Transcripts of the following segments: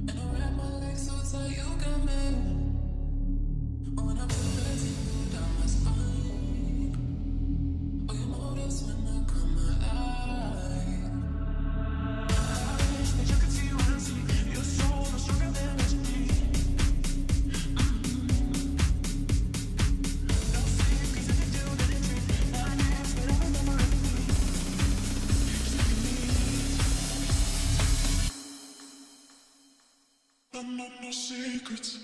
And I wrap my legs so tight you got me. When I feel that tingle down my spine. Oh, you notice when I come alive. And you can see what I see. You're so much stronger than what you need. No secrets that you do that it treat. I can't get out of my mind. No, no, no secrets.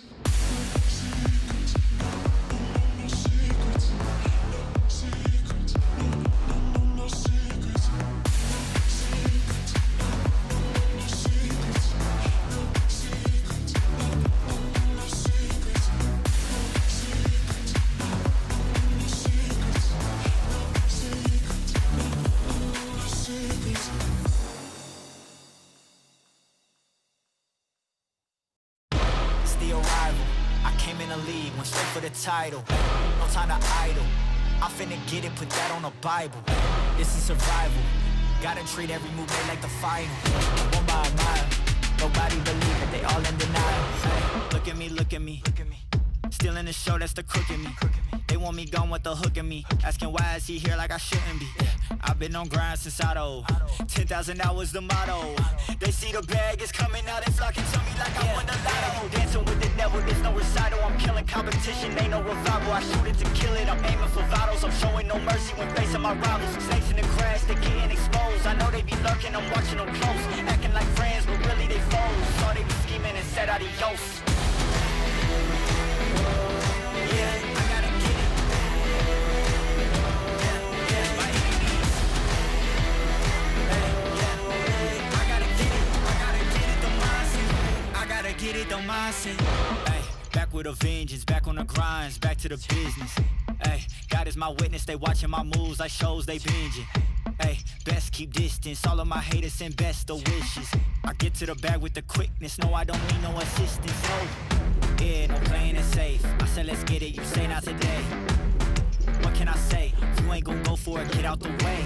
Went straight for the title, no time to idle. I'm finna get it, put that on the Bible. This is survival, gotta treat every move made like the final. One by a mile, nobody believe it, they all in denial. Hey, look at me, look at me, look at me. Still in the show, that's the crook in me. They want me gone with the hook in me. Asking why is he here like I shouldn't be. I've been on grind since I old. 10,000 hours the motto. They see the bag is coming out and flocking to me like I won the lotto. Dancing with the devil, there's no recital. I'm killing competition, ain't no revival. I shoot it to kill it, I'm aiming for vitals. I'm showing no mercy when facing my rivals. Snakes in the grass, they getting exposed. I know they be lurking, I'm watching them close. Acting like friends, but really they foes. Saw they be scheming and said adios. Yeah, I gotta get it. By any means. I gotta get it. I gotta get it, the mindset. Hey, back with a vengeance, back on the grinds, back to the business. Hey, God is my witness, they watching my moves like shows they binging. Hey, best keep distance, all of my haters send best of wishes. I get to the bag with the quickness, no I don't need no assistance, no. Yeah, no playing it safe. I said let's get it, you say not today. What can I say? You ain't gon' go for it, get out the way.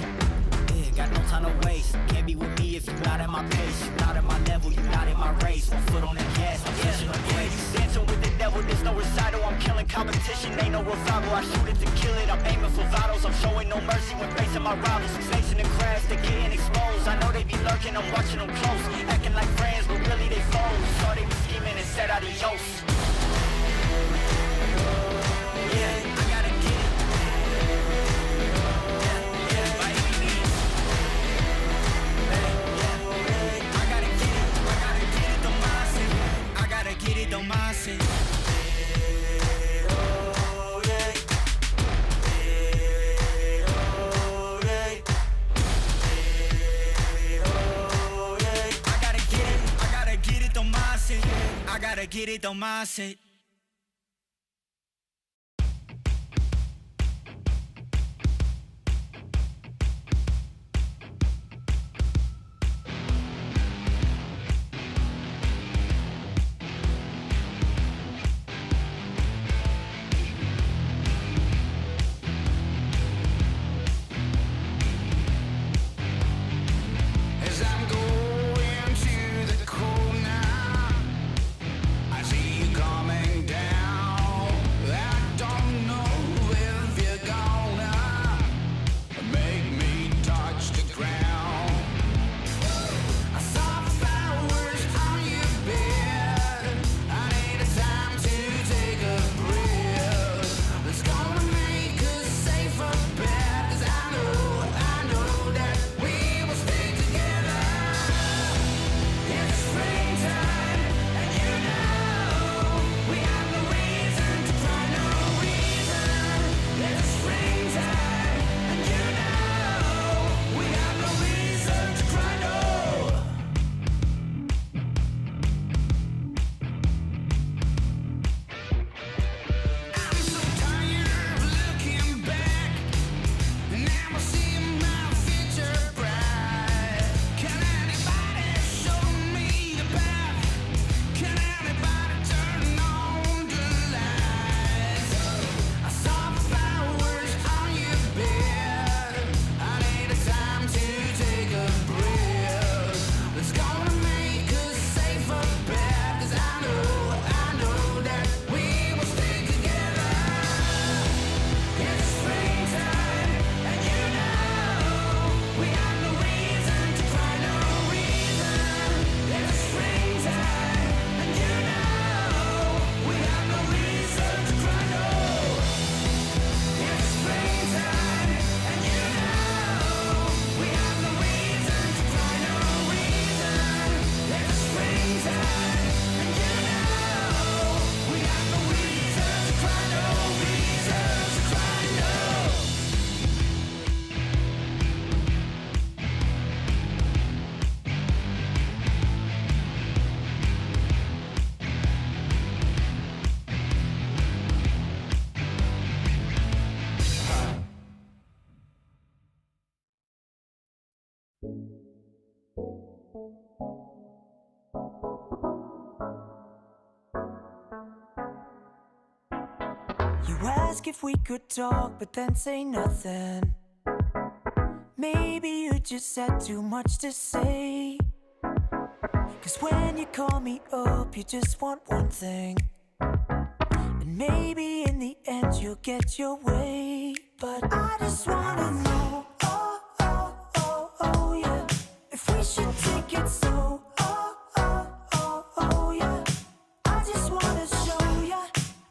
Yeah, got no time to waste. Can't be with me if you not at my pace. You not at my level, you not in my race. One foot on the gas, I'm pushing the brakes. Dancing with the devil, there's no recital. I'm killing competition, ain't no revival. I shoot it to kill it, I'm aiming for vitals. I'm showing no mercy when facing my rivals. Snakes in the grass, they getting exposed. I know they be lurking, I'm watching them close. Acting like friends, but really they foes. Saw they be scheming and said adios. Yeah, I gotta get it. By any means. I gotta get it. The mindset. I gotta get it, the mindset. I gotta get it, the mindset. As I'm going to the cold now, I see you coming. ask if we could talk, but then say nothing. Maybe you just had too much to say. Cause when you call me up, you just want one thing. And maybe in the end you'll get your way. But I just wanna know, oh, oh, oh, oh, yeah, if we should take it slow, oh, oh, oh, oh, yeah. I just wanna show ya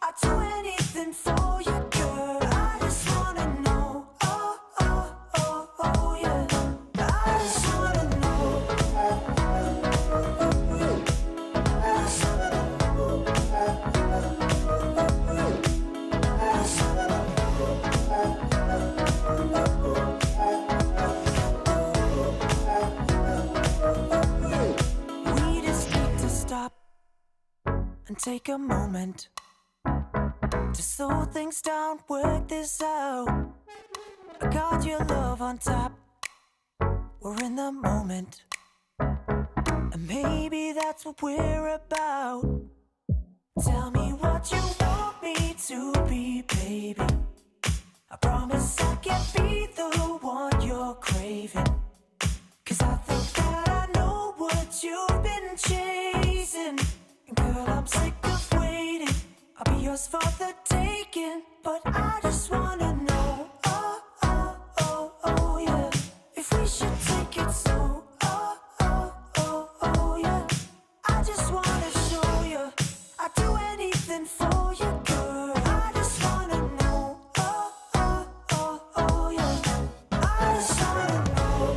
I'd do anything for you, girl. I just wanna know, oh, oh, oh, oh, yeah. I just wanna know. We just need to stop and take a moment to slow things down, work this out. I got your love on top, we're in the moment, and maybe that's what we're about. Tell me what you want me to be, baby. I promise I can be the one you're craving. Cause I think that I know what you've been chasing. And girl, I'm sick of waiting. I'll be yours for the taking. But I just wanna know, oh, oh, oh, oh, yeah, if we should take it slow, oh, oh, oh, oh, yeah. I just wanna show you I'd do anything for you, girl. I just wanna know, oh, oh, oh, oh, yeah. I just wanna know.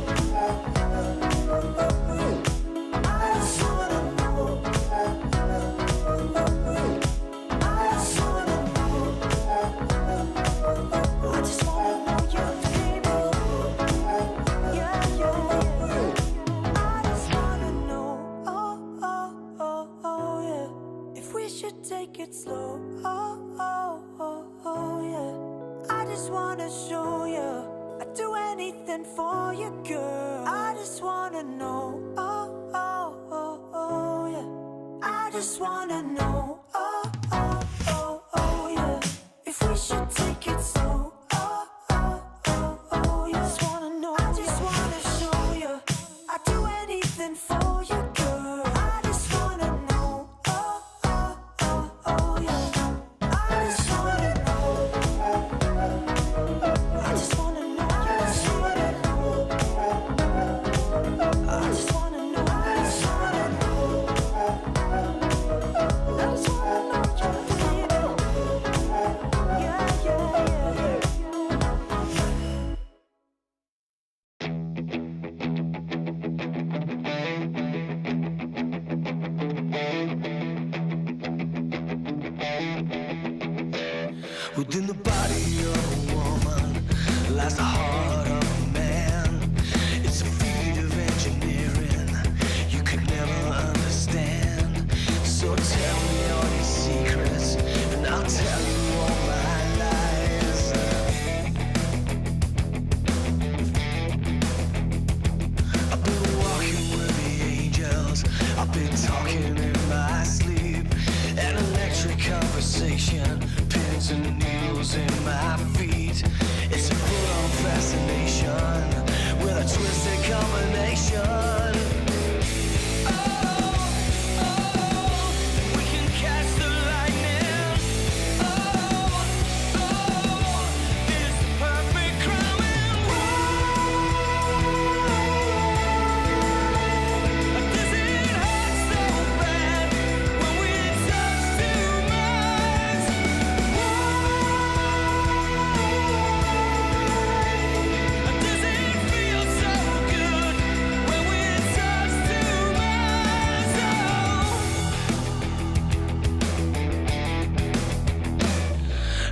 I just wanna know. I just wanna know. I just wanna know you, baby. Yeah, yeah, yeah. I just wanna know, oh, oh, oh, oh, yeah, if we should take it slow, oh, oh, oh, oh, yeah. I just wanna show you I'd do anything for you, girl. I just wanna know, oh, oh, oh, oh, yeah. I just wanna know, oh, oh, oh, oh, yeah, if we should take it slow, oh, oh, oh, oh, yeah. Just wanna know, I just wanna show you I'd do anything for you, girl. I just wanna know, oh, oh, oh, oh, yeah. I just wanna know. I just wanna know. I just wanna know. I just wanna know. I just wanna know. I just wanna know you, baby. Yeah, yeah, yeah. Within the body of a woman lies the heart of a man. It's a feat of engineering you could never understand. So tell me all your secrets and I'll tell you all my lies. I've been walking with the angels, I've been talking in my sleep. An electric conversation, pins and needles in my feet. It's a full-on fascination with a twisted combination. Oh, oh, we can catch the lightning. Oh, oh, it's the perfect crime. Does it hurt so bad when we touch too much? Does it feel so good when we touch too much?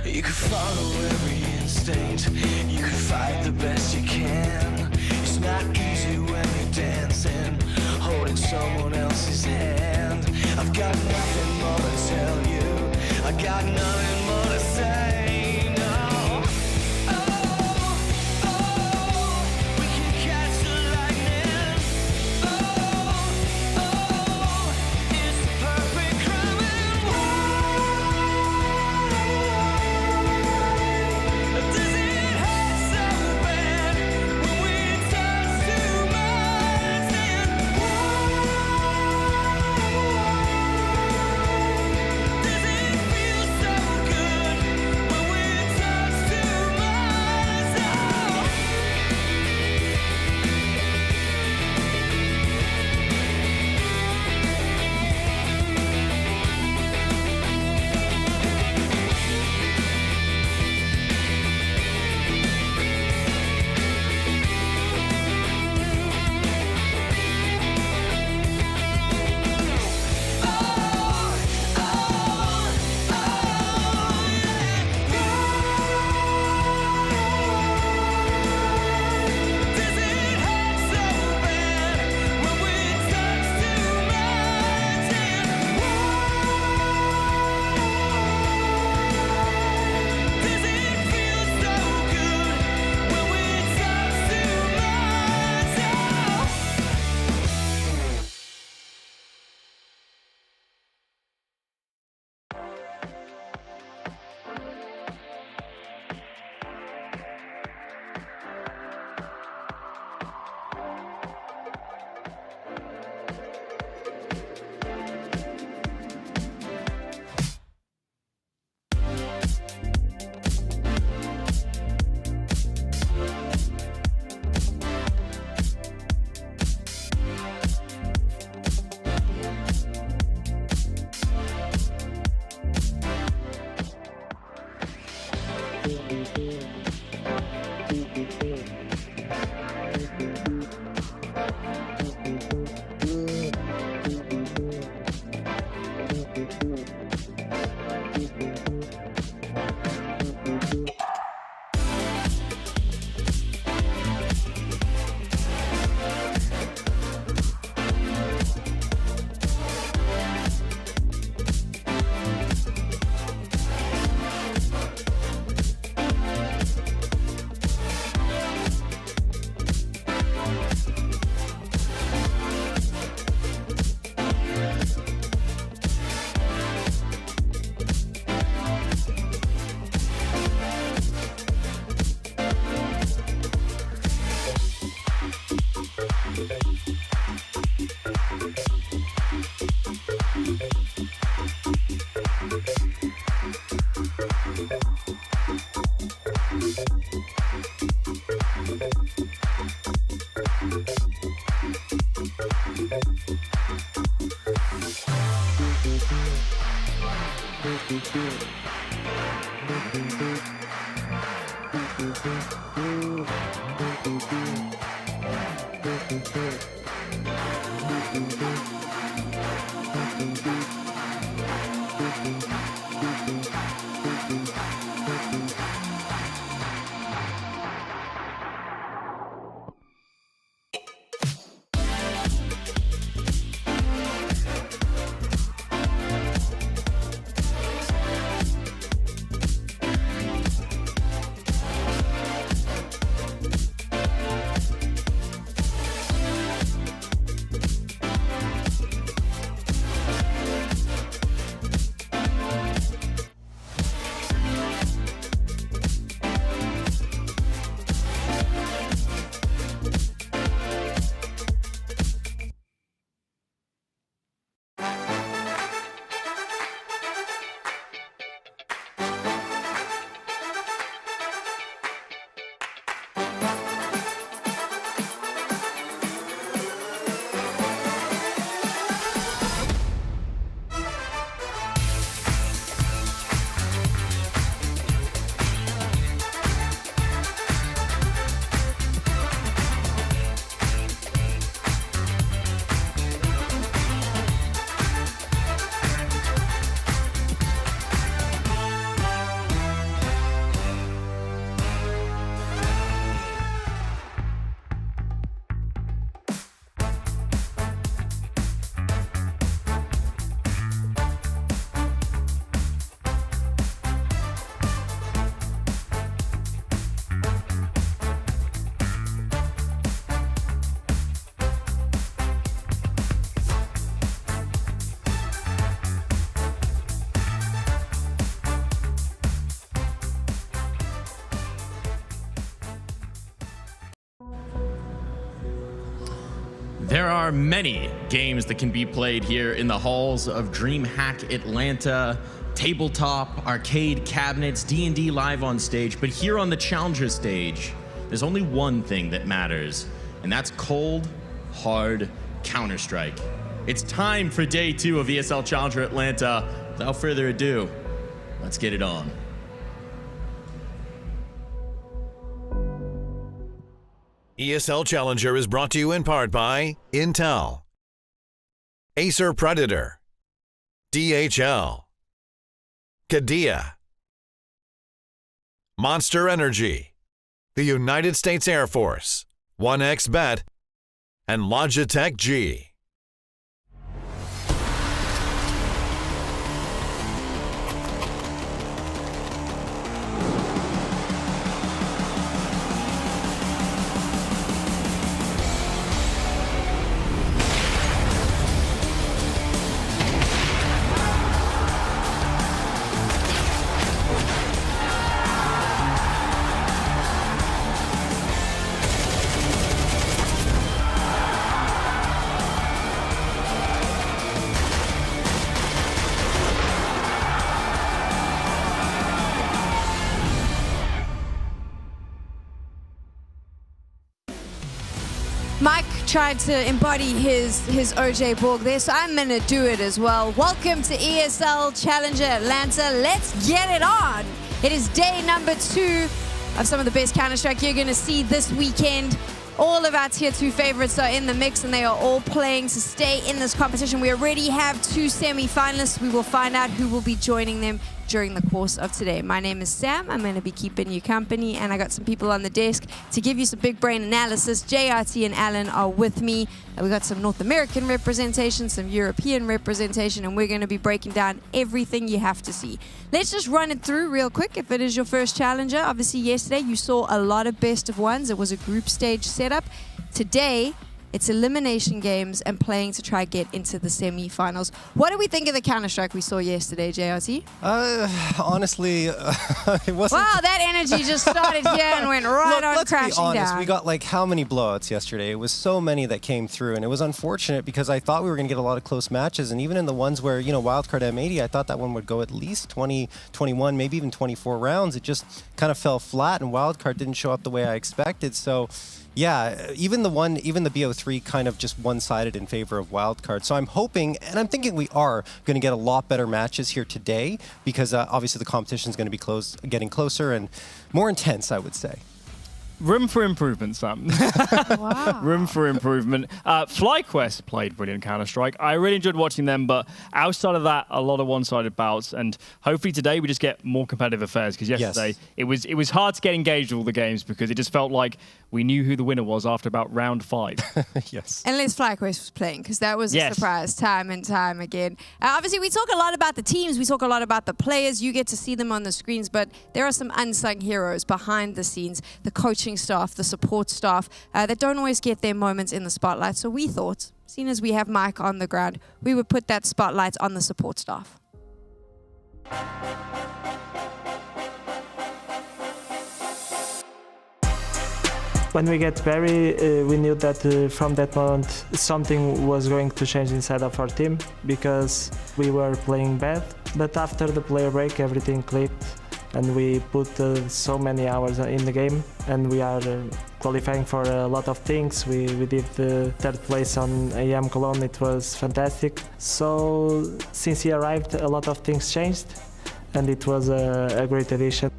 You could follow every instinct, you could fight the best you can. It's not easy when you're dancing, holding someone else's hand. I've got nothing more to tell you, I got nothing more to say, no. Oh, oh, we can catch the lightning. Oh, oh, it's the perfect crime. There are many games that can be played here in the halls of DreamHack Atlanta, tabletop, arcade cabinets, D&D live on stage, but here on the Challenger stage, there's only one thing that matters, and that's cold, hard Counter-Strike. It's time for day 2 of ESL Challenger Atlanta. Without further ado, let's get it on. ESL Challenger is brought to you in part by Intel, Acer Predator, DHL, Kadia, Monster Energy, the United States Air Force, 1xBet, and Logitech G. Mike tried to embody his OJ Borg there, so I'm going to do it as well. Welcome to ESL Challenger Atlanta. Let's get it on. It is day number 2 of some of the best Counter-Strike you're going to see this weekend. All of our tier 2 favorites are in the mix, and they are all playing to stay in this competition. We already have 2 semi-finalists. We will find out who will be joining them during the course of today. My name is Sam. I'm going to be keeping you company, and I got some people on the desk to give you some big brain analysis. JRT and Alan are with me. We got some North American representation, some European representation, and we're going to be breaking down everything you have to see. Let's just run it through real quick. If it is your first challenger, obviously yesterday you saw a lot of best of ones. It was a group stage setup. Today, it's elimination games and playing to try get into the semi-finals. What do we think of the Counter-Strike we saw yesterday, JRT? Honestly, it wasn't... Wow, that energy just started here and went right on crashing let's be honest. down. We got like how many blowouts yesterday? It was so many that came through, and it was unfortunate because I thought we were going to get a lot of close matches, and even in the ones where, you know, Wildcard M80, I thought that one would go at least 20, 21, maybe even 24 rounds. It just kind of fell flat, and Wildcard didn't show up the way I expected. So, Yeah, even the BO3 kind of just one-sided in favor of wildcard. So I'm hoping, and I'm thinking we are going to get a lot better matches here today because obviously the competition is going to be getting closer and more intense, I would say. Room for improvement, Sam. Wow. Room for improvement. FlyQuest played brilliant Counter-Strike. I really enjoyed watching them, but outside of that, a lot of one-sided bouts. And hopefully today we just get more competitive affairs, because yesterday it was hard to get engaged with all the games because it just felt like we knew who the winner was after about round 5. Yes. Unless FlyQuest was playing, because that was a surprise time and time again. Obviously, we talk a lot about the teams. We talk a lot about the players. You get to see them on the screens, but there are some unsung heroes behind the scenes, the coaching staff, the support staff, that don't always get their moments in the spotlight. So we thought, seeing as we have Mike on the ground, we would put that spotlight on the support staff. When we get Barry, we knew that from that moment something was going to change inside of our team because we were playing bad. But after the player break, everything clicked and we put so many hours in the game and we are qualifying for a lot of things. We did the 3rd place on AM Cologne. It was fantastic. So since he arrived, a lot of things changed and it was a great addition.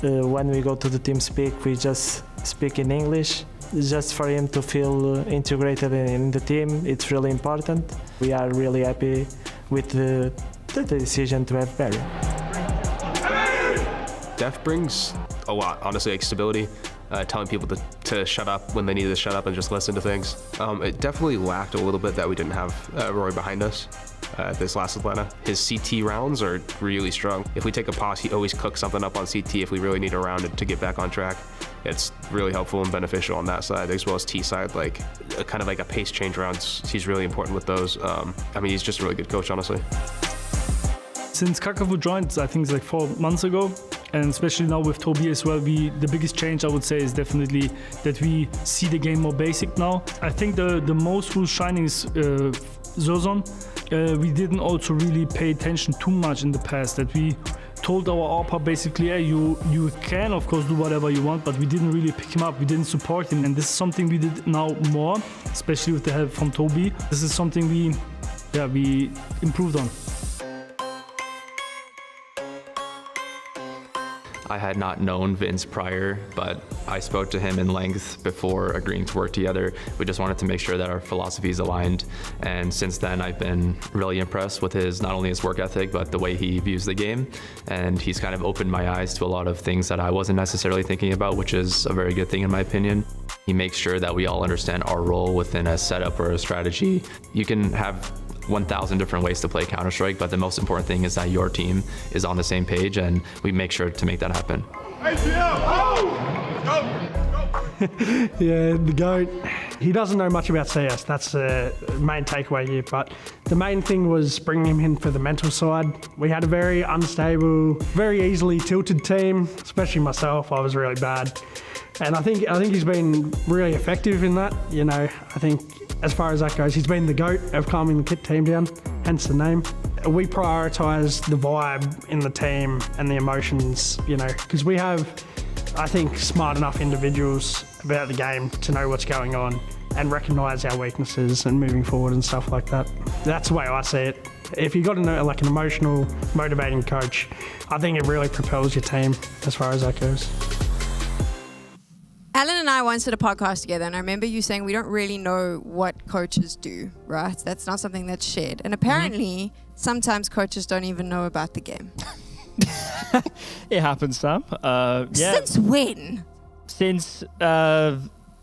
When we go to the team speak, we just speak in English, just for him to feel integrated in the team. It's really important. We are really happy with the decision to have Barry. Def brings a lot, honestly, like stability, telling people to shut up when they need to shut up and just listen to things. It definitely lacked a little bit that we didn't have Roy behind us. This last Atlanta. His CT rounds are really strong. If we take a pause, he always cooks something up on CT if we really need a round to get back on track. It's really helpful and beneficial on that side, as well as T side, like kind of like a pace change rounds. He's really important with those. I mean, he's just a really good coach, honestly. Since Kakavu joined, I think it's like 4 months ago, and especially now with Toby as well, the biggest change I would say is definitely that we see the game more basic now. I think the most who's shining is Zozon. We didn't also really pay attention too much in the past, that we told our ARPA basically, hey, you can of course do whatever you want, but we didn't really pick him up, we didn't support him, and this is something we did now more, especially with the help from Toby. This is something we improved on. I had not known Vince prior, but I spoke to him in length before agreeing to work together. We just wanted to make sure that our philosophies aligned. And since then, I've been really impressed with not only his work ethic, but the way he views the game. And he's kind of opened my eyes to a lot of things that I wasn't necessarily thinking about, which is a very good thing in my opinion. He makes sure that we all understand our role within a setup or a strategy. You can have 1,000 different ways to play Counter-Strike, but the most important thing is that your team is on the same page, and we make sure to make that happen. Yeah, the GOAT. He doesn't know much about CS. That's the main takeaway here. But the main thing was bringing him in for the mental side. We had a very unstable, very easily tilted team, especially myself. I was really bad. And I think he's been really effective in that. You know, I think as far as that goes, he's been the GOAT of calming the team down, hence the name. We prioritise the vibe in the team and the emotions, you know, because we have, I think, smart enough individuals about the game to know what's going on and recognise our weaknesses and moving forward and stuff like that. That's the way I see it. If you've got an emotional, motivating coach, I think it really propels your team as far as that goes. Alan and I once did a podcast together, and I remember you saying we don't really know what coaches do, right? That's not something that's shared. And apparently, sometimes coaches don't even know about the game. It happens, Sam. Yeah. Since when? Since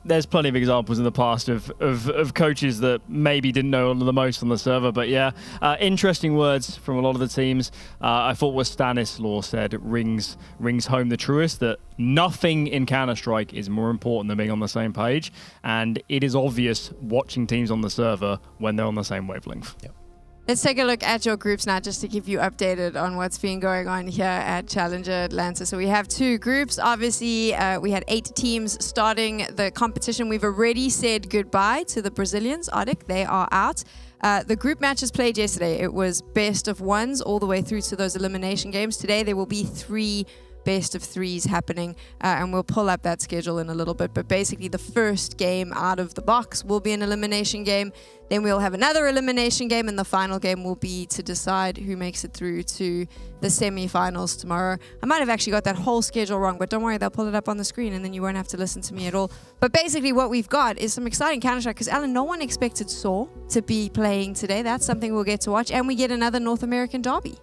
there's plenty of examples in the past of coaches that maybe didn't know the most on the server. But yeah, interesting words from a lot of the teams. I thought what Stanislaw said rings home the truest, that nothing in Counter-Strike is more important than being on the same page. And it is obvious watching teams on the server when they're on the same wavelength. Yep. Let's take a look at your groups now, just to keep you updated on what's been going on here at Challenger Atlanta. So we have 2 groups. Obviously, we had 8 teams starting the competition. We've already said goodbye to the Brazilians. Arctic, they are out. The group matches played yesterday. It was best of ones all the way through to those elimination games. Today, there will be 3 best of threes happening, and we'll pull up that schedule in a little bit. But basically, the first game out of the box will be an elimination game. Then we'll have another elimination game, and the final game will be to decide who makes it through to the semi-finals tomorrow. I might have actually got that whole schedule wrong, but don't worry, they'll pull it up on the screen, and then you won't have to listen to me at all. But basically, what we've got is some exciting Counter-Strike, because, Alan, no one expected Saw to be playing today. That's something we'll get to watch, and we get another North American derby.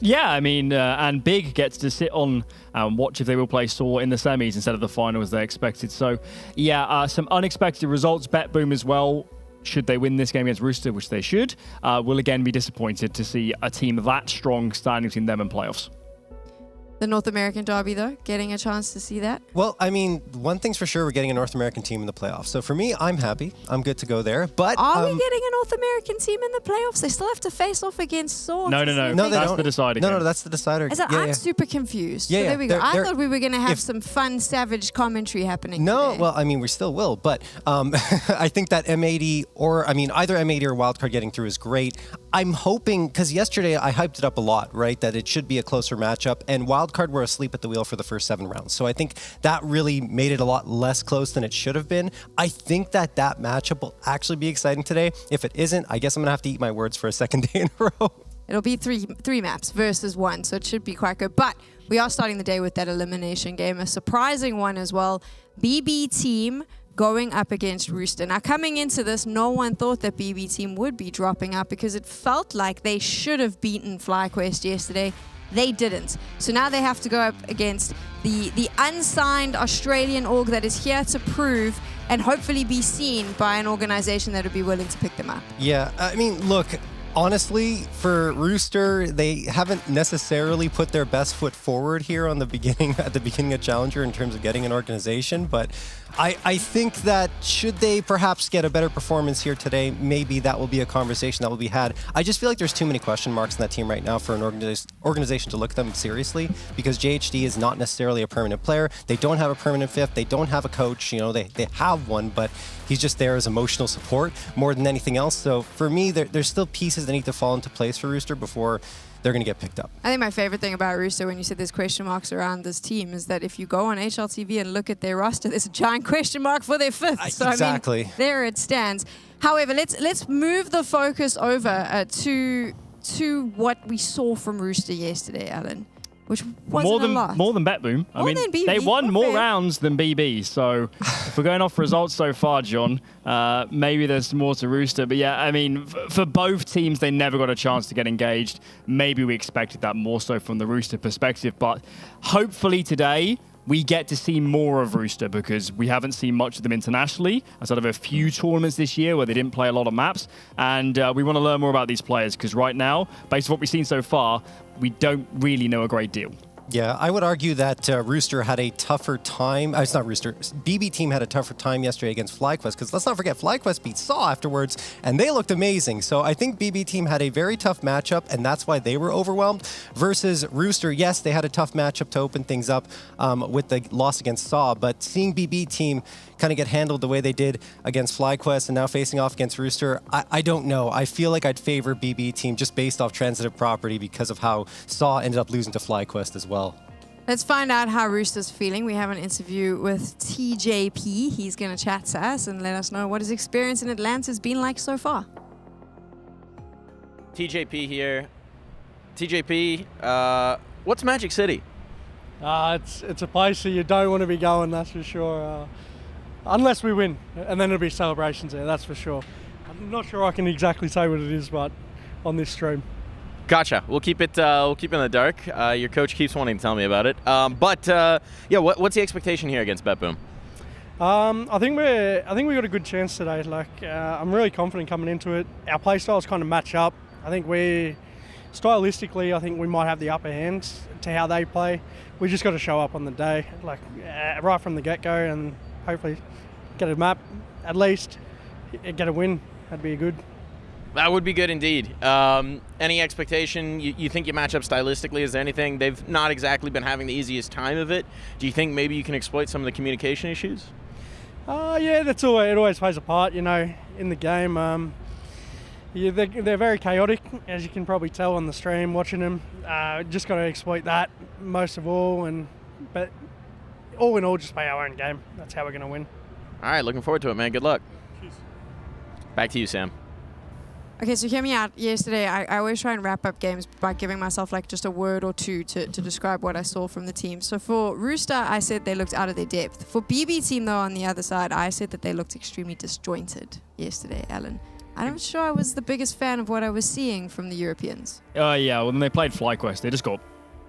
Yeah, I mean, and Big gets to sit on and watch if they will play Saw in the semis instead of the final as they expected. So, yeah, some unexpected results. Bet Boom as well. Should they win this game against Rooster, which they should, will again be disappointed to see a team that strong standing between them and playoffs. The North American derby, though, getting a chance to see that? Well, I mean, one thing's for sure, we're getting a North American team in the playoffs. So for me, I'm happy. I'm good to go there. But are we getting a North American team in the playoffs? They still have to face off against Saw. No, that's the decider. No, that's the decider. I'm super confused. Yeah, so there we go. I thought we were going to have if, some fun, savage commentary happening today. Well, I mean, we still will. But I think that M80 or, I mean, either M80 or Wildcard getting through is great. I'm hoping, because yesterday I hyped it up a lot, right, that it should be a closer matchup. And Wildcard were asleep at the wheel for the first 7 rounds. So I think that really made it a lot less close than it should have been. I think that matchup will actually be exciting today. If it isn't, I guess I'm going to have to eat my words for a second day in a row. It'll be three maps versus 1, so it should be quite good. But we are starting the day with that elimination game, a surprising one as well. BB team going up against Rooster. Now, coming into this, no one thought that BB team would be dropping out because it felt like they should have beaten FlyQuest yesterday. They didn't. So now they have to go up against the unsigned Australian org that is here to prove and hopefully be seen by an organization that would be willing to pick them up. Yeah, I mean, look, honestly, for Rooster, they haven't necessarily put their best foot forward here at the beginning of Challenger in terms of getting an organization, but I think that should they perhaps get a better performance here today, maybe that will be a conversation that will be had. I just feel like there's too many question marks in that team right now for an organization to look at them seriously, because JHD is not necessarily a permanent player. They don't have a permanent fifth. They don't have a coach. You know, they have one, but he's just there as emotional support more than anything else. So for me, there's still pieces that need to fall into place for Rooster before they're going to get picked up. I think my favorite thing about Rooster when you said there's question marks around this team is that if you go on HLTV and look at their roster, there's a giant question mark for their fifth. So exactly. I mean, there it stands. However, let's move the focus over to what we saw from Rooster yesterday, Alan. Which wasn't a lot. More than Bet Boom. I mean, they won more rounds than BB. So if we're going off results so far, John, maybe there's more to Rooster. But yeah, I mean, for both teams, they never got a chance to get engaged. Maybe we expected that more so from the Rooster perspective. But hopefully today, we get to see more of Rooster because we haven't seen much of them internationally outside of a few tournaments this year where they didn't play a lot of maps. And we want to learn more about these players because right now, based on what we've seen so far, we don't really know a great deal. Yeah, I would argue that Rooster had a tougher time. It's not Rooster. BB team had a tougher time yesterday against FlyQuest because let's not forget FlyQuest beat Saw afterwards, and they looked amazing. So I think BB team had a very tough matchup, and that's why they were overwhelmed. Versus Rooster, yes, they had a tough matchup to open things up with the loss against Saw, but seeing BB team kind of get handled the way they did against FlyQuest and now facing off against Rooster, I don't know. I feel like I'd favor BB team just based off transitive property because of how Saw ended up losing to FlyQuest as well. Let's find out how Rooster's feeling. We have an interview with TJP. He's going to chat to us and let us know what his experience in Atlanta has been like so far. TJP here. TJP, what's Magic City? It's a place that you don't want to be going, that's for sure. Unless we win, and then it'll be celebrations there, that's for sure. I'm not sure I can exactly say what it is, but on this stream. Gotcha. We'll keep it in the dark. Your coach keeps wanting to tell me about it. Yeah, what's the expectation here against Bet Boom? I think we got a good chance today. I'm really confident coming into it. Our play styles kind of match up. I think stylistically, I think we might have the upper hand to how they play. We just got to show up on the day, right from the get-go, and hopefully get a map, at least get a win. That'd be good. That would be good indeed. Any expectation? You think you match up stylistically? Is there anything? They've not exactly been having the easiest time of it. Do you think maybe you can exploit some of the communication issues? Yeah, it always plays a part, in the game. Yeah, they're very chaotic, as you can probably tell on the stream watching them. Just got to exploit that most of all, but all in all, just play our own game. That's how we're going to win. All right, looking forward to it, man. Good luck. Cheers. Back to you, Sam. Okay, so hear me out. Yesterday, I always try and wrap up games by giving myself like just a word or two to describe what I saw from the team. So for Rooster, I said they looked out of their depth. For BB team, though, on the other side, I said that they looked extremely disjointed yesterday, Alan. I'm sure I was the biggest fan of what I was seeing from the Europeans. Yeah, when they played FlyQuest, they just got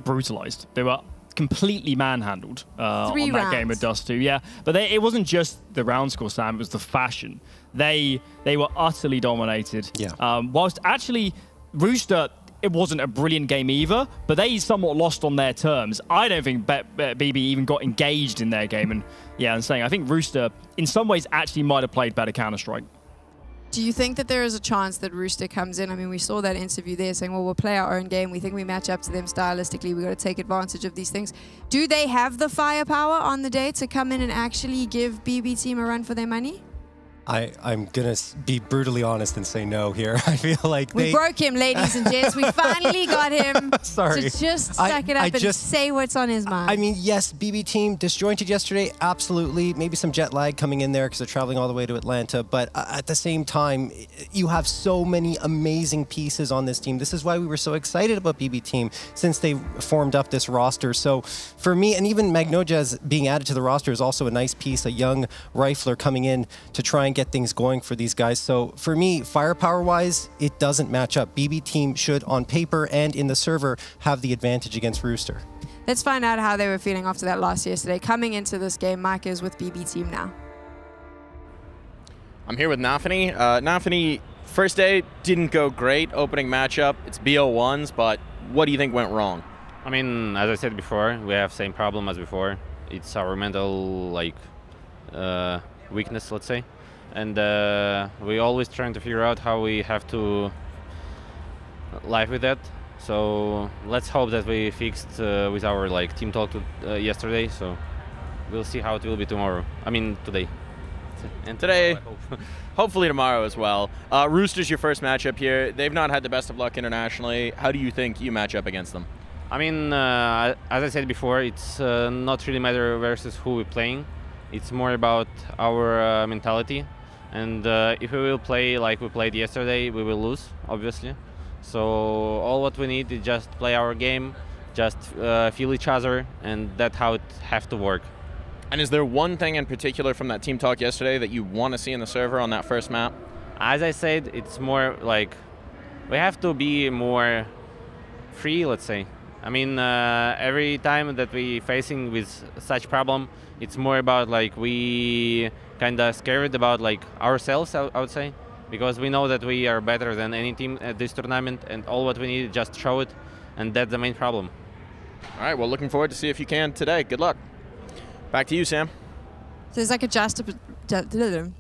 brutalized. They were completely manhandled on that game with Dust 2. Yeah, but it wasn't just the round score, Sam. It was the fashion. They were utterly dominated. Yeah. Whilst actually, Rooster, it wasn't a brilliant game either, but they somewhat lost on their terms. I don't think BB even got engaged in their game. And yeah, I'm saying I think Rooster, in some ways, actually might have played better Counter-Strike. Do you think that there is a chance that Rooster comes in? I mean, we saw that interview there saying, well, we'll play our own game. We think we match up to them stylistically. We've got to take advantage of these things. Do they have the firepower on the day to come in and actually give BB team a run for their money? I'm going to be brutally honest and say no here. I feel like we broke him, ladies and gents. We finally got him Sorry. to just stack it up and say what's on his mind. I mean, yes, BB team disjointed yesterday, absolutely. Maybe some jet lag coming in there because they're traveling all the way to Atlanta. But at the same time, you have so many amazing pieces on this team. This is why we were so excited about BB team since they formed up this roster. So for me, and even Magnojaz being added to the roster is also a nice piece, a young rifler coming in to try and get things going for these guys. So for me, firepower-wise, it doesn't match up. BB team should, on paper and in the server, have the advantage against Rooster. Let's find out how they were feeling after that loss yesterday. Coming into this game, Mike is with BB team now. I'm here with Nafany. Nafany, first day didn't go great. Opening matchup, it's BO1s, but what do you think went wrong? I mean, as I said before, we have same problem as before. It's our mental weakness, let's say. And we always trying to figure out how we have to live with that. So let's hope that we fixed with our team talk yesterday. So we'll see how it will be tomorrow. I mean today. And today, hopefully tomorrow as well. Rooster's your first matchup here. They've not had the best of luck internationally. How do you think you match up against them? I mean, as I said before, it's not really matter versus who we're playing. It's more about our mentality. And if we will play like we played yesterday, we will lose, obviously. So all what we need is just play our game, just feel each other, and that's how it have to work. And is there one thing in particular from that team talk yesterday that you want to see in the server on that first map? As I said, it's more like we have to be more free, let's say. I mean, every time that we facing with such problem, it's more about we kind of scared about ourselves, I would say, because we know that we are better than any team at this tournament, and all what we need is just show it, and that's the main problem. All right, well, looking forward to see if you can today. Good luck. Back to you, Sam. So there's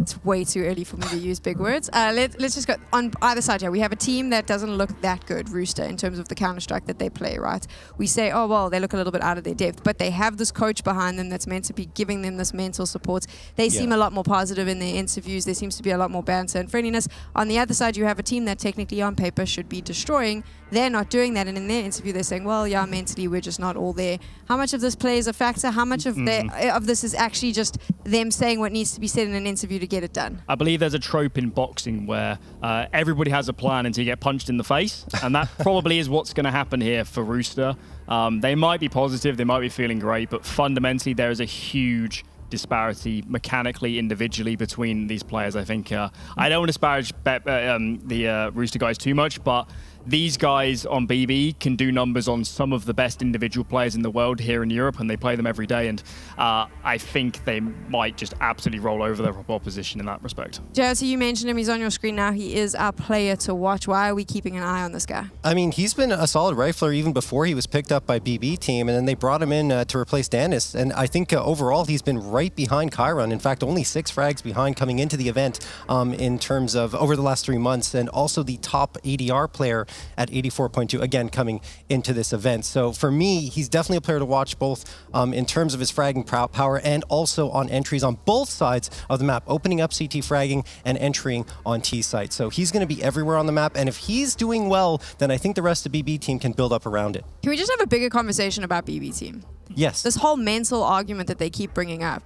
it's way too early for me to use big words. Let's just go on either side here. We have a team that doesn't look that good, Rooster, in terms of the Counter-Strike that they play, right? We say, oh, well, they look a little bit out of their depth, but they have this coach behind them that's meant to be giving them this mental support. They seem a lot more positive in their interviews. There seems to be a lot more banter and friendliness. On the other side, you have a team that technically on paper should be destroying. They're not doing that, and in their interview, they're saying, well, yeah, mentally, we're just not all there. How much of this plays a factor? How much of this is actually just them saying what needs to be said in an interview to get it done? I believe there's a trope in boxing where everybody has a plan until you get punched in the face, and that probably is what's going to happen here for Rooster. They might be positive, they might be feeling great, but fundamentally there is a huge disparity mechanically, individually between these players. I think I don't want to disparage the Rooster guys too much, but these guys on BB can do numbers on some of the best individual players in the world here in Europe, and they play them every day, and I think they might just absolutely roll over their opposition in that respect. JLT, you mentioned him. He's on your screen now. He is our player to watch. Why are we keeping an eye on this guy? I mean, he's been a solid rifler even before he was picked up by BB team, and then they brought him in to replace Danis, and I think overall he's been right behind Chiron. In fact, only 6 frags behind coming into the event in terms of over the last 3 months, and also the top ADR player at 84.2, again, coming into this event. So for me, he's definitely a player to watch, both in terms of his fragging power and also on entries on both sides of the map, opening up CT fragging and entering on T site. So he's going to be everywhere on the map, and if he's doing well, then I think the rest of BB team can build up around it. Can we just have a bigger conversation about BB team? Yes. This whole mental argument that they keep bringing up.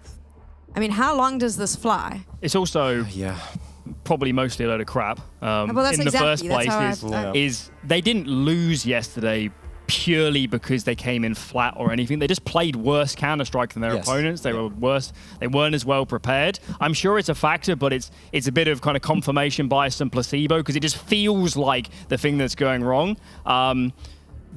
I mean, how long does this fly? It's also probably mostly a load of crap. Well, that's in the first exactly- that's place how is they didn't lose yesterday purely because they came in flat or anything. They just played worse Counter-Strike than their opponents. They were worse. They weren't as well prepared. I'm sure it's a factor, but it's a bit of kind of confirmation bias and placebo because it just feels like the thing that's going wrong.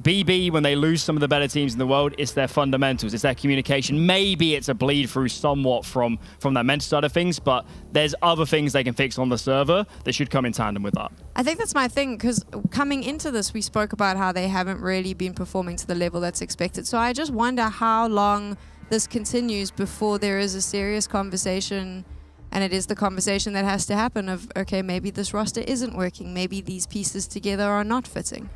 BB, when they lose some of the better teams in the world, it's their fundamentals, it's their communication. Maybe it's a bleed through somewhat from that mental side of things, but there's other things they can fix on the server that should come in tandem with that. I think that's my thing, because coming into this, we spoke about how they haven't really been performing to the level that's expected. So I just wonder how long this continues before there is a serious conversation, and it is the conversation that has to happen of, okay, maybe this roster isn't working, maybe these pieces together are not fitting.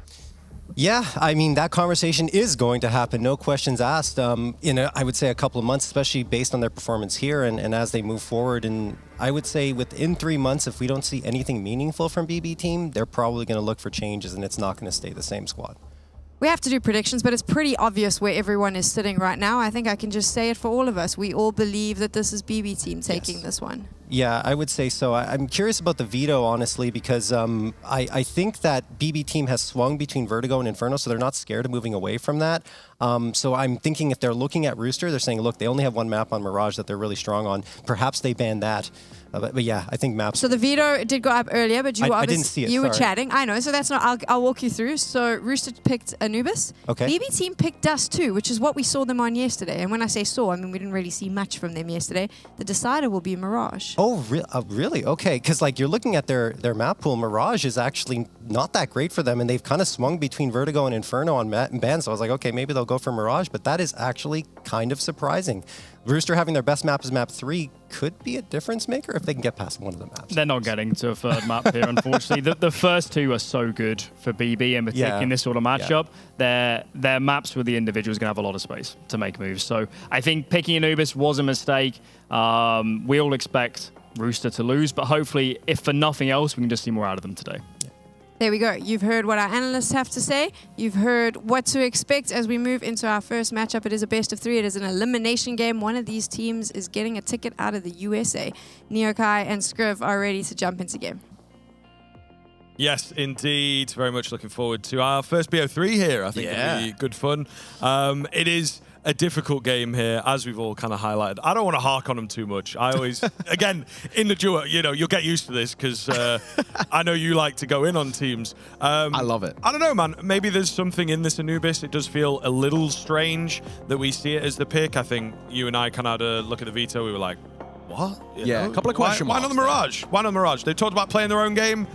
Yeah, I mean, that conversation is going to happen, no questions asked, in, I would say, a couple of months, especially based on their performance here and as they move forward. And I would say within 3 months, if we don't see anything meaningful from BB team, they're probably going to look for changes, and it's not going to stay the same squad. We have to do predictions, but it's pretty obvious where everyone is sitting right now. I think I can just say it for all of us. We all believe that this is BB team taking this one. Yeah, I would say so. I'm curious about the veto, honestly, because I think that BB team has swung between Vertigo and Inferno, so they're not scared of moving away from that. So I'm thinking if they're looking at Rooster, they're saying, look, they only have one map on Mirage that they're really strong on. Perhaps they ban that. But yeah, I think maps. So the veto did go up earlier, but you I didn't see it. You were Sorry. chatting. I know. So that's not. I'll walk you through. So Rooster picked Anubis. Okay. BB team picked Dust too, which is what we saw them on yesterday. And when I say saw, I mean we didn't really see much from them yesterday. The decider will be Mirage. Oh, really? Okay, because like you're looking at their map pool, Mirage is actually not that great for them, and they've kind of swung between Vertigo and Inferno on bans. So I was like, okay, maybe they'll go for Mirage, but that is actually kind of surprising. Rooster having their best map as map 3 could be a difference maker if they can get past one of the maps. They're not getting to a third map here, unfortunately. The first two are so good for BB, and particularly in this sort of matchup. Their maps with the individuals going to have a lot of space to make moves. So I think picking Anubis was a mistake. We all expect Rooster to lose, but hopefully, if for nothing else, we can just see more out of them today. There we go. You've heard what our analysts have to say. You've heard what to expect as we move into our first matchup. It is a best of 3. It is an elimination game. One of these teams is getting a ticket out of the USA. Neokai and Scriv are ready to jump into game. Yes, indeed. Very much looking forward to our first BO3 here. I think it'll be good fun. It is a difficult game here, as we've all kind of highlighted. I don't want to hark on them too much. I always, again, in the duo, you'll get used to this because I know you like to go in on teams. I love it. I don't know, man. Maybe there's something in this Anubis. It does feel a little strange that we see it as the pick. I think you and I kind of had a look at the veto. We were like, what? A couple of question marks. Why not the Mirage? Why not the Mirage? They talked about playing their own game.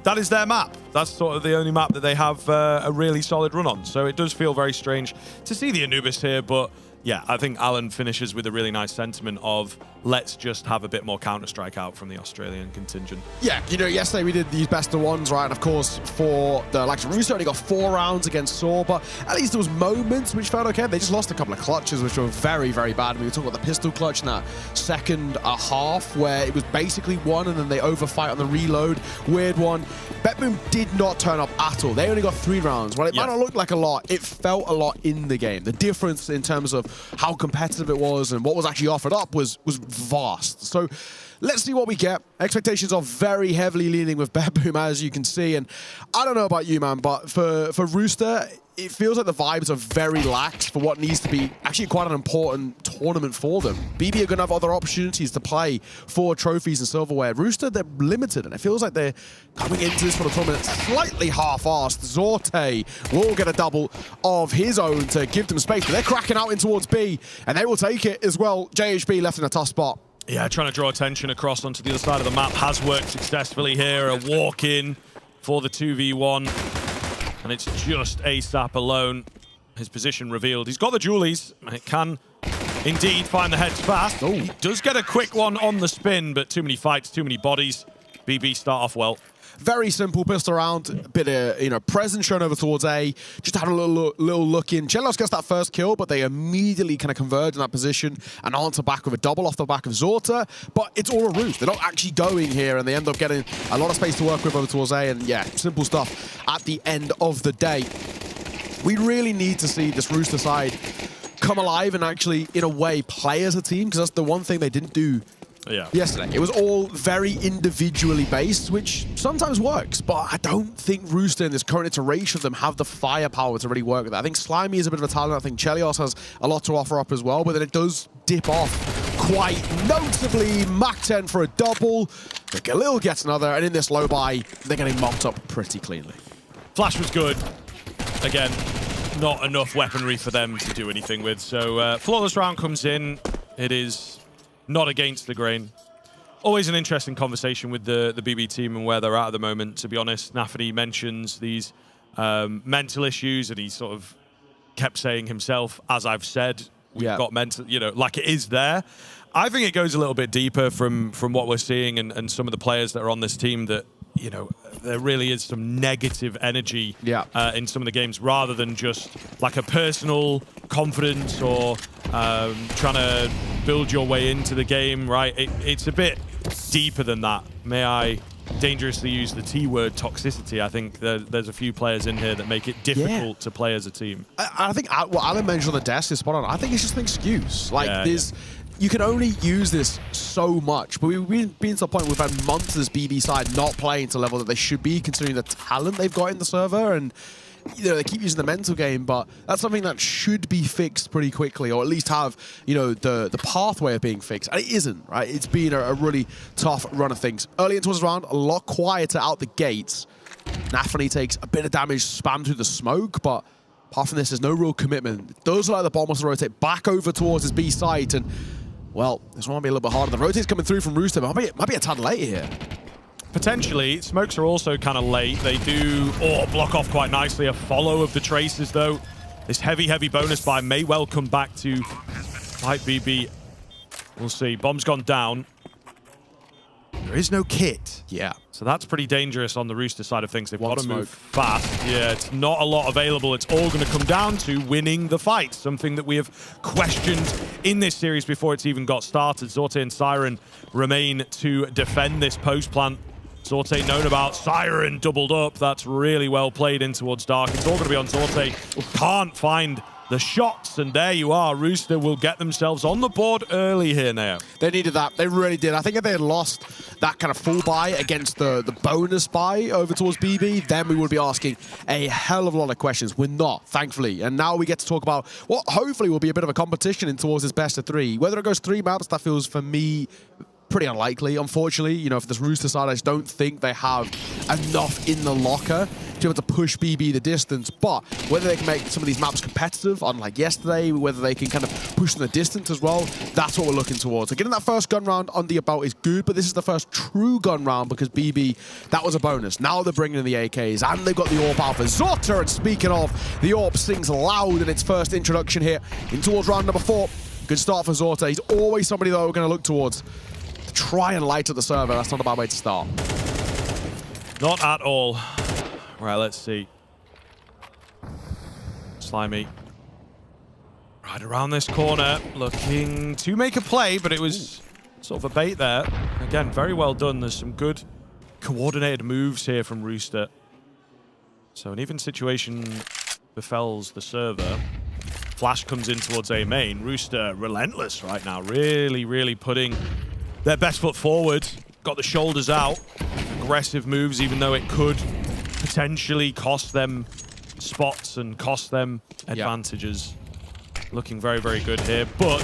That is their map. That's sort of the only map that they have a really solid run on. So it does feel very strange to see the Anubis here, but yeah, I think Alan finishes with a really nice sentiment of let's just have a bit more Counter-Strike out from the Australian contingent. Yeah, yesterday we did these best of ones, right? And of course, for the likes of Rooster, only got 4 rounds against Saw, but at least there was moments which felt okay. They just lost a couple of clutches, which were very, very bad. We were talking about the pistol clutch in that second half, where it was basically one, and then they overfight on the reload. Weird one. Betboom did not turn up at all. They only got 3 rounds. While it might not look like a lot, it felt a lot in the game. The difference in terms of how competitive it was and what was actually offered up was vast. So let's see what we get. Expectations are very heavily leaning with Betboom, as you can see. And I don't know about you, man, but for Rooster, it feels like the vibes are very lax for what needs to be actually quite an important tournament for them. BB are going to have other opportunities to play for trophies and silverware. Rooster, they're limited, and it feels like they're coming into this for the tournament slightly half-assed. Zorte will get a double of his own to give them space, but they're cracking out in towards B, and they will take it as well. JHB left in a tough spot. Yeah, trying to draw attention across onto the other side of the map has worked successfully here. A walk-in for the 2v1. And it's just ASAP alone. His position revealed. He's got the Julies, and it can indeed find the heads fast. He does get a quick one on the spin, but too many fights, too many bodies. BB start off well. Very simple pistol round, a bit of presence shown over towards A, just having a little look in. Chelos gets that first kill, but they immediately kind of converge in that position and answer back with a double off the back of Zorta. But it's all a ruse. They're not actually going here, and they end up getting a lot of space to work with over towards A. And yeah, simple stuff at the end of the day. We really need to see this Rooster side come alive and actually, in a way, play as a team, because that's the one thing they didn't do yesterday. It was all very individually based, which sometimes works, but I don't think Rooster in this current iteration of them have the firepower to really work with that. I think Slimy is a bit of a talent. I think Chelios has a lot to offer up as well, but then it does dip off quite notably. Mach 10 for a double. The Galil gets another, and in this low buy, they're getting mopped up pretty cleanly. Flash was good. Again, not enough weaponry for them to do anything with. So flawless round comes in. It is not against the grain. Always an interesting conversation with the BB team and where they're at the moment, to be honest. Nafany mentions these mental issues, and he sort of kept saying himself, as I've said, we've got mental, like it is there. I think it goes a little bit deeper from what we're seeing and some of the players that are on this team that, there really is some negative energy in some of the games, rather than just like a personal confidence or trying to build your way into the game, right? It's a bit deeper than that. May I dangerously use the T word, toxicity? I think there's a few players in here that make it difficult to play as a team. I think what Alan mentioned on the desk is spot on. I think it's just an excuse. You can only use this so much, but we've been to the point we've had months as BB side not playing to the level that they should be, considering the talent they've got in the server, and they keep using the mental game, but that's something that should be fixed pretty quickly, or at least have the pathway of being fixed. And it isn't, right? It's been a really tough run of things. Early into this round, a lot quieter out the gates. Nafany takes a bit of damage spammed through the smoke, but apart from this, there's no real commitment. It does allow the bomb to rotate back over towards his B site, and well, this one might be a little bit harder. The rotate's coming through from Rooster, but might be a tad late here. Potentially. Smokes are also kind of late. They do block off quite nicely. A follow of the traces, though. This heavy bonus buy may well come back to fight BB. We'll see. Bomb's gone down. There is no kit. Yeah. So that's pretty dangerous on the Rooster side of things. They've got to move fast. Yeah, it's not a lot available. It's all going to come down to winning the fight, something that we have questioned in this series before it's even got started. Zorte and Siren remain to defend this post plant. Zorte known about, Siren doubled up. That's really well played in towards Dark. It's all going to be on Zorte. Can't find the shots, and there you are. Rooster will get themselves on the board early here now. They needed that. They really did. I think if they had lost that kind of full buy against the bonus buy over towards BB, then we would be asking a hell of a lot of questions. We're not, thankfully. And now we get to talk about what hopefully will be a bit of a competition in towards this best of three. Whether it goes 3 maps, that feels, for me, pretty unlikely, unfortunately. For this Rooster side, I just don't think they have enough in the locker to be able to push BB the distance. But whether they can make some of these maps competitive, unlike yesterday, whether they can kind of push them the distance as well, that's what we're looking towards. So getting that first gun round under your belt is good, but this is the first true gun round because BB, that was a bonus. Now they're bringing in the AKs, and they've got the AWP out for Zorta. And speaking of, the AWP sings loud in its first introduction here in towards round number 4. Good start for Zorta. He's always somebody, though, we're going to look towards. Try and light up the server. That's not a bad way to start. Not at all. Right, let's see. Slimy. Right around this corner, looking to make a play, but it was sort of a bait there. Again, very well done. There's some good coordinated moves here from Rooster. So an even situation befalls the server. Flash comes in towards A main. Rooster relentless right now. Really putting their best foot forward. Got the shoulders out. Aggressive moves, even though it could potentially cost them spots and cost them advantages. Looking very good here, but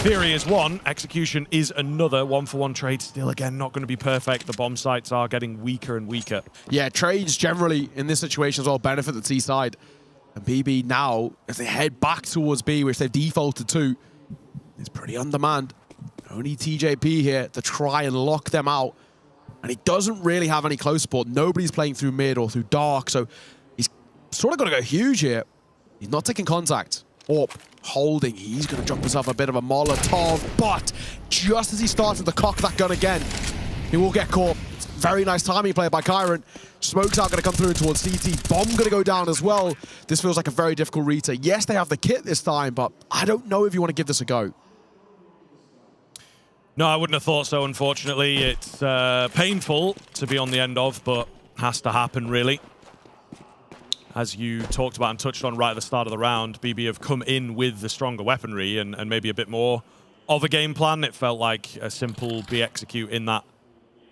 theory is one, execution is another. 1-for-1 trade still, again, not going to be perfect. The bomb sites are getting weaker and weaker. Yeah, trades generally in this situation as well benefit the T side. And BB now, as they head back towards B, which they've defaulted to, is pretty on demand. Only TJP here to try and lock them out. And he doesn't really have any close support. Nobody's playing through mid or through dark, so he's sort of got to go huge here. He's not taking contact. AWP holding. He's going to drop himself a bit of a Molotov, but just as he started to cock that gun again, He will get caught. Very nice timing play by Kyron. Smoke's out going to come through towards CT. Bomb going to go down as well. This feels like a very difficult retake. Yes, they have the kit this time, but I don't know if you want to give this a go. No, I wouldn't have thought so, unfortunately. It's painful to be on the end of, but has to happen, really. As you talked about and touched on right at the start of the round, BB have come in with the stronger weaponry and maybe a bit more of a game plan. It felt like a simple B execute in that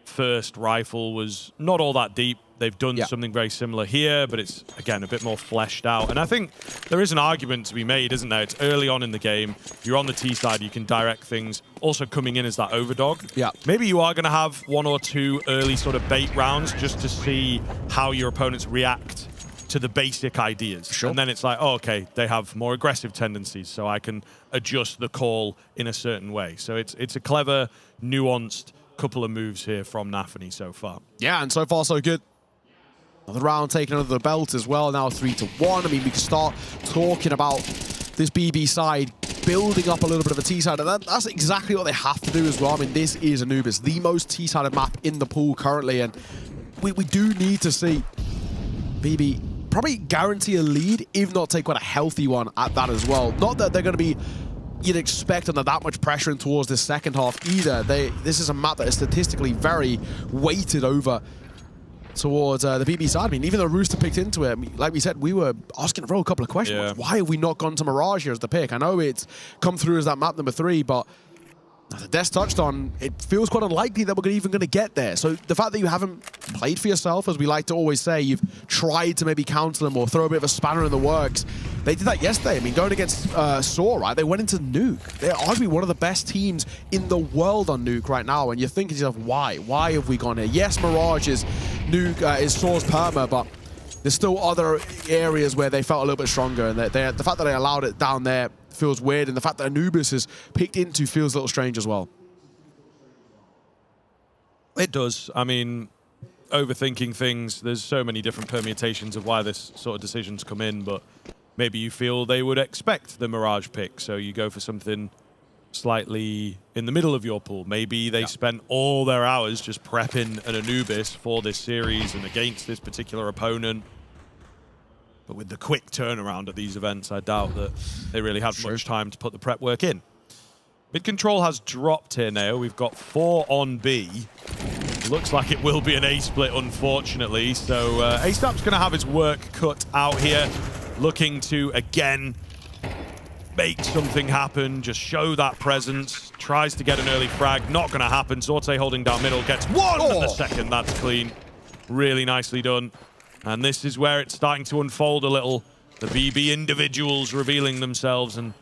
first rifle was not all that deep. They've done something very similar here, but it's, again, a bit more fleshed out. And I think there is an argument to be made, isn't there? It's early on in the game. You're on the T side. You can direct things. Also coming in as that overdog. Yeah. Maybe you are going to have 1 or 2 early sort of bait rounds just to see how your opponents react to the basic ideas. Sure. And then it's like, oh, okay, they have more aggressive tendencies, so I can adjust the call in a certain way. So it's a clever, nuanced couple of moves here from Nafany so far. Yeah, and so far so good. Another round taken under the belt as well, now 3-1. I mean, we can start talking about this BB side building up a little bit of a T-side, and that's exactly what they have to do as well. I mean, this is Anubis, the most T-sided map in the pool currently, and we do need to see BB probably guarantee a lead, if not take quite a healthy one at that as well. Not that they're going to be, you'd expect, under that much pressure in towards this second half either. This is a map that is statistically very weighted over towards the BB side. I mean, even though Rooster picked into it, I mean, like we said, we were asking a couple of questions. Yeah. Why have we not gone to Mirage here as the pick? I know it's come through as that map number 3, but as the Des touched on, it feels quite unlikely that we're even going to get there. So the fact that you haven't played for yourself, as we like to always say, you've tried to maybe counter them or throw a bit of a spanner in the works. They did that yesterday. I mean, going against Saw, right? They went into Nuke. They're arguably one of the best teams in the world on Nuke right now. And you're thinking to yourself, why? Why have we gone here? Yes, Mirage is Nuke, is Saw's perma, but there's still other areas where they felt a little bit stronger. And the fact that they allowed it down there feels weird, and the fact that Anubis is picked into feels a little strange as well. It does. I mean, overthinking things, there's so many different permutations of why this sort of decisions come in, but maybe you feel they would expect the Mirage pick, so you go for something slightly in the middle of your pool. Maybe they spent all their hours just prepping an Anubis for this series and against this particular opponent. But with the quick turnaround at these events, I doubt that they really had much time to put the prep work in. Mid control has dropped here now. We've got 4 on B. Looks like it will be an A split, unfortunately. So A-Snap's going to have his work cut out here. Looking to, again, make something happen. Just show that presence. Tries to get an early frag. Not going to happen. Sorte holding down middle. Gets 1 in the second. That's clean. Really nicely done. And this is where it's starting to unfold a little. The BB individuals revealing themselves, and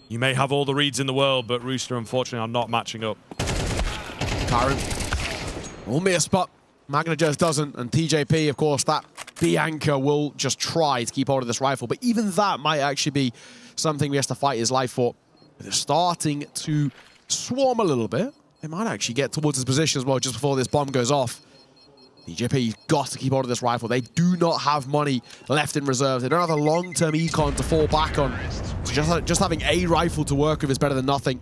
you may have all the reads in the world, but Rooster, unfortunately, are not matching up. Kyron will miss, but Magna just doesn't, and TJP, of course, that B anchor will just try to keep hold of this rifle, but even that might actually be something he has to fight his life for. They're starting to swarm a little bit. They might actually get towards his position as well just before this bomb goes off. TJP's got to keep hold of this rifle. They do not have money left in reserves. They don't have a long-term econ to fall back on. So just having a rifle to work with is better than nothing.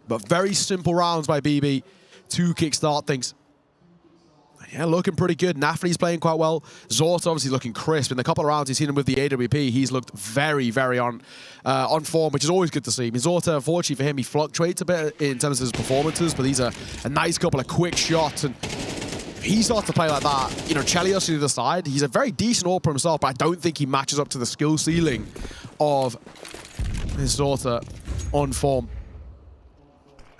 But very simple rounds by BB to kickstart things. Yeah, looking pretty good. Nafany's playing quite well. Zorta obviously looking crisp. In the couple of rounds you've seen him with the AWP, he's looked very, very on form, which is always good to see. I mean, Zorta, unfortunately for him, he fluctuates a bit in terms of his performances, but these are a nice couple of quick shots. And if he starts to play like that, you know, Chelios to the side, he's a very decent AWP himself, but I don't think he matches up to the skill ceiling of his Zorta on form.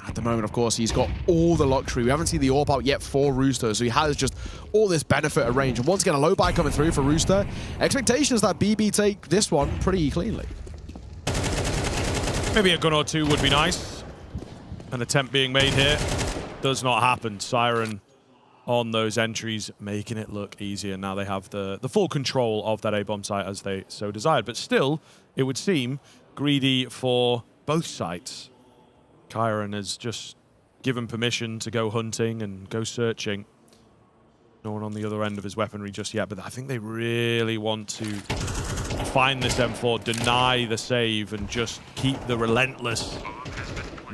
At the moment, of course, he's got all the luxury. We haven't seen the AWP out yet for Rooster, so he has just all this benefit of range. And once again, a low buy coming through for Rooster. Expectation is that BB take this one pretty cleanly. Maybe a gun or two would be nice. An attempt being made here. Does not happen. Siren on those entries, making it look easier. Now they have the full control of that A-bomb site as they so desired. But still, it would seem greedy for both sites. Kyron has just given permission to go hunting and go searching. No one on the other end of his weaponry just yet, but I think they really want to find this M4, deny the save, and just keep the relentless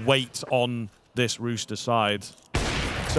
weight on this Rooster side. So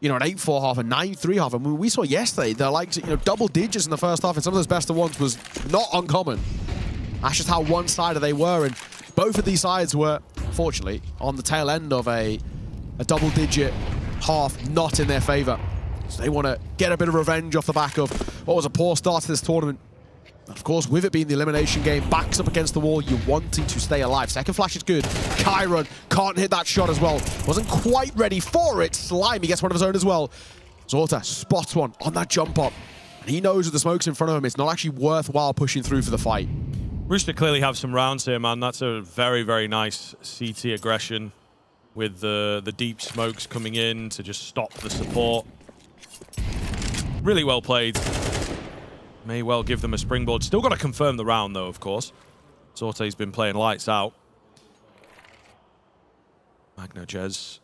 you know, an 8-4 half, a 9-3 half. I mean, we saw yesterday, they're like, you know, double digits in the first half, and some of those best of ones was not uncommon. That's just how one-sided they were, and both of these sides were, fortunately, on the tail end of a double-digit half not in their favor. So they want to get a bit of revenge off the back of what was a poor start to this tournament. And of course, with it being the elimination game, backs up against the wall, you're wanting to stay alive. Second flash is good. Kyron can't hit that shot as well. Wasn't quite ready for it. Slimy gets one of his own as well. Zorta spots one on that jump up. And he knows with the smokes in front of him, it's not actually worthwhile pushing through for the fight. Rooster clearly have some rounds here, man. That's a very, very nice CT aggression with the deep smokes coming in to just stop the support. Really well played. May well give them a springboard. Still got to confirm the round, though, of course. Zorte's been playing lights out. Magno Jez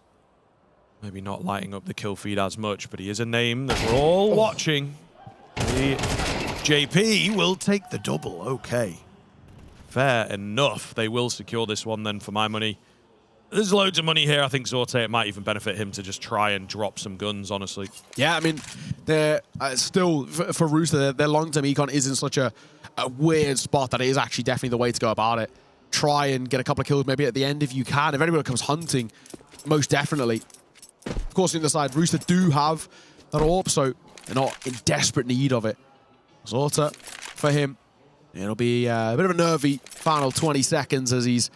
maybe not lighting up the kill feed as much, but he is a name that we're all watching. The JP will take the double. Okay. Fair enough. They will secure this one then for my money. There's loads of money here. I think Zorte, it might even benefit him to just try and drop some guns, honestly. Yeah, I mean, they're still, for Rooster, their long-term econ is in such a weird spot that it is actually definitely the way to go about it. Try and get a couple of kills maybe at the end if you can. If anyone comes hunting, most definitely. Of course, on the other side, Rooster do have that AWP, so they're not in desperate need of it. Zorte, for him, it'll be a bit of a nervy final 20 seconds as he's...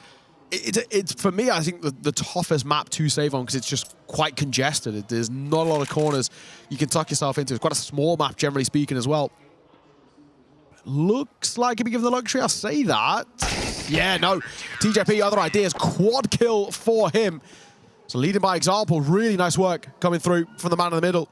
It's for me, I think, the toughest map to save on because it's just quite congested. There's not a lot of corners you can tuck yourself into. It's quite a small map, generally speaking, as well. Looks like if you give the luxury, I'll say that. Yeah, no. TJP, other ideas. Quad kill for him. So leading by example. Really nice work coming through from the man in the middle.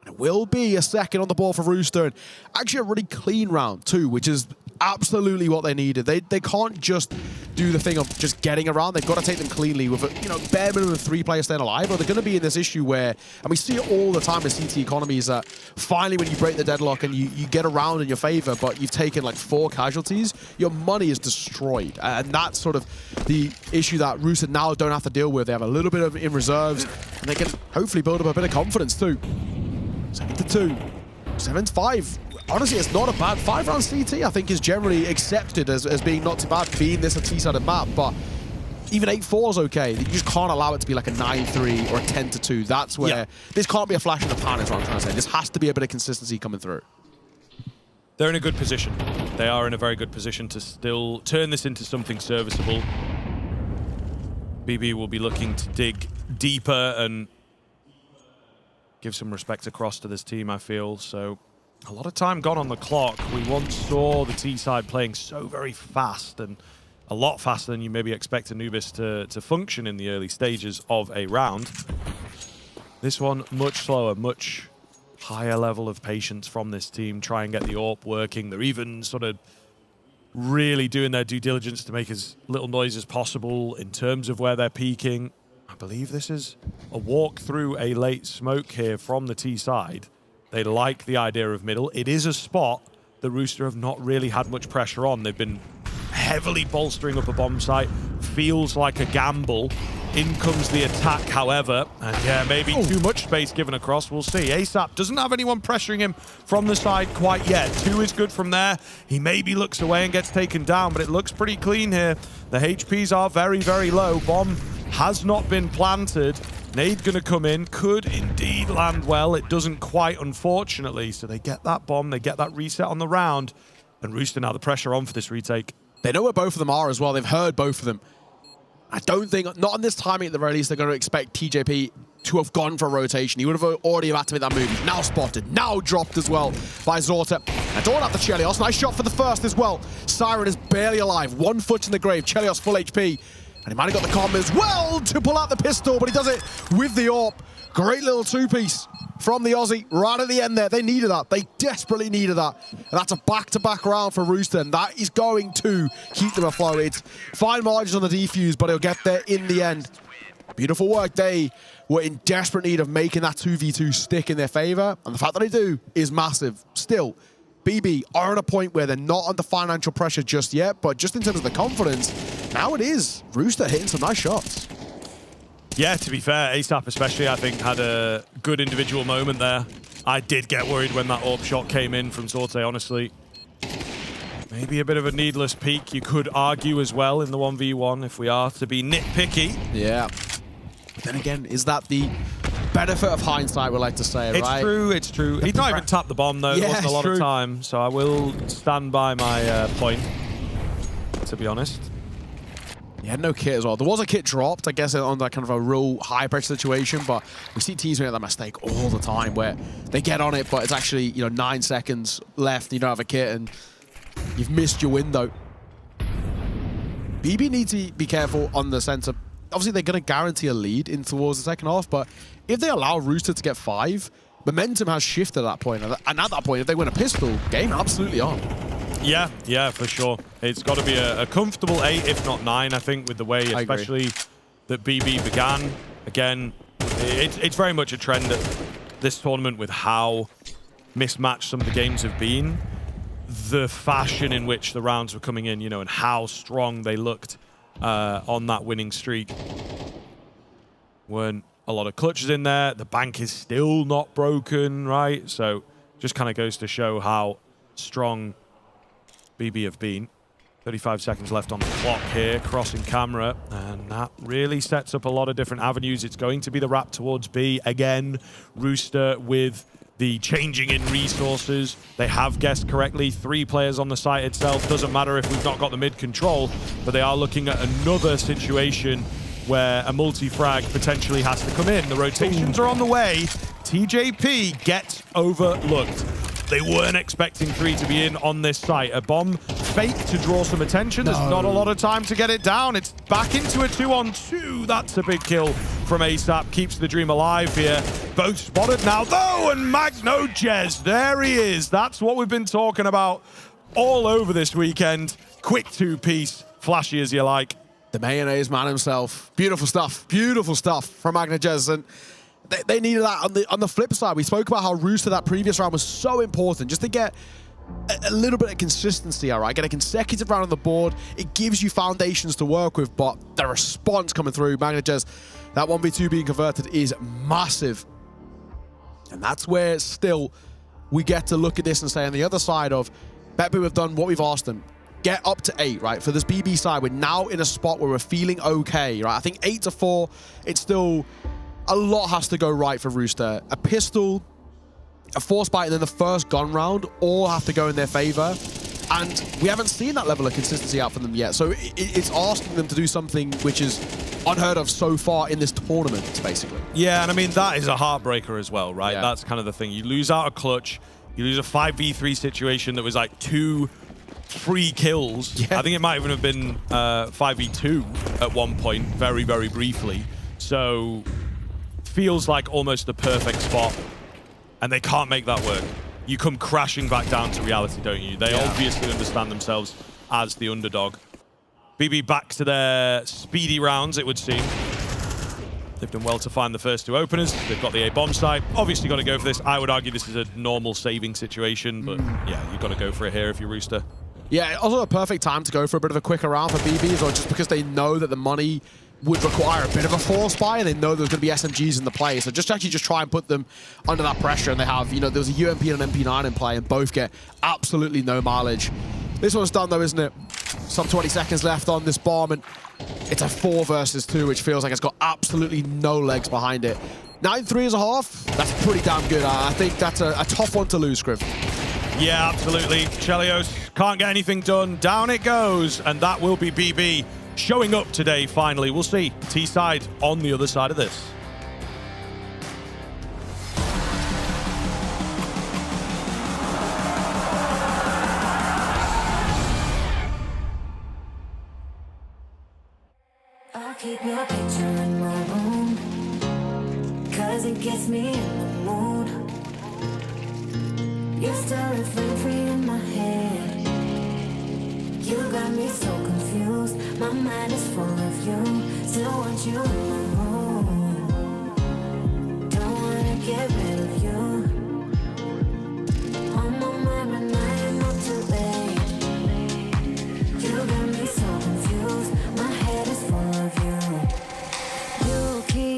It will be a second on the ball for Rooster. And actually a really clean round, too, which is absolutely what they needed. They can't just do the thing of just getting around. They've got to take them cleanly with a, you know, bare minimum of 3 players staying alive, or they're going to be in this issue where, and we see it all the time in CT economies, that finally when you break the deadlock and you get around in your favor, but you've taken like 4 casualties, your money is destroyed. And that's sort of the issue that Rooster now don't have to deal with. They have a little bit of in reserves, and they can hopefully build up a bit of confidence too. 7-2, 7-5. Honestly, it's not a bad 5-round CT, I think, is generally accepted as being not too bad, being this a T-sided map, but even 8-4 is okay. You just can't allow it to be like a 9-3 or a 10-2. That's where this can't be a flash in the pan, is what I'm trying to say. This has to be a bit of consistency coming through. They're in a good position. They are in a very good position to still turn this into something serviceable. BB will be looking to dig deeper and give some respect across to this team, I feel. So a lot of time gone on the clock. We once saw the T-side playing so very fast, and a lot faster than you maybe expect Anubis to function in the early stages of a round. This one, much slower, much higher level of patience from this team. Try and get the AWP working. They're even sort of really doing their due diligence to make as little noise as possible in terms of where they're peaking. I believe this is a walk through a late smoke here from the T side. They like the idea of middle. It is a spot the Rooster have not really had much pressure on. They've been heavily bolstering up a bomb site. Feels like a gamble. In comes the attack, however. And yeah, maybe too much space given across. We'll see. ASAP doesn't have anyone pressuring him from the side quite yet. 2 is good from there. He maybe looks away and gets taken down, but it looks pretty clean here. The HPs are very, very low. Bomb has not been planted. Nade gonna come in, could indeed land well. It doesn't quite, unfortunately. So they get that bomb, they get that reset on the round. And Rooster now the pressure on for this retake. They know where both of them are as well. They've heard both of them. I don't think, not on this timing at the very least, they're going to expect TJP to have gone for a rotation. He would have already had to make that move. He's now spotted, now dropped as well by Zorta. And don't have the Chelios. Nice shot for the first as well. Siren is barely alive. 1 foot in the grave. Chelios full HP. And he might have got the comm as well to pull out the pistol, but he does it with the AWP. Great little 2-piece from the Aussie right at the end there. They needed that. They desperately needed that. And that's a back-to-back round for Rooster, and that is going to keep them afloat. It's fine margins on the defuse, but he'll get there in the end. Beautiful work. They were in desperate need of making that 2v2 stick in their favor, and the fact that they do is massive. Still, BB are at a point where they're not under financial pressure just yet, but just in terms of the confidence, now it is Rooster hitting some nice shots. Yeah, to be fair, ASAP especially, I think, had a good individual moment there. I did get worried when that AWP shot came in from Sorte, honestly. Maybe a bit of a needless peek, you could argue as well in the 1v1 if we are to be nitpicky. Yeah. But then again, is that the benefit of hindsight, we like to say, right? It's true, it's true. He's not even tapped the bomb, though. Yeah, There wasn't a lot true. of time, so I will stand by my point, to be honest. He had no kit as well. There was a kit dropped, I guess, on that kind of a real high-pressure situation, but we see teams make that mistake all the time where they get on it, but it's actually, you know, 9 seconds left, you don't have a kit, and you've missed your window. BB needs to be careful on the sense of, obviously they're going to guarantee a lead in towards the second half, but if they allow Rooster to get 5, momentum has shifted at that point, and at that point, if they win a pistol, game absolutely on. Yeah, yeah, for sure. It's got to be a comfortable 8, if not 9, I think, with the way, especially that BB began. Again, it's very much a trend at this tournament with how mismatched some of the games have been. The fashion in which the rounds were coming in, you know, and how strong they looked on that winning streak. Weren't a lot of clutches in there. The bank is still not broken, right? So just kind of goes to show how strong BB have been. 35 seconds left on the clock here, crossing camera, and that really sets up a lot of different avenues. It's going to be the wrap towards B. Again, Rooster with the changing in resources. They have guessed correctly, 3 players on the site itself. Doesn't matter if we've not got the mid control, but they are looking at another situation where a multi-frag potentially has to come in. The rotations are on the way. TJP gets overlooked. They weren't expecting 3 to be in on this site. A bomb fake to draw some attention. There's not a lot of time to get it down. It's back into a 2-on-2. That's a big kill from ASAP. Keeps the dream alive here. Both spotted now, though, and Magno Jez, there he is. That's what we've been talking about all over this weekend. Quick 2-piece, flashy as you like. The mayonnaise man himself. Beautiful stuff from Magno Jez. And they needed that on the flip side. We spoke about how Rooster that previous round was so important just to get a little bit of consistency, all right? Get a consecutive round on the board. It gives you foundations to work with, but the response coming through, Magno Jez, that 1v2 being converted is massive. And that's where still we get to look at this and say on the other side of, BetBoo have done what we've asked them. Get up to 8, right? For this BB side, we're now in a spot where we're feeling okay, right? I think 8-4, it's still... a lot has to go right for Rooster. A pistol, a force bite, and then the first gun round all have to go in their favor. And we haven't seen that level of consistency out from them yet. So it's asking them to do something which is unheard of so far in this tournament, basically. Yeah, and I mean, that is a heartbreaker as well, right? Yeah. That's kind of the thing. You lose out a clutch. You lose a 5v3 situation that was like 2 free kills. Yeah. I think it might even have been 5v2 at one point, very, very briefly. So... feels like almost the perfect spot, and they can't make that work. You come crashing back down to reality, don't you? They obviously understand themselves as the underdog. BB back to their speedy rounds, it would seem. They've done well to find the first 2 openers. They've got the A-bomb site. Obviously got to go for this. I would argue this is a normal saving situation, but yeah, you've got to go for it here if you're Rooster. Yeah, also a perfect time to go for a bit of a quicker round for BBs, or just because they know that the money would require a bit of a force buy, and they know there's going to be SMGs in the play. So just try and put them under that pressure, and they have, you know, there's a UMP and an MP9 in play, and both get absolutely no mileage. This one's done, though, isn't it? Some 20 seconds left on this bomb, and it's a 4 versus 2, which feels like it's got absolutely no legs behind it. 9-3.5, that's pretty damn good. I think that's a tough one to lose, Scriv. Yeah, absolutely. Chelios can't get anything done. Down it goes, and that will be BB showing up today, finally. We'll see T-side on the other side of this. I'll keep your picture in my room, 'cause it gets me in the mood. You're still free in my head. You got me so confused. My mind is full of you. Still want you in my room. Don't wanna get rid of you. On my mind right now, I'm not too late. You got me so confused. My head is full of you. You keep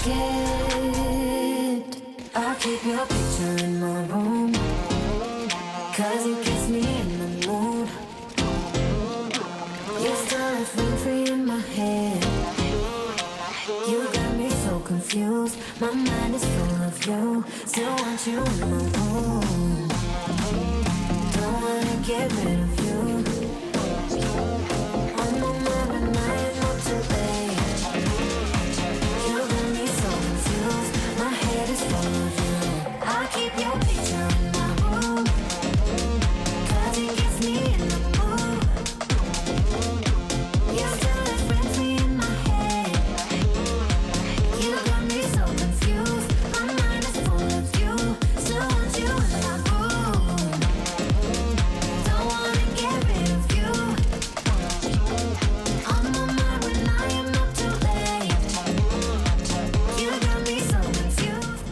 it. I'll keep your picture in my room, 'cause it gets me in the mood. You're still left room free in my head. You got me so confused. My mind is full of you. Still want you in my room. Don't wanna get rid of you. On my mind when I am up too late. You got me so confused. My head is full of you. I'll keep your picture in my room, 'cause it gets me in the mood. You're still a friend free in my head. You got me so confused. My mind is full of you. Still want you in my room. Don't wanna get rid of you. On my mind when I am up too late. You got me so confused.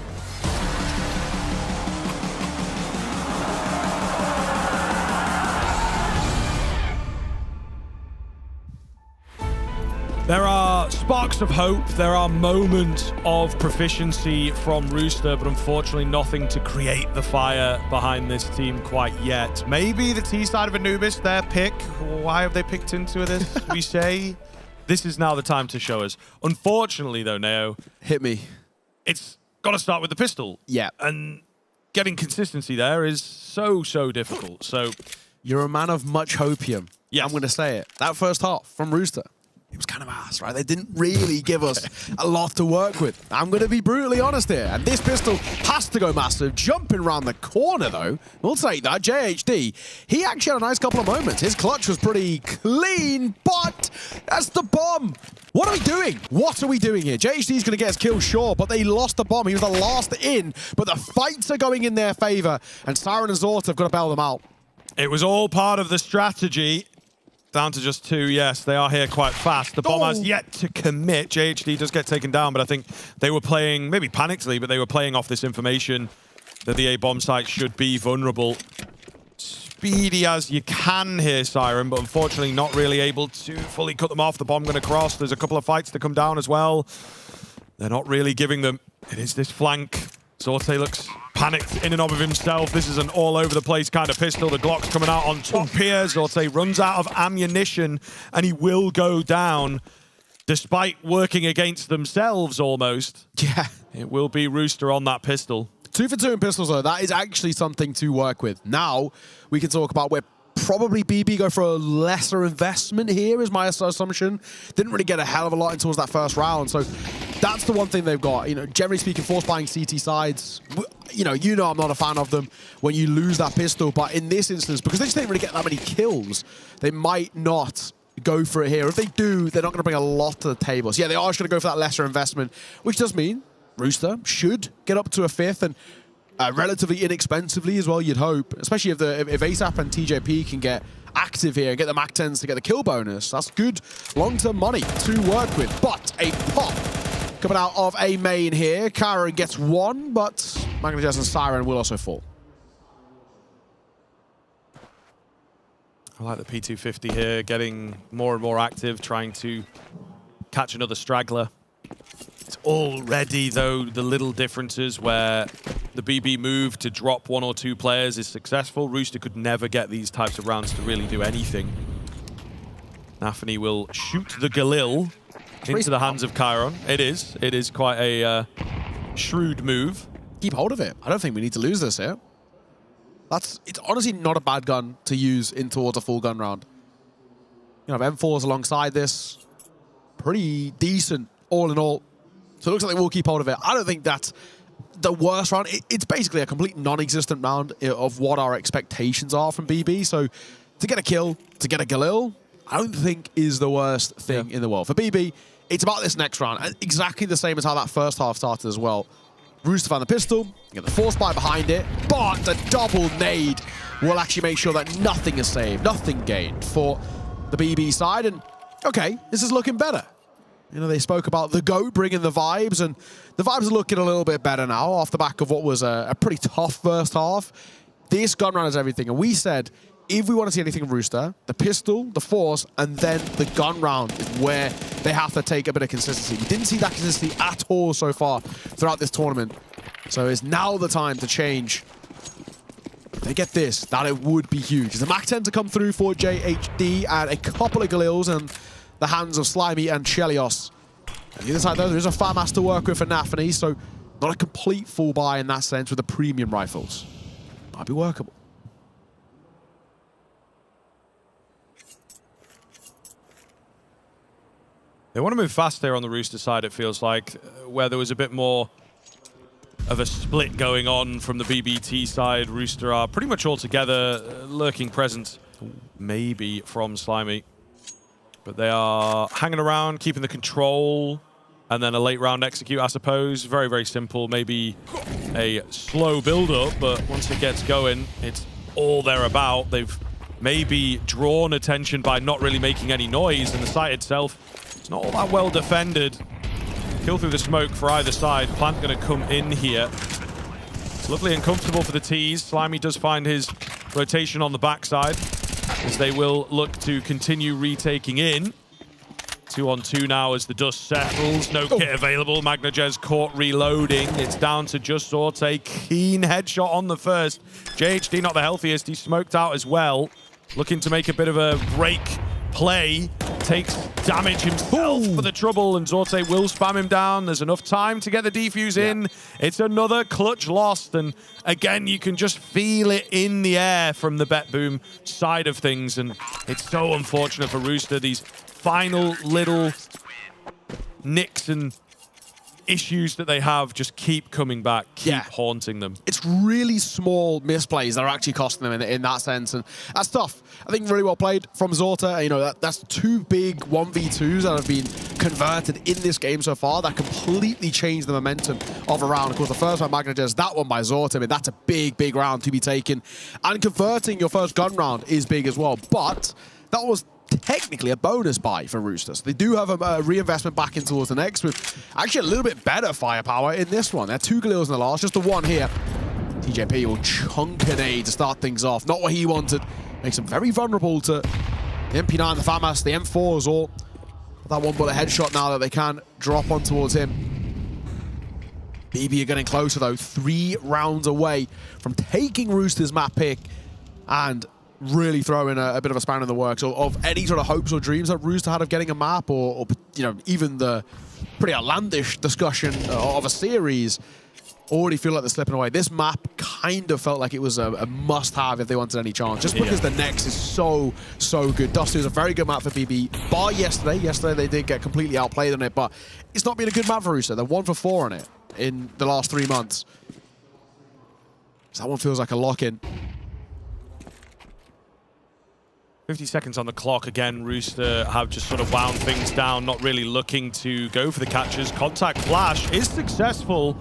There are sparks of hope. There are moments of proficiency from Rooster, but unfortunately nothing to create the fire behind this team quite yet. Maybe the T side of Anubis, their pick. Why have they picked into this? We say this is now the time to show us. Unfortunately, though, Neo, hit me. It's got to start with the pistol. Yeah. And getting consistency there is so difficult. So you're a man of much hopium. Yeah, I'm going to say it. That first half from Rooster, it was kind of ass, right? They didn't really give us a lot to work with. I'm going to be brutally honest here. And this pistol has to go massive. Jumping around the corner, though, we'll take that. JHD, he actually had a nice couple of moments. His clutch was pretty clean, but that's the bomb. What are we doing? What are we doing here? JHD is going to get his kill, sure, but they lost the bomb. He was the last in, but the fights are going in their favor, and Siren and Zort have got to bail them out. it was all part of the strategy. Down to just 2, yes, they are here quite fast. The bomb has yet to commit. JHD does get taken down, but I think they were playing, maybe panickedly, but they were playing off this information that the A bomb site should be vulnerable. Speedy as you can here, Siren, but unfortunately not really able to fully cut them off. The bomb going to cross. There's a couple of fights to come down as well. They're not really giving them. It is this flank. Zorte looks panicked in and of himself. This is an all-over-the-place kind of pistol. The Glock's coming out on top here. Zorte runs out of ammunition, and he will go down, despite working against themselves almost. Yeah. It will be Rooster on that pistol. 2 for 2 in pistols, though. That is actually something to work with. Now, we can talk about where probably BB go for a lesser investment here, is my assumption. Didn't really get a hell of a lot in towards that first round, so that's the one thing they've got. You know, generally speaking, force buying CT sides, you know I'm not a fan of them when you lose that pistol, but in this instance, because they just didn't really get that many kills, they might not go for it here. If they do, they're not going to bring a lot to the table. So yeah, they are just going to go for that lesser investment, which does mean Rooster should get up to a 5th, and relatively inexpensively as well, you'd hope. Especially if ASAP and TJP can get active here and get the Mac 10s to get the kill bonus. That's good long-term money to work with. But a pop coming out of a main here. Karen gets 1, but Magnajas and Siren will also fall. I like the P250 here, getting more and more active, trying to catch another straggler. It's already, though, the little differences where the BB move to drop 1 or 2 players is successful. Rooster could never get these types of rounds to really do anything. Nafany will shoot the Galil into the hands of Chiron. It is quite a shrewd move. Keep hold of it. I don't think we need to lose this here. It's honestly not a bad gun to use in towards a full gun round. You know, M4s alongside this, pretty decent all in all. So it looks like they will keep hold of it. I don't think that's the worst round. It's basically a complete non-existent round of what our expectations are from BB. So to get a kill, to get a Galil, I don't think is the worst thing in the world. For BB, it's about this next round. And exactly the same as how that first half started as well. Rooster found the pistol, get the force buy behind it, but the double nade will actually make sure that nothing is saved, nothing gained for the BB side. And okay, this is looking better. You know, they spoke about the GOAT bringing the vibes, and the vibes are looking a little bit better now off the back of what was a pretty tough first half. This gun round is everything, and we said if we want to see anything from Rooster, the pistol, the force, and then the gun round is where they have to take a bit of consistency. We didn't see that consistency at all so far throughout this tournament. So it's now the time to change. If they get this, that it would be huge. The Mach 10 to come through for JHD and a couple of Galils in the hands of Slimy and Chelios. On the other side, though, there is a FAMAS to work with for Nafany, so not a complete full buy in that sense with the premium rifles. Might be workable. They want to move fast there on the Rooster side, it feels like, where there was a bit more of a split going on from the BBT side. Rooster are pretty much all together, lurking presence, maybe from Slimy. But they are hanging around, keeping the control, and then a late round execute, I suppose. Very, very simple. Maybe a slow build-up, but once it gets going, it's all they're about. They've maybe drawn attention by not really making any noise, and the site itself, it's not all that well defended. Kill through the smoke for either side. Plant going to come in here. It's lovely and comfortable for the T's. Slimy does find his rotation on the backside, as they will look to continue retaking in. 2-on-2 now as the dust settles. No kit available. Magnajez caught reloading. It's down to just Zorte. Keen headshot on the first. JHD not the healthiest. He's smoked out as well. Looking to make a bit of a break play. Takes damage himself for the trouble, and Zorte will spam him down. There's enough time to get the defuse in. It's another clutch lost, and again, you can just feel it in the air from the Bet Boom side of things, and it's so unfortunate for Rooster. These final little nicks and issues that they have just keep coming back, keep haunting them. It's really small misplays that are actually costing them in that sense, and that's tough. I think really well played from Zorta. You know, that's two big 1v2s that have been converted in this game so far that completely changed the momentum of a round. Of course, the first one, Magnajez, that one by Zorta, I mean, that's a big, big round to be taken. And converting your first gun round is big as well, but that was technically a bonus buy for Rooster. So they do have a reinvestment back in towards the next with actually a little bit better firepower in this one. There are 2 Galils in the last, just the one here. TJP will chunk an A to start things off. Not what he wanted. Makes him very vulnerable to the MP9, the FAMAS, the M4s, or that one bullet headshot now that they can drop on towards him. BB are getting closer though, 3 rounds away from taking Rooster's map pick and really throwing a bit of a spanner in the works of any sort of hopes or dreams that Rooster had of getting a map, or you know, even the pretty outlandish discussion of a series. Already feel like they're slipping away. This map kind of felt like it was a must-have if they wanted any chance, just because the next is so good. Dusty was a very good map for BB, bar yesterday. Yesterday they did get completely outplayed on it, but it's not been a good map for Rooster. They're 1 for 4 on it in the last 3 months. So that one feels like a lock-in. 50 seconds on the clock. Again, Rooster have just sort of wound things down, not really looking to go for the catches. Contact flash is successful.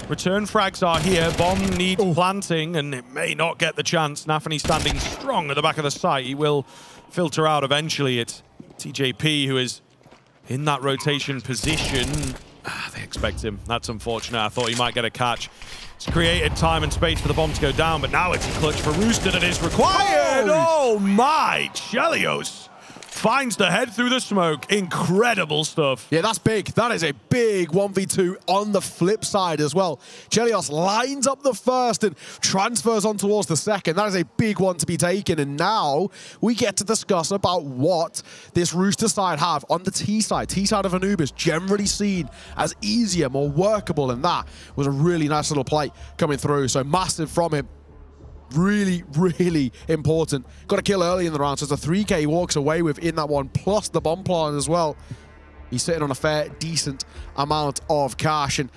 Return frags are here. Bomb needs planting, and it may not get the chance. Nafany standing strong at the back of the site. He will filter out eventually. It's TJP who is in that rotation position. They expect him. That's unfortunate. I thought he might get a catch. It's created time and space for the bomb to go down, but now it's a clutch for Rooster that is required. Oh my, Chelios finds the head through the smoke. Incredible stuff. Yeah, that's big. That is a big 1v2 on the flip side as well. Chelios lines up the first and transfers on towards the second. That is a big one to be taken. And now we get to discuss about what this Rooster side have on the T side. T side of Anubis, generally seen as easier, more workable, and that was a really nice little play coming through. So massive from him. Really, really important. Got a kill early in the round, so it's a 3K he walks away with in that one, plus the bomb plant as well. He's sitting on a fair, decent amount of cash, and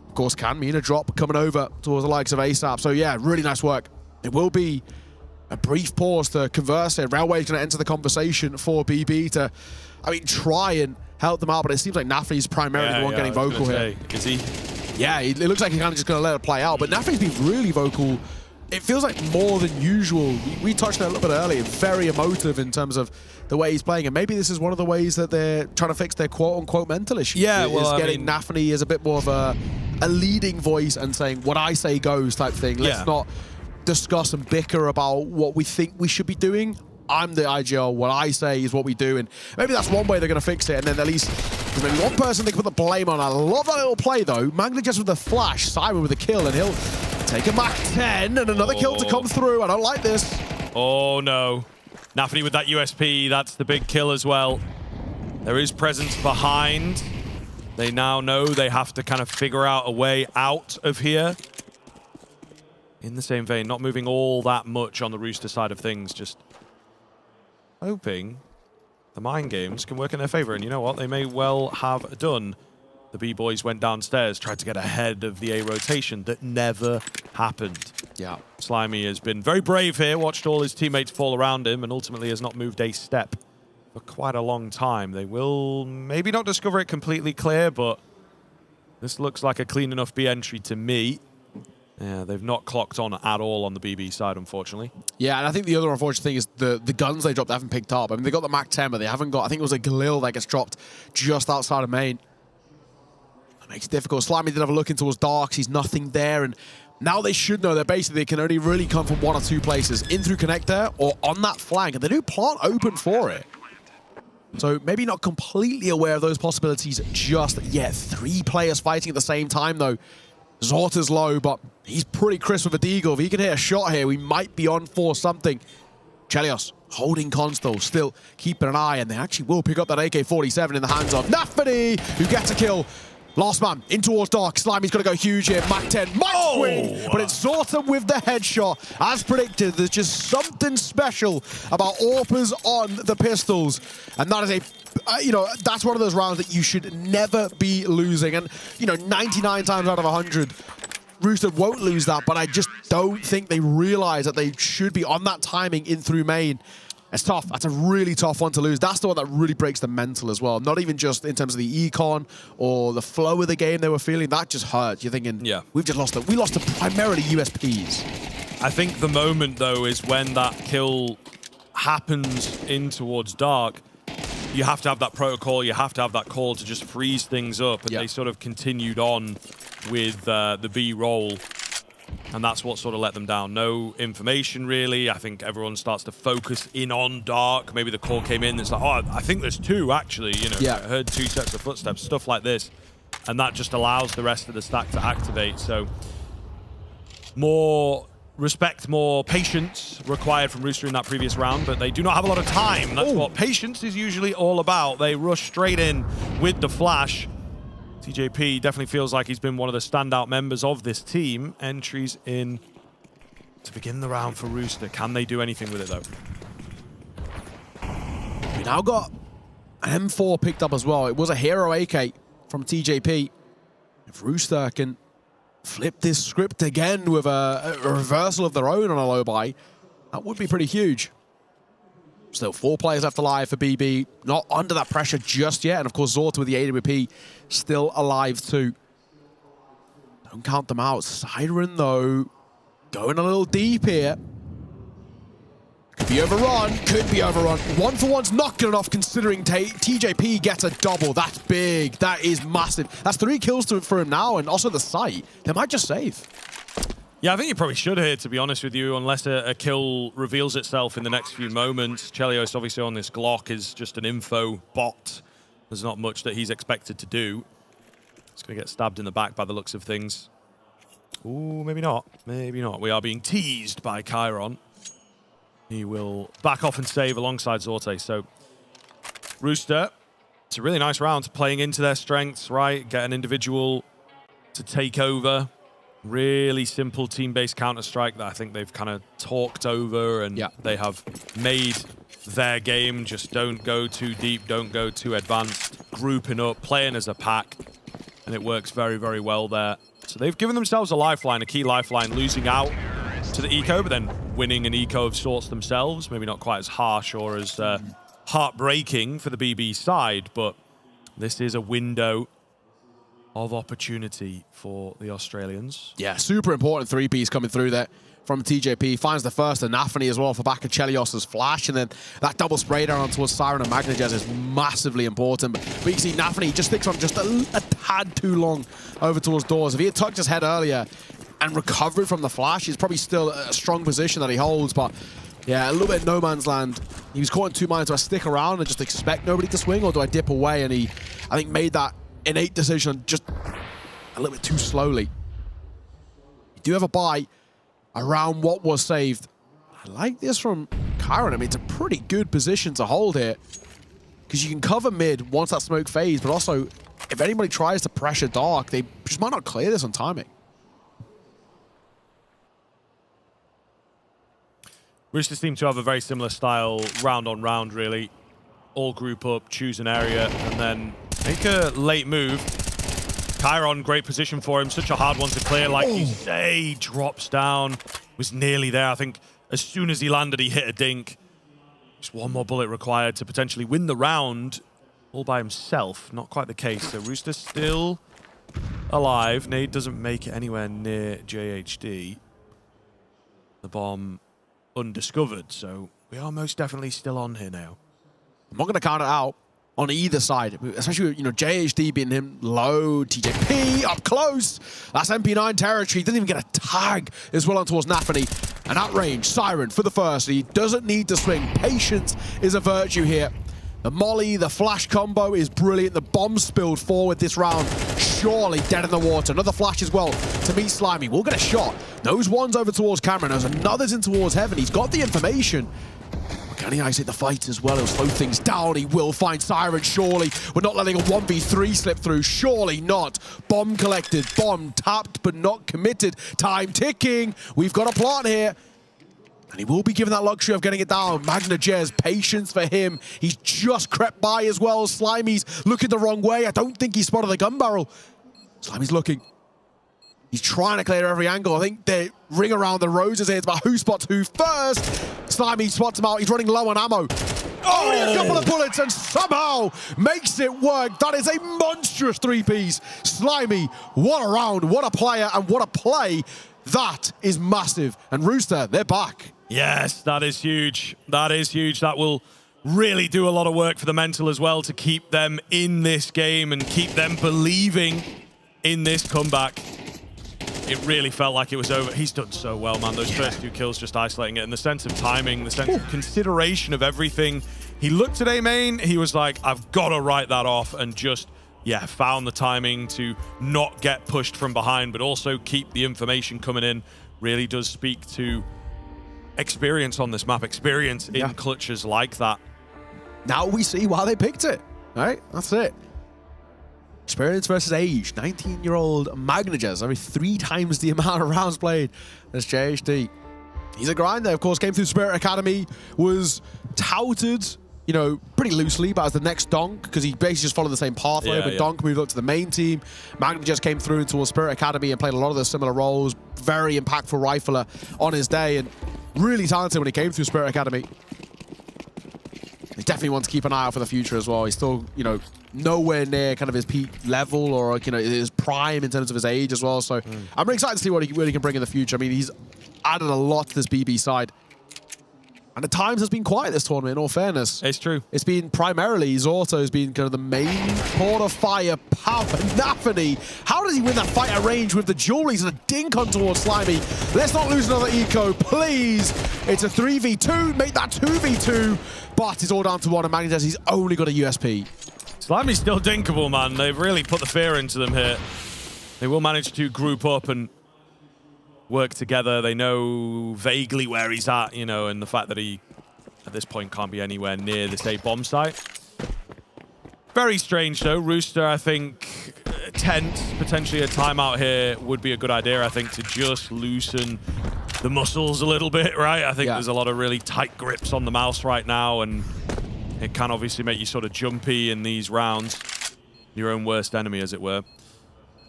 of course can mean a drop coming over towards the likes of ASAP. So yeah, really nice work. It will be a brief pause to converse here. Railway's going to enter the conversation for BB to, I mean, try and help them out, but it seems like Nafany's primarily the one getting vocal here. Is he? Yeah, it looks like he's kind of just going to let it play out, but Nafany's been really vocal. It feels like more than usual. We touched on it a little bit earlier. Very emotive in terms of the way he's playing, and maybe this is one of the ways that they're trying to fix their quote-unquote mental issue. Yeah, well, getting Nafany as a bit more of a leading voice and saying what I say goes type thing. Let's not discuss and bicker about what we think we should be doing. I'm the IGL. What I say is what we do, and maybe that's one way they're going to fix it, and then at least there's maybe one person they can put the blame on. I love that little play, though. Magna just with the flash, Simon with the kill, and he'll take a Mach 10 and another kill to come through. I don't like this. Oh, no. Nafany with that USP. That's the big kill as well. There is presence behind. They now know they have to kind of figure out a way out of here. In the same vein, not moving all that much on the Rooster side of things, just hoping the mind games can work in their favor. And you know what? They may well have done. The B-boys went downstairs, tried to get ahead of the A rotation. That never happened. Yeah. Slimy has been very brave here, watched all his teammates fall around him, and ultimately has not moved a step for quite a long time. They will maybe not discover it completely clear, but this looks like a clean enough B entry to me. Yeah, they've not clocked on at all on the BB side, unfortunately. Yeah, and I think the other unfortunate thing is the guns they dropped they haven't picked up. I mean, they got the Mach 10, but they haven't got, I think it was a Galil that gets dropped just outside of main. That makes it difficult. Slimy did have a look in towards Darks. He's nothing there, and now they should know that basically they can only really come from one or two places, in through connector or on that flank, and they do plant open for it. So maybe not completely aware of those possibilities just yet. 3 players fighting at the same time, though. Zorta's low, but he's pretty crisp with a deagle. If he can hit a shot here, we might be on for something. Chelios holding Constable, still keeping an eye, and they actually will pick up that AK-47 in the hands of Nafany, who gets a kill. Last man in towards Dark. Slimy's got to go huge here. Mach 10 might swing, but it's Zorta with the headshot. As predicted, there's just something special about AWPers on the pistols, and that is a that's one of those rounds that you should never be losing. And, 99 times out of 100, Rooster won't lose that, but I just don't think they realize that they should be on that timing in through main. It's tough. That's a really tough one to lose. That's the one that really breaks the mental as well. Not even just in terms of the econ or the flow of the game they were feeling. That just hurts. You're thinking, yeah, we've just lost it. We lost to primarily USPs. I think the moment, though, is when that kill happens in towards Dark. You have to have that protocol, you have to have that call to just freeze things up, and they sort of continued on with the B roll, and that's what sort of let them down. No information, really. I think everyone starts to focus in on Dark. Maybe the call came in, it's like, oh, I think there's 2, actually. I heard 2 sets of footsteps, stuff like this, and that just allows the rest of the stack to activate. So more respect, more patience required from Rooster in that previous round, but they do not have a lot of time. That's what patience is usually all about. They rush straight in with the flash. TJP definitely feels like he's been one of the standout members of this team. Entries in to begin the round for Rooster. Can they do anything with it, though? We now got an M4 picked up as well. It was a hero AK from TJP. If Rooster can flip this script again with a reversal of their own on a low buy, that would be pretty huge. Still 4 players left alive for BB, not under that pressure just yet, and of course Zorta with the AWP still alive too. Don't count them out. Siren though, going a little deep here. Could be overrun, could be overrun. 1 for 1's not good enough considering TJP gets a double. That's big, that is massive. That's 3 kills for him now, and also the sight. They might just save. Yeah, I think you probably should here, to be honest with you, unless a kill reveals itself in the next few moments. Chelios, obviously, on this Glock is just an info bot. There's not much that he's expected to do. He's going to get stabbed in the back by the looks of things. Ooh, maybe not. Maybe not. We are being teased by Chiron. He will back off and save alongside Zorte. So, Rooster, it's a really nice round, playing into their strengths, right? Get an individual to take over. Really simple team-based Counter-Strike that I think they've kind of talked over, and they have made their game. Just don't go too deep, don't go too advanced, grouping up, playing as a pack, and it works very, very well there. So they've given themselves a lifeline, a key lifeline, losing out to the eco, but then winning an eco of sorts themselves. Maybe not quite as harsh or as heartbreaking for the BB side, but this is a window of opportunity for the Australians. Yeah, super important 3-piece coming through there from TJP. Finds the first and Nafany as well for back of Chelios' flash, and then that double spray down towards Siren and Magnajez is massively important. But you can see Nafany just sticks on just a tad too long over towards doors. If he had tucked his head earlier, and recovered from the flash. He's probably still a strong position that he holds, but yeah, a little bit no man's land. He was caught in two minds. Do I stick around and just expect nobody to swing, or do I dip away? And he, I think, made that innate decision just a little bit too slowly. You do have a buy around what was saved. I like this from Kyron. I mean, it's a pretty good position to hold here, because you can cover mid once that smoke fades, but also if anybody tries to pressure dark, they just might not clear this on timing. Roosters seem to have a very similar style, round on round, really. All group up, choose an area, and then make a late move. Kyron, great position for him. Such a hard one to clear. Like you say, drops down. Was nearly there. I think as soon as he landed, he hit a dink. Just one more bullet required to potentially win the round all by himself. Not quite the case. So Rooster still alive. Nade doesn't make it anywhere near JHD. The bomb undiscovered, so we are most definitely still on here now. I'm not going to count it out on either side, especially with, JHD being him low, TJP up close. That's MP9 territory. He doesn't even get a tag as well on towards Nafany. And at range, Siren for the first. He doesn't need to swing. Patience is a virtue here. The molly, the flash combo is brilliant. The bomb spilled forward this round. Surely dead in the water. Another flash as well to meet Slimy. We'll get a shot. Those one's over towards Cameron. There's another's in towards Heaven. He's got the information. Can he isolate the fight as well? He'll slow things down. He will find Siren, surely. We're not letting a 1v3 slip through. Surely not. Bomb collected. Bomb tapped, but not committed. Time ticking. We've got a plot here. And he will be given that luxury of getting it down. Magna Jez, patience for him. He's just crept by as well. Slimy's looking the wrong way. I don't think he spotted the gun barrel. Slimy's looking. He's trying to clear every angle. I think they ring around the roses here. It's about who spots who first. Slimy spots him out. He's running low on ammo. Oh, a couple of bullets and somehow makes it work. That is a monstrous three-piece. Slimy, what a round, what a player, and what a play. That is massive. And Rooster, they're back. Yes, that is huge. That is huge. That will really do a lot of work for the mental as well to keep them in this game and keep them believing in this comeback. It really felt like it was over. He's done so well, man. Those first two kills, just isolating it. And the sense of timing, the sense of consideration of everything. He looked at A-Main. He was like, I've got to write that off, and just, found the timing to not get pushed from behind, but also keep the information coming in. Really does speak to experience on this map, experience in clutches like that. Now we see why they picked it, right? That's it. Experience versus age. 19-year-old Magna Jez, every 3 times the amount of rounds played as JHD. He's a grinder, of course, came through Spirit Academy, was touted, pretty loosely, but as the next Donk, because he basically just followed the same pathway, but Donk moved up to the main team. Magna just came through towards Spirit Academy and played a lot of those similar roles. Very impactful rifler on his day, and really talented when he came through Spirit Academy. He definitely wants to keep an eye out for the future as well. He's still, nowhere near kind of his peak level or, his prime in terms of his age as well. So I'm really excited to see what he can bring in the future. I mean, he's added a lot to this BB side. And at times has been quiet this tournament, in all fairness. It's true. It's been primarily, Zorto has been kind of the main port of fire. Pav and Nafany. How does he win that fight at range with the jewelries and a dink on towards Slimy? Let's not lose another eco, please. It's a 3v2, make that 2v2. But it's all down to one, and Magna Jez, he's only got a USP. Slimy's still dinkable, man. They've really put the fear into them here. They will manage to group up and work together. They know vaguely where he's at, and the fact that he, at this point, can't be anywhere near this A-bomb site. Very strange, though. Rooster, I think, tense, potentially a timeout here would be a good idea, I think, to just loosen the muscles a little bit, right? I think there's a lot of really tight grips on the mouse right now, and it can obviously make you sort of jumpy in these rounds. Your own worst enemy, as it were.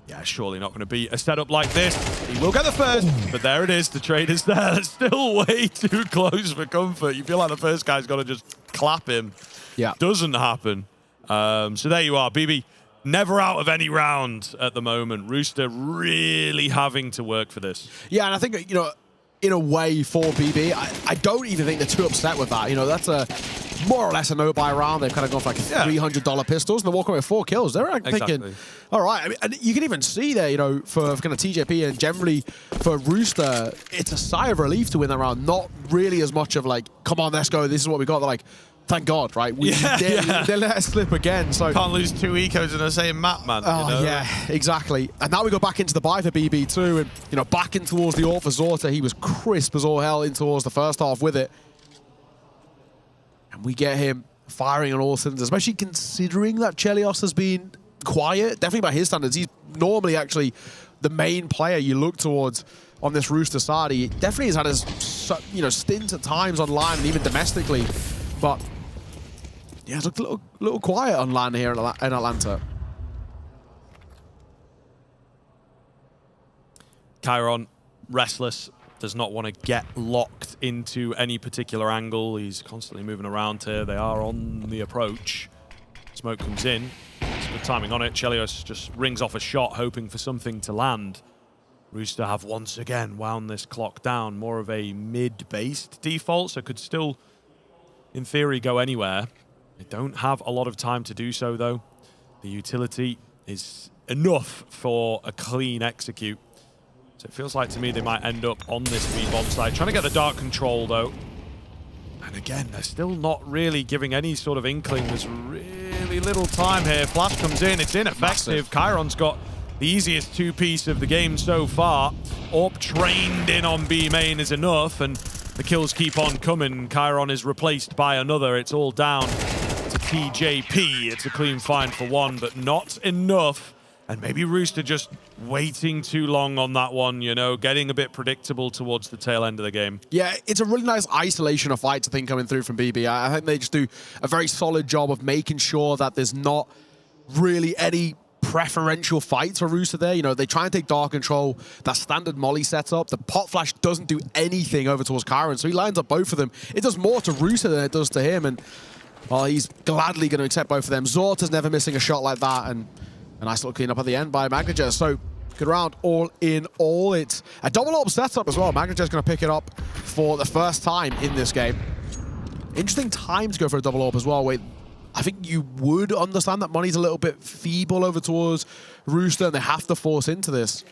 Yeah, surely not going to be a setup like this. He will get the first, but there it is. The trade is there. That's still way too close for comfort. You feel like the first guy's got to just clap him. Yeah. Doesn't happen. So there you are. BB never out of any round at the moment. Rooster really having to work for this. Yeah, and I think, in a way for BB. I don't even think they're too upset with that. You know, that's a more or less a no-buy round. They've kind of gone for like $300 pistols, and they're walking away with 4 kills. They're like thinking, all right. I mean, and you can even see there, you know, for kind of TJP and generally for Rooster, it's a sigh of relief to win that round. Not really as much of like, come on, let's go. This is what we got. They're like, thank God, right? They let us slip again. So can't lose 2 ecos in the same map, man. Oh, you know? yeah, exactly. And now we go back into the buy for BB2, and, you know, back in towards the AWP for Zorta. He was crisp as all hell in towards the first half with it. And we get him firing on all cylinders, especially considering that Chelios has been quiet. Definitely by his standards. He's normally actually the main player you look towards on this Rooster side. He definitely has had his, you know, stint at times online and even domestically. But yeah, it's looked a little quiet on land here in Atlanta. Chiron, restless, does not want to get locked into any particular angle. He's constantly moving around here. They are on the approach. Smoke comes in. It's good timing on it. Chelios just rings off a shot, hoping for something to land. Rooster have once again wound this clock down. More of a mid-based default, so could still, in theory, go anywhere. They don't have a lot of time to do so, though. The utility is enough for a clean execute. So it feels like to me they might end up on this B-bomb side. Trying to get the dark control, though. And again, they're still not really giving any sort of inkling. There's really little time here. Flash comes in. It's ineffective. Chiron's got the easiest 2-piece of the game so far. AWP trained in on B main is enough, and the kills keep on coming. Chiron is replaced by another. It's all down to TJP. It's a clean find for one, but not enough. And maybe Rooster just waiting too long on that one, you know, getting a bit predictable towards the tail end of the game. Yeah, it's a really nice isolation of fights, I think, coming through from BB. I think they just do a very solid job of making sure that there's not really any preferential fights for Rooster there. You know, they try and take dark control, that standard molly setup. The pot flash doesn't do anything over towards Chiron, so he lines up both of them. It does more to Rooster than it does to him, and, well, he's gladly going to accept both of them. Zorta's never missing a shot like that, and a nice little clean up at the end by Magnager. So, good round all in all. It's a double AWP setup as well. Magnager's going to pick it up for the first time in this game. Interesting time to go for a double AWP as well. Wait, I think you would understand that money's a little bit feeble over towards Rooster, and they have to force into this.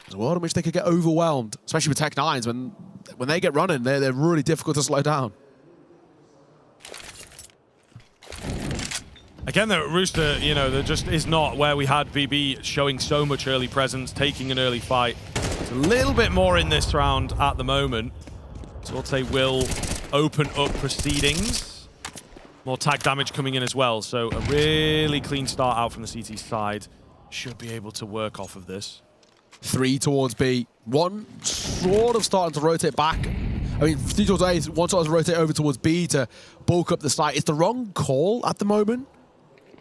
There's a world in which they could get overwhelmed, especially with Tech 9s. When they get running, they're really difficult to slow down. Again, though, Rooster, you know, there just is not where we had BB showing so much early presence, taking an early fight. It's a little bit more in this round at the moment. Sorte will open up proceedings. More tag damage coming in as well, so a really clean start out from the CT side. Should be able to work off of this. 3 towards B. 1 sort of starting to rotate back. I mean, 3 towards A, 1 starting to rotate over towards B to bulk up the site. It's the wrong call at the moment.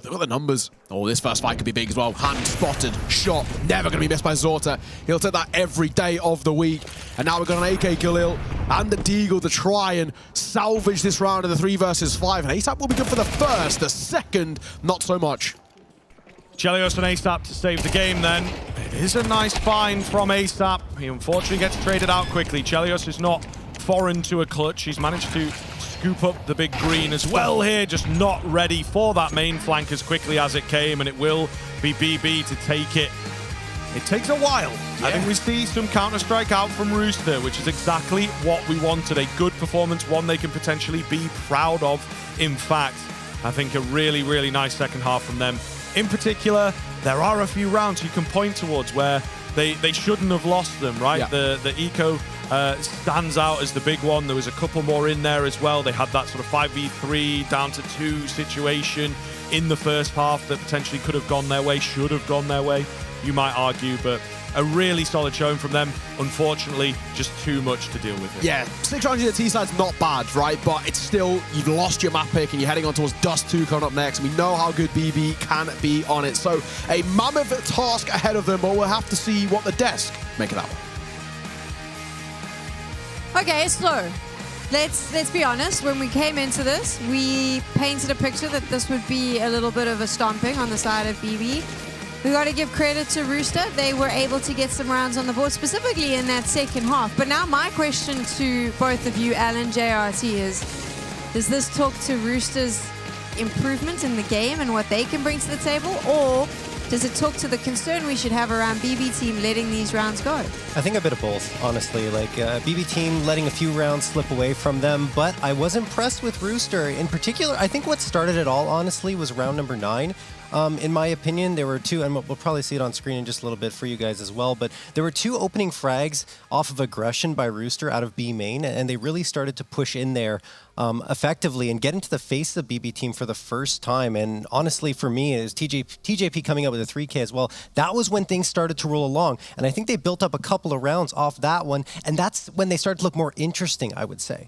Look at the numbers. Oh, this first fight could be big as well. Hand spotted, shot, never going to be missed by Zorta. He'll take that every day of the week. And now we've got an AK Khalil and the Deagle to try and salvage this round of the 3 versus 5. And ASAP will be good for the first. The second, not so much. Chelios and ASAP to save the game then. It is a nice find from ASAP. He unfortunately gets traded out quickly. Chelios is not foreign to a clutch. He's managed to scoop up the big green as well here, just not ready for that main flank as quickly as it came, and it will be BB to take it. It takes a while. Yeah. I think we see some Counter-Strike out from Rooster, which is exactly what we wanted. A good performance, one they can potentially be proud of. In fact, I think a really, really nice second half from them. In particular, there are a few rounds you can point towards where they shouldn't have lost them, right? Yeah. The eco stands out as the big one. There was a couple more in there as well. They had that sort of 5v3 down to 2 situation in the first half that potentially could have gone their way, should have gone their way, you might argue, but a really solid showing from them. Unfortunately, just too much to deal with here. Yeah, 6 rounds in the T-side's not bad, right? But it's still, you've lost your map pick and you're heading on towards Dust 2 coming up next. We know how good BB can be on it. So a mammoth task ahead of them, but we'll have to see what the desk make of that one. Okay, so let's be honest. When we came into this, we painted a picture that this would be a little bit of a stomping on the side of BB. We got to give credit to Rooster. They were able to get some rounds on the board, specifically in that second half. But now my question to both of you, Alan, JRT, is, does this talk to Rooster's improvement in the game and what they can bring to the table? Or does it talk to the concern we should have around BB Team letting these rounds go? I think a bit of both, honestly. Like BB Team letting a few rounds slip away from them, but I was impressed with Rooster. In particular, I think what started it all, honestly, was round number 9. In my opinion, there were two, and we'll probably see it on screen in just a little bit for you guys as well, but there were 2 opening frags off of aggression by Rooster out of B main, and they really started to push in there effectively and get into the face of the BB Team for the first time. And honestly, for me, is TJP coming out with a 3K as well. That was when things started to roll along, and I think they built up a couple of rounds off that one, and that's when they started to look more interesting, I would say.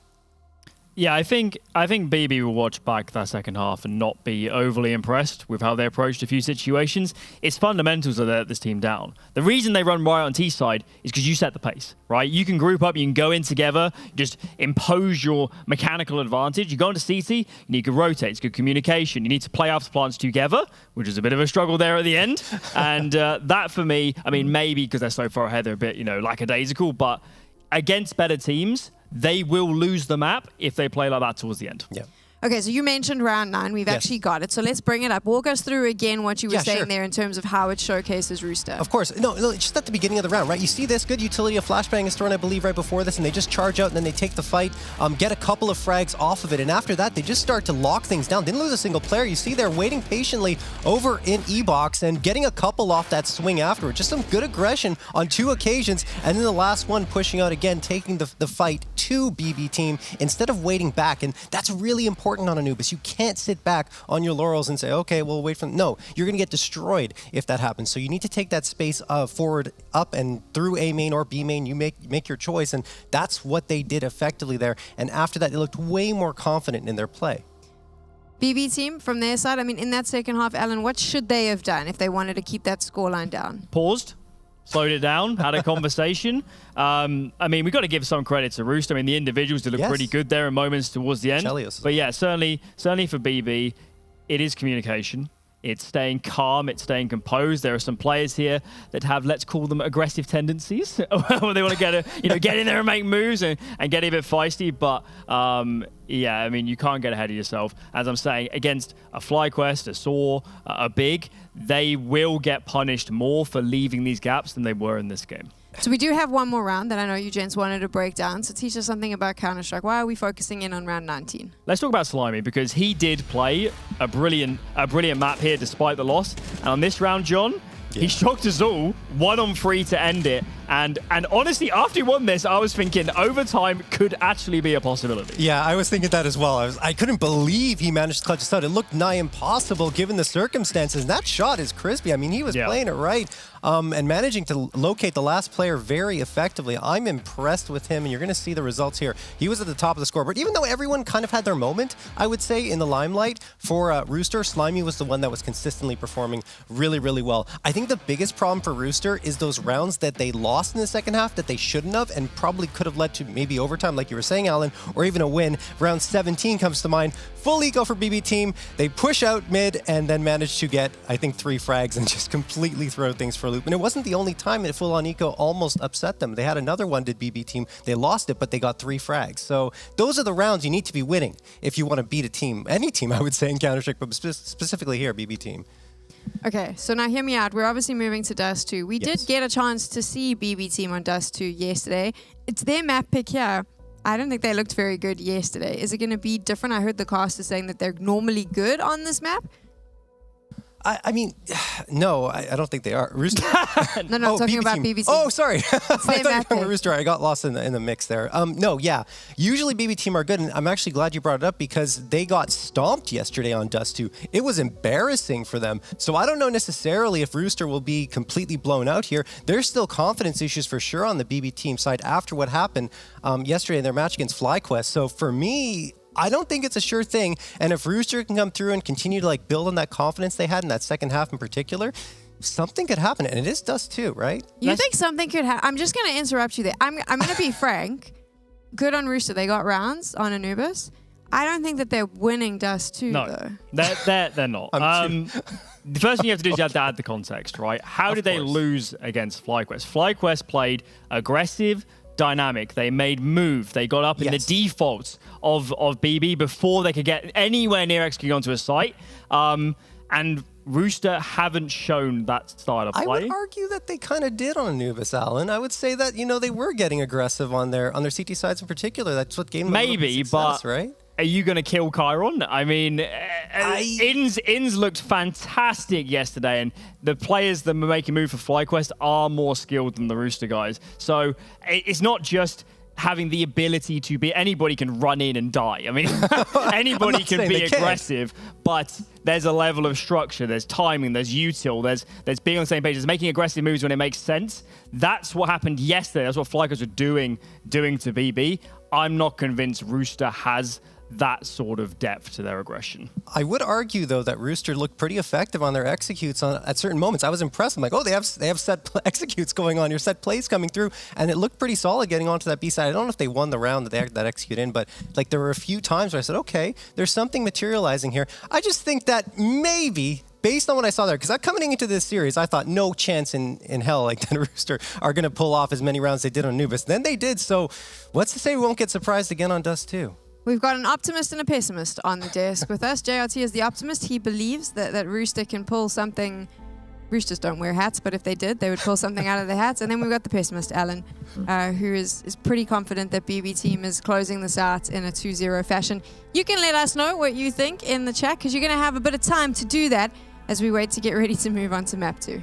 Yeah, I think BB will watch back that second half and not be overly impressed with how they approached a few situations. It's fundamentals that let this team down. The reason they run right on T side is because you set the pace, right? You can group up, you can go in together, just impose your mechanical advantage. You go into CT, you need good rotate, it's good communication. You need to play after plants together, which is a bit of a struggle there at the end. And that for me, I mean, maybe because they're so far ahead, they're a bit, lackadaisical, but against better teams, they will lose the map if they play like that towards the end. Yeah. Okay, so you mentioned round 9. We've actually got it. So let's bring it up. Walk us through again what you were saying there in terms of how it showcases Rooster. Of course. No, just at the beginning of the round, right? You see this good utility of Flashbang is thrown, I believe, right before this, and they just charge out and then they take the fight, get a couple of frags off of it, and after that, they just start to lock things down. Didn't lose a single player. You see they're waiting patiently over in E-Box and getting a couple off that swing afterward. Just some good aggression on 2 occasions, and then the last one pushing out again, taking the fight to BB Team instead of waiting back, and that's really important on Anubis. You can't sit back on your laurels and say, okay, we'll wait for them. No, you're going to get destroyed if that happens. So you need to take that space forward, up, and through A main or B main. You make your choice, and that's what they did effectively there. And after that, they looked way more confident in their play. BB Team, from their side, I mean, in that second half, Alan, what should they have done if they wanted to keep that scoreline down? Paused. Slowed it down, had a conversation. I mean, we've got to give some credit to Rooster. I mean, the individuals did look pretty good there in moments towards the end. Chelios. But yeah, certainly for BB, it is communication. It's staying calm, it's staying composed. There are some players here that have, let's call them, aggressive tendencies. Where they want to get in there and make moves and get a bit feisty. But yeah, I mean, you can't get ahead of yourself. As I'm saying, against a FlyQuest, a Saw, a Big, they will get punished more for leaving these gaps than they were in this game. So we do have one more round that I know you gents wanted to break down. So teach us something about Counter-Strike. Why are we focusing in on round 19? Let's talk about Slimy, because he did play a brilliant map here despite the loss. And on this round, John, he shocked us all, 1-on-3 to end it. And honestly, after he won this, I was thinking overtime could actually be a possibility. Yeah, I was thinking that as well. I couldn't believe he managed to clutch this out. It looked nigh impossible given the circumstances. And that shot is crispy. I mean, he was playing it right and managing to locate the last player very effectively. I'm impressed with him, and you're going to see the results here. He was at the top of the scoreboard. Even though everyone kind of had their moment, I would say, in the limelight, for Rooster, Slimy was the one that was consistently performing really, really well. I think the biggest problem for Rooster is those rounds that they lost in the second half that they shouldn't have and probably could have led to maybe overtime, like you were saying, Alan, or even a win. Round 17 comes to mind. Full eco for BB Team. They push out mid and then manage to get, I think, 3 frags and just completely throw things for a loop. And it wasn't the only time that full on eco almost upset them. They had another one, did BB Team. They lost it, but they got 3 frags. So those are the rounds you need to be winning if you want to beat a team. Any team, I would say, in Counter-Strike, but specifically here, BB Team. Okay, so now hear me out. We're obviously moving to Dust 2. We did get a chance to see BB Team on Dust 2 yesterday. It's their map pick here. I don't think they looked very good yesterday. Is it going to be different? I heard the caster saying that they're normally good on this map. I mean, no, I don't think they are. Rooster. No, I'm talking about BB Team. Oh, sorry. I thought you were pick. Rooster. I got lost in the mix there. No, yeah. Usually BB Team are good, and I'm actually glad you brought it up because they got stomped yesterday on Dust 2. It was embarrassing for them. So I don't know necessarily if Rooster will be completely blown out here. There's still confidence issues for sure on the BB Team side after what happened yesterday in their match against FlyQuest. So for me, I don't think it's a sure thing. And if Rooster can come through and continue to build on that confidence they had in that second half in particular, something could happen. And it is Dust 2, right? You think something could happen? I'm just going to interrupt you there. I'm going to be frank. Good on Rooster. They got rounds on Anubis. I don't think that they're winning Dust 2, though. They're not. The first thing you have to do is you have to add the context, right? How did they lose against FlyQuest? FlyQuest played aggressive, dynamic. They made move. They got up in the defaults of BB before they could get anywhere near executing onto a site. And Rooster haven't shown that style of play. I would argue that they kind of did on Anubis, Alan. I would say that, you know, they were getting aggressive on their CT sides in particular. That's what gave them maybe, success, but right? Are you going to kill Chiron? I mean, Inns looked fantastic yesterday, and the players that were making move for FlyQuest are more skilled than the Rooster guys. So it's not just having the ability to be, anybody can run in and die. I mean, anybody can be aggressive, but there's a level of structure, there's timing, there's util, there's being on the same page, there's making aggressive moves when it makes sense. That's what happened yesterday. That's what FlyQuest were doing to BB. I'm not convinced Rooster has that sort of depth to their aggression. I would argue, though, that Rooster looked pretty effective on their executes at certain moments. I was impressed. I'm like, oh, they have set executes going on, your set plays coming through, and it looked pretty solid getting onto that B side. I don't know if they won the round that execute in, but like there were a few times where I said, okay, there's something materializing here. I just think that maybe, based on what I saw there, because coming into this series, I thought no chance in hell like that Rooster are going to pull off as many rounds they did on Anubis. Then they did, so what's to say we won't get surprised again on Dust 2? We've got an optimist and a pessimist on the desk with us. JRT is the optimist. He believes that Rooster can pull something. Roosters don't wear hats, but if they did, they would pull something out of their hats. And then we've got the pessimist, Alan, who is pretty confident that BB team is closing this out in a 2-0 fashion. You can let us know what you think in the chat, because you're going to have a bit of time to do that as we wait to get ready to move on to map 2.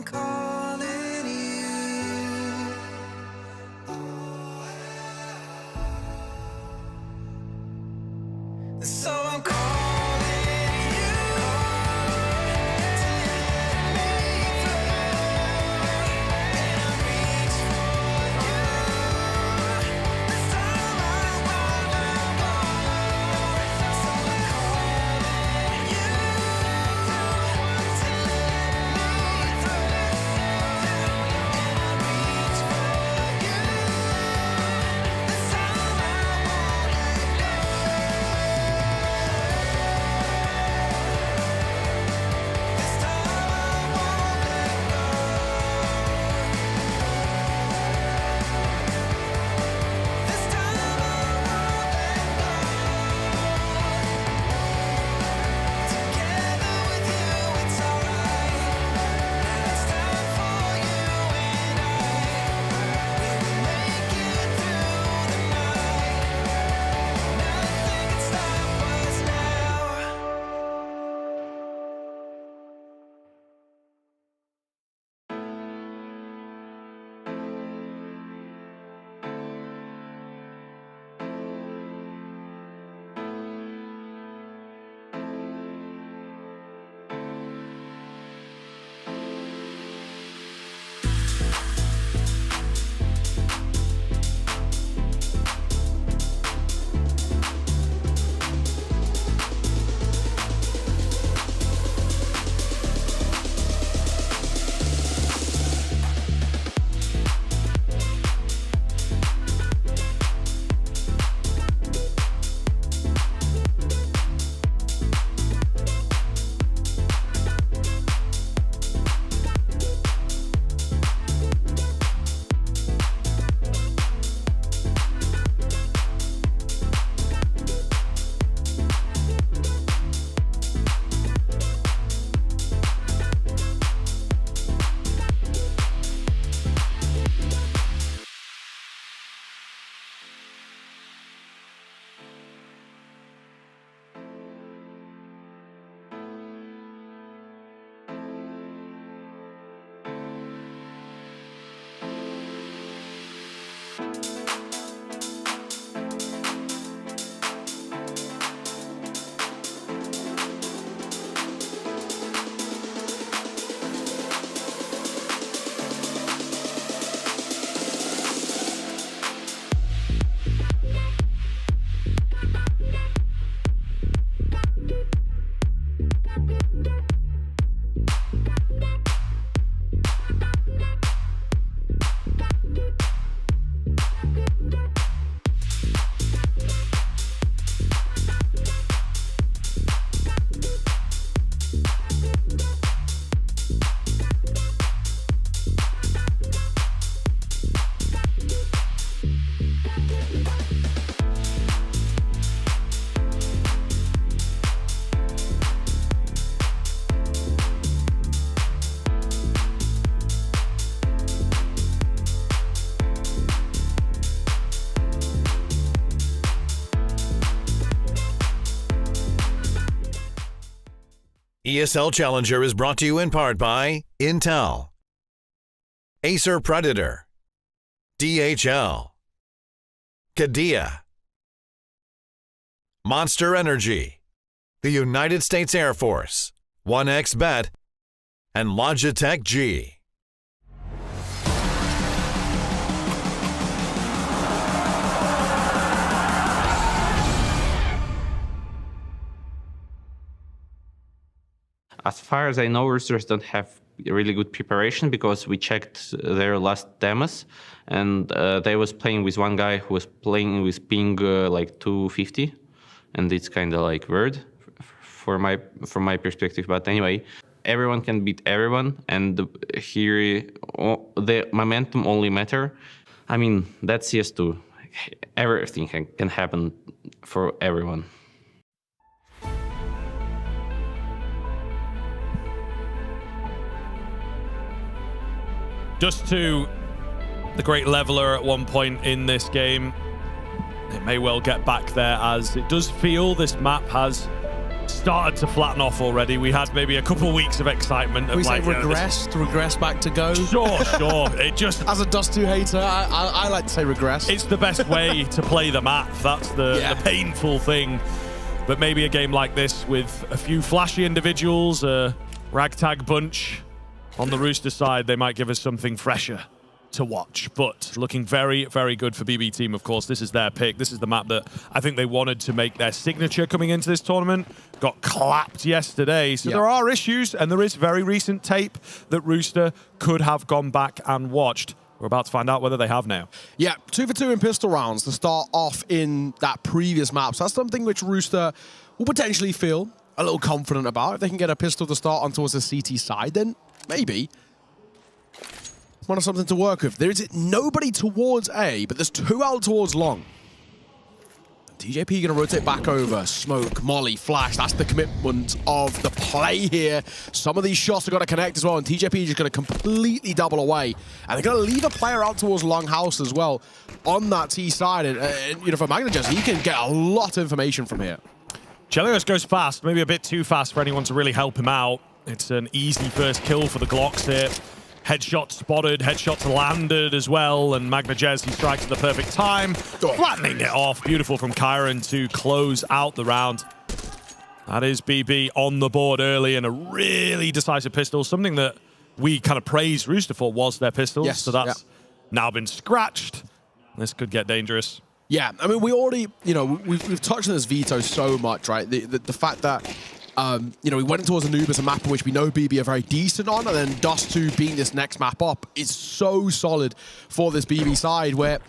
I'm calling you. So I'm calling ESL Challenger is brought to you in part by Intel, Acer Predator, DHL, Kadia, Monster Energy, the United States Air Force, 1xBet, and Logitech G. As far as I know, Roosters don't have really good preparation because we checked their last demos, and they was playing with one guy who was playing with ping like 250, and it's kind of like weird from my perspective. But anyway, everyone can beat everyone, and here the momentum only matter. I mean, that's CS2. Everything can happen for everyone. Just to the great leveler at one point in this game. It may well get back there, as it does feel this map has started to flatten off already. We had maybe a couple of weeks of excitement. Of We like, say regress back to go. Sure. It just, as a Dust 2 hater, I like to say regress. It's the best way to play the map. That's the painful thing. But maybe a game like this with a few flashy individuals, a ragtag bunch on the Rooster side, they might give us something fresher to watch. But looking very, very good for BB Team, of course. This is their pick. This is the map that I think they wanted to make their signature coming into this tournament. Got clapped yesterday. So there are issues, and there is very recent tape that Rooster could have gone back and watched. We're about to find out whether they have now. Yeah, 2 for 2 in pistol rounds to start off in that previous map. So that's something which Rooster will potentially feel a little confident about. If they can get a pistol to start on towards the CT side, then maybe one of something to work with. There is nobody towards A, but there's 2 out towards long. TJP going to rotate back over. Smoke, Molly, Flash. That's the commitment of the play here. Some of these shots are going to connect as well, and TJP is just going to completely double away. And they're going to leave a player out towards Longhouse as well on that T side. And you know, for Magnajez, he can get a lot of information from here. Chelios goes fast, maybe a bit too fast for anyone to really help him out. It's an easy first kill for the Glocks here. Headshot spotted, headshots landed as well, and Magnajez, he strikes at the perfect time, flattening it off. Beautiful from Kyron to close out the round. That is BB on the board early, and a really decisive pistol. Something that we kind of praised Rooster for was their pistols, yes, so that's now been scratched. This could get dangerous. Yeah, I mean, we already, you know, we've touched on this veto so much, right? The fact that, you know, we went towards Anubis, a map in which we know BB are very decent on, and then Dust 2 being this next map up is so solid for this BB side, where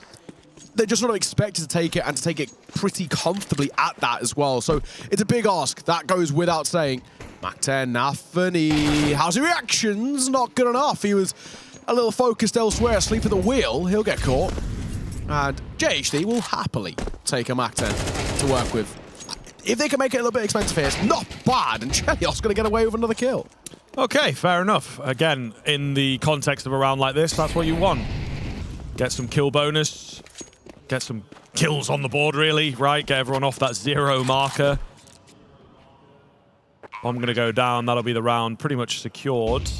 they're just sort of expected to take it and to take it pretty comfortably at that as well. So it's a big ask. That goes without saying. Mac 10, Nathany, how's your reactions? Not good enough. He was a little focused elsewhere, asleep at the wheel. He'll get caught. And JHD will happily take a Mac 10 to work with. If they can make it a little bit expensive here, it's not bad, and Chelios going to get away with another kill. Okay, fair enough. Again, in the context of a round like this, that's what you want. Get some kill bonus, get some kills on the board, really, right? Get everyone off that 0 marker. I'm going to go down. That'll be the round pretty much secured.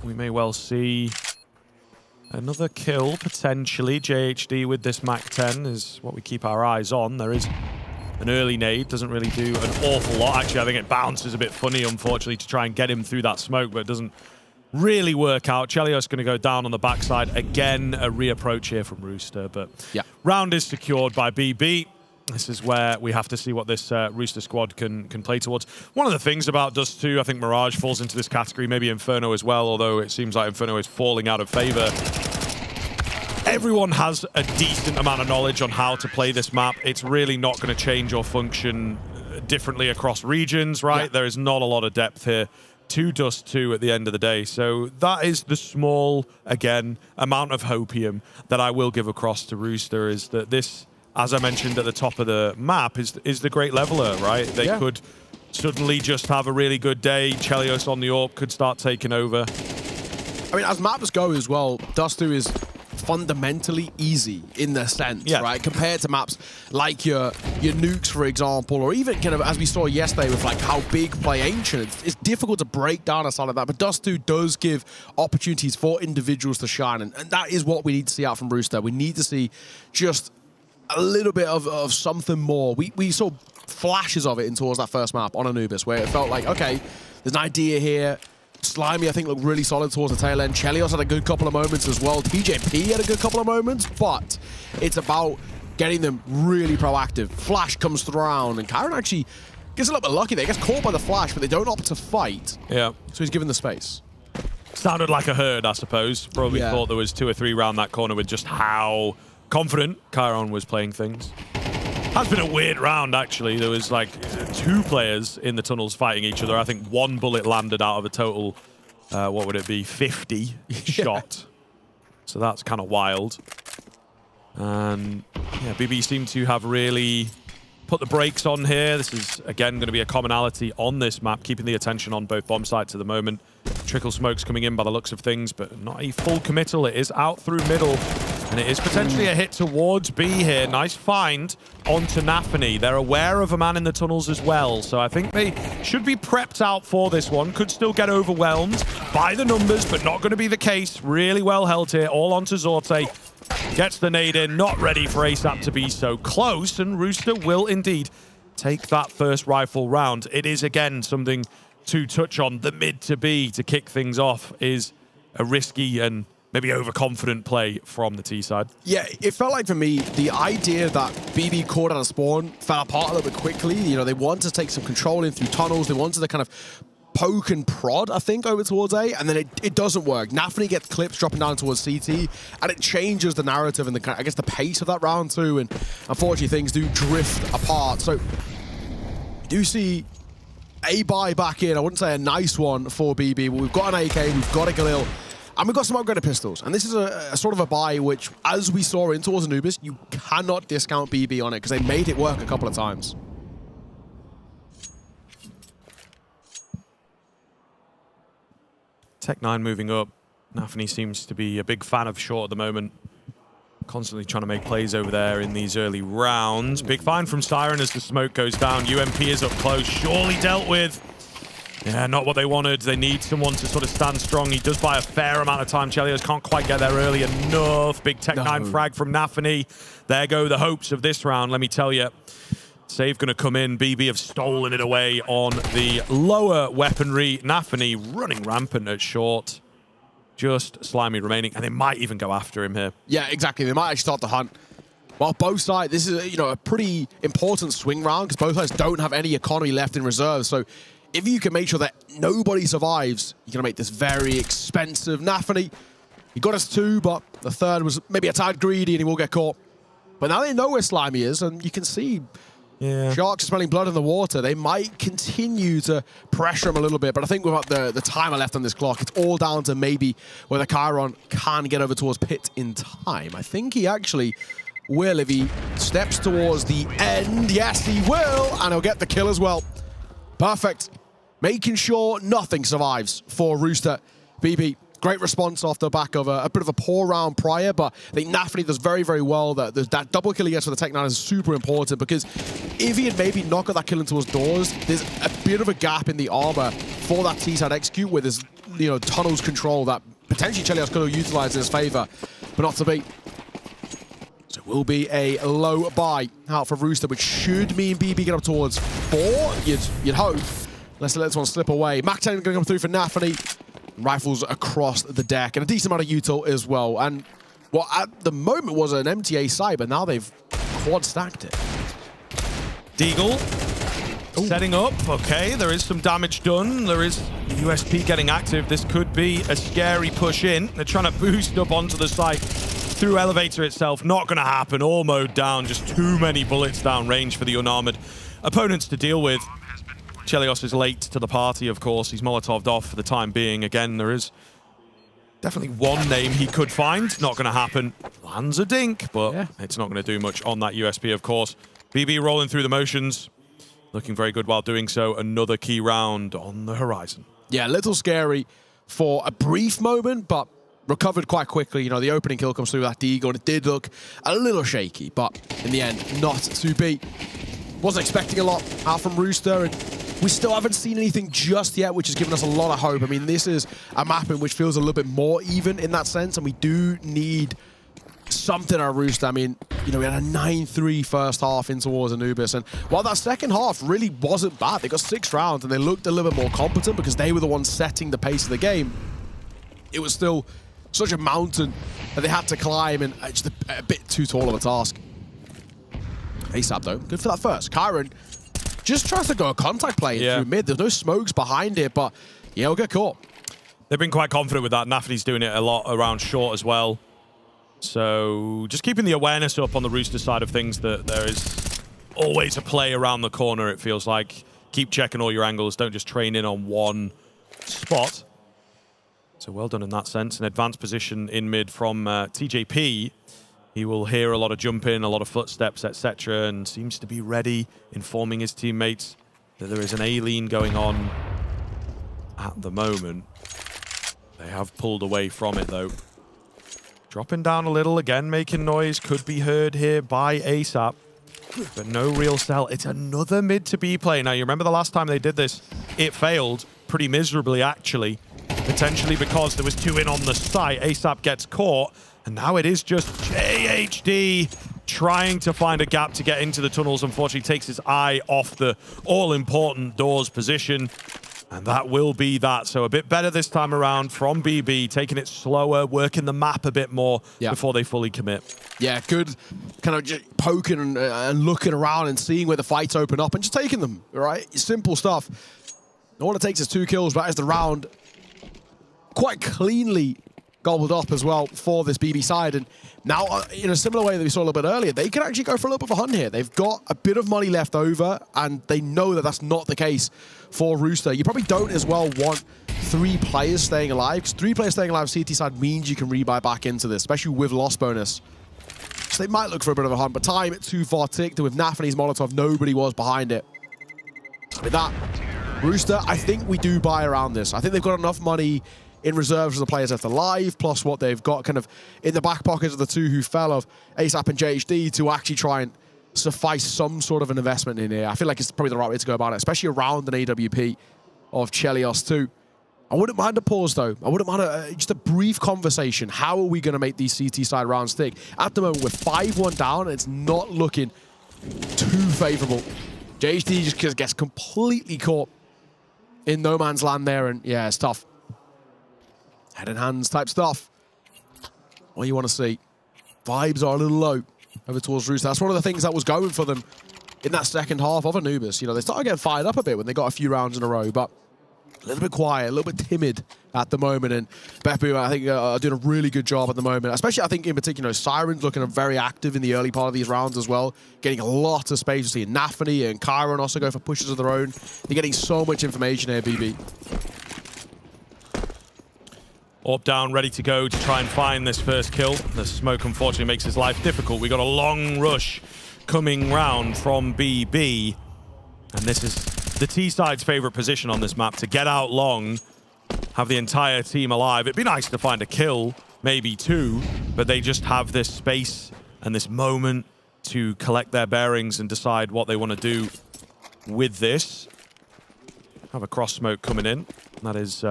We may well see another kill, potentially. JHD with this Mac 10 is what we keep our eyes on. There is an early nade, doesn't really do an awful lot. Actually, I think it bounces a bit funny, unfortunately, to try and get him through that smoke, but it doesn't really work out. Chelios going to go down on the backside. Again, a reapproach here from Rooster, but round is secured by BB. This is where we have to see what this Rooster squad can play towards. One of the things about Dust 2, I think Mirage falls into this category, maybe Inferno as well, although it seems like Inferno is falling out of favor. Everyone has a decent amount of knowledge on how to play this map. It's really not going to change or function differently across regions, right? Yeah. There is not a lot of depth here to Dust 2 at the end of the day. So that is the small, again, amount of hopium that I will give across to Rooster, is that this, as I mentioned at the top of the map, is the great leveler, right? They could suddenly just have a really good day. Chelios on the AWP could start taking over. I mean, as maps go as well, Dust 2 is fundamentally easy in the sense, right? Compared to maps like your nukes, for example, or even kind of as we saw yesterday with like how big play Ancient. It's difficult to break down a side like that, but Dust 2 does give opportunities for individuals to shine, and that is what we need to see out from Rooster. We need to see just a little bit of something more. We saw flashes of it in towards that first map on Anubis, where it felt like, okay, there's an idea here. Slimy, I think, looked really solid towards the tail end. Chelios had a good couple of moments as well. TJP had a good couple of moments, but it's about getting them really proactive. Flash comes around, and Kyron actually gets a little bit lucky there. He gets caught by the flash, but they don't opt to fight. Yeah. So he's given the space. Sounded like a herd, I suppose. Probably thought there was 2 or 3 round that corner with just how confident Kyron was playing things. Has been a weird round, actually. There was like 2 players in the tunnels fighting each other. I think 1 bullet landed out of a total, what would it be, 50 shot. So that's kind of wild. And yeah, BB seem to have really put the brakes on here. This is, again, going to be a commonality on this map, keeping the attention on both bomb sites at the moment. Trickle smokes coming in by the looks of things, but not a full committal. It is out through middle. And it is potentially a hit towards B here. Nice find onto Nafany. They're aware of a man in the tunnels as well, so I think they should be prepped out for this one. Could still get overwhelmed by the numbers, but not going to be the case. Really well held here. All onto Zorte. Gets the nade in. Not ready for ASAP to be so close, and Rooster will indeed take that first rifle round. It is, again, something to touch on. The mid to B to kick things off is a risky and maybe overconfident play from the T side. Yeah, it felt like for me, the idea that BB caught out of spawn fell apart a little bit quickly. You know, they wanted to take some control in through tunnels. They wanted to kind of poke and prod, I think, over towards A, and then it doesn't work. Nafany gets clips dropping down towards CT, and it changes the narrative and I guess the pace of that round too, and unfortunately things do drift apart. So you do see a buy back in. I wouldn't say a nice one for BB, but we've got an AK, we've got a Galil, and we've got some upgraded pistols. And this is a sort of a buy which, as we saw in towards Anubis, you cannot discount BB on it because they made it work a couple of times. Tech9 moving up. Nafany seems to be a big fan of short at the moment. Constantly trying to make plays over there in these early rounds. Big find from Siren as the smoke goes down. UMP is up close, surely dealt with. Yeah, not what they wanted. They need someone to sort of stand strong. He does buy a fair amount of time. Chelios can't quite get there early enough. Big Tech9 frag from Nafany. There go the hopes of this round, let me tell you. Save going to come in. BB have stolen it away on the lower weaponry. Nafany running rampant at short. Just Slimy remaining, and they might even go after him here. Yeah, exactly. They might actually start the hunt. Well, both sides, this is a pretty important swing round because both sides don't have any economy left in reserve. So if you can make sure that nobody survives, you're going to make this very expensive. Nafany, he got us 2, but the third was maybe a tad greedy and he will get caught. But now they know where Slimy is, and you can see Sharks are smelling blood in the water. They might continue to pressure him a little bit, but I think without the timer left on this clock, it's all down to maybe whether Chiron can get over towards Pit in time. I think he actually will if he steps towards the end. Yes, he will, and he'll get the kill as well. Perfect. Making sure nothing survives for Rooster. BB, great response off the back of a bit of a poor round prior, but I think Nafany does very, very well. That double kill he gets for the Tech9 is super important because if he had maybe not got that kill into his doors, there's a bit of a gap in the armor for that T-side execute where there's, tunnels control that potentially Chelios could have utilized in his favor, but not to be. So it will be a low buy out for Rooster, which should mean BB get up towards 4, you'd hope. Let's let this one slip away. Mac 10 going to come through for Nafany. Rifles across the deck, and a decent amount of util as well. And what at the moment was an MTA side, but now they've quad stacked it. Deagle setting up. Okay, there is some damage done. There is USP getting active. This could be a scary push in. They're trying to boost up onto the site through elevator itself. Not going to happen. All mode down. Just too many bullets down range for the unarmored opponents to deal with. Chelios is late to the party, of course. He's Molotov'd off for the time being. Again, there is definitely one name he could find. Not going to happen. Lands a dink, but it's not going to do much on that USP, of course. BB rolling through the motions. Looking very good while doing so. Another key round on the horizon. Yeah, a little scary for a brief moment, but recovered quite quickly. The opening kill comes through with that Deagle, and it did look a little shaky, but in the end, not to be. Wasn't expecting a lot out from Rooster, and we still haven't seen anything just yet, which has given us a lot of hope. I mean, this is a map in which feels a little bit more even in that sense, and we do need something out of Rooster. I mean, we had a 9-3 first half in towards Anubis, and while that second half really wasn't bad, they got 6 rounds, and they looked a little bit more competent because they were the ones setting the pace of the game. It was still such a mountain that they had to climb, and just a bit too tall of a task. ASAP, though. Good for that first. Chiron just tries to go a contact play through mid. There's no smokes behind it, but he'll get caught. They've been quite confident with that. Nafany's doing it a lot around short as well. So just keeping the awareness up on the Rooster side of things that there is always a play around the corner, it feels like. Keep checking all your angles. Don't just train in on one spot. So well done in that sense. An advanced position in mid from TJP. He will hear a lot of jumping, a lot of footsteps, etc., and seems to be ready, informing his teammates that there is an A-lean going on at the moment. They have pulled away from it, though. Dropping down a little, again making noise, could be heard here by ASAP. But no real sell. It's another mid to B play. Now, you remember the last time they did this, it failed pretty miserably, actually. Potentially because there was 2 in on the site. ASAP gets caught, and now it is just JHD trying to find a gap to get into the tunnels. Unfortunately, takes his eye off the all-important doors position. And that will be that. So a bit better this time around from BB, taking it slower, working the map a bit more before they fully commit. Yeah, good kind of just poking and looking around and seeing where the fights open up and just taking them, right? Simple stuff. All it takes is 2 kills, but as the round quite cleanly gobbled up as well for this BB side. And now, in a similar way that we saw a little bit earlier, they can actually go for a little bit of a hunt here. They've got a bit of money left over, and they know that that's not the case for Rooster. You probably don't as well want 3 players staying alive, because 3 players staying alive CT side means you can rebuy back into this, especially with loss bonus. So they might look for a bit of a hunt, but time too far ticked, and with Nafany's Molotov, nobody was behind it. With that, Rooster, I think we do buy around this. I think they've got enough money in reserves for the players left alive, plus what they've got kind of in the back pockets of the 2 who fell of ASAP and JHD to actually try and suffice some sort of an investment in here. I feel like it's probably the right way to go about it, especially around an AWP of Chelios too. I wouldn't mind a pause though. I wouldn't mind just a brief conversation. How are we going to make these CT side rounds stick? At the moment, we're 5-1 down, and it's not looking too favorable. JHD just gets completely caught in no man's land there, and yeah, it's tough. Head and hands type stuff. What you want to see. Vibes are a little low over towards Rooster. That's one of the things that was going for them in that second half of Anubis. You know, they started getting fired up a bit when they got a few rounds in a row, but a little bit quiet, a little bit timid at the moment. And Beppu, I think, are doing a really good job at the moment. Especially, I think, in particular, Siren's looking very active in the early part of these rounds as well. Getting a lot of space. You're seeing Nafany and Kyron also go for pushes of their own. They're getting so much information here, BB. Orb down, ready to go to try and find this first kill. The smoke, unfortunately, makes his life difficult. We got a long rush coming round from BB. And this is the T-side's favorite position on this map, to get out long, have the entire team alive. It'd be nice to find a kill, maybe 2, but they just have this space and this moment to collect their bearings and decide what they want to do with this. Have a cross smoke coming in. That is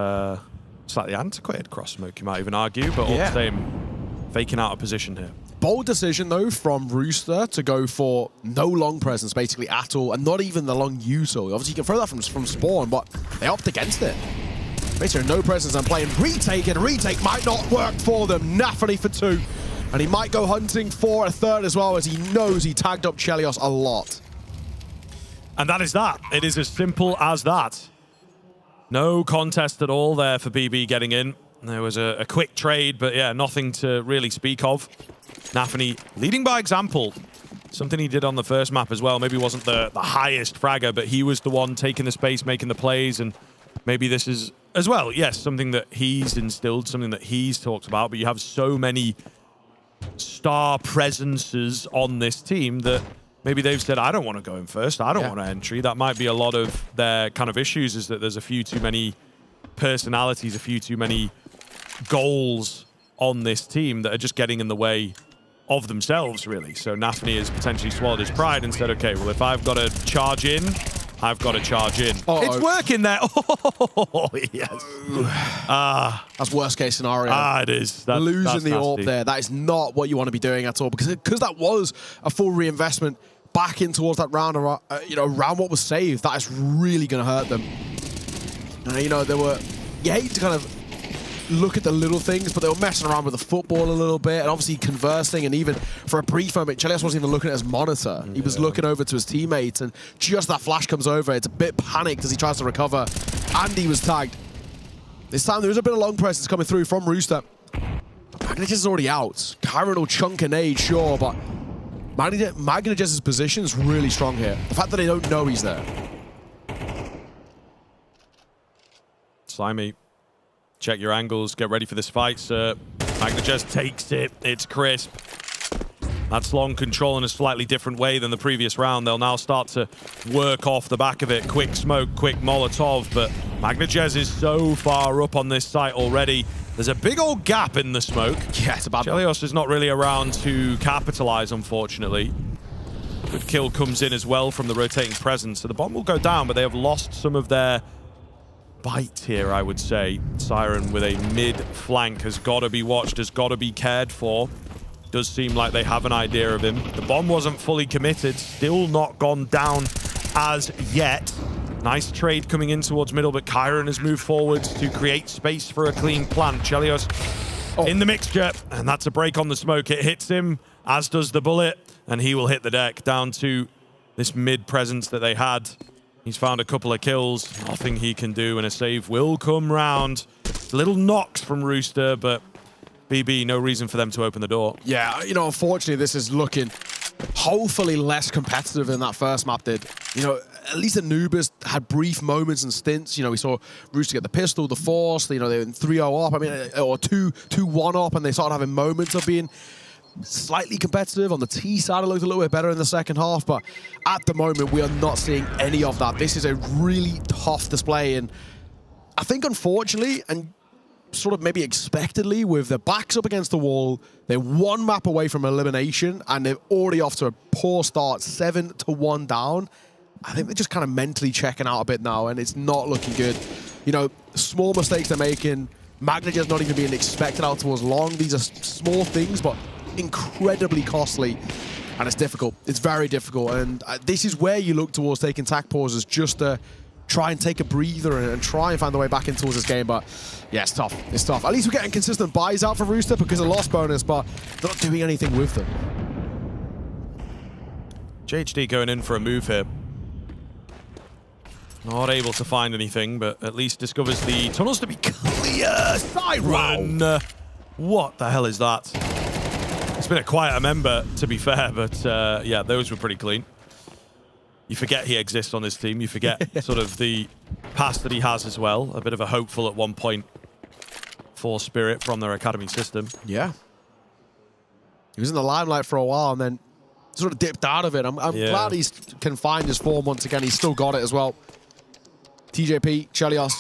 slightly antiquated cross smoke, you might even argue, but all the same, faking out a position here. Bold decision, though, from Rooster to go for no long presence, basically, at all, and not even the long util. Obviously, you can throw that from spawn, but they opt against it. Basically, no presence and playing retake, and retake might not work for them. Nafany for 2, and he might go hunting for a 3rd as well, as he knows he tagged up Chelios a lot. And that is that. It is as simple as that. No contest at all there for BB getting in. There was a quick trade, but yeah, nothing to really speak of. Nafany leading by example. Something he did on the first map as well. Maybe wasn't the highest fragger, but he was the one taking the space, making the plays, and maybe this is, as well, yes, something that he's instilled, something that he's talked about, but you have so many star presences on this team that maybe they've said, I don't want to go in first, I don't want to entry. That might be a lot of their kind of issues, is that there's a few too many personalities, a few too many goals on this team that are just getting in the way of themselves, really. So Nafany has potentially swallowed his pride and said, okay, well, if I've got to charge in, I've got to charge in. It's working there. Oh, yes. That's worst case scenario. It is. Losing the AWP there. That is not what you want to be doing at all, because that was a full reinvestment back in towards that round, around what was saved. That is really going to hurt them. And, you hate to kind of look at the little things, but they were messing around with the football a little bit, and obviously conversing, and even for a brief moment, Chelios wasn't even looking at his monitor. He was looking over to his teammates, and just that flash comes over. It's a bit panicked as he tries to recover, and he was tagged. This time there is a bit of long presence coming through from Rooster. Magnagez is already out. Kyron will chunk a nade, sure, but Magnagez's position is really strong here. The fact that they don't know he's there. Slimy. Check your angles, get ready for this fight, sir. Magnagez takes it, it's crisp. That's long control in a slightly different way than the previous round. They'll now start to work off the back of it. Quick smoke, quick Molotov, but Magnagez is so far up on this site already There's a big old gap in the smoke. Yeah, it's a bad one. Chelios is not really around to capitalize, unfortunately. Good kill comes in as well from the rotating presence. So the bomb will go down, but they have lost some of their bite here, I would say. Siren with a mid flank has got to be watched, has got to be cared for. Does seem like they have an idea of him. The bomb wasn't fully committed, still not gone down as yet. Nice trade coming in towards middle, but Kyron has moved forward to create space for a clean plant. Chelios in the mixture, and that's a break on the smoke. It hits him, as does the bullet, and he will hit the deck down to this mid presence that they had. He's found a couple of kills, nothing he can do, and a save will come round. Little knocks from Rooster, but BB, no reason for them to open the door. Yeah, you know, unfortunately, this is looking hopefully less competitive than that first map did. You know, at least Anubis had brief moments and stints. You know, we saw Rooster get the pistol, the force, you know, they were 3-0 up, I mean, or 2-1 up, and they started having moments of being slightly competitive. On the T side, it looked a little bit better in the second half, but at the moment, we are not seeing any of that. This is a really tough display, and I think, unfortunately, and sort of maybe expectedly, with their backs up against the wall, they're one map away from elimination, and they're already off to a poor start, 7-1 down. I think they're just kind of mentally checking out a bit now, and it's not looking good. You know, small mistakes they're making. Magna just not even being expected out towards long. These are small things, but incredibly costly, and it's difficult. It's very difficult, and this is where you look towards taking tack pauses just to try and take a breather and try and find the way back in towards this game. But yeah, it's tough. It's tough. At least we're getting consistent buys out for Rooster because of loss bonus, but they're not doing anything with them. JHD going in for a move here. Not able to find anything, but at least discovers the tunnels to be clear. Siren! What the hell is that? It's been a quieter member, to be fair, but yeah, those were pretty clean. You forget he exists on this team. You forget sort of the past that he has as well. A bit of a hopeful at one point for Spirit from their academy system. Yeah. He was in the limelight for a while and then sort of dipped out of it. I'm glad he can find his form once again. He's still got it as well. TJP, Chelios.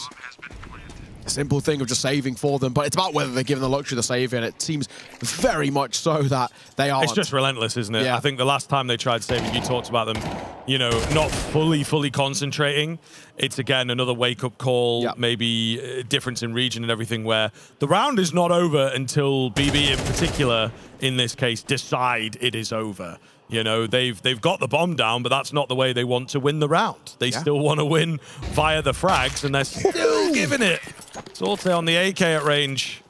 A simple thing of just saving for them, but it's about whether they're given the luxury to save, and it seems very much so that they are. It's just relentless, isn't it? Yeah. I think the last time they tried saving, you talked about them, you know, not fully concentrating. It's, again, another wake-up call, maybe a difference in region and everything, where the round is not over until BB in particular, in this case, decide it is over. You know, they've got the bomb down, but that's not the way they want to win the round. They still want to win via the frags, and they're still giving it. Sorte on the AK at range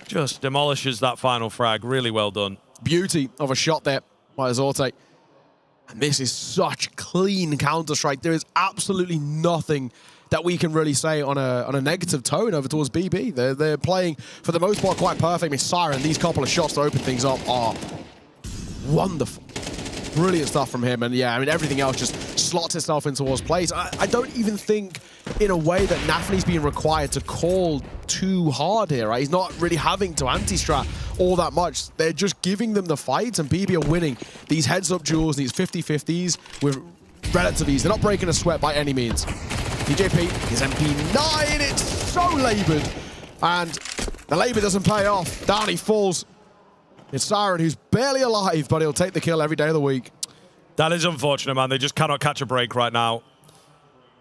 just demolishes that final frag. Really well done. Beauty of a shot there by Sorte. And this is such clean Counter-Strike. There is absolutely nothing that we can really say on a negative tone over towards BB. They're playing, for the most part, quite perfect. I mean, Siren, these couple of shots to open things up are wonderful. Brilliant stuff from him, and yeah, I mean, everything else just slots itself in towards plays. I don't even think, in a way, that Nafny's being required to call too hard here, right? He's not really having to anti-strat all that much. They're just giving them the fight, and BB are winning these heads-up duels, these 50-50s with relative ease. They're not breaking a sweat by any means. DJP, his MP9, it's so labored, and the labor doesn't pay off. Down he falls. It's Siren, who's barely alive, but he'll take the kill every day of the week. That is unfortunate, man. They just cannot catch a break right now.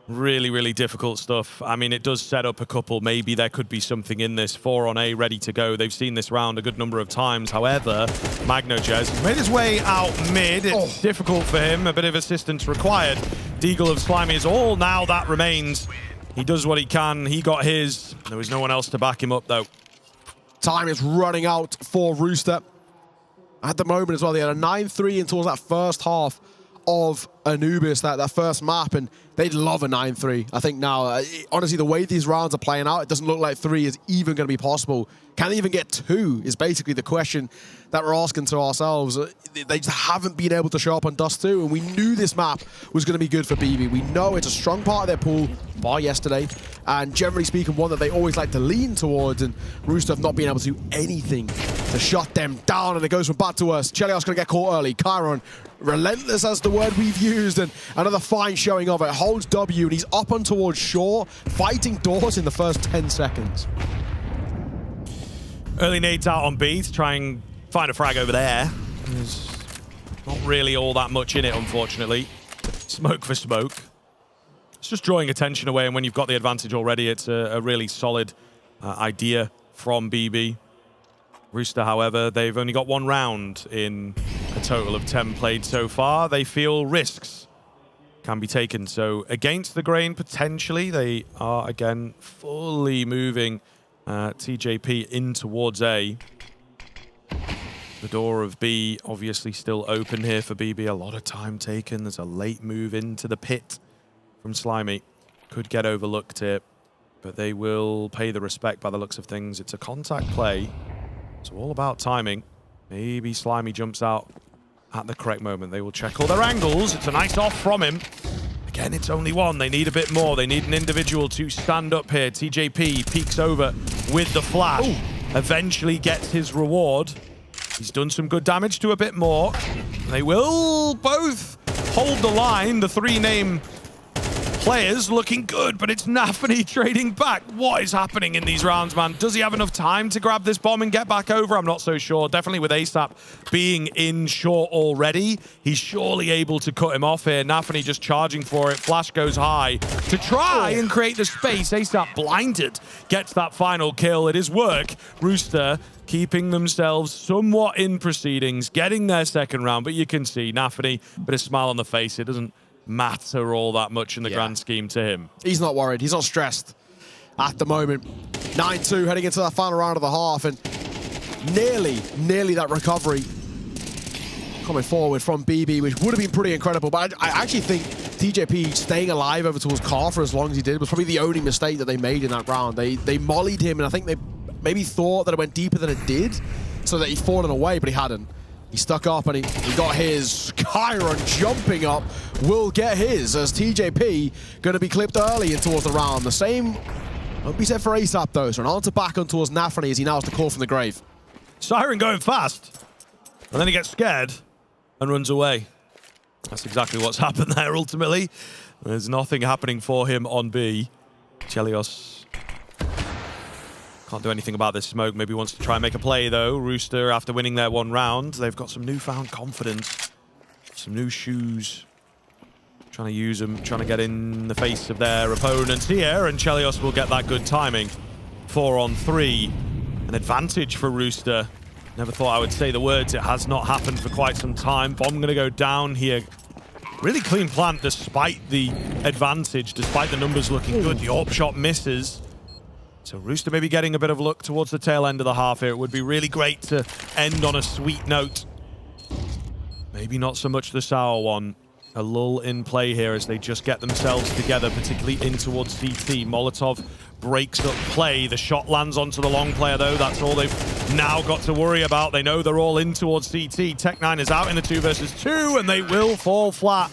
Really difficult stuff. I mean, it does set up a couple. Maybe there could be something in this. 4 on A, ready to go. They've seen this round a good number of times. However, MagnoJez made his way out mid. It's difficult for him. A bit of assistance required. Deagle of Slimy is all now that remains. He does what he can. He got his. There was no one else to back him up, though. Time is running out for Rooster. At the moment as well, they had a 9-3 in towards that first half of Anubis, that first map, and they'd love a 9-3. I think now, honestly, the way these rounds are playing out, it doesn't look like 3 is even going to be possible. Can they even get 2 is basically the question that we're asking to ourselves. They just haven't been able to show up on Dust 2, and we knew this map was going to be good for BB. We know it's a strong part of their pool, bar yesterday, and generally speaking, one that they always like to lean towards, and Rooster have not been able to do anything to shut them down, and it goes from bad to worse. Chelios going to get caught early. Chiron, relentless as the word we've used, and another fine showing of it. Holds W, and he's up on towards shore, fighting doors in the first 10 seconds. Early nades out on B to try and find a frag over there. There's not really all that much in it, unfortunately. Smoke for smoke. It's just drawing attention away, and when you've got the advantage already, it's a really solid idea from BB. Rooster, however, they've only got 1 round in a total of 10 played so far. They feel risks can be taken. So against the grain, potentially, they are again fully moving TJP in towards A. The door of B obviously still open here for BB. A lot of time taken. There's a late move into the pit from Slimy. Could get overlooked here, but they will pay the respect by the looks of things. It's a contact play. It's all about timing. Maybe Slimy jumps out at the correct moment. They will check all their angles. It's a nice off from him. Again, it's only 1. They need a bit more. They need an individual to stand up here. TJP peeks over with the flash. Ooh. Eventually gets his reward. He's done some good damage to a bit more. They will both hold the line. The 3-name players looking good, but it's Nafany trading back. What is happening in these rounds, man? Does he have enough time to grab this bomb and get back over? I'm not so sure. Definitely with ASAP being in short already, he's surely able to cut him off here. Nafany just charging for it. Flash goes high to try and create the space. ASAP blinded, gets that final kill. It is work. Rooster keeping themselves somewhat in proceedings, getting their second round, but you can see Nafany, but a smile on the face. It doesn't matter all that much in the grand scheme to him. He's not worried. He's not stressed at the moment. 9-2 heading into that final round of the half, and nearly that recovery coming forward from BB, which would have been pretty incredible. But I actually think TJP staying alive over towards Car for as long as he did was probably the only mistake that they made in that round. They mollied him, and I think they maybe thought that it went deeper than it did, so that he'd fallen away, but he hadn't. He stuck up and he got his. Kyron jumping up will get his, as TJP going to be clipped early in towards the round. The same won't be said for ASAP though, so an answer back on towards Nafany as he now has the call from the grave. Siren going fast, and then he gets scared and runs away. That's exactly what's happened there ultimately. There's nothing happening for him on B. Chelios can't do anything about this smoke. Maybe wants to try and make a play though. Rooster, after winning their 1 round, they've got some newfound confidence, some new shoes. Trying to use them, trying to get in the face of their opponents here, and Chelios will get that good timing. 4 on 3, an advantage for Rooster. Never thought I would say the words. It has not happened for quite some time. Bomb gonna go down here. Really clean plant despite the advantage, despite the numbers looking good. The AWP shot misses. So Rooster maybe getting a bit of luck towards the tail end of the half here. It would be really great to end on a sweet note. Maybe not so much the sour one. A lull in play here as they just get themselves together, particularly in towards CT. Molotov breaks up play. The shot lands onto the long player though. That's all they've now got to worry about. They know they're all in towards CT. Tech9 is out in the 2 versus 2 and they will fall flat.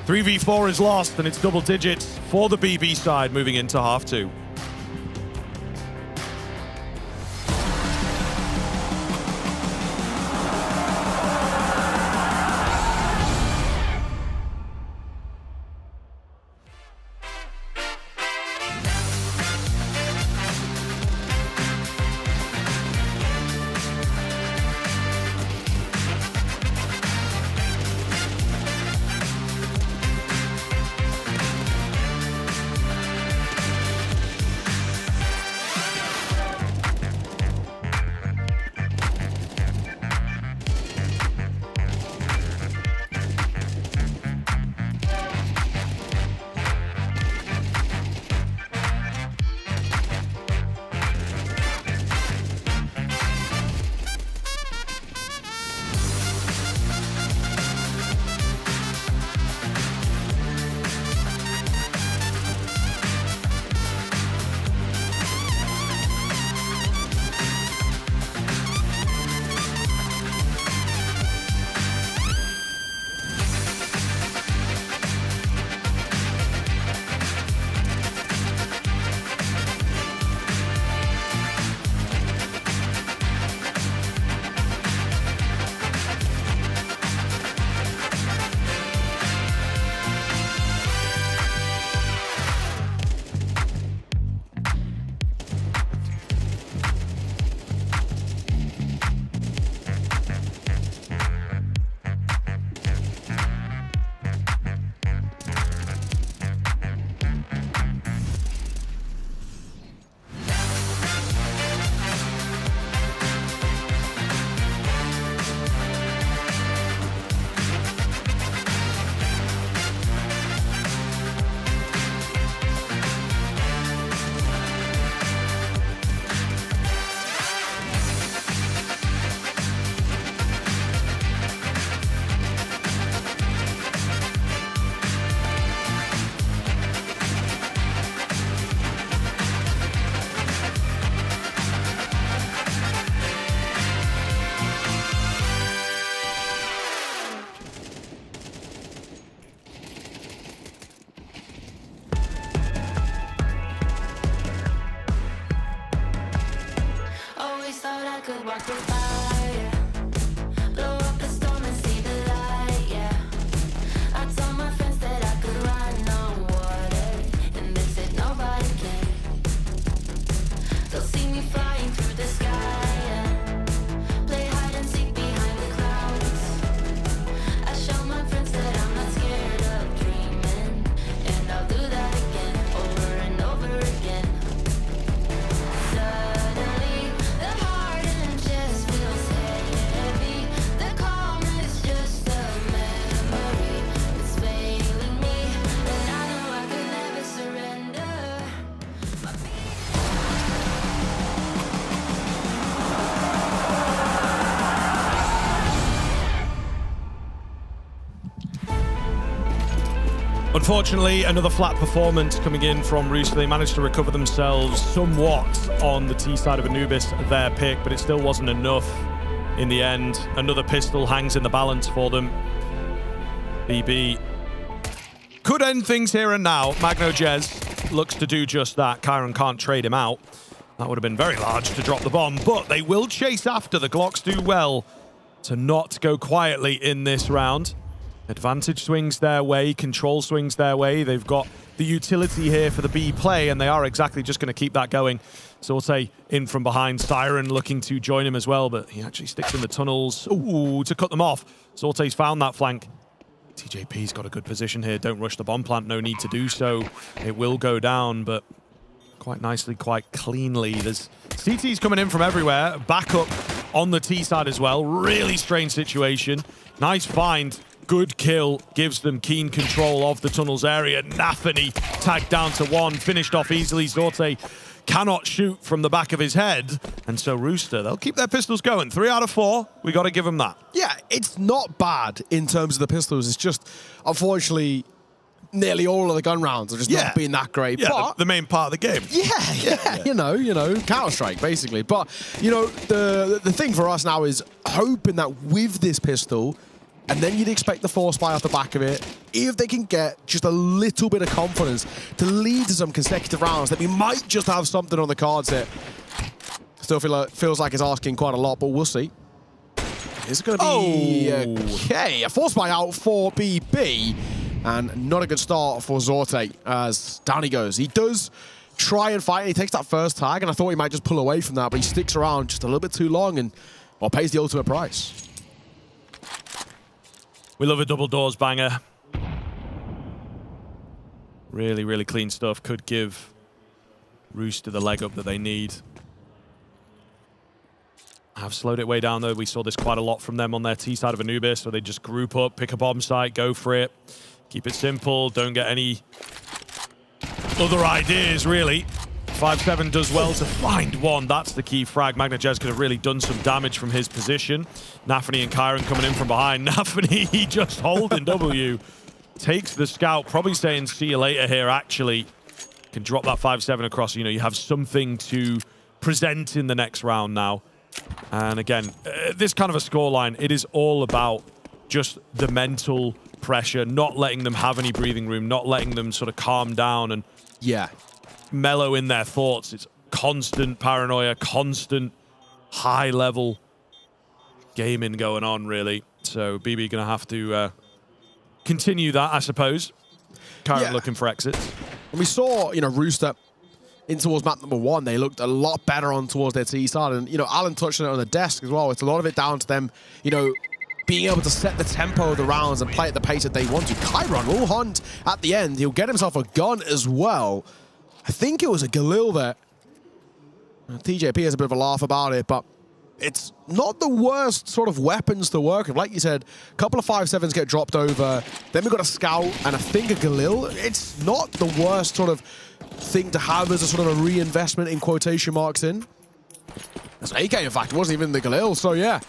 3v4 is lost and it's double digits for the BB side moving into half 2. I could walk through fire, blow up the storm and see the light, yeah. I told my friends that I could run on water, and they said nobody can. They'll see me flying through the sky, yeah. Play hide and seek behind the clouds. I show my friends that I'm not scared of dreaming, and I'll do that again, over and over again. Suddenly, the heart and chest feels heavy. The calm is just a memory. It's failing me, and I know I could never surrender. My Unfortunately, another flat performance coming in from Rooster. They managed to recover themselves somewhat on the T side of Anubis, their pick, but it still wasn't enough in the end. Another pistol hangs in the balance for them. BB could end things here and now. Magno Jez looks to do just that. Kyron can't trade him out. That would have been very large to drop the bomb, but they will chase after. The Glocks do well to not go quietly in this round. Advantage swings their way, control swings their way. They've got the utility here for the B play, and they are exactly just going to keep that going. Sorte in from behind, Siren looking to join him as well, but he actually sticks in the tunnels. Ooh, to cut them off. Sorte's found that flank. TJP's got a good position here. Don't rush the bomb plant, no need to do so. It will go down, but quite nicely, quite cleanly. There's CT's coming in from everywhere. Backup on the T side as well. Really strange situation. Nice find. Good kill, gives them keen control of the tunnels area. Nafany tagged down to one, finished off easily. Sorte cannot shoot from the back of his head. And so Rooster, they'll keep their pistols going. 3 out of 4, we got to give them that. Yeah, it's not bad in terms of the pistols. It's just, unfortunately, nearly all of the gun rounds are just not being that great. Yeah, but the main part of the game. Yeah. You know, Counter-Strike, basically. But, you know, the thing for us now is hoping that with this pistol, and then you'd expect the force buy off the back of it, if they can get just a little bit of confidence to lead to some consecutive rounds, that we might just have something on the cards here. Still feels like it's asking quite a lot, but we'll see. Is it going to be okay? A force buy out for BB, and not a good start for Sorte as down he goes. He does try and fight, and he takes that first tag, and I thought he might just pull away from that, but he sticks around just a little bit too long and, well, pays the ultimate price. We love a double doors banger. Really, really clean stuff. Could give Rooster the leg up that they need. Have slowed it way down though. We saw this quite a lot from them on their T side of Anubis, so they just group up, pick a bomb site, go for it. Keep it simple, don't get any other ideas really. 5-7 does well to find one. That's the key frag. Magna Jez could have really done some damage from his position. Nafany and Kyron coming in from behind. Nafany, he just holding W. Takes the scout, probably saying see you later here actually. Can drop that 5-7 across. You know, you have something to present in the next round now. And again, this kind of a scoreline, it is all about just the mental pressure, not letting them have any breathing room, not letting them sort of calm down and mellow in their thoughts. It's constant paranoia, constant high-level gaming going on, really. So BB going to have to continue that, I suppose. Currently looking for exits. And we saw, you know, Rooster in towards map number 1. They looked a lot better on towards their T side. And, you know, Alan touched on it on the desk as well. It's a lot of it down to them, you know, being able to set the tempo of the rounds and play at the pace that they want to. Kyron will hunt at the end. He'll get himself a gun as well. I think it was a Galil there. TJP has a bit of a laugh about it, but it's not the worst sort of weapons to work with. Like you said, a couple of 5-7s get dropped over. Then we've got a Scout and I think a Galil. It's not the worst sort of thing to have as a sort of a reinvestment in quotation marks in. That's an AK, in fact. It wasn't even the Galil. So, yeah,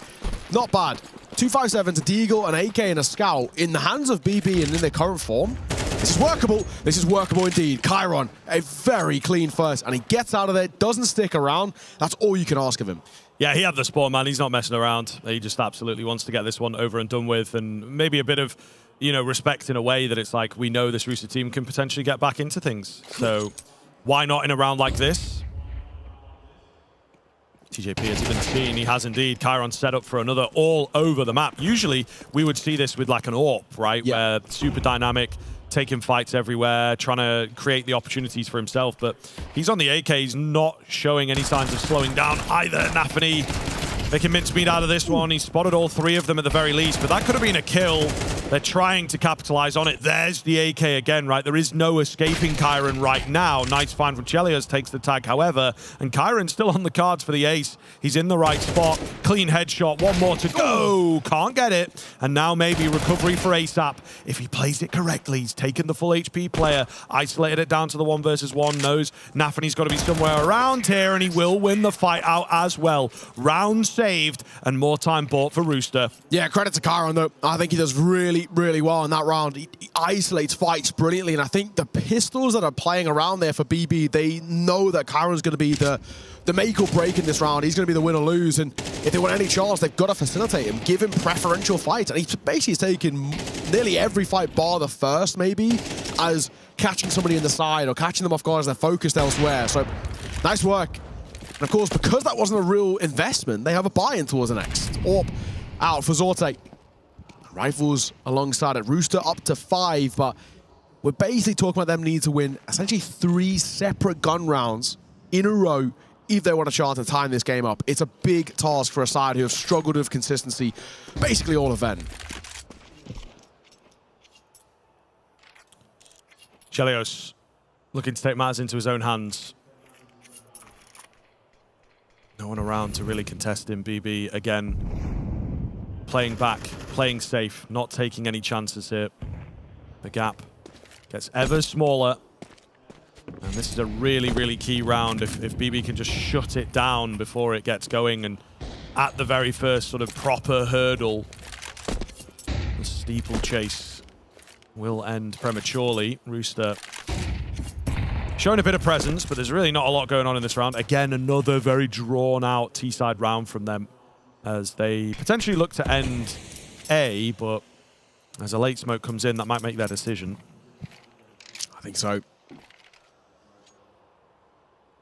not bad. 2 5-7s, a Deagle, an AK, and a Scout in the hands of BB and in their current form. This is workable. This is workable indeed. Kyron, a very clean first, and he gets out of there, doesn't stick around. That's all you can ask of him. Yeah, he had the spawn, man. He's not messing around. He just absolutely wants to get this one over and done with, and maybe a bit of, you know, respect in a way that it's like, we know this Rooster team can potentially get back into things. So why not in a round like this? TJP has even seen, he has indeed. Chiron set up for another all over the map. Usually we would see this with like an AWP, right? Yeah. Where super dynamic, taking fights everywhere, trying to create the opportunities for himself. But he's on the AK, he's not showing any signs of slowing down either. Nafany making mincemeat out of this one. He spotted all 3 of them at the very least, but that could have been a kill. They're trying to capitalize on it. There's the AK again, right? There is no escaping Chiron right now. Nice find from Chelios, takes the tag, however, and Chiron's still on the cards for the ace. He's in the right spot. Clean headshot, 1 more to go. Can't get it. And now maybe recovery for ASAP. If he plays it correctly, he's taken the full HP player, isolated it down to the 1 versus 1, knows Nafany's got to be somewhere around here, and he will win the fight out as well. Round saved, and more time bought for Rooster. Yeah, credit to Chiron, though. I think he does really well in that round. He isolates fights brilliantly, and I think the pistols that are playing around there for BB, they know that Chiron's going to be the make or break in this round. He's going to be the win or lose, and if they want any chance, they've got to facilitate him, give him preferential fights, and he's basically taken nearly every fight bar the first, maybe, as catching somebody in the side or catching them off guard as they're focused elsewhere. So, nice work. And of course, because that wasn't a real investment, they have a buy-in towards the next. AWP out for Zorte. Rifles alongside it. Rooster up to 5, but we're basically talking about them needing to win essentially 3 separate gun rounds in a row if they want a chance to time this game up. It's a big task for a side who have struggled with consistency basically all event. Chelios looking to take matters into his own hands. No one around to really contest him. BB again playing back, playing safe, not taking any chances here. The gap gets ever smaller. And this is a really key round if BB can just shut it down before it gets going, and at the very first sort of proper hurdle, the steeplechase will end prematurely. Rooster showing a bit of presence, but there's really not a lot going on in this round. Again, another very drawn-out T-side round from them as they potentially look to end A, but as a late smoke comes in, that might make their decision. I think so.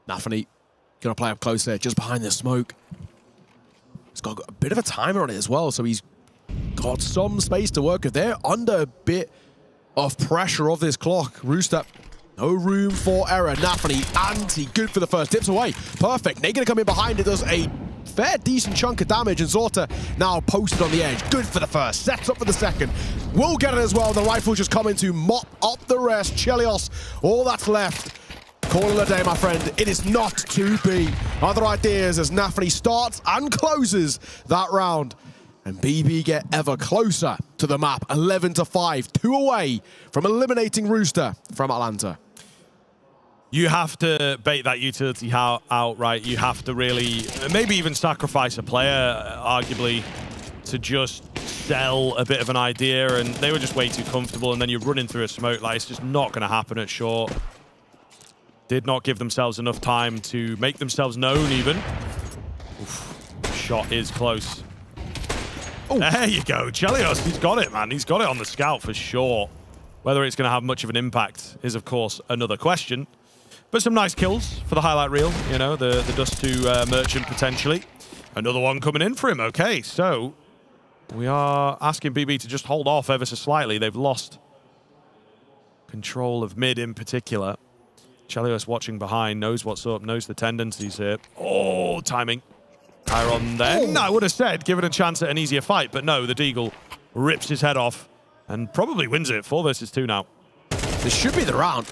Nafany going to play up close there, just behind the smoke. He's got a bit of a timer on it as well, so he's got some space to work with. They're under a bit of pressure of this clock. Rooster, no room for error. Nafany, anti, good for the first. Dips away, perfect. They're going to come in behind it, does a fair decent chunk of damage, and Zorta now posted on the edge. Good for the first, sets up for the second. Will get it as well. The rifle just coming to mop up the rest. Chelios, all that's left. Call it a day, my friend. It is not to be. Other ideas as Nafany starts and closes that round. And BB get ever closer to the map. 11-5, 2 away from eliminating Rooster from Atlanta. You have to bait that utility out, right? You have to really, maybe even sacrifice a player, arguably, to just sell a bit of an idea. And they were just way too comfortable. And then you're running through a smoke. Like, it's just not going to happen at short. Did not give themselves enough time to make themselves known, even. Oof. Shot is close. Ooh. There you go. Chelios, he's got it, man. He's got it on the scout for sure. Whether it's going to have much of an impact is, of course, another question. But some nice kills for the highlight reel. You know, the Dust 2 Merchant, potentially. Another one coming in for him. Okay, so we are asking BB to just hold off ever so slightly. They've lost control of mid in particular. Chelios watching behind, knows what's up, knows the tendencies here. Oh, timing. Chiron then, I would have said, give it a chance at an easier fight, but no, the Deagle rips his head off and probably wins it. 4 versus 2 now. This should be the round.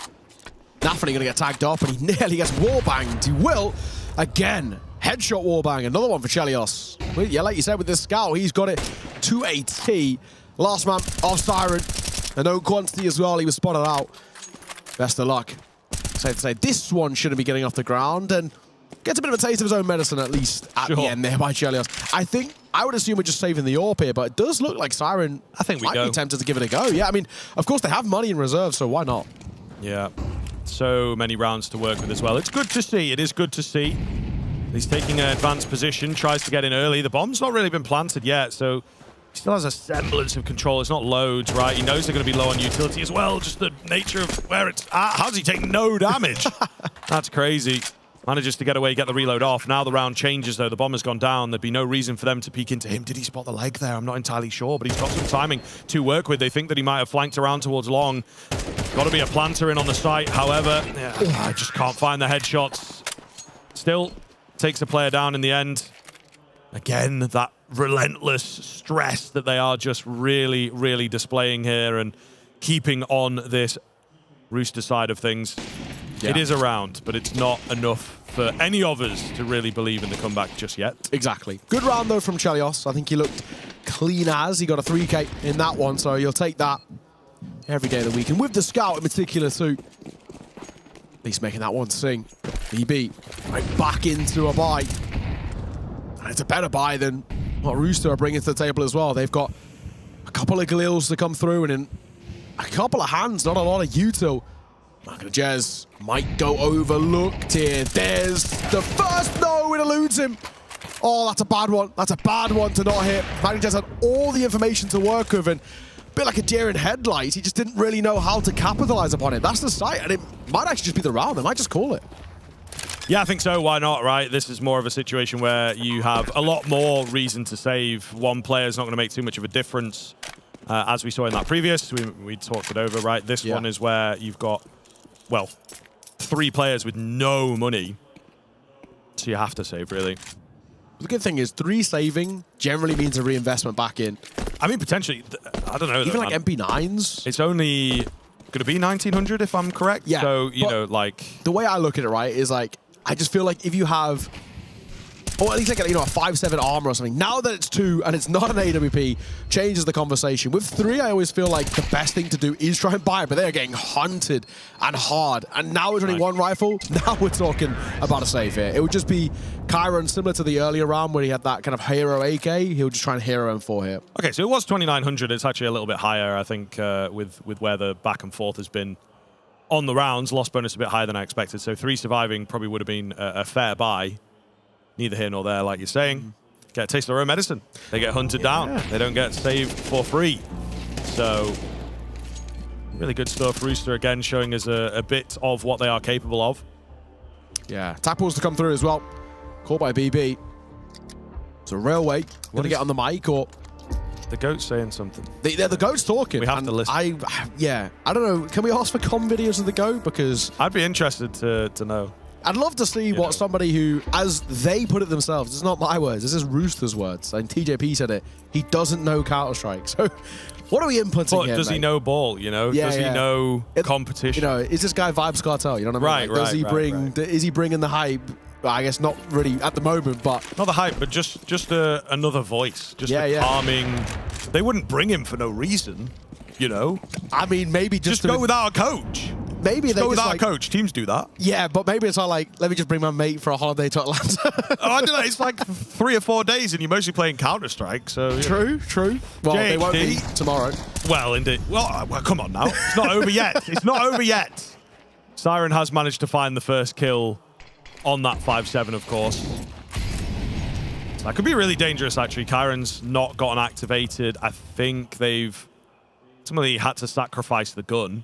Nafany going to get tagged up, and he nearly gets wallbanged. He will, again, headshot wallbang. Another one for Chelios. Well, yeah, like you said, with this scout, he's got it to a T. Last man off Siren. A known quantity as well, he was spotted out. Best of luck. Safe to say, this one shouldn't be getting off the ground, and gets a bit of a taste of his own medicine, at least, at the end there by Chelios. I would assume we're just saving the AWP here, but it does look like Siren might be tempted to give it a go. Yeah, I mean, of course, they have money in reserve, so why not? Yeah, so many rounds to work with as well. It's good to see. It is good to see. He's taking an advanced position, tries to get in early. The bomb's not really been planted yet, so he still has a semblance of control. It's not loads, right? He knows they're going to be low on utility as well, just the nature of where it's at. How does he take no damage? That's crazy. Manages to get away, get the reload off. Now the round changes, though. The bomber's gone down. There'd be no reason for them to peek into him. Did he spot the leg there? I'm not entirely sure, but he's got some timing to work with. They think that he might have flanked around towards long. Got to be a planter in on the site. However, I just can't find the headshots. Still takes the player down in the end. Again, that relentless stress that they are just really, really displaying here and keeping on this Rooster side of things. Yeah. It is around, but it's not enough for any of us to really believe in the comeback just yet. Exactly. Good round, though, from Chelios. I think he looked clean as. He got a 3K in that one, so you'll take that every day of the week. And with the Scout in particular, too. At least making that one sing. BB right back into a buy. And it's a better buy than what Rooster are bringing to the table as well. They've got a couple of Galils to come through and in a couple of hands, not a lot of util. Jez might go overlooked here. There's the first. No, it eludes him. Oh, that's a bad one. That's a bad one to not hit. Jez had all the information to work with and a bit like a deer in headlights. He just didn't really know how to capitalize upon it. That's the sight, and it might actually just be the round. They might just call it. Yeah, I think so. Why not, right? This is more of a situation where you have a lot more reason to save. One player's not going to make too much of a difference. As we saw in that previous, we talked it over, right? This one is where you've got, well, 3 players with no money. So you have to save, really. The good thing is 3 saving generally means a reinvestment back in. I mean, potentially, I don't know. Even like MP9s. It's only going to be 1900 if I'm correct. Yeah. So, you know, like... The way I look at it, right, is like, I just feel like if you have... Or at least like, you know, a 5/7 armor or something. Now that it's 2 and it's not an AWP, changes the conversation. With 3, I always feel like the best thing to do is try and buy it, but they're getting hunted and hard. And now we're running 1 rifle. Now we're talking about a save here. It would just be Kyron, similar to the earlier round where he had that kind of hero AK. He'll just try and hero M4 here. Okay, so it was 2900. It's actually a little bit higher, I think, with where the back and forth has been on the rounds. Loss bonus a bit higher than I expected. So 3 surviving probably would have been a fair buy. Neither here nor there, like you're saying. Get a taste of their own medicine. They get hunted down. They don't get saved for free. So, really good stuff. Rooster, again, showing us a bit of what they are capable of. Yeah, tackles to come through as well. Caught by BB. It's a railway. Want to get on the mic or... The goat's saying something. The goat's talking. We have to listen. I don't know. Can we ask for comm videos of the goat? Because... I'd be interested to know. I'd love to see what somebody who, as they put it themselves, it's not my words, this is Rooster's words, and TJP said it, he doesn't know Counter-Strike. So what are we inputting here, does he know ball, you know? Does he know competition? You know, is this guy Vibes Cartel, you know what I mean? Right, Is he bringing the hype? I guess not really at the moment, but... Not the hype, but just another voice. Just a calming... They wouldn't bring him for no reason, you know? I mean, maybe just go without a coach. Maybe they go without like, a coach. Teams do that. Yeah, but maybe it's not like, let me just bring my mate for a holiday to Atlanta. I don't know. It's like 3 or 4 days, and you're mostly playing Counter-Strike. So true. Well, they won't be tomorrow. Well, indeed. Well, come on now. It's not over yet. It's not over yet. Siren has managed to find the first kill on that 5/7, of course. That could be really dangerous, actually. Kyron's not gotten activated. I think they've ultimately had to sacrifice the gun.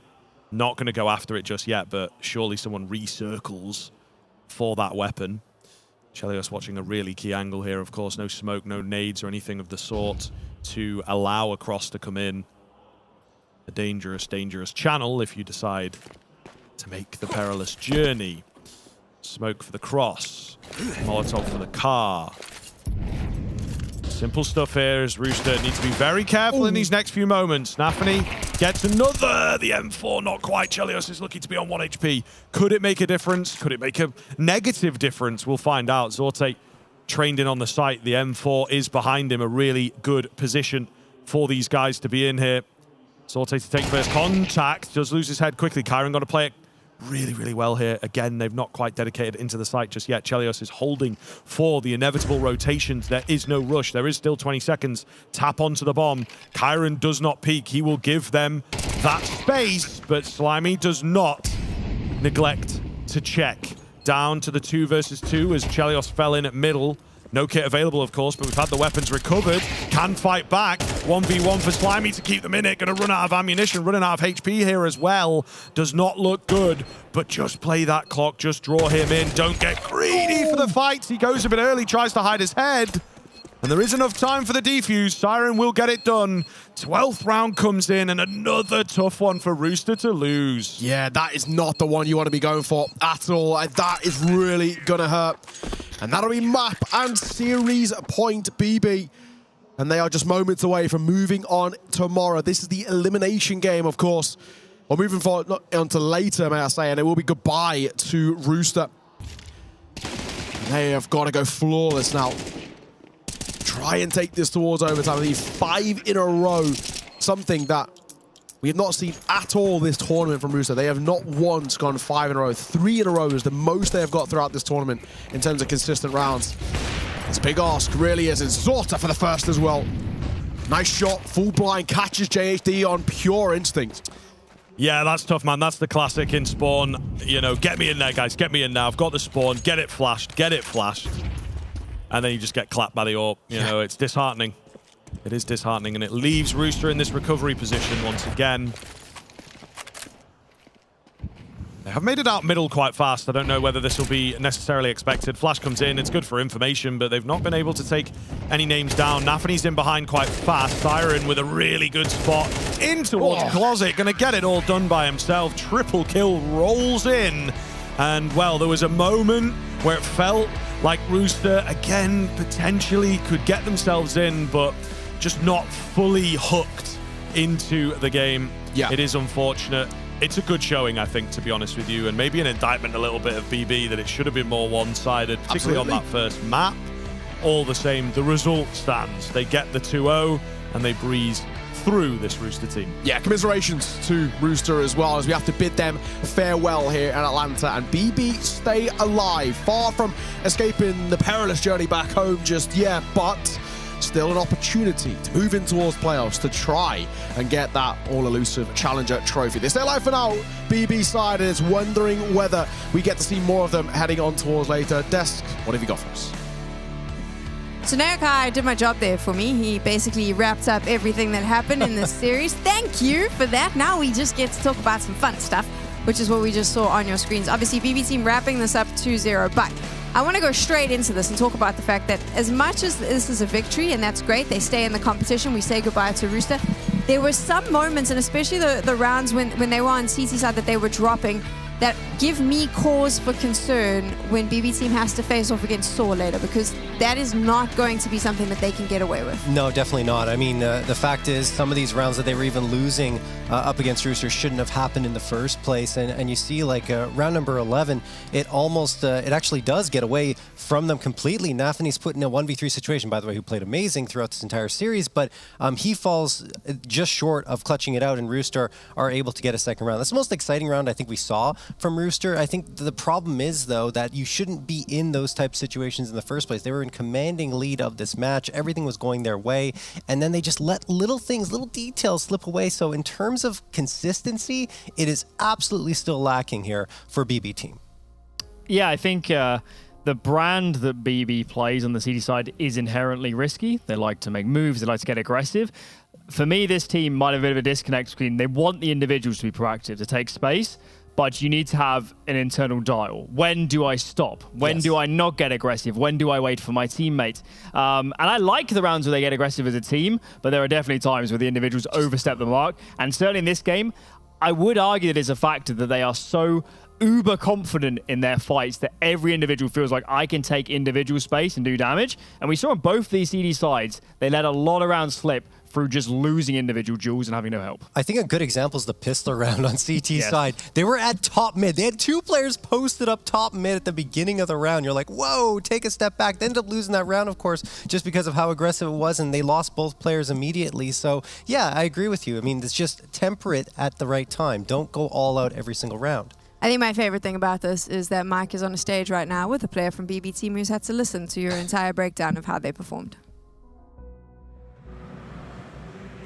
Not going to go after it just yet, but surely someone recircles for that weapon. Chelios watching a really key angle here, of course. No smoke, no nades or anything of the sort to allow a cross to come in. A dangerous, dangerous channel if you decide to make the perilous journey. Smoke for the cross. Molotov for the car. Simple stuff here as Rooster needs to be very careful in these next few moments. Nafany gets another. The M4 not quite. Chelios is lucky to be on 1 HP. Could it make a difference? Could it make a negative difference? We'll find out. Zorte trained in on the site. The M4 is behind him. A really good position for these guys to be in here. Zorte to take first contact. Does lose his head quickly. Kyron got to play it really, really well here. Again, they've not quite dedicated into the site just yet. Chelios is holding for the inevitable rotations. There is no rush. There is still 20 seconds. Tap onto the bomb. Kyron does not peek. He will give them that space, but Slimy does not neglect to check. Down to the 2 versus 2 as Chelios fell in at middle. No kit available, of course, but we've had the weapons recovered. Can fight back. 1v1 for Slimy to keep them in it. Going to run out of ammunition, running out of HP here as well. Does not look good, but just play that clock. Just draw him in. Don't get greedy for the fights. He goes a bit early, tries to hide his head. And there is enough time for the defuse. Siren will get it done. 12th round comes in, and another tough one for Rooster to lose. Yeah, that is not the one you want to be going for at all. That is really going to hurt. And that'll be map and series point BB. And they are just moments away from moving on tomorrow. This is the elimination game, of course. We're moving forward on to later, may I say, and it will be goodbye to Rooster. They have got to go flawless now. Try and take this towards overtime. These 5 in a row, something that we have not seen at all this tournament from Rooster. They have not once gone 5 in a row. 3 in a row is the most they have got throughout this tournament in terms of consistent rounds. It's a big ask, really is. It's Zorta for the first as well. Nice shot, full blind, catches JHD on pure instinct. Yeah, that's tough, man. That's the classic in Spawn. You know, get me in there, guys. Get me in now. I've got the spawn. Get it flashed. Get it flashed. And then you just get clapped by the AWP. You know, it's disheartening. It is disheartening, and it leaves Rooster in this recovery position once again. They have made it out middle quite fast. I don't know whether this will be necessarily expected. Flash comes in. It's good for information, but they've not been able to take any names down. Nafany's in behind quite fast. Siren with a really good spot in towards Closet. Going to get it all done by himself. Triple kill rolls in. And, well, there was a moment where it felt like Rooster, again, potentially could get themselves in, but just not fully hooked into the game. Yeah. It is unfortunate. It's a good showing, I think, to be honest with you, and maybe an indictment a little bit of BB that it should have been more one-sided, particularly on that first map. All the same, the result stands. They get the 2-0, and they breeze through this Rooster team. Yeah, commiserations to Rooster as well, as we have to bid them farewell here in Atlanta. And BB stay alive, far from escaping the perilous journey back home just yet, but still an opportunity to move in towards playoffs to try and get that all-elusive Challenger trophy. They stay alive for now. BB side is wondering whether we get to see more of them heading on towards later. Desk, what have you got for us? So Naokai did my job there for me. He basically wrapped up everything that happened in this series. Thank you for that. Now we just get to talk about some fun stuff, which is what we just saw on your screens. Obviously, BB team wrapping this up 2-0, but I want to go straight into this and talk about the fact that as much as this is a victory, and that's great, they stay in the competition, we say goodbye to Rooster, there were some moments, and especially the rounds when they were on CT side that they were dropping, that give me cause for concern when BB team has to face off against Saw later, because that is not going to be something that they can get away with. No, definitely not. I mean, the fact is some of these rounds that they were even losing up against Rooster shouldn't have happened in the first place. And you see, like, round number 11, it almost, it actually does get away from them completely. Nafany's put in a 1v3 situation, by the way, who played amazing throughout this entire series, but he falls just short of clutching it out, and Rooster are able to get a second round. That's the most exciting round I think we saw from Rooster. I think the problem is, though, that you shouldn't be in those type of situations in the first place. They were in commanding lead of this match. Everything was going their way, and then they just let little things, little details slip away. So in terms of consistency, it is absolutely still lacking here for BB team. Yeah, I think the brand that BB plays on the CD side is inherently risky. They like to make moves. They like to get aggressive. For me, this team might have a bit of a disconnect between they want the individuals to be proactive, to take space, but you need to have an internal dial. When do I stop? When do I not get aggressive? When do I wait for my teammates? And I like the rounds where they get aggressive as a team, but there are definitely times where the individuals overstep the mark. And certainly in this game, I would argue that it's a factor that they are so uber confident in their fights that every individual feels like I can take individual space and do damage. And we saw on both these CD sides, they let a lot of rounds slip through just losing individual duels and having no help. I think a good example is the pistol round on CT side. They were at top mid. They had 2 players posted up top mid at the beginning of the round. You're like, whoa, take a step back. They ended up losing that round, of course, just because of how aggressive it was, and they lost both players immediately. So, yeah, I agree with you. I mean, it's just temper it at the right time. Don't go all out every single round. I think my favorite thing about this is that Mike is on a stage right now with a player from BB team who's had to listen to your entire breakdown of how they performed.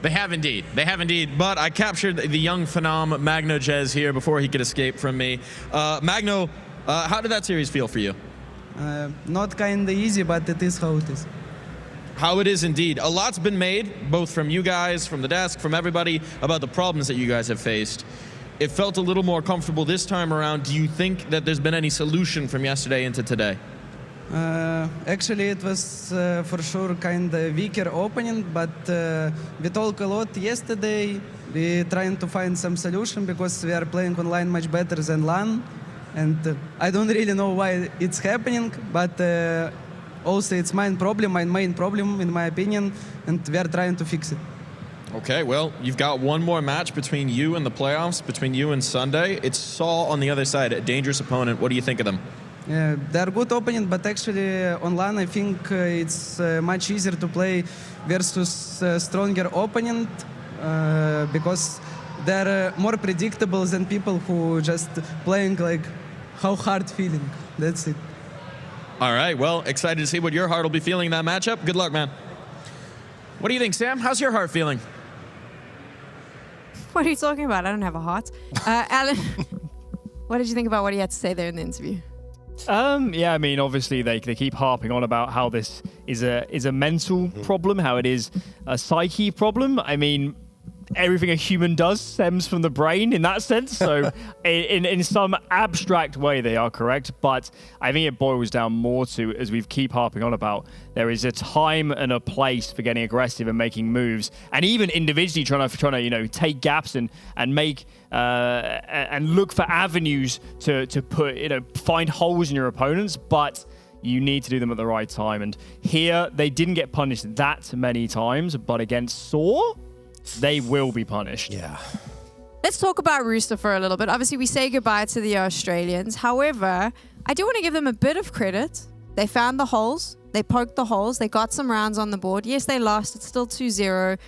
They have indeed. They have indeed. But I captured the young phenom Magno Jez here before he could escape from me. Magno, how did that series feel for you? Not kind of easy, but it is how it is. How it is indeed. A lot's been made, both from you guys, from the desk, from everybody, about the problems that you guys have faced. It felt a little more comfortable this time around. Do you think that there's been any solution from yesterday into today? Actually, it was for sure kind of weaker opening, but we talked a lot yesterday. We trying to find some solution because we are playing online much better than LAN, and I don't really know why it's happening, but also it's my main problem in my opinion, and we are trying to fix it. Okay, well, you've got one more match between you and the playoffs, between you and Sunday. It's Saul on the other side, a dangerous opponent. What do you think of them? Yeah, they are good opponent, but actually online I think it's much easier to play versus stronger opponent because they're more predictable than people who just playing like how hard feeling. That's it. All right, well, excited to see what your heart will be feeling in that matchup. Good luck, man. What do you think, Sam? How's your heart feeling? What are you talking about? I don't have a heart. Alan, what did you think about what he had to say there in the interview? Yeah, I mean, obviously they keep harping on about how this is a mental problem, how it is a psyche problem. I mean, everything a human does stems from the brain in that sense. So in some abstract way, they are correct. But I think it boils down more to, as we keep harping on about, there is a time and a place for getting aggressive and making moves, and even individually trying to take gaps and make and look for avenues to put find holes in your opponents. But you need to do them at the right time. And here they didn't get punished that many times, but against Saw, they will be punished. Yeah. Let's talk about Rooster for a little bit. Obviously, we say goodbye to the Australians. However, I do want to give them a bit of credit. They found the holes. They poked the holes. They got some rounds on the board. Yes, they lost. It's still 2-0.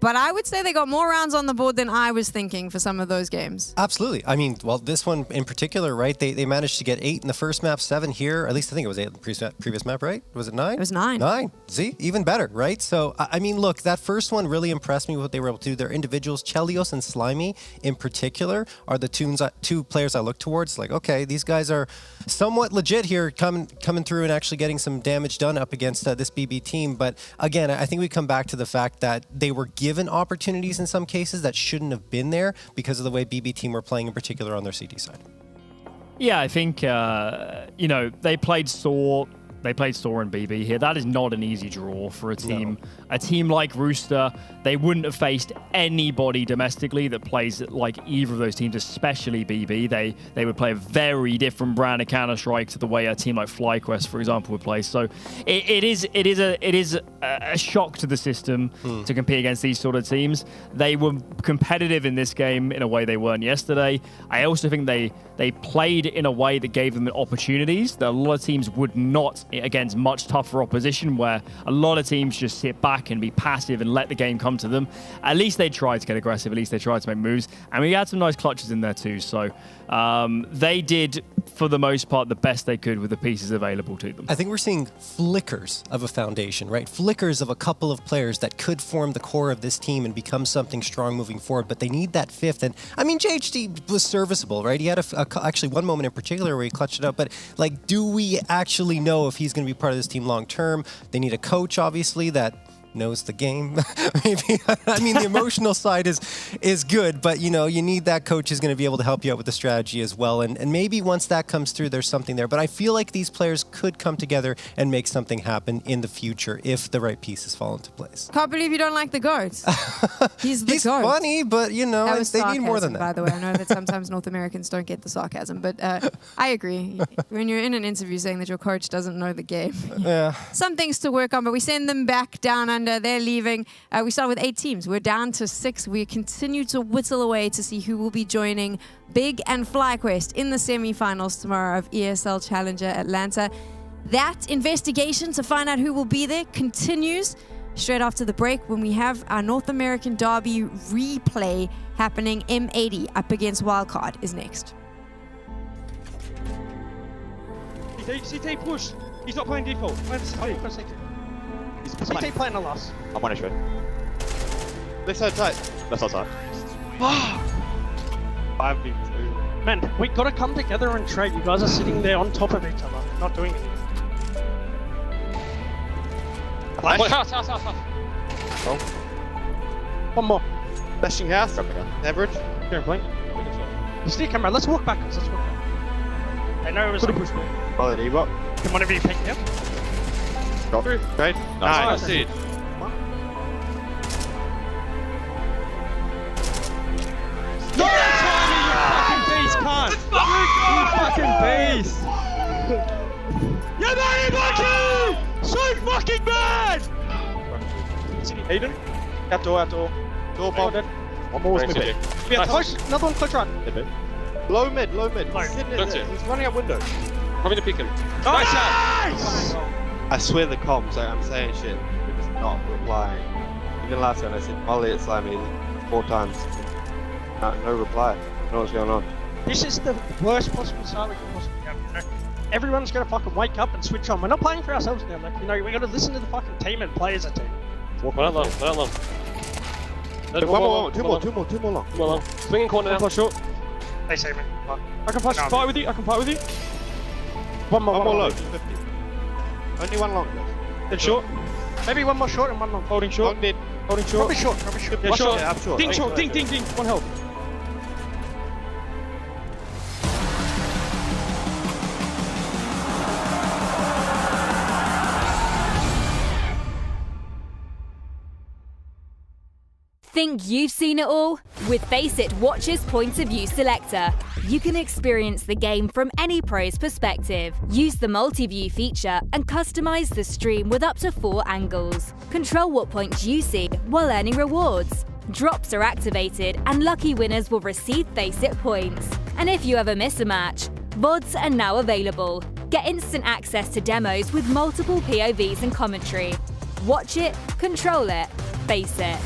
But I would say they got more rounds on the board than I was thinking for some of those games. Absolutely. I mean, well, this one in particular, right? They managed to get 8 in the first map, 7 here. At least I think it was 8 in the previous map, right? Was it 9? It was 9. 9. See? Even better, right? So, I mean, look, that first one really impressed me with what they were able to do. Their individuals, Chelios and Slimy in particular, are the two players I look towards. Like, okay, these guys are somewhat legit here, coming through and actually getting some damage done up against this BB team. But again, I think we come back to the fact that they were given opportunities in some cases that shouldn't have been there because of the way BB team were playing in particular on their CD side. Yeah, I think, they played Saw. They played Saw and BB here. That is not an easy draw for a team. No. A team like Rooster, they wouldn't have faced anybody domestically that plays like either of those teams, especially BB. They would play a very different brand of Counter-Strike to the way a team like FlyQuest, for example, would play. So it is a shock to the system to compete against these sort of teams. They were competitive in this game in a way they weren't yesterday. I also think they played in a way that gave them opportunities that a lot of teams would not against much tougher opposition, where a lot of teams just sit back and be passive and let the game come to them. At least they tried to get aggressive. At least they tried to make moves. And we had some nice clutches in there too. So they did, for the most part, the best they could with the pieces available to them. I think we're seeing flickers of a foundation, right? Flickers of a couple of players that could form the core of this team and become something strong moving forward. But they need that fifth. And I mean, JHD was serviceable, right? He had actually one moment in particular where he clutched it up. But like, do we actually know if he's going to be part of this team long term? They need a coach, obviously, that knows the game. Maybe. I mean, the emotional side is good, but you need that coach who's going to be able to help you out with the strategy as well. And maybe once that comes through, there's something there. But I feel like these players could come together and make something happen in the future if the right pieces fall into place. Can't believe you don't like the GOAT. He's the GOAT. Funny, but they need more than that. By the way, I know that sometimes North Americans don't get the sarcasm, but I agree. When you're in an interview saying that your coach doesn't know the game, some things to work on, but we send them back down under. They're leaving. We start with 8 teams. We're down to 6. We continue to whittle away to see who will be joining Big and FlyQuest in the semi-finals tomorrow of ESL Challenger Atlanta. That investigation to find out who will be there continues straight after the break when we have our North American Derby replay happening. M80 up against Wildcard is next. CT push. He's not playing default. CT playing a loss. I'm on his way. Left side tight. Left side tight. 5v2. Man, we gotta come together and trade. You guys are sitting there on top of each other, not doing anything. Flash. House. Oh. One more. Flashing house. Average. Here, blink. Stick camera. Let's walk back. Let's walk back. I know it was. Oh, the D-bot. Can one of you pick me up? Got through. Great. Nice. Dude. No! You fucking beast, cunt! You fucking beast! You're not lucky! So fucking bad! Aiden. Out door. Door bomb. One more was mid. Another one close run. Low mid. That's it. He's running out window. Probably to pick him. Nice! I swear the comms, I'm saying shit. They're just not replying. Even last time I said Molly at Slimy 4 times. No reply. I don't know what's going on. This is the worst possible start we can possibly have, you know? Everyone's gonna fucking wake up and switch on. We're not playing for ourselves now, like, you know, we gotta listen to the fucking team and play as a team. Walk one long. Two more long. Swinging corner now. Short. They see me. I can fight with you. One more low. 50. Only one long. Then short. Maybe one more short and one long. Holding short. Long dead. Holding short. Probably short. Yeah, short. Yeah, I'm short. Ding short. Ding. One health. Think you've seen it all? With Faceit Watch's Point of View Selector, you can experience the game from any pro's perspective. Use the multi-view feature and customize the stream with up to 4 angles. Control what points you see while earning rewards. Drops are activated and lucky winners will receive Faceit points. And if you ever miss a match, VODs are now available. Get instant access to demos with multiple POVs and commentary. Watch it, control it, Faceit.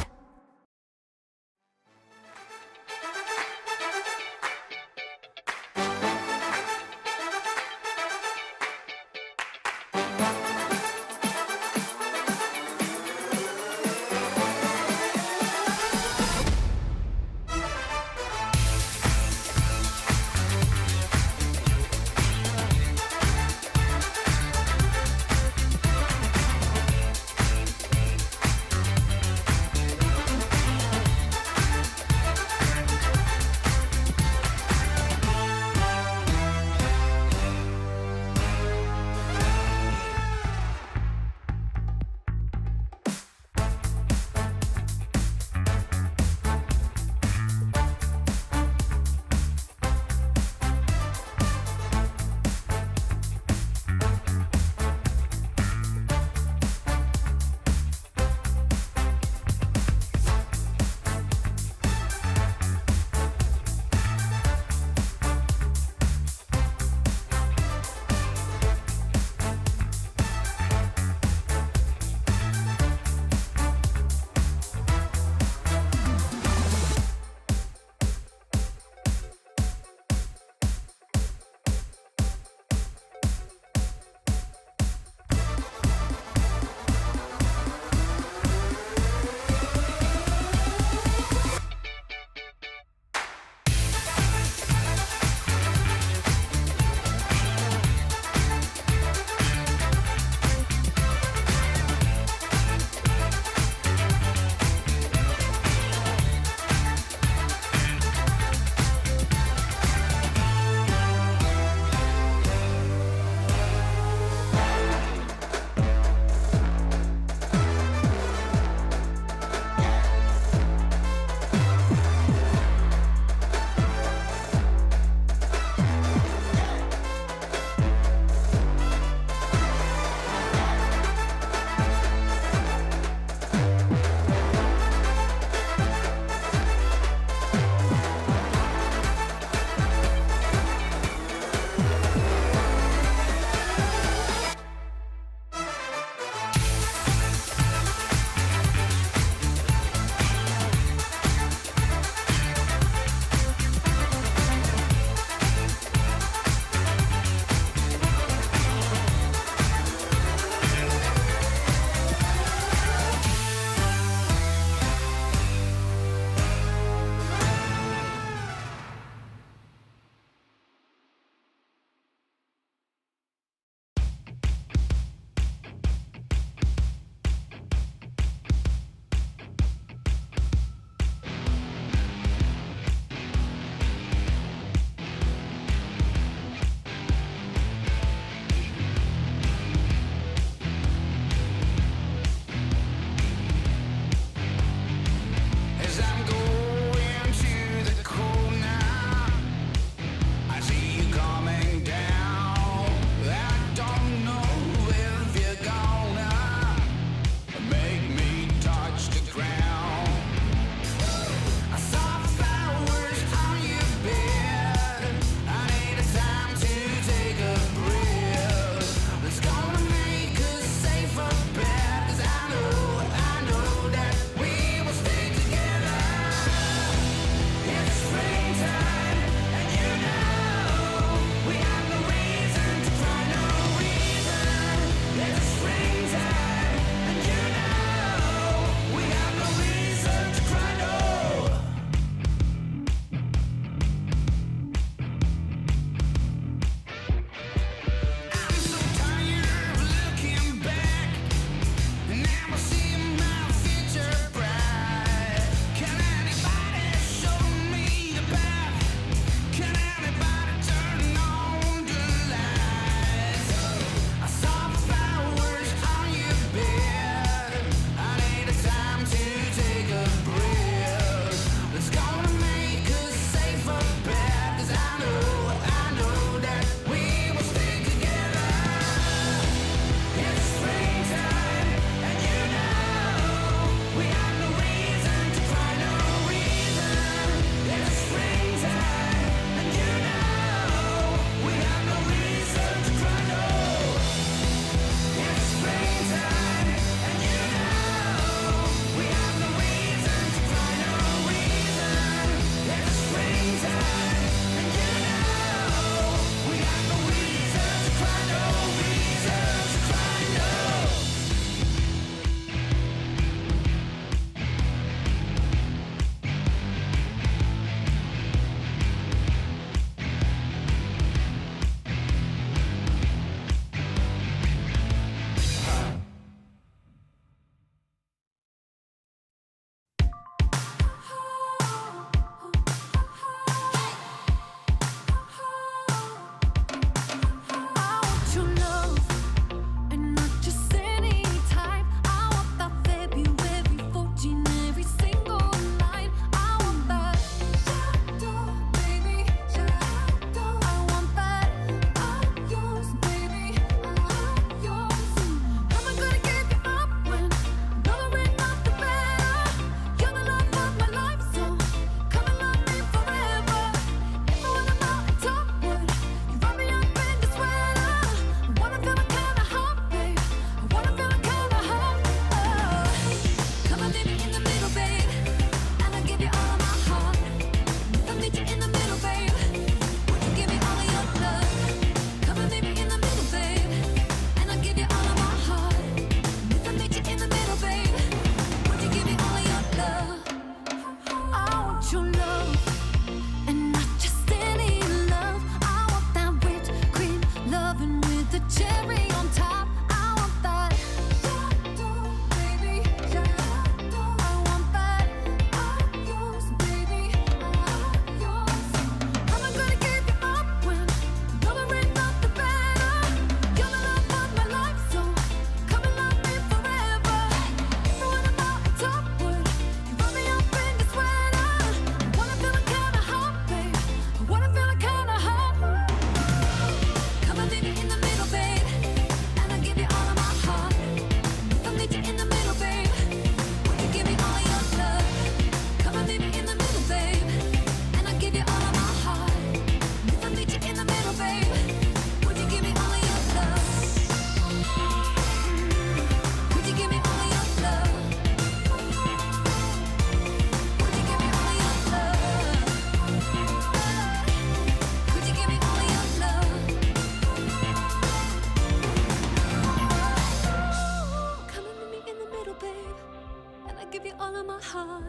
give you all of my heart.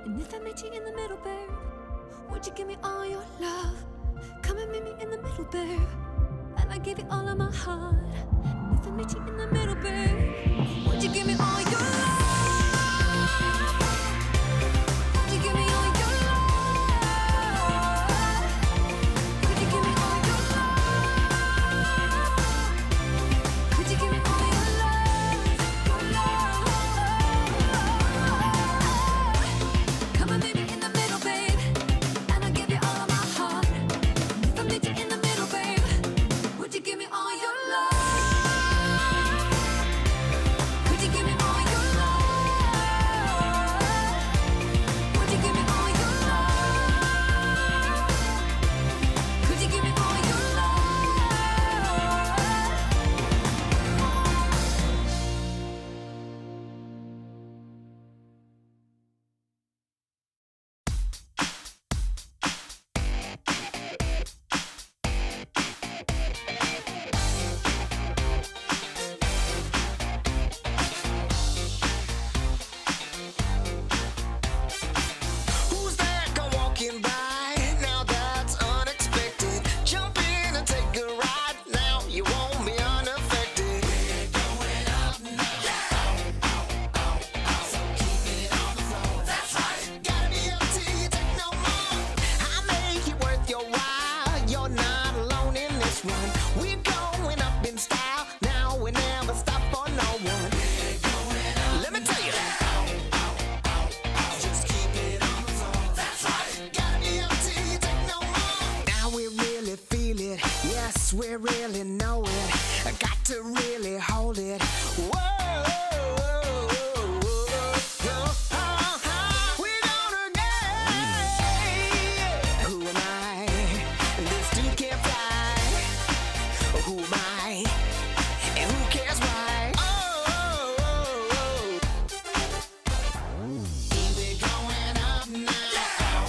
And if I met you in the middle, babe, would you give me all your love? Come and meet me in the middle, babe, and I give you all of my heart. And if I met you in the middle, babe, would you give me all your love? Would you give me all your love? Would you give me all your love? Would you give me all your love? Come and meet me in the middle, babe, and I'll give you all of my heart. And if I meet you in the middle, babe, would you give me all your love? Would you give me all your love? Would you give me all your love? Could you give me all your Who's that come walking by? Now that's unexpected. Jump in and take a ride. Now you won't be unaffected. We're going up now. So keep it on the floor. That's right. Gotta be up till you take no more. I make it worth your while. You're not alone in this one. We're going up in style. Now we never stop for no one. We're going up. Let me tell you. Just keep it on the floor. That's right. Gotta be up till you take no more. Now we really feel it. Yes, we really know it. I got to really hold it. Whoa. We're gonna get. Who am I? This dude can't fly. Who am I? And who cares why? Keep it going up now.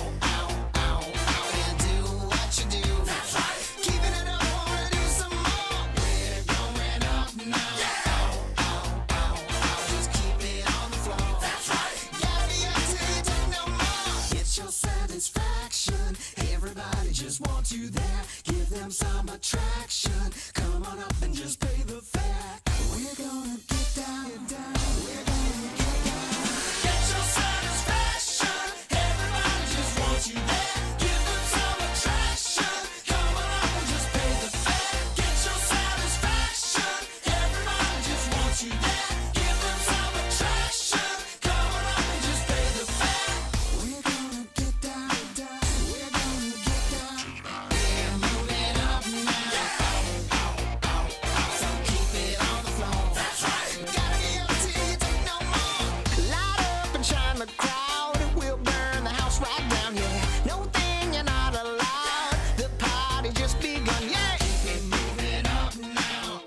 And do what you do. That's right. Keeping it up, wanna do some more. We're going up now. Just keep it on the floor. That's right. Gotta be up till you take no more. It's your satisfaction. Everybody just wants you there. Give them some attraction. Come on up and just pay the fare. We're gonna get down. We're gonna get down. Get your satisfaction. Everybody just wants you there. Give them some attraction. Come on up and just pay the fare. Get your satisfaction. Everybody just wants you there. Give them some attraction. Come on up and just pay the fare. We're gonna get down. We're gonna get down. We're moving up now. So keep it on the floor. That's right. Gotta be up till you take no more. Light up and shine the crowd. We'll burn the house right down, yeah. No thing you're not allowed. The party just begun, yeah. Keep it moving up now.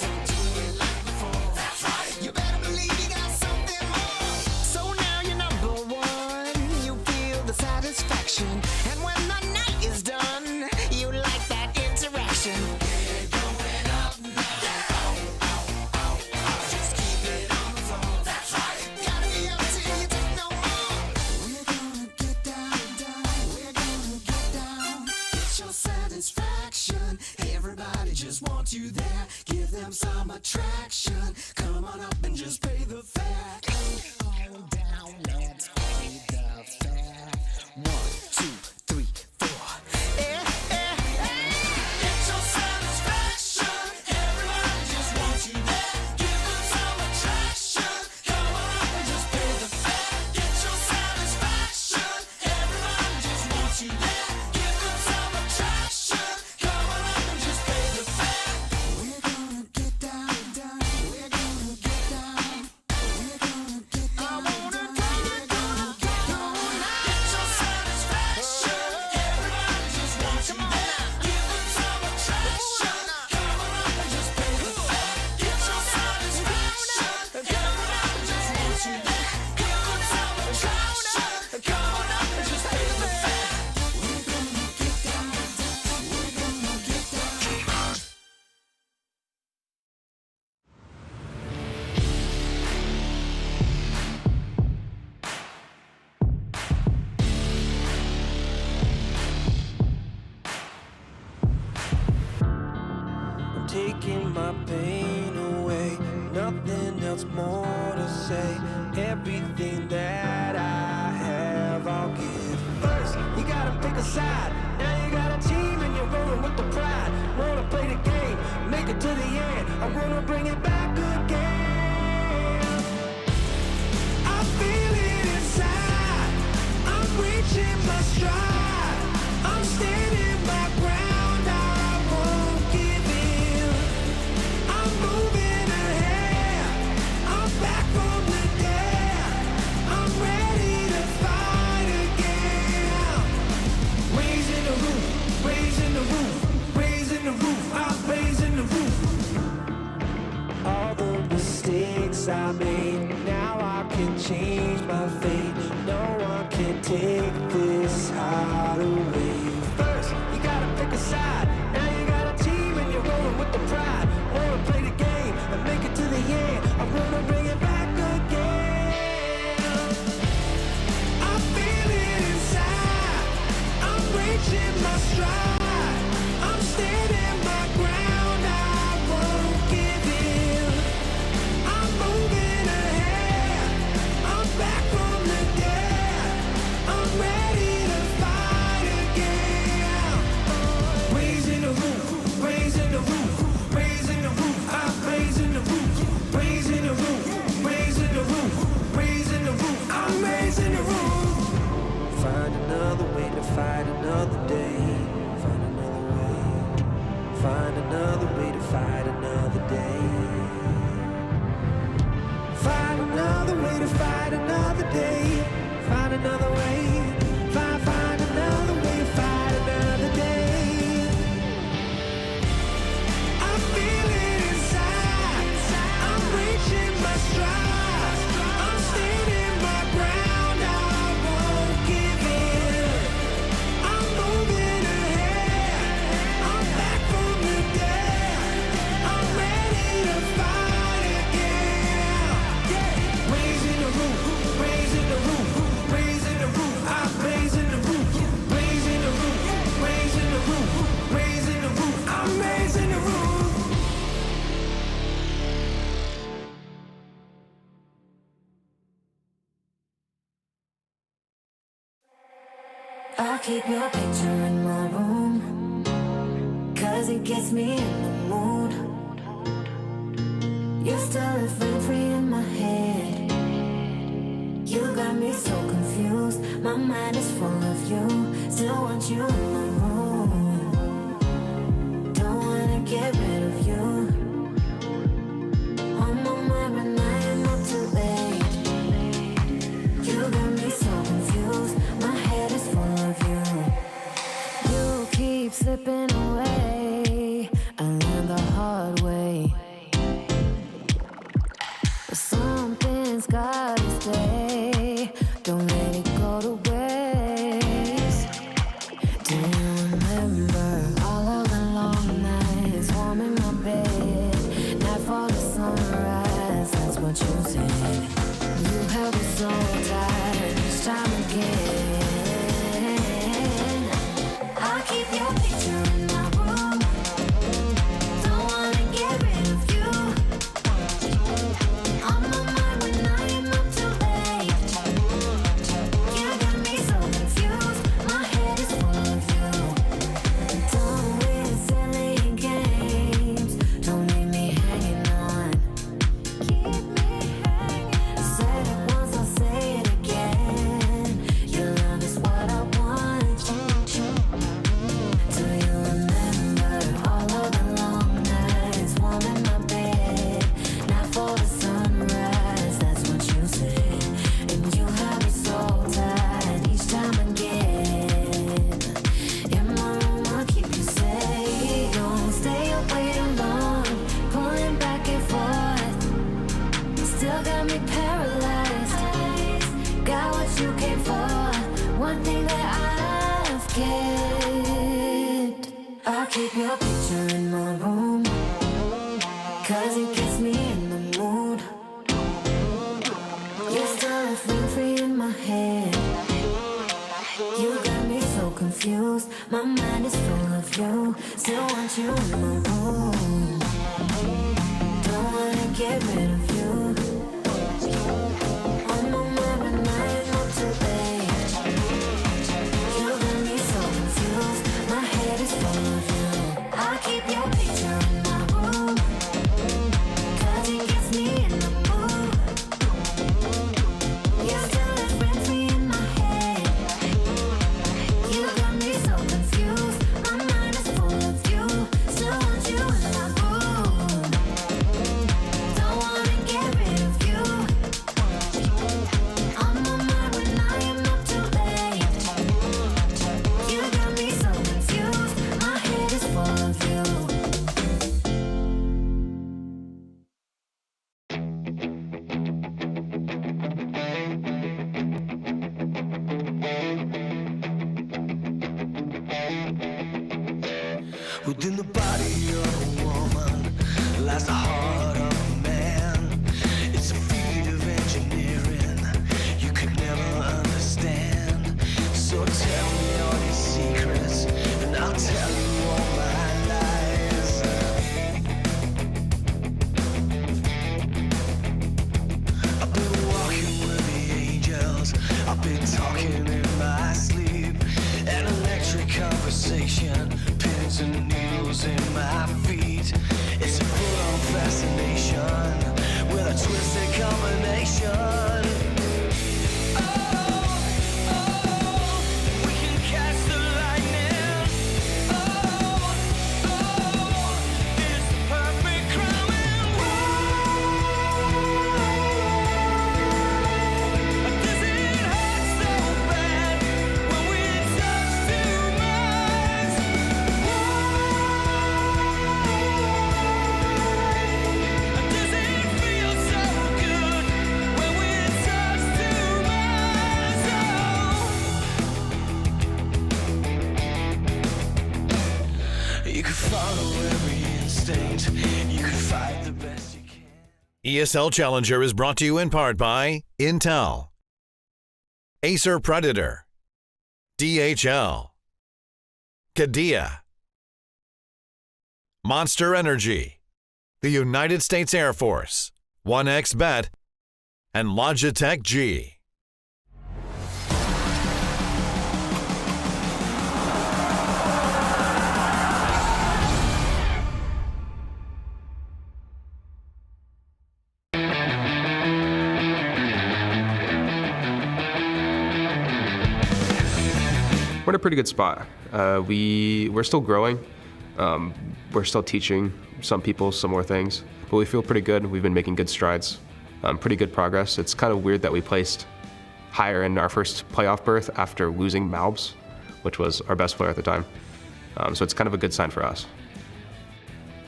So do it like before. That's right. You better believe you got something more. So now you're number one. You feel the satisfaction. And when the night is done, you like that interaction. We're going up now. Just keep it on the floor. That's right. Gotta be pain away. Nothing else more to say. Everything that I have, I'll give. First, you gotta pick a side. Now you got a team and you're rolling with the pride. Wanna play the game, make it to the end. I wanna bring it back again. I feel it inside. I'm reaching my stride. I'm standing my ground. I won't give in. I'm moving ahead. I'm back from the dead. I'm ready to fight again. Raising the roof, raising the roof, raising the roof. I'm raising the roof. All the mistakes I made, now I can change my fate. No one can take this heart away. First, you gotta pick a side. Now you got a team and you're rolling with the pride. Wanna play the game and make it to the end. I wanna bring it back again. I feel it inside. I'm reaching my stride. I'm standing my ground. I won't give in. I'm moving ahead. I'm back from the dead. I'm ready to fight again. Raising the roof, raising the roof, raising the roof. I'm raising the roof, raising the roof, raising the roof, raising the roof. I'm raising the roof. Find another way to fight another day. Find another way. Find another way to fight another day. Find another way to fight another day. Find another way. Find another way to fight another day. I feel it inside. I'm reaching my stride. I'm standing my ground. I won't give in. I'm moving ahead. I'm back from the dead. I'm ready to fight again. Raising the roof, raising the roof, raising the roof. I'm raising the roof, raising the roof, raising the roof, raising the roof. I'm raising the roof. I'll keep your picture in my room, 'cause it gets me in the mood. You're still living free in my head. You got me so confused. My mind is full of you. Still want you in my room. Don't wanna get rid of you. On my mind, but I am not too late. You got me so confused. My head is full of you. You keep slipping away. I learned the hard way. But something's gotta stay. Don't let it go to waste. Do you remember all of the long nights warm in my bed? Nightfall to sunrise, that's what you said. You held me so tight each time again. I'll keep your picture in my room. Don't wanna get rid of you. On my mind when I am up too late. You got me so confused. My head is full of you. Don't win silly games. Don't leave me hanging on. Keep me hanging. Said it once, I'll say it again. Your love is what I want. Do you remember all of the long nights warm in my bed? Not for the sunrise, that's what you said. And you held me so tight each time again. In my room, I'll keep you safe. Don't stay away too long, pulling back and forth. Still got me paralyzed. Got what you came for. One thing that I've kept. I'll keep your picture in my room, 'cause it gets me in the mood. You're still living free in my head. You got me so confused. My mind is full of you. Still want you in my room. Don't wanna get rid of you. On my mind when I am up too late. You got me so confused. My head is full of you. I keep your picture in my room, 'cause it gets me in the mood. You still have friends me in my head. You got me so confused. My mind is full of you. Still want you in my mood. Don't wanna get rid of you. On my mind when I am up too late. You got me so confused. My head is full of you. Within the body of a woman lies the heart of a man. It's a feat of engineering you could never understand. So tell me all your secrets, and I'll tell you all my lies. I've been walking with the angels, I've been talking in my sleep. An electric conversation, pins and needles in my feet. It's a full-on fascination with a twisted combination. We can catch the lightning. It's the perfect crime. Does it hurt so bad when we touch too much? Does it feel so good when we touch too much? You could follow every instinct. You could fight the best you can. ESL Challenger is brought to you in part by Intel, Acer Predator, DHL, Kadia, Monster Energy, the United States Air Force, 1xBet, and Logitech G. We're in a pretty good spot. We're still growing. We're still teaching some people some more things, but we feel pretty good. We've been making good strides, pretty good progress. It's kind of weird that we placed higher in our first playoff berth after losing Malbs, which was our best player at the time. So it's kind of a good sign for us.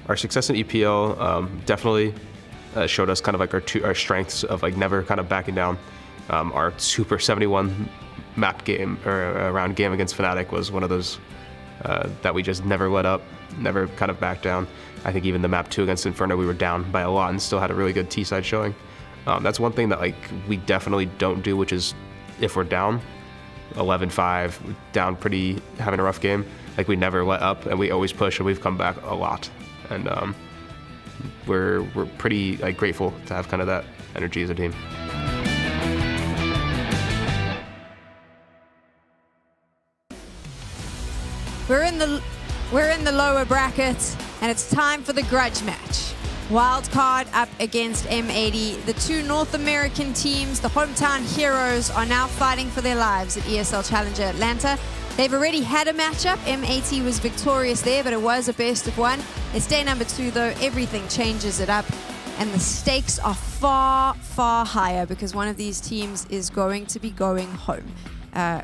Our success in EPL definitely showed us kind of like our strengths of like never kind of backing down. Our Super 71 map game or round game against Fnatic was one of those that we just never let up, never kind of backed down. I think even the map 2 against Inferno, we were down by a lot and still had a really good T-side showing. That's one thing that like we definitely don't do, which is if we're down 11-5, down pretty, having a rough game, like we never let up and we always push and we've come back a lot. And we're pretty like grateful to have kind of that energy as a team. We're in the lower bracket, and it's time for the grudge match. Wildcard up against M80. The two North American teams, the hometown heroes, are now fighting for their lives at ESL Challenger Atlanta. They've already had a matchup. M80 was victorious there, but it was a best of one. It's day number 2, though. Everything changes it up, and the stakes are far, far higher because one of these teams is going to be going home.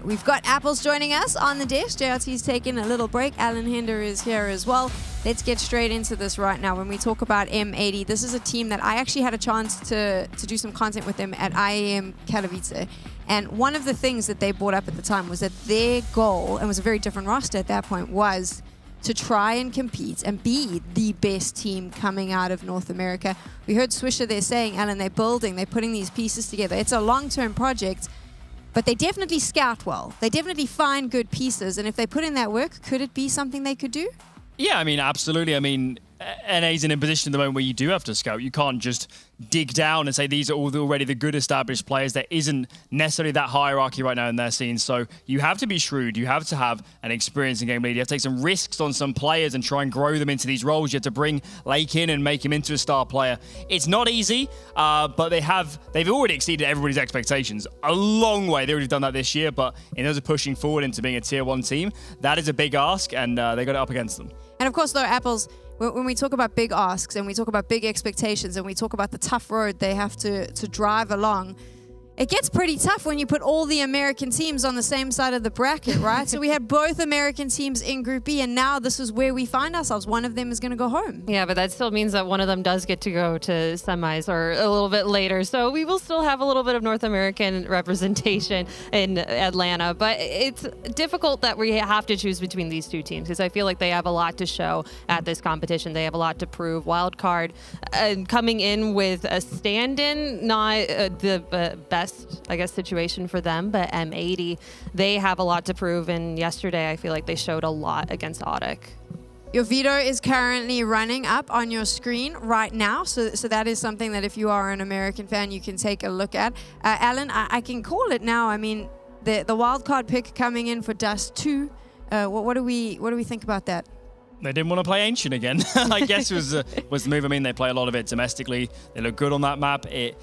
We've got Apples joining us on the desk. JRT's taking a little break. Alan Hinder is here as well. Let's get straight into this right now. When we talk about M80, this is a team that I actually had a chance to do some content with them at IAM Katowice. And one of the things that they brought up at the time was that their goal, and was a very different roster at that point, was to try and compete and be the best team coming out of North America. We heard Swisher there saying, Alan, they're building, they're putting these pieces together. It's a long-term project. But they definitely scout well. They definitely find good pieces. And if they put in that work, could it be something they could do? Yeah, I mean, absolutely. I mean, NA's in a position at the moment where you do have to scout. You can't just dig down and say these are all already the good established players. There isn't necessarily that hierarchy right now in their scene. So you have to be shrewd. You have to have an experienced in-game leader. You have to take some risks on some players and try and grow them into these roles. You have to bring Lake in and make him into a star player. It's not easy, but they've already exceeded everybody's expectations a long way. They've already done that this year, but in terms of pushing forward into being a tier 1 team, that is a big ask, and they got it up against them. And of course, though, Apples, when we talk about big asks and we talk about big expectations and we talk about the tough road they have to drive along, it gets pretty tough when you put all the American teams on the same side of the bracket, right? So we had both American teams in Group B, and now this is where we find ourselves. One of them is going to go home. Yeah, but that still means that one of them does get to go to semis or a little bit later. So we will still have a little bit of North American representation in Atlanta. But it's difficult that we have to choose between these two teams because I feel like they have a lot to show at this competition. They have a lot to prove. Wildcard coming in with a stand-in, not the best, I guess, situation for them, but M80, they have a lot to prove, and yesterday I feel like they showed a lot against Audic. Your veto is currently running up on your screen right now, so that is something that if you are an American fan, you can take a look at. Alan, I can call it now. I mean, the wildcard pick coming in for Dust 2, what do we think about that? They didn't want to play Ancient again, I guess was the move. I mean, they play a lot of it domestically. They look good on that map. It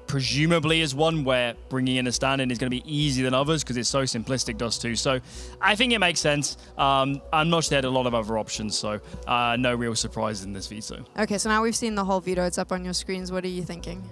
presumably is one where bringing in a stand-in is going to be easier than others because it's so simplistic, Dust 2. So I think it makes sense. I'm not sure they had a lot of other options, so no real surprise in this veto. Okay, so now we've seen the whole veto. It's up on your screens. What are you thinking?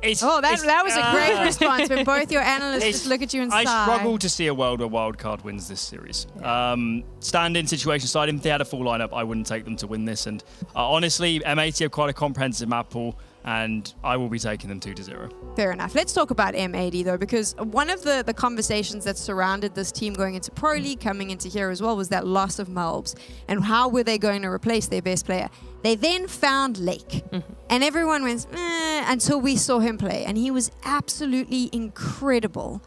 That was a great response when both your analysts just look at you and sigh. I struggle to see a world where Wildcard wins this series. Yeah. Stand-in situation aside, if they had a full lineup, I wouldn't take them to win this. And honestly, M80 have quite a comprehensive map pool, and I will be taking them 2-0. Fair enough. Let's talk about M80 though, because one of the conversations that surrounded this team going into Pro League, coming into here as well, was that loss of Malbs and how were they going to replace their best player. They then found Lake, and everyone went until we saw him play, and he was absolutely incredible.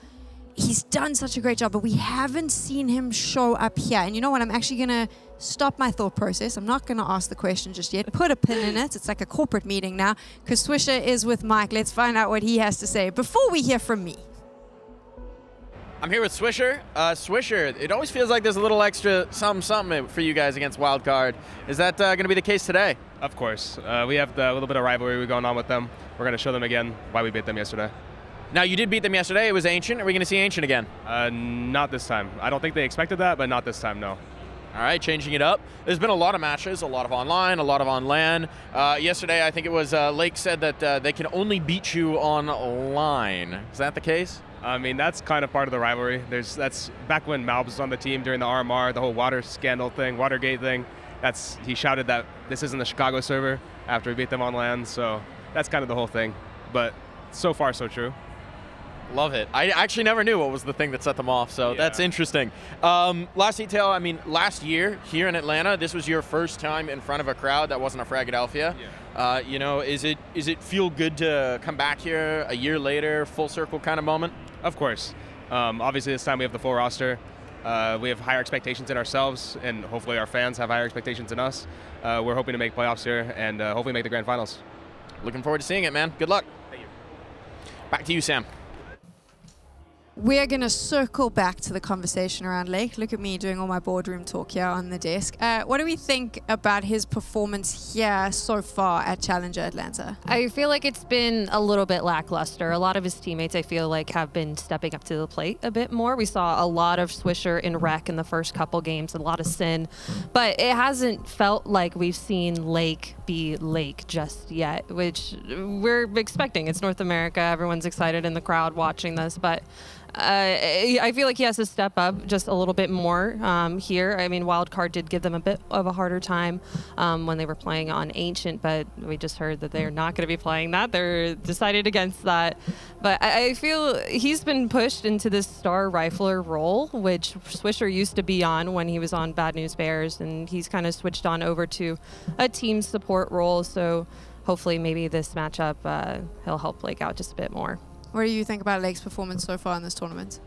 He's done such a great job, but we haven't seen him show up here. And you know what? I'm actually going to stop my thought process. I'm not going to ask the question just yet. Put a pin in it. It's like a corporate meeting now, because Swisher is with Mike. Let's find out what he has to say before we hear from me. I'm here with Swisher. Swisher, it always feels like there's a little extra something for you guys against Wildcard. Is that going to be the case today? Of course. We have a little bit of rivalry going on with them. We're going to show them again why we beat them yesterday. Now, you did beat them yesterday. It was Ancient. Are we going to see Ancient again? Not this time. I don't think they expected that, but not this time, no. All right, changing it up. There's been a lot of matches, a lot of online, a lot of on LAN. Yesterday, I think it was Lake said that they can only beat you online. Is that the case? I mean, that's kind of part of the rivalry. That's back when Malbs was on the team during the RMR, the whole water scandal thing, Watergate thing. He shouted that this isn't the Chicago server after we beat them on LAN, so that's kind of the whole thing. But so far, so true. Love it. I actually never knew what was the thing that set them off, so that's interesting. Last detail, I mean, last year here in Atlanta, this was your first time in front of a crowd that wasn't a Philadelphia. Yeah. You know, is it feel good to come back here a year later, full circle kind of moment? Of course. Obviously, this time we have the full roster. We have higher expectations in ourselves, and hopefully our fans have higher expectations in us. We're hoping to make playoffs here and hopefully make the grand finals. Looking forward to seeing it, man. Good luck. Thank you. Back to you, Sam. We're going to circle back to the conversation around Lake. Look at me doing all my boardroom talk here on the desk. What do we think about his performance here so far at Challenger Atlanta? I feel like it's been a little bit lackluster. A lot of his teammates, I feel like, have been stepping up to the plate a bit more. We saw a lot of Swisher in rec in the first couple games, a lot of Sin, but it hasn't felt like we've seen Lake be Lake just yet, which we're expecting. It's North America. Everyone's excited in the crowd watching this, but I feel like he has to step up just a little bit more here. I mean, Wildcard did give them a bit of a harder time when they were playing on Ancient, but we just heard that they're not going to be playing that. They're decided against that. But I feel he's been pushed into this star rifler role, which Swisher used to be on when he was on Bad News Bears, and he's kind of switched on over to a team support role. So hopefully maybe this matchup he'll help Lake out just a bit more. What do you think about Lake's performance so far in this tournament?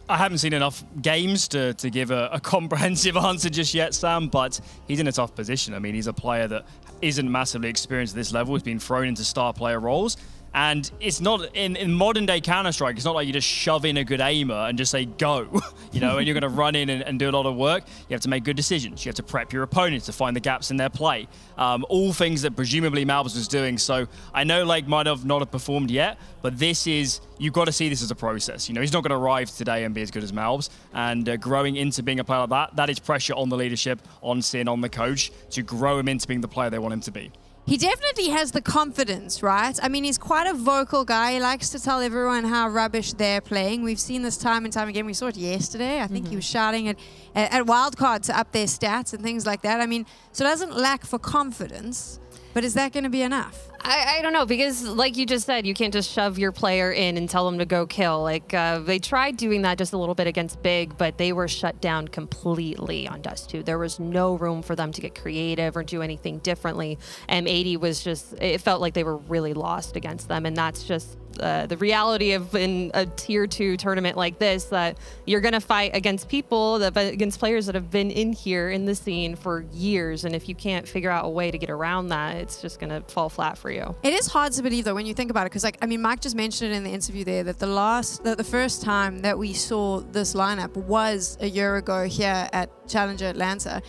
I haven't seen enough games to give a comprehensive answer just yet, Sam, but he's in a tough position. I mean, he's a player that isn't massively experienced at this level. He's been thrown into star player roles. And it's not, in modern day Counter-Strike, it's not like you just shove in a good aimer and just say, go, you know, and you're going to run in and do a lot of work. You have to make good decisions. You have to prep your opponents to find the gaps in their play. All things that presumably Malbs was doing. So I know Lake might have not have performed yet, but this is, you've got to see this as a process. You know, he's not going to arrive today and be as good as Malbs. And growing into being a player like that is pressure on the leadership, on Sin, on the coach, to grow him into being the player they want him to be. He definitely has the confidence, right? I mean, he's quite a vocal guy. He likes to tell everyone how rubbish they're playing. We've seen this time and time again. We saw it yesterday. I think he was shouting at Wildcard to up their stats and things like that. I mean, so it doesn't lack for confidence, but is that going to be enough? I don't know, because like you just said, you can't just shove your player in and tell them to go kill. Like they tried doing that just a little bit against Big, but they were shut down completely on Dust 2. There was no room for them to get creative or do anything differently. M80 was just, it felt like they were really lost against them, and that's just the reality of in a tier 2 tournament like this, that you're going to fight against people, against players that have been in here in the scene for years, and if you can't figure out a way to get around that, it's just going to fall flat for you. It is hard to believe, though, when you think about it, because, like, I mean, Mike just mentioned it in the interview there that the first time that we saw this lineup was a year ago here at Challenger Atlanta.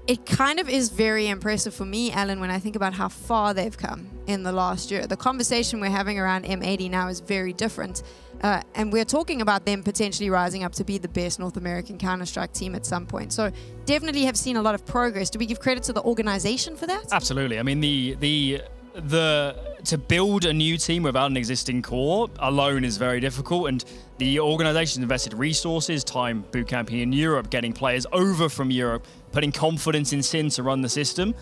It kind of is very impressive for me, Alan, when I think about how far they've come in the last year. The conversation we're having around M80 now is very different. And we're talking about them potentially rising up to be the best North American Counter-Strike team at some point. So definitely have seen a lot of progress. Do we give credit to the organization for that? Absolutely. I mean, to build a new team without an existing core alone is very difficult, and the organization invested resources, time boot camping in Europe, getting players over from Europe, putting confidence in Sin to run the system.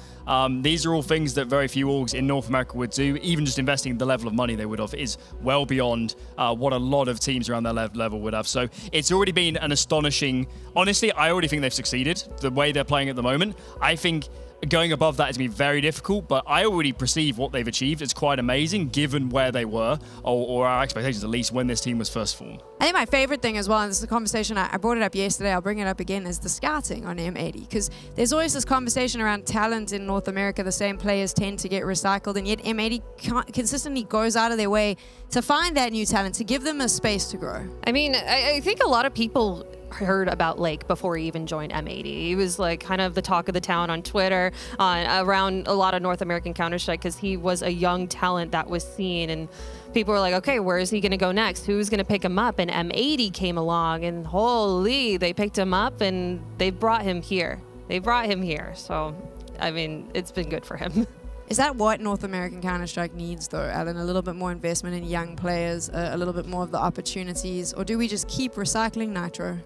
These are all things that very few orgs in North America would do. Even just investing the level of money they would have is well beyond what a lot of teams around their level would have. So it's already been an astonishing, honestly, I already think they've succeeded the way they're playing at the moment. I think going above that is going to be very difficult, but I already perceive what they've achieved as quite amazing given where they were, or our expectations at least, when this team was first formed. I think my favorite thing as well, and this is a conversation, I brought it up yesterday, I'll bring it up again, is the scouting on M80. Because there's always this conversation around talent in North America. The same players tend to get recycled, and yet M80 consistently goes out of their way to find that new talent, to give them a space to grow. I mean, I think a lot of people heard about Lake before he even joined M80. He was like kind of the talk of the town on Twitter, around a lot of North American Counter-Strike, because he was a young talent that was seen, and people were like, okay, where is he going to go next? Who's going to pick him up? And M80 came along, and holy, they picked him up, and they brought him here. So, I mean, it's been good for him. Is that what North American Counter-Strike needs, though, Alan? A little bit more investment in young players, a little bit more of the opportunities, or do we just keep recycling Nitro?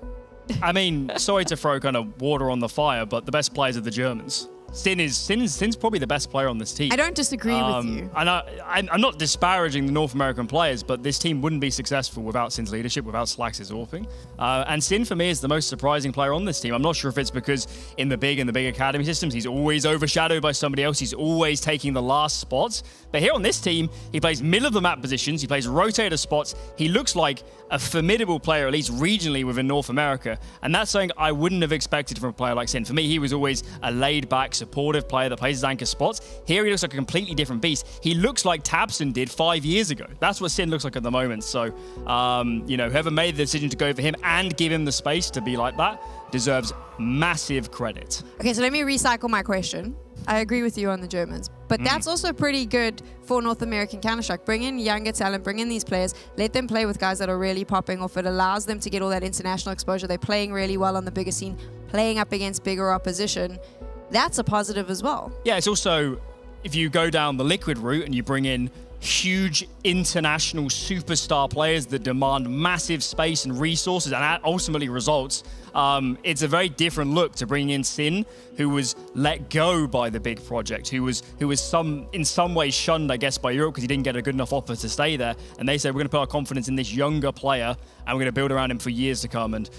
I mean, sorry to throw kind of water on the fire, but the best players are the Germans. Sin's probably the best player on this team. I don't disagree with you. And I'm not disparaging the North American players, but this team wouldn't be successful without Sin's leadership, without Slax's AWPing. And Sin, for me, is the most surprising player on this team. I'm not sure if it's because in the big academy systems, he's always overshadowed by somebody else. He's always taking the last spots. But here on this team, he plays middle of the map positions. He plays rotator spots. He looks like a formidable player, at least regionally within North America. And that's something I wouldn't have expected from a player like Sin. For me, he was always a laid-back, supportive player that plays his anchor spots. Here he looks like a completely different beast. He looks like Tabson did 5 years ago. That's what Sin looks like at the moment. So, you know, whoever made the decision to go for him and give him the space to be like that deserves massive credit. Okay, so let me recycle my question. I agree with you on the Germans, but that's also pretty good for North American Counter-Strike. Bring in younger talent, bring in these players, let them play with guys that are really popping off. It allows them to get all that international exposure. They're playing really well on the bigger scene, playing up against bigger opposition. That's a positive as well. Yeah, it's also, if you go down the Liquid route and you bring in huge international superstar players that demand massive space and resources and ultimately results, it's a very different look to bring in Sin, who was let go by the big project, who was in some ways shunned, I guess, by Europe because he didn't get a good enough offer to stay there. And they said, we're going to put our confidence in this younger player and we're going to build around him for years to come. And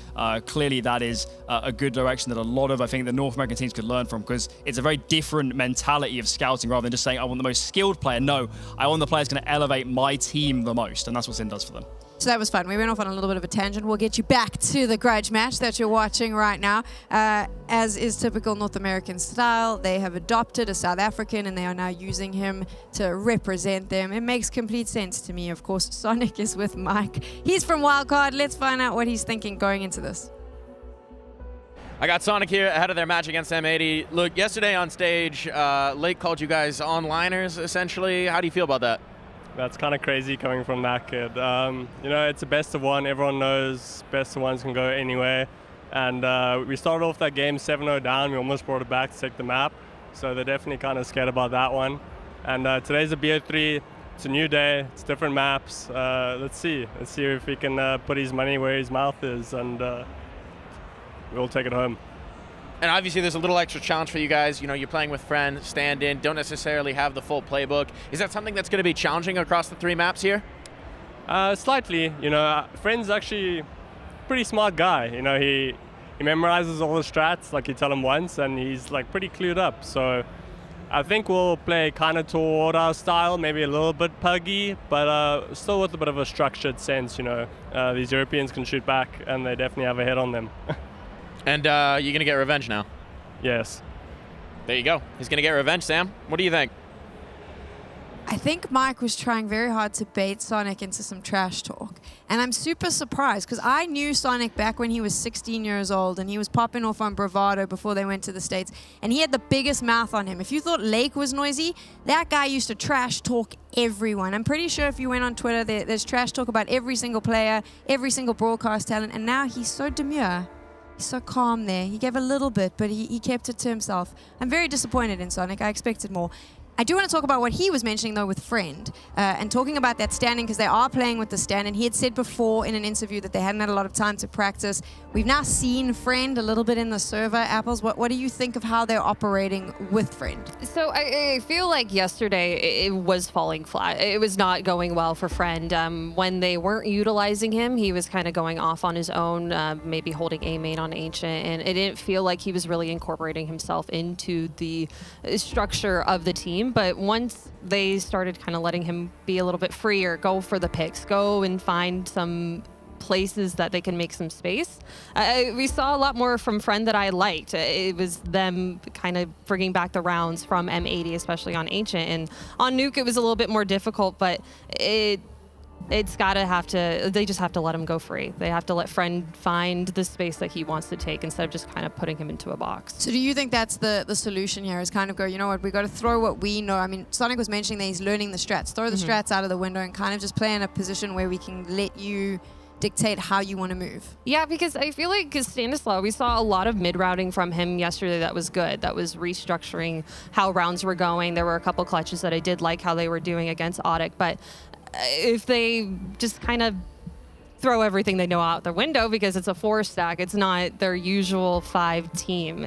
clearly that is a good direction that a lot of, I think, the North American teams could learn from, because it's a very different mentality of scouting rather than just saying, I want the most skilled player. No, I want the player who's going to elevate my team the most. And that's what Sin does for them. So that was fun. We went off on a little bit of a tangent. We'll get you back to the grudge match that you're watching right now. As is typical North American style, they have adopted a South African and they are now using him to represent them. It makes complete sense to me. Of course, Sonic is with Mike. He's from Wildcard. Let's find out what he's thinking going into this. I got Sonic here ahead of their match against M80. Look, yesterday on stage, Lake called you guys onliners, essentially. How do you feel about that? That's kind of crazy coming from that kid. You know, it's a best of one. Everyone knows best of ones can go anywhere. And we started off that game 7-0 down. We almost brought it back to take the map. So they're definitely kind of scared about that one. And today's a BO3. It's a new day. It's different maps. Let's see. Let's see if he can put his money where his mouth is, and we'll take it home. And obviously there's a little extra challenge for you guys. You know, you're playing with Friend, stand-in, don't necessarily have the full playbook. Is that something that's going to be challenging across the 3 maps here? Slightly. You know, Friend's actually a pretty smart guy. You know, he memorizes all the strats, like you tell him once, and he's like pretty clued up. So I think we'll play kind of toward our style, maybe a little bit puggy, but still with a bit of a structured sense, you know. These Europeans can shoot back, and they definitely have a head on them. And you're going to get revenge now? Yes. There you go. He's going to get revenge, Sam. What do you think? I think Mike was trying very hard to bait Sonic into some trash talk. And I'm super surprised because I knew Sonic back when he was 16 years old and he was popping off on Bravado before they went to the States. And he had the biggest mouth on him. If you thought Lake was noisy, that guy used to trash talk everyone. I'm pretty sure if you went on Twitter, there's trash talk about every single player, every single broadcast talent. And now he's so demure. He's so calm there. He gave a little bit, but he kept it to himself. I'm very disappointed in Sonic. I expected more. I do want to talk about what he was mentioning, though, with Friend, and talking about that standing, because they are playing with the stand, and he had said before in an interview that they hadn't had a lot of time to practice. We've now seen Friend a little bit in the server. Apples, what do you think of how they're operating with Friend? So I feel like yesterday it was falling flat. It was not going well for Friend. When they weren't utilizing him, he was kind of going off on his own, maybe holding A main on Ancient, and it didn't feel like he was really incorporating himself into the structure of the team. But once they started kind of letting him be a little bit freer, go for the picks, go and find some places that they can make some space. We saw a lot more from Friend that I liked. It was them kind of bringing back the rounds from M80, especially on Ancient. And on Nuke, it was a little bit more difficult, but it's got to they just have to let him go free. They have to let Friend find the space that he wants to take instead of just kind of putting him into a box. So do you think that's the solution here, is kind of go, you know what, we got to throw what we know. I mean, Sonic was mentioning that he's learning the strats. Throw the strats out of the window and kind of just play in a position where we can let you dictate how you want to move. Yeah, because I feel like Stanislaw, we saw a lot of mid-routing from him yesterday that was good. That was restructuring how rounds were going. There were a couple clutches that I did like how they were doing against Audic, but if they just kind of throw everything they know out the window because it's a 4-stack, it's not their usual 5 team.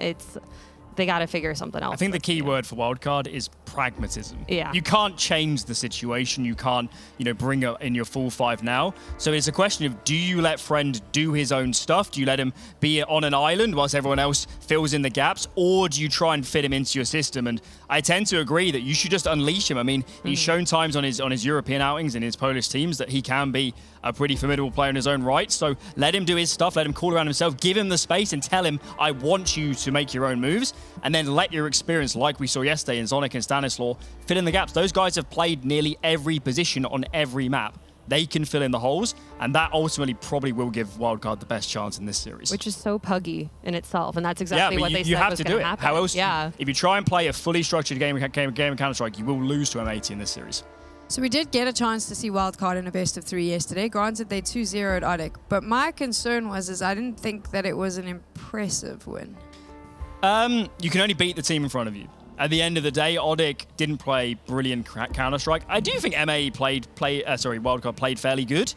They got to figure something else. I think the key word for wildcard is pragmatism. Yeah. You can't change the situation. You can't, bring in your full 5 now. So it's a question of, do you let Friend do his own stuff? Do you let him be on an island whilst everyone else fills in the gaps? Or do you try and fit him into your system? And I tend to agree that you should just unleash him. I mean, he's shown times on his European outings and his Polish teams that he can be a pretty formidable player in his own right. So let him do his stuff. Let him call around himself. Give him the space and tell him, I want you to make your own moves. And then let your experience, like we saw yesterday in Sonic and Stanislaw, fill in the gaps. Those guys have played nearly every position on every map. They can fill in the holes, and that ultimately probably will give Wildcard the best chance in this series. Which is so puggy in itself, and that's exactly what they said have was to going do to it. happen. How else? Yeah. If you try and play a fully structured game of Counter-Strike, you will lose to M80 in this series. So we did get a chance to see Wildcard in a best of 3 yesterday. Granted, they 2-0'd Audic, but my concern was I didn't think that it was an impressive win. You can only beat the team in front of you. At the end of the day, Audic didn't play brilliant Counter-Strike. I do think Wildcard played fairly good.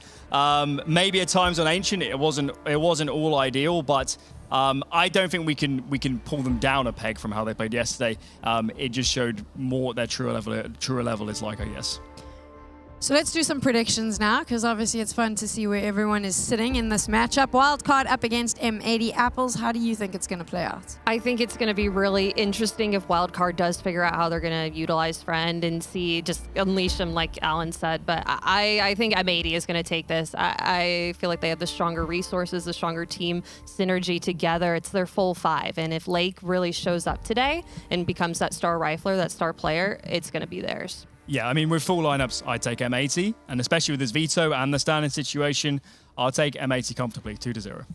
Maybe at times on Ancient it wasn't all ideal, but I don't think we can pull them down a peg from how they played yesterday. It just showed more what their truer level is like, I guess. So let's do some predictions now, because obviously it's fun to see where everyone is sitting in this matchup. Wildcard up against M80 Apples. How do you think it's going to play out? I think it's going to be really interesting if Wildcard does figure out how they're going to utilize Friend and see, just unleash him like Alan said. But I think M80 is going to take this. I feel like they have the stronger resources, the stronger team synergy together. It's their full five. And if Lake really shows up today and becomes that star rifler, that star player, it's going to be theirs. Yeah, I mean, with full lineups, I'd take M80, and especially with his veto and the standing situation, I'll take M80 comfortably, 2-0.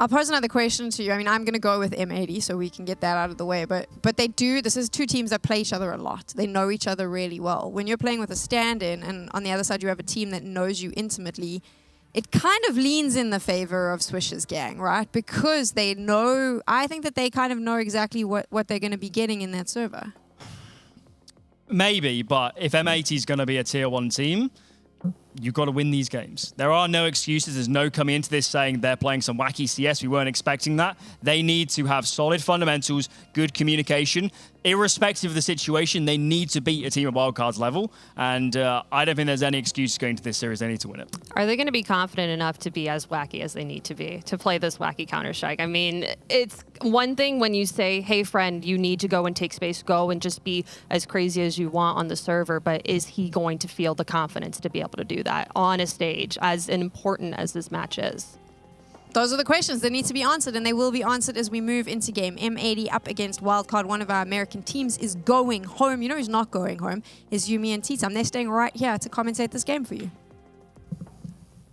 I'll pose another question to you. I mean, I'm going to go with M80 so we can get that out of the way. But this is two teams that play each other a lot. They know each other really well. When you're playing with a stand-in and on the other side you have a team that knows you intimately, it kind of leans in the favor of Swisher's gang, right? Because they know, I think that they kind of know exactly what they're going to be getting in that server. Maybe, but if M80 is going to be a tier 1 team, you've got to win these games. There are no excuses. There's no coming into this saying they're playing some wacky CS. We weren't expecting that. They need to have solid fundamentals, good communication. Irrespective of the situation, they need to beat a team at Wildcard's level. And I don't think there's any excuse going to this series. They need to win it. Are they going to be confident enough to be as wacky as they need to be to play this wacky Counter-Strike? I mean, it's one thing when you say, hey, friend, you need to go and take space, go and just be as crazy as you want on the server. But is he going to feel the confidence to be able to do that on a stage, as important as this match is? Those are the questions that need to be answered, and they will be answered as we move into game. M80 up against Wildcard. One of our American teams is going home. You know who's not going home is Yumi and T-Time. They're staying right here to commentate this game for you.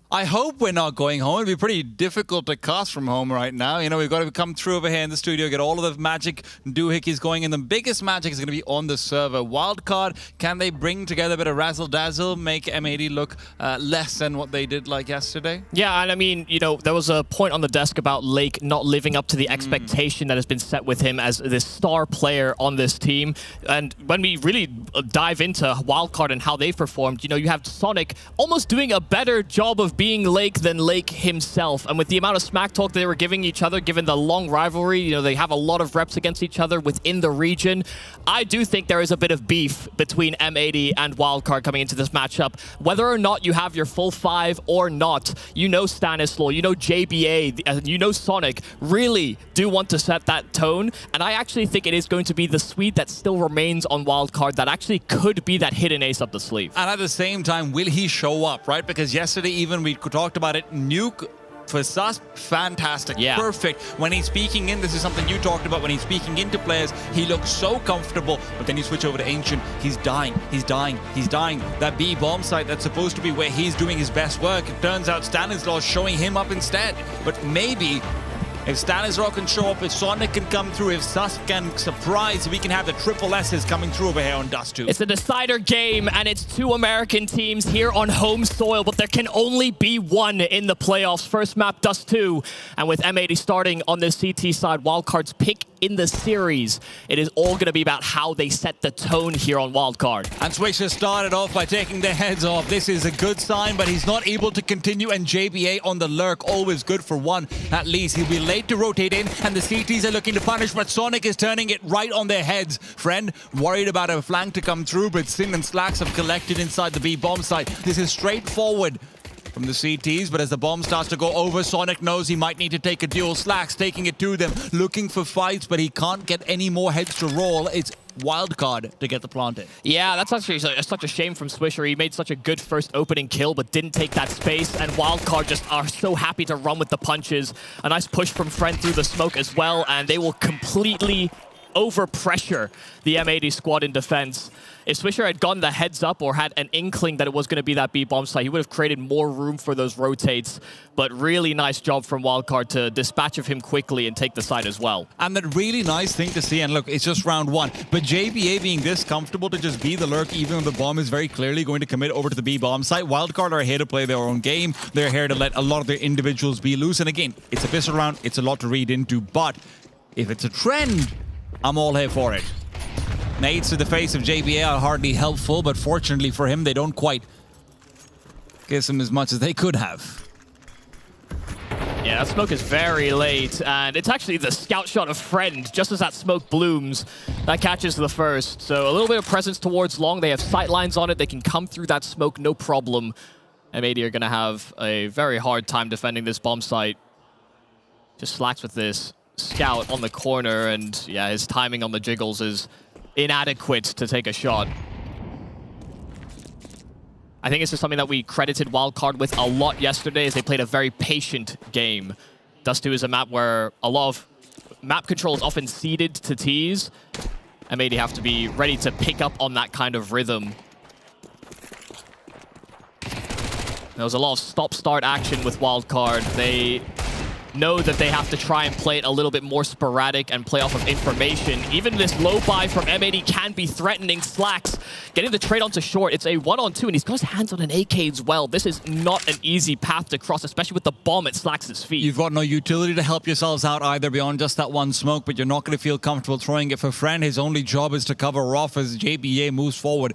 I hope we're not going home. It'd be pretty difficult to cast from home right now. You know, we've got to come through over here in the studio, get all of the magic doohickeys going, and the biggest magic is going to be on the server. Wildcard, can they bring together a bit of razzle-dazzle, make M80 look less than what they did like yesterday? Yeah, and I mean, you know, there was a point on the desk about Lake not living up to the expectation that has been set with him as this star player on this team. And when we really dive into Wildcard and how they've performed, you know, you have Sonic almost doing a better job of being Lake than Lake himself. And with the amount of smack talk they were giving each other, given the long rivalry, you know, they have a lot of reps against each other within the region. I do think there is a bit of beef between M80 and Wildcard coming into this matchup. Whether or not you have your full five or not, you know Stanislaw, you know JBA, you know Sonic really do want to set that tone. And I actually think it is going to be the Swede that still remains on Wildcard that actually could be that hidden ace up the sleeve. And at the same time, will he show up, right? Because yesterday even we talked about it, Nuke for Sus, fantastic, perfect. When he's speaking in, this is something you talked about, when he's speaking into players, he looks so comfortable, but then you switch over to Ancient, he's dying. That B bomb site that's supposed to be where he's doing his best work, it turns out Stanislaw showing him up instead. But maybe if Stanislaw can show up, if Sonic can come through, if Sus can surprise, we can have the triple S's coming through over here on Dust 2. It's a decider game, and it's two American teams here on home soil, but there can only be one in the playoffs. First map, Dust 2, and with M80 starting on this CT side, Wildcard's pick in the series, it is all going to be about how they set the tone here on Wildcard. And Swisher started off by taking their heads off. This is a good sign, but he's not able to continue, and JBA on the lurk, always good for one. At least he'll be late to rotate in, and the CTs are looking to punish, but Sonic is turning it right on their heads. Friend worried about a flank to come through, but Sin and Slacks have collected inside the B bomb site. This is straightforward from the CTs, but as the bomb starts to go over, Sonic knows he might need to take a duel. Slacks taking it to them, looking for fights, but he can't get any more heads to roll. It's Wildcard to get the plant in. Yeah, that's actually such a shame from Swisher. He made such a good first opening kill, but didn't take that space, and Wildcard just are so happy to run with the punches. A nice push from Friend through the smoke as well, and they will completely overpressure the M80 squad in defense. If Swisher had gotten the heads up or had an inkling that it was going to be that B-bomb site, he would have created more room for those rotates. But really nice job from Wildcard to dispatch of him quickly and take the side as well. And that really nice thing to see, and look, it's just round one, but JBA being this comfortable to just be the lurk, even when the bomb is very clearly going to commit over to the B-bomb site. Wildcard are here to play their own game. They're here to let a lot of their individuals be loose. And again, it's a pistol round, it's a lot to read into, but if it's a trend, I'm all here for it. Nades to the face of JBA are hardly helpful, but fortunately for him, they don't quite give him as much as they could have. Yeah, that smoke is very late, and it's actually the scout shot of Friend, just as that smoke blooms, that catches the first. So a little bit of presence towards long. They have sight lines on it. They can come through that smoke, no problem. M80 are going to have a very hard time defending this bomb site. Just slacks with this scout on the corner, and yeah, his timing on the jiggles is inadequate to take a shot. I think this is something that we credited Wildcard with a lot yesterday, as they played a very patient game. Dust 2 is a map where a lot of map control is often ceded to T's. M80 have to be ready to pick up on that kind of rhythm. There was a lot of stop-start action with Wildcard. They know that they have to try and play it a little bit more sporadic and play off of information. Even this low buy from M80 can be threatening. Slacks getting the trade onto short. It's a 1-on-2, and he's got his hands on an AK as well. This is not an easy path to cross, especially with the bomb at Slacks' feet. You've got no utility to help yourselves out either beyond just that one smoke, but you're not going to feel comfortable throwing it for Friend. His only job is to cover off as JBA moves forward.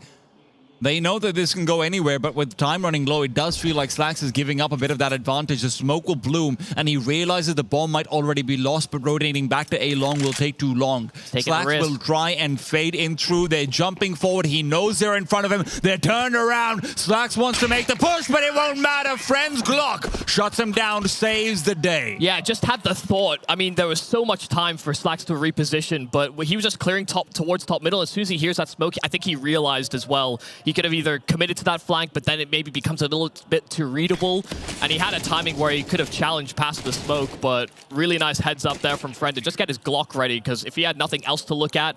They know that this can go anywhere, but with time running low, it does feel like Slacks is giving up a bit of that advantage. The smoke will bloom, and he realizes the bomb might already be lost, but rotating back to A long will take too long. Slacks will try and fade in through. They're jumping forward. He knows they're in front of him. They're turned around. Slacks wants to make the push, but it won't matter. Friend's Glock shuts him down, saves the day. Yeah, just had the thought. I mean, there was so much time for Slacks to reposition, but he was just clearing towards top middle. As soon as he hears that smoke, I think he realized as well, he could have either committed to that flank, but then it maybe becomes a little bit too readable. And he had a timing where he could have challenged past the smoke, but really nice heads up there from Friend to just get his Glock ready, because if he had nothing else to look at,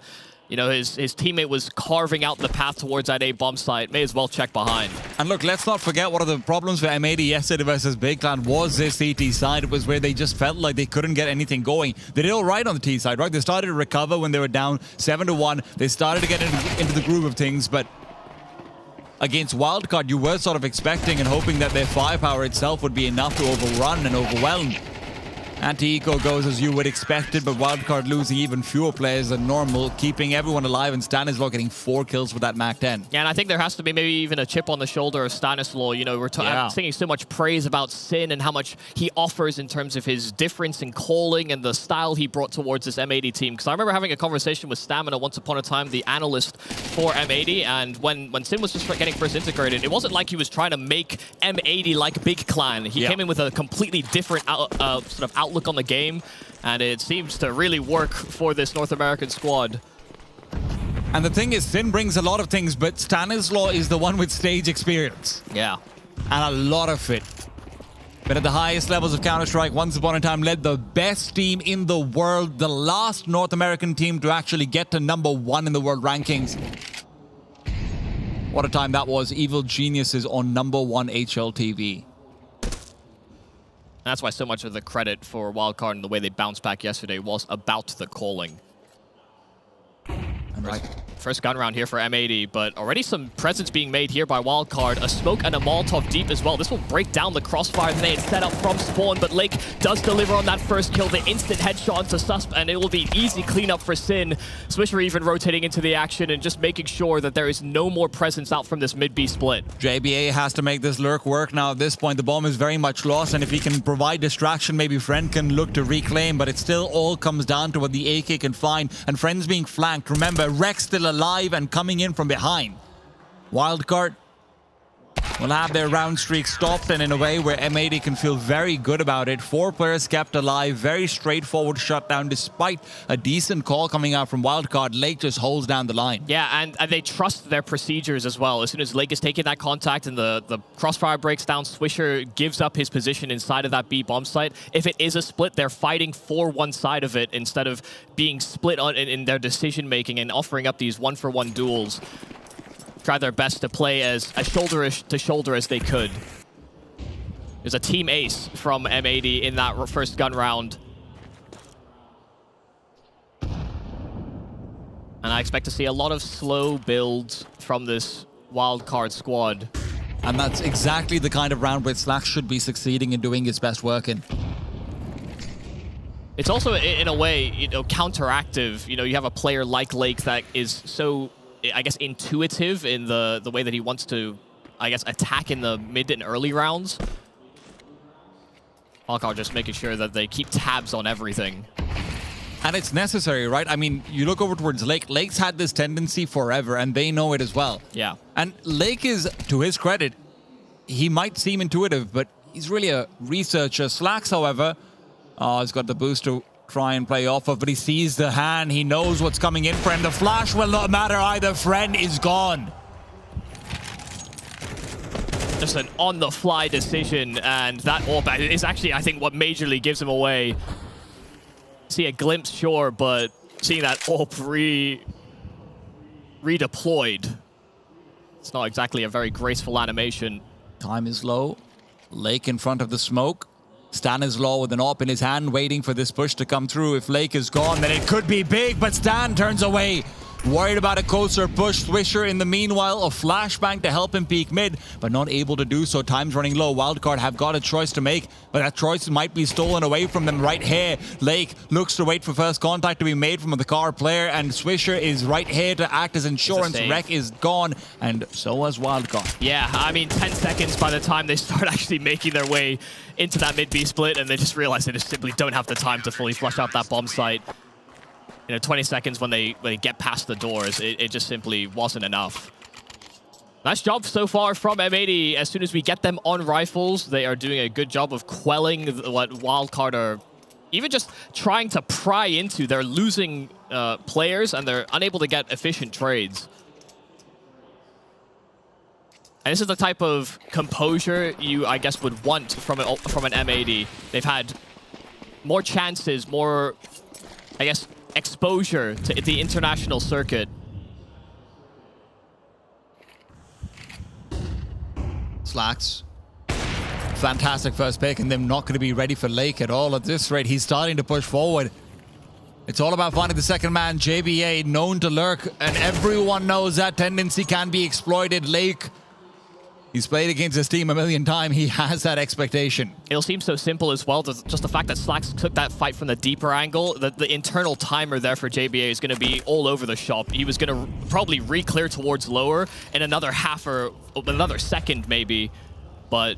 you know, his teammate was carving out the path towards that A bomb site. May as well check behind. And look, let's not forget one of the problems for M80 yesterday versus Big Clan was their CT side. It was where they just felt like they couldn't get anything going. They did all right on the T side, right? They started to recover when they were down 7-1. They started to get into the groove of things, but against Wildcard, you were sort of expecting and hoping that their firepower itself would be enough to overrun and overwhelm. Anti-eco goes as you would expect it, but Wildcard losing even fewer players than normal, keeping everyone alive, and Stanislaw getting 4 kills with that MAC-10. Yeah, and I think there has to be maybe even a chip on the shoulder of Stanislaw. You know, we're singing so much praise about Sin and how much he offers in terms of his difference in calling and the style he brought towards this M80 team. Because I remember having a conversation with Stamina once upon a time, the analyst for M80, and when Sin was just getting first integrated, it wasn't like he was trying to make M80 like Big Clan. He came in with a completely different sort of outlook on the game, and it seems to really work for this North American squad. And the thing is, Sin brings a lot of things, but Stanislaw is the one with stage experience. Yeah. And a lot of it. But at the highest levels of Counter-Strike, once upon a time led the best team in the world, the last North American team to actually get to #1 in the world rankings. What a time that was. Evil Geniuses on #1 HLTV. That's why so much of the credit for Wildcard and the way they bounced back yesterday was about the calling. First gun round here for M80, but already some presence being made here by Wildcard. A smoke and a Molotov deep as well. This will break down the crossfire that they had set up from spawn, but Lake does deliver on that first kill. The instant headshot onto Susp, and it will be easy cleanup for Sin. Swisher even rotating into the action and just making sure that there is no more presence out from this mid-B split. JBA has to make this lurk work now. At this point, the bomb is very much lost, and if he can provide distraction, maybe Friend can look to reclaim, but it still all comes down to what the AK can find, and Friend's being flanked. Remember, Rex still alive and coming in from behind. Wildcard will have their round streak stopped, and in a way where M80 can feel very good about it. 4 players kept alive, very straightforward shutdown despite a decent call coming out from Wildcard. Lake just holds down the line. Yeah, and they trust their procedures as well. As soon as Lake is taking that contact and the crossfire breaks down, Swisher gives up his position inside of that B bomb site. If it is a split, they're fighting for one side of it instead of being split in their decision making and offering up these 1-for-1 duels. Try their best to play as shoulder to shoulder as they could. There's a team ace from M80 in that first gun round. And I expect to see a lot of slow builds from this Wildcard squad. And that's exactly the kind of round where Slacks should be succeeding and doing his best work in. It's also, in a way, you know, counteractive. You know, you have a player like Lake that is so, I guess, intuitive in the way that he wants to, I guess, attack in the mid and early rounds. Wildcard just making sure that they keep tabs on everything. And it's necessary, right? I mean, you look over towards Lake. Lake's had this tendency forever, and they know it as well. Yeah. And Lake is, to his credit, he might seem intuitive, but he's really a researcher. Slacks, however, he's got the boost to try and play off of, but he sees the hand. He knows what's coming in for him. The flash will not matter either. Friend is gone. Just an on-the-fly decision, and that AWP is actually, I think, what majorly gives him away. See a glimpse, sure, but seeing that AWP redeployed, it's not exactly a very graceful animation. Time is low. Lake in front of the smoke. Stan is low with an AWP in his hand, waiting for this push to come through. If Lake is gone, then it could be big, but Stan turns away. Worried about a closer push. Swisher, in the meanwhile, a flashbang to help him peek mid, but not able to do so. Time's running low. Wildcard have got a choice to make, but that choice might be stolen away from them right here. Lake looks to wait for first contact to be made from the car player, and Swisher is right here to act as insurance. Wreck is gone, and so was Wildcard. Yeah, I mean, 10 seconds by the time they start actually making their way into that mid-B split, and they just realize they just simply don't have the time to fully flush out that bomb site. 20 seconds when they get past the doors, it just simply wasn't enough. Nice job so far from M80. As soon as we get them on rifles, they are doing a good job of quelling what Wildcard are even just trying to pry into. They're losing players, and they're unable to get efficient trades. And this is the type of composure you, I guess, would want from an M80. They've had more chances, more, I guess, exposure to the international circuit. Slacks. Fantastic first pick, and them not going to be ready for Lake at all at this rate. He's starting to push forward. It's all about finding the second man. JBA known to lurk, and everyone knows that tendency can be exploited. Lake, he's played against his team a million times. He has that expectation. It'll seem so simple as well. Just the fact that Slacks took that fight from the deeper angle, the internal timer there for JBA is going to be all over the shop. He was going to probably re-clear towards lower in another half or another second maybe. But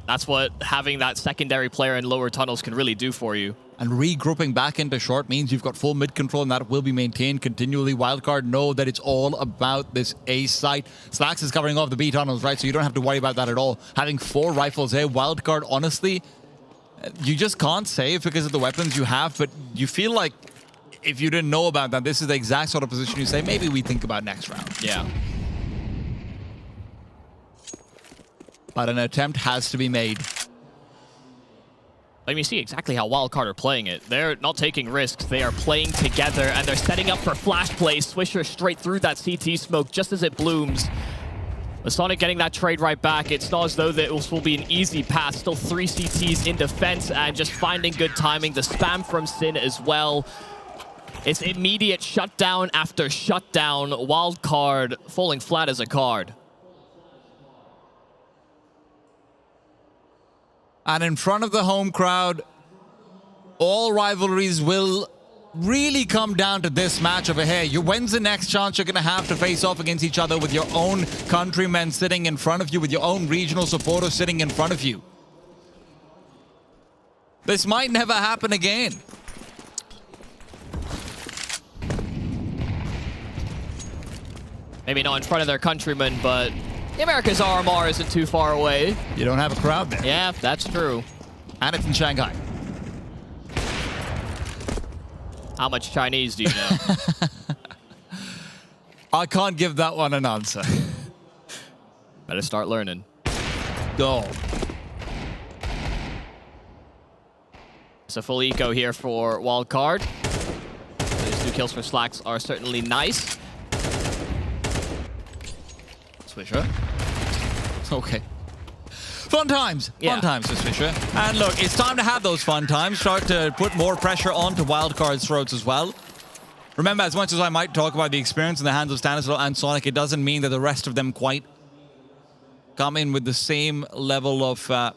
that's what having that secondary player in lower tunnels can really do for you. And regrouping back into short means you've got full mid control, and that will be maintained continually. Wildcard know that it's all about this A site. Slacks is covering off the B tunnels, right? So you don't have to worry about that at all. Having 4 rifles there, Wildcard, honestly, you just can't save because of the weapons you have, but you feel like if you didn't know about that, this is the exact sort of position you say, maybe we think about next round. Yeah. But an attempt has to be made. Let me see exactly how Wildcard are playing it. They're not taking risks. They are playing together, and they're setting up for flash plays. Swisher straight through that CT smoke just as it blooms. The Sonic getting that trade right back. It's not as though this will be an easy pass. Still 3 CTs in defense, and just finding good timing. The spam from Sin as well. It's immediate shutdown after shutdown. Wildcard falling flat as a card. And in front of the home crowd, all rivalries will really come down to this match over here. When's the next chance you're going to have to face off against each other with your own countrymen sitting in front of you, with your own regional supporters sitting in front of you? This might never happen again. Maybe not in front of their countrymen, but the America's RMR isn't too far away. You don't have a crowd there. Yeah, that's true. And it's in Shanghai. How much Chinese do you know? I can't give that one an answer. Better start learning. Go. It's a full eco here for Wildcard. Those 2 kills for Slacks are certainly nice. Swisher. Okay. Fun times. Fun times for Swisher. And look, it's time to have those fun times. Start to put more pressure onto Wildcard's throats as well. Remember, as much as I might talk about the experience in the hands of Stanislaw and Sonic, it doesn't mean that the rest of them quite come in with the same level of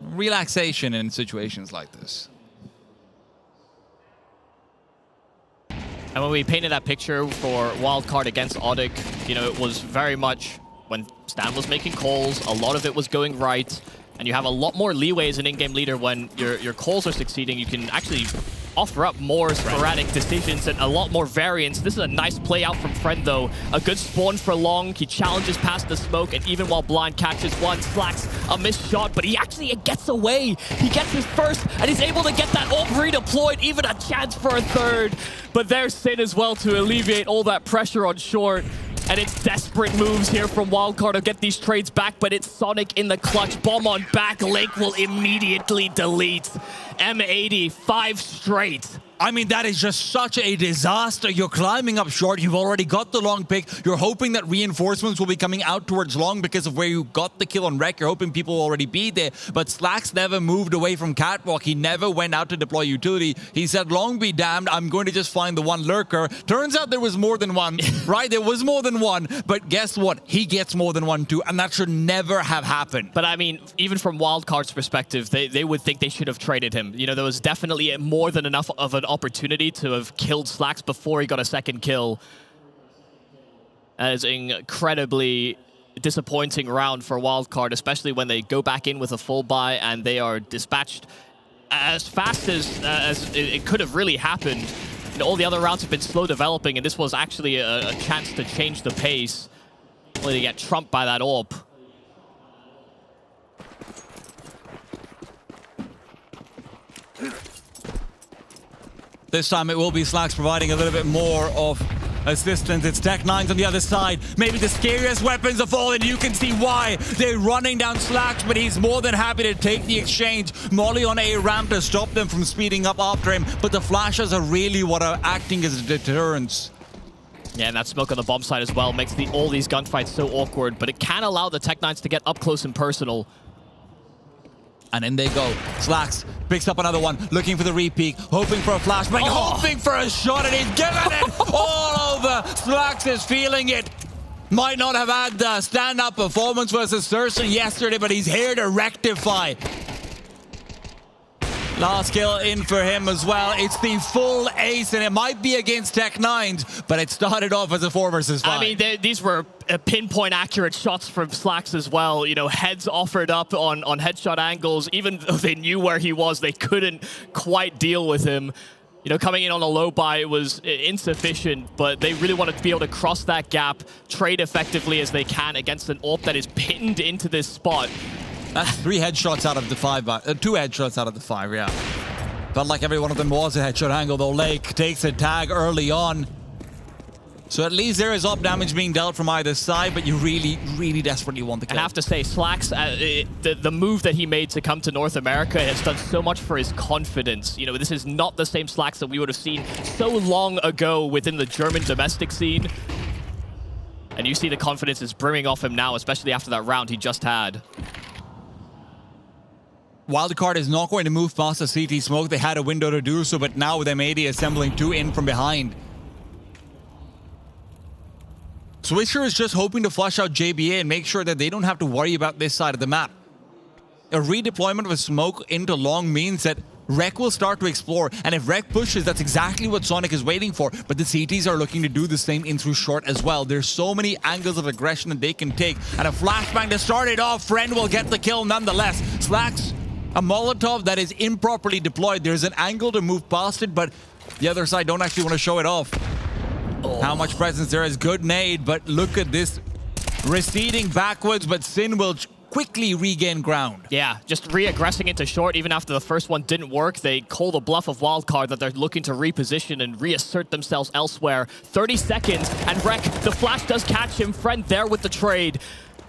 relaxation in situations like this. And when we painted that picture for Wildcard against Odic, it was very much when Stan was making calls, a lot of it was going right, And you have a lot more leeway as an in-game leader when your calls are succeeding. You can actually offer up more sporadic decisions and a lot more variance. This is a nice play out from Friend, though. A good spawn for Long. He challenges past the smoke, and even while Blind catches one, Slacks a missed shot, but he actually gets away. He gets his first, and he's able to get that ult redeployed, even a chance for a third. But there's Sin as well to alleviate all that pressure on short. And it's desperate moves here from Wildcard to get these trades back, but it's Sonic in the clutch. Bomb on back. Lake will immediately delete. M80, 5 straight. I mean, that is just such a disaster. You're climbing up short. You've already got the long pick. You're hoping that reinforcements will be coming out towards long because of where you got the kill on Wreck. You're hoping people will already be there. But Slacks never moved away from Catwalk. He never went out to deploy utility. He said, long be damned, I'm going to just find the one lurker. Turns out there was more than one, right? There was more than one. But guess what? He gets more than one too. And that should never have happened. But I mean, even from Wildcard's perspective, they would think they should have traded him. You know, there was definitely more than enough of an opportunity to have killed Slacks before he got a second kill. That is an incredibly disappointing round for Wildcard, especially when they go back in with a full buy and they are dispatched as fast as it could have really happened. You know, all the other rounds have been slow developing, and this was actually a chance to change the pace. Only to get trumped by that AWP. This time it will be Slacks providing a little bit more of assistance. It's Tech9's on the other side. Maybe the scariest weapons of all, and you can see why. They're running down Slacks, but he's more than happy to take the exchange. Molly on A ramp to stop them from speeding up after him, but the flashes are really what are acting as a deterrence. Yeah, and that smoke on the bomb side as well makes all these gunfights so awkward, but it can allow the Tech9s to get up close and personal. And in they go. Slacks picks up another one, looking for the repeat, hoping for a flashbang, hoping for a shot, and he's giving it all over. Slacks is feeling it. Might not have had the stand-up performance versus Thurston yesterday, but he's here to rectify. Last kill in for him as well. It's the full ace, and it might be against Tech9s, but it started off as a 4 versus 5. I mean, these were pinpoint accurate shots from Slacks as well. You know, heads offered up on headshot angles. Even though they knew where he was, they couldn't quite deal with him. You know, coming in on a low buy, it was insufficient, but they really wanted to be able to cross that gap, trade effectively as they can against an AWP that is pinned into this spot. That's 3 headshots out of the 5, 2 headshots out of the 5, yeah. Felt like every one of them was a headshot angle, though. Lake takes a tag early on. So at least there is up damage being dealt from either side, but you really, really desperately want the kill. And I have to say, Slacks, the move that he made to come to North America has done so much for his confidence. You know, this is not the same Slacks that we would have seen so long ago within the German domestic scene. And you see the confidence is brimming off him now, especially after that round he just had. Wildcard is not going to move past the CT smoke. They had a window to do so, but now with M80 assembling 2 in from behind. Swisher is just hoping to flush out JBA and make sure that they don't have to worry about this side of the map. A redeployment of a smoke into long means that Rec will start to explore, and if Rec pushes, that's exactly what Sonic is waiting for, but the CTs are looking to do the same in through short as well. There's so many angles of aggression that they can take, and a flashbang to start it off. Friend will get the kill nonetheless. Slacks, a Molotov that is improperly deployed. There's an angle to move past it, but the other side don't actually want to show it off. How much presence there is. Good nade, but look at this. Receding backwards, but Sin will quickly regain ground. Yeah, just re-aggressing into short even after the first one didn't work. They call the bluff of Wildcard that they're looking to reposition and reassert themselves elsewhere. 30 seconds, and Rec, the flash does catch him. Friend there with the trade.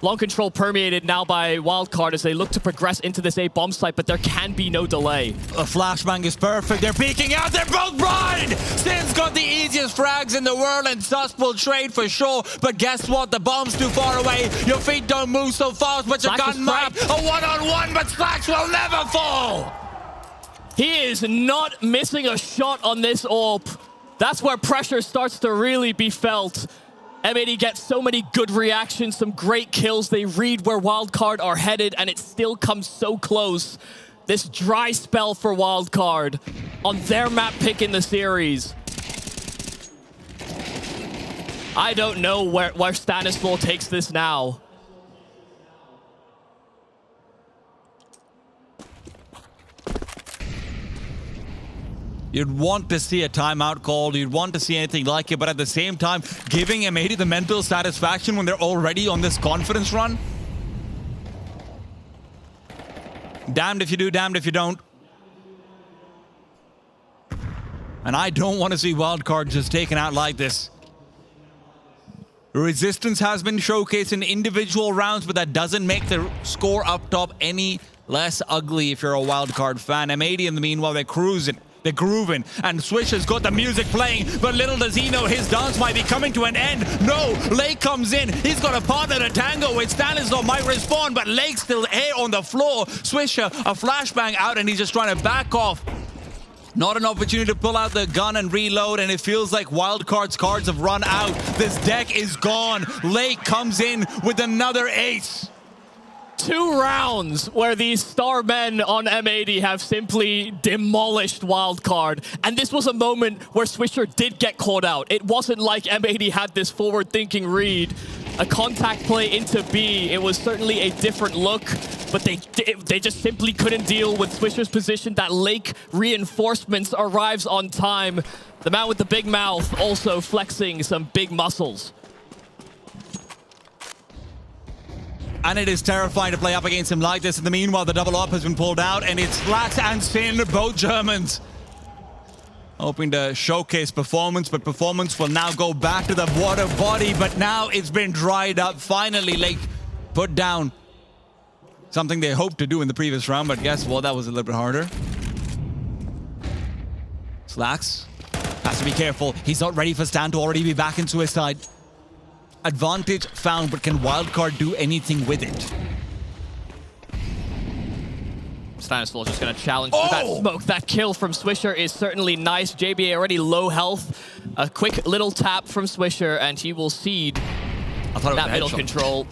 Long control permeated now by Wildcard as they look to progress into this A bomb site, but there can be no delay. A flashbang is perfect. They're peeking out. They're both blind. Sin's got the easiest frags in the world, and Sus will trade for sure. But guess what? The bomb's too far away. Your feet don't move so fast, but your gun might. A one-on-one, but Slacks will never fall. He is not missing a shot on this AWP. That's where pressure starts to really be felt. M80 gets so many good reactions, some great kills. They read where Wildcard are headed, and it still comes so close. This dry spell for Wildcard on their map pick in the series. I don't know where Stanislaw takes this now. You'd want to see a timeout called. You'd want to see anything like it. But at the same time, giving M80 the mental satisfaction when they're already on this confidence run? Damned if you do, damned if you don't. And I don't want to see Wildcard just taken out like this. Resistance has been showcased in individual rounds, but that doesn't make the score up top any less ugly if you're a Wildcard fan. M80 in the meanwhile, they're cruising. They're grooving, and Swish has got the music playing, but little does he know his dance might be coming to an end. No, Lake comes in. He's got a partner to tango with. Stanislav might respawn, but Lake's still here on the floor. Swish a flashbang out, and he's just trying to back off. Not an opportunity to pull out the gun and reload, and it feels like Wildcard's cards have run out. This deck is gone. Lake comes in with another ace. 2 rounds where these star men on M80 have simply demolished Wildcard. And this was a moment where Swisher did get caught out. It wasn't like M80 had this forward-thinking read. A contact play into B. It was certainly a different look, but they just simply couldn't deal with Swisher's position. That Lake reinforcements arrives on time. The man with the big mouth also flexing some big muscles. And it is terrifying to play up against him like this. In the meanwhile, the double up has been pulled out, and it's Flax and Sin, both Germans. Hoping to showcase performance, but performance will now go back to the water body, but now it's been dried up. Finally, Lake put down something they hoped to do in the previous round, but guess what? That was a little bit harder. Slacks has to be careful. He's not ready for Stan to already be back in suicide. Advantage found, but can Wildcard do anything with it? Stanislav just going to challenge with that smoke. That kill from Swisher is certainly nice. JBA already low health. A quick little tap from Swisher, and he will cede that middle control.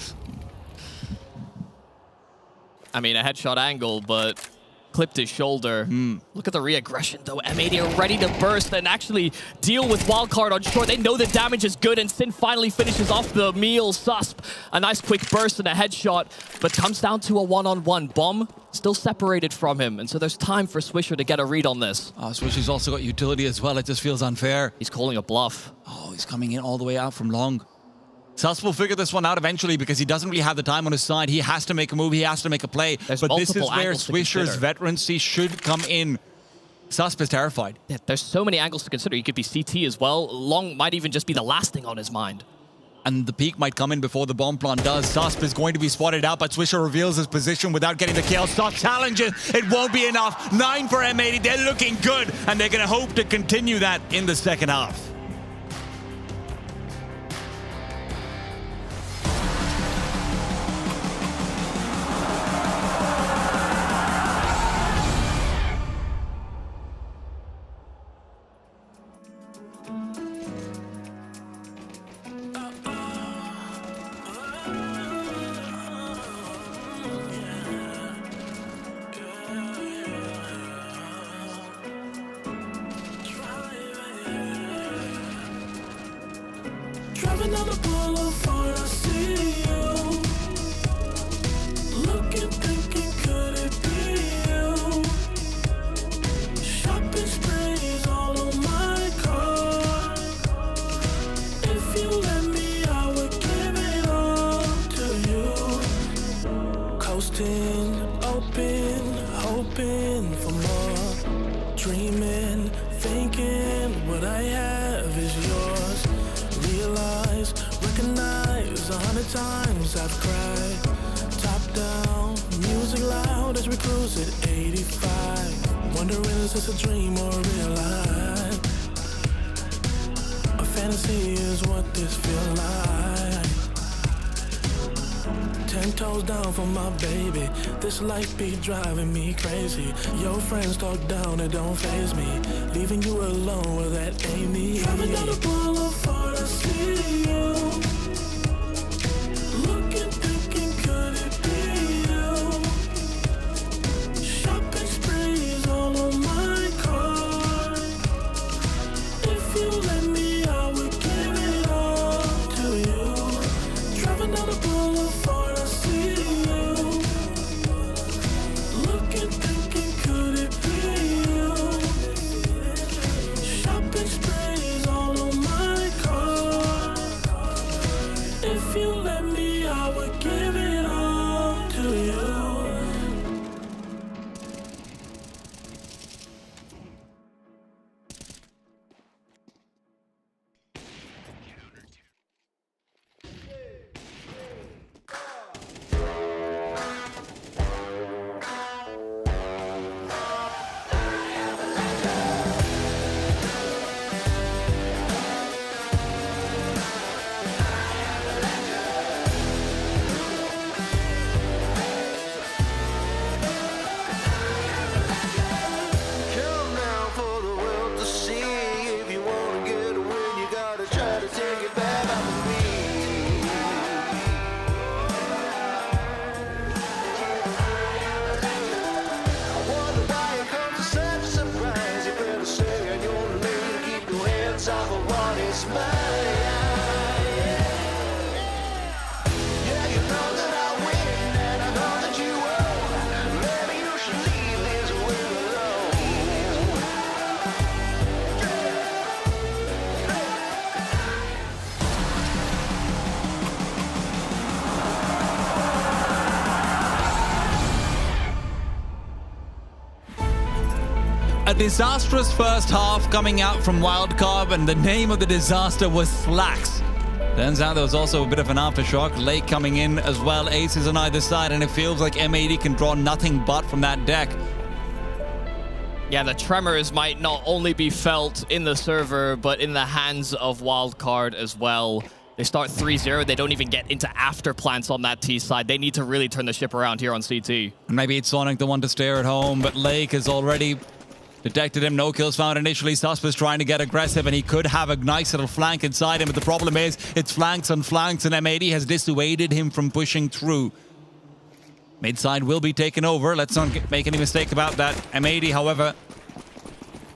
I mean, a headshot angle, but clipped his shoulder. Look at the re-aggression, though. M80 are ready to burst and actually deal with Wildcard on short. They know the damage is good, and Sin finally finishes off the meal. Susp, a nice quick burst and a headshot, but comes down to a one-on-one. Bomb still separated from him, and so there's time for Swisher to get a read on this. Swisher's also got utility as well. It just feels unfair. He's calling a bluff. Oh, he's coming in all the way out from long. Sus will figure this one out eventually because he doesn't really have the time on his side. He has to make a move. He has to make a play. But this is where Swisher's veterancy should come in. Susp is terrified. Yeah, there's so many angles to consider. He could be CT as well. Long might even just be the last thing on his mind. And the peak might come in before the bomb plant does. Susp is going to be spotted out, but Swisher reveals his position without getting the kill. Susp challenges. It won't be enough. 9 for M80. They're looking good, and they're going to hope to continue that in the second half. Driving down the boulevard, I see you. Looking, thinking, could it be you? Shopping sprees all on my car. If you let me, I would give it all to you. Coasting, open, hoping for more. Dreaming, thinking what I have is yours. Realize, recognize 100 times I've cried. Top down, music loud as we cruise at 85. Wondering is this a dream or real life? A fantasy is what this feels like. 10 toes down for my baby. This life be driving me crazy. Your friends talk down, it don't faze me. Leaving you alone, well that ain't me. Driving down the boulevard, I see you. Looking, thinking, could it be you? Shopping sprees all on my car. If you let me, I would give it all to you. Driving down the boulevard, I see you. Looking, thinking, could it be you? A disastrous first half coming out from Wildcard, and the name of the disaster was Slacks. Turns out there was also a bit of an aftershock. Lake coming in as well, aces on either side, and it feels like M80 can draw nothing but from that deck. Yeah, the tremors might not only be felt in the server, but in the hands of Wildcard as well. They start 3-0. They don't even get into after plants on that T side. They need to really turn the ship around here on CT. Maybe it's Sonic the one to stare at home, but Lake has already detected him. No kills found initially. Sus was trying to get aggressive, and he could have a nice little flank inside him, but the problem is it's flanks on flanks, and M80 has dissuaded him from pushing through. Midside will be taken over. Let's not make any mistake about that. M80, however,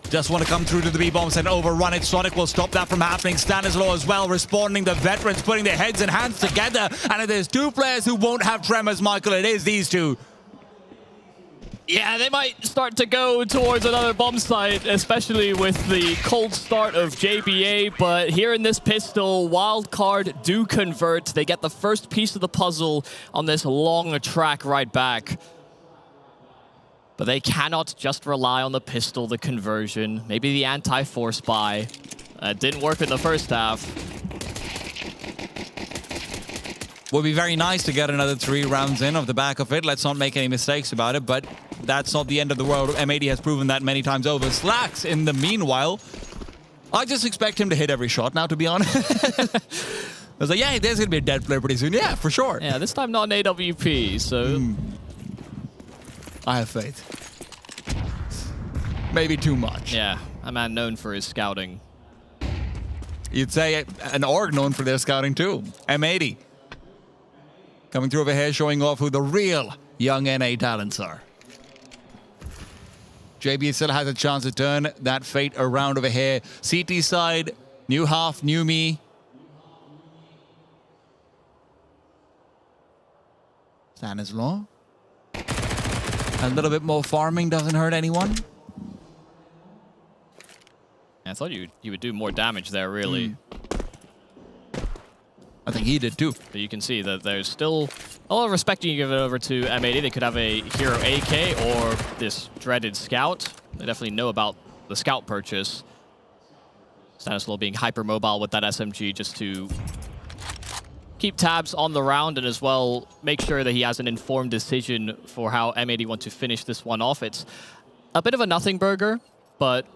just want to come through to the B-bombs and overrun it. Sonic will stop that from happening. Stanislaw as well, responding. The veterans putting their heads and hands together. And if there's two players who won't have tremors, Michael, it is these two. Yeah, they might start to go towards another bomb site, especially with the cold start of JBA. But here in this pistol, Wildcard do convert. They get the first piece of the puzzle on this long track right back. But they cannot just rely on the pistol, the conversion, maybe the anti-force buy. Didn't work in the first half. Would be very nice to get another 3 rounds in off the back of it. Let's not make any mistakes about it, but that's not the end of the world. M80 has proven that many times over. Slacks, in the meanwhile, I just expect him to hit every shot now, to be honest. I was like, yeah, there's going to be a dead player pretty soon. Yeah, for sure. Yeah, this time not an AWP, so... I have faith. Maybe too much. Yeah, a man known for his scouting. You'd say an org known for their scouting too. M80. Coming through over here, showing off who the real young NA talents are. JB still has a chance to turn that fate around over here. CT side, new half, new me. Stanislaw. A little bit more farming doesn't hurt anyone. I thought you would do more damage there, really. I think he did too. But you can see that there's still a lot of respect you give it over to M80. They could have a hero AK or this dreaded scout. They definitely know about the scout purchase. Stanislaw being hypermobile with that SMG just to keep tabs on the round and as well make sure that he has an informed decision for how M80 want to finish this one off. It's a bit of a nothing burger, but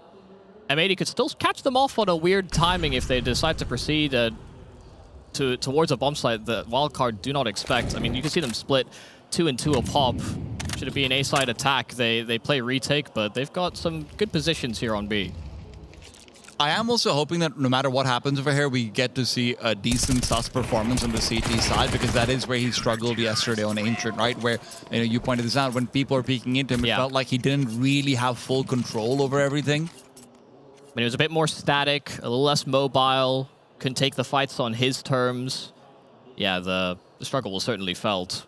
M80 could still catch them off on a weird timing if they decide to proceed towards a bomb site that Wildcard do not expect. I mean, you can see them split 2 and 2 a pop. Should it be an A-side attack, they play retake, but they've got some good positions here on B. I am also hoping that no matter what happens over here, we get to see a decent Sus performance on the CT side, because that is where he struggled yesterday on Ancient, right? Where, you know, you pointed this out, when people are peeking into him, it felt like he didn't really have full control over everything. I mean, it was a bit more static, a little less mobile, couldn't take the fights on his terms. Yeah, the struggle was certainly felt.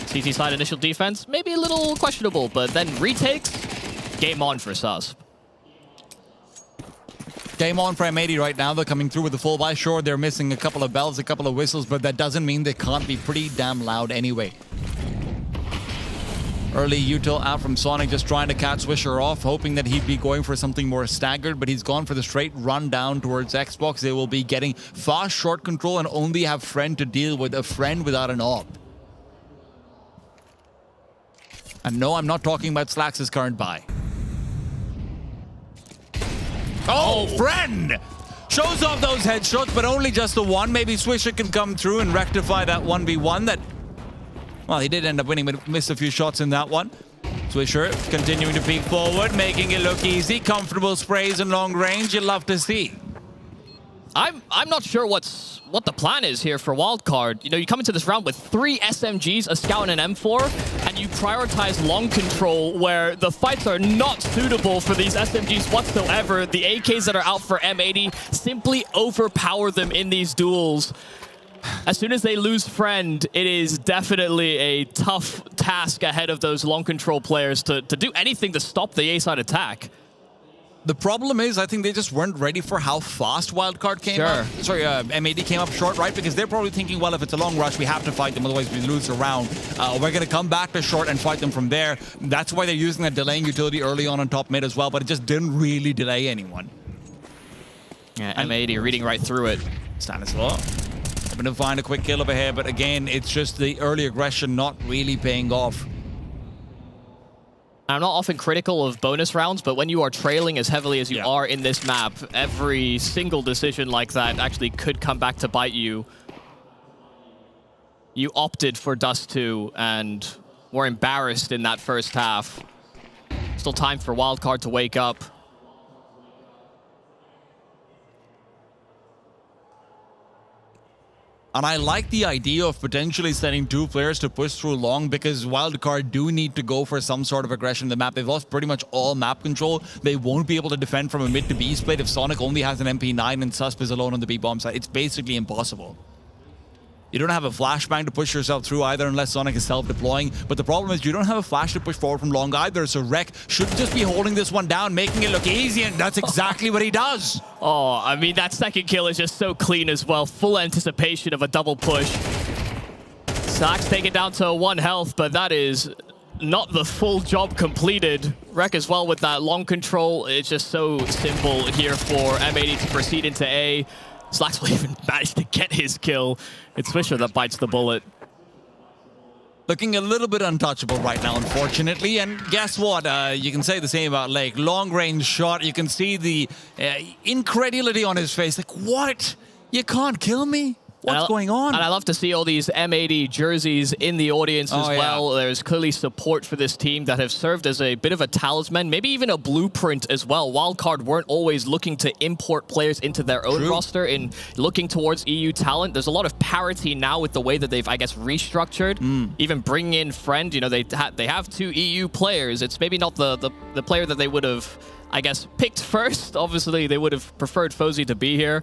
CT side initial defense, maybe a little questionable, but then retakes, game on for Sus. Game on for M80 right now. They're coming through with the full buy. Sure, they're missing a couple of bells, a couple of whistles, but that doesn't mean they can't be pretty damn loud anyway. Early util out from Sonic, just trying to catch Swisher off, hoping that he'd be going for something more staggered, but he's gone for the straight run down towards Xbox. They will be getting fast short control and only have Friend to deal with, a Friend without an AWP. And no, I'm not talking about Slacks' current buy. Oh, Friend! Shows off those headshots, but only just the one. Maybe Swisher can come through and rectify that 1v1 that... Well, he did end up winning, but missed a few shots in that one. Swisher continuing to peek forward, making it look easy. Comfortable sprays in long range, you'd love to see. I'm not sure what the plan is here for Wildcard. You know, you come into this round with 3 SMGs, a Scout, and an M4, and you prioritize long control where the fights are not suitable for these SMGs whatsoever. The AKs that are out for M80 simply overpower them in these duels. As soon as they lose Friend, it is definitely a tough task ahead of those long control players to do anything to stop the A-side attack. The problem is, I think they just weren't ready for how fast Wildcard came up. Sorry, MAD came up short, right? Because they're probably thinking, well, if it's a long rush, we have to fight them, otherwise we lose the round. We're going to come back to short and fight them from there. That's why they're using that delaying utility early on top mid as well, but it just didn't really delay anyone. Yeah, MAD reading right through it. Stanislaw hoping to find a quick kill over here, but again, it's just the early aggression not really paying off. I'm not often critical of bonus rounds, but when you are trailing as heavily as you are in this map, every single decision like that actually could come back to bite you. You opted for Dust 2 and were embarrassed in that first half. Still time for Wildcard to wake up. And I like the idea of potentially sending 2 players to push through long, because Wildcard do need to go for some sort of aggression in the map. They've lost pretty much all map control. They won't be able to defend from a mid to B split if Sonic only has an MP9 and Susp is alone on the B bomb side. It's basically impossible. You don't have a flashbang to push yourself through either unless Sonic is self-deploying. But the problem is you don't have a flash to push forward from long either. So Rek should just be holding this one down, making it look easy, and that's exactly what he does. Oh, I mean, that second kill is just so clean as well. Full anticipation of a double push. Sax taken down to 1 health, but that is not the full job completed. Rek as well with that long control. It's just so simple here for M80 to proceed into A. Slacks will even manage to get his kill. It's Swisher that bites the bullet. Looking a little bit untouchable right now, unfortunately. And guess what? You can say the same about Lake. Long-range shot. You can see the incredulity on his face. Like, what? You can't kill me? What's going on? And I love to see all these M80 jerseys in the audience as well. There's clearly support for this team that have served as a bit of a talisman, maybe even a blueprint as well. Wildcard weren't always looking to import players into their own roster in looking towards EU talent. There's a lot of parity now with the way that they've, I guess, restructured. Even bringing in Friend, you know, they have 2 EU players. It's maybe not the player that they would have, I guess, picked first. Obviously, they would have preferred Fozy to be here.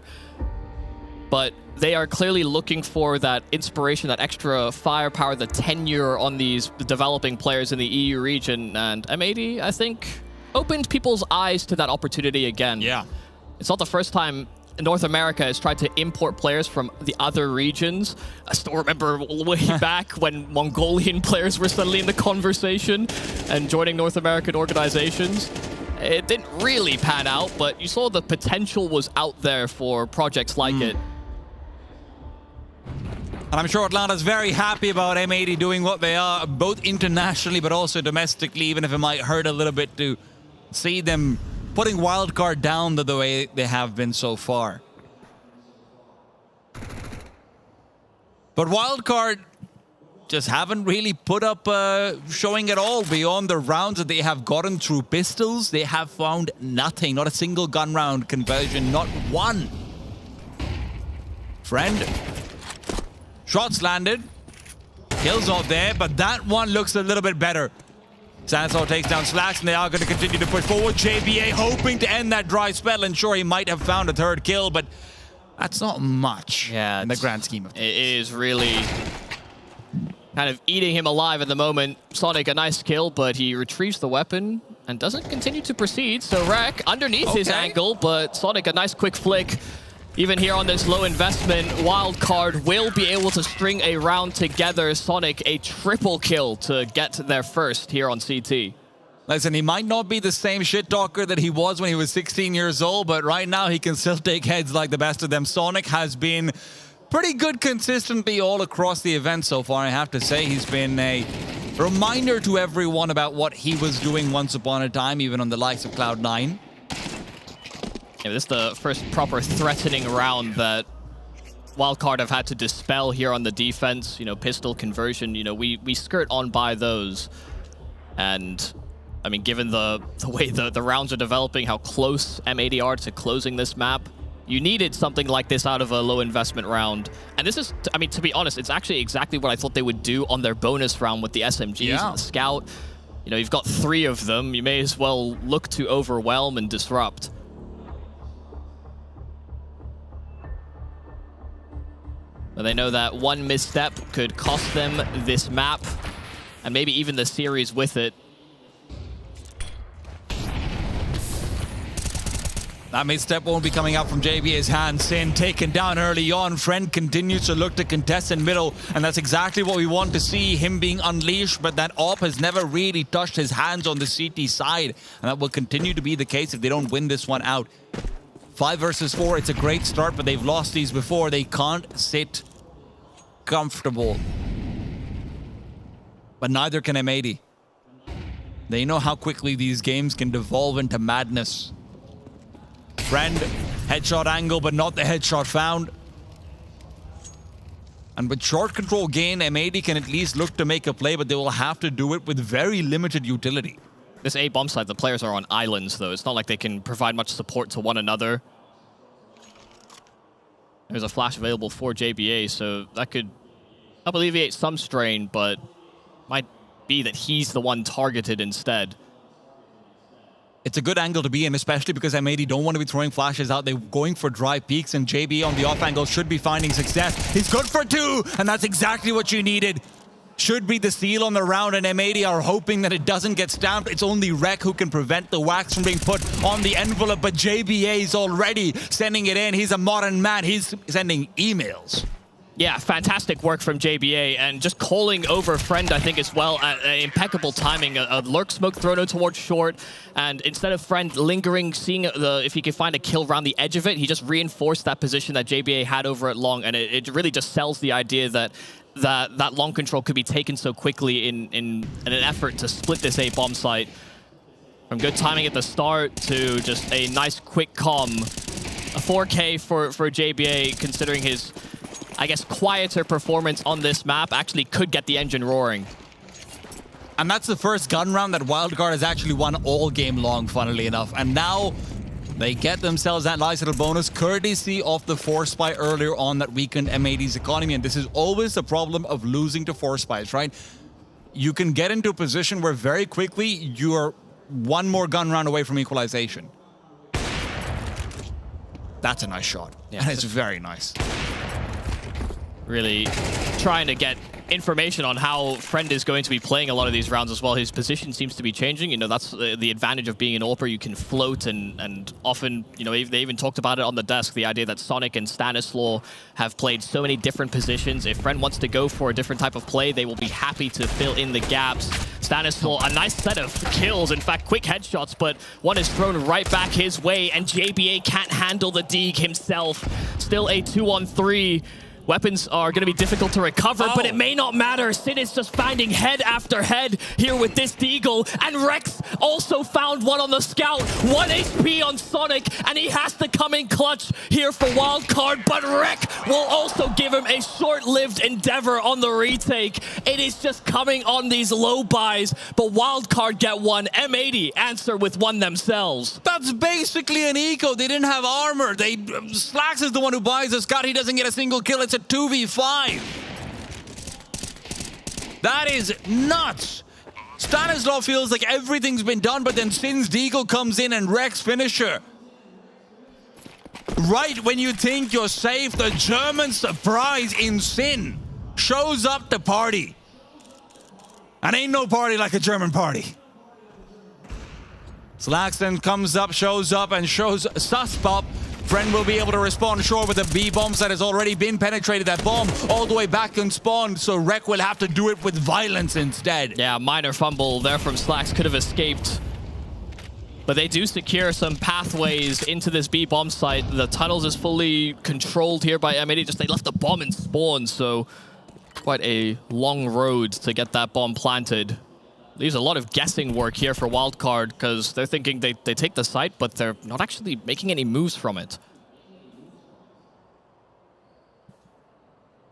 But they are clearly looking for that inspiration, that extra firepower, the tenure on these developing players in the EU region. And M80, I think, opened people's eyes to that opportunity again. Yeah. It's not the first time North America has tried to import players from the other regions. I still remember way back when Mongolian players were suddenly in the conversation and joining North American organizations. It didn't really pan out, but you saw the potential was out there for projects like it. And I'm sure Atlanta's very happy about M80 doing what they are, both internationally but also domestically, even if it might hurt a little bit to see them putting Wildcard down the way they have been so far. But Wildcard just haven't really put up showing at all beyond the rounds that they have gotten through pistols. They have found nothing, not a single gun round conversion, not one. Friend. Shots landed. Kills not there, but that one looks a little bit better. Sansor takes down Slash, and they are going to continue to push forward. JBA hoping to end that dry spell, and sure, he might have found a 3rd kill, but that's not much in the grand scheme of things. It is really kind of eating him alive at the moment. Sonic, a nice kill, but he retrieves the weapon and doesn't continue to proceed. So Rek underneath his ankle, but Sonic, a nice quick flick. Even here on this low investment, Wildcard will be able to string a round together. Sonic, a triple kill to get their first here on CT. Listen, he might not be the same shit talker that he was when he was 16 years old, but right now he can still take heads like the best of them. Sonic has been pretty good consistently all across the event so far, I have to say. He's been a reminder to everyone about what he was doing once upon a time, even on the likes of Cloud9. Yeah, this is the first proper threatening round that Wildcard have had to dispel here on the defense. You know, pistol conversion, you know, we skirt on by those. And, I mean, given the way the rounds are developing, how close M80 are to closing this map, you needed something like this out of a low investment round. And this is, I mean, to be honest, it's actually exactly what I thought they would do on their bonus round with the SMGs and the Scout. You know, you've got 3 of them. You may as well look to overwhelm and disrupt. But they know that one misstep could cost them this map, and maybe even the series with it. That mid-step won't be coming out from JBA's hand. Sin taken down early on. Friend continues to look to contest in middle, and that's exactly what we want to see, him being unleashed, but that AWP has never really touched his hands on the CT side, and that will continue to be the case if they don't win this one out. 5 versus 4, it's a great start, but they've lost these before. They can't sit comfortable. But neither can M80. They know how quickly these games can devolve into madness. Friend, headshot angle, but not the headshot found. And with short control gain, M80 can at least look to make a play, but they will have to do it with very limited utility. This A bomb side, the players are on islands, though. It's not like they can provide much support to one another. There's a flash available for JBA, so that could help alleviate some strain, but might be that he's the one targeted instead. It's a good angle to be in, especially because M80 don't want to be throwing flashes out. They're going for dry peaks, and JB on the off angle should be finding success. He's good for 2, and that's exactly what you needed. Should be the seal on the round, and M80 are hoping that it doesn't get stamped. It's only Rek who can prevent the wax from being put on the envelope, but JBA is already sending it in. He's a modern man. He's sending emails. Yeah, fantastic work from JBA, and just calling over Friend, I think, as well. Impeccable timing. A lurk smoke thrown out towards short, and instead of Friend lingering, seeing if he could find a kill around the edge of it, he just reinforced that position that JBA had over at long, and it really just sells the idea that that long control could be taken so quickly in an effort to split this A bomb site. From good timing at the start to just a nice quick comm. A 4K for JBA, considering his, I guess, quieter performance on this map, actually could get the engine roaring. And that's the first gun round that Wildcard has actually won all game long, funnily enough. And now they get themselves that nice little bonus, courtesy of the force spy earlier on that weakened M80's economy. And this is always the problem of losing to force spies, right? You can get into a position where very quickly you're one more gun round away from equalization. That's a nice shot. Yeah, and it's very nice. Really trying to get information on how Friend is going to be playing a lot of these rounds as well. His position seems to be changing. You know, that's the advantage of being an AWPer. You can float, and often, you know, they even talked about it on the desk, the idea that Sonic and Stanislaw have played so many different positions. If Friend wants to go for a different type of play, they will be happy to fill in the gaps. Stanislaw, a nice set of kills, in fact, quick headshots, but one is thrown right back his way, and JBA can't handle the Deeg himself. Still a 2-on-3. Weapons are going to be difficult to recover, but it may not matter. Sin is just finding head after head here with this Deagle, and Rex also found one on the scout. 1 HP on Sonic, and he has to come in clutch here for Wildcard, but Rek will also give him a short-lived endeavor on the retake. It is just coming on these low buys, but Wildcard get one. M80 answer with one themselves. That's basically an eco. They didn't have armor. Slacks is the one who buys the scout. He doesn't get a single kill. It's a 2v5. That is nuts. Stanislaw feels like everything's been done, but then Sin's Deagle comes in and Rex finisher. Right when you think you're safe, the German surprise in Sin shows up to party. And ain't no party like a German party. Slacks then comes up, shows up, and shows Suspop. Friend will be able to respond short with a B bomb that has already been penetrated. That bomb all the way back and spawned, so Rek will have to do it with violence instead. Yeah, minor fumble there from Slacks, could have escaped. But they do secure some pathways into this B bomb site. The tunnels is fully controlled here by M80. Just they left the bomb in spawn, so quite a long road to get that bomb planted. Leaves a lot of guessing work here for Wildcard, because they're thinking they take the site, but they're not actually making any moves from it.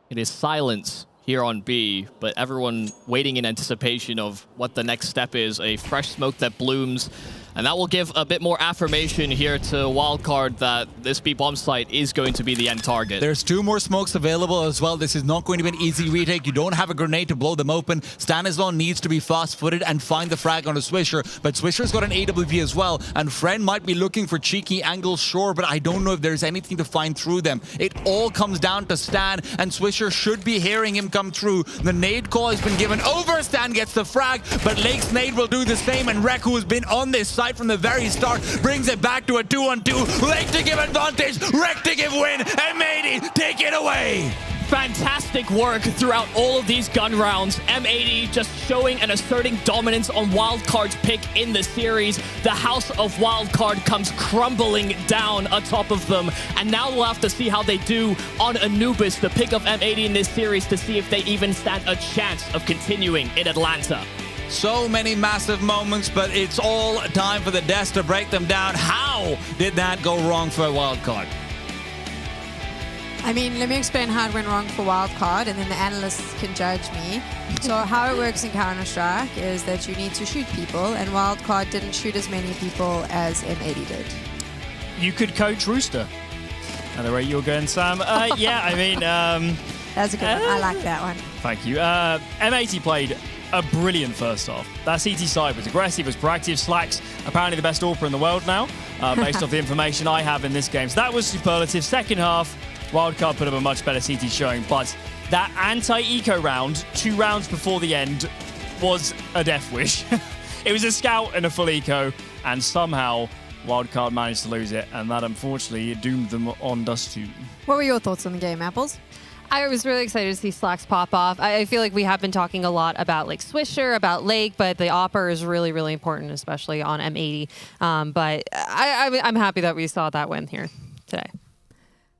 It is silence here on B, but everyone waiting in anticipation of what the next step is. A fresh smoke that blooms, and that will give a bit more affirmation here to Wildcard that this B bomb site is going to be the end target. There's 2 more smokes available as well. This is not going to be an easy retake. You don't have a grenade to blow them open. Stanislaw needs to be fast-footed and find the frag on a Swisher, but Swisher's got an AWP as well, and Friend might be looking for cheeky angles, sure, but I don't know if there's anything to find through them. It all comes down to Stan, and Swisher should be hearing him come through. The nade call has been given over. Stan gets the frag, but Lake's nade will do the same, and Rek, who has been on this site right from the very start, brings it back to a 2-on-2. Lake to give advantage, Rek to give win, and Matey take it away. Fantastic work throughout all of these gun rounds. M80 just showing and asserting dominance on Wildcard's pick in the series. The house of Wildcard comes crumbling down atop of them. And now we'll have to see how they do on Anubis, the pick of M80 in this series, to see if they even stand a chance of continuing in Atlanta. So many massive moments, but it's all time for the Des to break them down. How did that go wrong for Wildcard? I mean, let me explain how it went wrong for Wildcard, and then the analysts can judge me. So how it works in Counter-Strike is that you need to shoot people, and Wildcard didn't shoot as many people as M80 did. You could coach Rooster. At the rate you're going, Sam. Yeah, I mean... That's a good one. I like that one. Thank you. M80 played a brilliant first half. That CT side was aggressive, was proactive. Slacks, apparently the best AWPer in the world now, based off the information I have in this game. So that was superlative. Second half, Wildcard put up a much better CT showing, but that anti-eco round, 2 rounds before the end, was a death wish. It was a scout and a full eco, and somehow Wildcard managed to lose it, and that unfortunately doomed them on Dust 2. What were your thoughts on the game, Apples? I was really excited to see Slacks pop off. I feel like we have been talking a lot about like Swisher, about Lake, but the AWPer is really, really important, especially on M80. But I'm happy that we saw that win here today.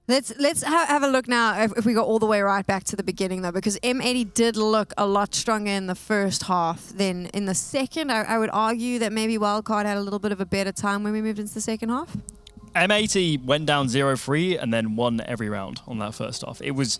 Let's have a look now if we go all the way right back to the beginning, though, because M80 did look a lot stronger in the first half than in the second. I would argue that maybe Wildcard had a little bit of a better time when we moved into the second half. M80 went down 0-3 and then won every round on that first half. It was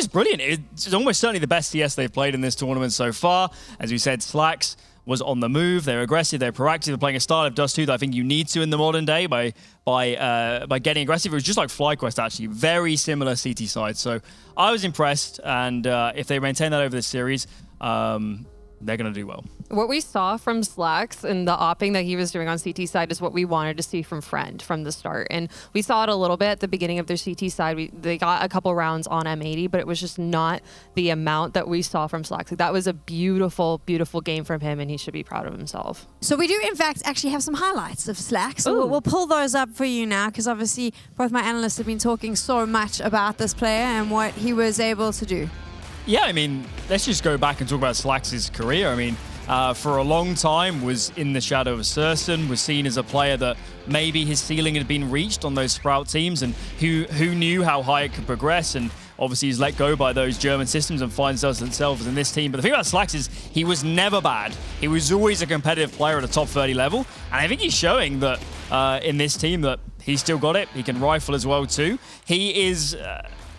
brilliant. It's almost certainly the best CS they've played in this tournament so far. As we said, Slacks was on the move. They're aggressive. They're proactive. They're playing a style of Dust 2 that I think you need to in the modern day by getting aggressive. It was just like FlyQuest, actually. Very similar CT side. So I was impressed. And if they maintain that over the series, they're going to do well. What we saw from Slacks and the opping that he was doing on CT side is what we wanted to see from Friend from the start. And we saw it a little bit at the beginning of their CT side. They got a couple rounds on M80, but it was just not the amount that we saw from Slacks. Like, that was a beautiful, beautiful game from him, and he should be proud of himself. So we do, in fact, actually have some highlights of Slacks. So we'll pull those up for you now, because obviously both my analysts have been talking so much about this player and what he was able to do. Yeah, I mean, let's just go back and talk about Slacks' career. I mean, for a long time was in the shadow of Sursen, was seen as a player that maybe his ceiling had been reached on those Sprout teams, and who knew how high it could progress. And obviously he's let go by those German systems and finds himself in this team. But the thing about Slacks is he was never bad. He was always a competitive player at a top 30 level. And I think he's showing that in this team that he's still got it. He can rifle as well too. He is...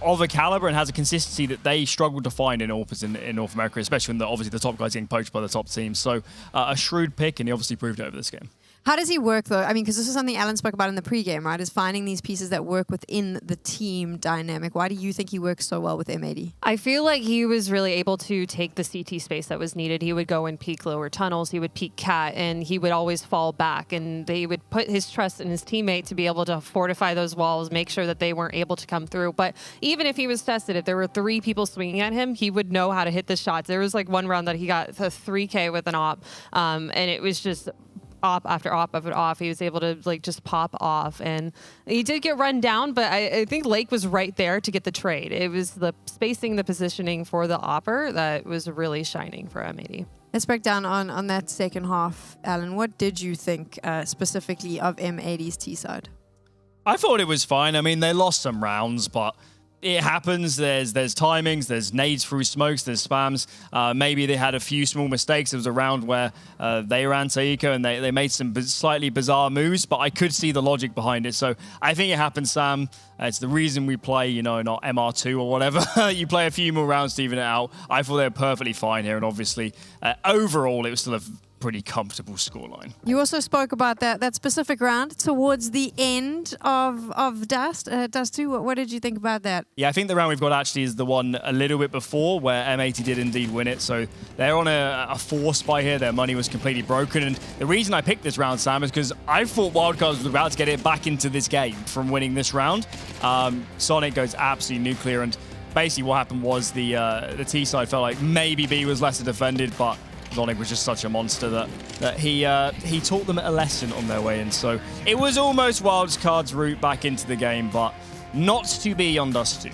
of a caliber and has a consistency that they struggle to find in AWPers in North America, especially when obviously the top guys getting poached by the top teams. So a shrewd pick, and he obviously proved it over this game. How does he work, though? I mean, because this is something Alan spoke about in the pregame, right? Is finding these pieces that work within the team dynamic. Why do you think he works so well with M80? I feel like he was really able to take the CT space that was needed. He would go and peek lower tunnels. He would peek cat, and he would always fall back. And they would put his trust in his teammate to be able to fortify those walls, make sure that they weren't able to come through. But even if he was tested, if there were 3 people swinging at him, he would know how to hit the shots. There was like one round that he got a 3K with an op, and it was just... op after op after op. He was able to like just pop off, and he did get run down, but I think Lake was right there to get the trade. It was the spacing, the positioning for the AWPer that was really shining for M80. Let's break down on that second half, Alan. What did you think specifically of M80's T side? I thought it was fine. I mean, they lost some rounds, but it happens. There's timings, there's nades through smokes, there's spams. Maybe they had a few small mistakes. There was a round where they ran to eco and they made some slightly bizarre moves, but I could see the logic behind it. So I think it happens, Sam. It's the reason we play, not MR2 or whatever. You play a few more rounds to even it out. I thought they were perfectly fine here, and obviously, overall, it was still a pretty comfortable scoreline. You also spoke about that specific round towards the end of Dust 2. What did you think about that? Yeah, I think the round we've got actually is the one a little bit before where M80 did indeed win it. So they're on a force buy here. Their money was completely broken. And the reason I picked this round, Sam, is because I thought Wildcard was about to get it back into this game from winning this round. Sonic goes absolutely nuclear, and basically what happened was the T side felt like maybe B was lesser defended, but Zonic was just such a monster that he taught them a lesson on their way in. So it was almost Wildcard's route back into the game, but not to be on Dust 2.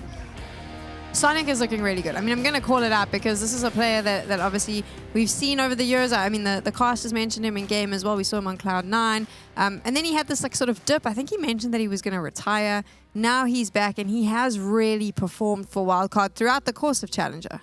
Sonic is looking really good. I mean, I'm going to call it out because this is a player that obviously we've seen over the years. I mean, the cast has mentioned him in game as well. We saw him on Cloud9. And then he had this like sort of dip. I think he mentioned that he was going to retire. Now he's back and he has really performed for Wildcard throughout the course of Challenger.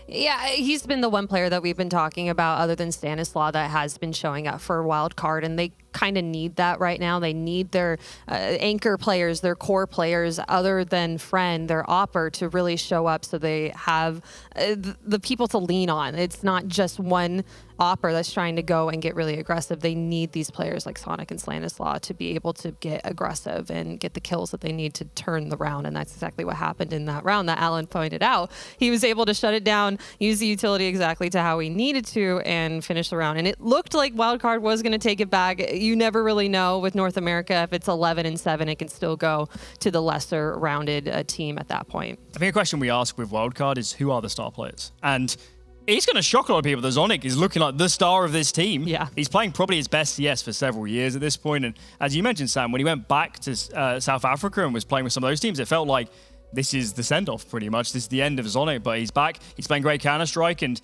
Yeah, he's been the one player that we've been talking about other than Stanislaw that has been showing up for Wildcard, and they kind of need that right now. They need their anchor players, their core players, other than Friend, their Opper, to really show up so they have the people to lean on. It's not just one Opper that's trying to go and get really aggressive. They need these players like Sonic and Stanislaw to be able to get aggressive and get the kills that they need to turn the round, and that's exactly what happened in that round that Alan pointed out. He was able to shut it down, use the utility exactly to how he needed to, and finish the round. And it looked like Wildcard was going to take it back. You never really know with North America. If it's 11-7, it can still go to the lesser rounded team at that point. I think a question we ask with Wildcard is, who are the star players? And it's going to shock a lot of people that Zonic is looking like the star of this team. Yeah. He's playing probably his best CS for several years at this point. And as you mentioned, Sam, when he went back to South Africa and was playing with some of those teams, it felt like this is the send-off pretty much. This is the end of Zonic, but he's back. He's playing great Counter-Strike, and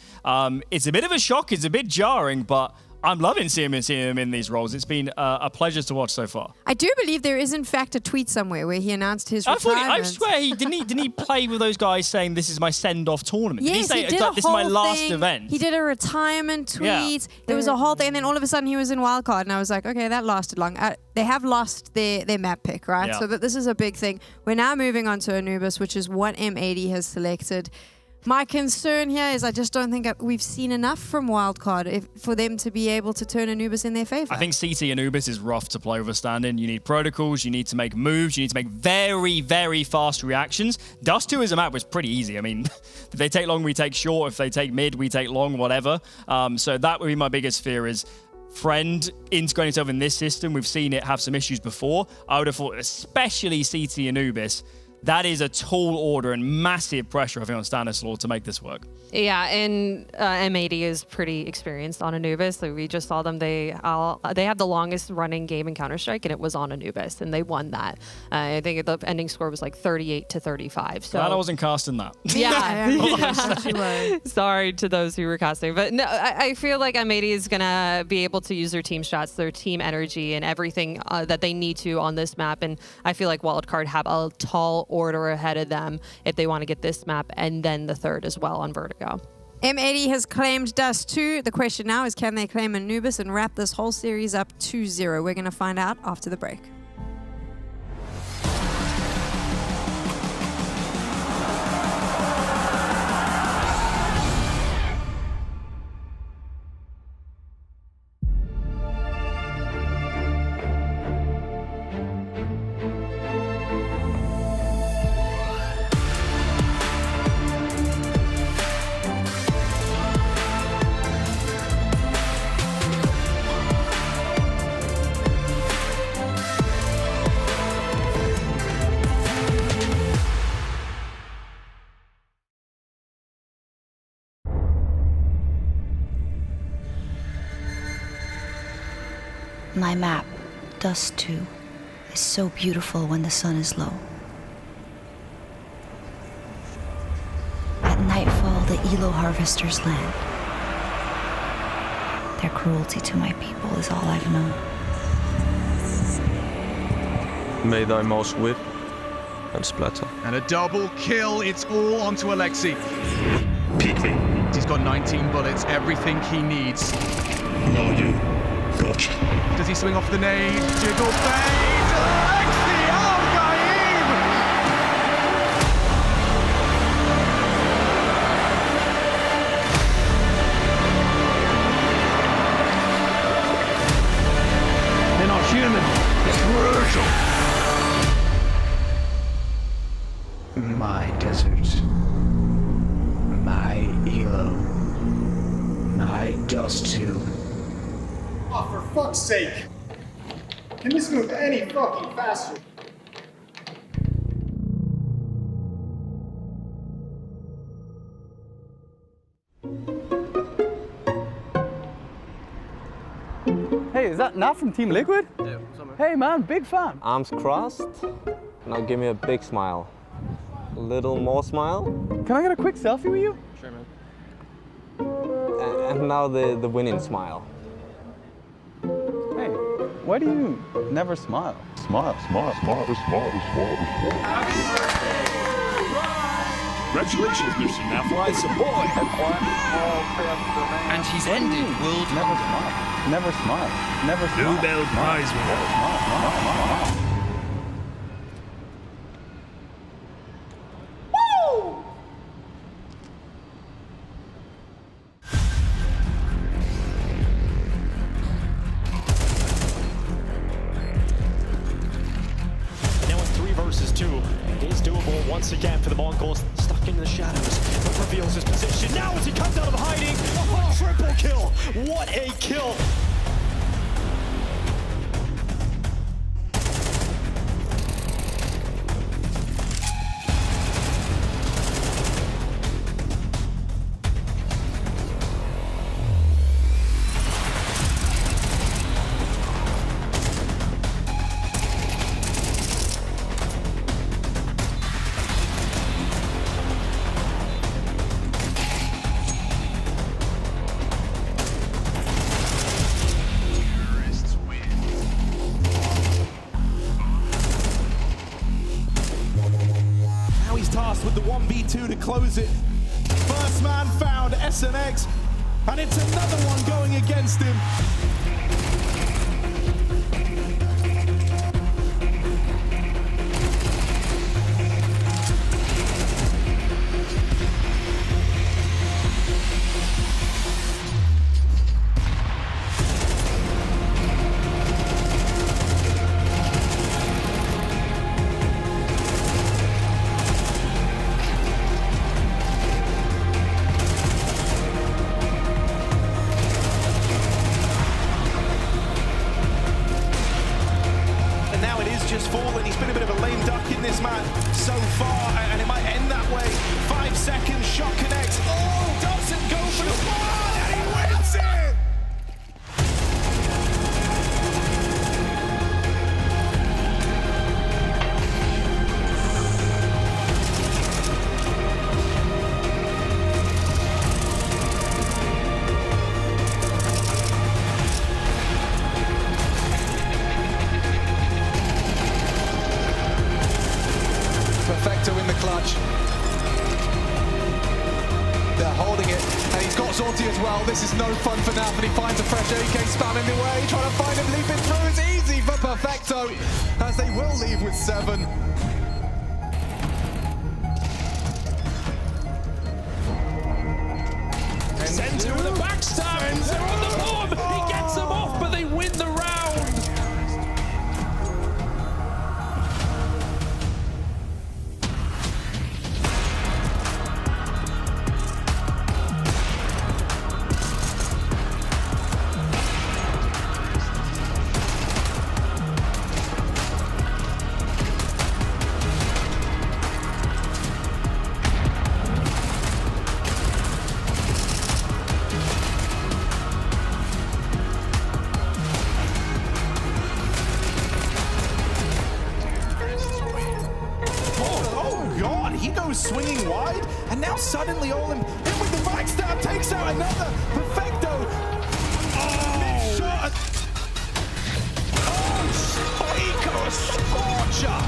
it's a bit of a shock. It's a bit jarring, but I'm loving seeing him in these roles. It's been a pleasure to watch so far. I do believe there is, in fact, a tweet somewhere where he announced his retirement. I swear didn't he play with those guys saying this is my send-off tournament? Yes, did he say did a this is my whole last thing. event? He did a retirement tweet. Yeah. There was a whole thing, and then all of a sudden he was in Wildcard, and I was like, okay, that lasted long. They have lost their map pick, right? Yeah. So that this is a big thing. We're now moving on to Anubis, which is what M80 has selected. My concern here is I just don't think we've seen enough from Wildcard for them to be able to turn Anubis in their favor. I think CT Anubis is rough to play with a stand-in. You need protocols, you need to make moves, you need to make very, very fast reactions. Dust 2 as a map was pretty easy. I mean, if they take long, we take short. If they take mid, we take long, whatever. So that would be my biggest fear is Friend integrating itself in this system. We've seen it have some issues before. I would have thought, especially CT Anubis, that is a tall order and massive pressure, I think, on Stanislaw to make this work. Yeah, and M80 is pretty experienced on Anubis. So we just saw them. They have the longest running game in Counter-Strike, and it was on Anubis, and they won that. I think the ending score was like 38-35. So Glad I wasn't casting that. Yeah. Sorry to those who were casting. But no, I feel like M80 is going to be able to use their team shots, their team energy, and everything that they need to on this map. And I feel like Wildcard have a tall order ahead of them if they want to get this map and then the third as well on Vertigo. M80 has claimed Dust 2. The question now is, can they claim Anubis and wrap this whole series up 2-0? We're going to find out after the break. My map, Dust 2, is so beautiful when the sun is low. At nightfall, the Elo harvesters land. Their cruelty to my people is all I've known. May thy mouse whip and splatter. And a double kill, it's all onto Alexi. Peeking. He's got 19 bullets, everything he needs. No, you. Gotcha. Does he swing off the nade? Jiggle fade! Alexi Al-Gaim! They're not human. It's brutal. My desert. My Elo. My Dust 2. Oh, for fuck's sake! Can this move any fucking faster? Hey, is that Nat from Team Liquid? Yeah, Hey man, big fan. Arms crossed. Now give me a big smile. A little more smile. Can I get a quick selfie with you? Sure, man. And now the winning smile. Hey, why do you never smile? Smile, smile, smile, smile, smile, Congratulations, Mr. Naflies, a boy. And he's ended world. Never smile. Never smile. Never smile. Nobel Prize winner. Now in 3 versus 2. It is doable once again for the Mongols, stuck in the shadows, but reveals his position. Now as he comes out of hiding, a triple kill. What a kill. Now he's tasked with the 1v2 to close it. First man found, SNX, and it's another one going against him. And now it is just fallen. He's been a bit of a lame duck in this match so far, and it might end that way. 5 seconds, shot connects. Oh, doesn't go for the one, and he wins it! Perfecto in the clutch. They're holding it, and he's got Zorti as well. This is no fun for Naf, and he finds a fresh AK spamming the way, trying to find him leaping through. It's easy for Perfecto, as they will leave with 7. Senzu with a backstab. They're on the bomb. He gets them off, but they win the round. Oh God, he goes swinging wide, and now suddenly all in with the backstab takes out another Perfecto. Oh, shot. Oh, Eco Scorcher.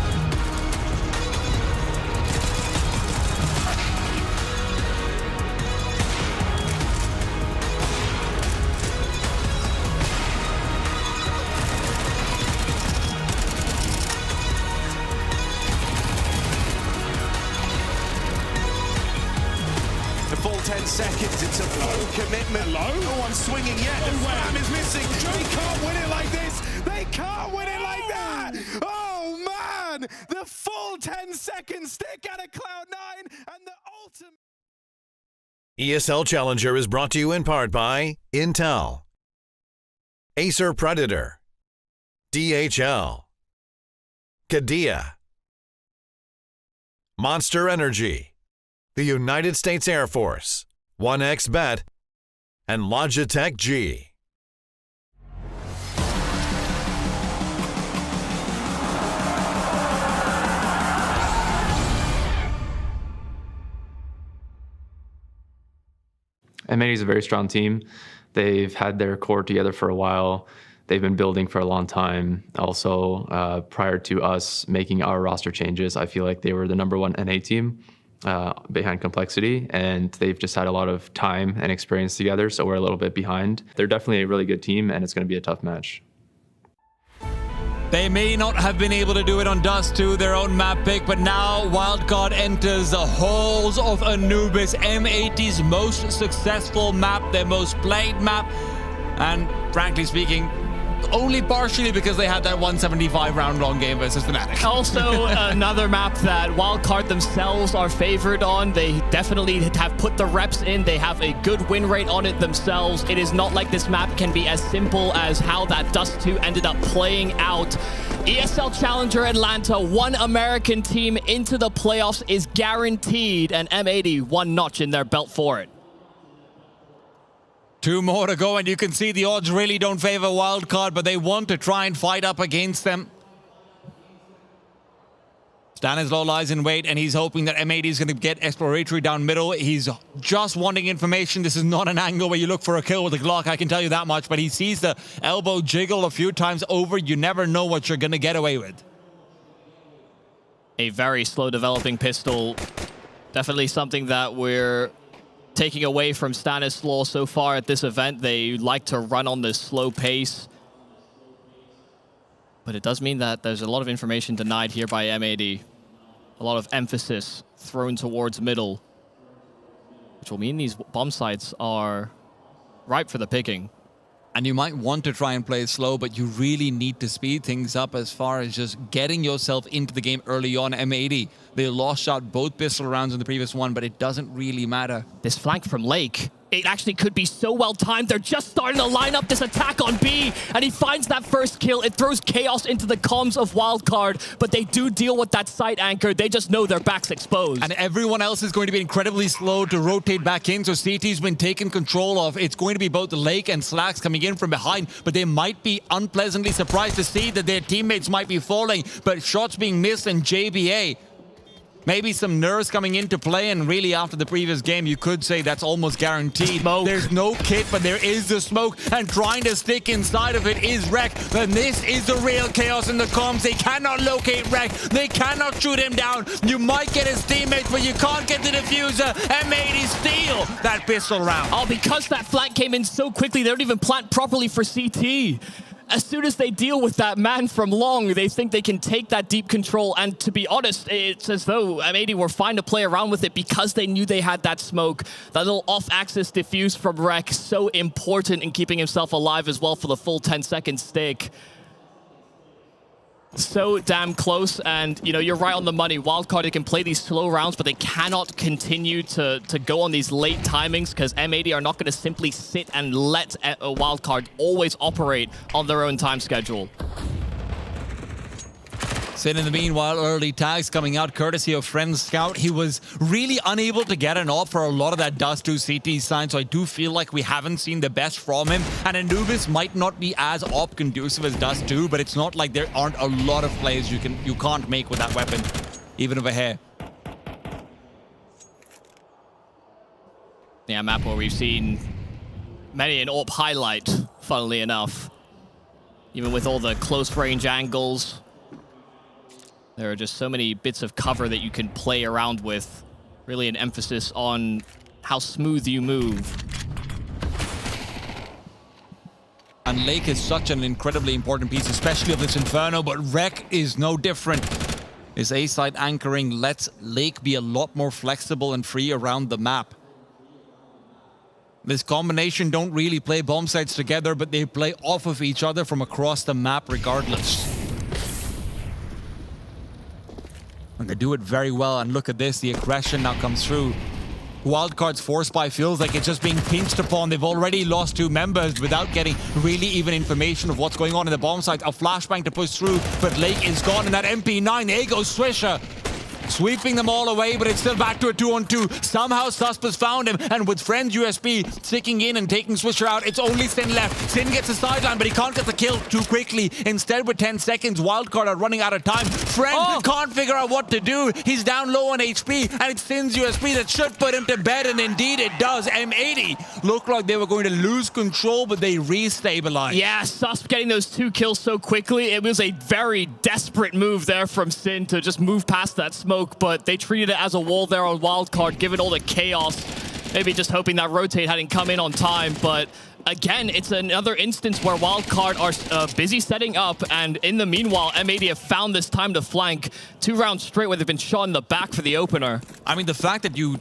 The full 10 seconds, it's a full commitment. No one's swinging yet. The slam is missing. They can't win it like this. They can't win it like that. Oh, man. The full 10 seconds stick out of Cloud9 and the ultimate. ESL Challenger is brought to you in part by Intel, Acer Predator, DHL, Kadia, Monster Energy, the United States Air Force, 1xBet, and Logitech G. M80 is a very strong team. They've had their core together for a while. They've been building for a long time. Also, prior to us making our roster changes, I feel like they were the #1 NA team behind Complexity, and they've just had a lot of time and experience together, so we're a little bit behind. They're definitely a really good team, and it's going to be a tough match. They may not have been able to do it on Dust 2, their own map pick, but now Wildcard enters the halls of Anubis, M80's most successful map, their most played map, and frankly speaking, only partially because they had that 175 round long game versus Fnatic. Also, another map that Wildcard themselves are favored on. They definitely have put the reps in. They have a good win rate on it themselves. It is not like this map can be as simple as how that Dust 2 ended up playing out. ESL Challenger Atlanta, one American team into the playoffs is guaranteed, and M80 one notch in their belt for it. 2 more to go, and you can see the odds really don't favor Wildcard, but they want to try and fight up against them. Stanislaw lies in wait, and he's hoping that M80 is going to get exploratory down middle. He's just wanting information. This is not an angle where you look for a kill with a Glock, I can tell you that much, but he sees the elbow jiggle a few times over. You never know what you're going to get away with. A very slow developing pistol. Definitely something that we're taking away from Stanislaw so far at this event. They like to run on this slow pace. But it does mean that there's a lot of information denied here by M80. A lot of emphasis thrown towards middle, which will mean these bomb sites are ripe for the picking. And you might want to try and play it slow, but you really need to speed things up as far as just getting yourself into the game early on. M80, they lost shot both pistol rounds in the previous one, but it doesn't really matter. This flank from Lake, it actually could be so well timed. They're just starting to line up this attack on B, and he finds that first kill. It throws chaos into the comms of Wildcard, but they do deal with that site anchor. They just know their back's exposed. And everyone else is going to be incredibly slow to rotate back in, so CT's been taken control of. It's going to be both Lake and Slacks coming in from behind, but they might be unpleasantly surprised to see that their teammates might be falling, but shots being missed, and JBA, maybe some nerves coming into play, and really after the previous game, you could say that's almost guaranteed. Smoke. There's no kit, but there is the smoke, and trying to stick inside of it is Rek. And this is the real chaos in the comms. They cannot locate Rek. They cannot shoot him down. You might get his teammates, but you can't get the diffuser. M80 steal that pistol round. Oh, because that flank came in so quickly, they don't even plant properly for CT. As soon as they deal with that man from long, they think they can take that deep control. And to be honest, it's as though M80 were fine to play around with it because they knew they had that smoke. That little off-axis diffuse from Rek, so important in keeping himself alive as well for the full 10-second stick. So damn close, and you know, you're right on the money. Wildcard, they can play these slow rounds, but they cannot continue to go on these late timings because M80 are not going to simply sit and let Wildcard always operate on their own time schedule. Sin in the meanwhile, early tags coming out courtesy of Friends Scout. He was really unable to get an op for a lot of that Dust 2 CT sign, so I do feel like we haven't seen the best from him. And Anubis might not be as op conducive as Dust 2, but it's not like there aren't a lot of plays you can't make with that weapon, even of a hair. Yeah, map where we've seen many an op highlight, funnily enough. Even with all the close range angles. There are just so many bits of cover that you can play around with. Really an emphasis on how smooth you move. And Lake is such an incredibly important piece, especially of this Inferno, but Rek is no different. His A-side anchoring lets Lake be a lot more flexible and free around the map. This combination don't really play bomb sites together, but they play off of each other from across the map regardless. And they do it very well, and look at this, the aggression now comes through. Wildcard's force buy feels like it's just being pinched upon. They've already lost 2 members without getting really even information of what's going on in the bomb site. A flashbang to push through, but Lake is gone, and that MP9, there goes Swisher. sweeping them all away, but it's still back to a 2-on-2. Somehow Susp has found him, and with Friend USB sticking in and taking Swisher out, it's only Sin left. Sin gets a sideline, but he can't get the kill too quickly. Instead, with 10 seconds, Wildcard are running out of time. Friend can't figure out what to do. He's down low on HP, and it's Sin's USB that should put him to bed, and indeed it does. M80 looked like they were going to lose control, but they re-stabilized. Yeah, Susp getting those 2 kills so quickly. It was a very desperate move there from Sin to just move past that smoke, but they treated it as a wall there on Wildcard, given all the chaos. Maybe just hoping that rotate hadn't come in on time, but again, it's another instance where Wildcard are busy setting up, and in the meanwhile, M80 have found this time to flank 2 rounds straight where they've been shot in the back for the opener. I mean, the fact that you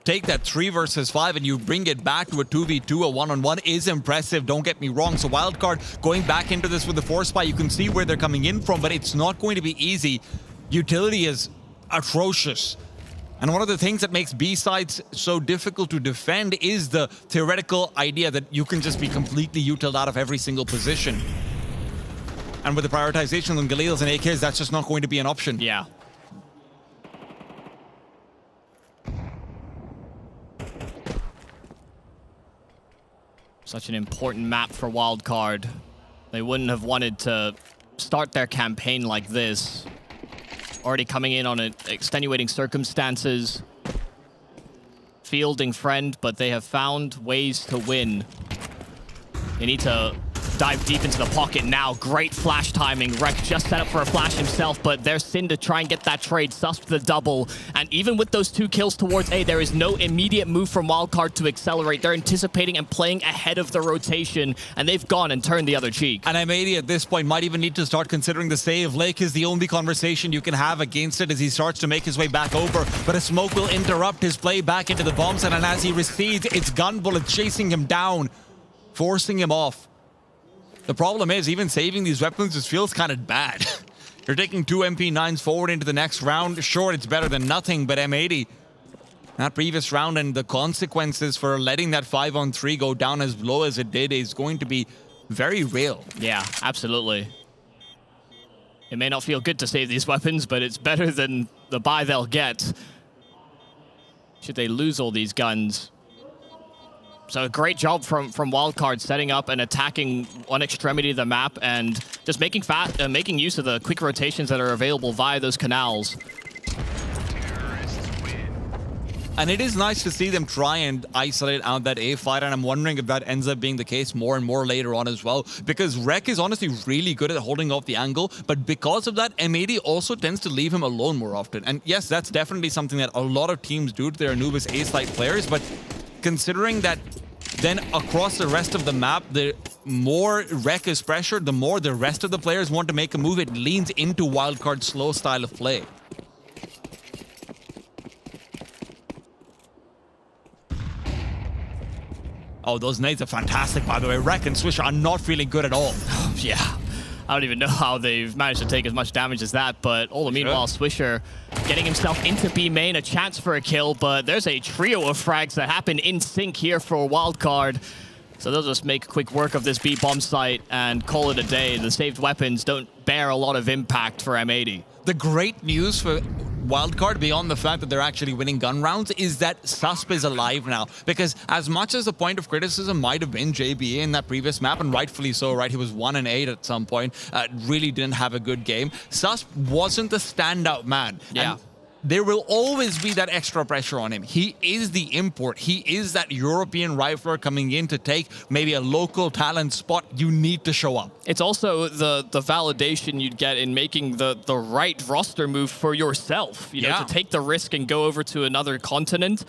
take that 3 versus 5 and you bring it back to a 2v2, a 1-on-1 is impressive, don't get me wrong. So Wildcard going back into this with the force spy, you can see where they're coming in from, but it's not going to be easy. Utility is atrocious. And one of the things that makes B-sides so difficult to defend is the theoretical idea that you can just be completely utiled out of every single position. And with the prioritization on Galils and AKs, that's just not going to be an option. Yeah. Such an important map for Wildcard. They wouldn't have wanted to start their campaign like this. Already coming in on extenuating circumstances. Fielding Friend, but they have found ways to win. They need to dive deep into the pocket now. Great flash timing. Rek just set up for a flash himself, but there's Sin to try and get that trade. Susp the double. And even with those 2 kills towards A, there is no immediate move from Wildcard to accelerate. They're anticipating and playing ahead of the rotation, and they've gone and turned the other cheek. And M80 at this point might even need to start considering the save. Lake is the only conversation you can have against it as he starts to make his way back over, but a smoke will interrupt his play back into the bomb set, and as he recedes, it's gun bullets chasing him down, forcing him off. The problem is, even saving these weapons just feels kind of bad. You're taking 2 MP9s forward into the next round. Sure, it's better than nothing, but M80, that previous round and the consequences for letting that 5-on-3 go down as low as it did is going to be very real. Yeah, absolutely. It may not feel good to save these weapons, but it's better than the buy they'll get should they lose all these guns. So a great job from Wildcard setting up and attacking one extremity of the map and just making use of the quick rotations that are available via those canals. And it is nice to see them try and isolate out that A fight, and I'm wondering if that ends up being the case more and more later on as well, because Rek is honestly really good at holding off the angle, but because of that, M80 also tends to leave him alone more often. And yes, that's definitely something that a lot of teams do to their Anubis A-site players, but considering that then across the rest of the map, the more Rek is pressured, the more the rest of the players want to make a move, it leans into Wildcard's slow style of play. Oh, those nades are fantastic, by the way. Rek and Swisher are not feeling good at all. Yeah. I don't even know how they've managed to take as much damage as that, but all the meanwhile, Swisher getting himself into B main, a chance for a kill, but there's a trio of frags that happen in sync here for Wildcard. So they'll just make quick work of this B bomb site and call it a day. The saved weapons don't bear a lot of impact for M80. The great news for Wildcard, beyond the fact that they're actually winning gun rounds, is that Susp is alive now. Because as much as the point of criticism might have been JBA in that previous map, and rightfully so, right? He was 1-8 at some point, really didn't have a good game. Susp wasn't the standout man. Yeah. And there will always be that extra pressure on him. He is the import. He is that European rifler coming in to take maybe a local talent spot. You need to show up. It's also the validation you'd get in making the right roster move for yourself. You know, to take the risk and go over to another continent.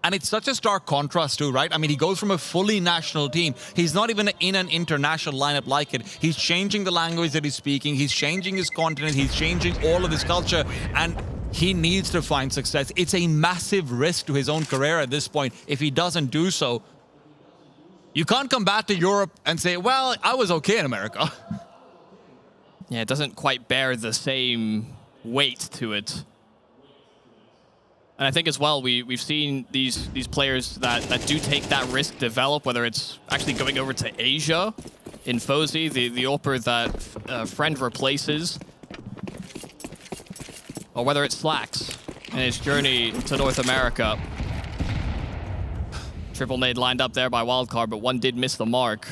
And it's such a stark contrast too, right? I mean, he goes from a fully national team. He's not even in an international lineup like it. He's changing the language that he's speaking. He's changing his continent. He's changing all of his culture. And he needs to find success. It's a massive risk to his own career at this point. If he doesn't do so, you can't come back to Europe and say, well, I was okay in America. Yeah, it doesn't quite bear the same weight to it. And I think as well, we've seen these players that do take that risk develop, whether it's actually going over to Asia in Fozy, the AWPer that Friend replaces. or whether it's Slacks in his journey to North America. Triple nade lined up there by Wildcard, but one did miss the mark.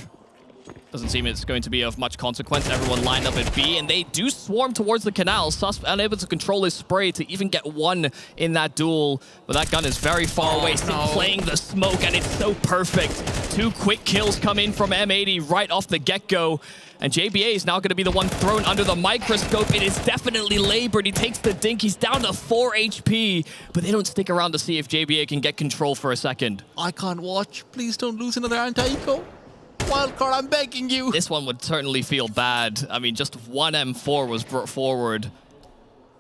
Doesn't seem it's going to be of much consequence. Everyone lined up at B, and they do swarm towards the canal. Sus unable to control his spray to even get one in that duel. But that gun is very far away, still playing the smoke, and it's so perfect. 2 quick kills come in from M80 right off the get-go. And JBA is now going to be the one thrown under the microscope. It is definitely labored. He takes the dink. He's down to 4 HP. But they don't stick around to see if JBA can get control for a second. I can't watch. Please don't lose another anti-eco. Wildcard, I'm begging you. This one would certainly feel bad. I mean, just one M4 was brought forward.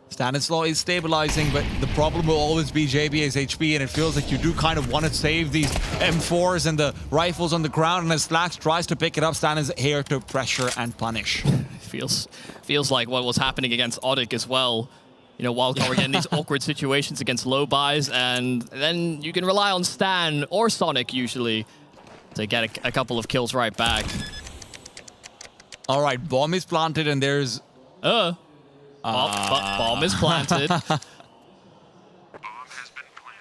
Stanislaw is stabilizing, but the problem will always be JBA's HP, and it feels like you do kind of want to save these M4s and the rifles on the ground, and as Slacks tries to pick it up, Stan is here to pressure and punish. Feels like what was happening against Odic as well. You know, Wildcard were getting these awkward situations against low buys, and then you can rely on Stan or Sonic usually to get a couple of kills right back. All right, bomb is planted, and there's... bomb is planted.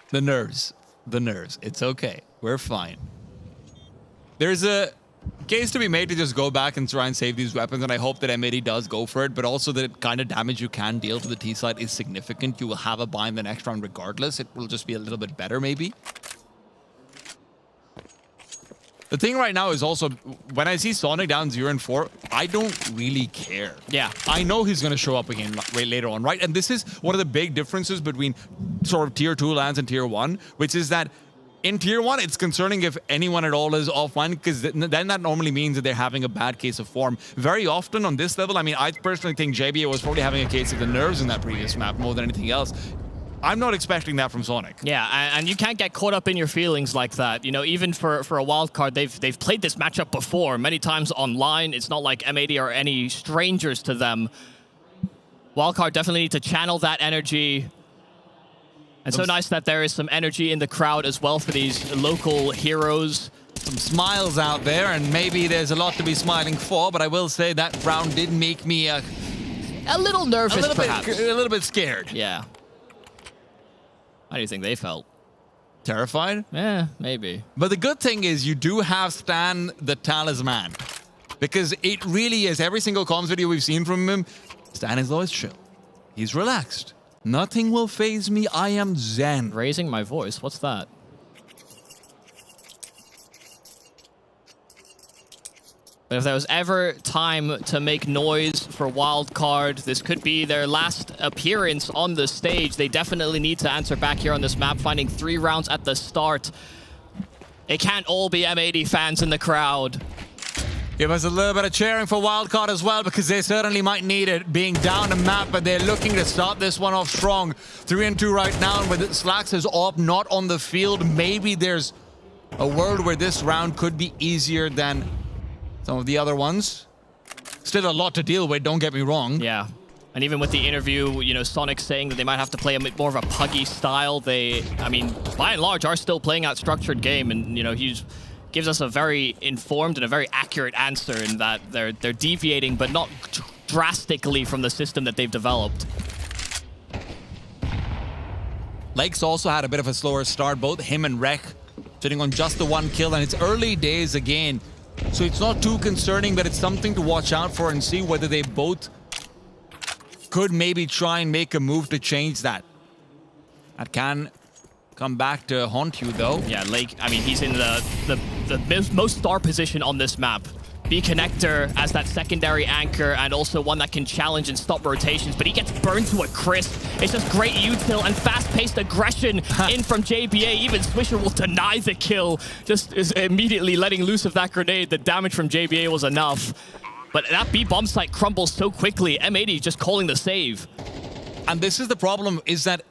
The nerves. It's okay. We're fine. There's a case to be made to just go back and try and save these weapons, and I hope that M80 does go for it, but also the kind of damage you can deal to the T side is significant. You will have a buy in the next round regardless. It will just be a little bit better, maybe. The thing right now is also, when I see Sonic down 0-4, I don't really care. Yeah. I know he's going to show up again later on, right? And this is one of the big differences between sort of Tier 2 lands and Tier 1, which is that in Tier 1, it's concerning if anyone at all is offline, because then that normally means that they're having a bad case of form. Very often on this level, I mean, I personally think JBA was probably having a case of the nerves in that previous map more than anything else. I'm not expecting that from Sonic. Yeah, and you can't get caught up in your feelings like that. You know, even for a wild card, they've played this matchup before many times online. It's not like M80 are any strangers to them. Wildcard definitely need to channel that energy. And so nice that there is some energy in the crowd as well for these local heroes. Some smiles out there, and maybe there's a lot to be smiling for, but I will say that round did make me a little nervous, perhaps. A little bit scared. Yeah. How do you think they felt? Terrified? Yeah, maybe. But the good thing is you do have Stan the Talisman. Because it really is, every single comms video we've seen from him, Stan is always chill. He's relaxed. Nothing will faze me, I am zen. Raising my voice, what's that? But if there was ever time to make noise for Wildcard, this could be their last appearance on the stage. They definitely need to answer back here on this map, finding 3 rounds at the start. It can't all be M80 fans in the crowd. Give us a little bit of cheering for Wildcard as well, because they certainly might need it, being down the map, but they're looking to start this one off strong. 3-2 right now, and with Slacks as op not on the field, maybe there's a world where this round could be easier than some of the other ones. Still a lot to deal with, don't get me wrong. Yeah. And even with the interview, you know, Sonic saying that they might have to play a bit more of a puggy style. They, I mean, by and large, are still playing out structured game. And, you know, he gives us a very informed and a very accurate answer in that they're deviating, but not drastically from the system that they've developed. Lakes also had a bit of a slower start, both him and Rek sitting on just the 1 kill, and it's early days again. So it's not too concerning, but it's something to watch out for and see whether they both could maybe try and make a move to change that. That can come back to haunt you, though. Yeah, Lake, I mean, he's in the most star position on this map. Be connector as that secondary anchor, and also one that can challenge and stop rotations, but he gets burned to a crisp. It's just great util and fast-paced aggression in from JBA. Even Swisher will deny the kill, just is immediately letting loose of that grenade. The damage from JBA was enough. But that B-bomb site crumbles so quickly. M80 just calling the save. And this is the problem, is that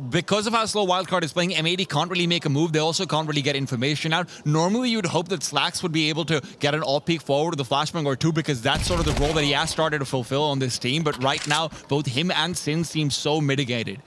because of how slow Wildcard is playing, M80 can't really make a move. They also can't really get information out. Normally, you'd hope that Slacks would be able to get an off-peak forward with a flashbang or 2, because that's sort of the role that he has started to fulfill on this team. But right now, both him and Sin seem so mitigated.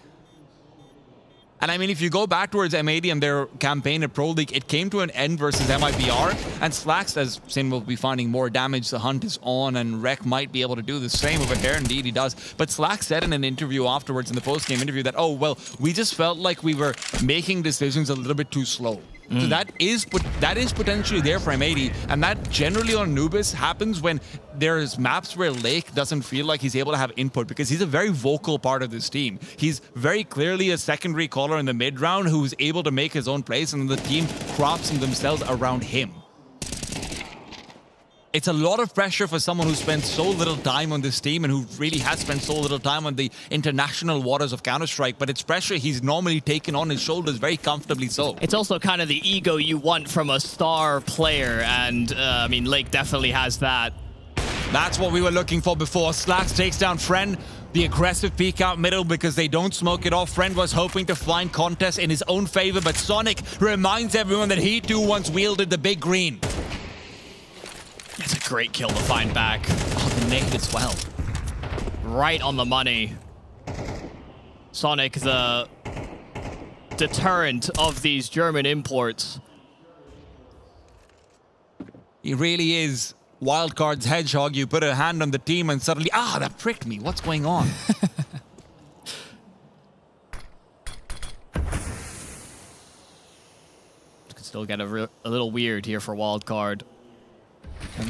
And I mean, if you go back towards M80 and their campaign at Pro League, it came to an end versus MIBR. And Slacks, as Sin will be finding more damage, the hunt is on, and Rek might be able to do the same over here. Indeed, he does. But Slacks said in an interview afterwards, in the post-game interview, that, oh, well, we just felt like we were making decisions a little bit too slow. So that is potentially there for M80, and that generally on Anubis happens when there's maps where Lake doesn't feel like he's able to have input, because he's a very vocal part of this team. He's very clearly a secondary caller in the mid round who's able to make his own plays, and the team crops themselves around him. It's a lot of pressure for someone who spent so little time on this team and who really has spent so little time on the international waters of Counter-Strike, but it's pressure he's normally taken on his shoulders very comfortably so. It's also kind of the ego you want from a star player, and I mean, Lake definitely has that. That's what we were looking for before. Slacks takes down Friend. The aggressive peek out middle because they don't smoke it off. Friend was hoping to find contest in his own favor, but Sonic reminds everyone that he too once wielded the big green. That's a great kill to find back. Oh, the nade as well. Right on the money. Sonic, the deterrent of these German imports. He really is. Wildcard's hedgehog. You put a hand on the team and suddenly, that pricked me. What's going on? Could still get a little weird here for Wildcard.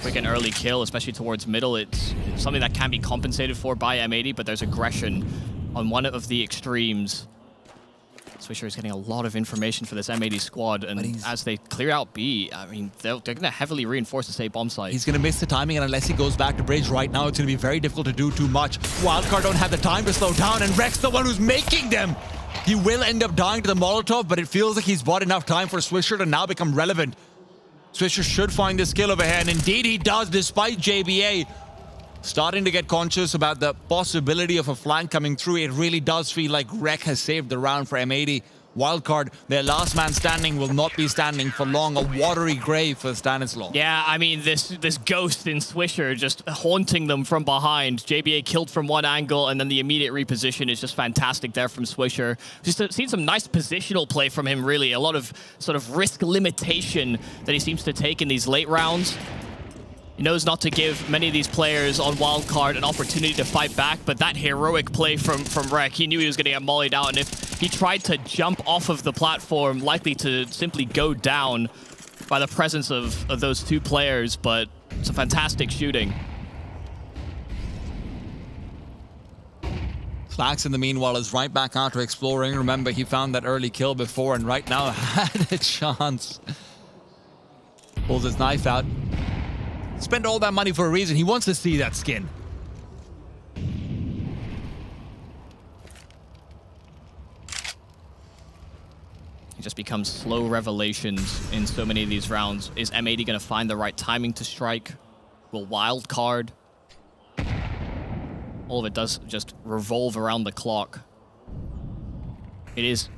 Quick and early kill, especially towards middle. It's something that can be compensated for by M80, but there's aggression on one of the extremes. Swisher is getting a lot of information for this M80 squad, and as they clear out B, I mean, they're going to heavily reinforce this A bomb site. He's going to miss the timing, and unless he goes back to bridge right now, it's going to be very difficult to do too much. Wildcard don't have the time to slow down, and Rek's the one who's making them. He will end up dying to the Molotov, but it feels like he's bought enough time for Swisher to now become relevant. Swisher should find this kill over here, and indeed he does, despite JBA starting to get conscious about the possibility of a flank coming through. It really does feel like Rek has saved the round for M80. Wildcard, their last man standing, will not be standing for long. A watery grave for Stanislaw. Yeah, I mean, this ghost in Swisher just haunting them from behind. JBA killed from one angle, and then the immediate reposition is just fantastic there from Swisher. Just seen some nice positional play from him, really. A lot of sort of risk limitation that he seems to take in these late rounds. He knows not to give many of these players on Wildcard an opportunity to fight back, but that heroic play from Rek, he knew he was going to get mollied out, and if he tried to jump off of the platform, likely to simply go down by the presence of those two players, but it's a fantastic shooting. Slacks, in the meanwhile, is right back out to exploring. Remember, he found that early kill before, and right now had a chance. Pulls his knife out. Spent all that money for a reason. He wants to see that skin. It just becomes slow revelations in so many of these rounds. Is M80 going to find the right timing to strike? Will Wildcard? All of it does just revolve around the clock. It is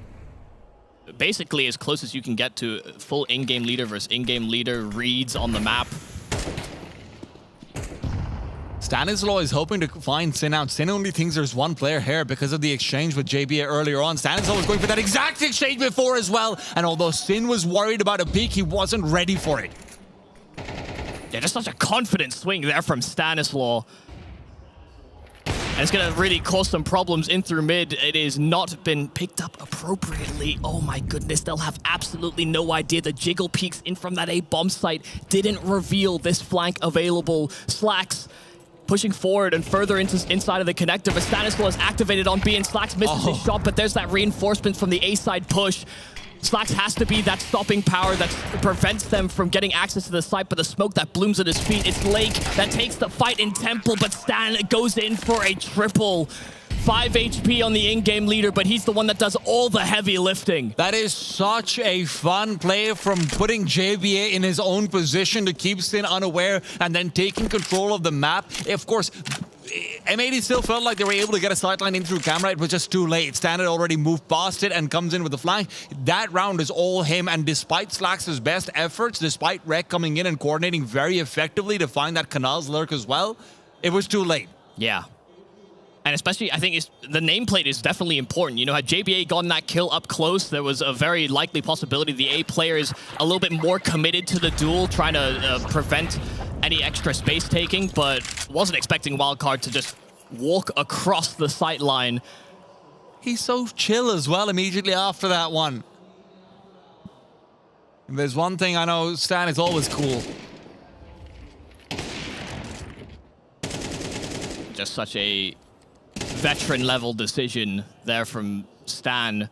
basically as close as you can get to full in-game leader versus in-game leader reads on the map. Stanislaw is hoping to find Sin out. Sin only thinks there's one player here because of the exchange with JBA earlier on. Stanislaw was going for that exact exchange before as well. And although Sin was worried about a peek, he wasn't ready for it. Yeah, just such a confident swing there from Stanislaw. And it's going to really cause some problems in through mid. It has not been picked up appropriately. Oh my goodness, they'll have absolutely no idea. The jiggle peeks in from that A bomb site didn't reveal this flank available. Slacks pushing forward and further inside of the connector, but Stanislaw is activated on B, and Slacks misses his shot, but there's that reinforcement from the A side push. Slacks has to be that stopping power that prevents them from getting access to the site, but the smoke that blooms at his feet, it's Lake that takes the fight in Temple, but Stan goes in for a triple. 5 HP on the in-game leader, but he's the one that does all the heavy lifting. That is such a fun play from putting JBA in his own position to keep Sin unaware and then taking control of the map. Of course, M80 still felt like they were able to get a sightline in through camera. It was just too late. Stan had already moved past it and comes in with the flank. That round is all him, and despite Slacks' best efforts, despite Rek coming in and coordinating very effectively to find that Canal's lurk as well, it was too late. Yeah. And especially, I think the nameplate is definitely important. You know, had JBA gotten that kill up close, there was a very likely possibility the A player is a little bit more committed to the duel, trying to prevent any extra space taking, but wasn't expecting Wildcard to just walk across the sight line. He's so chill as well immediately after that one. If there's one thing I know, Stan is always cool. Just such a veteran level decision there from Stan.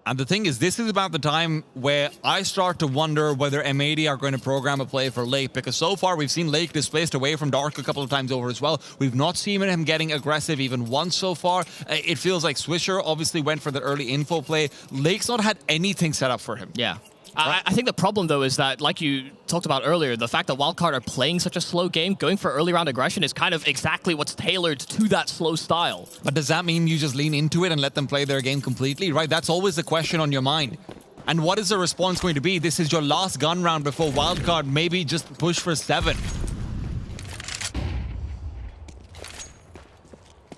And the thing is, this is about the time where I start to wonder whether M80 are going to program a play for Lake, because so far we've seen Lake displaced away from Dark a couple of times over as well. We've not seen him getting aggressive even once so far. It feels like Swisher obviously went for the early info play. Lake's not had anything set up for him. Yeah. I think the problem, though, is that, like you talked about earlier, the fact that Wildcard are playing such a slow game, going for early round aggression is kind of exactly what's tailored to that slow style. But does that mean you just lean into it and let them play their game completely, right? That's always the question on your mind. And what is the response going to be? This is your last gun round before Wildcard maybe just push for 7.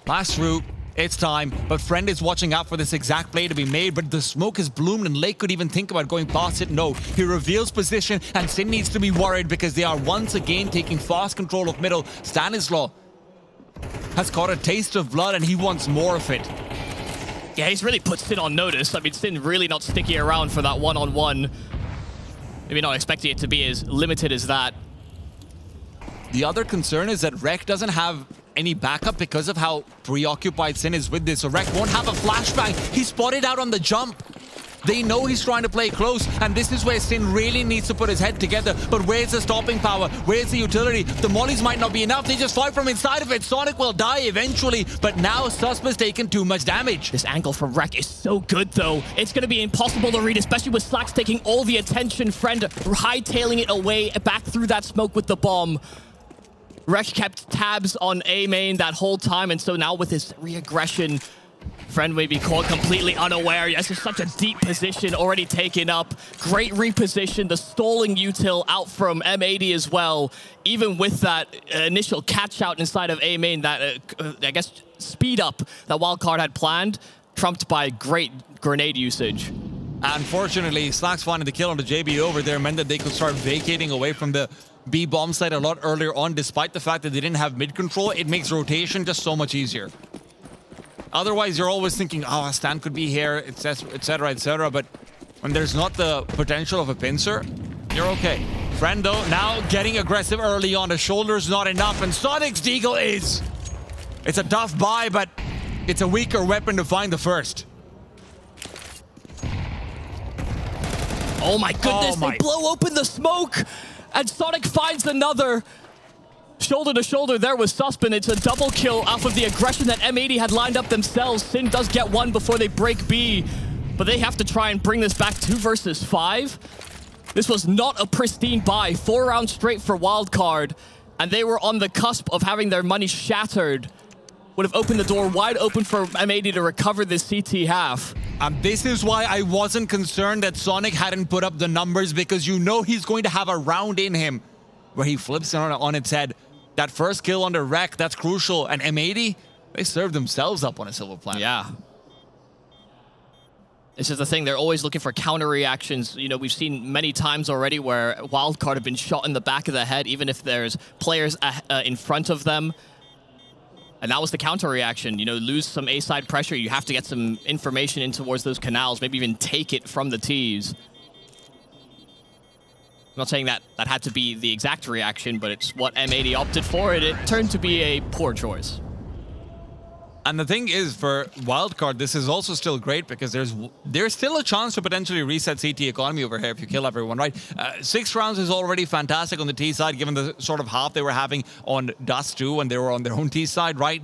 Pass through. It's time, but Friend is watching out for this exact play to be made, but the smoke has bloomed and Lake could even think about going past it. No, he reveals position and Sin needs to be worried because they are once again taking fast control of middle. Stanislaw has caught a taste of blood and he wants more of it. Yeah, he's really put Sin on notice. I mean, Sin really not sticking around for that one-on-one. Maybe not expecting it to be as limited as that. The other concern is that Rek doesn't have any backup because of how preoccupied Sin is with this. So Rek won't have a flashbang. He's spotted out on the jump. They know he's trying to play close, and this is where Sin really needs to put his head together. But where's the stopping power? Where's the utility? The mollies might not be enough. They just fight from inside of it. Sonic will die eventually, but now Susp has taken too much damage. This angle from Rek is so good, though. It's going to be impossible to read, especially with Slacks taking all the attention. Friend hightailing it away back through that smoke with the bomb. Rek kept tabs on A main that whole time, and so now with his re-aggression, Friend may be caught completely unaware. Yes, it's such a deep position already taken up. Great reposition, the stalling util out from M80 as well. Even with that initial catch out inside of A main, that I guess speed up that Wildcard had planned, trumped by great grenade usage. Unfortunately, Slacks finding the kill on the JB over there meant that they could start vacating away from the B bomb site a lot earlier on. Despite the fact that they didn't have mid control, it makes rotation just so much easier. Otherwise, you're always thinking, oh, Stan could be here, etc., etc. But when there's not the potential of a pincer, you're okay. Friend, though, now getting aggressive early on. The shoulder's not enough, and Sonic's Deagle is. It's a tough buy, but it's a weaker weapon to find the first. Oh my goodness, they blow open the smoke, and Sonic finds another. Shoulder to shoulder there with Suspin. It's a double kill off of the aggression that M80 had lined up themselves. Sin does get one before they break B, but they have to try and bring this back 2 versus 5. This was not a pristine buy. 4 rounds straight for Wildcard, and they were on the cusp of having their money shattered. Would have opened the door wide open for M80 to recover this CT half. And this is why I wasn't concerned that Sonic hadn't put up the numbers, because you know he's going to have a round in him where he flips it on its head. That first kill on the Wreck, that's crucial. And M80, they served themselves up on a silver planet. Yeah. This is the thing, they're always looking for counter reactions. You know, we've seen many times already where Wildcard have been shot in the back of the head, even if there's players in front of them. And that was the counter reaction. You know, lose some A-side pressure, you have to get some information in towards those canals, maybe even take it from the Ts. I'm not saying that that had to be the exact reaction, but it's what M80 opted for, and it turned to be a poor choice. And the thing is, for Wildcard, this is also still great because there's still a chance to potentially reset CT economy over here if you kill everyone, right? 6 rounds is already fantastic on the T side, given the sort of half they were having on Dust 2 when they were on their own T side, right?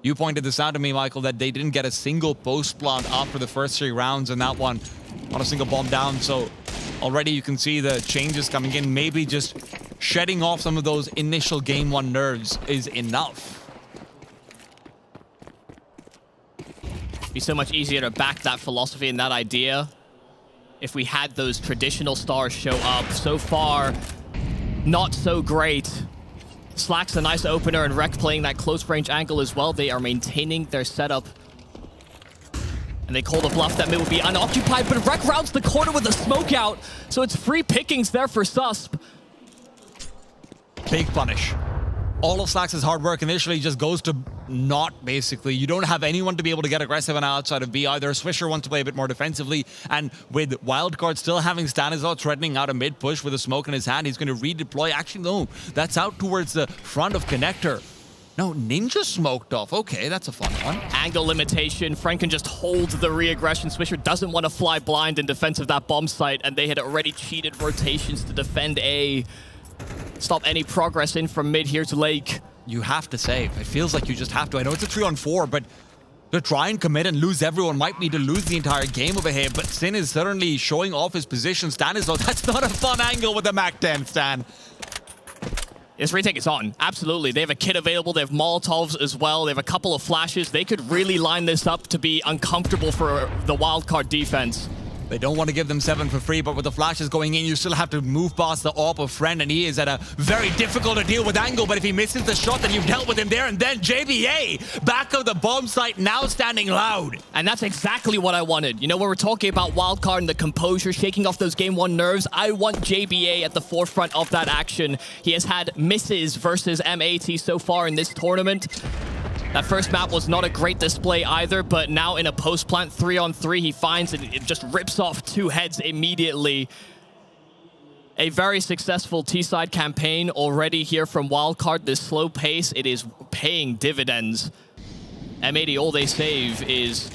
You pointed this out to me, Michael, that they didn't get a single post plant after the first 3 rounds, and that one on a single bomb down. So already you can see the changes coming in. Maybe just shedding off some of those initial game 1 nerves is enough. Be so much easier to back that philosophy and that idea if we had those traditional stars show up. So far, not so great. Slack's a nice opener, and Rek playing that close range angle as well. They are maintaining their setup. And they call the bluff that mid will be unoccupied, but Rek rounds the corner with a smoke out, so it's free pickings there for Susp. Big punish. All of Slack's hard work initially just goes to naught, basically. You don't have anyone to be able to get aggressive on outside of B either. Swisher wants to play a bit more defensively, and with Wildcard still having Stanislav threatening out a mid push with a smoke in his hand, he's going to redeploy. Actually, no, that's out towards the front of Connector. No, Ninja smoked off. Okay, that's a fun one. Angle limitation. Frank can just hold the re-aggression. Swisher doesn't want to fly blind in defense of that bomb site, and they had already cheated rotations to defend A. Stop any progress in from mid here to Lake. You have to save. It feels like you just have to. I know it's a 3-on-4, but to try and commit and lose everyone might be to lose the entire game over here, but Sin is certainly showing off his position. Stan is, that's not a fun angle with the Mac-10, Stan. This retake is on. Absolutely. They have a kit available. They have Molotovs as well. They have a couple of flashes. They could really line this up to be uncomfortable for the wildcard defense. They don't want to give them 7 for free, but with the flashes going in, you still have to move past the AWP of Friend, and he is at a very difficult to deal with angle, but if he misses the shot, then you've dealt with him there, and then JBA, back of the bomb site, now standing loud. And that's exactly what I wanted. You know, when we're talking about wildcard and the composure, shaking off those game 1 nerves, I want JBA at the forefront of that action. He has had misses versus M80 so far in this tournament. That first map was not a great display either, but now in a post-plant 3-on-3, he finds it just rips off 2 heads immediately. A very successful T-side campaign already here from Wildcard. This slow pace, it is paying dividends. M80, all they save is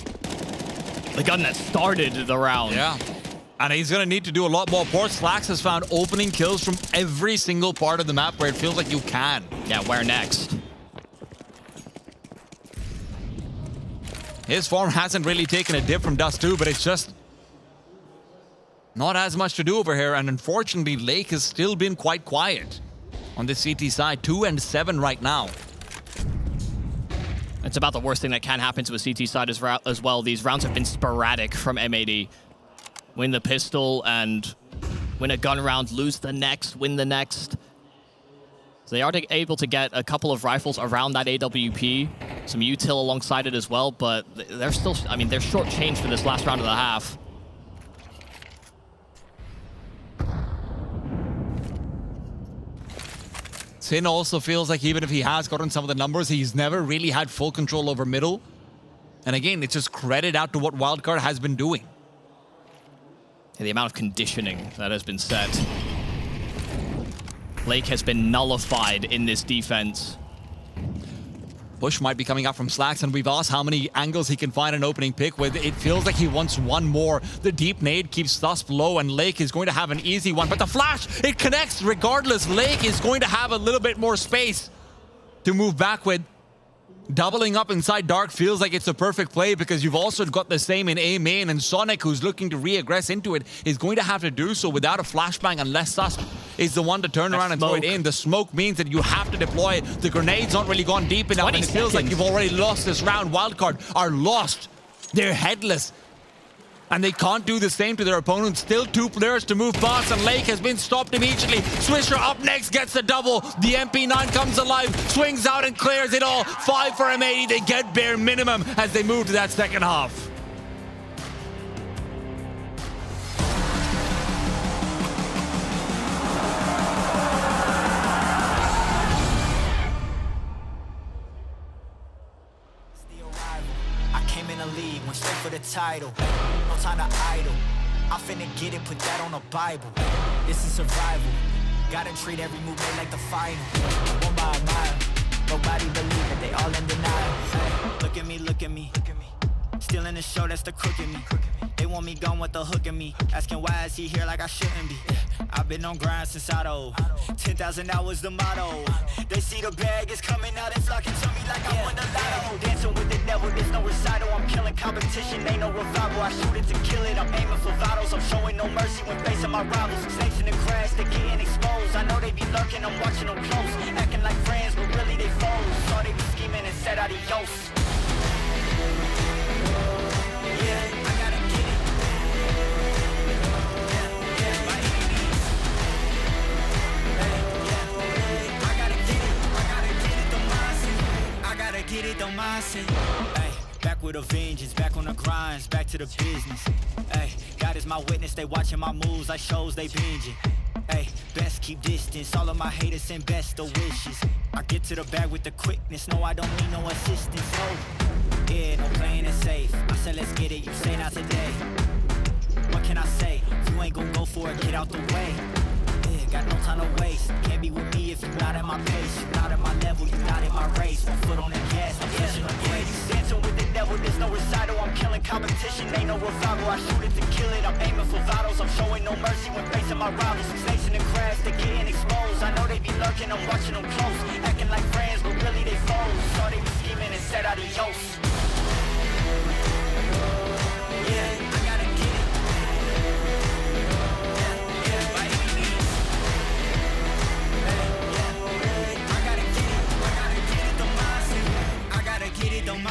the gun that started the round. Yeah. And he's going to need to do a lot more. Poor Slacks has found opening kills from every single part of the map where it feels like you can. Yeah, where next? His form hasn't really taken a dip from Dust 2, but it's just not as much to do over here. And unfortunately, Lake has still been quite quiet on the CT side. 2-7 right now. It's about the worst thing that can happen to a CT side as well. These rounds have been sporadic from M80. Win the pistol and win a gun round, lose the next, win the next. So they are able to get a couple of rifles around that AWP, some util alongside it as well, but they're still, I mean, they're short-changed for this last round of the half. Sin also feels like even if he has gotten some of the numbers, he's never really had full control over middle. And again, it's just credit out to what Wildcard has been doing. The amount of conditioning that has been set. Lake has been nullified in this defense. Push might be coming out from Slacks, and we've asked how many angles he can find an opening pick with. It feels like he wants one more. The deep nade keeps Susp low, and Lake is going to have an easy one. But the flash, it connects regardless. Lake is going to have a little bit more space to move back with. Doubling up inside Dark feels like it's a perfect play because you've also got the same in A main, and Sonic, who's looking to re-aggress into it, is going to have to do so without a flashbang unless Susp is the one to turn around and throw it in. The smoke means that you have to deploy it. The grenade's not really gone deep enough, and it feels like you've already lost this round. Wildcard are lost. They're headless. And they can't do the same to their opponents. Still 2 players to move past, and Lake has been stopped immediately. Swisher up next, gets the double. The MP9 comes alive, swings out and clears it all. 5 for M80. They get bare minimum as they move to that second half. Straight for the title, no time to idle. I'm finna get it, put that on the Bible. This is survival. Gotta treat every move made like the final. One by a mile. Nobody believe it, they all in denial. Look at me, look at me. Still in the show, that's the crook in me. They want me gone with the hook in me. Asking why is he here like I shouldn't be. I've been on grind since Auto. 10,000 hours the motto. They see the bag is coming out and flocking to me like I won the lotto. Dancing with the devil, there's no recital. I'm killing competition, ain't no revival. I shoot it to kill it, I'm aiming for vitals. I'm showing no mercy when facing my rivals. Snakes in the grass, they getting exposed. I know they be lurking, I'm watching them close. Acting like friends, but really they foes. Saw they be scheming and said adios. mindset. Ay, back with a vengeance, back on the grinds, back to the business. Ay, God is my witness, they watching my moves like shows they binging. Ay, best keep distance, all of my haters send best of wishes. I get to the bag with the quickness, no I don't need no assistance, no. Yeah, no playing it safe, I said let's get it, you say not today. What can I say, if you ain't gon' go for it, get out the way. Yeah, got no time to waste, can't be with me if you're not at my pace. You're not at my level, you're not in my race. One foot on the gas, I'm pushing the brakes. Dancing with the devil, there's no recital. I'm killing competition, ain't no revival. I shoot it to kill it, I'm aiming for vitals. I'm showing no mercy when facing my rivals. Snakes in the grass, they getting exposed. I know they be lurking, I'm watching them close. Acting like friends, but really they foes. Saw they be scheming and said adios. Yeah, I gotta get it. Yeah, by any means. I gotta get it, don't mindset. I gotta get it, don't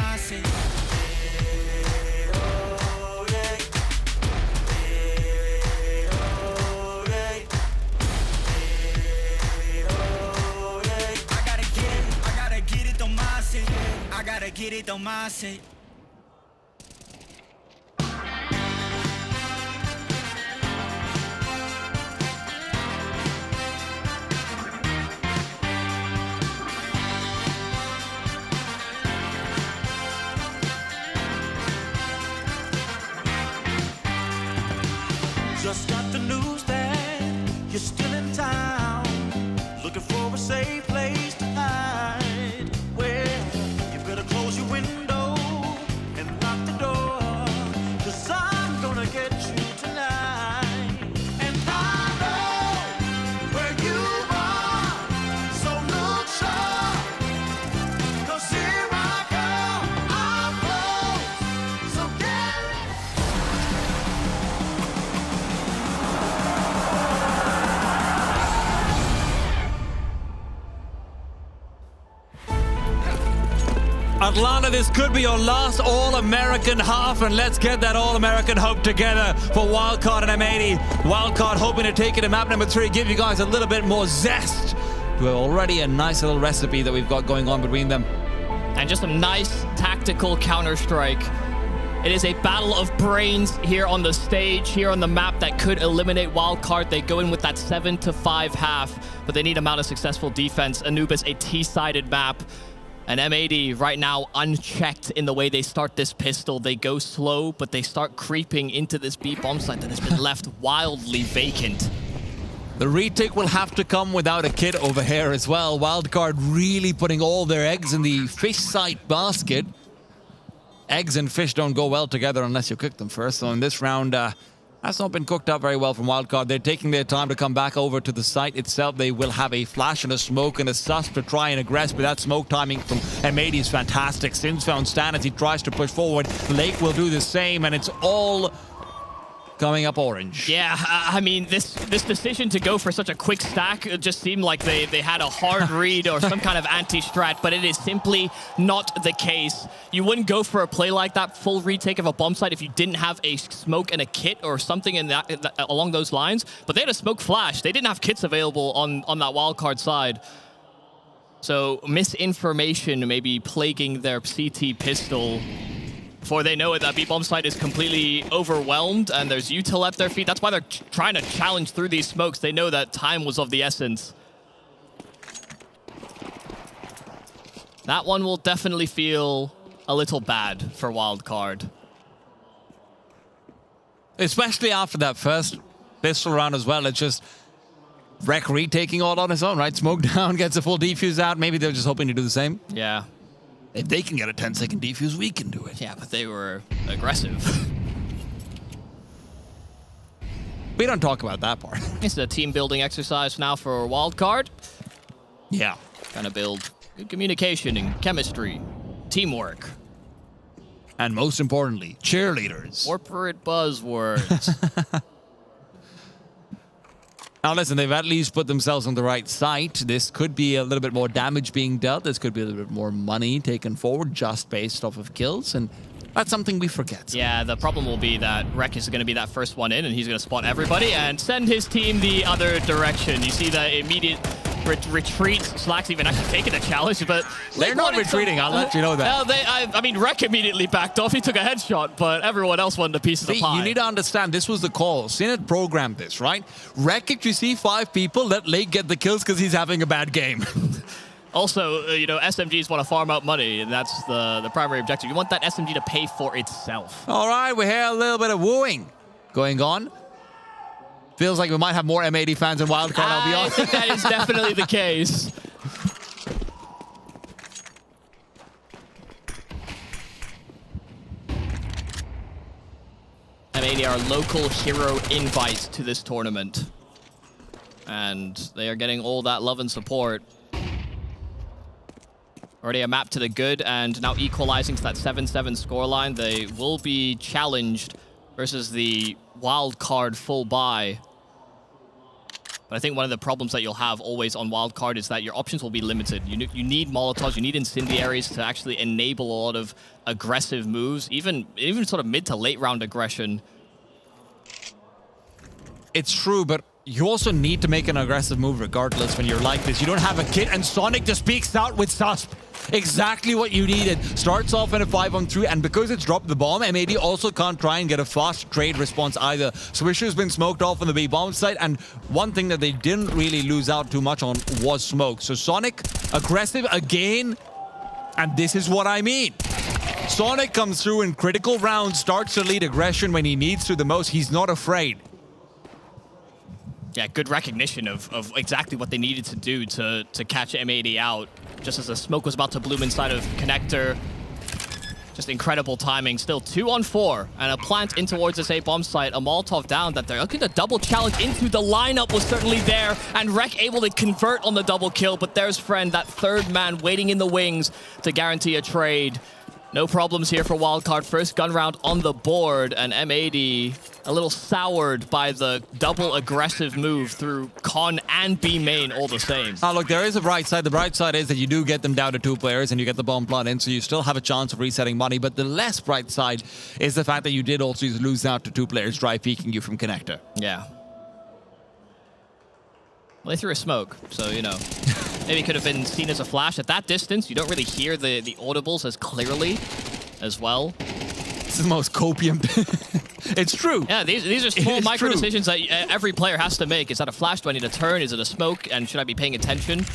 mindset. I gotta get it, don't mindset. Just got the news that you're still in town, looking for a safe place to hide. Well, you better close your window and lock the door, 'cause I'm gonna get you tonight. And I know where you are, so look sharp, 'cause here I come, I'm close, so get ready. Atlanta, this could be your last All-American half, and let's get that All-American hope together for Wildcard and M80. Wildcard hoping to take it to map number 3, give you guys a little bit more zest to already a nice little recipe that we've got going on between them. And just some nice tactical counter-strike. It is a battle of brains here on the stage, here on the map that could eliminate Wildcard. They go in with that 7-5 half, but they need a amount of successful defense. Anubis, a T-sided map. And M80 right now unchecked in the way they start this pistol. They go slow, but they start creeping into this B bomb site that has been left wildly vacant. The retake will have to come without a kit over here as well. Wildcard really putting all their eggs in the fish site basket. Eggs and fish don't go well together unless you cook them first. So in this round, that's not been cooked up very well from Wildcard. They're taking their time to come back over to the site itself. They will have a flash and a smoke and a sus to try and aggress, but that smoke timing from M80 is fantastic. Sims found Stan as he tries to push forward. Lake will do the same, and it's all coming up orange. Yeah, I mean, this decision to go for such a quick stack just seemed like they had a hard read or some kind of anti-strat, but it is simply not the case. You wouldn't go for a play like that, full retake of a bomb site, if you didn't have a smoke and a kit or something in that along those lines. But they had a smoke flash. They didn't have kits available on that wildcard side. So misinformation maybe plaguing their CT pistol. Before they know it, that B-bomb site is completely overwhelmed, and there's util at their feet. That's why they're trying to challenge through these smokes. They know that time was of the essence. That one will definitely feel a little bad for Wildcard. Especially after that first pistol round as well. It's just Rek retaking all on his own, right? Smoke down, gets a full defuse out. Maybe they're just hoping to do the same. Yeah. If they can get a 10-second defuse, we can do it. Yeah, but they were aggressive. We don't talk about that part. It's a team-building exercise now for Wildcard. Yeah. Trying to build good communication and chemistry, teamwork. And most importantly, cheerleaders. Corporate buzzwords. Now listen, they've at least put themselves on the right site. This could be a little bit more damage being dealt. This could be a little bit more money taken forward just based off of kills. And that's something we forget. Yeah, the problem will be that Rek is going to be that first one in, and he's going to spot everybody and send his team the other direction. You see the immediate retreat. Slacks even actually taking a challenge, but They're not retreating, I'll let you know that. I mean, Rek immediately backed off. He took a headshot, but everyone else wanted a piece of the pie. You need to understand, this was the call. Sin had programmed this, right? Rek, if you see 5 people, let Lake get the kills because he's having a bad game. Also, you know, SMGs want to farm out money, and that's the primary objective. You want that SMG to pay for itself. All right, we hear a little bit of wooing going on. Feels like we might have more M80 fans in Wildcard, I'll be honest. I think that is definitely the case. M80 are local hero invites to this tournament. And they are getting all that love and support. Already a map to the good, and now equalizing to that 7-7 scoreline. They will be challenged versus the wild card full buy. But I think one of the problems that you'll have always on wild card is that your options will be limited. You need Molotovs, you need incendiaries to actually enable a lot of aggressive moves, even sort of mid to late round aggression. It's true, but you also need to make an aggressive move regardless when you're like this. You don't have a kit, and Sonic just peeks out with Susp. Exactly what you needed. Starts off in a 5-on-3, and because it's dropped the bomb, M80 also can't try and get a fast trade response either. Swisher's been smoked off on the B bomb site, and one thing that they didn't really lose out too much on was smoke. So Sonic, aggressive again, and this is what I mean. Sonic comes through in critical rounds, starts to lead aggression when he needs to the most. He's not afraid. Yeah, good recognition of exactly what they needed to do to catch M80 out. Just as the smoke was about to bloom inside of Connector. Just incredible timing. Still 2-on-4 and a plant in towards this A-bomb site. A Molotov down that they're looking to double challenge into. The lineup was certainly there, and Rek able to convert on the double kill, but there's Friend, that third man waiting in the wings to guarantee a trade. No problems here for Wildcard. First gun round on the board, and M80 a little soured by the double aggressive move through Con and B main all the same. Now look, there is a bright side. The bright side is that you do get them down to 2 players and you get the bomb plant in, so you still have a chance of resetting money. But the less bright side is the fact that you did also lose out to 2 players dry peeking you from Connector. Yeah. Well, they threw a smoke, so, you know, maybe it could have been seen as a flash. At that distance, you don't really hear the audibles as clearly as well. This is the most copium. It's true. Yeah, these are small micro true. decisions that every player has to make. Is that a flash? Do I need a turn? Is it a smoke? And should I be paying attention?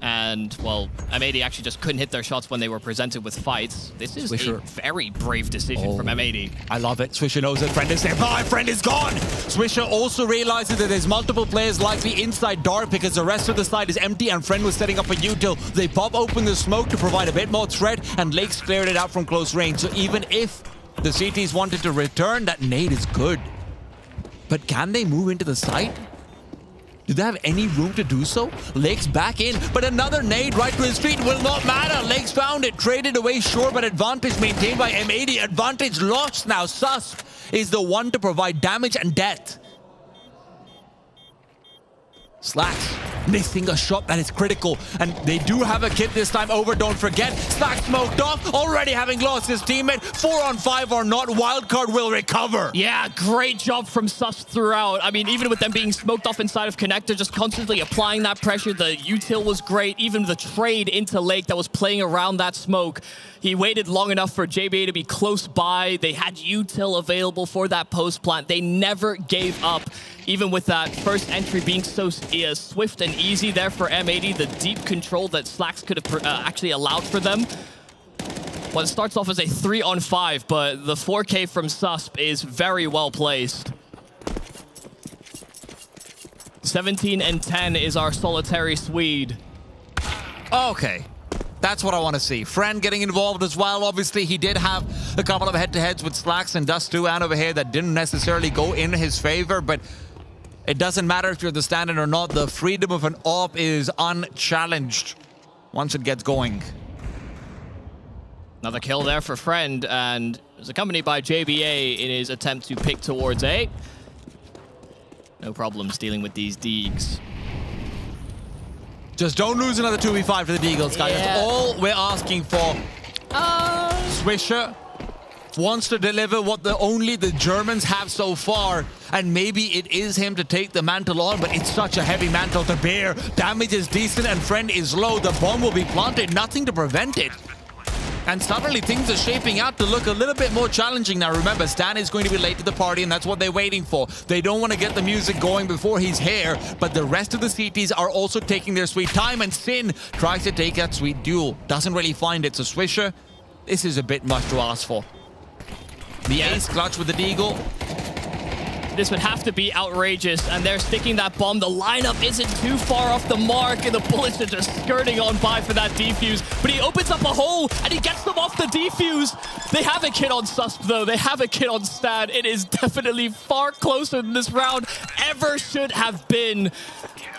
And, well, M80 actually just couldn't hit their shots when they were presented with fights. This is a very brave decision from M80. I love it. Swisher knows that Friend is there. My Friend is gone! Swisher also realizes that there's multiple players likely inside Dark because the rest of the side is empty and Friend was setting up a util. They pop open the smoke to provide a bit more threat, and Lake's cleared it out from close range. So even if the CTs wanted to return, that nade is good. But can they move into the site? Do they have any room to do so? Lake's back in, but another nade right to his feet will not matter. Lake's found it, traded away, sure, but advantage maintained by M80. Advantage lost now. Susp is the one to provide damage and death. Slacks missing a shot that is critical, and they do have a kit this time over, don't forget. Slacks smoked off, already having lost his teammate. 4-on-5 or not, Wildcard will recover. Yeah, great job from Sus throughout. I mean, even with them being smoked off inside of Connector, just constantly applying that pressure. The util was great. Even the trade into Lake that was playing around that smoke. He waited long enough for JBA to be close by. They had util available for that post plant. They never gave up, even with that first entry being so swift and easy there for M80. The deep control that Slacks could have actually allowed for them. Well, it starts off as a 3-on-5, but the 4K from Susp is very well placed. 17 and 10 is our solitary Swede. Okay. That's what I want to see. Friend getting involved as well. Obviously, he did have a couple of head-to-heads with Slacks and Dust 2 and over here that didn't necessarily go in his favor, but it doesn't matter if you're the stand-in or not. The freedom of an AWP is unchallenged once it gets going. Another kill there for Friend, and is accompanied by JBA in his attempt to pick towards A. No problems dealing with these Deegs. Just don't lose another 2v5 to the Deagles, guys. Yeah. That's all we're asking for. Swisher wants to deliver what only the Germans have so far, and maybe it is him to take the mantle on, but it's such a heavy mantle to bear. Damage is decent and Friend is low. The bomb will be planted, nothing to prevent it. And suddenly things are shaping out to look a little bit more challenging. Now remember, Stan is going to be late to the party, and that's what they're waiting for. They don't want to get the music going before he's here, but the rest of the CTs are also taking their sweet time, and Sin tries to take that sweet duel. Doesn't really find it, so Swisher, this is a bit much to ask for. The ace clutch with the deagle. This would have to be outrageous, and they're sticking that bomb. The lineup isn't too far off the mark, and the bullets are just skirting on by for that defuse. But he opens up a hole, and he gets them off the defuse. They have a kid on Susp, though. They have a kid on Stan. It is definitely far closer than this round ever should have been.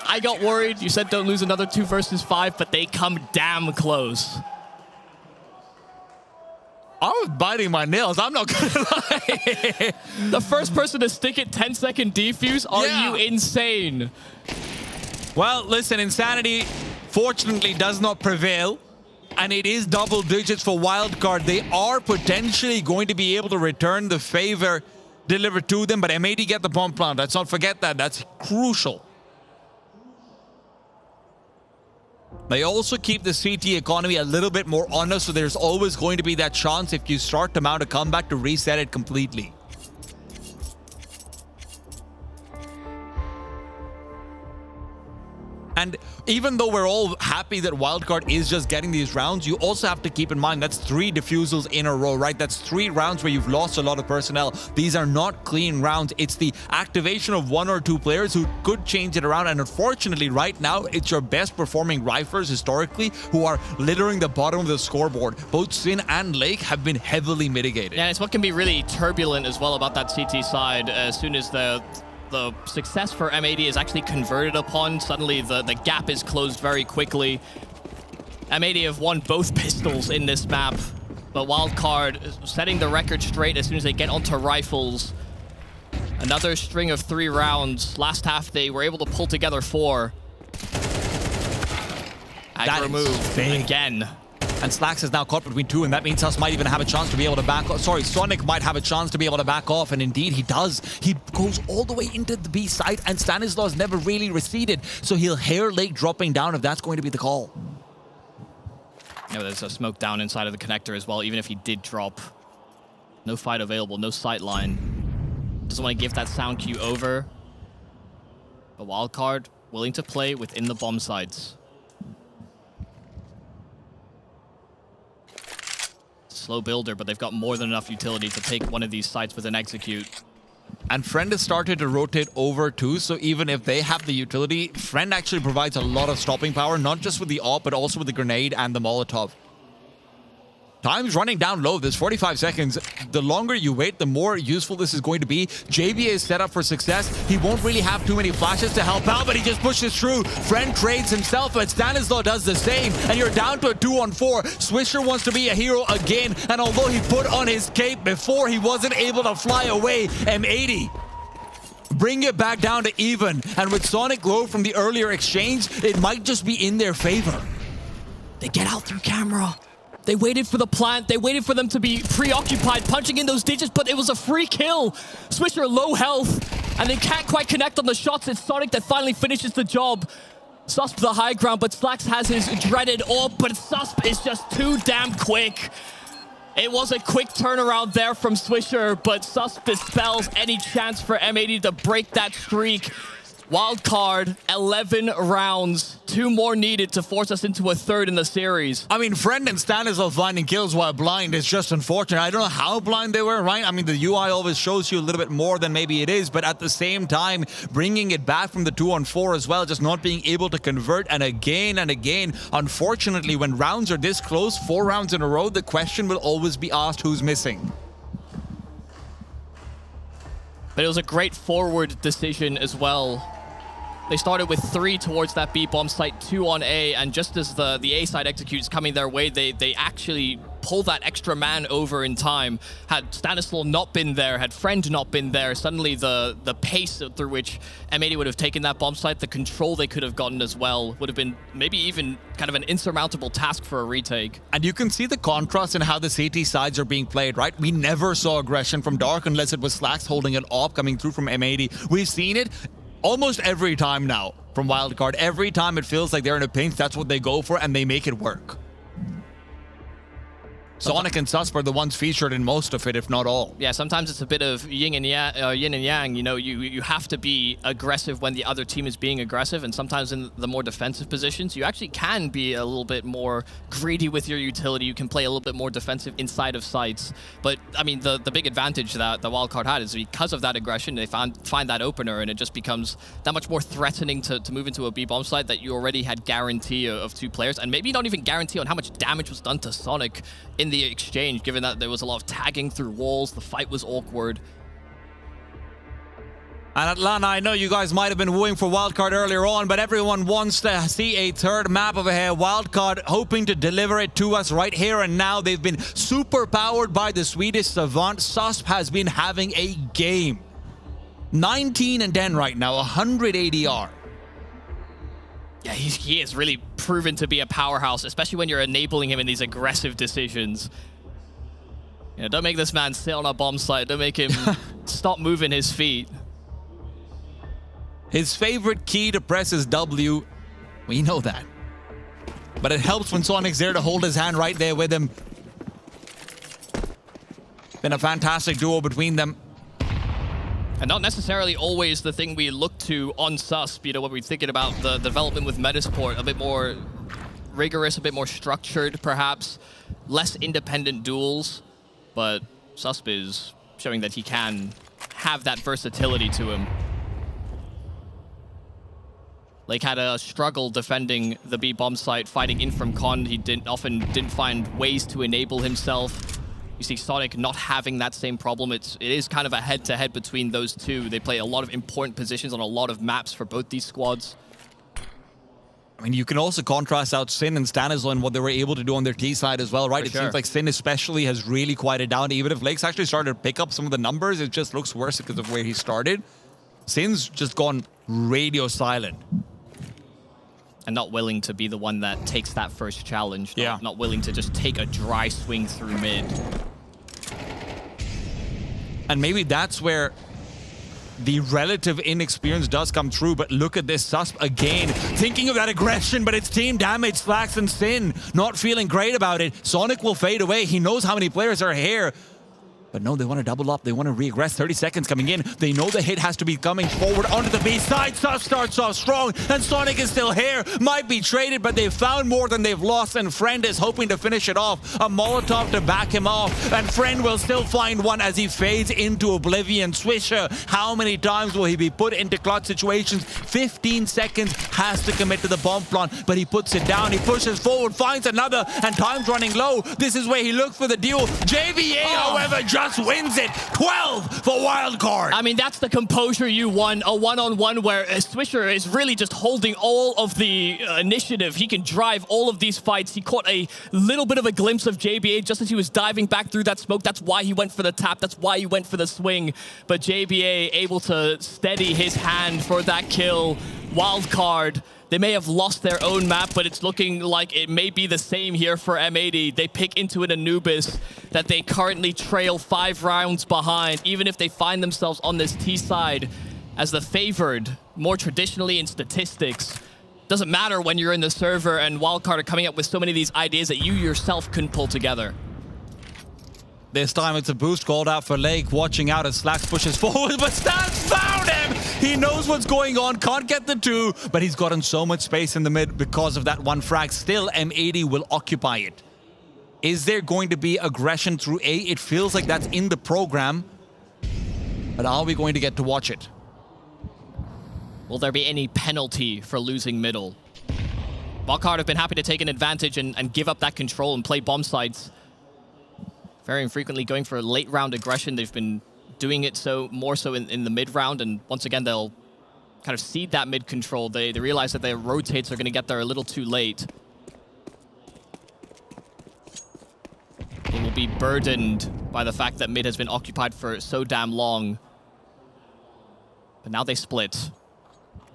I got worried. You said don't lose another 2 versus 5, but they come damn close. I was biting my nails, I'm not gonna lie. The first person to stick it 10-second defuse? Are you insane? Well, listen, Insanity fortunately does not prevail, and it is double digits for Wildcard. They are potentially going to be able to return the favor delivered to them, but M80 get the bomb plant. Let's not forget that. That's crucial. They also keep the CT economy a little bit more honest, so there's always going to be that chance if you start to mount a comeback to reset it completely. And even though we're all happy that Wildcard is just getting these rounds, you also have to keep in mind that's 3 defusals in a row, right? That's 3 rounds where you've lost a lot of personnel. These are not clean rounds. It's the activation of 1 or 2 players who could change it around. And unfortunately, right now, it's your best performing riflers historically who are littering the bottom of the scoreboard. Both Sin and Lake have been heavily mitigated. Yeah, it's what can be really turbulent as well about that CT side. As soon as the success for M80 is actually converted upon, suddenly the gap is closed very quickly. M80 have won both pistols in this map, but Wildcard is setting the record straight as soon as they get onto rifles. Another string of 3 rounds. Last half, they were able to pull together 4. Aggro move again. And Slacks is now caught between 2, and that means Sus might even have a chance to be able to back off. Sorry, Sonic might have a chance to be able to back off, and indeed he does. He goes all the way into the B side, and Stanislaus never really receded, so he'll hear Lake dropping down if that's going to be the call. Yeah, there's a smoke down inside of the connector as well, even if he did drop. No fight available, no sight line. Doesn't want to give that sound cue over. But Wildcard willing to play within the bomb sites. Slow builder, but they've got more than enough utility to take one of these sites with an execute. And Friend has started to rotate over too, so even if they have the utility, Friend actually provides a lot of stopping power, not just with the AWP, but also with the grenade and the Molotov. Time's running down low. There's 45 seconds. The longer you wait, the more useful this is going to be. JBA is set up for success. He won't really have too many flashes to help out, but he just pushes through. Friend trades himself, but Stanislaw does the same, and you're down to a 2-on-4. Swisher wants to be a hero again, and although he put on his cape before, he wasn't able to fly away. M80 bring it back down to even, and with Sonic Glow from the earlier exchange, it might just be in their favor. They get out through camera. They waited for the plant. They waited for them to be preoccupied, punching in those digits, but it was a free kill. Swisher low health, and they can't quite connect on the shots. It's Sonic that finally finishes the job. Susp the high ground, but Slacks has his dreaded AWP, but Susp is just too damn quick. It was a quick turnaround there from Swisher, but Susp dispels any chance for M80 to break that streak. Wildcard, 11 rounds. 2 more needed to force us into a 3rd in the series. I mean, Friend and Stanislaw finding kills while blind is just unfortunate. I don't know how blind they were, right? I mean, the UI always shows you a little bit more than maybe it is, but at the same time, bringing it back from the 2-on-4 as well, just not being able to convert, and again, unfortunately, when rounds are this close, 4 rounds in a row, the question will always be asked, who's missing? But it was a great forward decision as well. They started with 3 towards that B bomb site, 2 on A, and just as the A side executes coming their way, they actually pull that extra man over in time. Had Stanislaw not been there, had Friend not been there, suddenly the pace through which M80 would have taken that bomb site, the control they could have gotten as well, would have been maybe even kind of an insurmountable task for a retake. And you can see the contrast in how the CT sides are being played, right? We never saw aggression from Dark unless it was Slacks holding it off, coming through from M80. We've seen it almost every time now from Wildcard. Every time it feels like they're in a pinch, that's what they go for, and they make it work. Sonic and Susp are the ones featured in most of it, if not all. Yeah, sometimes it's a bit of yin and yang. You know, you have to be aggressive when the other team is being aggressive, and sometimes in the more defensive positions, you actually can be a little bit more greedy with your utility. You can play a little bit more defensive inside of sites. But, I mean, the big advantage that the Wildcard had is because of that aggression, they find that opener, and it just becomes that much more threatening to move into a B-bomb site that you already had guarantee of 2 players, and maybe not even guarantee on how much damage was done to Sonic in the exchange, given that there was a lot of tagging through walls, the fight was awkward. And Atlanta, I know you guys might have been wooing for Wildcard earlier on, but everyone wants to see a third map over here. Wildcard hoping to deliver it to us right here and now. They've been super powered by the Swedish Savant. Susp has been having a game. 19 and 10 right now, 100 ADR. Yeah, he is really proven to be a powerhouse, especially when you're enabling him in these aggressive decisions. You know, don't make this man sit on a bomb site. Don't make him stop moving his feet. His favorite key to press is W. We know that. But it helps when Sonic's there to hold his hand right there with him. Been a fantastic duo between them. And not necessarily always the thing we look to on Susp, you know, when we're thinking about the development with Metasport, a bit more rigorous, a bit more structured, perhaps, less independent duels. But Susp is showing that he can have that versatility to him. Lake had a struggle defending the B bomb site, fighting in from Con. He often didn't find ways to enable himself. You see Sonic not having that same problem. It is kind of a head-to-head between those two. They play a lot of important positions on a lot of maps for both these squads. I mean, you can also contrast out Sin and Stanislaw and what they were able to do on their T side as well, right? For It sure. seems like Sin especially has really quieted down. Even if Lake's actually started to pick up some of the numbers, it just looks worse because of where he started. Sin's just gone radio silent. And not willing to be the one that takes that first challenge. Yeah. Not willing to just take a dry swing through mid. And maybe that's where the relative inexperience does come through, but look at this Susp again. Thinking of that aggression, but it's team damage. Slacks and Sin not feeling great about it. Sonic will fade away. He knows how many players are here. But no, they want to double up. They want to re-aggress. 30 seconds coming in. They know the hit has to be coming forward onto the B side. Susp starts off strong, and Sonic is still here. Might be traded, but they've found more than they've lost, and Friend is hoping to finish it off. A Molotov to back him off, and Friend will still find one as he fades into oblivion. Swisher, how many times will he be put into clutch situations? 15 seconds, has to commit to the bomb plant, but he puts it down. He pushes forward, finds another, and time's running low. This is where he looked for the duel. JBA, however, just wins it. 12 for Wildcard. I mean, that's the composure you want. A one-on-one where Swisher is really just holding all of the initiative. He can drive all of these fights. He caught a little bit of a glimpse of JBA just as he was diving back through that smoke. That's why he went for the tap. That's why he went for the swing. But JBA able to steady his hand for that kill. Wildcard. They may have lost their own map, but it's looking like it may be the same here for M80. They pick into an Anubis that they currently trail 5 rounds behind, even if they find themselves on this T side as the favored, more traditionally in statistics. Doesn't matter when you're in the server, and Wildcard are coming up with so many of these ideas that you yourself couldn't pull together. This time it's a boost called out for Lake, watching out as Slacks pushes forward, but Stans found him! He knows what's going on, can't get the 2, but he's gotten so much space in the mid because of that one frag. Still, M80 will occupy it. Is there going to be aggression through A? It feels like that's in the program, but are we going to get to watch it? Will there be any penalty for losing middle? Wildcard have been happy to take an advantage and give up that control and play bomb sites. Very infrequently going for late round aggression. They've been doing it more so in the mid round, and once again they'll kind of cede that mid control. They realize that their rotates are going to get there a little too late. be burdened by the fact that mid has been occupied for so damn long. But now they split.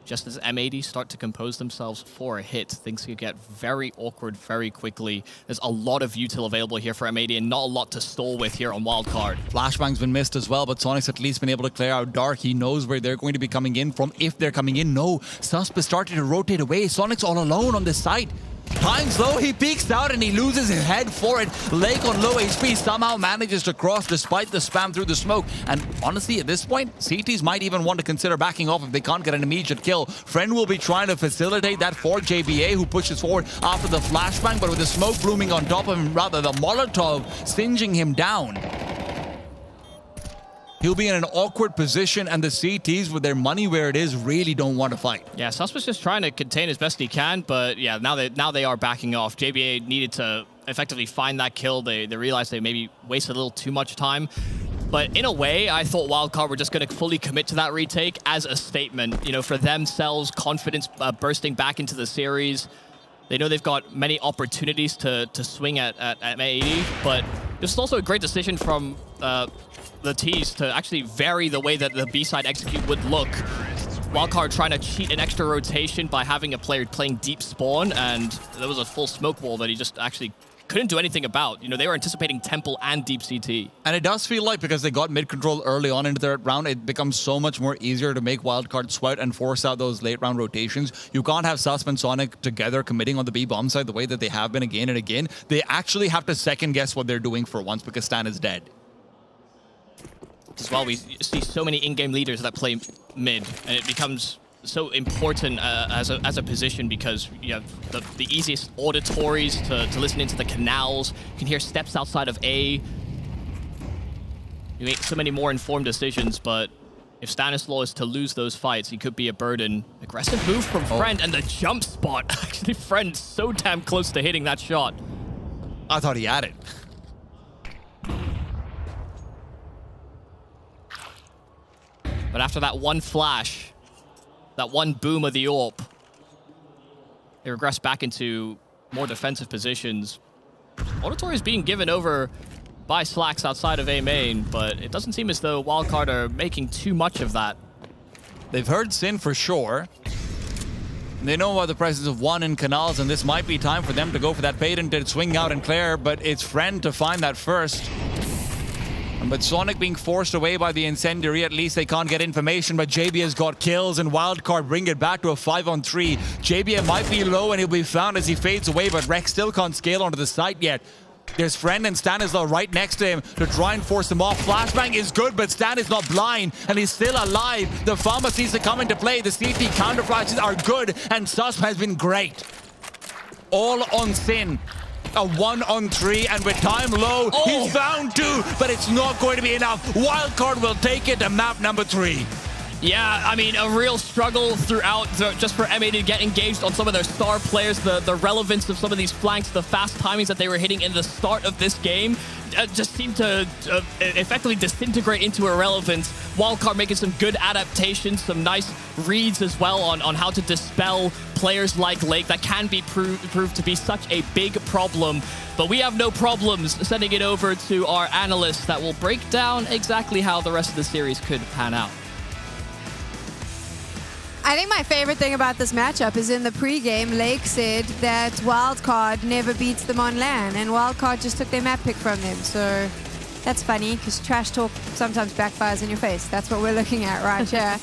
Just as M80 start to compose themselves for a hit, things could get very awkward very quickly. There's a lot of util available here for M80 and not a lot to stall with here on Wildcard. Flashbang's been missed as well, but Sonic's at least been able to clear out Dark. He knows where they're going to be coming in from, if they're coming in. No, Susp is starting to rotate away. Sonic's all alone on this side. Time slow, he peeks out and he loses his head for it. Lake on low HP somehow manages to cross despite the spam through the smoke. And honestly, at this point, CTs might even want to consider backing off if they can't get an immediate kill. Friend will be trying to facilitate that for JBA, who pushes forward after the flashbang, but with the smoke blooming on top of him, rather the Molotov singeing him down. He'll be in an awkward position, and the CTs, with their money where it is, really don't want to fight. Yeah, Susp's just trying to contain as best he can, but yeah, now they are backing off. JBA needed to effectively find that kill. They realized they maybe wasted a little too much time. But in a way, I thought Wildcard were just going to fully commit to that retake as a statement, you know, for themselves, confidence bursting back into the series. They know they've got many opportunities to swing at M80, but this is also a great decision from the T's to actually vary the way that the B-side execute would look. Wildcard trying to cheat an extra rotation by having a player playing deep spawn, and there was a full smoke wall that he just actually couldn't do anything about. You know, they were anticipating Temple and Deep CT. And it does feel like, because they got mid-control early on into their round, it becomes so much more easier to make Wildcard sweat and force out those late-round rotations. You can't have Susp and Sonic together committing on the B-bomb side the way that they have been again and again. They actually have to second-guess what they're doing for once because Stan is dead. As well, we see so many in-game leaders that play mid, and it becomes so important as a position because you have the easiest auditories to listen into the canals. You can hear steps outside of A. You make so many more informed decisions, but if Stanislaw is to lose those fights, he could be a burden. Aggressive move from Friend, and the jump spot. Actually, Friend so damn close to hitting that shot. I thought he had it. But after that one flash, that one boom of the AWP, they regress back into more defensive positions. Auditory is being given over by Slacks outside of A main, but it doesn't seem as though Wildcard are making too much of that. They've heard Sin for sure. They know about the presence of one in canals, and this might be time for them to go for that patent to swing out and clear, but it's Friend to find that first. But Sonic being forced away by the incendiary, at least they can't get information, but JB has got kills, and Wildcard bring it back to a 5-on-3. JB might be low and he'll be found as he fades away, but Rex still can't scale onto the site yet. There's Friend and Stanislaw right next to him to try and force him off. Flashbang is good, but Stan is not blind, and he's still alive. The Pharma sees to come into play. The CT counterflashes are good, and Susp has been great. All on Sin. A 1-on-3, and with time low, he's found two, but it's not going to be enough. Wildcard will take it to map number 3. Yeah, I mean, a real struggle throughout just for M80 to get engaged on some of their star players. The relevance of some of these flanks, the fast timings that they were hitting in the start of this game just seemed to effectively disintegrate into irrelevance. Wildcard making some good adaptations, some nice reads as well on how to dispel players like Lake that can be proved to be such a big problem. But we have no problems sending it over to our analysts that will break down exactly how the rest of the series could pan out. I think my favorite thing about this matchup is in the pregame, Lake said that Wildcard never beats them on LAN, and Wildcard just took their map pick from them. So that's funny, because trash talk sometimes backfires in your face. That's what we're looking at right here.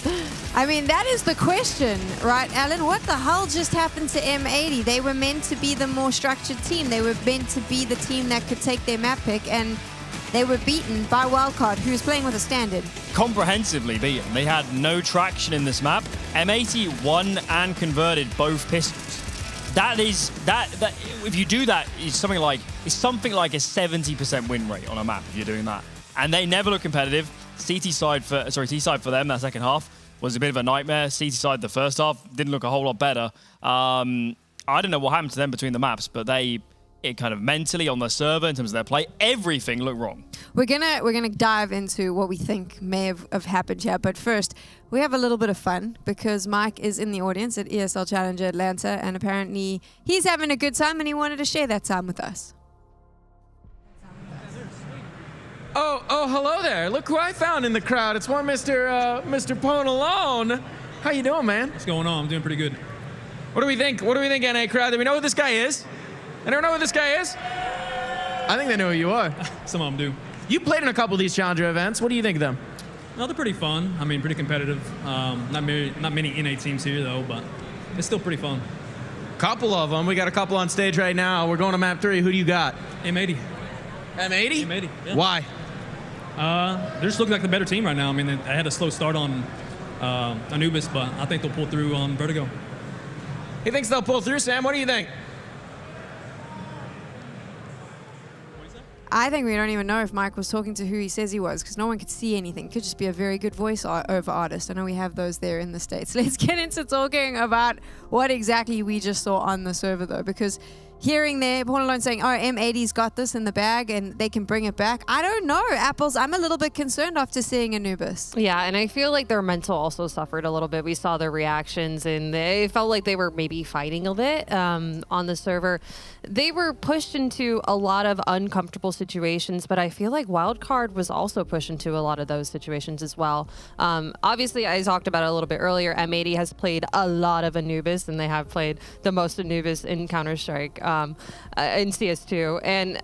I mean, that is the question, right, Alan? What the hell just happened to M80? They were meant to be the more structured team. They were meant to be the team that could take their map pick, and they were beaten by Wildcard, who was playing with a standard. Comprehensively beaten. They had no traction in this map. M80 won and converted both pistols. That if you do that, it's something like a 70% win rate on a map if you're doing that. And they never look competitive. T side for them, that second half was a bit of a nightmare. CT side the first half didn't look a whole lot better. I don't know what happened to them between the maps, but it kind of mentally on the server in terms of their play, everything looked wrong. We're gonna dive into what we think may have happened here, but first we have a little bit of fun because Mike is in the audience at ESL Challenger Atlanta, and apparently he's having a good time and he wanted to share that time with us. Oh, hello there. Look who I found in the crowd. It's one Mr. Ponalone. How you doing, man? What's going on? I'm doing pretty good. What do we think? What do we think, NA crowd? Do we know who this guy is? Anyone know who this guy is? I think they know who you are. Some of them do. You played in a couple of these Challenger events. What do you think of them? No, they're pretty fun. I mean, pretty competitive. Not many NA teams here, though, but it's still pretty fun. Couple of them. We got a couple on stage right now. We're going to map 3. Who do you got? M80. M80? M80, yeah. Why? They're just looking like the better team right now. I mean, they had a slow start on Anubis, but I think they'll pull through on Vertigo. He thinks they'll pull through, Sam. What do you think? I think we don't even know if Mike was talking to who he says he was, because no one could see anything. It could just be a very good voice-over artist. I know we have those there in the States. Let's get into talking about what exactly we just saw on the server, though, because hearing there, Ponalone saying, oh, M80's got this in the bag and they can bring it back. I don't know, Apples. I'm a little bit concerned after seeing Anubis. Yeah, and I feel like their mental also suffered a little bit. We saw their reactions and they felt like they were maybe fighting a bit on the server. They were pushed into a lot of uncomfortable situations, but I feel like Wildcard was also pushed into a lot of those situations as well. Obviously, I talked about it a little bit earlier. M80 has played a lot of Anubis, and they have played the most Anubis in Counter-Strike in CS2. And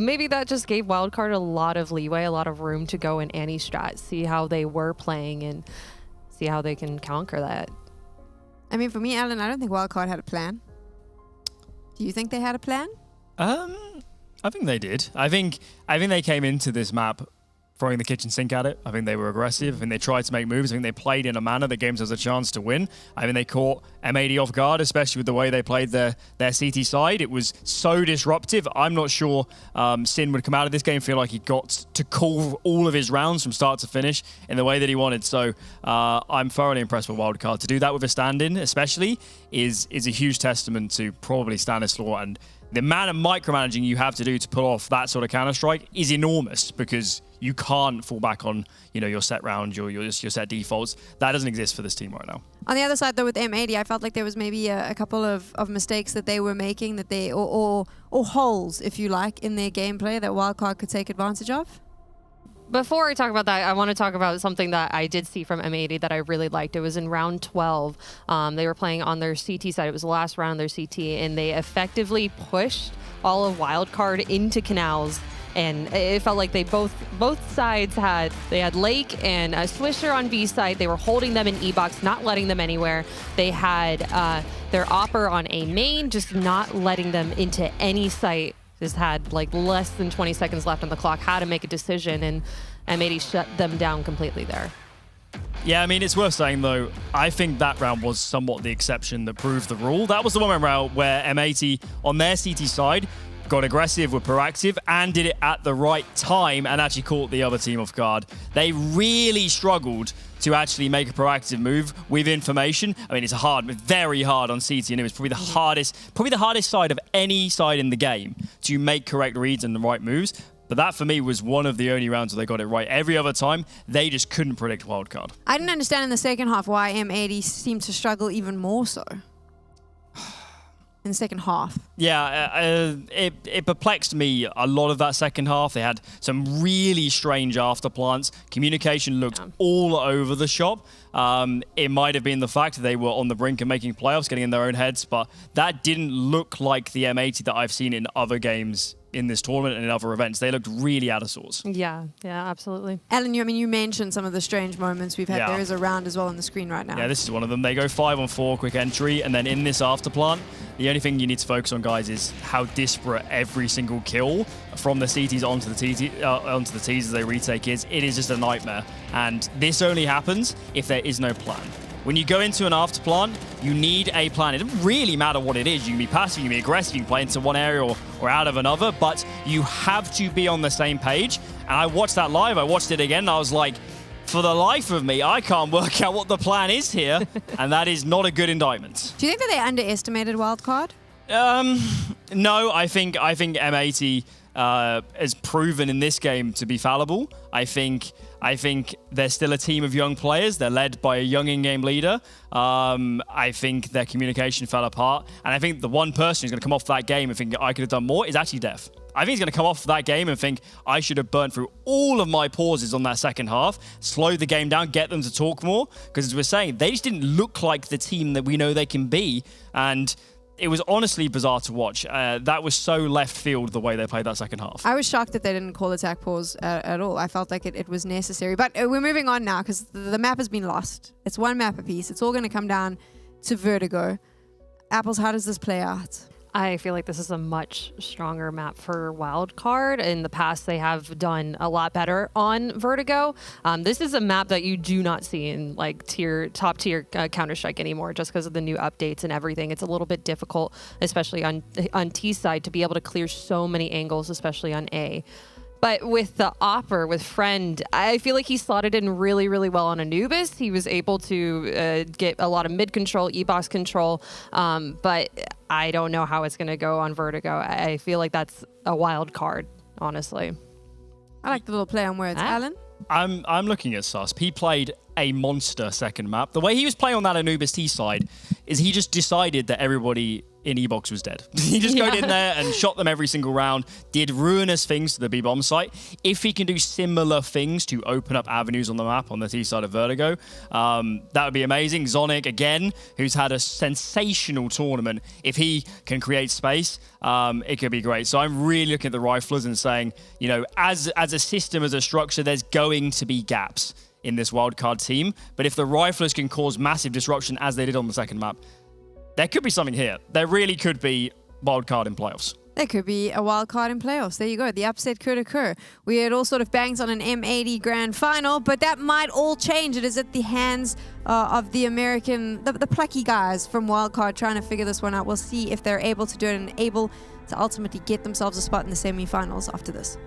maybe that just gave Wildcard a lot of leeway, a lot of room to go in any strat, see how they were playing, and see how they can conquer that. I mean, for me, Alan, I don't think Wildcard had a plan. Do you think they had a plan? I think they did. I think they came into this map throwing the kitchen sink at it. I think they were aggressive. I think they tried to make moves. I think they played in a manner that gave us a chance to win. I think they caught M80 off guard, especially with the way they played their CT side. It was so disruptive. I'm not sure Sin would come out of this game feel like he got to call all of his rounds from start to finish in the way that he wanted. So I'm thoroughly impressed with Wildcard. To do that with a stand-in, especially, is a huge testament to probably Stanislaw, and the amount of micromanaging you have to do to pull off that sort of Counter-Strike is enormous, because you can't fall back on, your set round, your set defaults. That doesn't exist for this team right now. On the other side, though, with M80, I felt like there was maybe a couple of mistakes that they were making, that they or holes, if you like, in their gameplay that Wildcard could take advantage of. Before I talk about that, I want to talk about something that I did see from M80 that I really liked. It was in round 12. They were playing on their CT side. It was the last round of their CT, and they effectively pushed all of Wildcard into canals. And it felt like they both sides had Lake and Swisher on B side. They were holding them in E-box, not letting them anywhere. They had their Opper on A main, just not letting them into any site. Just had like less than 20 seconds left on the clock, how to make a decision, and M80 shut them down completely there. Yeah, I mean, it's worth saying, though, I think that round was somewhat the exception that proved the rule. That was the one round where M80, on their CT side, got aggressive, were proactive, and did it at the right time, and actually caught the other team off guard. They really struggled to actually make a proactive move with information. I mean, it's very hard on CT, and it was probably the hardest side of any side in the game to make correct reads and the right moves. But that, for me, was one of the only rounds where they got it right. Every other time, they just couldn't predict Wildcard. I didn't understand in the second half why M80 seemed to struggle even more so. In the second half. Yeah, it perplexed me a lot of that second half. They had some really strange afterplants. Communication looked all over the shop. It might have been the fact that they were on the brink of making playoffs, getting in their own heads, but that didn't look like the M80 that I've seen in other games in this tournament and in other events. They looked really out of sorts. Yeah, absolutely. Ellen, you mentioned some of the strange moments we've had. Yeah. There is a round as well on the screen right now. Yeah, this is one of them. They go 5-on-4 quick entry, and then in this afterplant, the only thing you need to focus on, guys, is how disparate every single kill from the CTs onto the Ts as they retake is. It is just a nightmare. And this only happens if there is no plan. When you go into an afterplant, you need a plan. It doesn't really matter what it is. You can be passive, you can be aggressive, you can play into one area or out of another, but you have to be on the same page. And I watched that live, I watched it again, and I was like, for the life of me, I can't work out what the plan is here, and that is not a good indictment. Do you think that they underestimated Wildcard? No, I think M80 has proven in this game to be fallible. I think they're still a team of young players. They're led by a young in-game leader. I think their communication fell apart. And I think the one person who's going to come off that game and think I could have done more is actually Def. I think he's going to come off that game and think I should have burned through all of my pauses on that second half, slow the game down, get them to talk more. Because as we're saying, they just didn't look like the team that we know they can be. And it was honestly bizarre to watch. That was so left field the way they played that second half. I was shocked that they didn't call attack pause at all. I felt like it was necessary. But we're moving on now because the map has been lost. It's one map apiece. It's all going to come down to Vertigo. Apples, how does this play out? I feel like this is a much stronger map for Wildcard. In the past, they have done a lot better on Vertigo. This is a map that you do not see in like top tier Counter-Strike anymore, just because of the new updates and everything. It's a little bit difficult, especially on T side, to be able to clear so many angles, especially on A. But with the Opper, with Friend, I feel like he slotted in really, really well on Anubis. He was able to get a lot of mid control, E-box control, but I don't know how it's going to go on Vertigo. I feel like that's a wild card, honestly. I like the little play on words. Alan? I'm looking at Sus. He played a monster second map. The way he was playing on that Anubis T side is he just decided that everybody in E-Box was dead. He just got in there and shot them every single round, did ruinous things to the B-bomb site. If he can do similar things to open up avenues on the map on the T side of Vertigo, that would be amazing. Zonic, again, who's had a sensational tournament. If he can create space, it could be great. So I'm really looking at the Riflers and saying, you know, as a system, as a structure, there's going to be gaps in this wildcard team. But if the Riflers can cause massive disruption as they did on the second map, there could be something here. There really could be wildcard in playoffs. There could be a wild card in playoffs. There you go. The upset could occur. We had all sort of bangs on an M80 grand final, but that might all change. It is at the hands of the American, the plucky guys from wildcard trying to figure this one out. We'll see if they're able to do it and able to ultimately get themselves a spot in the semifinals after this.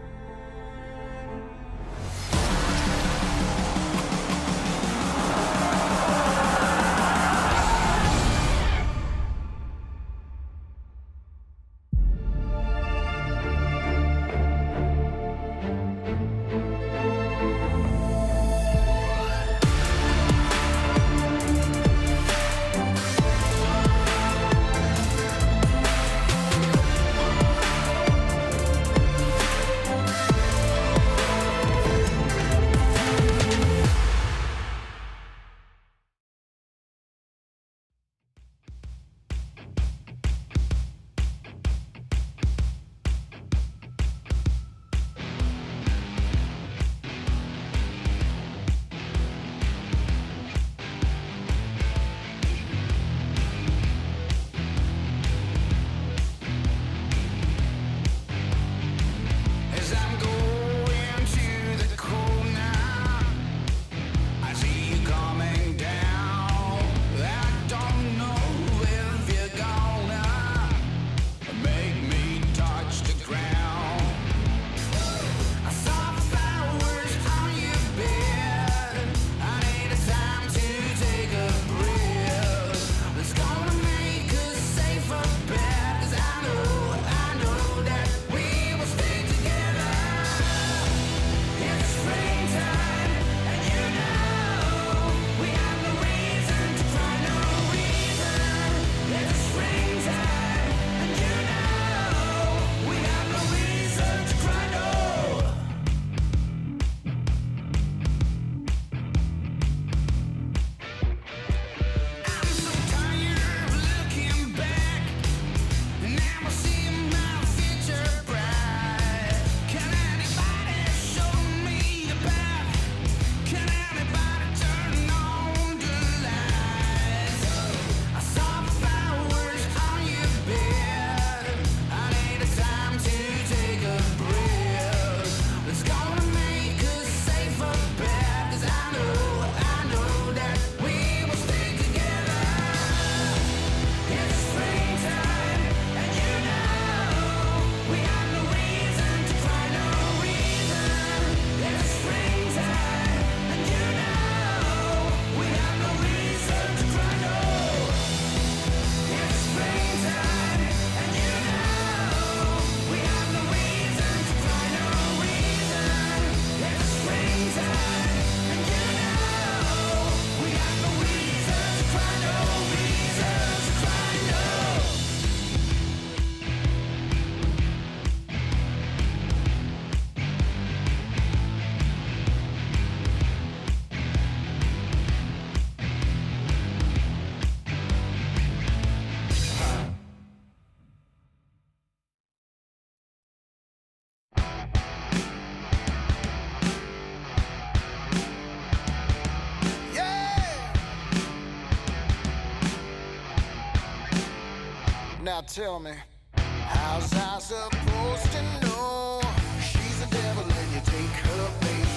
tell me, how's I supposed to know she's a devil and you take her bait?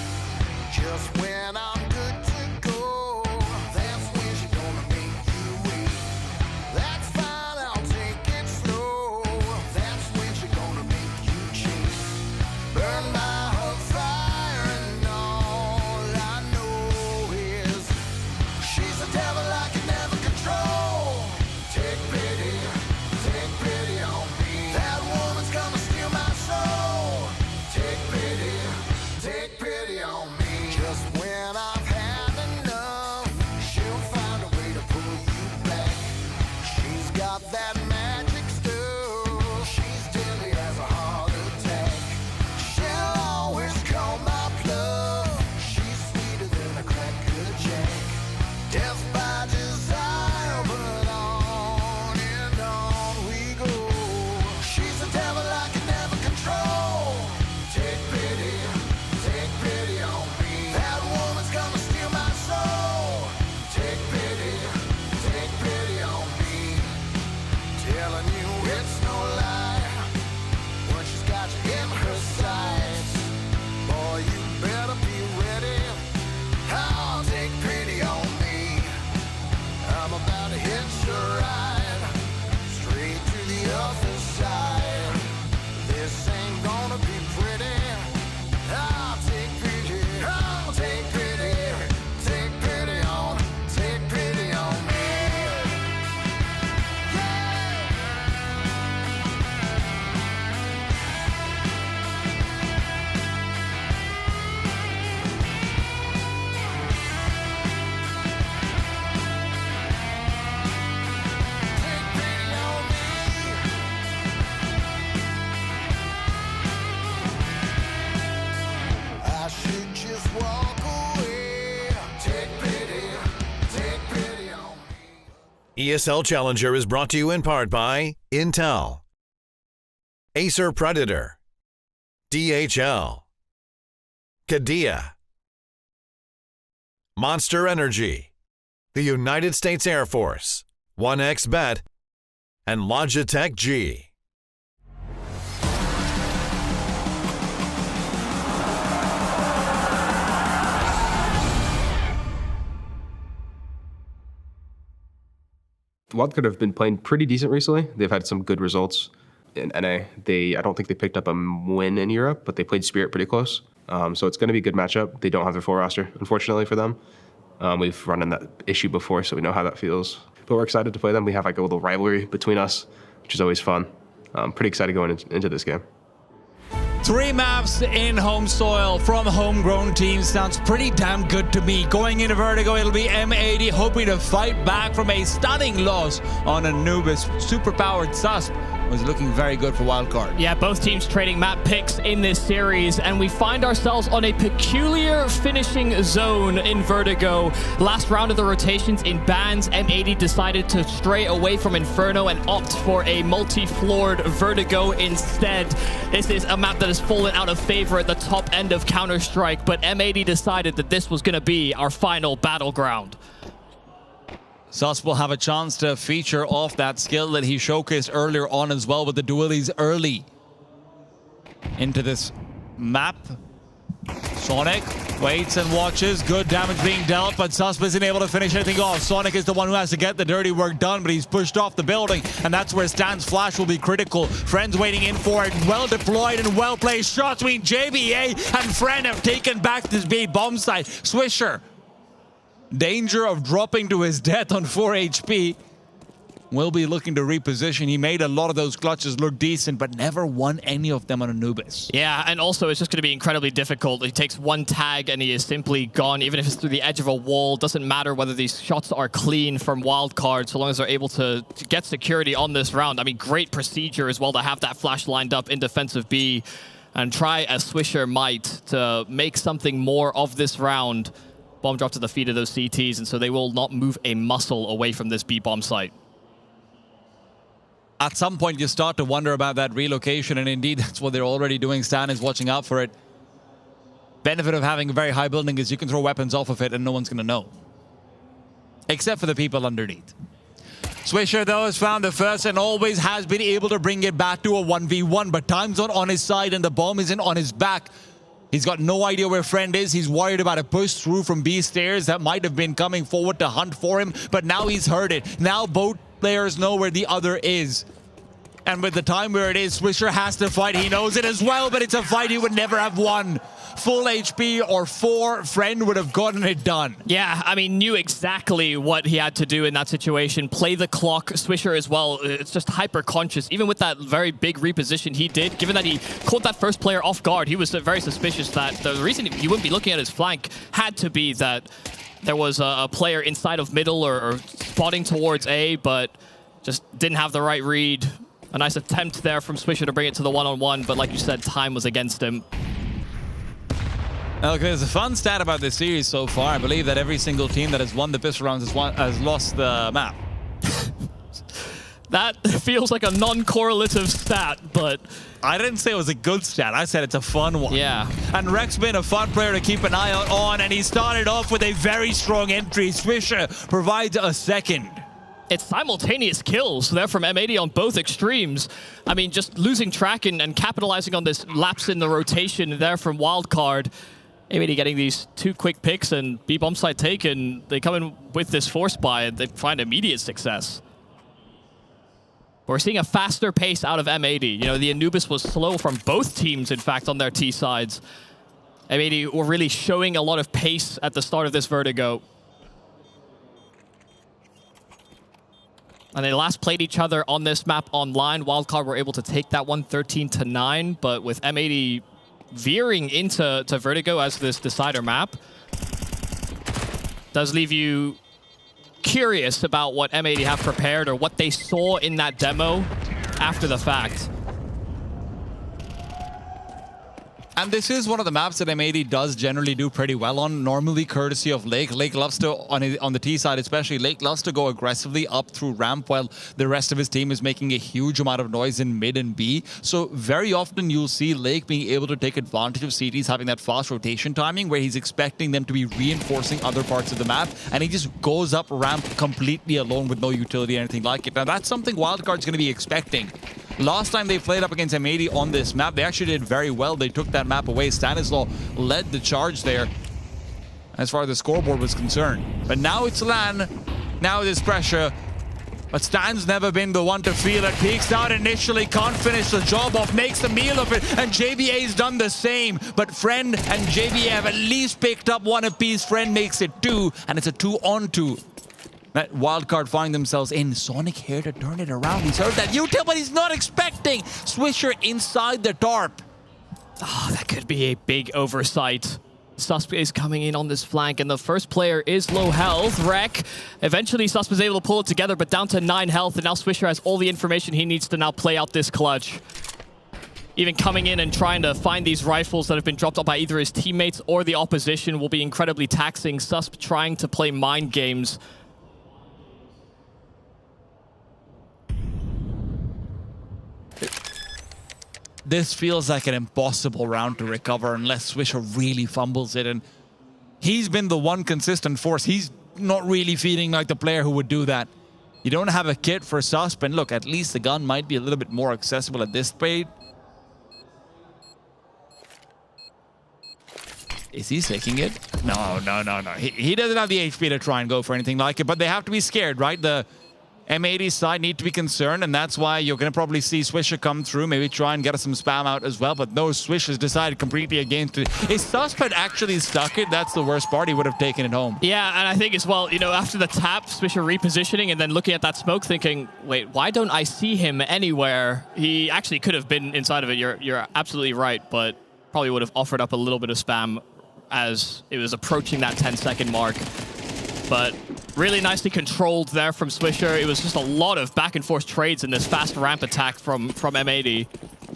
Just when I'm good to go, that's when she's gonna make you wait. That's fine, I'll take it slow. That's when she's gonna make you chase. Burn by her fire, and all I know is she's a devil I can never control. Take pity on me. That woman's gonna steal my soul. Take pity on me. Just when I've had enough, she'll find a way to pull you back. She's got that magic stuff. She's deadly as a heart attack. She'll always call my bluff. She's sweeter than a cracker jack. Death by desire, but on and on we go. She's a devil I can never control. Take pity on me. That woman's gonna steal my soul. Take pity on me. Telling you it's no lie. When she's got you in her sights, boy, you better be ready. Oh, take pity on me. I'm about to hitch a ride straight to the other side. This ain't gonna be pretty. I'll take pity on me. I should just walk away. Take pity on me. ESL Challenger is brought to you in part by Intel, Acer Predator, DHL, Qiddiya, Monster Energy, the United States Air Force, 1xBet, and Logitech G. Wildcard have been playing pretty decent recently. They've had some good results in NA. I don't think they picked up a win in Europe, but they played Spirit pretty close. So it's going to be a good matchup. They don't have their full roster, unfortunately for them. We've run in that issue before, so we know how that feels. But we're excited to play them. We have like a little rivalry between us, which is always fun. Pretty excited going into this game. 3 maps in home soil from homegrown teams sounds pretty damn good to me. Going into Vertigo, it'll be M80 hoping to fight back from a stunning loss on Anubis. Superpowered Susp was looking very good for Wildcard. Yeah, both teams trading map picks in this series, and we find ourselves on a peculiar finishing zone in Vertigo. Last round of the rotations in bans, M80 decided to stray away from Inferno and opt for a multi-floored Vertigo instead. This is a map that has fallen out of favor at the top end of Counter-Strike, but M80 decided that this was going to be our final battleground. Sus will have a chance to feature off that skill that he showcased earlier on as well with the dualies early into this map. Sonic waits and watches. Good damage being dealt, but Susp isn't able to finish anything off. Sonic is the one who has to get the dirty work done, but he's pushed off the building, and that's where Stan's flash will be critical. Friends waiting in for it. Well deployed and well placed shots between JBA and Friend have taken back this B bomb site. Swisher, danger of dropping to his death on 4 HP. Will be looking to reposition. He made a lot of those clutches look decent, but never won any of them on Anubis. Yeah, and also it's just going to be incredibly difficult. He takes one tag and he is simply gone, even if it's through the edge of a wall. Doesn't matter whether these shots are clean from Wildcard, so long as they're able to get security on this round. I mean, great procedure as well to have that flash lined up in defensive B and try as Swisher might to make something more of this round. Bomb drop to the feet of those CTs, and so they will not move a muscle away from this B bomb site. At some point, you start to wonder about that relocation, and indeed, that's what they're already doing. Stan is watching out for it. Benefit of having a very high building is you can throw weapons off of it, and no one's going to know. Except for the people underneath. Swisher, though, has found the first and always has been able to bring it back to a 1v1, but time's not on his side and the bomb isn't on his back. He's got no idea where Friend is. He's worried about a push through from B stairs that might have been coming forward to hunt for him, but now he's heard it. Now both players know where the other is. And with the time where it is, Swisher has to fight. He knows it as well, but it's a fight he would never have won. Full HP or 4, Friend would have gotten it done. Yeah, I mean, knew exactly what he had to do in that situation. Play the clock. Swisher as well, it's just hyper-conscious. Even with that very big reposition he did, given that he caught that first player off guard, he was very suspicious that the reason he wouldn't be looking at his flank had to be that there was a player inside of middle or spotting towards A, but just didn't have the right read. A nice attempt there from Swisher to bring it to the one-on-one, but like you said, time was against him. Okay, there's a fun stat about this series so far. I believe that every single team that has won the pistol rounds has lost the map. That feels like a non-correlative stat, but... I didn't say it was a good stat. I said it's a fun one. Yeah. And Rek's been a fun player to keep an eye out on, and he started off with a very strong entry. Swisher provides a second. It's simultaneous kills there from M80 on both extremes. I mean, just losing track and capitalizing on this lapse in the rotation there from Wildcard. M80 getting these 2 quick picks and B bomb site taken. They come in with this force buy and they find immediate success. We're seeing a faster pace out of M80. You know, the Anubis was slow from both teams, in fact, on their T sides. M80 were really showing a lot of pace at the start of this Vertigo. And they last played each other on this map online. Wildcard were able to take that one 13-9, but with M80 veering into Vertigo as this decider map, does leave you curious about what M80 have prepared or what they saw in that demo after the fact. And this is one of the maps that M80 does generally do pretty well on, normally courtesy of Lake. Lake loves to, on the T side especially, Lake loves to go aggressively up through ramp while the rest of his team is making a huge amount of noise in mid and B. So very often you'll see Lake being able to take advantage of CTs having that fast rotation timing where he's expecting them to be reinforcing other parts of the map, and he just goes up ramp completely alone with no utility or anything like it. Now that's something Wildcard's going to be expecting. Last time they played up against M80 on this map, they actually did very well. They took that map away. Stanislaw led the charge there as far as the scoreboard was concerned. But now it's LAN. Now there's pressure. But Stan's never been the one to feel it. Peeks out initially, can't finish the job off, makes a meal of it, and JBA's done the same. But Friend and JBA have at least picked up 1 apiece. Friend makes it 2, and it's a 2-on-2. That Wildcard find themselves in. Sonic here to turn it around. He's heard that util, but he's not expecting. Swisher inside the tarp. Oh, that could be a big oversight. Susp is coming in on this flank, and the first player is low health. Rek. Eventually, Susp is able to pull it together, but down to 9 health, and now Swisher has all the information he needs to now play out this clutch. Even coming in and trying to find these rifles that have been dropped off by either his teammates or the opposition will be incredibly taxing. Susp trying to play mind games. This feels like an impossible round to recover unless Swisher really fumbles it, and he's been the one consistent force. He's not really feeling like the player who would do that. You don't have a kit for Susp, and look, at least the gun might be a little bit more accessible at this point. Is he taking it? No. He doesn't have the HP to try and go for anything like it, but they have to be scared, right? The M80 side need to be concerned, and that's why you're going to probably see Swisher come through, maybe try and get some spam out as well, but no, Swisher's decided completely against it. If Susp had actually stuck it, that's the worst part. He would have taken it home. Yeah, and I think as well, you know, after the tap, Swisher repositioning and then looking at that smoke thinking, wait, why don't I see him anywhere? He actually could have been inside of it. You're absolutely right, but probably would have offered up a little bit of spam as it was approaching that 10-second mark. But really nicely controlled there from Swisher. It was just a lot of back and forth trades in this fast ramp attack from M80.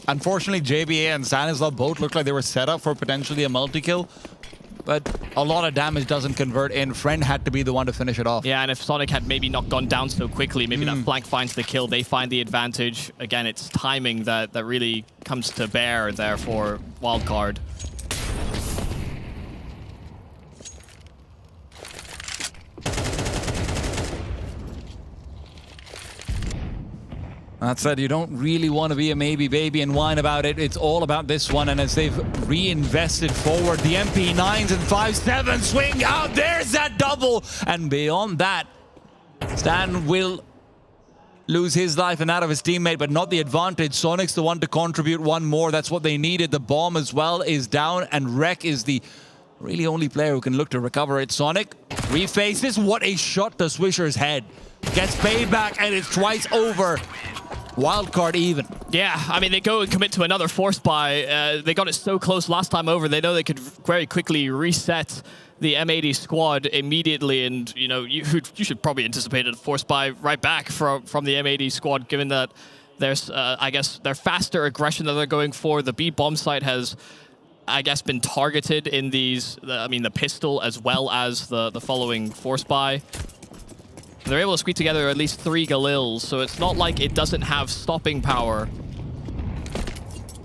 Unfortunately, JBA and Stanislaw both looked like they were set up for potentially a multi-kill, but a lot of damage doesn't convert in. Friend had to be the one to finish it off. Yeah, and if Sonic had maybe not gone down so quickly, maybe that flank finds the kill, they find the advantage. Again, it's timing that really comes to bear there for Wildcard. That said, you don't really want to be a maybe baby and whine about it. It's all about this one, and as they've reinvested forward, the MP9s and 5-7 swing out. There's that double, and beyond that, Stan will lose his life and that of his teammate, but not the advantage. Sonic's the one to contribute one more. That's what they needed. The bomb as well is down, and Rek is the really only player who can look to recover it. Sonic refaces. What a shot to Swisher's head. Gets paid back, and it's twice over. Wildcard even. Yeah, I mean, they go and commit to another force buy. They got it so close last time over. They know they could very quickly reset the M80 squad immediately, and you know, you should probably anticipate a force buy right back from the M80 squad, given that there's, I guess, their faster aggression that they're going for. The B bomb site has, I guess, been targeted in these. I mean, the pistol as well as the following force buy. They're able to squeeze together at least 3 Galils, so it's not like it doesn't have stopping power.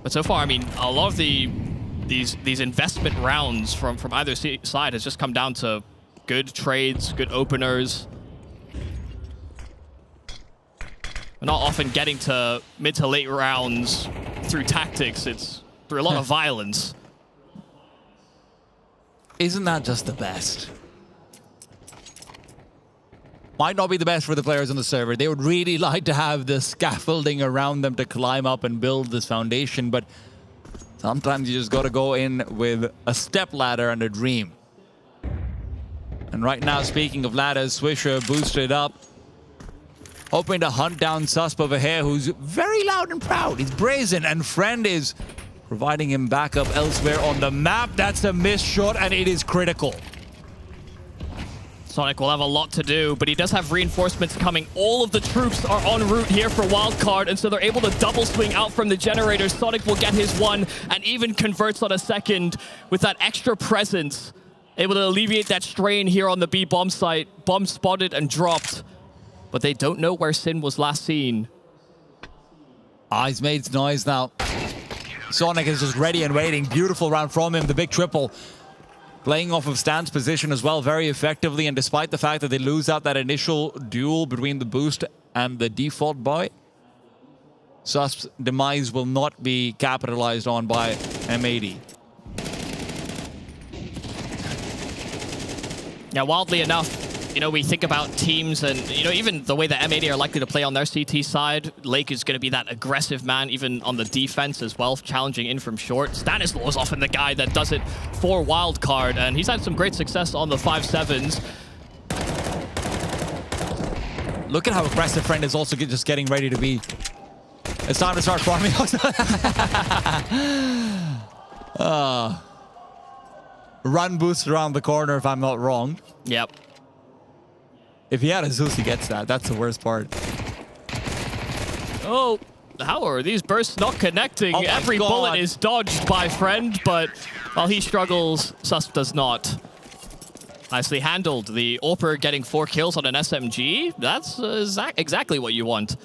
But so far, I mean, a lot of these investment rounds from either side has just come down to good trades, good openers. We're not often getting to mid to late rounds through tactics. It's through a lot of violence. Isn't that just the best? Might not be the best for the players on the server. They would really like to have the scaffolding around them to climb up and build this foundation, but sometimes you just got to go in with a step ladder and a dream. And right now, speaking of ladders, Swisher boosted up, hoping to hunt down Susp over here, who's very loud and proud. He's brazen, and Friend is providing him backup elsewhere on the map. That's a missed shot, and it is critical. Sonic will have a lot to do, but he does have reinforcements coming. All of the troops are en route here for Wildcard, and so they're able to double swing out from the generators. Sonic will get his one, and even converts on a second with that extra presence. Able to alleviate that strain here on the B bomb site. Bomb spotted and dropped, but they don't know where Sin was last seen. He's made noise now. Sonic is just ready and waiting. Beautiful round from him, the big triple. Playing off of Stan's position as well very effectively, and despite the fact that they lose out that initial duel between the boost and the default buy, Susp's demise will not be capitalized on by M80. Yeah, wildly enough, you know, we think about teams and, you know, even the way that M80 are likely to play on their CT side. Lake is going to be that aggressive man, even on the defense as well, challenging in from short. Stanislaw is often the guy that does it for Wildcard, and he's had some great success on the 5-7s. Look at how aggressive Friend is also just getting ready to be. It's time to start farming. Run boost around the corner if I'm not wrong. Yep. If he had a Zeus, he gets that. That's the worst part. Oh, how are these bursts not connecting? Oh Every God. bullet is dodged by Friend, but while he struggles, Sus does not. Nicely handled. The AWPer getting 4 kills on an SMG. That's exactly what you want.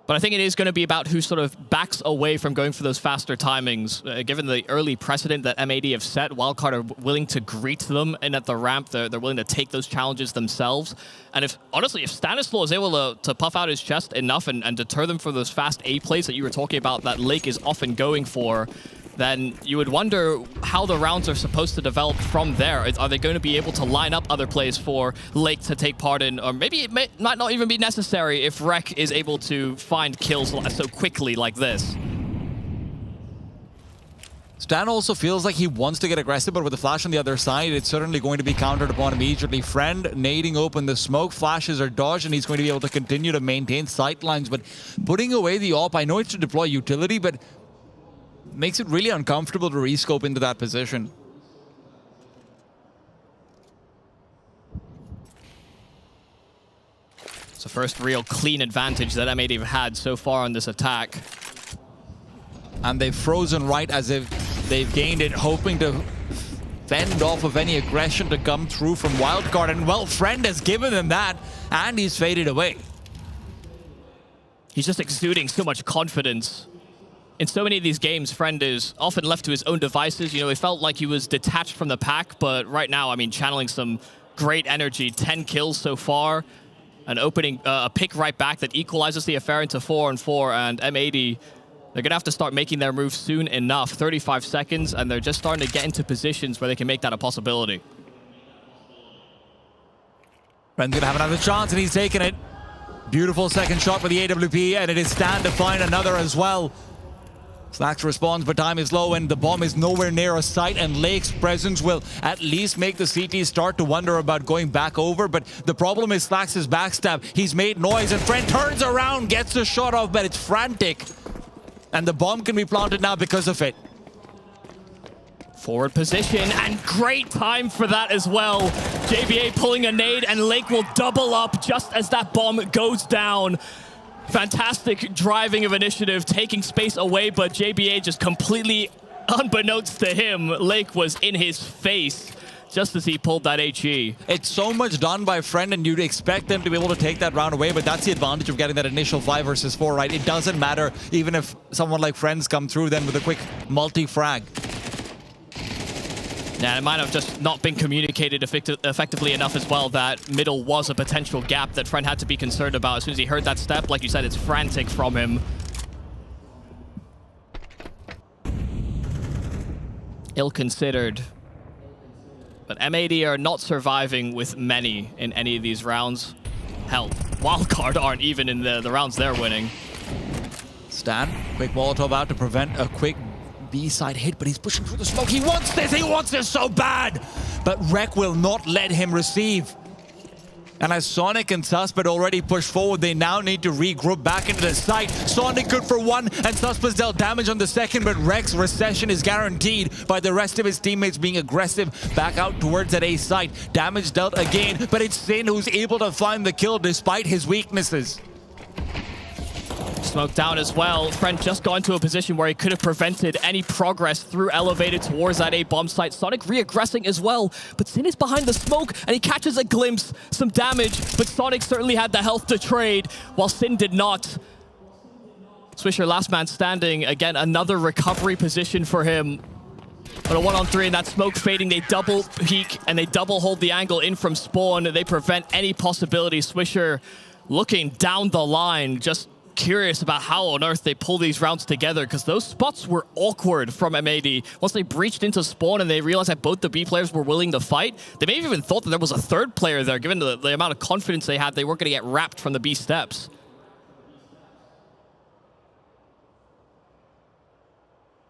But I think it is going to be about who sort of backs away from going for those faster timings. Given the early precedent that M80 have set, Wildcard are willing to greet them in at the ramp. They're willing to take those challenges themselves. And if, honestly, if Stanislaw is able to puff out his chest enough and deter them for those fast A plays that you were talking about that Lake is often going for, then you would wonder how the rounds are supposed to develop from there. Are they going to be able to line up other plays for Lake to take part in? Or maybe it might not even be necessary if Rek is able to find kills so quickly like this. Stan also feels like he wants to get aggressive, but with the flash on the other side, it's certainly going to be countered upon immediately. Friend nading open the smoke, flashes are dodged, and he's going to be able to continue to maintain sight lines. But putting away the AWP, I know it's to deploy utility, but makes it really uncomfortable to rescope into that position. It's the first real clean advantage that M80 have had so far on this attack. And they've frozen right as if they've gained it, hoping to fend off of any aggression to come through from Wildcard. And well, Friend has given them that, and he's faded away. He's just exuding so much confidence. In so many of these games, Friend is often left to his own devices. You know, it felt like he was detached from the pack, but right now, I mean, channeling some great energy. 10 kills so far. An opening, a pick right back that equalizes the affair into 4-on-4, and M80, they're going to have to start making their move soon enough. 35 seconds, and they're just starting to get into positions where they can make that a possibility. Friend's going to have another chance, and he's taking it. Beautiful second shot for the AWP, and it is Stan to find another as well. Slacks responds, but time is low, and the bomb is nowhere near a sight, and Lake's presence will at least make the CT start to wonder about going back over, but the problem is Slacks' backstab. He's made noise, and Friend turns around, gets the shot off, but it's frantic. And the bomb can be planted now because of it. Forward position, and great time for that as well. JBA pulling a nade, and Lake will double up just as that bomb goes down. Fantastic driving of initiative, taking space away, but JBA just completely unbeknownst to him, Lake was in his face just as he pulled that HE. It's so much done by Friend, and you'd expect them to be able to take that round away, but that's the advantage of getting that initial 5 versus 4, right? It doesn't matter even if someone like Friends come through then with a quick multi-frag. Yeah, it might have just not been communicated effectively enough as well that middle was a potential gap that Friend had to be concerned about. As soon as he heard that step, like you said, it's frantic from him. Ill-considered. But M80 are not surviving with many in any of these rounds. Hell, Wildcard aren't even in the rounds they're winning. Stan, quick Molotov out to prevent a quick B-side hit, but he's pushing through the smoke. He wants this so bad! But Rek will not let him receive. And as Sonic and Suspect already push forward, they now need to regroup back into the site. Sonic good for 1, and Suspect's dealt damage on the second, but Rek's recession is guaranteed by the rest of his teammates being aggressive back out towards that A site. Damage dealt again, but it's Sin who's able to find the kill despite his weaknesses. Smoke down as well. Friend just got into a position where he could have prevented any progress through elevated towards that A bomb site. Sonic re-aggressing as well, but Sin is behind the smoke and he catches a glimpse, some damage, but Sonic certainly had the health to trade while Sin did not. Swisher last man standing. Again, another recovery position for him. But a 1-on-3 and that smoke fading, they double peek and they double hold the angle in from spawn. They prevent any possibility. Swisher looking down the line, just curious about how on earth they pull these rounds together, because those spots were awkward from M80. Once they breached into spawn and they realized that both the B players were willing to fight, they may have even thought that there was a third player there, given the amount of confidence they had. They weren't going to get wrapped from the B steps.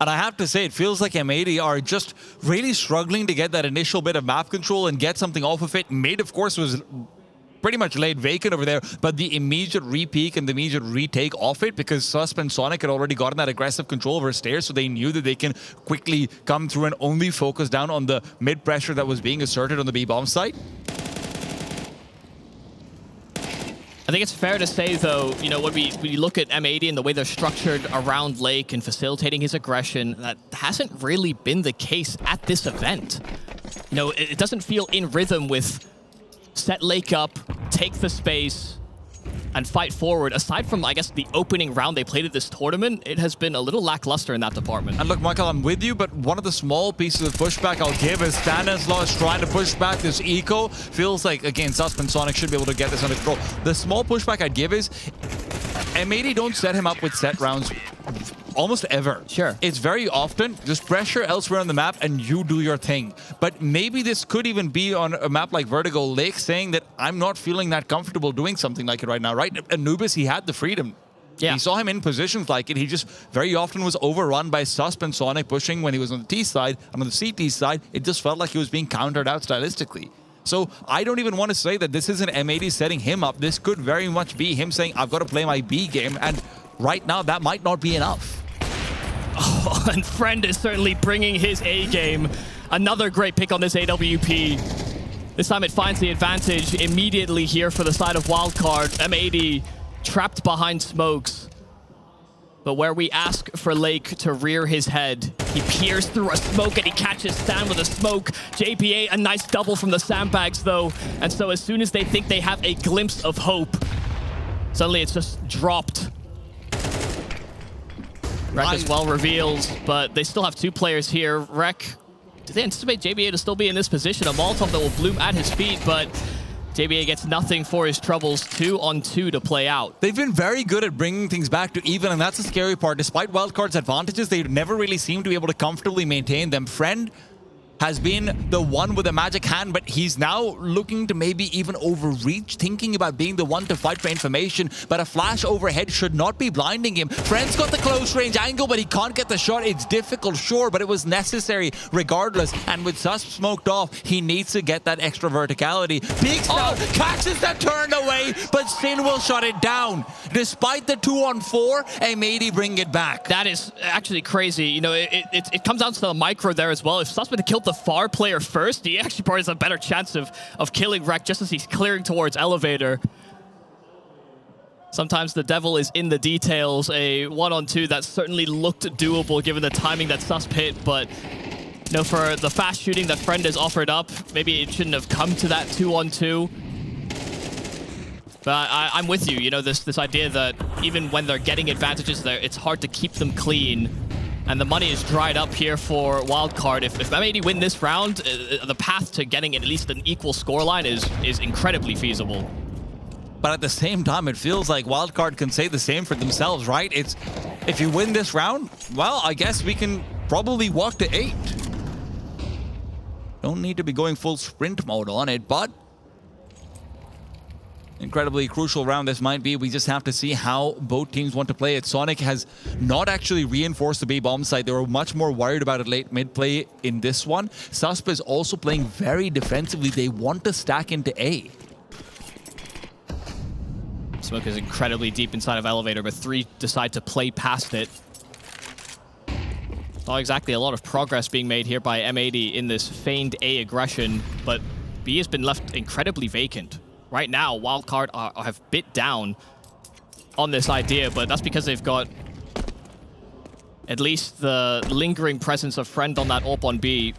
And I have to say, it feels like M80 are just really struggling to get that initial bit of map control and get something off of it. Mid, of course, was pretty much laid vacant over there, but the immediate re-peek and the immediate retake off it, because Susp and Sonic had already gotten that aggressive control over stairs, so they knew that they can quickly come through and only focus down on the mid pressure that was being asserted on the B-bomb site. I think it's fair to say, though, you know, when we look at M80 and the way they're structured around Lake and facilitating his aggression, that hasn't really been the case at this event. You know, it doesn't feel in rhythm with set Lake up, take the space, and fight forward. Aside from, I guess, the opening round they played at this tournament, it has been a little lackluster in that department. And look, Michael, I'm with you, but one of the small pieces of pushback I'll give is Stanislaw is trying to push back this eco. Feels like, again, Susp and Sonic should be able to get this under control. The small pushback I'd give is M80 don't set him up with set rounds almost ever. Sure. It's very often just pressure elsewhere on the map and you do your thing. But maybe this could even be on a map like Vertigo Lake, saying that I'm not feeling that comfortable doing something like it right now, right? Anubis, he had the freedom. Yeah. We saw him in positions like it. He just very often was overrun by Susp and Sonic pushing when he was on the T side. And on the CT side, it just felt like he was being countered out stylistically. So I don't even want to say that this isn't M80 setting him up. This could very much be him saying, I've got to play my B game. And right now, that might not be enough. Oh, and Friend is certainly bringing his A game. Another great pick on this AWP. This time it finds the advantage immediately here for the side of Wildcard. M80 trapped behind smokes. But where we ask for Lake to rear his head, he peers through a smoke and he catches Stan with a smoke. JPA, a nice double from the sandbags though. And so as soon as they think they have a glimpse of hope, suddenly it's just dropped. Rek as well reveals, but they still have two players here. Rek, do they anticipate JBA to still be in this position? A Molotov that will bloom at his feet, but JBA gets nothing for his troubles. 2-on-2 to play out. They've been very good at bringing things back to even, and that's the scary part. Despite Wildcard's advantages, they never really seem to be able to comfortably maintain them. Friend has been the one with a magic hand, but he's now looking to maybe even overreach, thinking about being the one to fight for information, but a flash overhead should not be blinding him. Friend's got the close range angle, but he can't get the shot. It's difficult, sure, but it was necessary regardless, and with Sus smoked off, he needs to get that extra verticality. Peeks out, catches that turned away, but Sin will shut it down. Despite the 2-on-4, M80 bring it back. That is actually crazy. You know, it comes down to the micro there as well. If Sus would have killed the far player first, he actually probably has a better chance of killing Rek just as he's clearing towards elevator. Sometimes the devil is in the details. A 1-on-2 that certainly looked doable given the timing that Sus hit, but you know, for the fast shooting that Friend has offered up, maybe it shouldn't have come to that 2-on-2. But I'm with you. You know, this idea that even when they're getting advantages there, it's hard to keep them clean. And the money is dried up here for Wildcard. If M80 win this round, the path to getting at least an equal scoreline is incredibly feasible. But at the same time, it feels like Wildcard can say the same for themselves, right? It's, if you win this round, well, I guess we can probably walk to 8. Don't need to be going full sprint mode on it, but incredibly crucial round this might be. We just have to see how both teams want to play it. Sonic has not actually reinforced the B bomb site. They were much more worried about it late mid play in this one. Susp is also playing very defensively. They want to stack into A. Smoke is incredibly deep inside of elevator, but 3 decide to play past it. Not exactly a lot of progress being made here by M80 in this feigned A aggression, but B has been left incredibly vacant. Right now, Wildcard have bit down on this idea, but that's because they've got at least the lingering presence of Friend on that AWP on B.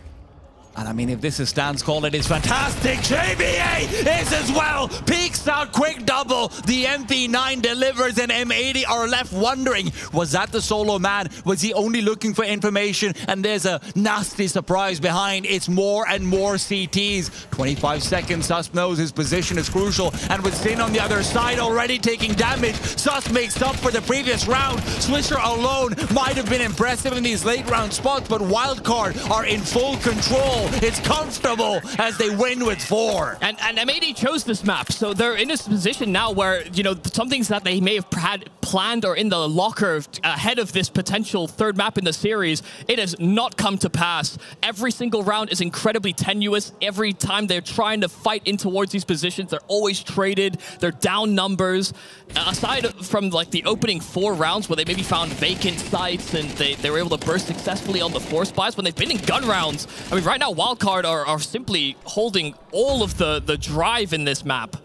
And I mean, if this is Stan's call, it is fantastic. JBA is as well. Peeks out, quick double. The MP9 delivers, and M80 are left wondering, was that the solo man? Was he only looking for information? And there's a nasty surprise behind. It's more and more CTs. 25 seconds, Sus knows his position is crucial. And with Sin on the other side already taking damage, Sus makes up for the previous round. Swisher alone might have been impressive in these late round spots, but Wildcard are in full control. It's comfortable as they win with 4. And M80 chose this map, so they're in this position now where, you know, some things that they may have had planned or in the locker ahead of this potential third map in the series, it has not come to pass. Every single round is incredibly tenuous. Every time they're trying to fight in towards these positions, they're always traded. They're down numbers. Aside from like the opening 4 rounds where they maybe found vacant sites and they were able to burst successfully on the force buys, when they've been in gun rounds, I mean, right now Wildcard are simply holding all of the drive in this map.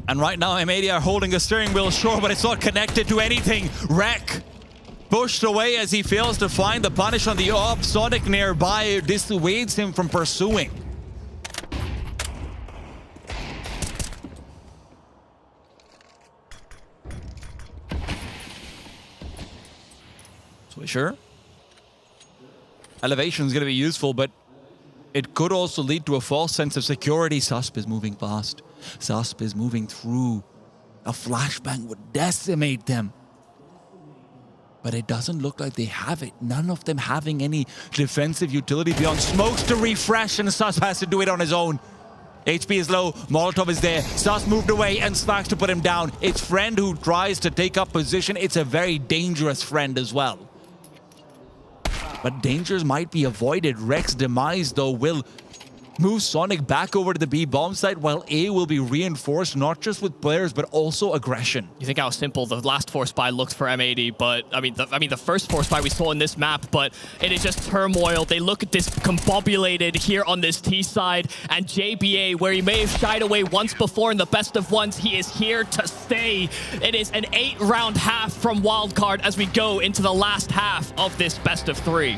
And right now M80 are holding the steering wheel, sure, but it's not connected to anything. Rek pushed away as he fails to find the punish on the AWP. Sonic nearby dissuades him from pursuing. Swisher. Elevation is going to be useful, but it could also lead to a false sense of security. Susp is moving fast. Susp is moving through. A flashbang would decimate them. But it doesn't look like they have it. None of them having any defensive utility beyond smokes to refresh, and Sus has to do it on his own. HP is low, Molotov is there. Sus moved away and Slacks to put him down. It's Friend who tries to take up position. It's a very dangerous Friend as well. But dangers might be avoided. Rek's demise, though, will move Sonic back over to the B bomb site, while A will be reinforced not just with players but also aggression. You think how simple the last force buy looked for M80, but I mean the first force buy we saw in this map, but it is just turmoil. They look at this combobulated here on this T side, and JBA, where he may have shied away once before in the best of ones, he is here to stay. It is an 8-round half from Wildcard as we go into the last half of this best of 3.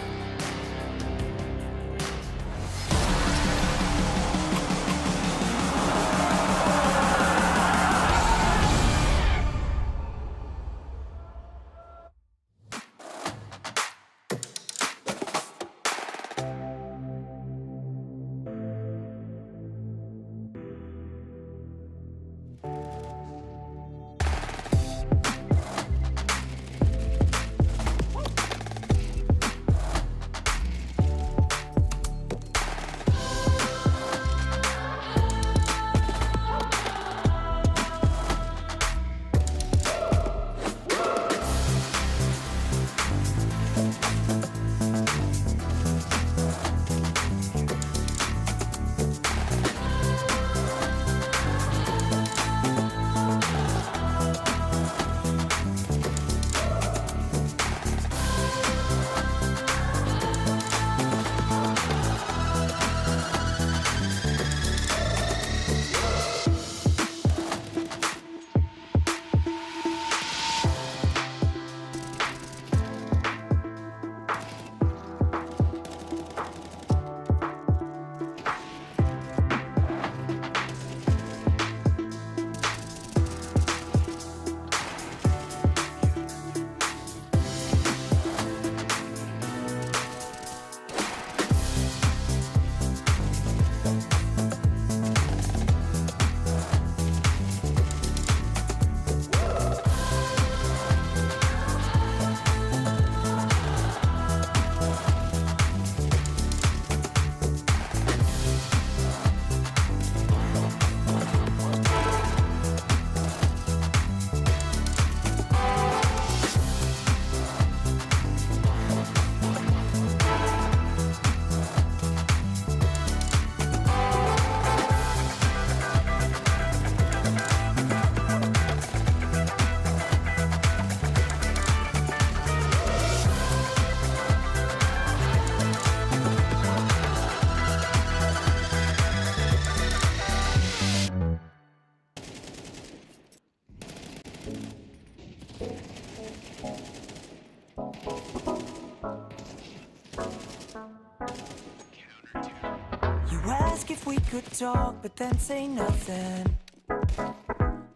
we could talk, but then say nothing.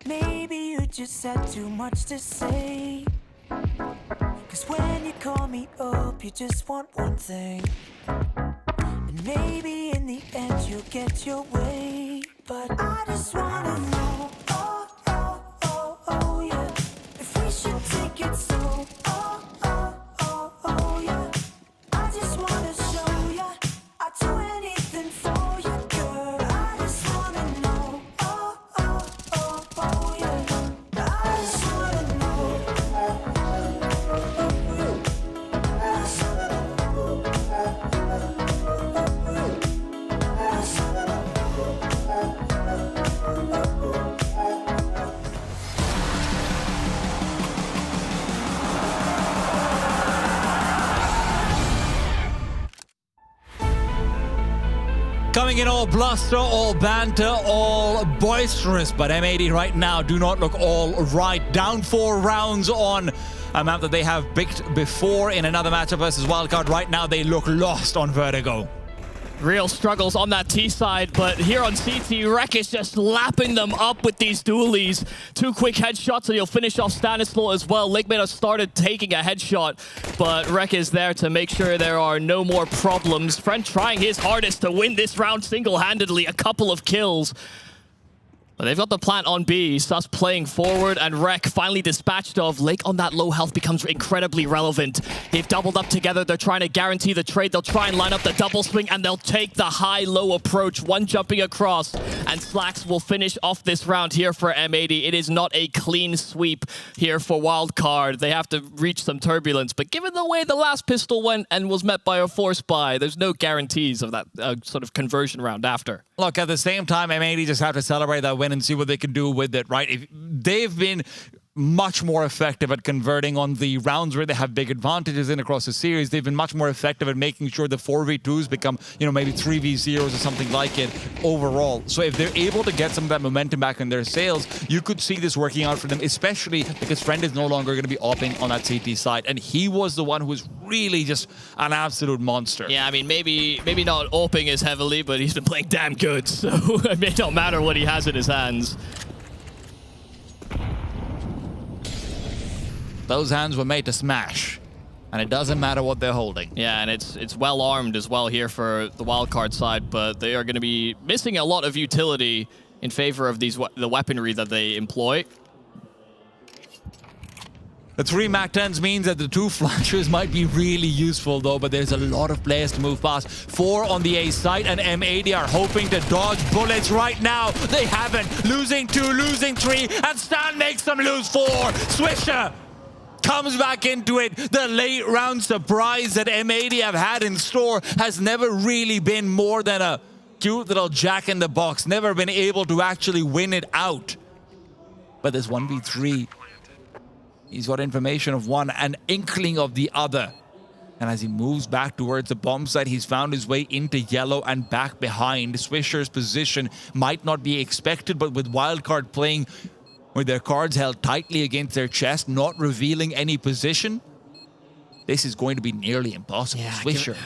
Maybe you just had too much to say. Cause when you call me up, you just want one thing. And maybe in the end you'll get your way. But I just wanna know, oh, oh, oh, oh, yeah, if we should take it slow, oh, oh, oh, oh, yeah. I just wanna show ya, I'd do anything for you, girl. I just wanna know, oh, oh, oh, oh, yeah. I just wanna know. Coming in all bluster, all banter, all boisterous, but M80 right now do not look all right. Down 4 rounds on a map that they have picked before in another matchup versus Wildcard. Right now they look lost on Vertigo. Real struggles on that T side, but here on CT, Rek is just lapping them up with these dualies. 2 quick headshots, and he'll finish off Stanislaw as well. Lakeman has started taking a headshot, but Rek is there to make sure there are no more problems. Friend trying his hardest to win this round single-handedly, a couple of kills. But they've got the plant on B, Sus playing forward, and Rek finally dispatched of. Lake on that low health becomes incredibly relevant. They've doubled up together, they're trying to guarantee the trade. They'll try and line up the double swing, and they'll take the high-low approach. One jumping across, and Slacks will finish off this round here for M80. It is not a clean sweep here for Wildcard. They have to reach some turbulence, but given the way the last pistol went and was met by a force buy, there's no guarantees of that sort of conversion round after. Look, at the same time, M80 just have to celebrate that win and see what they can do with it, right? They've been much more effective at converting on the rounds where they have big advantages in across the series. They've been much more effective at making sure the 4v2s become, maybe 3v0s or something like it overall. So if they're able to get some of that momentum back in their sails, you could see this working out for them, especially because Friend is no longer going to be opping on that CT side. And he was the one who was really just an absolute monster. Yeah, I mean, maybe not opping as heavily, but he's been playing damn good. So it may not matter what he has in his hands. Those hands were made to smash, and it doesn't matter what they're holding. Yeah, and it's well armed as well here for the wildcard side, but they are going to be missing a lot of utility in favor of the weaponry that they employ. The 3 MAC-10s means that the 2 flashers might be really useful though, but there's a lot of players to move past. 4 on the A side, and M80 are hoping to dodge bullets right now. They haven't. Losing 2, losing 3, and Stan makes them lose 4. Swisher comes back into it. The late round surprise that M80 have had in store has never really been more than a cute little jack in the box. Never been able to actually win it out. But there's 1v3. He's got information of one, an inkling of the other. And as he moves back towards the bomb site, he's found his way into yellow and back behind. Swisher's position might not be expected, but with Wildcard playing with their cards held tightly against their chest, not revealing any position, this is going to be nearly impossible. Yeah, Swisher.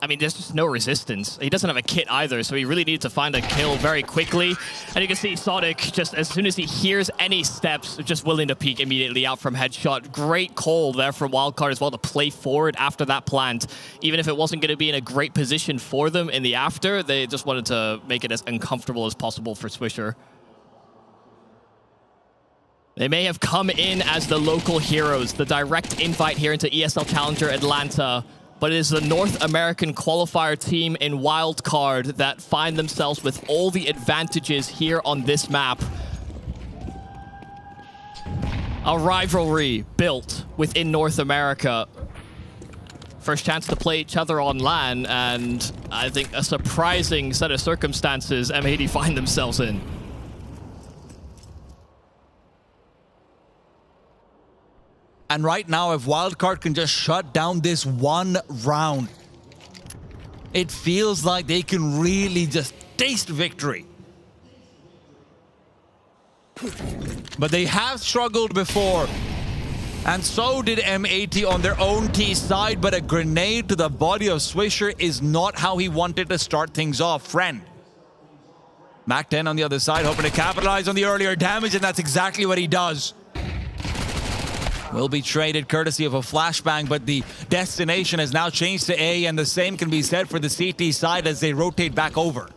I mean, there's just no resistance. He doesn't have a kit either, so he really needs to find a kill very quickly. And you can see Sonic, just as soon as he hears any steps, just willing to peek immediately out from headshot. Great call there from Wildcard as well to play forward after that plant. Even if it wasn't going to be in a great position for them in the after, they just wanted to make it as uncomfortable as possible for Swisher. They may have come in as the local heroes, the direct invite here into ESL Challenger Atlanta, but it is the North American qualifier team in Wildcard that find themselves with all the advantages here on this map. A rivalry built within North America. First chance to play each other on LAN, and I think a surprising set of circumstances M80 find themselves in. And right now, if Wildcard can just shut down this one round, it feels like they can really just taste victory. But they have struggled before. And so did M80 on their own T side, but a grenade to the body of Swisher is not how he wanted to start things off. Friend Mac 10 on the other side, hoping to capitalize on the earlier damage, and that's exactly what he does. Will be traded courtesy of a flashbang, but the destination has now changed to A, and the same can be said for the CT side as they rotate back over.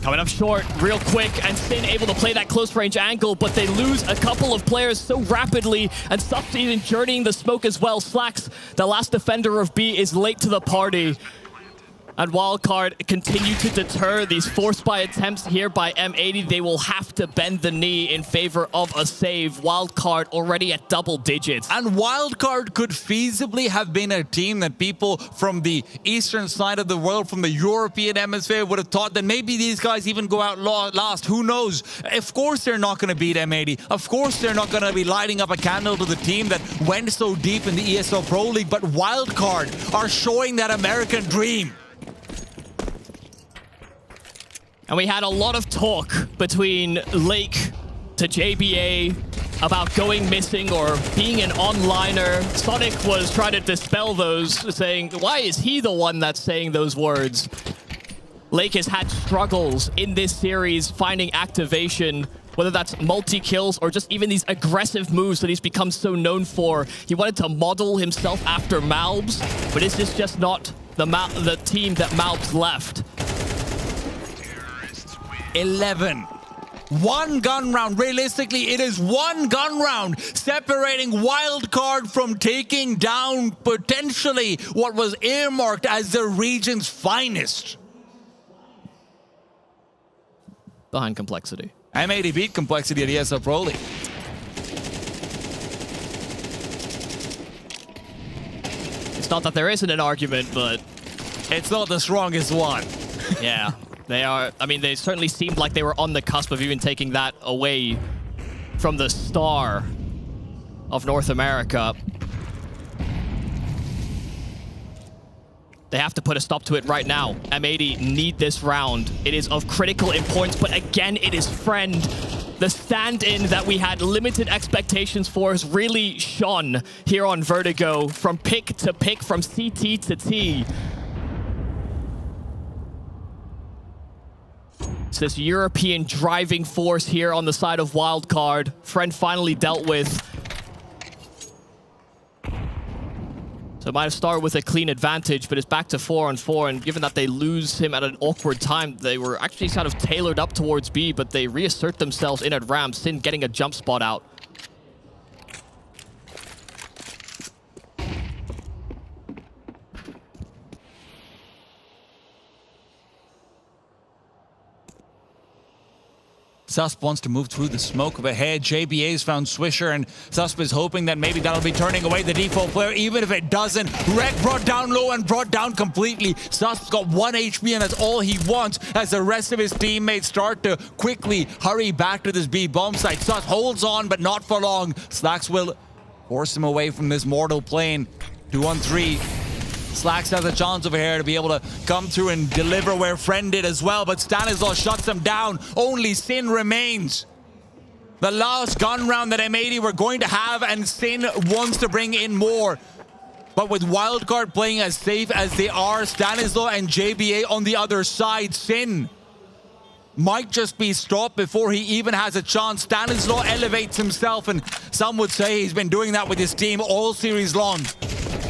Coming up short real quick, and Sin able to play that close range angle, but they lose a couple of players so rapidly, and Sup even journeying the smoke as well. Slacks, the last defender of B, is late to the party. And Wildcard continue to deter these forced by attempts here by M80. They will have to bend the knee in favor of a save. Wildcard already at double digits. And Wildcard could feasibly have been a team that people from the eastern side of the world, from the European hemisphere, would have thought that maybe these guys even go out last. Who knows? Of course they're not going to beat M80. Of course they're not going to be lighting up a candle to the team that went so deep in the ESL Pro League. But Wildcard are showing that American dream. And we had a lot of talk between Lake to JBA about going missing or being an onliner. Sonic was trying to dispel those, saying, why is he the one that's saying those words? Lake has had struggles in this series finding activation, whether that's multi-kills or just even these aggressive moves that he's become so known for. He wanted to model himself after Malbs, but is this just not the team that Malbs left? 11. One gun round. Realistically, it is one gun round separating Wildcard from taking down potentially what was earmarked as the region's finest. Behind Complexity. M80 beat Complexity at ESL Pro League. It's not that there isn't an argument, but it's not the strongest one. Yeah. They are, I mean, they certainly seemed like they were on the cusp of even taking that away from the star of North America. They have to put a stop to it right now. M80 need this round. It is of critical importance, but again, it is Friend. The stand-in that we had limited expectations for has really shone here on Vertigo, from pick to pick, from CT to T. It's this European driving force here on the side of Wildcard. Friend finally dealt with. So it might have started with a clean advantage, but it's back to 4-on-4. And given that they lose him at an awkward time, they were actually kind of tailored up towards B, but they reassert themselves in at Ram. Sin getting a jump spot out. Susp wants to move through the smoke of ahead. JBA's found Swisher, and Susp is hoping that maybe that'll be turning away the default player. Even if it doesn't, Rek brought down low and brought down completely. Susp's got 1 HP, and that's all he wants as the rest of his teammates start to quickly hurry back to this B bomb site. Susp holds on, but not for long. Slacks will force him away from this mortal plane. 2-on-3. Slacks has a chance over here to be able to come through and deliver where Friend did as well, but Stanislaw shuts him down. Only Sin remains. The last gun round that M80 were going to have, and Sin wants to bring in more. But with Wildcard playing as safe as they are, Stanislaw and JBA on the other side, Sin might just be stopped before he even has a chance. Stanislaw elevates himself, and some would say he's been doing that with his team all series long.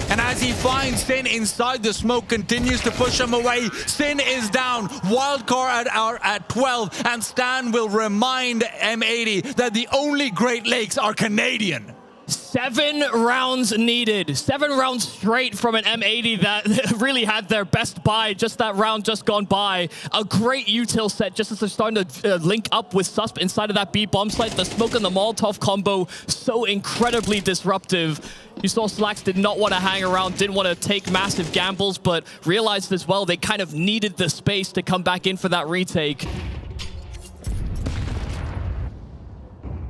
And as he finds Sin inside the smoke, continues to push him away. Sin is down. Wildcard at 12. And Stan will remind M80 that the only Great Lakes are Canadian. 7 rounds needed. 7 rounds straight from an M80 that really had their best buy. Just that round just gone by. A great util set just as they're starting to link up with Susp inside of that B bomb site. The smoke and the Molotov combo so incredibly disruptive. You saw Slacks did not want to hang around, didn't want to take massive gambles, but realized as well they kind of needed the space to come back in for that retake.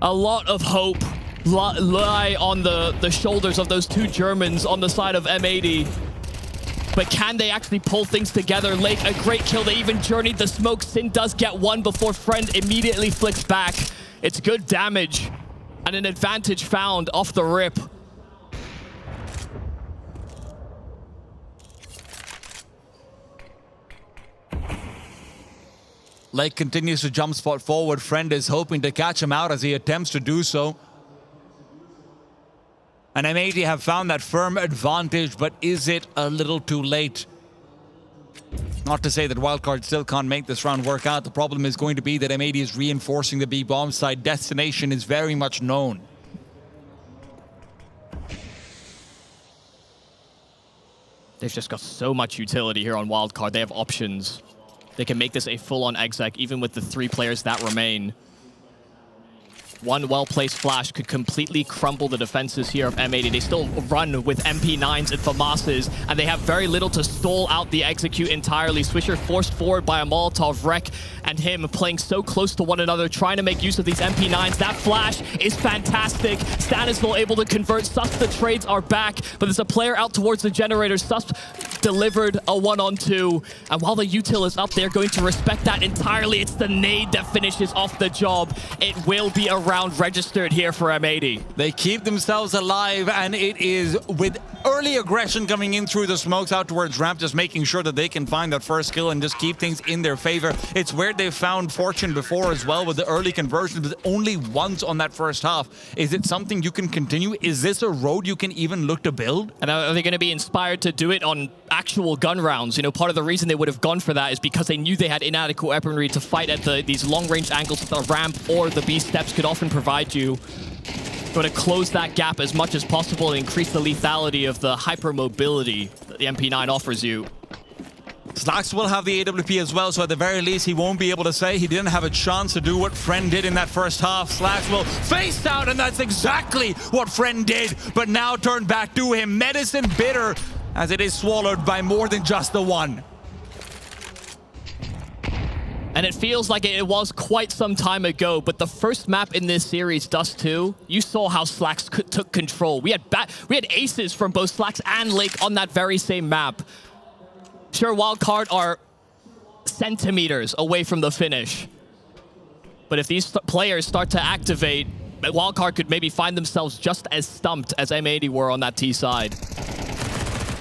A lot of hope lie on the shoulders of those 2 Germans on the side of M80. But can they actually pull things together? Lake, a great kill. They even journeyed the smoke. Sin does get one before Friend immediately flicks back. It's good damage and an advantage found off the rip. Lake continues to jump spot forward. Friend is hoping to catch him out as he attempts to do so. And M80 have found that firm advantage, but is it a little too late? Not to say that Wildcard still can't make this round work out. The problem is going to be that M80 is reinforcing the B-bomb side. Destination is very much known. They've just got so much utility here on Wildcard. They have options. They can make this a full-on exec, even with the 3 players that remain. One well-placed flash could completely crumble the defenses here of M80. They still run with MP9s and FAMASs, and they have very little to stall out the execute entirely. Swisher forced forward by a Molotov. Rek and him playing so close to one another, trying to make use of these MP9s. That flash is fantastic. Stanisville able to convert. Sus, the trades are back, but there's a player out towards the generator. Sus delivered a 1-on-2, and while the util is up, they're going to respect that entirely. It's the nade that finishes off the job. It will be a round registered here for M80. They keep themselves alive, and it is with early aggression coming in through the smokes out towards ramp, just making sure that they can find that first kill and just keep things in their favor. It's where they've found fortune before as well with the early conversions, but only once on that first half. Is it something you can continue? Is this a road you can even look to build? And are they going to be inspired to do it on actual gun rounds? You know, part of the reason they would have gone for that is because they knew they had inadequate weaponry to fight at these long-range angles that the ramp or the B steps could often provide you. Going to close that gap as much as possible and increase the lethality of the hypermobility that the MP9 offers you. Slacks will have the AWP as well, so at the very least he won't be able to say he didn't have a chance to do what Friend did in that first half. Slacks will face out, and that's exactly what Friend did, but now turned back to him. Medicine bitter, as it is swallowed by more than just the one. And it feels like it was quite some time ago, but the first map in this series, Dust 2, you saw how Slacks took control. We had aces from both Slacks and Lake on that very same map. Sure, Wildcard are centimeters away from the finish. But if these players start to activate, Wildcard could maybe find themselves just as stumped as M80 were on that T side.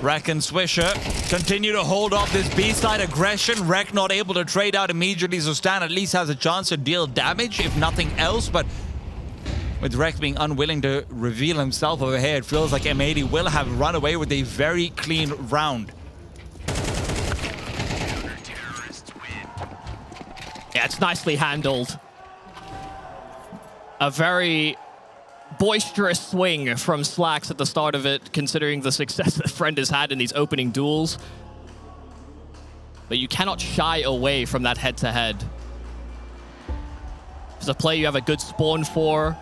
Rek and Swisher continue to hold off this B-side aggression. Rek not able to trade out immediately, so Stan at least has a chance to deal damage, if nothing else. But with Rek being unwilling to reveal himself over here, it feels like M80 will have run away with a very clean round. Yeah, it's nicely handled. A very boisterous swing from Slacks at the start of it, considering the success that Friend has had in these opening duels. But you cannot shy away from that head-to-head. It's a play you have a good spawn for,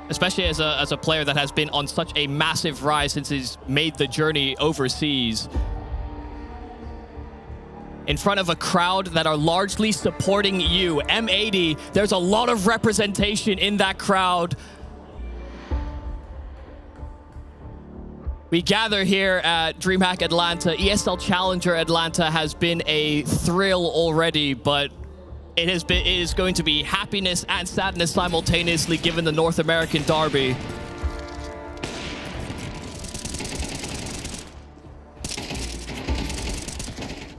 especially as a player that has been on such a massive rise since he's made the journey overseas. In front of a crowd that are largely supporting you. M80, there's a lot of representation in that crowd. We gather here at DreamHack Atlanta. ESL Challenger Atlanta has been a thrill already, but it is going to be happiness and sadness simultaneously given the North American Derby.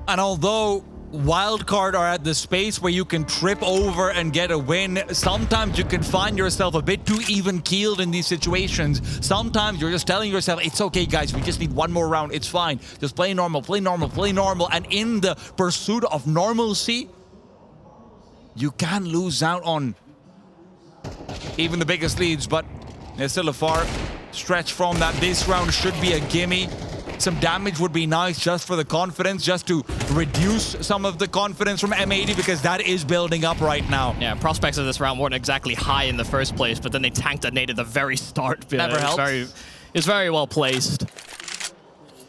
And although Wildcard are at the space where you can trip over and get a win, sometimes you can find yourself a bit too even-keeled in these situations. Sometimes you're just telling yourself, it's okay, guys, we just need one more round, it's fine. Just play normal, play normal, play normal. And in the pursuit of normalcy, you can lose out on even the biggest leads, but there's still a far stretch from that. This round should be a gimme. Some damage would be nice just for the confidence, just to reduce some of the confidence from M80, because that is building up right now. Yeah, prospects of this round weren't exactly high in the first place, but then they tanked a nade at the very start. Never helps. It's very well placed.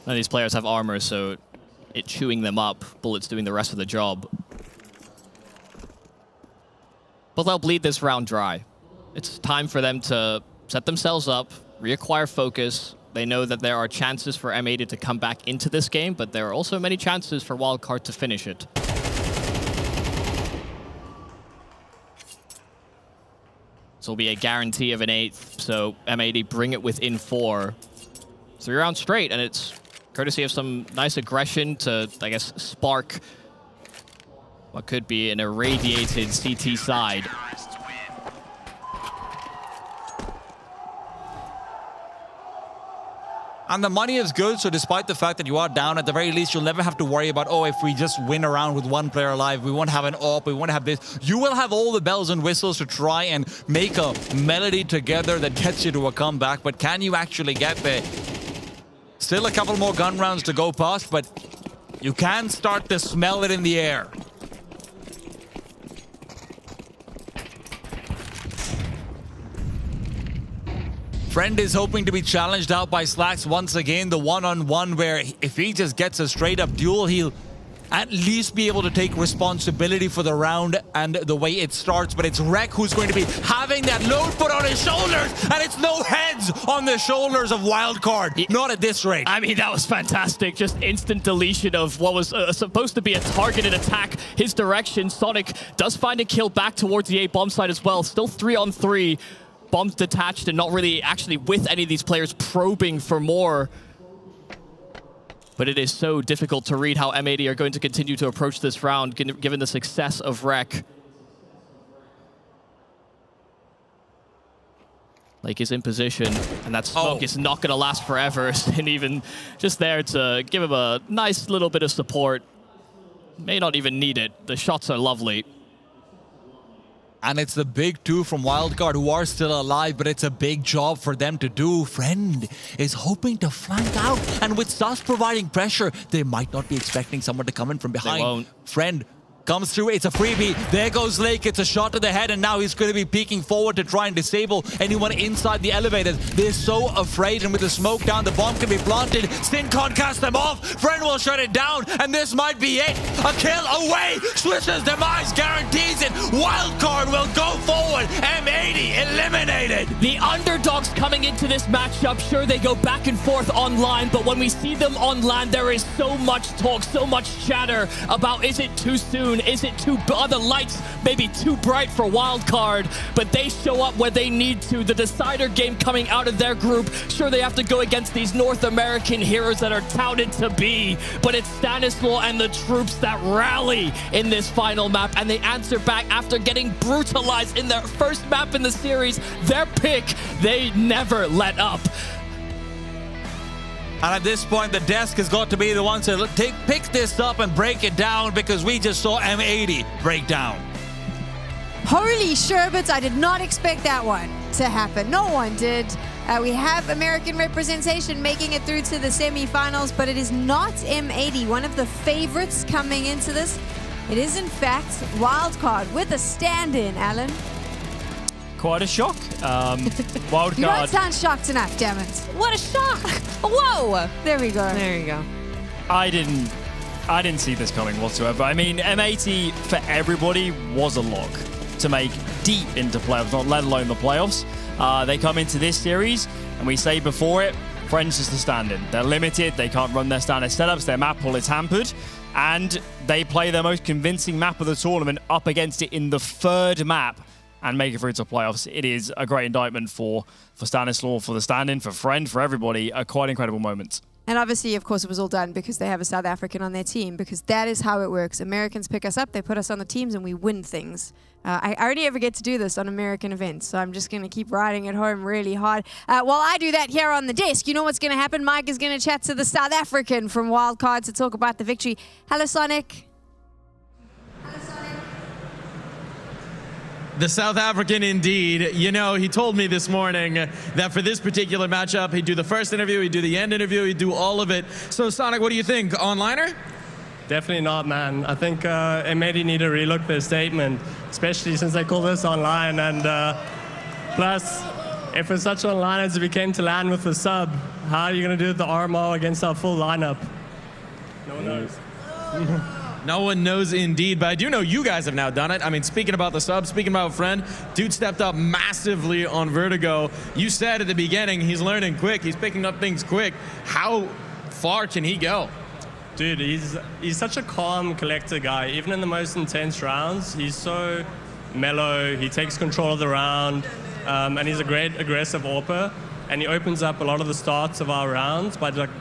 None of these players have armor, so it chewing them up, bullets doing the rest of the job. But they'll bleed this round dry. It's time for them to set themselves up, reacquire focus. They know that there are chances for M80 to come back into this game, but there are also many chances for Wildcard to finish it. This will be a guarantee of an 8th, so M80 bring it within 4. 3 rounds straight, and it's courtesy of some nice aggression to, I guess, spark what could be an irradiated CT side. And the money is good, so despite the fact that you are down, at the very least, you'll never have to worry about, oh, if we just win around with one player alive, we won't have an AWP, we won't have this. You will have all the bells and whistles to try and make a melody together that gets you to a comeback, but can you actually get there? Still a couple more gun rounds to go past, but you can start to smell it in the air. Friend is hoping to be challenged out by Slacks once again, the one-on-one where if he just gets a straight-up duel, he'll at least be able to take responsibility for the round and the way it starts. But it's Rek who's going to be having that load put on his shoulders, and it's no heads on the shoulders of Wildcard. Not at this rate. I mean, that was fantastic. Just instant deletion of what was supposed to be a targeted attack his direction. Sonic does find a kill back towards the A bomb side as well. Still 3-on-3. Bombs detached and not really actually with any of these players probing for more. But it is so difficult to read how M80 are going to continue to approach this round, given the success of Rek. Lake is in position, and that smoke is not going to last forever. And even just there to give him a nice little bit of support. May not even need it. The shots are lovely. And it's the big two from Wildcard who are still alive, but it's a big job for them to do. Friend is hoping to flank out, and with Sus providing pressure, they might not be expecting someone to come in from behind. They won't. Friend comes through, it's a freebie. There goes Lake, it's a shot to the head, and now he's going to be peeking forward to try and disable anyone inside the elevators. They're so afraid, and with the smoke down, the bomb can be planted. Sin can't cast them off. Friend will shut it down, and this might be it. A kill away. Swish's demise guarantees it. Wildcard will go forward. M80 eliminated. The underdogs coming into this matchup, sure, they go back and forth online, but when we see them on land, there is so much talk, so much chatter about is it too soon? Is it are the lights maybe too bright for Wildcard? But they show up where they need to. The decider game coming out of their group. Sure, they have to go against these North American heroes that are touted to be, but it's Stanislaw and the troops that rally in this final map, and they answer back after getting brutalized in their first map in the series. Their pick, they never let up. And at this point, the desk has got to be the one to pick this up and break it down, because we just saw M80 break down. Holy sherbets, I did not expect that one to happen. No one did. We have American representation making it through to the semifinals, but it is not M80, one of the favorites coming into this. It is, in fact, Wildcard with a stand-in, Alan. Quite a shock. Wildcard. You don't sound shocked enough, damn it. What a shock! Whoa! There we go. There you go. I didn't see this coming whatsoever. I mean, M80 for everybody was a lock to make deep into playoffs, not let alone the playoffs. They come into this series, and we say before it, Friends is the stand-in. They're limited. They can't run their standard setups. Their map pool is hampered, and they play their most convincing map of the tournament up against it in the third map and make it through to playoffs. It is a great indictment for Stanislaw, for the stand-in, for Friend, for everybody. A quite incredible moment. And obviously, of course, it was all done because they have a South African on their team, because that is how it works. Americans pick us up, they put us on the teams, and we win things. I only ever get to do this on American events, so I'm just going to keep riding it home really hard. While I do that here on the desk, you know what's going to happen? Mike is going to chat to the South African from Wildcard to talk about the victory. Hello, Sonic. The South African indeed. You know, he told me this morning that for this particular matchup, he'd do the first interview, he'd do the end interview, he'd do all of it. So, Sonic, what do you think? Onliner? Definitely not, man. I think M80 need to relook their statement, especially since they call this online. And plus, if it's such online as we came to land with the sub, how are you going to do the RMO against our full lineup? No one knows. No one knows indeed, but I do know you guys have now done it. I mean, speaking about the sub, speaking about Friend, dude stepped up massively on Vertigo. You said at the beginning he's learning quick, he's picking up things quick. How far can he go? Dude, he's such a calm, collected guy. Even in the most intense rounds, he's so mellow. He takes control of the round, and he's a great aggressive AWPer. And he opens up a lot of the starts of our rounds by like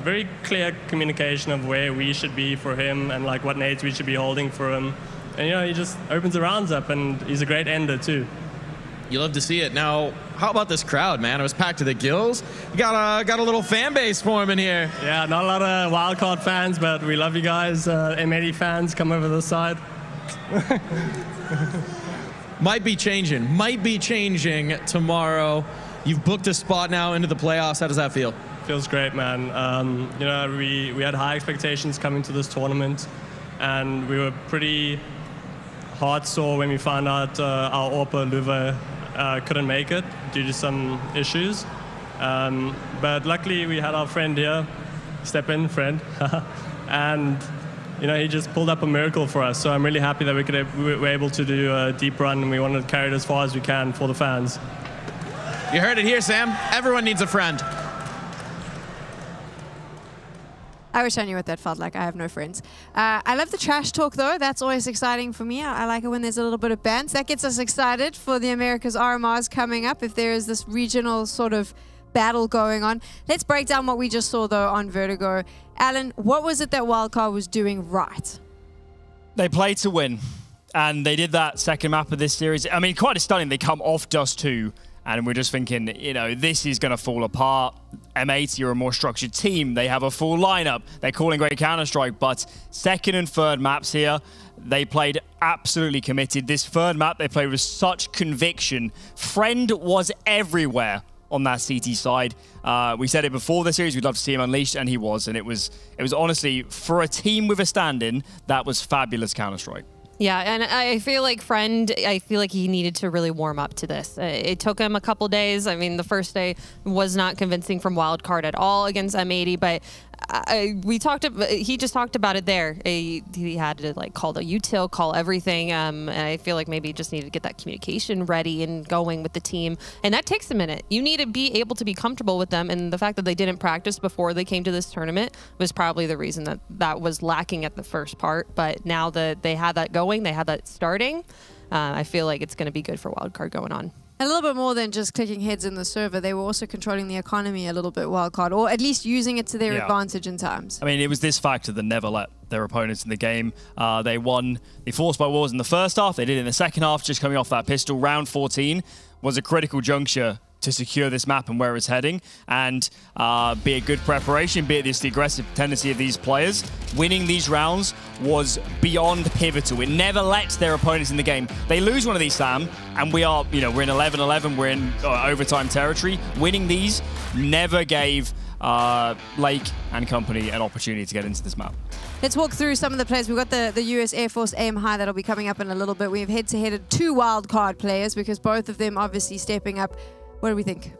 very clear communication of where we should be for him and like what nades we should be holding for him. And, he just opens the rounds up, and he's a great ender, too. You love to see it. Now, how about this crowd, man? It was packed to the gills. You got a little fan base forming here. Yeah, not a lot of wildcard fans, but we love you guys. M80 fans, come over this side. Might be changing tomorrow. You've booked a spot now into the playoffs. How does that feel? Feels great, man. We had high expectations coming to this tournament, and we were pretty heart sore when we found out our Orpa Luva couldn't make it due to some issues. But luckily we had our friend here, step in, friend, and he just pulled up a miracle for us. So I'm really happy that we were able to do a deep run, and we wanted to carry it as far as we can for the fans. You heard it here, Sam. Everyone needs a friend. I wish I knew what that felt like. I have no friends. I love the trash talk, though. That's always exciting for me. I like it when there's a little bit of banter. That gets us excited for the Americas RMRs coming up, if there is this regional sort of battle going on. Let's break down what we just saw, though, on Vertigo. Alan, what was it that Wildcard was doing right? They played to win, and they did that second map of this series. I mean, quite stunning. They come off Dust 2, and we're just thinking, this is going to fall apart. M80 are a more structured team. They have a full lineup. They're calling great Counter-Strike, but second and third maps here, they played absolutely committed. This third map, they played with such conviction. Friend was everywhere on that CT side. We said it before the series, we'd love to see him unleashed, and he was. And it was honestly, for a team with a stand-in, that was fabulous Counter-Strike. Yeah, and I feel like he needed to really warm up to this. It took him a couple days. I mean, the first day was not convincing from Wildcard at all against M80, but he just talked about it there. He had to call the util, call everything, and I feel like maybe he just needed to get that communication ready and going with the team, and that takes a minute. You need to be able to be comfortable with them, and the fact that they didn't practice before they came to this tournament was probably the reason that was lacking at the first part. But now that they had that going, they had that starting, I feel like it's going to be good for Wildcard going on. A little bit more than just clicking heads in the server. They were also controlling the economy a little bit, Wildcard, or at least using it to their advantage in times. I mean, it was this factor that never let their opponents in the game. They won the Force by Wars in the first half. They did it in the second half, just coming off that pistol. Round 14 was a critical juncture to secure this map and where it's heading, and be it good preparation, be it the aggressive tendency of these players, winning these rounds was beyond pivotal. It never lets their opponents in the game. They lose one of these, Sam, and we're in 11-11, we're in overtime territory. Winning these never gave Lake and company an opportunity to get into this map. Let's walk through some of the players. We've got the US Air Force Aim High that'll be coming up in a little bit. We have head-to-headed 2 Wildcard players because both of them obviously stepping up. What do we think?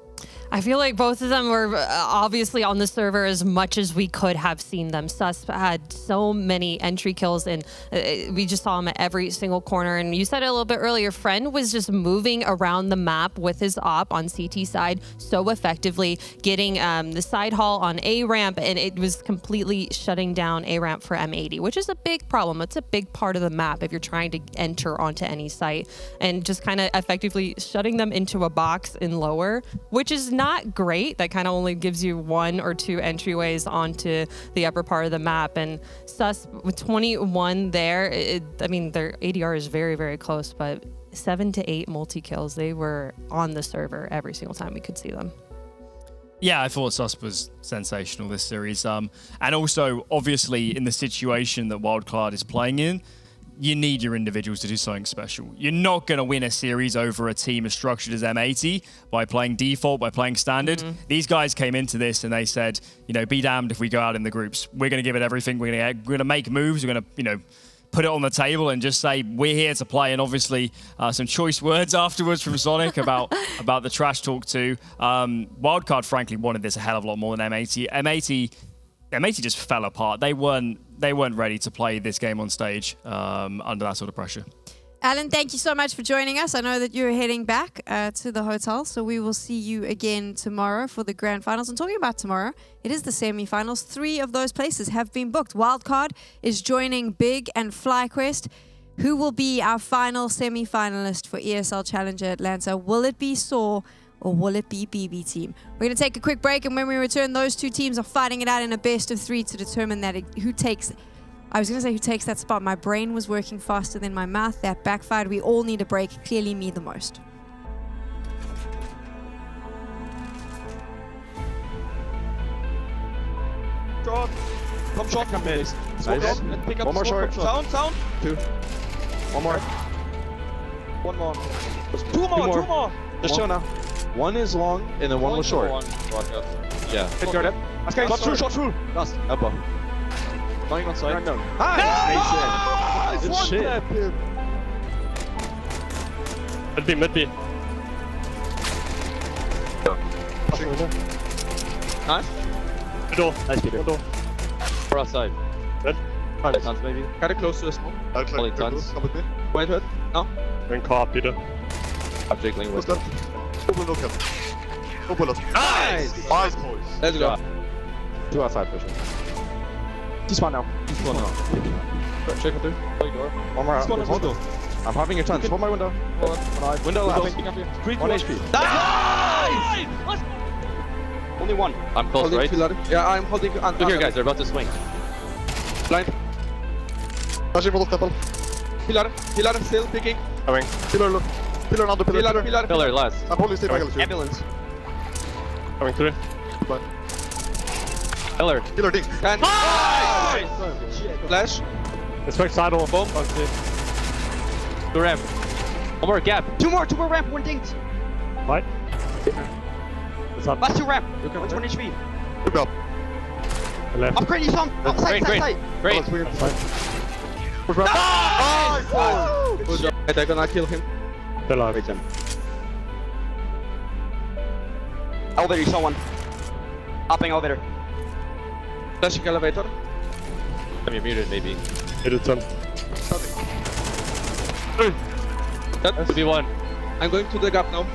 I feel like both of them were obviously on the server as much as we could have seen them. Sus had so many entry kills, and we just saw him at every single corner. And you said it a little bit earlier, Friend was just moving around the map with his op on CT side so effectively, getting the side haul on A ramp, and it was completely shutting down A ramp for M80, which is a big problem. It's a big part of the map if you're trying to enter onto any site, and just kind of effectively shutting them into a box in lower, which is not great. That kind of only gives you 1 or 2 entryways onto the upper part of the map. And Sus with 21 there, I mean, their ADR is very, very close, but 7 to 8 multi-kills. They were on the server every single time we could see them. Yeah, I thought Sus was sensational this series. And also, obviously, in the situation that Wildcard is playing in, you need your individuals to do something special. You're not going to win a series over a team as structured as M80 by playing default, by playing standard. These guys came into this and they said, be damned if we go out in the groups. We're going to give it everything. We're going to make moves. We're going to, put it on the table and just say, we're here to play. And obviously, some choice words afterwards from Sonic about the trash talk too. Wildcard, frankly, wanted this a hell of a lot more than M80. M80 just fell apart. They weren't ready to play this game on stage under that sort of pressure. Alan, thank you so much for joining us. I know that you're heading back to the hotel, so we will see you again tomorrow for the grand finals. And talking about tomorrow, it is the semi-finals. 3 of those places have been booked. Wildcard is joining Big and FlyQuest. Who will be our final semi-finalist for ESL Challenger Atlanta? Will it be Saw or will it be BB Team? We're going to take a quick break, and when we return, those 2 teams are fighting it out in a best of 3 to determine who takes I was going to say who takes that spot. My brain was working faster than my mouth. That backfired. We all need a break. Clearly me the most. Short. Come short, come mid. Nice. Pick up One more short. Sound. 2. One more. One more. Two more. Just chill now. One is long, and then one was short. Yeah. Hit guard up. Short through. Last. Elbow. Going on side. No. Nice. Good shit. Mid B. Nice. Middle. Nice, Peter. Middle. We're outside. Good. Tons, maybe. Kind of close to the smoke. Holding tons. Come with me. Wait. No. Then car, Peter. I'm jiggling with them. Open look up. Open up. Nice! Nice, boys. Let's go. 2 outside pushing. T-spawn now. Check it through. Play door. One more out. Window. I'm popping your tons. Hold my window. Window left. 1 HP. Nice! Only one. I'm close, right? Yeah, I'm holding. Look here, guys. They're about to swing. Blind. Flashing full of temple. Pillar still picking. Coming. Pillar look. Pillar another pillar. Pillar last. I'm holding stay back. Ambulance. Coming through. Pillar dings. And nice! Flash. Expect side wall. Boom. The ramp. One more gap. Two more ramp, one dinged. What? Last 2 ramp. 1 HP. Good job. Left. Upgrade you some. Side. Great. Nice! Good job. They're gonna kill him. Wait him. Elevator, you saw one. Hopping elevator. Flashing elevator. You're muted, maybe. Muted some. That would be 1. I'm going to the gap now.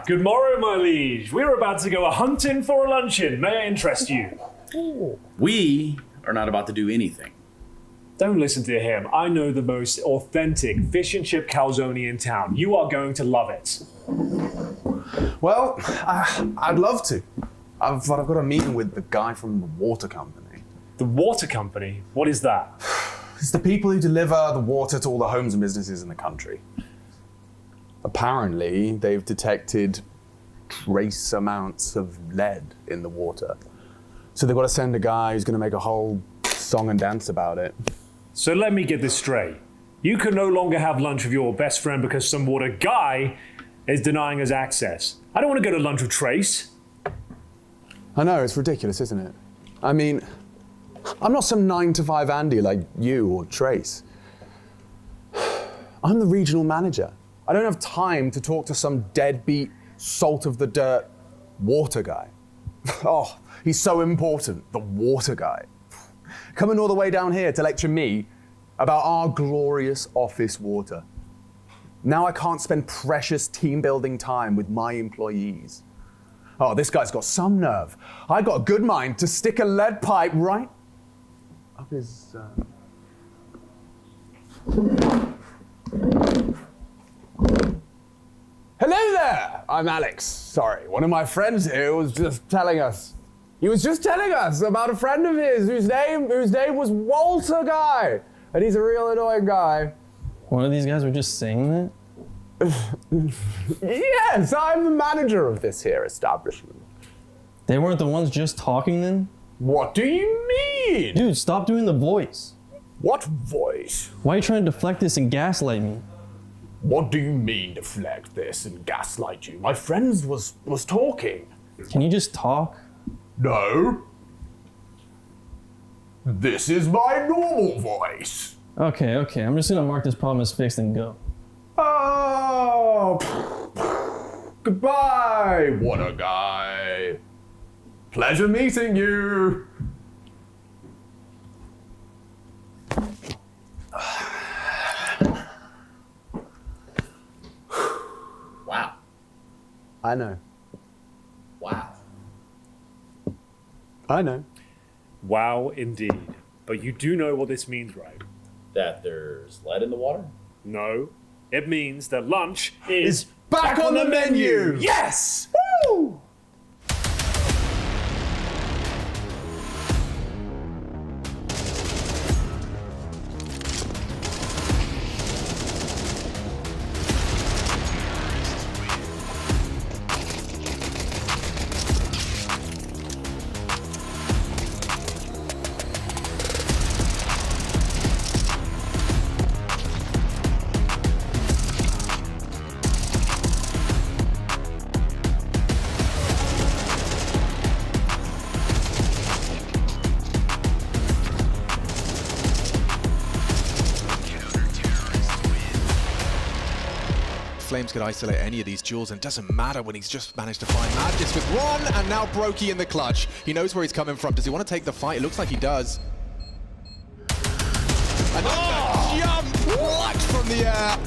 Good morrow, my liege. We're about to go a-hunting for a luncheon. May I interest you? We are not about to do anything. Don't listen to him. I know the most authentic fish and chip calzone in town. You are going to love it. Well, I'd love to. But I've got a meeting with the guy from the water company. The water company? What is that? It's the people who deliver the water to all the homes and businesses in the country. Apparently, they've detected trace amounts of lead in the water. So they've got to send a guy who's going to make a whole song and dance about it. So let me get this straight. You can no longer have lunch with your best friend because some water guy is denying us access. I don't want to go to lunch with Trace. I know, it's ridiculous, isn't it? I mean, I'm not some 9-to-5 Andy like you or Trace. I'm the regional manager. I don't have time to talk to some deadbeat, salt-of-the-dirt water guy. Oh, he's so important, the water guy. Coming all the way down here to lecture me about our glorious office water. Now I can't spend precious team-building time with my employees. Oh, this guy's got some nerve. I got a good mind to stick a lead pipe right up his... Hello there! I'm Alex. Sorry, one of my friends here was just telling us. He was just telling us about a friend of his whose name was Walter Guy. And he's a real annoying guy. One of these guys were just saying that? Yes, I'm the manager of this here establishment. They weren't the ones just talking then? What do you mean? Dude, stop doing the voice. What voice? Why are you trying to deflect this and gaslight me? What do you mean deflect this and gaslight you? My friend was talking. Can you just talk? No. This is my normal voice. Okay, I'm just gonna mark this problem as fixed and go. Oh, goodbye, water guy. Pleasure meeting you. Wow. I know. Wow. I know. Wow, indeed. But you do know what this means, right? That there's lead in the water? No. It means that lunch is back on the menu! Yes! Woo! Flames could isolate any of these duels, and it doesn't matter when he's just managed to find Madness with one, and now Brokey in the clutch. He knows where he's coming from. Does he want to take the fight? It looks like he does. Another jump plucked from the air.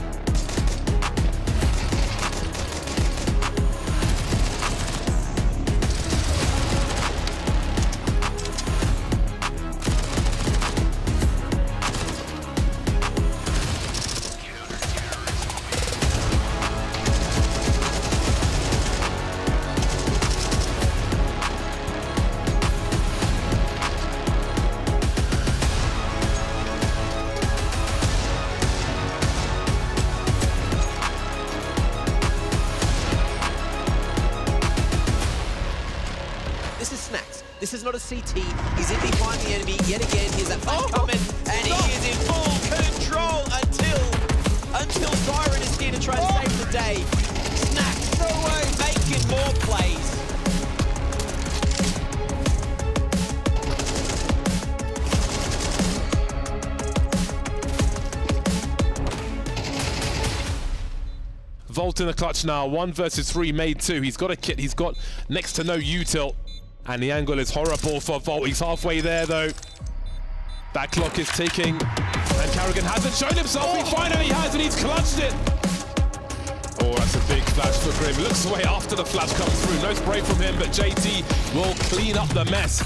This is Snacks. This is not a CT. He's in behind the enemy yet again. Here's that flash coming, and he is in full control until Siren is here to try and save the day. Snacks, no way, making more plays. Volt in the clutch now, 1 versus 3, made 2. He's got a kit, he's got next to no util. And the angle is horrible for Volt. He's halfway there though. That clock is ticking. And Carrigan hasn't shown himself. He finally has, and he's clutched it. Oh, that's a big flash for Grim. Looks away after the flash comes through. No spray from him, but JT will clean up the mess.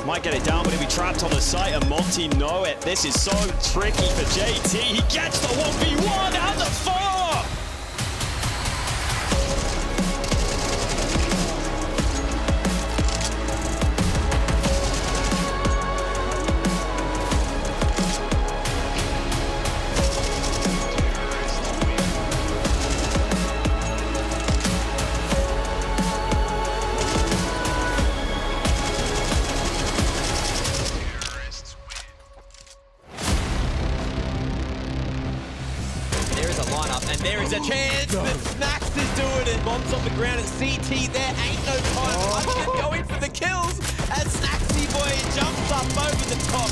Might get it down, but he'll be trapped on the site, and Monty know it. This is so tricky for JT. He gets the 1v1 and the 4! And there is a chance that Snacks is doing it. Bombs on the ground at CT. There ain't no time. Munchkin going for the kills as Snacksy boy jumps up over the top.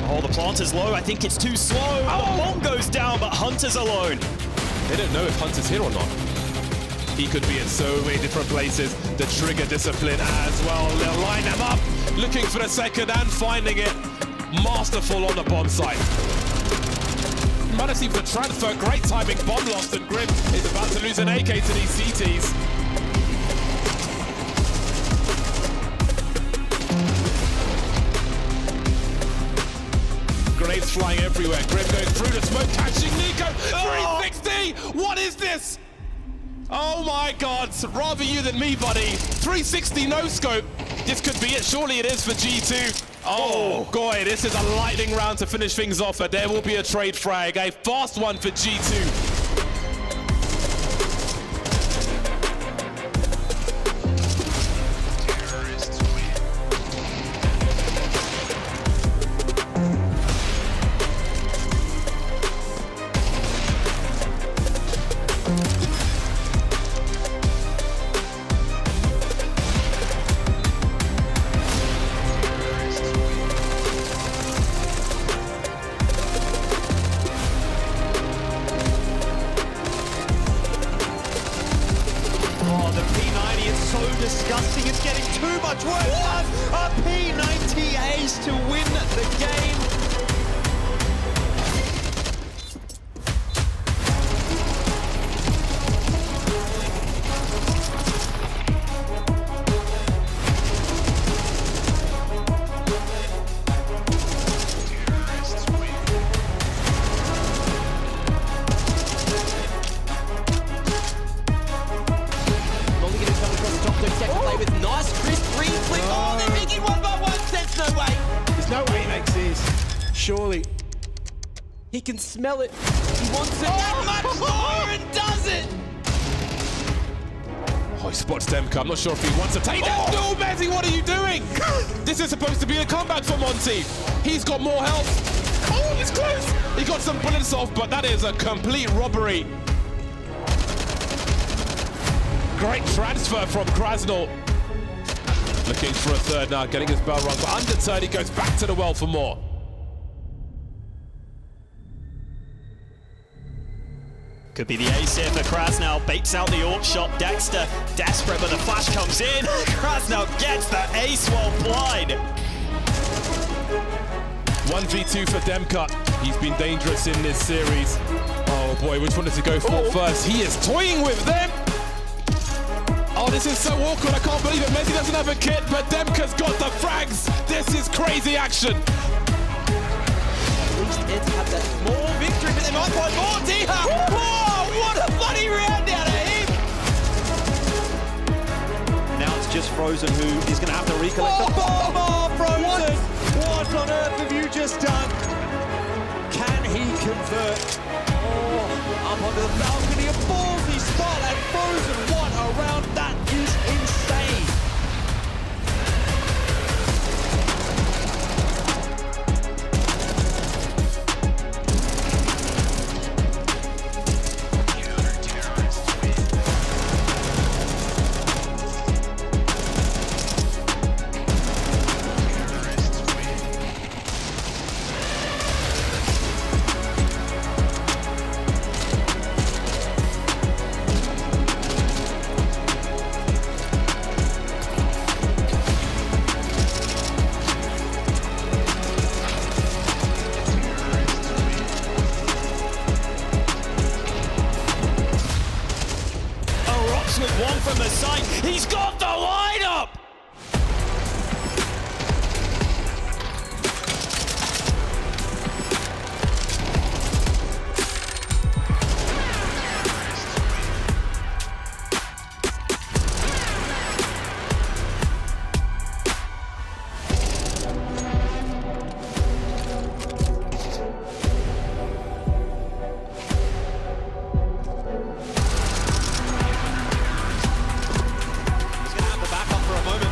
Oh, the plant is low. I think it's too slow. The bomb goes down, but Hunter's alone. They don't know if Hunter's here or not. He could be in so many different places. The trigger discipline as well. They'll line them up, looking for the second and finding it. Masterful on the bomb site. Managed to transfer, great timing, bomb lost, and Grim is about to lose an AK to these CTs. Grenades flying everywhere. Grim going through the smoke, catching Nico. 360! What is this? Oh my God, rather you than me, buddy. 360 no scope. This could be it. Surely it is for G2. Oh, boy, this is a lightning round to finish things off. But there will be a trade frag. A fast one for G2. Disgusting, it's getting too much work done. A P90 ace to win the game. With nice crisp green flick. Oh, they're making 1-by-1. There's no way. There's no way he makes this. Surely. He can smell it. He wants it that much more and does it. Oh, he spots Demka. I'm not sure if he wants to take that. No, Mezzy, what are you doing? This is supposed to be a comeback for Monty. He's got more health. Oh, he's close. He got some bullets off, but that is a complete robbery. Great transfer from Krasnal. Looking for a third now, getting his bell rung, but undeterred, he goes back to the well for more. Could be the ace here for Krasnal. Baits out the AWP shot. Dexter desperate, but the flash comes in. Krasnal gets the ace while blind. 1v2 for Demka. He's been dangerous in this series. Oh boy, which one does he go for first? He is toying with them. Oh, this is so awkward. I can't believe it. Messi doesn't have a kit, but Demka's got the frags. This is crazy action. At least Ed's had that small victory, but they might find more. Diha! Oh, what a bloody round out of him! Now it's just Frozen who is going to have to recollect. Oh, Frozen! What on earth have you just done? Can he convert? Oh, up onto the balcony, a ballsy spot, and Frozen, what a round, that is insane. With one from the side, he's got the lineup!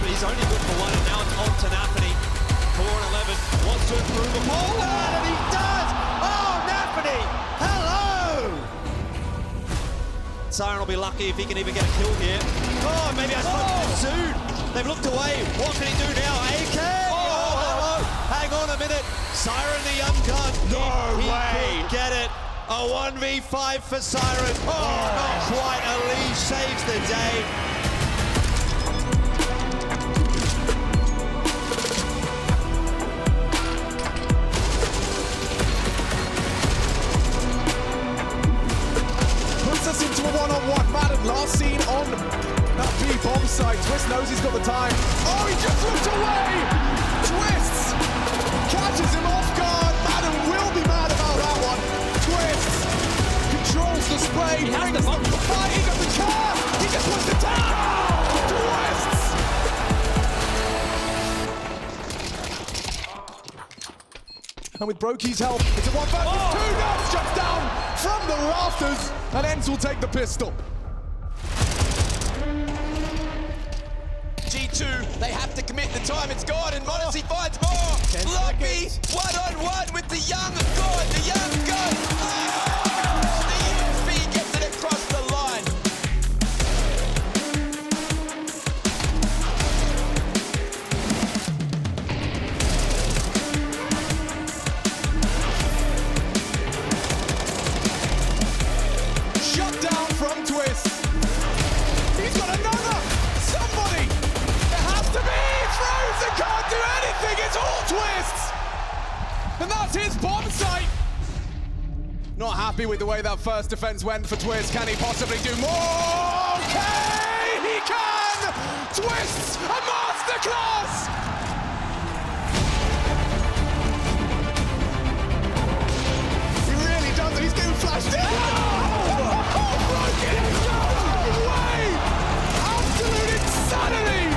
He's only good for one, and now it's on to Nafany. 4-11, wants to improve the ball, and he does! Oh, Nafany! Hello! Siren will be lucky if he can even get a kill here. Oh, maybe I spoke too soon. They've looked away. What can he do now? AK! Oh, hang on a minute. Siren, the young gun. No way! He could get it. A 1v5 for Siren. Oh, not quite. Ali saves the day. Us into a one-on-one. Madden last seen on that B-bomb site. Twist knows he's got the time. Oh, he just looked away! Twists! Catches him off guard. Madden will be mad about that one. Twists controls the spray, he brings the fight, he doesn't care, he just wants to take out Twists! And with Brokey's help, it's a 1 versus 2, Nerves jumps down from the rafters, and Ents will take the pistol. G2, they have to commit the time, it's gone, and Modesty finds more! Lucky, one-on-one with the young god, the young god! Oh, the ESP gets it across the line! Shut down from Twist. He's got another! Somebody! It has to be! Frozen can't do anything! It's all Twists! And that's his bomb site! Not happy with the way that first defense went for Twist. Can he possibly do more? Okay! He can! Twists! A masterclass! He really does it. He's getting flashed in! Absolute insanity!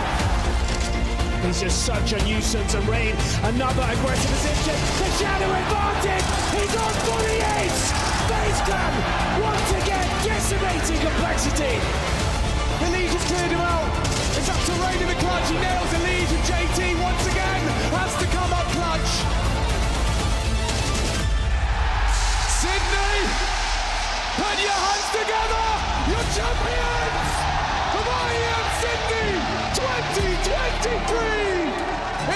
He's just such a nuisance, and Rain, another aggressive position, the shadow advantage, he's on 48! Face clam, once again, decimating complexity! The Legion has cleared him out, it's up to Rain in the clutch, he nails the Legion, JT once again has to come up clutch! Sydney, put your hands together, you're champions! From IEM Sydney 2023,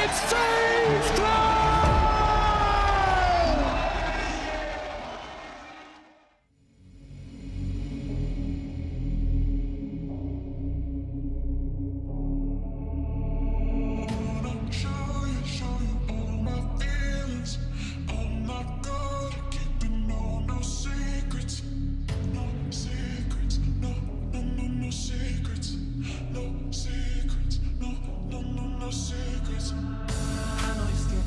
it's Faze Clan! I know you still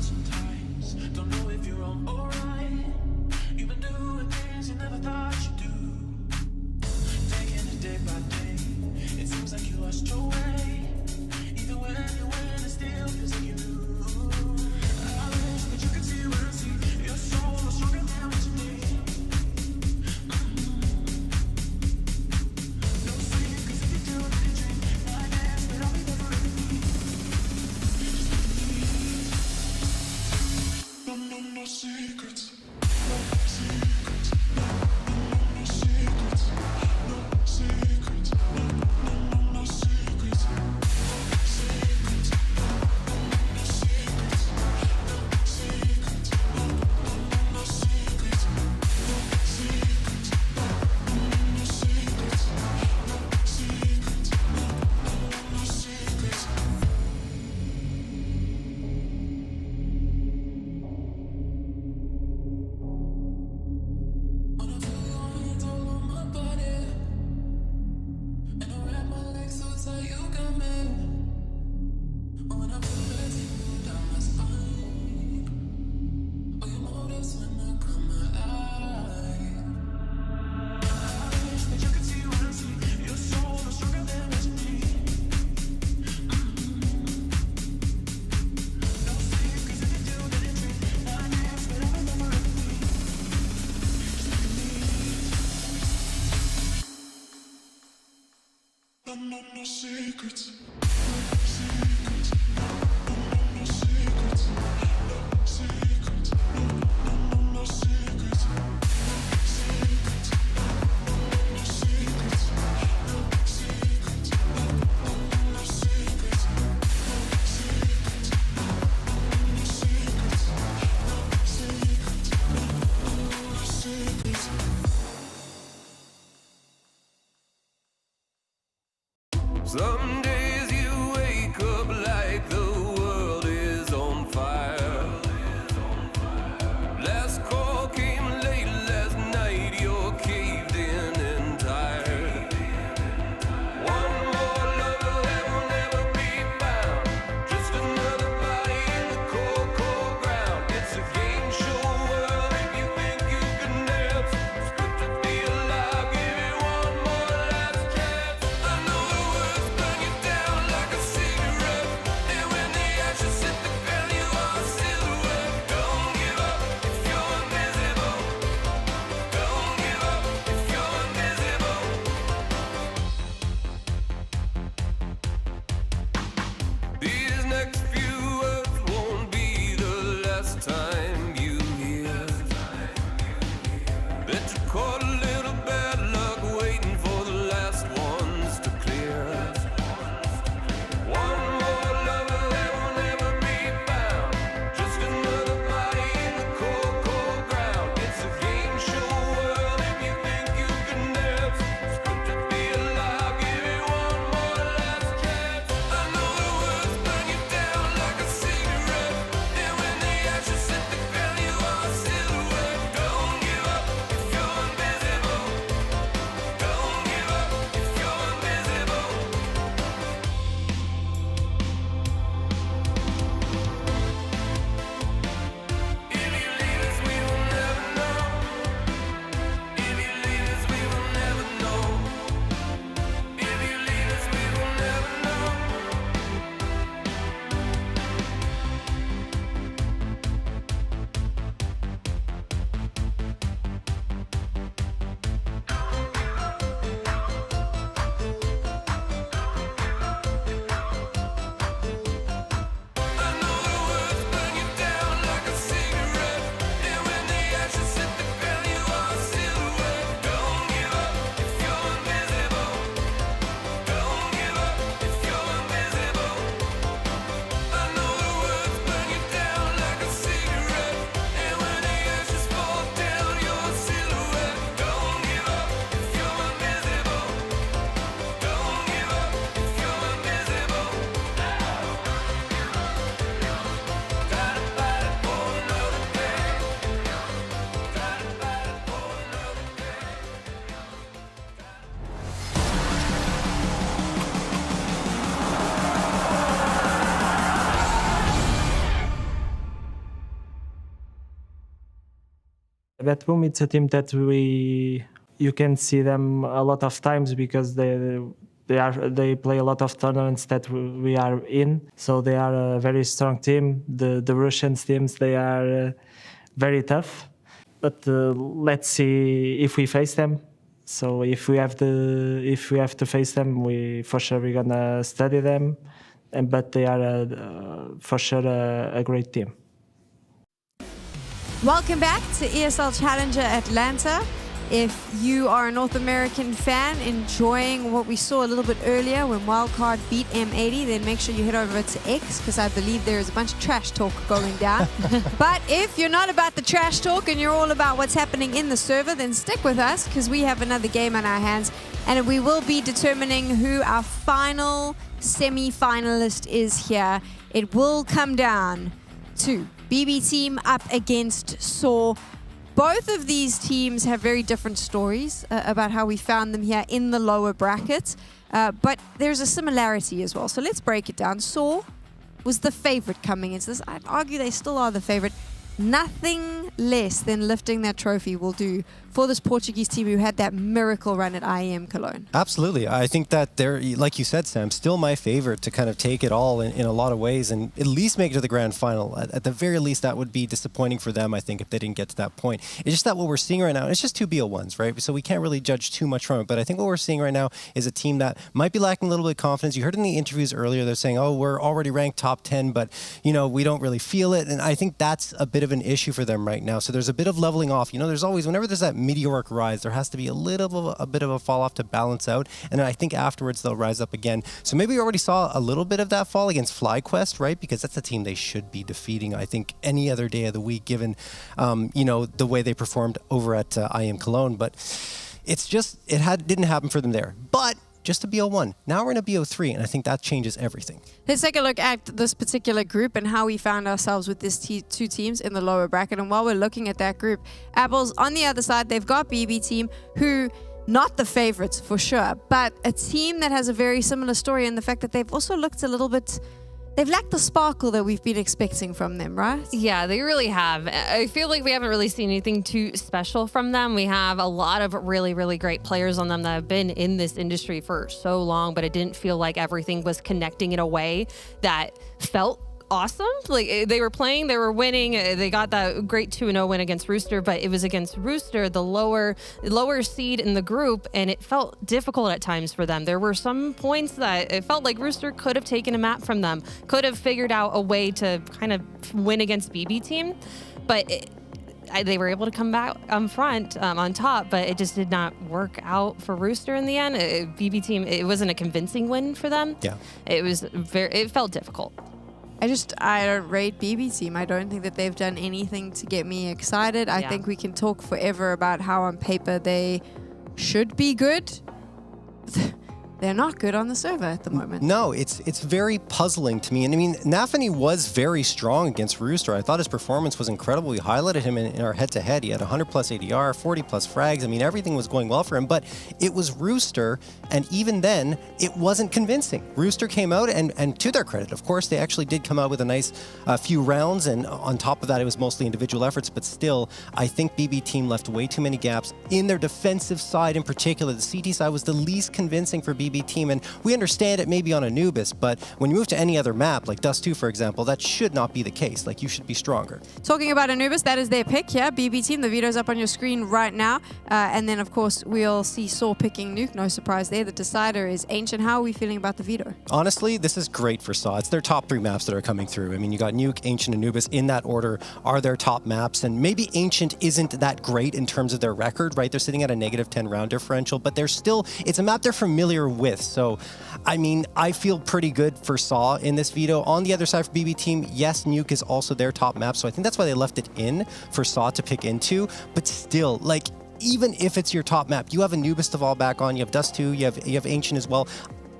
Betboom, it's a team that you can see them a lot of times because they play a lot of tournaments that we are in. So they are a very strong team. The Russian teams, they are very tough. But let's see if we face them. So if we have to face them, we're gonna study them. But they are for sure a great team. Welcome back to ESL Challenger Atlanta. If you are a North American fan enjoying what we saw a little bit earlier when Wildcard beat M80, then make sure you head over to X because I believe there is a bunch of trash talk going down. But if you're not about the trash talk and you're all about what's happening in the server, then stick with us because we have another game on our hands and we will be determining who our final semi-finalist is here. It will come down to BB Team up against SAW. Both of these teams have very different stories about how we found them here in the lower brackets, but there's a similarity as well. So let's break it down. SAW was the favorite coming into this. I'd argue they still are the favorite. Nothing less than lifting that trophy will do for this Portuguese team who had that miracle run at IEM Cologne. Absolutely. I think that they're, like you said, Sam, still my favorite to kind of take it all in a lot of ways and at least make it to the grand final. At the very least, that would be disappointing for them, I think, if they didn't get to that point. It's just that what we're seeing right now, it's just two BO1s, right? So we can't really judge too much from it. But I think what we're seeing right now is a team that might be lacking a little bit of confidence. You heard in the interviews earlier, they're saying, oh, we're already ranked top 10, but, you know, we don't really feel it. And I think that's a bit of an issue for them right now. So there's a bit of leveling off. You know, there's always, whenever there's that meteoric rise, there has to be a bit of a fall off to balance out. And then I think afterwards they'll rise up again. So maybe we already saw a little bit of that fall against FlyQuest, right? Because that's a team they should be defeating, I think, any other day of the week, given, you know, the way they performed over at IEM Cologne. But it's just, didn't happen for them there. But just a BO1. Now we're in a BO3, and I think that changes everything. Let's take a look at this particular group and how we found ourselves with these two teams in the lower bracket. And while we're looking at that group, Apples on the other side, they've got BB Team, who, not the favorites for sure, but a team that has a very similar story in the fact that they've also looked a little bit... They've lacked the sparkle that we've been expecting from them, right? Yeah, they really have. I feel like we haven't really seen anything too special from them. We have a lot of really, really great players on them that have been in this industry for so long, but it didn't feel like everything was connecting in a way that felt awesome. Like, they were playing, they were winning. They got that great 2-0 win against Rooster, but it was against Rooster, the lower seed in the group, and it felt difficult at times for them. There were some points that it felt like Rooster could have taken a map from them, could have figured out a way to kind of win against BB Team, but they were able to come back on front, on top, but it just did not work out for Rooster in the end. BB Team, it wasn't a convincing win for them. Yeah. It felt difficult. I don't rate BB Team. I don't think that they've done anything to get me excited. I think we can talk forever about how on paper they should be good. They're not good on the server at the moment. No, it's very puzzling to me. And I mean, Nafany was very strong against Rooster. I thought his performance was incredible. We highlighted him in our head-to-head. He had 100+ ADR, 40+ frags. I mean, everything was going well for him. But it was Rooster, and even then, it wasn't convincing. Rooster came out, and to their credit, of course, they actually did come out with a nice few rounds. And on top of that, it was mostly individual efforts. But still, I think BB Team left way too many gaps in their defensive side in particular. The CT side was the least convincing for BB Team, and we understand it maybe on Anubis, but when you move to any other map, like Dust 2, for example, that should not be the case. Like, you should be stronger. Talking about Anubis, that is their pick here, BB Team. The video's up on your screen right now. And then, of course, we'll see SAW picking Nuke. No surprise there. The decider is Ancient. How are we feeling about the veto? Honestly, this is great for SAW. It's their top 3 maps that are coming through. I mean, you got Nuke, Ancient, Anubis in that order are their top maps, and maybe Ancient isn't that great in terms of their record, right? They're sitting at a -10 round differential, but they're still, it's a map they're familiar with. So, I mean, I feel pretty good for SAW in this veto. On the other side for BB Team, yes, Nuke is also their top map, so I think that's why they left it in for SAW to pick into. But still, like, even if it's your top map, you have Anubis to fall back on, you have Dust 2, you have Ancient as well.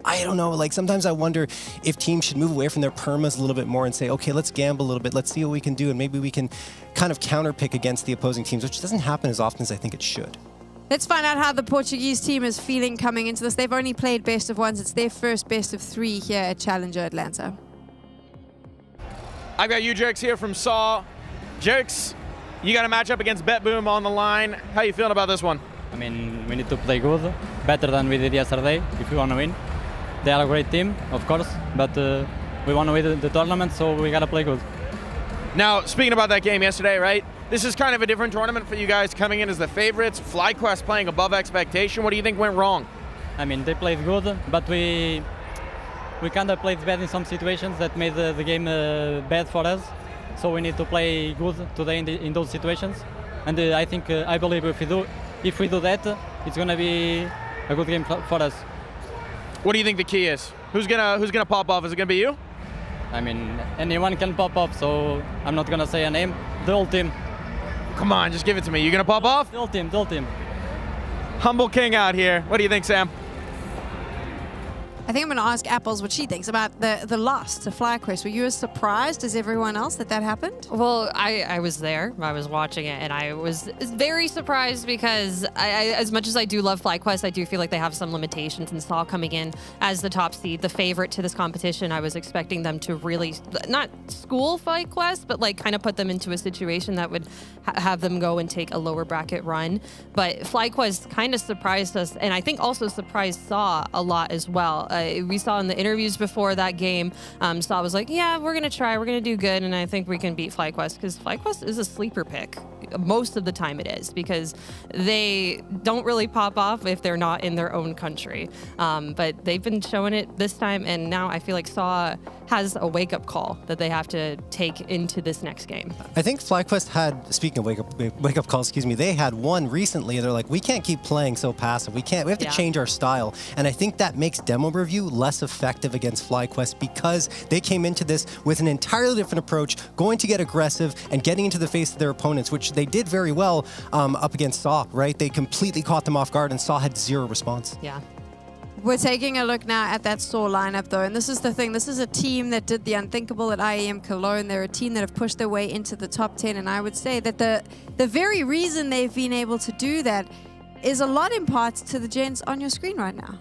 I don't know, like, sometimes I wonder if teams should move away from their permas a little bit more and say, okay, let's gamble a little bit, let's see what we can do, and maybe we can kind of counterpick against the opposing teams, which doesn't happen as often as I think it should. Let's find out how the Portuguese team is feeling coming into this. They've only played best of ones. It's their first best of 3 here at Challenger Atlanta. I've got you, Jerks, here from SAW. Jerks, You got a matchup against BetBoom on the line. How you feeling about this one? I mean, we need to play good, better than we did yesterday if we want to win. They are a great team, of course, but we want to win the tournament, so we got to play good. Now, speaking about that game yesterday, right? This is kind of a different tournament for you guys coming in as the favorites. FlyQuest playing above expectation. What do you think went wrong? I mean, they played good, but we kind of played bad in some situations that made the game bad for us. So we need to play good today in those situations. And I believe if we do that, it's gonna be a good game for us. What do you think the key is? Who's gonna pop off? Is it gonna be you? I mean, anyone can pop up, so I'm not gonna say a name. The whole team. Come on, just give it to me. You gonna pop off? The whole team. Humble King out here. What do you think, Sam? I think I'm going to ask Apples what she thinks about the loss to FlyQuest. Were you as surprised as everyone else that happened? Well, I was there. I was watching it, and I was very surprised because as much as I do love FlyQuest, I do feel like they have some limitations. And Saw coming in as the top seed, the favorite to this competition, I was expecting them to really not school FlyQuest, but like kind of put them into a situation that would have them go and take a lower bracket run. But FlyQuest kind of surprised us, and I think also surprised Saw a lot as well. We saw in the interviews before that game, Saw was like, yeah, we're going to try, we're going to do good, and I think we can beat FlyQuest, because FlyQuest is a sleeper pick. Most of the time it is, because they don't really pop off if they're not in their own country. But they've been showing it this time, and now I feel like Saw has a wake-up call that they have to take into this next game. I think FlyQuest had, speaking of wake-up calls, they had one recently. They're like, we can't keep playing so passive. We have to change our style. And I think that makes demo review less effective against FlyQuest because they came into this with an entirely different approach, going to get aggressive and getting into the face of their opponents, which they did very well up against Saw, right? They completely caught them off guard and Saw had zero response. Yeah. We're taking a look now at that Saw lineup, though, and this is the thing. This is a team that did the unthinkable at IEM Cologne. They're a team that have pushed their way into the top 10, and I would say that the very reason they've been able to do that is a lot in parts to the gents on your screen right now.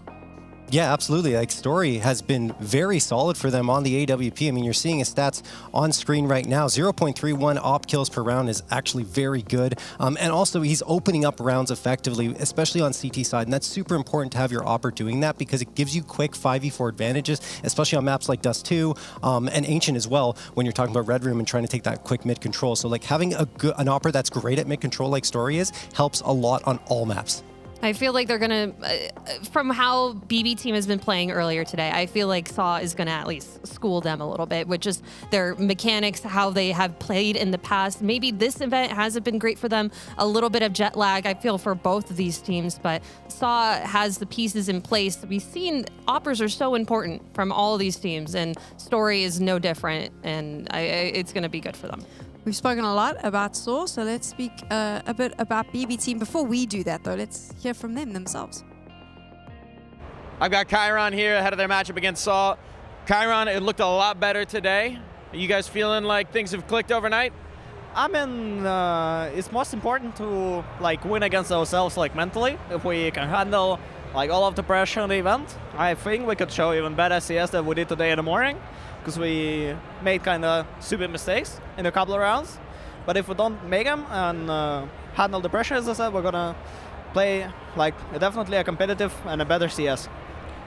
Yeah, absolutely. Like, Story has been very solid for them on the AWP. I mean, you're seeing his stats on screen right now. 0.31 op kills per round is actually very good. And also, he's opening up rounds effectively, especially on CT side. And that's super important to have your opper doing that because it gives you quick 5v4 advantages, especially on maps like Dust 2 and Ancient as well, when you're talking about Red Room and trying to take that quick mid control. So, like, having an opper that's great at mid control like Story is helps a lot on all maps. I feel like they're going to, from how BB team has been playing earlier today, I feel like Saw is going to at least school them a little bit with just their mechanics, how they have played in the past. Maybe this event hasn't been great for them. A little bit of jet lag, I feel, for both of these teams, but Saw has the pieces in place. We've seen oppers are so important from all of these teams, and Story is no different, and it's going to be good for them. We've spoken a lot about Saw, so let's speak a bit about BB team. Before we do that, though, let's hear from them themselves. I've got Chiron here ahead of their matchup against Saw. Chiron, it looked a lot better today. Are you guys feeling like things have clicked overnight? I mean, it's most important to win against ourselves mentally. If we can handle all of the pressure on the event, I think we could show even better CS than we did today in the morning. Because we made kind of stupid mistakes in a couple of rounds. But if we don't make them and handle the pressure, as I said, we're going to play definitely a competitive and a better CS.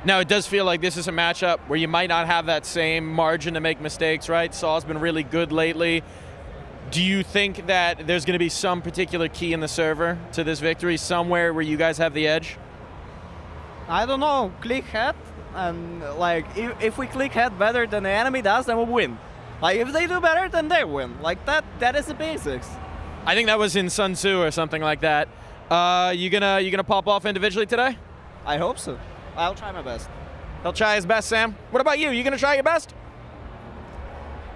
Now, it does feel like this is a matchup where you might not have that same margin to make mistakes, right? Saw's been really good lately. Do you think that there's going to be some particular key in the server to this victory, somewhere where you guys have the edge? I don't know. Click head. And if we click head better than the enemy does, then we'll win. If they do better, then they win. That is the basics. I think that was in Sun Tzu or something like that. You gonna pop off individually today? I hope so. I'll try my best. He'll try his best, Sam. What about you? You gonna try your best?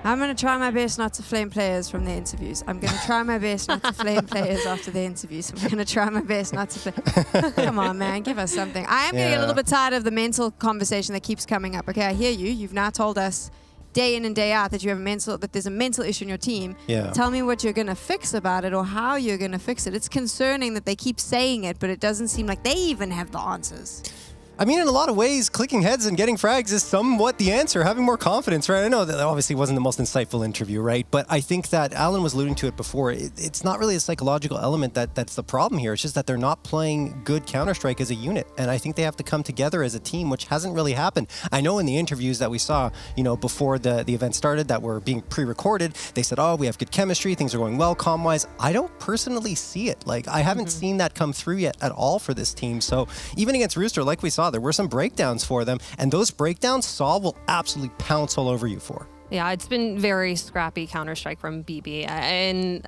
I'm going to try my best not to flame players from the interviews. I'm going to try my best not to flame players after the interviews. I'm going to try my best not to flame. Come on, man. Give us something. I am getting a little bit tired of the mental conversation that keeps coming up. Okay, I hear you. You've now told us day in and day out that you have that there's a mental issue in your team. Yeah. Tell me what you're going to fix about it or how you're going to fix it. It's concerning that they keep saying it, but it doesn't seem like they even have the answers. I mean, in a lot of ways, clicking heads and getting frags is somewhat the answer, having more confidence, right? I know that obviously wasn't the most insightful interview, right? But I think that Alan was alluding to it before. It's not really a psychological element that's the problem here. It's just that they're not playing good Counter-Strike as a unit. And I think they have to come together as a team, which hasn't really happened. I know in the interviews that we saw, before the event started that were being pre-recorded, they said, oh, we have good chemistry, things are going well comm-wise. I don't personally see it. Like, I haven't seen that come through yet at all for this team. So even against Rooster, like we saw, there were some breakdowns for them, and those breakdowns Saw will absolutely pounce all over you for. Yeah, it's been very scrappy Counter-Strike from BB. And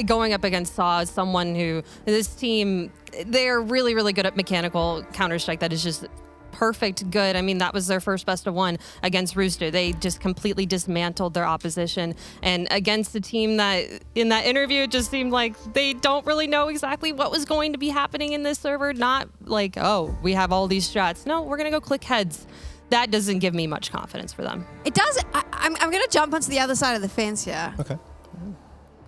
going up against Saw is someone who, this team, they're really, really good at mechanical Counter-Strike that is just perfect good. I mean, that was their first best of one against Rooster. They just completely dismantled their opposition. And against the team that, in that interview, it just seemed like they don't really know exactly what was going to be happening in this server. Not like, oh, we have all these strats. No, we're going to go click heads. That doesn't give me much confidence for them. It does. I'm going to jump onto the other side of the fence here. Okay.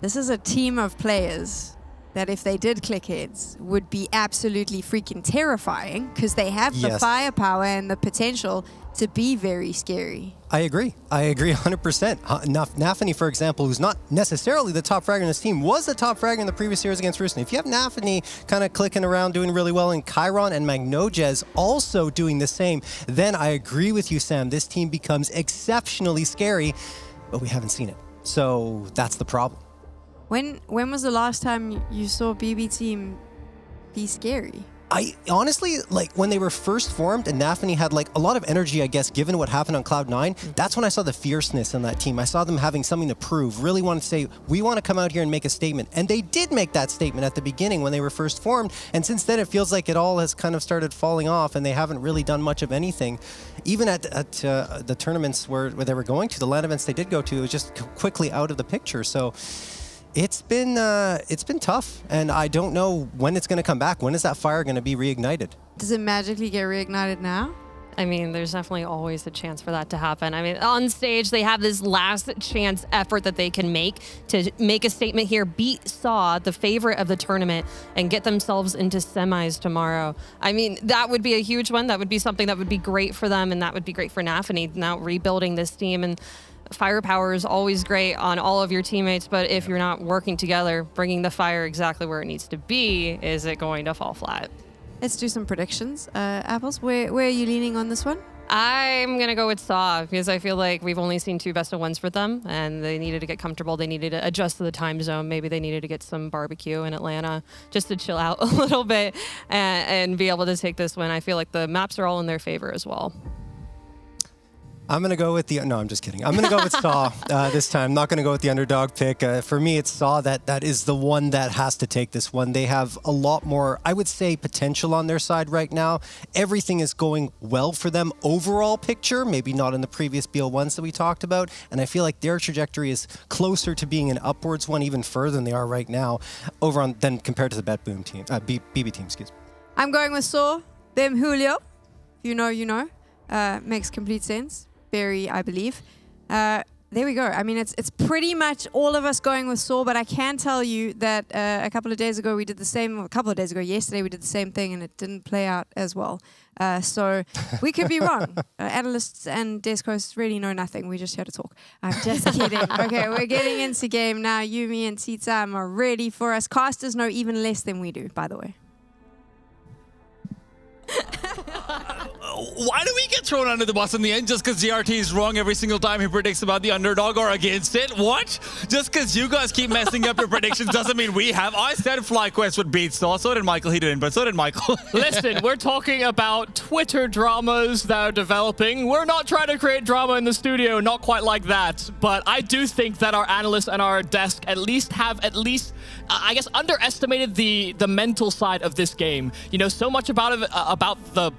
This is a team of players that if they did click heads would be absolutely freaking terrifying because they have the firepower and the potential to be very scary. I agree 100%. Nafany, for example, who's not necessarily the top fragger in this team, was the top fragger in the previous series against Rooster. If you have Nafany kind of clicking around doing really well, and Chiron and Magnojez also doing the same, then I agree with you, Sam. This team becomes exceptionally scary, but we haven't seen it. So that's the problem. When was the last time you saw BB team be scary? I honestly, like, when they were first formed and Nafany had, like, a lot of energy, I guess, given what happened on Cloud9, that's when I saw the fierceness in that team. I saw them having something to prove, really wanted to say, we want to come out here and make a statement. And they did make that statement at the beginning when they were first formed. And since then, it feels like it all has kind of started falling off and they haven't really done much of anything. Even at the tournaments where they were going to, the LAN events they did go to, it was just quickly out of the picture. So it's been tough, and I don't know when it's going to come back. When is that fire going to be reignited? Does it magically get reignited now? I mean, there's definitely always a chance for that to happen. I mean, on stage, they have this last chance effort that they can make to make a statement here, beat Saw, the favorite of the tournament, and get themselves into semis tomorrow. I mean, that would be a huge one. That would be something that would be great for them, and that would be great for Nafany, now rebuilding this team. And firepower is always great on all of your teammates, but if you're not working together, bringing the fire exactly where it needs to be, is it going to fall flat? Let's do some predictions. Apples, where are you leaning on this one? I'm going to go with Saw because I feel like we've only seen 2 best of 1s for them, and they needed to get comfortable. They needed to adjust to the time zone. Maybe they needed to get some barbecue in Atlanta just to chill out a little bit and be able to take this win. I feel like the maps are all in their favor as well. I'm going to go with no, I'm just kidding. I'm going to go with Saw this time. I'm not going to go with the underdog pick. For me, it's Saw that is the one that has to take this one. They have a lot more, I would say, potential on their side right now. Everything is going well for them. Overall picture, maybe not in the previous BL1s that we talked about. And I feel like their trajectory is closer to being an upwards one even further than they are right now than compared to the BB team, excuse me. I'm going with Saw. Them Julio. You know. Makes complete sense. Barry, I believe. There we go. I mean, it's pretty much all of us going with Saw, but I can tell you that a couple of days ago we did the same. Yesterday we did the same thing, and it didn't play out as well. So we could be wrong. Analysts and desk hosts really know nothing. We're just here to talk. I'm just kidding. Okay, we're getting into game now. Yumi and Titam are ready for us. Casters know even less than we do, by the way. Why do we get thrown under the bus in the end just because GRT is wrong every single time he predicts about the underdog or against it? What? Just because you guys keep messing up your predictions doesn't mean we have. I said FlyQuest would beat Saw. So did Michael. He didn't, but so did Michael. Listen, we're talking about Twitter dramas that are developing. We're not trying to create drama in the studio, not quite like that. But I do think that our analysts and our desk have I guess, underestimated the mental side of this game. You know, so much about the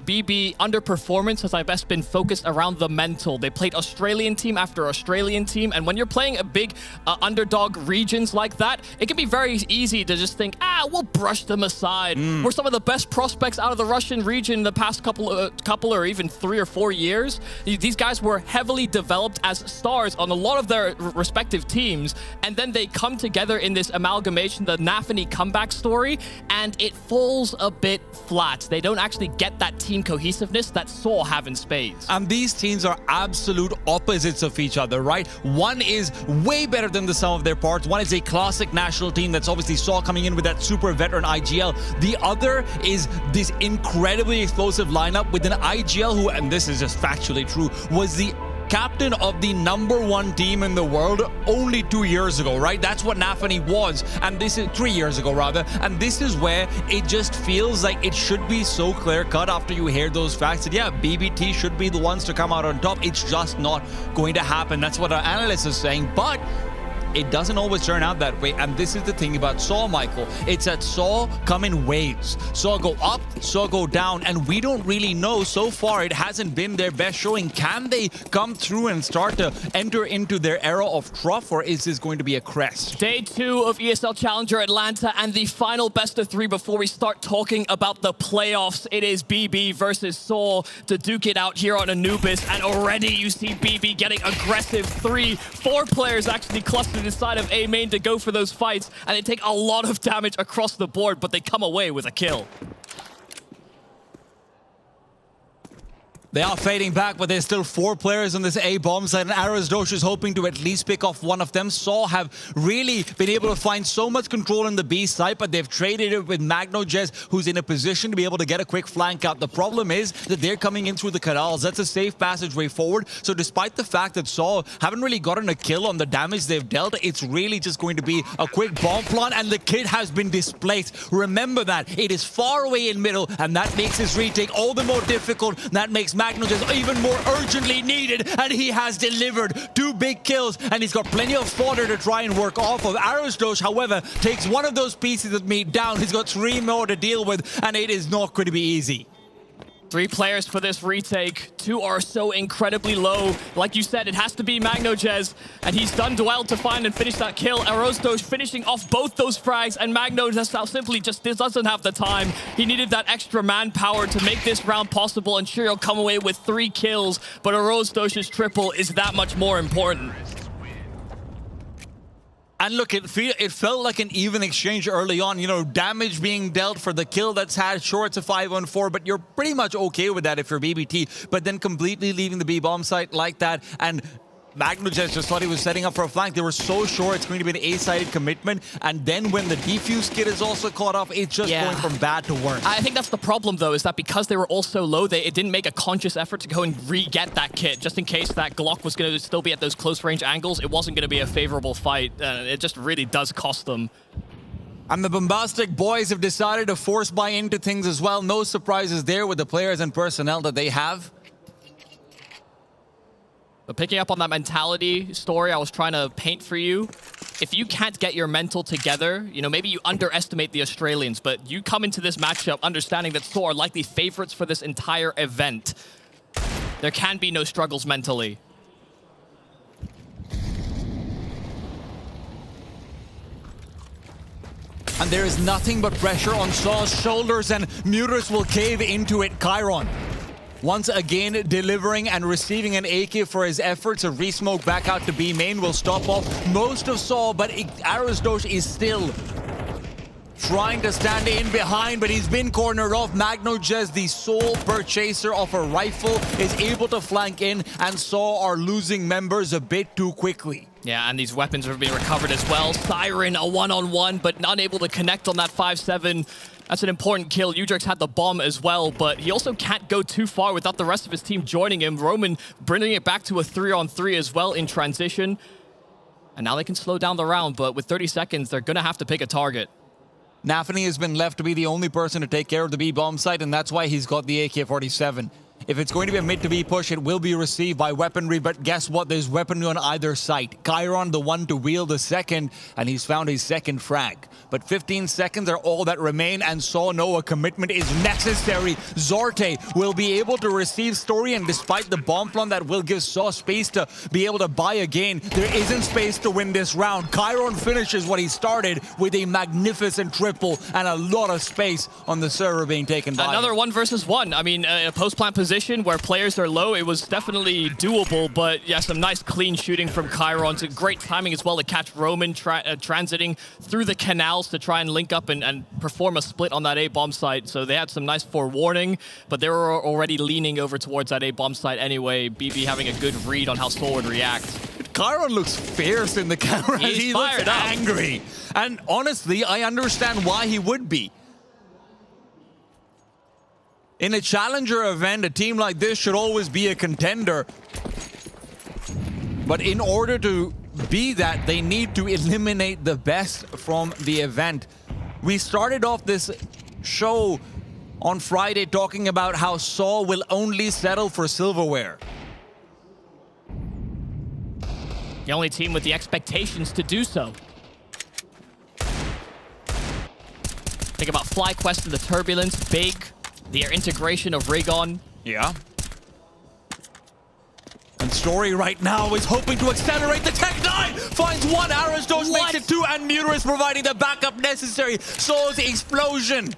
BB the underperformance has, I best been focused around the mental. They played Australian team after Australian team, and when you're playing a big underdog regions like that, it can be very easy to just think, we'll brush them aside. We're some of the best prospects out of the Russian region in the past couple or even 3 or 4 years. These guys were heavily developed as stars on a lot of their respective teams, and then they come together in this amalgamation, the Nafany comeback story, and it falls a bit flat. They don't actually get that team cohesiveness that Saw have in spades. And these teams are absolute opposites of each other, right? One is way better than the sum of their parts. One is a classic national team that's obviously Saw coming in with that super veteran IGL. The other is this incredibly explosive lineup with an IGL who, and this is just factually true, was the captain of the #1 team in the world only 2 years ago, right? That's what Nafany was, and this is 3 years ago rather, and this is where it just feels like it should be so clear-cut after you hear those facts that yeah, BBT should be the ones to come out on top. It's just not going to happen. That's what our analyst is saying, but it doesn't always turn out that way, and this is the thing about Saw, Michael. It's that Saw come in waves. Saw go up, Saw go down, and we don't really know. So far, it hasn't been their best showing. Can they come through and start to enter into their era of trough, or is this going to be a crest? Day 2 of ESL Challenger Atlanta and the final best of 3 before we start talking about the playoffs. It is BB versus Saw to duke it out here on Anubis, and already you see BB getting aggressive. 4 players actually clustered inside of A main to go for those fights, and they take a lot of damage across the board, but they come away with a kill. They are fading back, but there's still 4 players on this A bomb side, and Arasdosh is hoping to at least pick off one of them. Saw have really been able to find so much control in the B side, but they've traded it with MagnoJez, who's in a position to be able to get a quick flank out. The problem is that they're coming in through the canals. That's a safe passageway forward. So despite the fact that Saw haven't really gotten a kill on the damage they've dealt, it's really just going to be a quick bomb plant, and the kid has been displaced. Remember that. It is far away in middle, and that makes his retake all the more difficult. That makes MagnoJez even more urgently needed, and he has delivered 2 big kills, and he's got plenty of fodder to try and work off of. Arasdosh, however, takes one of those pieces of meat down. He's got 3 more to deal with, and it is not going to be easy. 3 players for this retake. 2 are so incredibly low. Like you said, it has to be MagnoJez, and he's done well to find and finish that kill. Arasdosh finishing off both those frags, and MagnoJez now simply just doesn't have the time. He needed that extra manpower to make this round possible, and sure, he'll come away with 3 kills, but Arasdosh's triple is that much more important. And look, it felt like an even exchange early on. You know, damage being dealt for the kill that's had. Sure, it's a 5-on-4, but you're pretty much okay with that if you're BBT. But then completely leaving the B-bomb site like that, and MagnoJez just thought he was setting up for a flank. They were so sure it's going to be an A-sided commitment, and then when the defuse kit is also caught off, it's just going from bad to worse. I think that's the problem, though, is that because they were all so low, it didn't make a conscious effort to go and re-get that kit, just in case that Glock was going to still be at those close-range angles. It wasn't going to be a favorable fight. It just really does cost them. And the Bombastic boys have decided to force buy into things as well. No surprises there with the players and personnel that they have. But picking up on that mentality story I was trying to paint for you, if you can't get your mental together, you know, maybe you underestimate the Australians, but you come into this matchup understanding that Saw are likely favorites for this entire event. There can be no struggles mentally. And there is nothing but pressure on Saw's shoulders, and Muris will cave into it. Chiron, once again delivering and receiving an AK for his efforts. A re-smoke back out to B main will stop off most of Saw, but Arasdosh is still trying to stand in behind, but he's been cornered off. MagnoJez, the sole purchaser of a rifle, is able to flank in, and Saw are losing members a bit too quickly. Yeah, and these weapons are being recovered as well. Siren, a one-on-one, but not able to connect on that 5-7. That's an important kill. Udrix had the bomb as well, but he also can't go too far without the rest of his team joining him. Roman bringing it back to a 3-on-3 as well in transition. And now they can slow down the round, but with 30 seconds, they're going to have to pick a target. Nafany has been left to be the only person to take care of the B-bomb site, and that's why he's got the AK-47. If it's going to be a mid to B push, it will be received by weaponry, but guess what? There's weaponry on either side. Chiron, the one to wield the second, and he's found his second frag. But 15 seconds are all that remain, and Saw know a commitment is necessary. Zorte will be able to receive Story, and despite the bomb plant that will give Saw space to be able to buy again, there isn't space to win this round. Chiron finishes what he started with a magnificent triple and a lot of space on the server being taken by Another him. 1 versus 1. I mean, a post-plant position where players are low, it was definitely doable, but yeah, some nice clean shooting from Chiron. Great timing as well to catch Roman transiting through the canals to try and link up and perform a split on that A-bomb site. So they had some nice forewarning, but they were already leaning over towards that A-bomb site anyway. BB having a good read on how Soul would react. Chiron looks fierce in the camera. He looks fired up. angry. And honestly, I understand why he would be. In a challenger event, a team like this should always be a contender. But in order to be that, they need to eliminate the best from the event. We started off this show on Friday talking about how Saw will only settle for silverware. The only team with the expectations to do so. Think about FlyQuest and the Turbulence, big. Their integration of Rigon. Yeah. And Story right now is hoping to accelerate the Tech 9! Finds one, Arasdos makes it 2, and Muter is providing the backup necessary. Soul's explosion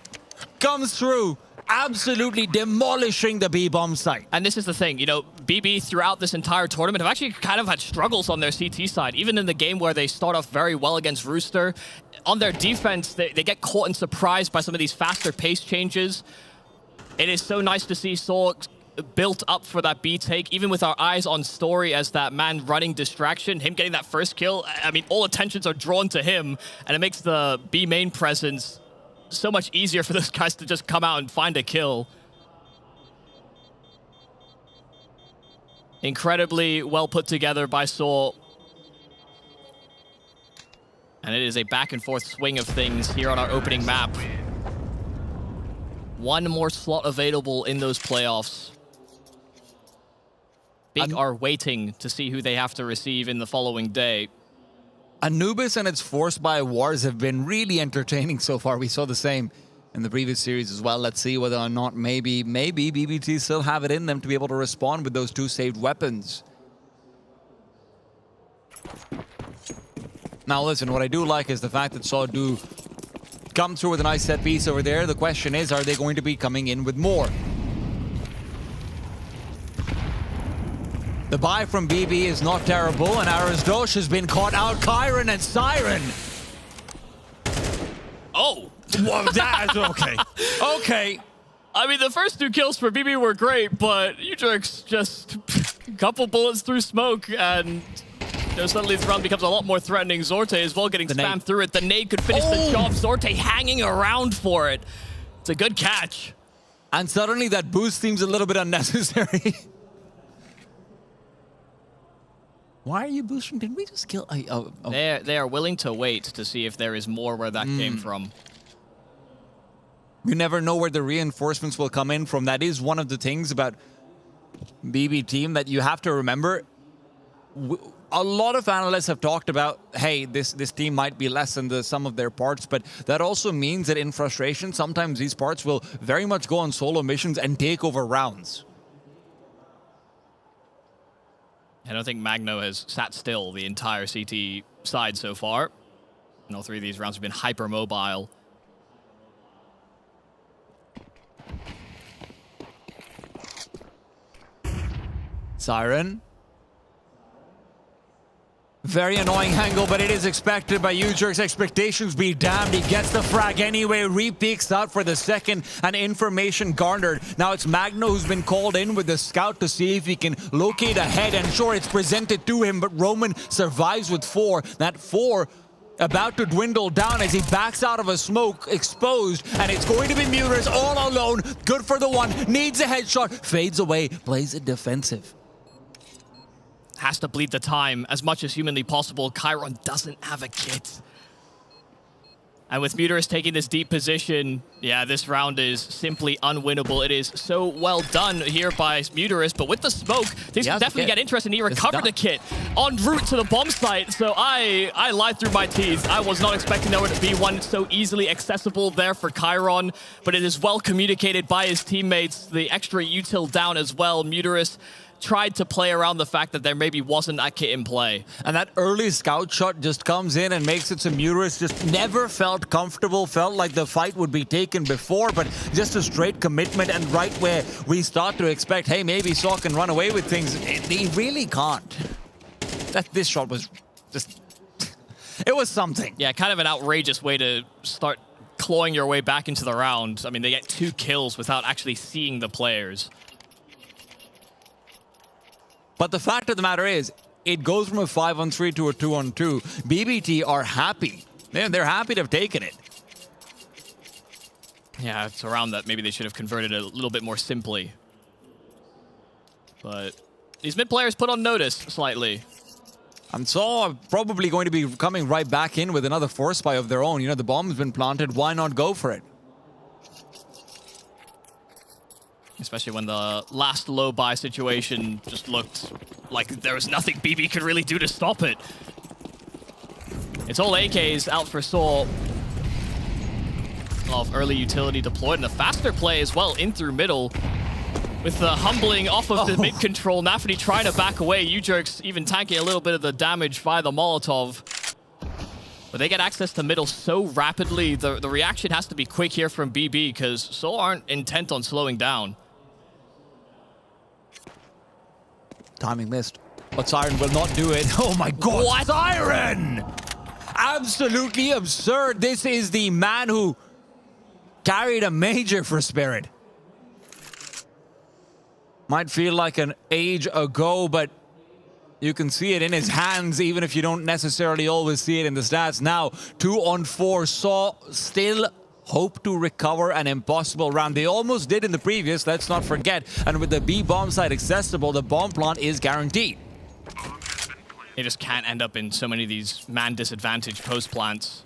comes through, absolutely demolishing the B-bomb site. And this is the thing, you know, BB throughout this entire tournament have actually kind of had struggles on their CT side. Even in the game where they start off very well against Rooster, on their defense, they get caught and surprised by some of these faster pace changes. It is so nice to see Saw built up for that B take, even with our eyes on Story as that man running distraction. Him getting that first kill, I mean, all attentions are drawn to him, and it makes the B main presence so much easier for those guys to just come out and find a kill. Incredibly well put together by Saw. And it is a back and forth swing of things here on our opening map. One more slot available in those playoffs. Big are waiting to see who they have to receive in the following day. Anubis and its Force by Wars have been really entertaining so far. We saw the same in the previous series as well. Let's see whether or not maybe BBT still have it in them to be able to respond with those 2 saved weapons. Now listen, what I do like is the fact that Saw do come through with a nice set piece over there. The question is, are they going to be coming in with more? The buy from BB is not terrible, and Arasdosh has been caught out. Chiron and Siren. Oh! Well, that's okay. Okay. I mean, the first 2 kills for BB were great, but Udrix just a couple bullets through smoke, and suddenly the round becomes a lot more threatening. Zorte as well getting spammed through it. The nade could finish the job. Zorte hanging around for it. It's a good catch. And suddenly that boost seems a little bit unnecessary. Why are you boosting? Did we just kill? They are willing to wait to see if there is more where that came from. You never know where the reinforcements will come in from. That is one of the things about BB team that you have to remember. A lot of analysts have talked about, hey, this team might be less than the sum of their parts, but that also means that in frustration, sometimes these parts will very much go on solo missions and take over rounds. I don't think Magno has sat still the entire CT side so far. And all 3 of these rounds have been hyper-mobile. Siren. Very annoying angle, but it is expected by Udrix. Expectations be damned. He gets the frag anyway. Re-peeks out for the second, and information garnered. Now it's Magno who's been called in with the scout to see if he can locate a head. And sure, it's presented to him, but Roman survives with 4. That 4 about to dwindle down as he backs out of a smoke, exposed, and it's going to be Muter's all alone. Good for the one, needs a headshot, fades away, plays it defensive. Has to bleed the time as much as humanly possible. Chiron doesn't have a kit. And with Muterus taking this deep position, yeah, this round is simply unwinnable. It is so well done here by Muterus, but with the smoke, things can definitely get interesting. He recovered the kit en route to the bomb site, so I lied through my teeth. I was not expecting there to be one so easily accessible there for Chiron, but it is well communicated by his teammates. The extra util down as well. Muterus tried to play around the fact that there maybe wasn't that kit in play. And that early scout shot just comes in and makes it so Muterus just never felt comfortable, felt like the fight would be taken before, but just a straight commitment, and right where we start to expect, hey, maybe Saw can run away with things, he really can't. This shot was just, it was something. Yeah, kind of an outrageous way to start clawing your way back into the round. I mean, they get 2 kills without actually seeing the players. But the fact of the matter is, it goes from a 5-on-3 to a 2-on-2. BBT are happy. They're happy to have taken it. Yeah, it's around that maybe they should have converted a little bit more simply. But these mid players put on notice slightly. And Saw are probably going to be coming right back in with another force buy of their own. You know, the bomb's been planted. Why not go for it? Especially when the last low buy situation just looked like there was nothing BB could really do to stop it. It's all AKs out for Saw. A lot of early utility deployed, and a faster play as well in through middle. With the humbling off of the mid control, Nafany trying to back away. U-Jerks even tanking a little bit of the damage via the Molotov. But they get access to middle so rapidly, the reaction has to be quick here from BB, because Saw aren't intent on slowing down. Timing missed. But Siren will not do it. Oh my god, what? Siren! Absolutely absurd. This is the man who carried a major for Spirit. Might feel like an age ago, but you can see it in his hands, even if you don't necessarily always see it in the stats. Now, 2-on-4, Saw still hope to recover an impossible round. They almost did in the previous, let's not forget. And with the B bomb site accessible, the bomb plant is guaranteed. They just can't end up in so many of these man disadvantaged post plants.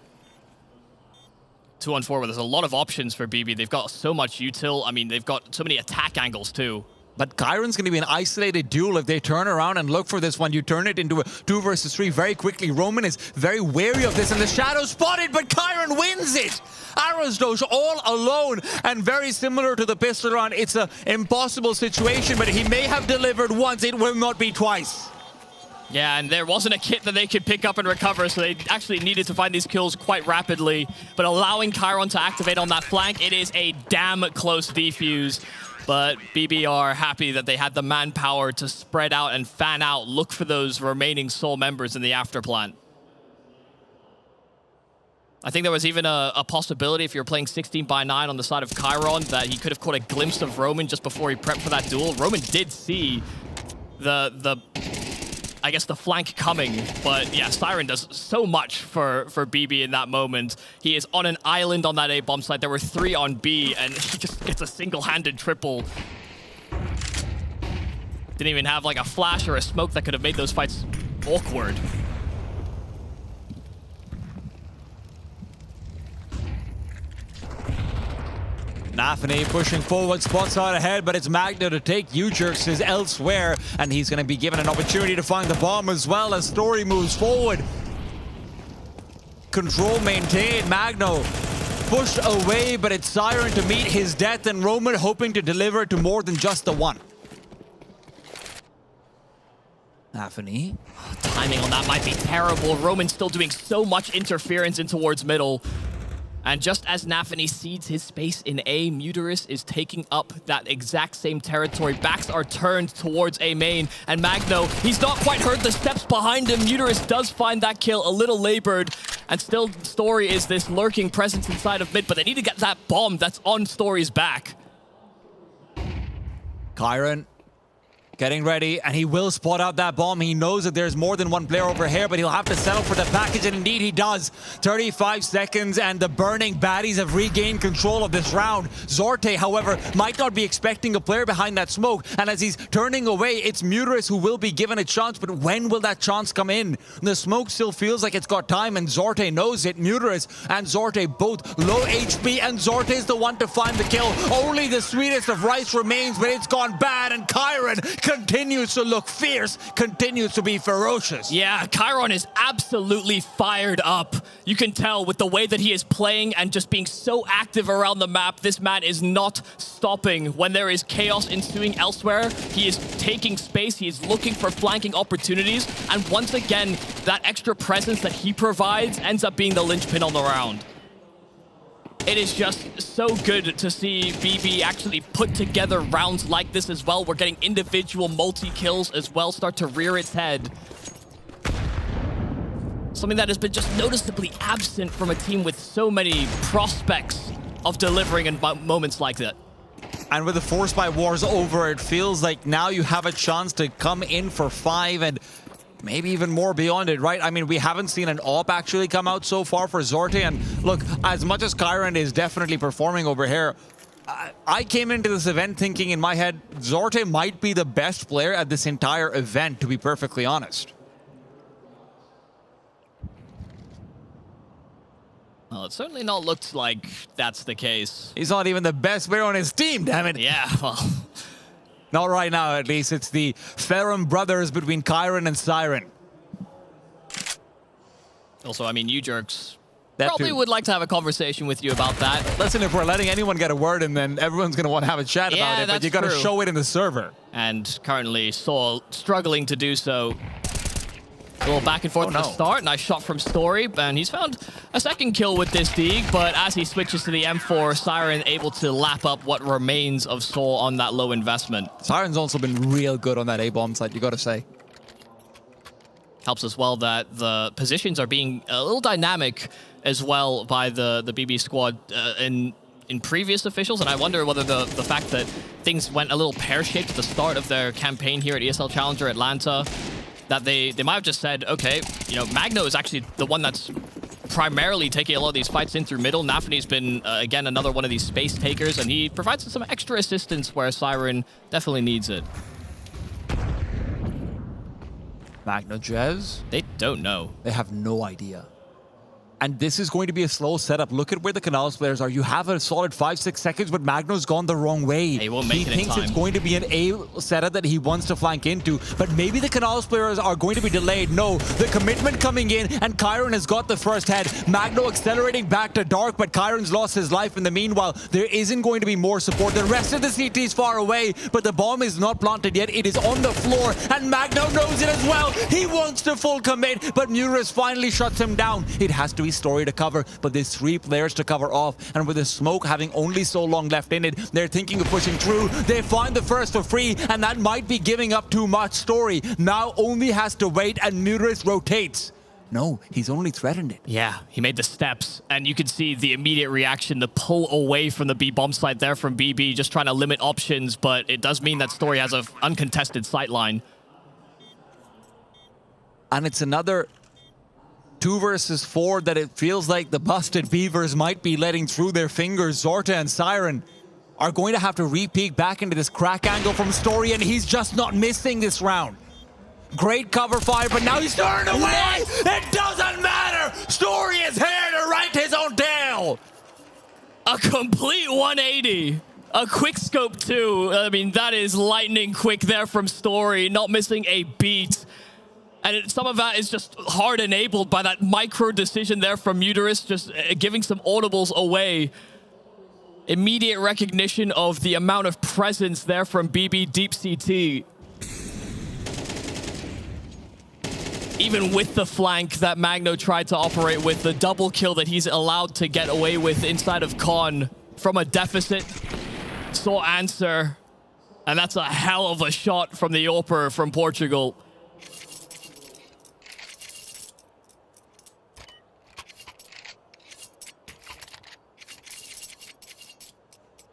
2-on-4, where there's a lot of options for BB. They've got so much util. I mean, they've got so many attack angles too. But Chiron's going to be an isolated duel if they turn around and look for this one. You turn it into a 2 versus 3 very quickly. Roman is very wary of this, and the shadow spotted, but Chiron wins it. Arasdosh all alone, and very similar to the pistol round. It's an impossible situation, but he may have delivered once. It will not be twice. Yeah, and there wasn't a kit that they could pick up and recover, so they actually needed to find these kills quite rapidly. But allowing Chiron to activate on that flank, it is a damn close defuse. But BB are happy that they had the manpower to spread out and fan out, look for those remaining Soul members in the afterplant. I think there was even a possibility, if you're playing 16/9 on the side of Chiron, that he could have caught a glimpse of Roman just before he prepped for that duel. Roman did see I guess the flank coming, but yeah, Siren does so much for BB in that moment. He is on an island on that A bomb site. There were 3 on B, and he just gets a single-handed triple. Didn't even have like a flash or a smoke that could have made those fights awkward. Nafany pushing forward, spots out ahead, but it's Magno to take. U-Jerks is elsewhere, and he's going to be given an opportunity to find the bomb as well as Story moves forward. Control maintained. Magno pushed away, but it's Siren to meet his death, and Roman hoping to deliver to more than just the one. Nafany. Timing on that might be terrible. Roman still doing so much interference in towards middle. And just as Nafany cedes his space in A, Muterus is taking up that exact same territory. Backs are turned towards A main, and Magno, he's not quite heard the steps behind him. Muterus does find that kill a little labored, and still Story is this lurking presence inside of mid, but they need to get that bomb that's on Story's back. Chiron Getting ready, and he will spot out that bomb. He knows that there's more than one player over here, but he'll have to settle for the package, and indeed he does. 35 seconds, and the burning baddies have regained control of this round. Zorte, however, might not be expecting a player behind that smoke, and as he's turning away, it's Muterus who will be given a chance, but when will that chance come in? The smoke still feels like it's got time, and Zorte knows it. Muterus and Zorte both low HP, and Zorte is the one to find the kill. Only the sweetest of rice remains, but it's gone bad, and Kyron continues to look fierce, continues to be ferocious. Yeah, Kyron is absolutely fired up. You can tell with the way that he is playing and just being so active around the map. This man is not stopping. When there is chaos ensuing elsewhere, he is taking space, he is looking for flanking opportunities, and once again, that extra presence that he provides ends up being the linchpin on the round. It is just so good to see BB actually put together rounds like this as well. We're getting individual multi-kills as well start to rear its head. Something that has been just noticeably absent from a team with so many prospects of delivering in moments like that. And with the Force by Wars over, it feels like now you have a chance to come in for 5 and maybe even more beyond it, right? I mean, we haven't seen an AWP actually come out so far for Zorte. And look, as much as Kyron is definitely performing over here, I came into this event thinking in my head, Zorte might be the best player at this entire event, to be perfectly honest. Well, it certainly not looked like that's the case. He's not even the best player on his team, damn it. Yeah, well... Not right now, at least. It's the Ferrum brothers between Kyron and Siren. Also, I mean, you jerks That probably too. would like to have a conversation with you about that. Listen, if we're letting anyone get a word in, then everyone's going to want to have a chat about it, but you got to show it in the server. And currently, Saul struggling to do so. A little back and forth at the start. Nice shot from Story, and he's found a second kill with this dig, but as he switches to the M4, Siren able to lap up what remains of Saul on that low investment. Siren's also been real good on that A-bomb site, you got to say. Helps as well that the positions are being a little dynamic as well by the BB squad in previous officials, and I wonder whether the fact that things went a little pear-shaped at the start of their campaign here at ESL Challenger Atlanta, that they might have just said, okay, you know, Magno is actually the one that's primarily taking a lot of these fights in through middle. Nafany's been, again, another one of these space takers, and he provides some extra assistance where Siren definitely needs it. Magno Jez? They don't know. They have no idea. And this is going to be a slow setup. Look at where the Canals players are. You have a solid 5-6 seconds, but Magno's gone the wrong way. He won't make it in thinks time. It's going to be an A setup that he wants to flank into, but maybe the Canals players are going to be delayed. No, the commitment coming in, and Kyron has got the first head. Magno accelerating back to Dark, but Kyron's lost his life in the meanwhile. There isn't going to be more support. The rest of the CT is far away, but the bomb is not planted yet. It is on the floor, and Magno knows it as well. He wants to full commit, but Muterus finally shuts him down. It has to be Story to cover, but there's 3 players to cover off, and with the smoke having only so long left in it, they're thinking of pushing through. They find the first for free, and that might be giving up too much. Story now only has to wait, and Muterus rotates. No, he's only threatened it. Yeah, he made the steps, and you can see the immediate reaction, the pull away from the B-bomb site there from BB, just trying to limit options, but it does mean that Story has an uncontested sight line. And it's another 2 versus 4 that it feels like the busted Beavers might be letting through their fingers. Zorte and Siren are going to have to re-peek back into this crack angle from Story, and he's just not missing this round. Great cover fire, but now he's turned away! It doesn't matter! Story is here to write his own tale! A complete 180. A quick scope too. I mean, that is lightning quick there from Story, not missing a beat. And some of that is just hard enabled by that micro decision there from Muterus, just giving some audibles away. Immediate recognition of the amount of presence there from BB Deep CT. Even with the flank that Magno tried to operate with, the double kill that he's allowed to get away with inside of Con from a deficit, saw answer. And that's a hell of a shot from the AWPer from Portugal.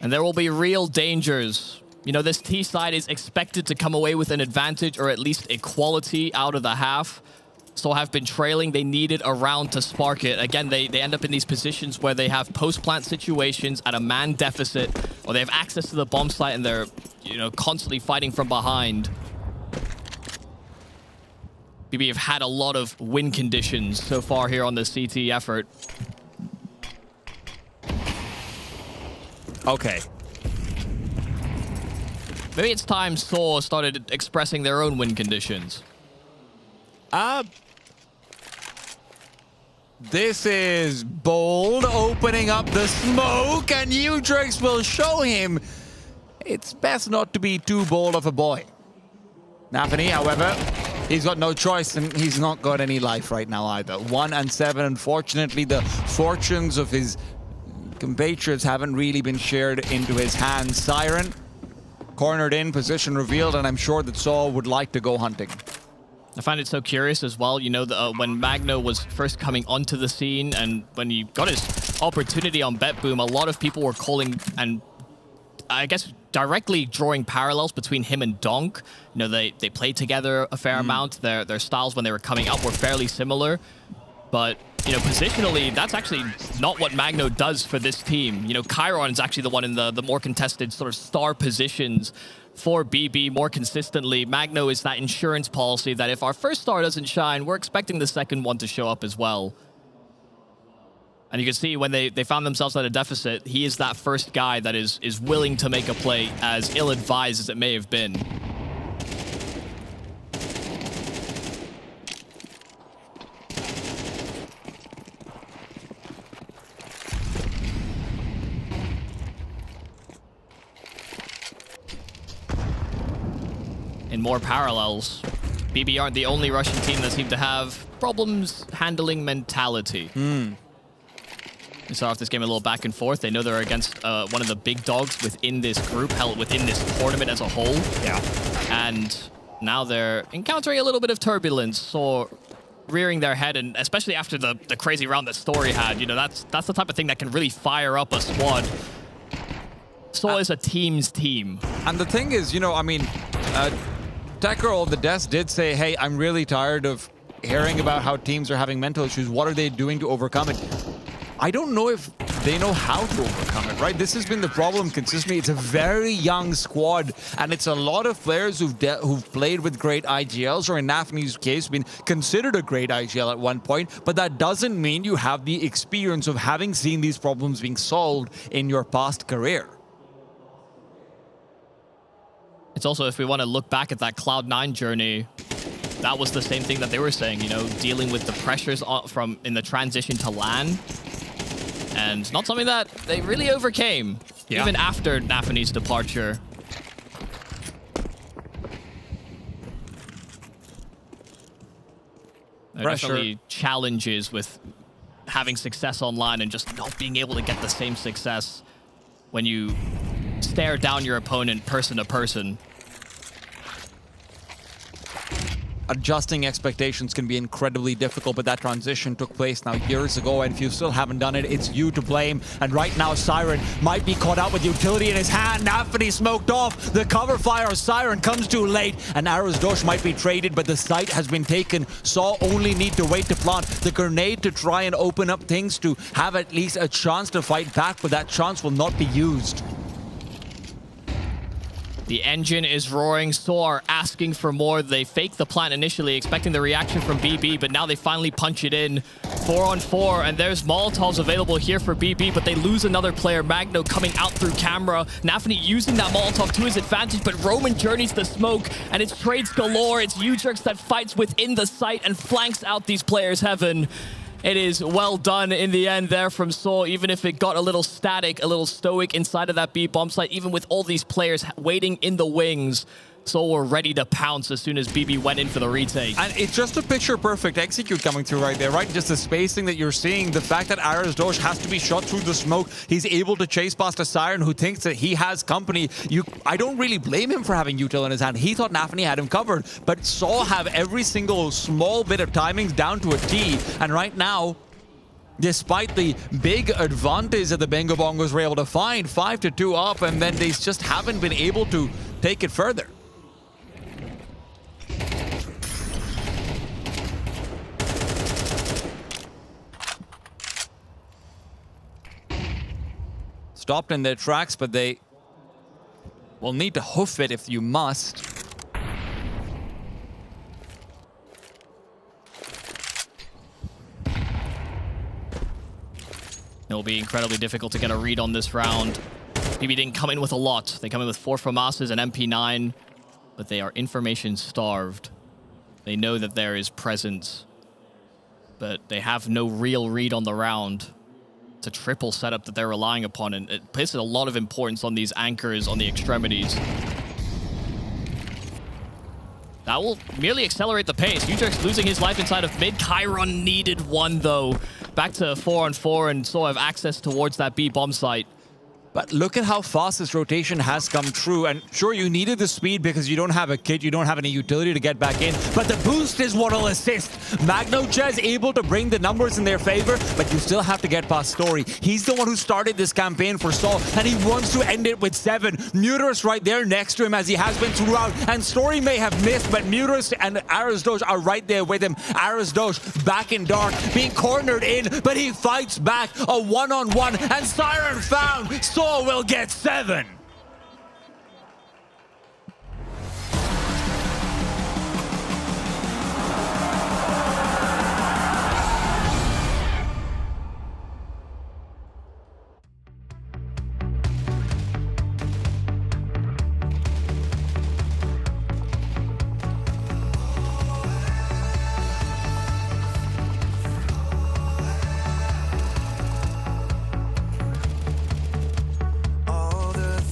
And there will be real dangers You know, this T side is expected to come away with an advantage or at least equality out of the half. So have been trailing. They needed a round to spark it. Again, they end up in these positions where they have post-plant situations at a man deficit, or they have access to the bomb site and they're, you know, constantly fighting from behind. BB have had a lot of win conditions so far here on the CT effort. Okay. Maybe it's time Saw started expressing their own win conditions. This is bold, opening up the smoke, and Udrix will show him it's best not to be too bold of a boy. Nafany, however, he's got no choice, and he's not got any life right now either. 1 and 7, unfortunately, the fortunes of his compatriots haven't really been shared into his hands. Siren, cornered in, position revealed, and I'm sure that Saul would like to go hunting. I find it so curious as well, you know, when Magno was first coming onto the scene and when he got his opportunity on Bet Boom, a lot of people were calling and I guess directly drawing parallels between him and Donk. You know, they played together a fair amount. Their styles when they were coming up were fairly similar. But, you know, positionally, that's actually not what Magno does for this team. You know, Chiron is actually the one in the more contested sort of star positions for BB more consistently. Magno is that insurance policy that if our first star doesn't shine, we're expecting the second one to show up as well. And you can see when they found themselves at a deficit, he is that first guy that is willing to make a play, as ill-advised as it may have been. In more parallels, BB aren't the only Russian team that seem to have problems handling mentality. We saw off this game a little back and forth. They know they're against one of the big dogs within this group, hell, within this tournament as a whole. Yeah. And now they're encountering a little bit of turbulence, so rearing their head, and especially after the crazy round that Story had, you know, that's the type of thing that can really fire up a squad. So is a team's team. And the thing is, you know, I mean, Tekro on the desk did say, hey, I'm really tired of hearing about how teams are having mental issues. What are they doing to overcome it? I don't know if they know how to overcome it, right? This has been the problem consistently. It's a very young squad, and it's a lot of players who've played with great IGLs, or in Nafany's case, been considered a great IGL at one point, but that doesn't mean you have the experience of having seen these problems being solved in your past career. It's also, if we want to look back at that Cloud9 journey, that was the same thing that they were saying, you know, dealing with the pressures in the transition to LAN. And not something that they really overcame, even after Nafany's departure. There are definitely challenges with having success online and just not being able to get the same success when you stare down your opponent person to person. Adjusting expectations can be incredibly difficult, but that transition took place now years ago, and if you still haven't done it, it's you to blame. And right now, Siren might be caught out with utility in his hand. Nafany smoked off. The cover fire of Siren comes too late, and Arrow's Dosh might be traded, but the site has been taken. Saw only need to wait to plant the grenade to try and open up things to have at least a chance to fight back, but that chance will not be used. The engine is roaring. Saw are asking for more. They fake the plant initially, expecting the reaction from BB, but now they finally punch it in. 4-on-4, and there's Molotovs available here for BB, but they lose another player. Magno coming out through camera. Nafany using that Molotov to his advantage, but Roman journeys the smoke, and it's trades galore. It's Udrix that fights within the site and flanks out these players, Heaven. It is well done in the end there from Saw, even if it got a little static, a little stoic inside of that B bomb site, even with all these players waiting in the wings. Saw were ready to pounce as soon as BB went in for the retake. And it's just a picture-perfect execute coming through right there, right? Just the spacing that you're seeing, the fact that Arrow's Dosh has to be shot through the smoke. He's able to chase past a Siren who thinks that he has company. I don't really blame him for having util in his hand. He thought Nafany had him covered, but Saw have every single small bit of timings down to a T. And right now, despite the big advantage that the Bengo Bongos were able to find, 5-2 up, and then they just haven't been able to take it further. Stopped in their tracks, but they will need to hoof it if you must. It'll be incredibly difficult to get a read on this round. PB didn't come in with a lot. They come in with 4 FAMASas and MP9, but they are information starved. They know that there is presence, but they have no real read on the round. It's a triple setup that they're relying upon, and it places a lot of importance on these anchors on the extremities. That will merely accelerate the pace. Utrecht's losing his life inside of mid. Chiron needed one, though. Back to 4-on-4 and sort of access towards that B bomb site. But look at how fast this rotation has come true. And sure, you needed the speed because you don't have a kit, you don't have any utility to get back in. But the boost is what will assist. Magnocha able to bring the numbers in their favor, but you still have to get past Story. He's the one who started this campaign for Sol, and he wants to end it with 7. Muterus right there next to him as he has been throughout. And Story may have missed, but Muterus and Arazdosh are right there with him. Arazdosh back in dark, being cornered in, but he fights back. A one-on-one, and Siren found. Sol will get 7. All the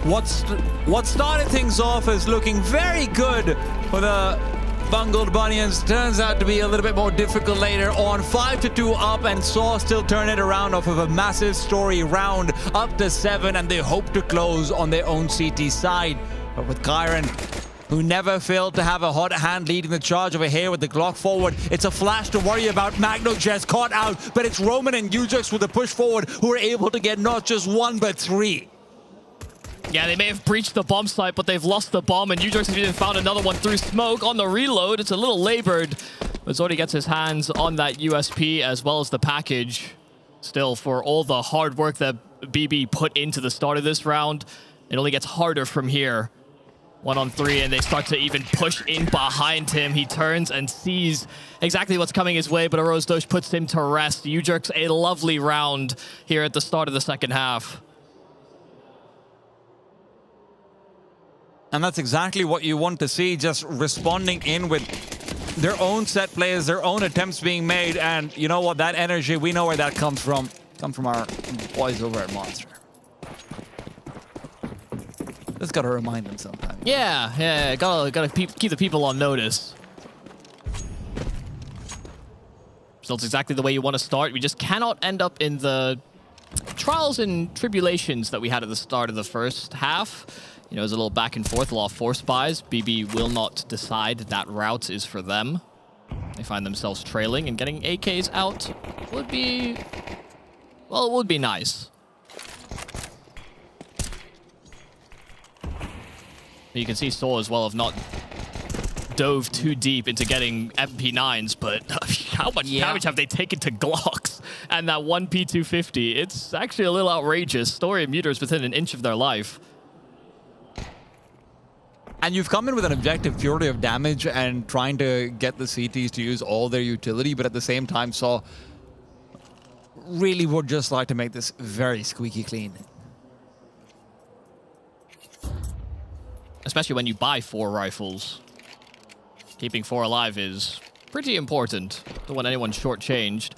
What started things off as looking very good for the Bungled Bunions turns out to be a little bit more difficult later on. 5-2 up, and Saw still turn it around off of a massive story round up to 7, and they hope to close on their own CT side. But with Kyron, who never failed to have a hot hand leading the charge over here with the Glock forward, it's a flash to worry about. Magno just caught out, but it's Roman and Ujox with the push forward who are able to get not just 1 but 3. Yeah, they may have breached the bomb site, but they've lost the bomb, and Ujox has even found another one through smoke on the reload. It's a little labored, but Zordy gets his hands on that USP as well as the package. Still, for all the hard work that BB put into the start of this round, it only gets harder from here. 1-on-3, and they start to even push in behind him. He turns and sees exactly what's coming his way, but Arozdosh puts him to rest. Ujox, a lovely round here at the start of the second half. And that's exactly what you want to see, just responding in with their own set plays, their own attempts being made. And you know what? That energy, we know where that comes from. Comes from our boys over at Monster. Just gotta remind them sometimes. Yeah, gotta keep the people on notice. So it's exactly the way you want to start. We just cannot end up in the trials and tribulations that we had at the start of the first half. You know, there's a little back and forth, a lot of force buys. BB will not decide that route is for them. They find themselves trailing, and getting AKs out would be, well, it would be nice. You can see Saw as well have not dove too deep into getting MP9s, but how much damage have they taken to Glocks? And that one P250, it's actually a little outrageous. Story of Muter is within an inch of their life. And you've come in with an objective purely of damage and trying to get the CTs to use all their utility, but at the same time, Saw really would just like to make this very squeaky clean. Especially when you buy 4 rifles. Keeping 4 alive is pretty important. Don't want anyone shortchanged.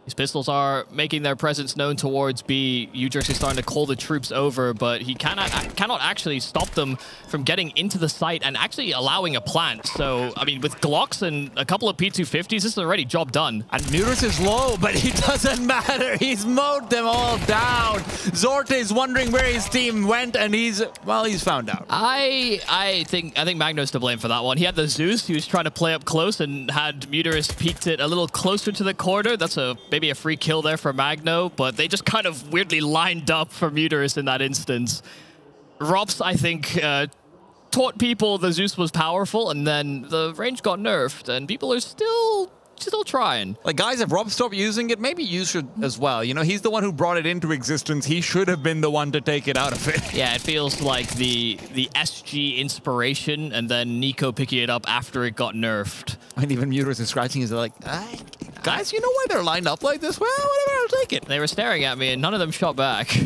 These pistols are making their presence known towards B. Ujox is starting to call the troops over, but he cannot actually stop them from getting into the site and actually allowing a plant. So, I mean, with Glocks and a couple of P250s, this is already job done. And Muris is low, but it doesn't matter. He's mowed them all down. Zorte is wondering where his team went, and he's found out. I think Magno's to blame for that one. He had the Zeus. He was trying to play up close and had Muterus peeked it a little closer to the corner. That's maybe a free kill there for Magno, but they just kind of weirdly lined up for Muterus in that instance. Rops, I think, taught people the Zeus was powerful, and then the range got nerfed, and people are still trying. Like, guys, if Rob stopped using it, maybe you should as well. You know, he's the one who brought it into existence. He should have been the one to take it out of it. Yeah, it feels like the SG inspiration, and then Nico picking it up after it got nerfed. And even Muterus is scratching his like, guys, you know why they're lined up like this? Well, whatever, I'll take it. They were staring at me, and none of them shot back.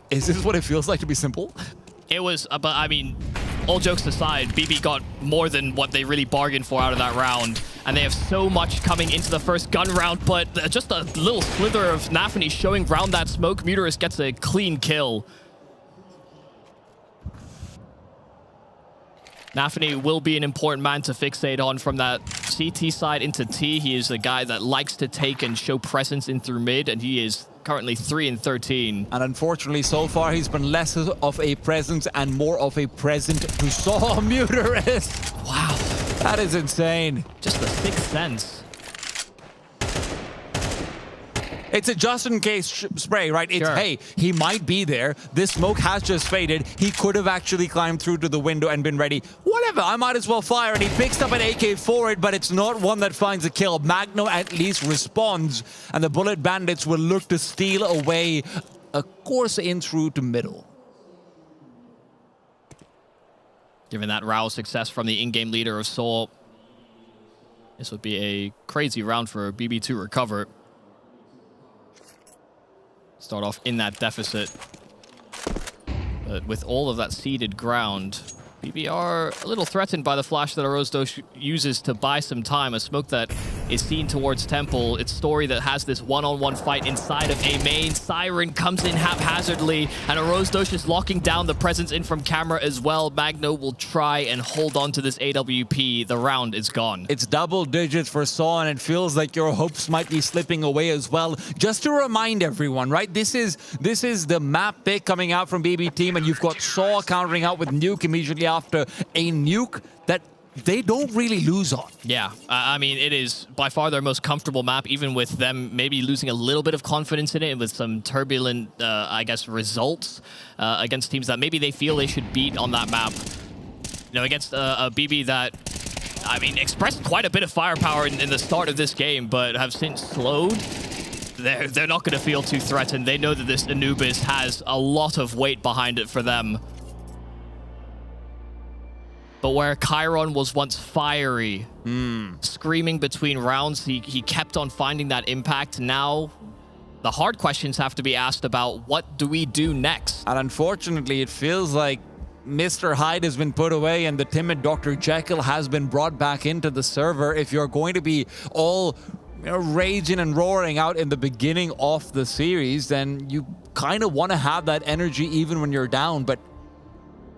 Is this what it feels like to be simple? It was, but I mean, all jokes aside, BB got more than what they really bargained for out of that round. And they have so much coming into the first gun round, but just a little slither of Nafany showing round that smoke. Muterus gets a clean kill. Nafany will be an important man to fixate on from that CT side into T. He is a guy that likes to take and show presence in through mid, and he is currently 3-13. And unfortunately, so far, he's been less of a presence and more of a present to Saw Muterus. Wow. That is insane. Just the sixth sense. It's a just-in-case spray, right? It's, sure. Hey, he might be there. This smoke has just faded. He could have actually climbed through to the window and been ready. Whatever, I might as well fire. And he picks up an AK for it, but it's not one that finds a kill. Magno at least responds, and the Bullet Bandits will look to steal away a course in through to middle. Given that rouse success from the in-game leader of Seoul, this would be a crazy round for BB to recover. Start off in that deficit. But with all of that seeded ground, BB are a little threatened by the flash that Arozdosh uses to buy some time. A smoke that is seen towards Temple. It's Story that has this one-on-one fight inside of A main. Siren comes in haphazardly, and Arozdosh is locking down the presence in from camera as well. Magno will try and hold on to this AWP. The round is gone. It's double digits for Saw, and it feels like your hopes might be slipping away as well. Just to remind everyone, right? This is the map pick coming out from BB Team, and you've got Saw countering out with Nuke immediately after a Nuke that they don't really lose on. Yeah, I mean, it is by far their most comfortable map, even with them maybe losing a little bit of confidence in it with some turbulent, I guess, results against teams that maybe they feel they should beat on that map. You know, against a BB that, I mean, expressed quite a bit of firepower in the start of this game, but have since slowed. They're not going to feel too threatened. They know that this Anubis has a lot of weight behind it for them. But where Chiron was once fiery, screaming between rounds, he kept on finding that impact. Now, the hard questions have to be asked about what do we do next? And unfortunately, it feels like Mr. Hyde has been put away and the timid Dr. Jekyll has been brought back into the server. If you're going to be all raging and roaring out in the beginning of the series, then you kind of want to have that energy even when you're down. But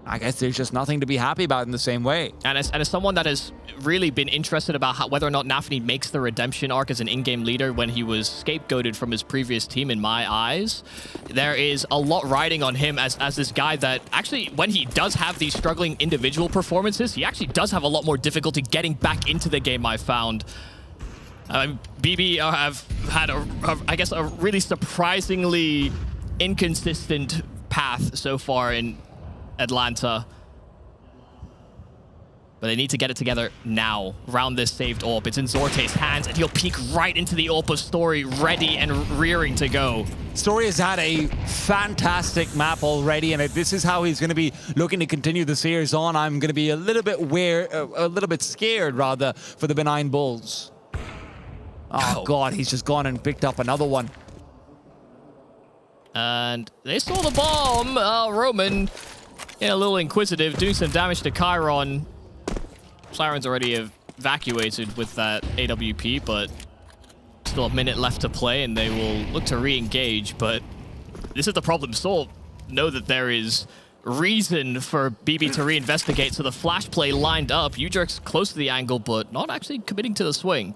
I guess there's just nothing to be happy about in the same way. And as someone that has really been interested about whether or not Nafni makes the redemption arc as an in-game leader when he was scapegoated from his previous team, in my eyes, there is a lot riding on him as this guy that actually, when he does have these struggling individual performances, he actually does have a lot more difficulty getting back into the game, I found. BB have had, I guess, a really surprisingly inconsistent path so far in Atlanta. But they need to get it together now. Round this saved AWP. It's in Zorte's hands, and he'll peek right into the AWP of Story, ready and rearing to go. Story has had a fantastic map already, and this is how he's going to be looking to continue the series on. I'm going to be a little bit scared, rather, for the Benign Bulls. Oh, God, he's just gone and picked up another one. And they saw the bomb. Roman, a little inquisitive, doing some damage to Chiron. Siren's already evacuated with that AWP, but still a minute left to play, and they will look to re-engage. But this is the problem. Saul know that there is reason for BB to reinvestigate, so the flash play lined up. Ujerk's close to the angle, but not actually committing to the swing.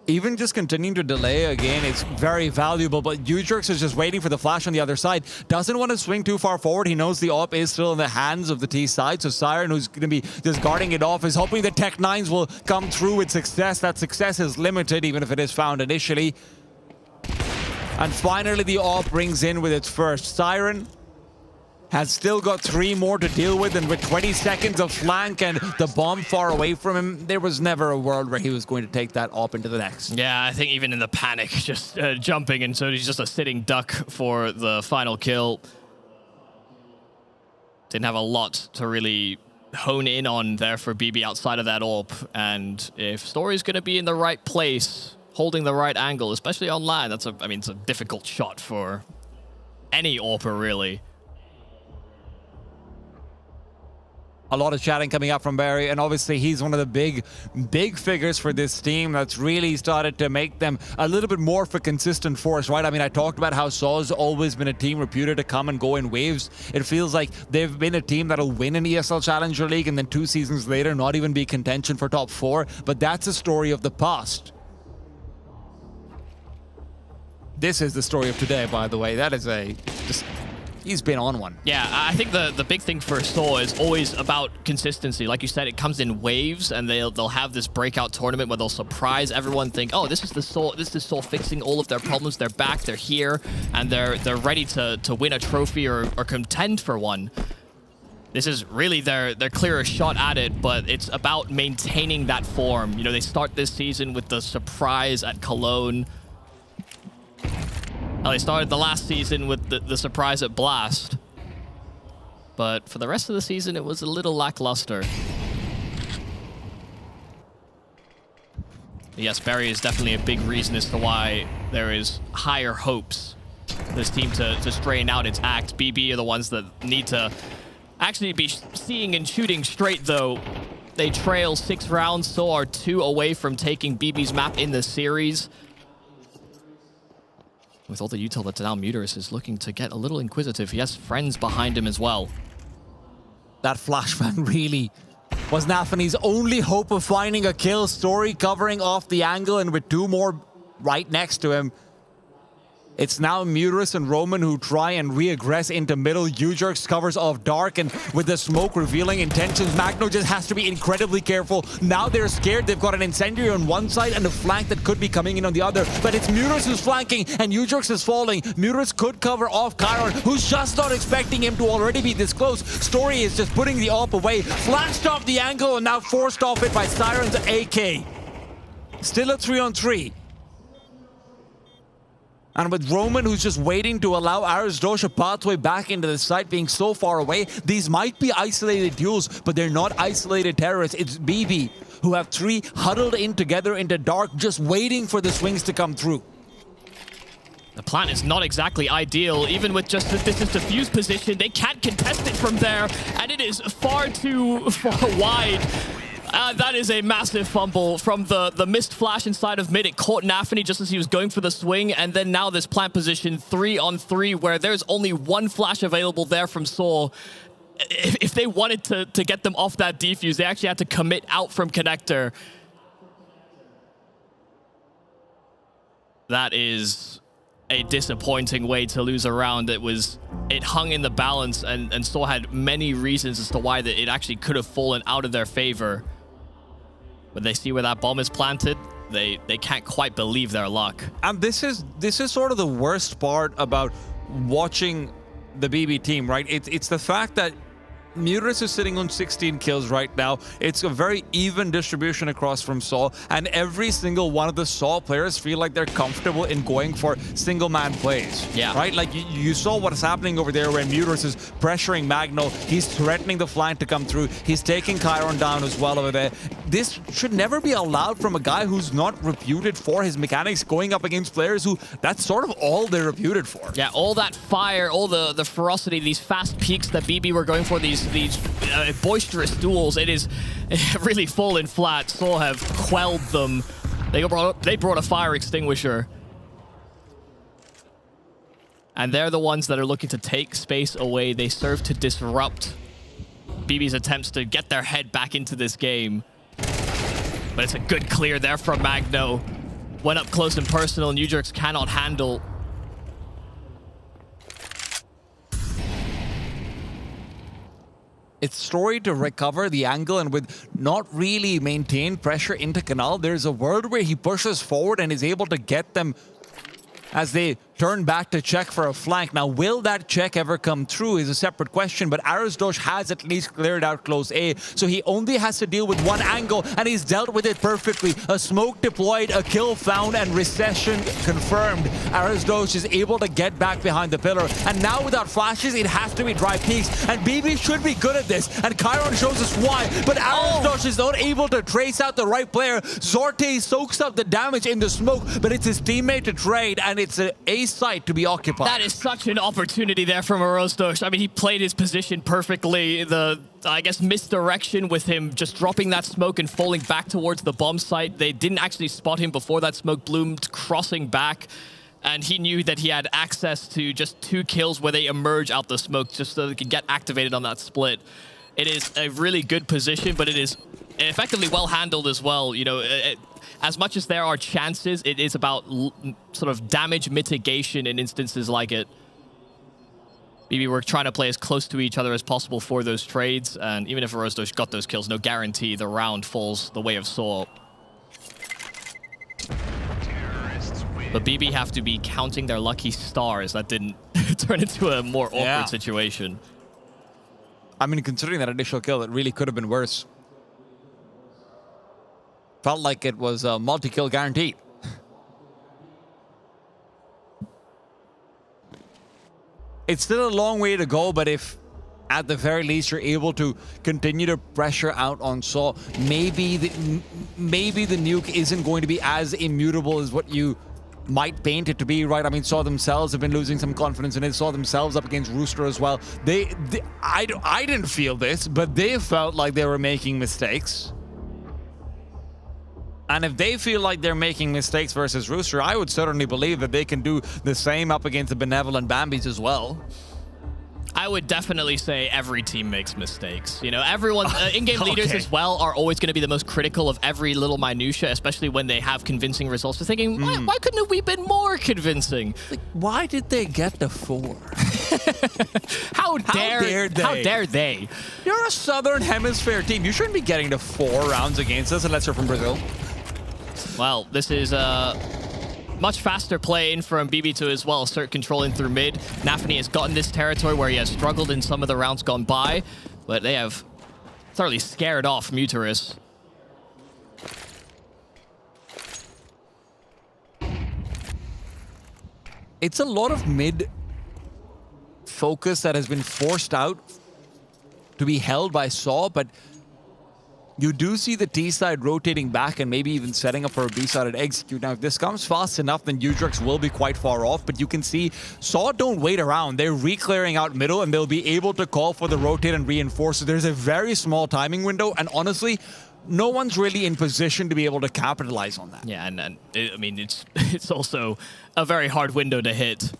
Even just continuing to delay again, it's very valuable, but Ujerks is just waiting for the flash on the other side. Doesn't want to swing too far forward. He knows the AWP is still in the hands of the T side, so Siren, who's going to be just guarding it off, is hoping the Tech-9s will come through with success. That success is limited, even if it is found initially. And finally, the AWP rings in with its first. Siren has still got 3 more to deal with, and with 20 seconds of flank and the bomb far away from him, there was never a world where he was going to take that AWP into the next. Yeah, I think even in the panic, just jumping, and so he's just a sitting duck for the final kill. Didn't have a lot to really hone in on there for BB outside of that AWP, and if Story's going to be in the right place, holding the right angle, especially on land, it's a difficult shot for any AWPer, really. A lot of chatting coming up from Barry, and obviously he's one of the big figures for this team that's really started to make them a little bit more of a consistent force, right? I mean, I talked about how Saw's always been a team reputed to come and go in waves. It feels like they've been a team that'll win an ESL Challenger League and then 2 seasons later not even be contention for top 4, but that's a story of the past. This is the story of today, by the way. That is he's been on one. Yeah, I think the big thing for Saw is always about consistency. Like you said, it comes in waves, and they'll have this breakout tournament where they'll surprise everyone, think, oh, this is Saw fixing all of their problems. They're back, they're here, and they're ready to win a trophy or contend for one. This is really their clearest shot at it, but it's about maintaining that form. You know, they start this season with the surprise at Cologne. They started the last season with the surprise at Blast. But for the rest of the season, it was a little lackluster. Yes, Barry is definitely a big reason as to why there is higher hopes for this team to straighten out its act. BB are the ones that need to actually be seeing and shooting straight, though. They trail 6 rounds, so are 2 away from taking BB's map in the series. With all the util that's now, Muterus is looking to get a little inquisitive. He has friends behind him as well. That flashbang really was Nafany's only hope of finding a kill. Story covering off the angle, and with 2 more right next to him. It's now Muterus and Roman who try and re-aggress into middle. Ujerks covers off Dark, and with the smoke revealing intentions, Magno just has to be incredibly careful. Now they're scared. They've got an incendiary on one side and a flank that could be coming in on the other. But it's Muterus who's flanking, and Ujerks is falling. Muterus could cover off Chiron, who's just not expecting him to already be this close. Story is just putting the AWP away. Flashed off the angle and now forced off it by Siren's AK. Still a 3-on-3. And with Roman, who's just waiting to allow Arizdosh a pathway back into the site, being so far away, these might be isolated duels, but they're not isolated terrorists. It's BB, who have 3 huddled in together into Dark, just waiting for the swings to come through. The plan is not exactly ideal. Even with just this is defuse position, they can't contest it from there, and it is far too wide. That is a massive fumble from the missed flash inside of mid. It caught Nafany just as he was going for the swing, and then now this plant position 3-on-3 where there's only 1 flash available there from Saul. If they wanted to get them off that defuse, they actually had to commit out from connector. That is a disappointing way to lose a round. It hung in the balance, and Saul had many reasons as to why that it actually could have fallen out of their favor. When they see where that bomb is planted, they can't quite believe their luck. And this is sort of the worst part about watching the BB team, right? It's the fact that Muterus is sitting on 16 kills right now. It's a very even distribution across from Saul, and every single one of the Saul players feel like they're comfortable in going for single-man plays. Yeah. Right? Like, you saw what's happening over there when Muterus is pressuring Magno. He's threatening the flank to come through. He's taking Chiron down as well over there. This should never be allowed from a guy who's not reputed for his mechanics, going up against players who, that's sort of all they're reputed for. Yeah, all that fire, all the ferocity, these fast peaks that BB were going for, these boisterous duels, it is really fallen flat. Saul have quelled them. They brought a fire extinguisher. And they're the ones that are looking to take space away. They serve to disrupt BB's attempts to get their head back into this game. But it's a good clear there from Magno. Went up close and personal, and Ujerks cannot handle. It's Story to recover the angle, and with not really maintained pressure into Canal, there's a world where he pushes forward and is able to get them as they turn back to check for a flank. Now, will that check ever come through is a separate question, but Arizdosh has at least cleared out close A, so he only has to deal with one angle, and he's dealt with it perfectly. A smoke deployed, a kill found, and recession confirmed. Arizdosh is able to get back behind the pillar, and now without flashes, it has to be dry peaks, and BB should be good at this, and Chiron shows us why, but Arizdosh is not able to trace out the right player. Zorte soaks up the damage in the smoke, but it's his teammate to trade, and it's an A site to be occupied. That is such an opportunity there from Arizdosh. I mean, he played his position perfectly. I guess, misdirection with him just dropping that smoke and falling back towards the bomb site. They didn't actually spot him before that smoke bloomed, crossing back. And he knew that he had access to just 2 kills where they emerge out the smoke just so they could get activated on that split. It is a really good position, but it is effectively well handled as well. You know, as much as there are chances, it is about sort of damage mitigation in instances like it. Maybe we're trying to play as close to each other as possible for those trades, and even if Arizdosh got those kills, no guarantee the round falls the way of Saul. But BB have to be counting their lucky stars. That didn't turn into a more awkward situation. I mean, considering that initial kill, it really could have been worse. Felt like it was a multi-kill guaranteed. It's still a long way to go, but if at the very least you're able to continue to pressure out on Saul, maybe the nuke isn't going to be as immutable as what you might paint it to be, right? I mean, Saw themselves have been losing some confidence in it. Saw themselves up against Rooster as well. I didn't feel this, but they felt like they were making mistakes. And if they feel like they're making mistakes versus Rooster, I would certainly believe that they can do the same up against the Benevolent Bambis as well. I would definitely say every team makes mistakes. You know, everyone, in-game leaders as well are always going to be the most critical of every little minutia, especially when they have convincing results. They're thinking, why couldn't we have been more convincing? Like, why did they get the 4? How dare they? How dare they? You're a Southern Hemisphere team. You shouldn't be getting to 4 rounds against us unless you're from Brazil. Well, this is much faster play in from BB2 as well. Cert controlling through mid. Nafany has gotten this territory where he has struggled in some of the rounds gone by, but they have thoroughly scared off Mutarus. It's a lot of mid focus that has been forced out to be held by Saw, but you do see the T side rotating back and maybe even setting up for a B side at execute. Now, if this comes fast enough, then Udrex will be quite far off, but you can see Saw don't wait around. They're re-clearing out middle, and they'll be able to call for the rotate and reinforce. So there's a very small timing window, and honestly, no one's really in position to be able to capitalize on that. Yeah, and I mean, it's also a very hard window to hit.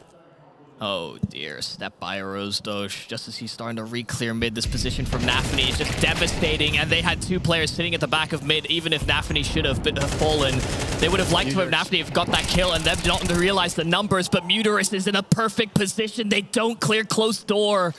Oh dear, step by Rose Doge just as he's starting to re-clear mid. This position from Nafany is just devastating, and they had 2 players sitting at the back of mid. Even if Nafany should have fallen, they would have liked to have Nafany have got that kill and them not to realize the numbers, but Mutarus is in a perfect position. They don't clear close door.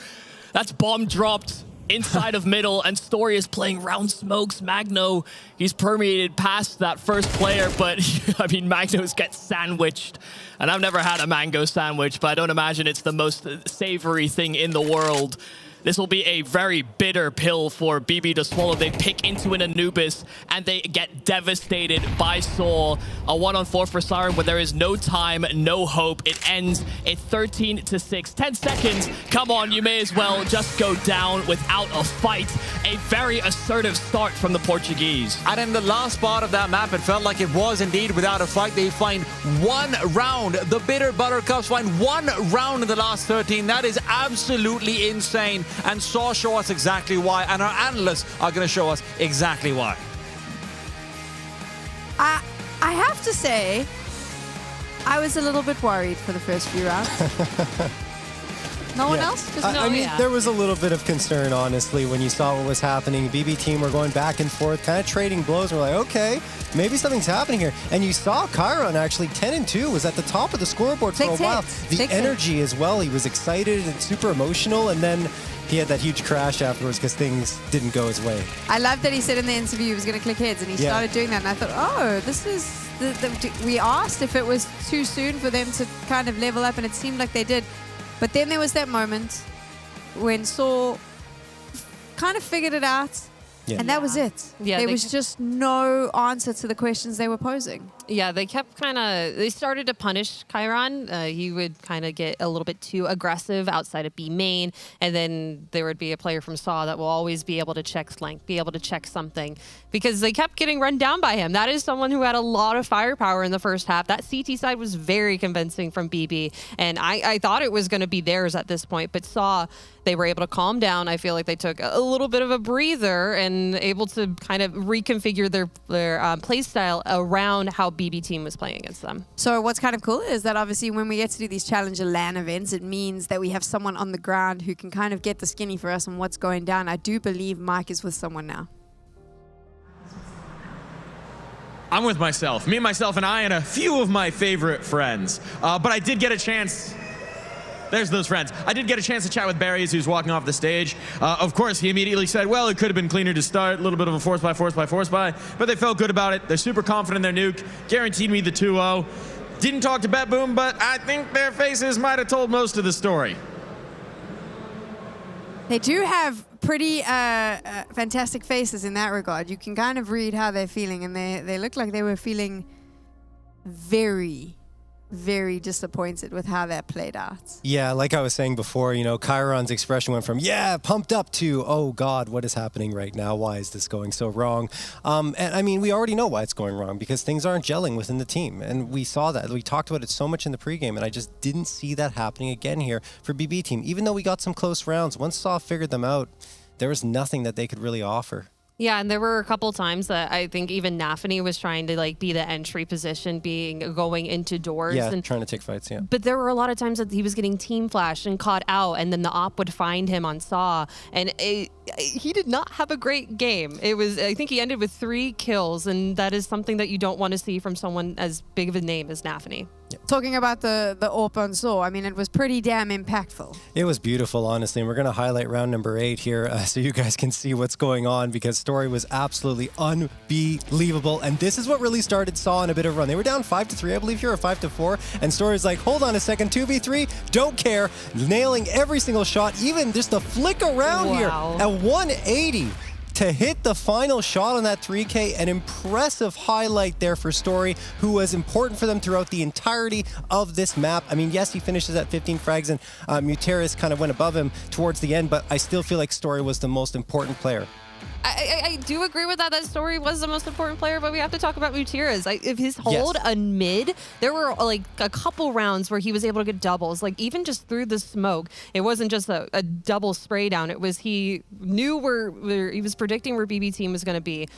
That's bomb dropped inside of middle, and Story is playing round smokes. Magno, he's permeated past that first player, but I mean, Magno's gets sandwiched. And I've never had a mango sandwich, but I don't imagine it's the most savory thing in the world. This will be a very bitter pill for BB to swallow. They pick into an Anubis, and they get devastated by Soul. A 1-on-4 for Siren, where there is no time, no hope. It ends at 13-6. 10 seconds. Come on, you may as well just go down without a fight. A very assertive start from the Portuguese. And in the last part of that map, it felt like it was indeed without a fight. They find 1 round. The Bitter Buttercups find 1 round in the last 13. That is absolutely insane. And Saw show us exactly why, and our analysts are going to show us exactly why. I have to say, I was a little bit worried for the first few rounds. No one else? Just I mean, there was a little bit of concern, honestly, when you saw what was happening. BB team were going back and forth, kind of trading blows. We're like, okay, maybe something's happening here. And you saw Chiron actually 10-2 was at the top of the scoreboard for a while. The energy as well. He was excited and super emotional, and then he had that huge crash afterwards because things didn't go his way. I love that he said in the interview he was going to click heads, and he started doing that, and I thought, oh, this is... we asked if it was too soon for them to kind of level up, and it seemed like they did. But then there was that moment when Saw kind of figured it out, and that was it. Yeah, there was just no answer to the questions they were posing. Yeah, they kept they started to punish Chiron. He would kind of get a little bit too aggressive outside of B main, and then there would be a player from Saw that will always be able to check flank, be able to check something, because they kept getting run down by him. That is someone who had a lot of firepower in the first half. That CT side was very convincing from BB, and I thought it was going to be theirs at this point, but Saw, they were able to calm down. I feel like they took a little bit of a breather and able to kind of reconfigure their play style around how BB team was playing against them. So what's kind of cool is that obviously when we get to do these Challenger LAN events, it means that we have someone on the ground who can kind of get the skinny for us on what's going down. I do believe Mike is with someone now. I'm with myself. Me, myself, and I, and a few of my favorite friends. But I did get a chance... There's those friends. I did get a chance to chat with Barry as he was walking off the stage. Of course, he immediately said, well, it could have been cleaner to start, a little bit of a force by, but they felt good about it. They're super confident in their nuke, guaranteed me the 2-0. Didn't talk to Bet Boom, but I think their faces might have told most of the story. They do have pretty fantastic faces in that regard. You can kind of read how they're feeling, and they look like they were feeling very, very disappointed with how that played out. Yeah, like I was saying before, Chiron's expression went from, yeah, pumped up to, oh God, what is happening right now? Why is this going so wrong? And I mean, we already know why it's going wrong because things aren't gelling within the team. And we saw that. We talked about it so much in the pregame, and I just didn't see that happening again here for BB team. Even though we got some close rounds, once Saw figured them out, there was nothing that they could really offer. Yeah, and there were a couple times that I think even Nafany was trying to be the entry position, going into doors. Yeah, and trying to take fights, yeah. But there were a lot of times that he was getting team flashed and caught out, and then the op would find him on Saw, and he did not have a great game. I think he ended with 3 kills, and that is something that you don't want to see from someone as big of a name as Nafany. Talking about the AWP on Saw, I mean, it was pretty damn impactful. It was beautiful, honestly, and we're going to highlight round number 8 here so you guys can see what's going on because Story was absolutely unbelievable, and this is what really started Saw in a bit of a run. They were down 5-3, I believe here, or 5-4, and Story's like, hold on a second, 2v3, don't care, nailing every single shot, even just the flick around here at 180. To hit the final shot on that 3K, an impressive highlight there for Story, who was important for them throughout the entirety of this map. I mean, yes, he finishes at 15 frags, and Muteris kind of went above him towards the end, but I still feel like Story was the most important player. I do agree with that. That Story was the most important player, but we have to talk about Muteris. If his hold on mid, there were a couple rounds where he was able to get doubles, even just through the smoke. It wasn't just a double spray down. It was he knew where he was predicting where BB team was going to be.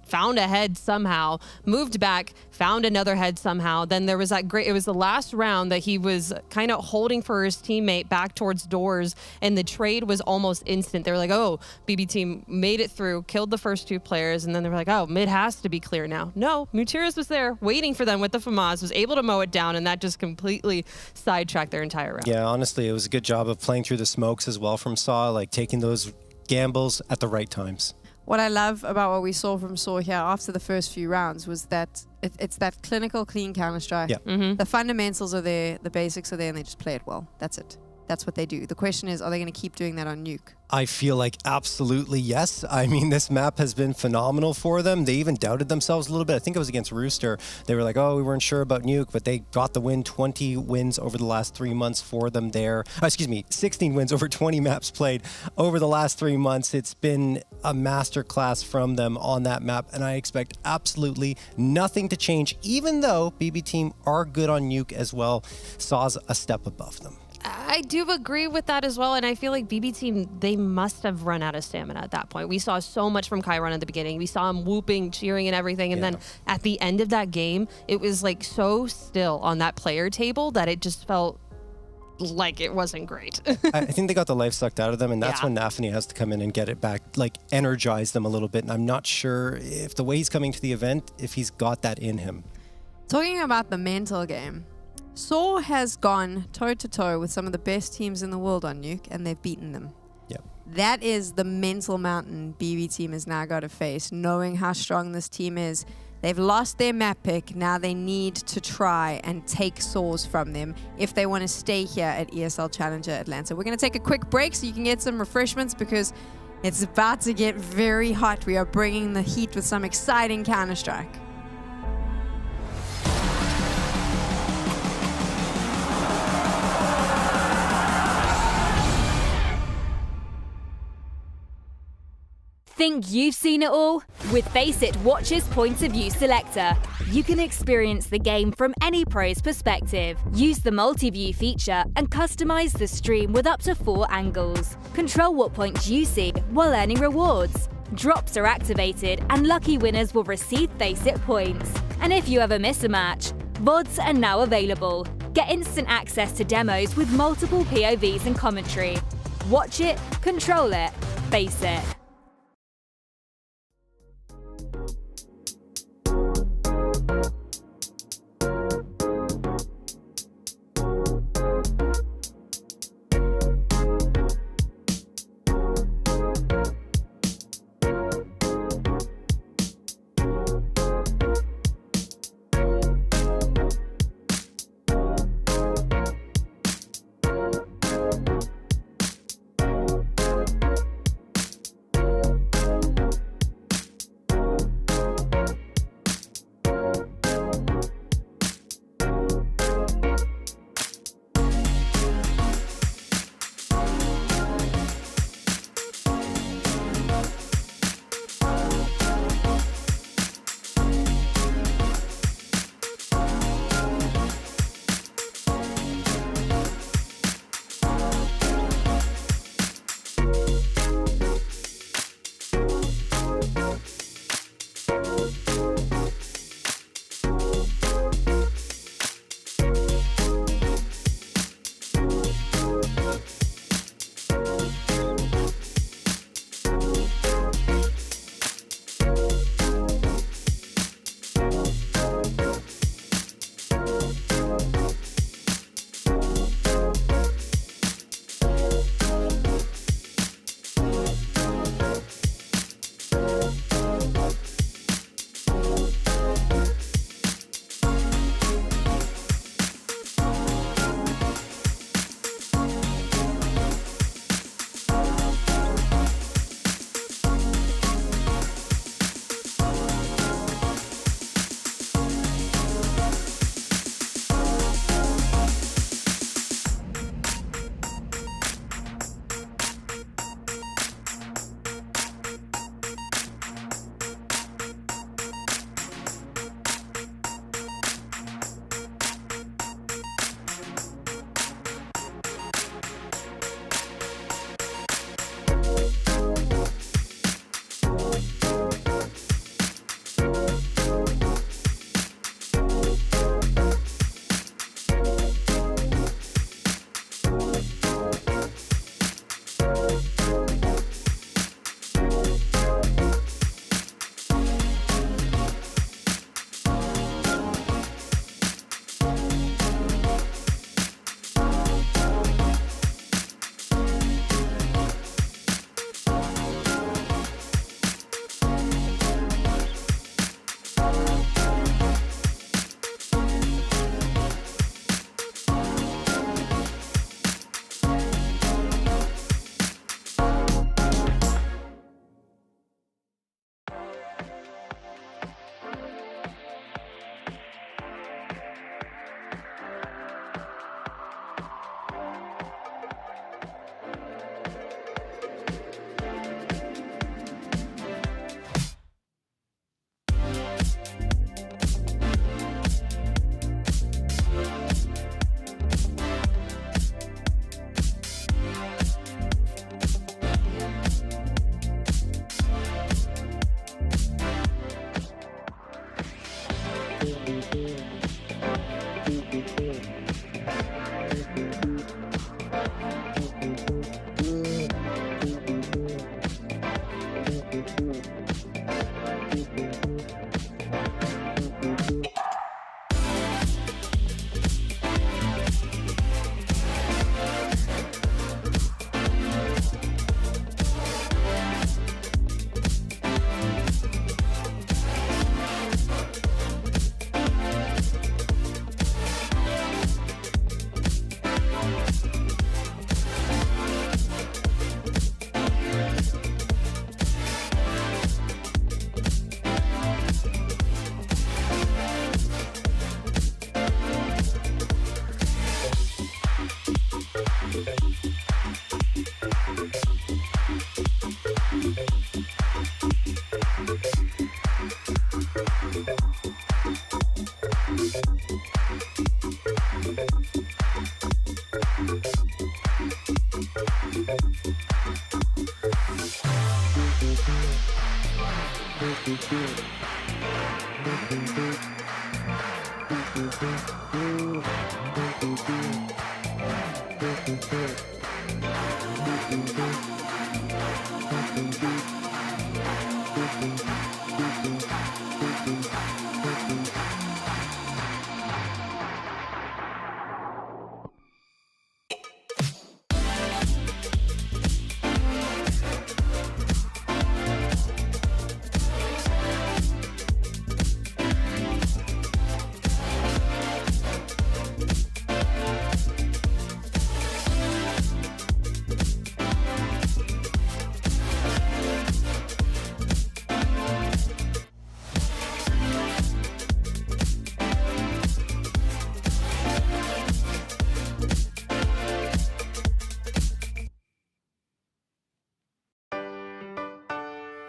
Found a head somehow, moved back, found another head somehow. Then there was it was the last round that he was kind of holding for his teammate back towards doors, and the trade was almost instant. They were like, oh, BB team made it through, killed the first 2 players, and then they were like, oh, mid has to be clear now. No, Muteris was there waiting for them with the FAMAS, was able to mow it down, and that just completely sidetracked their entire round. Yeah, honestly, it was a good job of playing through the smokes as well from Saw, taking those gambles at the right times. What I love about what we saw from Saw here after the first few rounds was that it's that clinical, clean Counter-Strike. Yeah. The fundamentals are there, the basics are there, and they just play it well. That's it. That's what they do. The question is, are they going to keep doing that on Nuke? I feel like absolutely yes. I mean, this map has been phenomenal for them. They even doubted themselves a little bit. I think it was against Rooster. They were like, oh, we weren't sure about Nuke, but they got the win. 20 wins over the last 3 months for them there. 16 wins over 20 maps played over the last 3 months. It's been a masterclass from them on that map, and I expect absolutely nothing to change, even though BB Team are good on Nuke as well. Saw's a step above them. I do agree with that as well, and I feel like BB team, they must have run out of stamina at that point. We saw so much from Chiron at the beginning. We saw him whooping, cheering, and everything, and then at the end of that game, it was so still on that player table that it just felt like it wasn't great. I think they got the life sucked out of them, and that's when Nafany has to come in and get it back, energize them a little bit, and I'm not sure if the way he's coming to the event, if he's got that in him. Talking about the mental game, Saw has gone toe-to-toe with some of the best teams in the world on Nuke, and they've beaten them. Yep. That is the mental mountain BB team has now got to face, knowing how strong this team is. They've lost their map pick. Now they need to try and take Saws from them if they want to stay here at ESL Challenger Atlanta. We're going to take a quick break so you can get some refreshments because it's about to get very hot. We are bringing the heat with some exciting Counter-Strike. Think you've seen it all? With Faceit Watch's Point of View Selector, you can experience the game from any pro's perspective. Use the multi-view feature and customize the stream with up to 4 angles. Control what points you see while earning rewards. Drops are activated and lucky winners will receive Faceit points. And if you ever miss a match, VODs are now available. Get instant access to demos with multiple POVs and commentary. Watch it, control it, Faceit.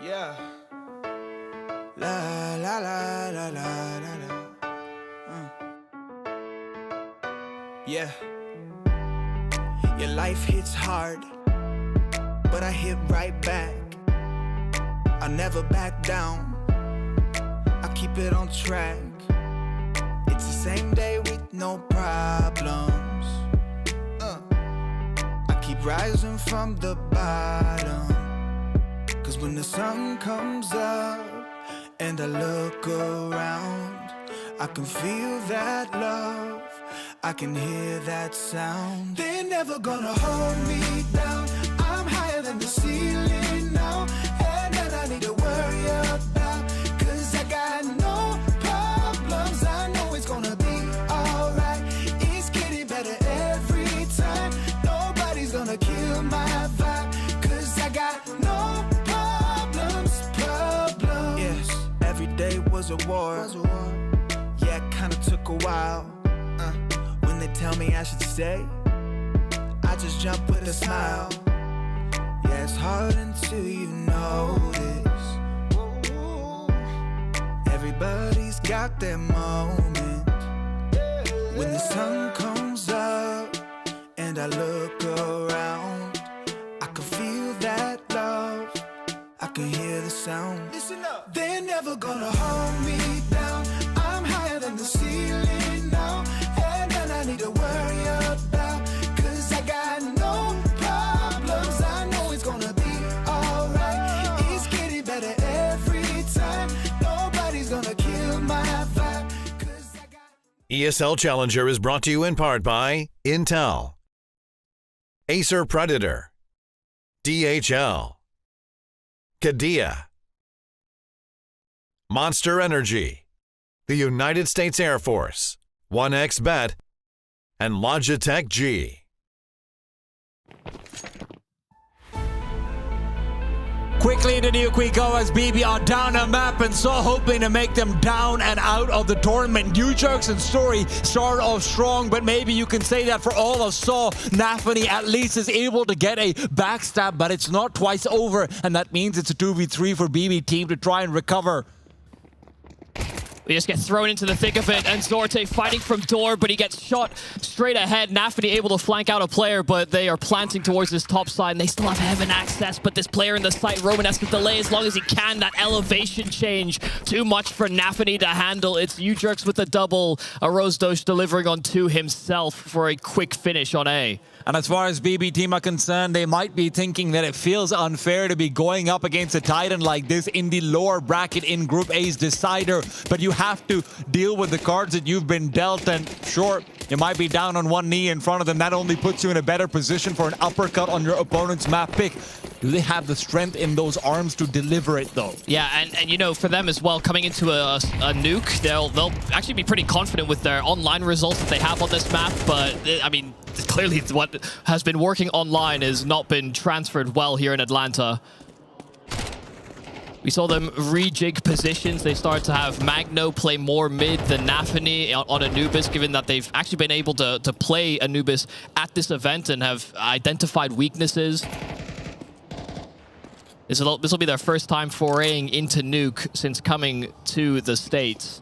Yeah. La la la la la la la. Yeah. Your life hits hard, but I hit right back. I never back down. I keep it on track. It's the same day with no problems. I keep rising from the bottom. Cause when the sun comes up and I look around, I can feel that love, I can hear that sound. They're never gonna hold me down. I'm higher than the ceiling now, and then I need to worry about, cause I got no problems. I know it's gonna be alright. It's getting better every time. Nobody's gonna kill my vibe, cause I got no problems. Yes, every day was a war. Yeah, it kinda took a while. When they tell me I should stay, I just jump with a smile. Yeah, it's hard until you notice. Everybody's got their moment. When the sun comes up and I look around, I can feel that love, I can hear the sound. Listen up. They're never gonna hold me down. I'm higher than the ceiling now, and then I need to worry about, cause I got no problems. I know it's gonna be alright. It's getting better every time. Nobody's gonna kill my vibe, cause I got... ESL Challenger is brought to you in part by Intel, Acer Predator, DHL, Kadia, Monster Energy, the United States Air Force, 1xBet, and Logitech G. Quickly into New Quico as BB are down a map and so hoping to make them down and out of the tournament. New Jerks and Story start off strong, but maybe you can say that for all of Saw. Nafany at least is able to get a backstab, but it's not twice over, and that means it's a 2v3 for BB team to try and recover. We just get thrown into the thick of it, and Zorte fighting from door, but he gets shot straight ahead. Nafany able to flank out a player, but they are planting towards this top side, and they still have heaven access, but this player in the site, Roman has to delay as long as he can. That elevation change, too much for Nafany to handle. It's U-Jerks with the double. Arozdosh delivering on 2 himself for a quick finish on A. And as far as BB team are concerned, they might be thinking that it feels unfair to be going up against a Titan like this in the lower bracket in Group A's decider. But you have to deal with the cards that you've been dealt. And sure, you might be down on one knee in front of them. That only puts you in a better position for an uppercut on your opponent's map pick. Do they have the strength in those arms to deliver it, though? Yeah, and you know, for them as well, coming into a nuke, they'll actually be pretty confident with their online results that they have on this map. But, I mean, clearly what has been working online has not been transferred well here in Atlanta. We saw them rejig positions. They started to have Magno play more mid than Nafany on Anubis, given that they've actually been able to play Anubis at this event and have identified weaknesses. This will be their first time foraying into nuke since coming to the States.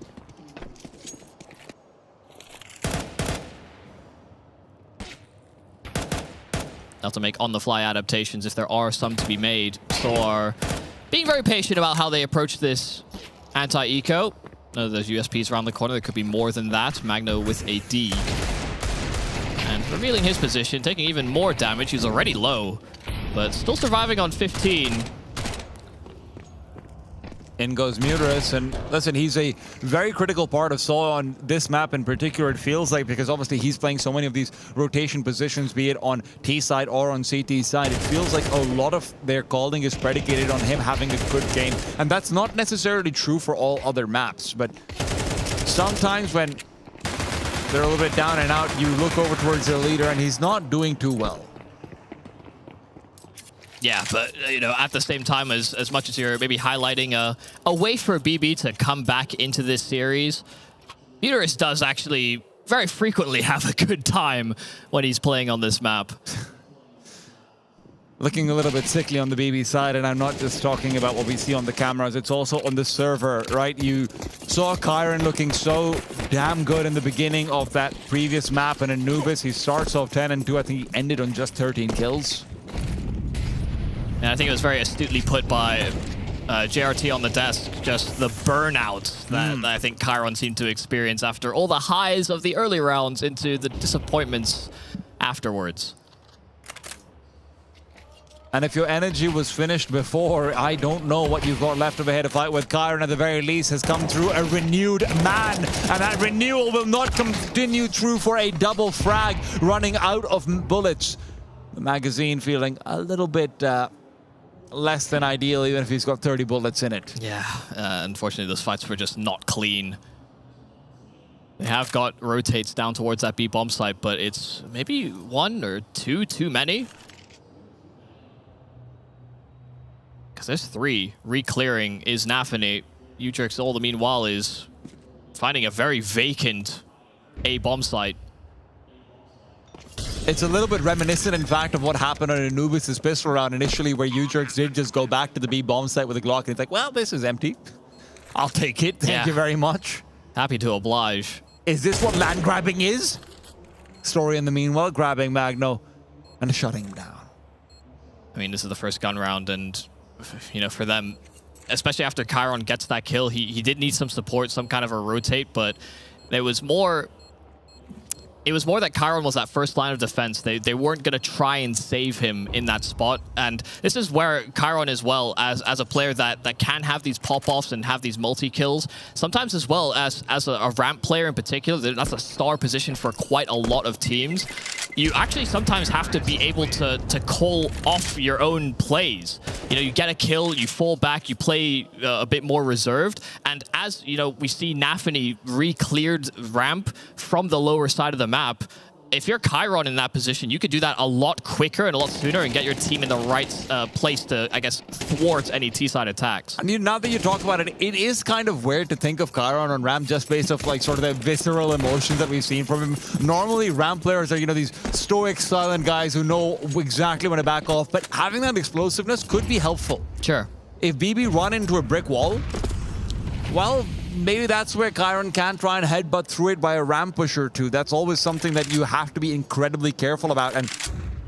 They'll have to make on-the-fly adaptations if there are some to be made. So are being very patient about how they approach this anti-eco. There's USPs around the corner. There could be more than that. Magno with a D. And revealing his position, taking even more damage. He's already low, but still surviving on 15. In goes Muterus, and listen, he's a very critical part of Saw on this map in particular, it feels like, because obviously he's playing so many of these rotation positions, be it on T side or on CT side. It feels like a lot of their calling is predicated on him having a good game, and that's not necessarily true for all other maps, but sometimes when they're a little bit down and out, you look over towards their leader and he's not doing too well. Yeah, but, you know, at the same time, as much as you're maybe highlighting a way for BB to come back into this series, Muterus does actually very frequently have a good time when he's playing on this map. Looking a little bit sickly on the BB side, and I'm not just talking about what we see on the cameras, it's also on the server, right? You saw Kyron looking so damn good in the beginning of that previous map, and Anubis, he starts off 10-2, I think he ended on just 13 kills. And I think it was very astutely put by JRT on the desk, just the burnout that I think Kyron seemed to experience after all the highs of the early rounds into the disappointments afterwards. And if your energy was finished before, I don't know what you've got left of a head to fight with. Kyron, at the very least, has come through a renewed man. And that renewal will not continue through for a double frag, running out of bullets. The magazine feeling a little bit less than ideal, even if he's got 30 bullets in it. Yeah, unfortunately, those fights were just not clean. They have got rotates down towards that B bomb site, but it's maybe 1 or 2 too many. Because there's 3. Re-clearing is Nafany. U-Jerks all the meanwhile is finding a very vacant A bomb site. It's a little bit reminiscent, in fact, of what happened on Anubis' pistol round initially, where U-Jerks did just go back to the B bomb site with a Glock, and it's like, well, this is empty. I'll take it. Thank you very much. Happy to oblige. Is this what land grabbing is? Story in the meanwhile, grabbing Magno and shutting him down. I mean, this is the first gun round, and, you know, for them, especially after Kyron gets that kill, he did need some support, some kind of a rotate, but it was more that Kyron was that first line of defense. They weren't going to try and save him in that spot. And this is where Kyron as well, as a player that can have these pop-offs and have these multi-kills, sometimes as well as a ramp player in particular, that's a star position for quite a lot of teams. You actually sometimes have to be able to call off your own plays. You know, you get a kill, you fall back, you play a bit more reserved. And as, you know, we see Nafany re-cleared ramp from the lower side of the map, if you're Kyron in that position, you could do that a lot quicker and a lot sooner and get your team in the right place to, I guess, thwart any T-side attacks. I mean, now that you talk about it, it is kind of weird to think of Kyron on ramp just based off, like, sort of the visceral emotions that we've seen from him. Normally, ramp players are, you know, these stoic, silent guys who know exactly when to back off, but having that explosiveness could be helpful. Sure. If BB run into a brick wall, well, maybe that's where Kyron can try and headbutt through it by a ramp push or two. That's always something that you have to be incredibly careful about. And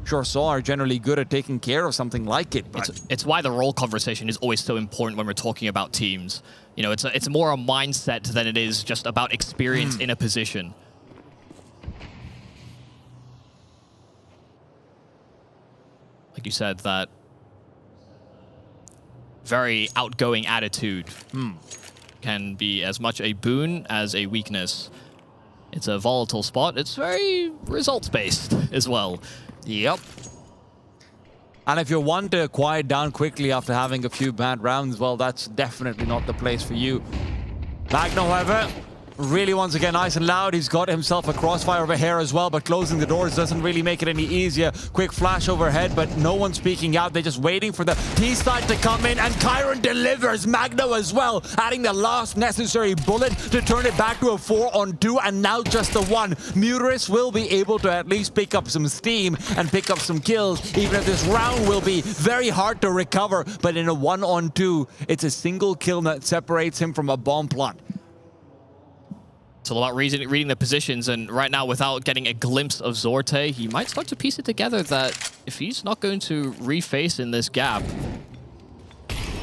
sure, Saw are generally good at taking care of something like it. But It's why the role conversation is always so important when we're talking about teams. You know, it's more a mindset than it is just about experience in a position. Like you said, that very outgoing attitude can be as much a boon as a weakness. It's a volatile spot. It's very results-based as well. Yep. And if you're one to quiet down quickly after having a few bad rounds, well, that's definitely not the place for you. Magno, however, really once again nice and loud. He's got himself a crossfire over here as well, but closing the doors doesn't really make it any easier. Quick flash overhead, but no one's speaking out. They're just waiting for the T side to come in, and Kyron delivers. Magno as well, adding the last necessary bullet to turn it back to a 4-on-2, and now just the one. Muteris will be able to at least pick up some steam and pick up some kills, even if this round will be very hard to recover. But in a 1-on-2, it's a single kill that separates him from a bomb plant. It's all about reading the positions, and right now, without getting a glimpse of Zorte, he might start to piece it together that if he's not going to reface in this gap,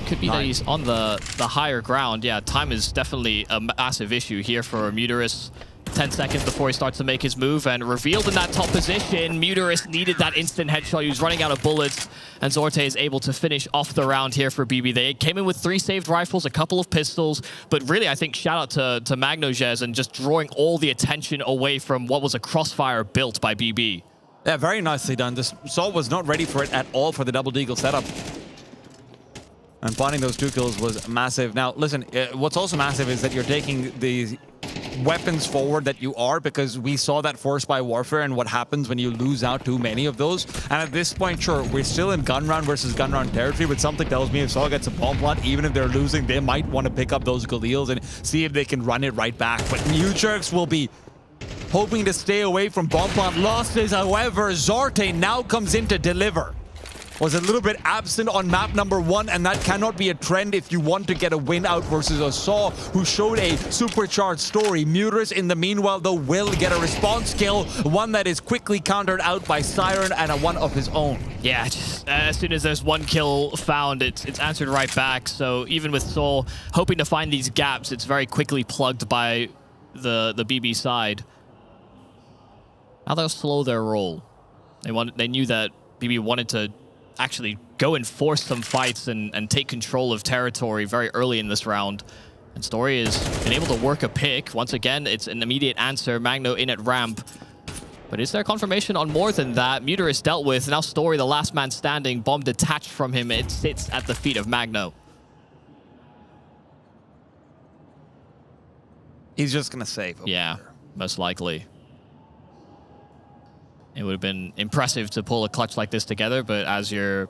could be that he's on the higher ground. Yeah, time is definitely a massive issue here for Muteris. 10 seconds before he starts to make his move, and revealed in that top position. Muteris needed that instant headshot. He was running out of bullets, and Zorte is able to finish off the round here for BB. They came in with 3 saved rifles, a couple of pistols, but really, I think shout out to Magnojez and just drawing all the attention away from what was a crossfire built by BB. Yeah, very nicely done. This Saul was not ready for it at all for the double deagle setup. And finding those 2 kills was massive. Now, listen, what's also massive is that you're taking the weapons forward that you are, because we saw that force by warfare and what happens when you lose out too many of those. And at this point, sure, we're still in gun round versus gun round territory, but something tells me if Saul gets a bomb plant, even if they're losing, they might want to pick up those Galils and see if they can run it right back. But New Jerks will be hoping to stay away from bomb plant losses. However, Zorte now comes in to deliver. Was a little bit absent on map number 1, and that cannot be a trend if you want to get a win out versus a Saw, who showed a supercharged story. Muteris, in the meanwhile, though, will get a response kill, one that is quickly countered out by Siren and a one of his own. Yeah, just, as soon as there's 1 kill found, it's answered right back. So even with Soul hoping to find these gaps, it's very quickly plugged by the BB side. Now they'll slow their roll. They knew that BB wanted to actually go and force some fights and take control of territory very early in this round. And Story has been able to work a pick. Once again, it's an immediate answer. Magno in at ramp. But is there confirmation on more than that? Muteris dealt with. Now Story, the last man standing. Bomb detached from him. It sits at the feet of Magno. He's just going to save. Yeah, most likely. It would have been impressive to pull a clutch like this together, but as you're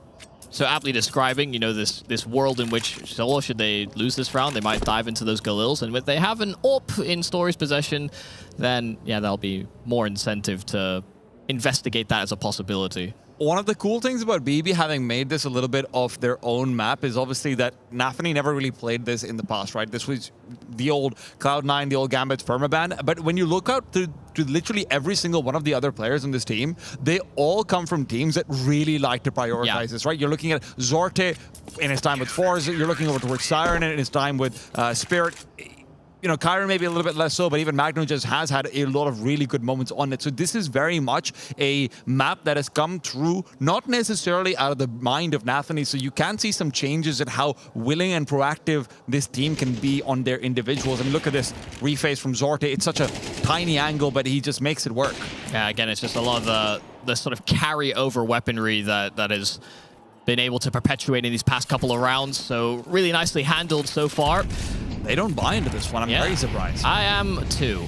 so aptly describing, you know, this world in which Solo, should they lose this round, they might dive into those Galils, and if they have an AWP in Story's possession, then yeah, there'll be more incentive to investigate that as a possibility. One of the cool things about BB having made this a little bit of their own map is obviously that Nafany never really played this in the past, right? This was the old Cloud9, the old Gambit's permaban. But when you look out to literally every single one of the other players in this team, they all come from teams that really like to prioritize this, right? You're looking at Zorte in his time with Forza, you're looking over towards Siren in his time with Spirit. You know, Kyron maybe a little bit less so, but even Magno just has had a lot of really good moments on it. So this is very much a map that has come through, not necessarily out of the mind of Nafany. So you can see some changes in how willing and proactive this team can be on their individuals. I mean, look at this reface from Zorte. It's such a tiny angle, but he just makes it work. Yeah, again, it's just a lot of the sort of carry-over weaponry that has been able to perpetuate in these past couple of rounds. So really nicely handled so far. They don't buy into this one. I'm very surprised. I am too.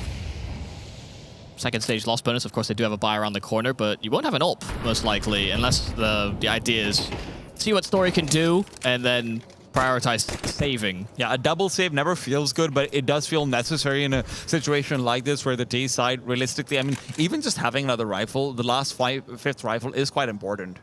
Second stage loss bonus. Of course, they do have a buy around the corner, but you won't have an AWP, most likely, unless the idea is see what Story can do and then prioritize saving. Yeah, a double save never feels good, but it does feel necessary in a situation like this where the T side, realistically, I mean, even just having another rifle, the last fifth rifle is quite important.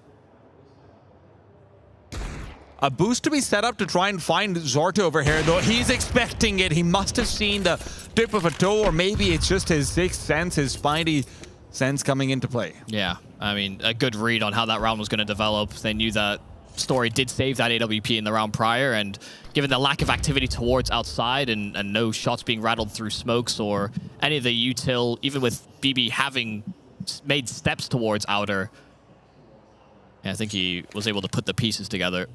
A boost to be set up to try and find Zorte over here, though. He's expecting it. He must have seen the tip of a toe, or maybe it's just his sixth sense, his spidey sense coming into play. Yeah, I mean, a good read on how that round was going to develop. They knew that Story did save that AWP in the round prior, and given the lack of activity towards outside and no shots being rattled through smokes or any of the util, even with BB having made steps towards outer, yeah, I think he was able to put the pieces together.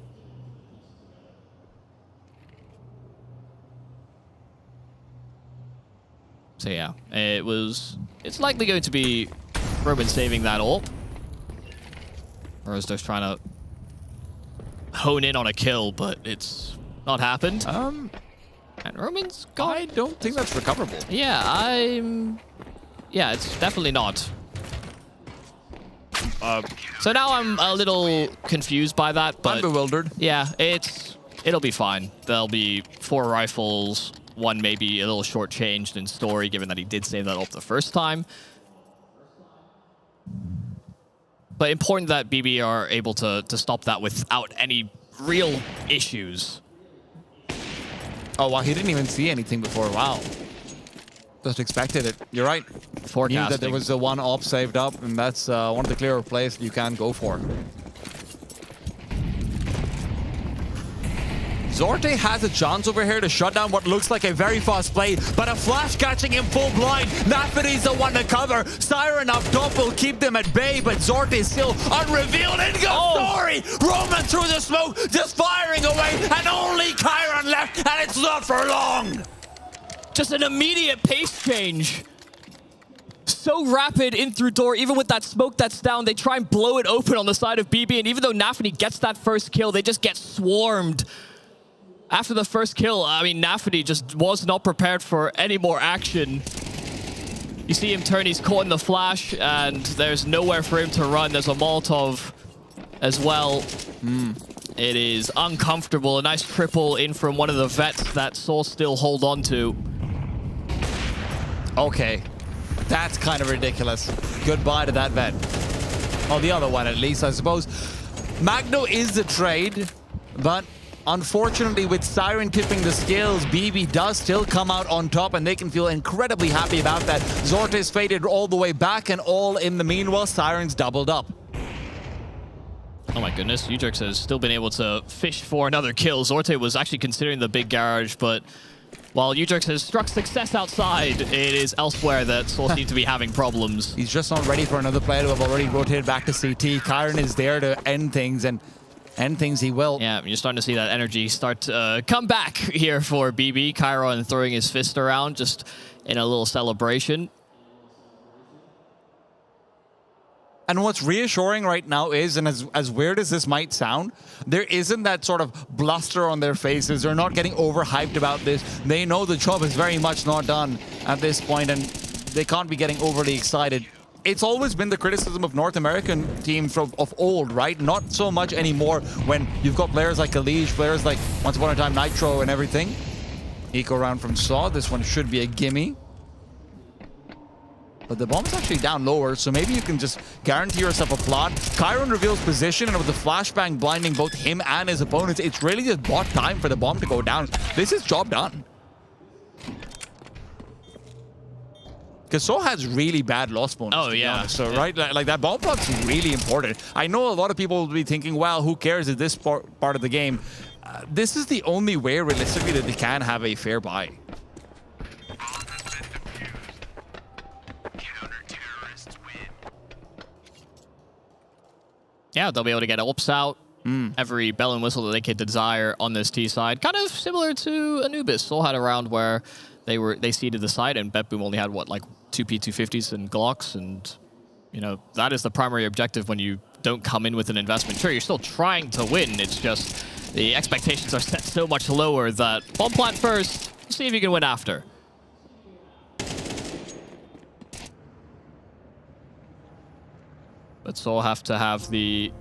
So yeah, it's likely going to be Roman saving that ult. Whereas they're trying to hone in on a kill, but it's not happened. And Roman's got... I don't think that's recoverable. Yeah, yeah, it's definitely not. So now I'm a little confused by that, but... I'm bewildered. Yeah, it'll be fine. There'll be 4 rifles, one maybe a little short-changed in Story, given that he did save that up the first time. But important that BB are able to stop that without any real issues. Oh, wow, he didn't even see anything before. Wow. Just expected it. You're right. Forecasting. Knew that there was the one op saved up, and that's one of the clearer plays you can go for. Zorte has a chance over here to shut down what looks like a very fast play, but a flash catching him full blind. Nafany's the one to cover. Siren up top will keep them at bay, but Zorte is still unrevealed. In goes Story! Roman through the smoke, just firing away, and only Chiron left, and it's not for long. Just an immediate pace change. So rapid in through door, even with that smoke that's down, they try and blow it open on the side of BB, and even though Nafany gets that first kill, they just get swarmed. After the first kill, I mean, Nafany just was not prepared for any more action. You see him turn, he's caught in the flash, and there's nowhere for him to run. There's a Molotov as well. It is uncomfortable. A nice triple in from one of the vets that Saul still hold on to. Okay, that's kind of ridiculous. Goodbye to that vet. Oh, the other one at least, I suppose. Magno is the trade, but unfortunately, with Siren tipping the scales, BB does still come out on top, and they can feel incredibly happy about that. Zorte is faded all the way back, and all in the meanwhile, Siren's doubled up. Oh my goodness, Udrix has still been able to fish for another kill. Zorte was actually considering the big garage, but while Udrix has struck success outside, it is elsewhere that Saul seems to be having problems. He's just not ready for another player to have already rotated back to CT. Chiron is there to end things, and end things he will. Yeah, you're starting to see that energy start to come back here for BB. Chiron throwing his fist around just in a little celebration. And what's reassuring right now is, and as weird as this might sound, there isn't that sort of bluster on their faces. They're not getting overhyped about this. They know the job is very much not done at this point, and they can't be getting overly excited. It's always been the criticism of North American teams of old, right? Not so much anymore when you've got players like Elige, players like Once Upon a Time Nitro and everything. Eco round from Saw. This one should be a gimme. But the bomb's actually down lower, so maybe you can just guarantee yourself a plot. Chiron reveals position, and with the flashbang blinding both him and his opponents, it's really just bought time for the bomb to go down. This is job done. Because Saw has really bad loss bonus. Oh, yeah. So, right, like that bomb plot's really important. I know a lot of people will be thinking, well, who cares at this part of the game? This is the only way, realistically, that they can have a fair buy. Yeah, they'll be able to get ops out. Every bell and whistle that they could desire on this T side. Kind of similar to Anubis. Soul had a round where they seeded the side, and BetBoom only had, what, like 2 P250s and Glocks, and, you know, that is the primary objective when you don't come in with an investment. Sure, you're still trying to win. It's just the expectations are set so much lower that bomb plant first, see if you can win after. But Soul have to have the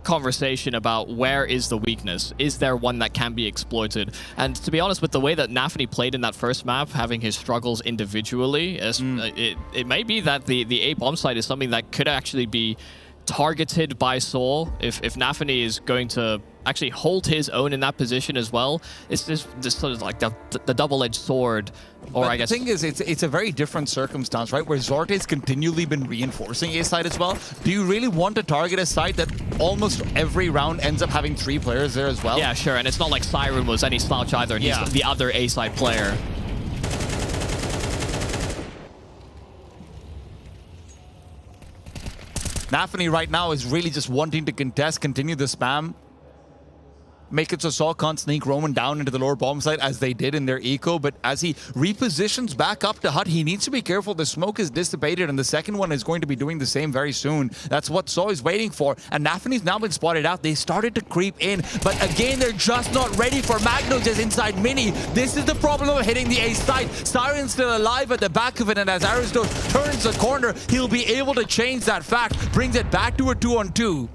conversation about where is the weakness. Is there one that can be exploited? And to be honest, with the way that Nafany played in that first map, having his struggles individually, it may be that the A bomb site is something that could actually be targeted by Soul. If Nafany is going to actually hold his own in that position as well. It's just this sort of like the double-edged sword. Or but I guess the thing is, it's a very different circumstance, right? Where Zorte's continually been reinforcing A side as well. Do you really want to target a side that almost every round ends up having 3 players there as well? Yeah, sure. And it's not like Siren was any slouch either, and he's the other A side player. Nafany right now is really just wanting to contest, continue the spam. Make it so Saw can't sneak Roman down into the lower bomb site as they did in their eco, but as he repositions back up to Hut, he needs to be careful. The smoke is dissipated, and the second one is going to be doing the same very soon. That's what Saw is waiting for, and Nafany's now been spotted out. They started to creep in, but again, they're just not ready for Magno just inside Mini. This is the problem of hitting the A site. Siren's still alive at the back of it, and as Aristos turns the corner, he'll be able to change that fact, brings it back to a 2-on-2.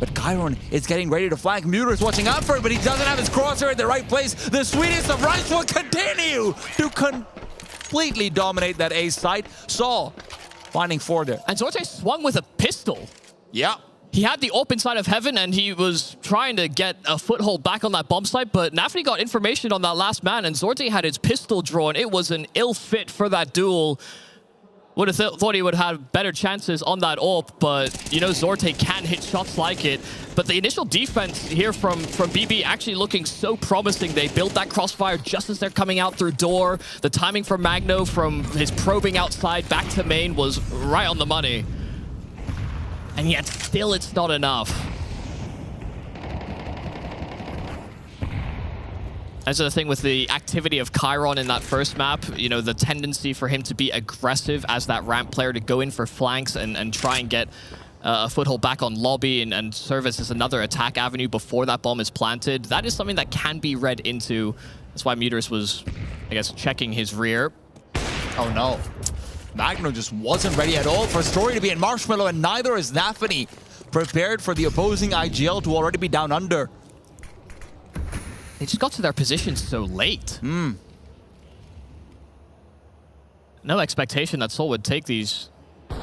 But Chiron is getting ready to flank. Muter is watching out for it, but he doesn't have his crosshair at the right place. The sweetest of rights will continue to completely dominate that A site. Saw finding 4 there. And Zorte swung with a pistol. Yeah. He had the AWP inside of Heaven, and he was trying to get a foothold back on that bomb site, but Nafany got information on that last man, and Zorte had his pistol drawn. It was an ill fit for that duel. Would have thought he would have better chances on that AWP, but you know Zorte can hit shots like it. But the initial defense here from BB actually looking so promising. They built that crossfire just as they're coming out through door. The timing from Magno from his probing outside back to main was right on the money. And yet still it's not enough. That's the thing with the activity of Chiron in that first map, you know, the tendency for him to be aggressive as that ramp player, to go in for flanks and try and get a foothold back on lobby and serve as another attack avenue before that bomb is planted. That is something that can be read into. That's why Muterus was, I guess, checking his rear. Oh no. Magno just wasn't ready at all for Story to be in Marshmallow, and neither is Nafany, prepared for the opposing IGL to already be down under. They just got to their positions so late. No expectation that Soul would take these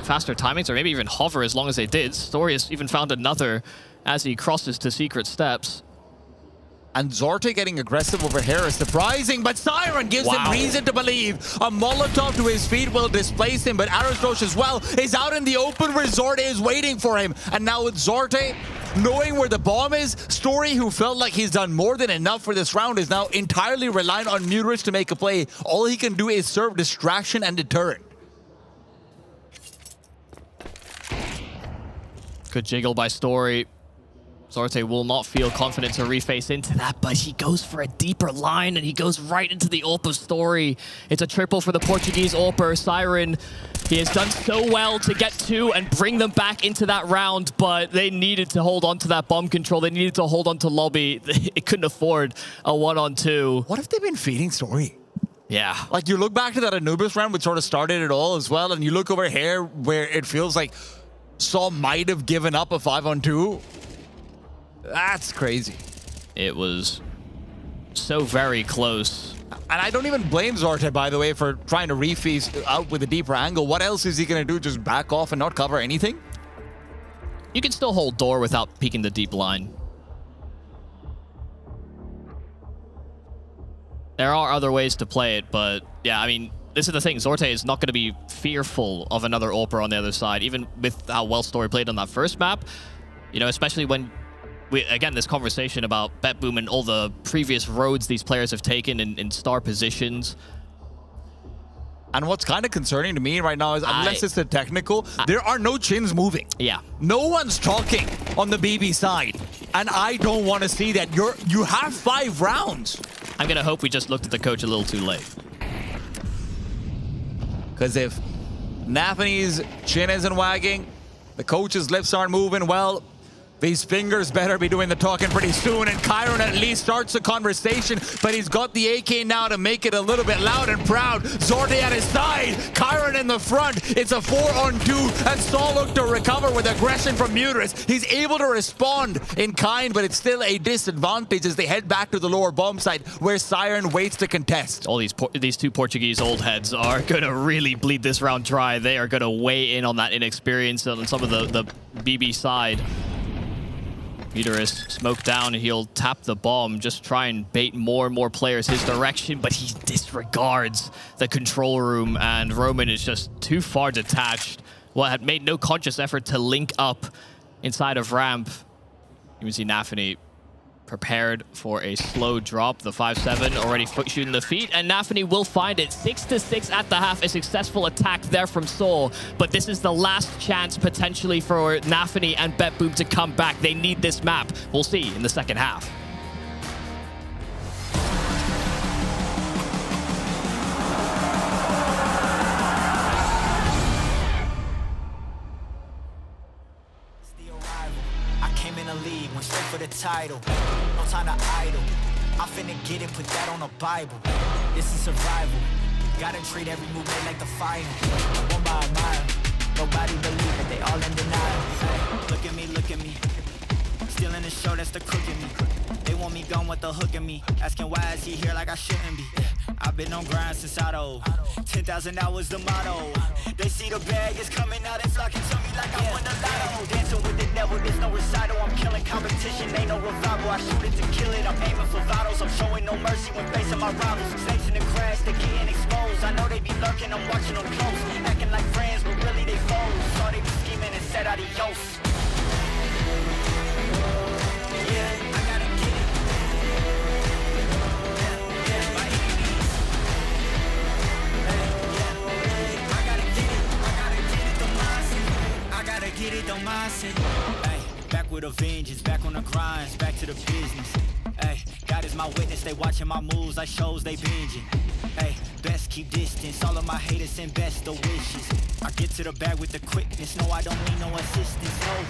faster timings or maybe even hover as long as they did. Story has even found another as he crosses to secret steps. And Zorte getting aggressive over here is surprising, but Siren gives him reason to believe. A Molotov to his feet will displace him, but Aristos as well is out in the open where Zorte is waiting for him. And now with Zorte knowing where the bomb is, Story, who felt like he's done more than enough for this round, is now entirely reliant on Muterus to make a play. All he can do is serve distraction and deterrent. Good jiggle by Story. Zorte will not feel confident to reface into that, but he goes for a deeper line and he goes right into the AWP of Story. It's a triple for the Portuguese AWPer. Siren, he has done so well to get 2 and bring them back into that round, but they needed to hold on to that bomb control. They needed to hold on to lobby. It couldn't afford a 1-on-2. What have they been feeding Story? Yeah. Like, you look back to that Anubis round, which sort of started it all as well, and you look over here where it feels like Saw might have given up a 5-on-2. That's crazy. It was so very close. And I don't even blame Zorte, by the way, for trying to refeast out with a deeper angle. What else is he going to do? Just back off and not cover anything? You can still hold door without peeking the deep line. There are other ways to play it, but yeah, I mean, this is the thing. Zorte is not going to be fearful of another AWPer on the other side, even with how well Story played on that first map. You know, especially when again, this conversation about BetBoom and all the previous roads these players have taken in star positions. And what's kind of concerning to me right now is, unless it's a technical, there are no chins moving. Yeah. No one's talking on the BB side. And I don't want to see that. You have 5 rounds. I'm going to hope we just looked at the coach a little too late. Because if Nafany's chin isn't wagging, the coach's lips aren't moving, well, these fingers better be doing the talking pretty soon, and Chiron at least starts the conversation, but he's got the AK now to make it a little bit loud and proud. Zorte at his side, Chiron in the front. It's a 4-on-2, and Saul looked to recover with aggression from Muterus. He's able to respond in kind, but it's still a disadvantage as they head back to the lower bomb site, where Siren waits to contest. All these 2 Portuguese old heads are going to really bleed this round dry. They are going to weigh in on that inexperience on some of the BB side. Meteorist smoke down, he'll tap the bomb, just try and bait more and more players his direction, but he disregards the control room, and Roman is just too far detached. Well, had made no conscious effort to link up inside of ramp. You can see Nafany prepared for a slow drop. The 5-7 already shooting the feet, and Nafany will find it. 6-6 at the half. A successful attack there from Soul, but this is the last chance potentially for Nafany and BetBoom to come back. They need this map. We'll see in the second half. For the title, no time to idle. I'm finna get it, put that on the Bible. This is survival. Gotta treat every move like the final. One by a mile. Nobody believe it, they all in denial. Look at me, look at me. Still in the show, that's the crook in me. They want me gone with the hook in me. Asking why is he here like I shouldn't be. I've been on grind since Auto. 10,000 hours the motto. They see the bag is coming out, they flocking to me like I won the lotto. Dancing with the devil, there's no recital. I'm killing competition, ain't no revival. I shoot it to kill it, I'm aiming for vitals. I'm showing no mercy when facing my rivals. Snakes in the grass, they getting exposed. I know they be lurking, I'm watching them close. Acting like friends, but really they foes. Saw they be scheming and said adios. Get it, don't mindset. Ay, back with a vengeance, back on the grinds, back to the business. Ay, God is my witness, they watching my moves like shows they binging. Ay, best keep distance, all of my haters send best of wishes. I get to the bag with the quickness, no I don't need no assistance, no.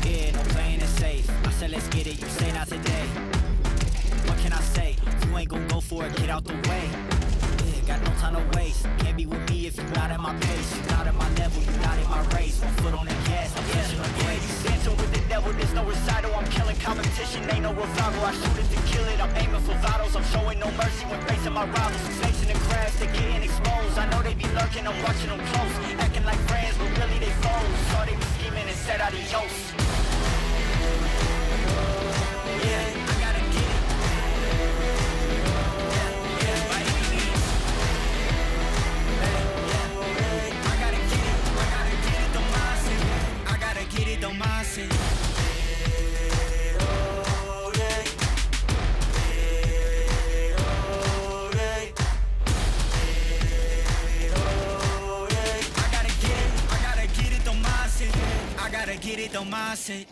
Yeah, no playing it safe. I said let's get it, you say not today. What can I say? You ain't gon' go for it, get out the way. Got no time to waste. Can't be with me if you're not at my pace. You're not at my level, you're not in my race. One foot on the gas, I'm pushing the brakes. Dancing with the devil, there's no recital. I'm killing competition, ain't no revival. I shoot it to kill it, I'm aiming for vitals. I'm showing no mercy when facing my rivals. Snakes in the grass, they getting exposed. I know they be lurking, I'm watching them close. Acting like friends, but really they foes. Saw they be scheming and said adios. Yeah, I gotta get it. Get it, don't mindset. I gotta get it, don't mindset. I gotta get it, don't mindset.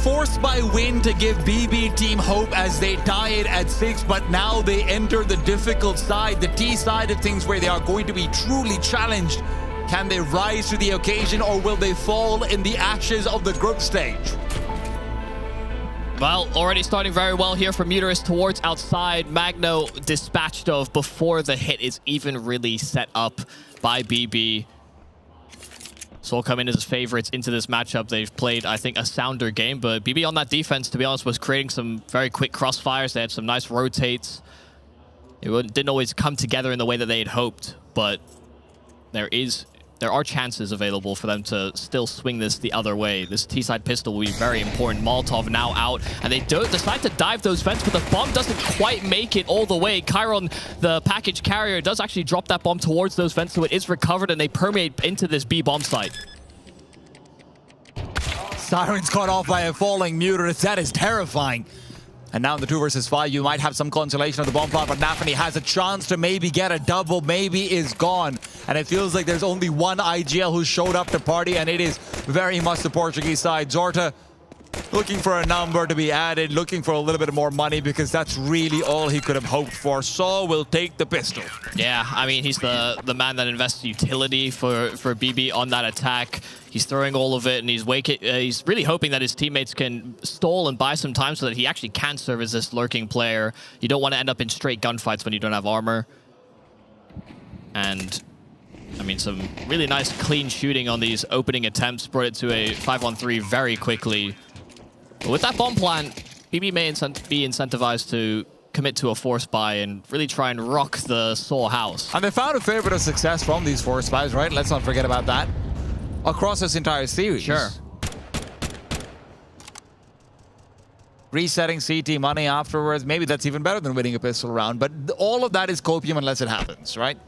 Forced by win to give BB team hope as they tie it at 6, but now they enter the difficult side, the T side of things, where they are going to be truly challenged. Can they rise to the occasion, or will they fall in the ashes of the group stage? Well, already starting very well here from Muterus towards outside. Magno dispatched of before the hit is even really set up by BB. Soul come in as favorites into this matchup. They've played, I think, a sounder game, but BB on that defense, to be honest, was creating some very quick crossfires. They had some nice rotates. It didn't always come together in the way that they had hoped, but there are chances available for them to still swing this the other way. This T-side pistol will be very important. Molotov now out, and they decide to dive those vents, but the bomb doesn't quite make it all the way. Chiron, the package carrier, does actually drop that bomb towards those vents, so it is recovered, and they permeate into this B bomb site. Siren's caught off by a falling Muterus. That is terrifying. And now in the 2 versus 5, you might have some consolation of the bomb plot, but Nafany has a chance to maybe get a double, maybe is gone. And it feels like there's only one IGL who showed up to party, and it is very much the Portuguese side. Zorta looking for a number to be added, looking for a little bit more money, because that's really all he could have hoped for. Saw will take the pistol. Yeah, I mean, he's the man that invests utility for BB on that attack. He's throwing all of it, and he's really hoping that his teammates can stall and buy some time so that he actually can serve as this lurking player. You don't want to end up in straight gunfights when you don't have armor. And, I mean, some really nice clean shooting on these opening attempts brought it to a 5-on-3 very quickly. But with that bomb plant, BB may be incentivized to commit to a force buy and really try and rock the Saw house. And they found a fair bit of success from these force buys, right? Let's not forget about that. Across this entire series. Sure. Resetting CT money afterwards, maybe that's even better than winning a pistol round, but all of that is copium unless it happens, right?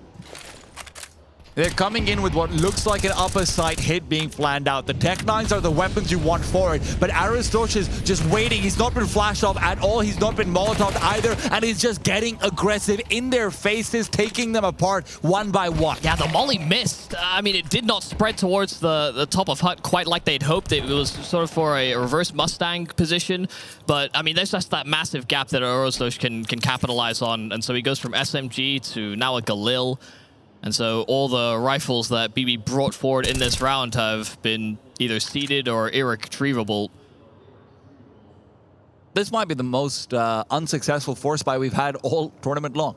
They're coming in with what looks like an upper side hit being planned out. The Tech-9s are the weapons you want for it, but Aristosh is just waiting. He's not been flashed off at all. He's not been Molotoved either, and he's just getting aggressive in their faces, taking them apart one by one. Yeah, the molly missed. I mean, it did not spread towards the top of Hut quite like they'd hoped. It was sort of for a reverse Mustang position, but I mean, there's just that massive gap that Aristosh can capitalize on, and so he goes from SMG to now a Galil. And so all the rifles that BB brought forward in this round have been either seeded or irretrievable. This might be the most unsuccessful force buy we've had all tournament long.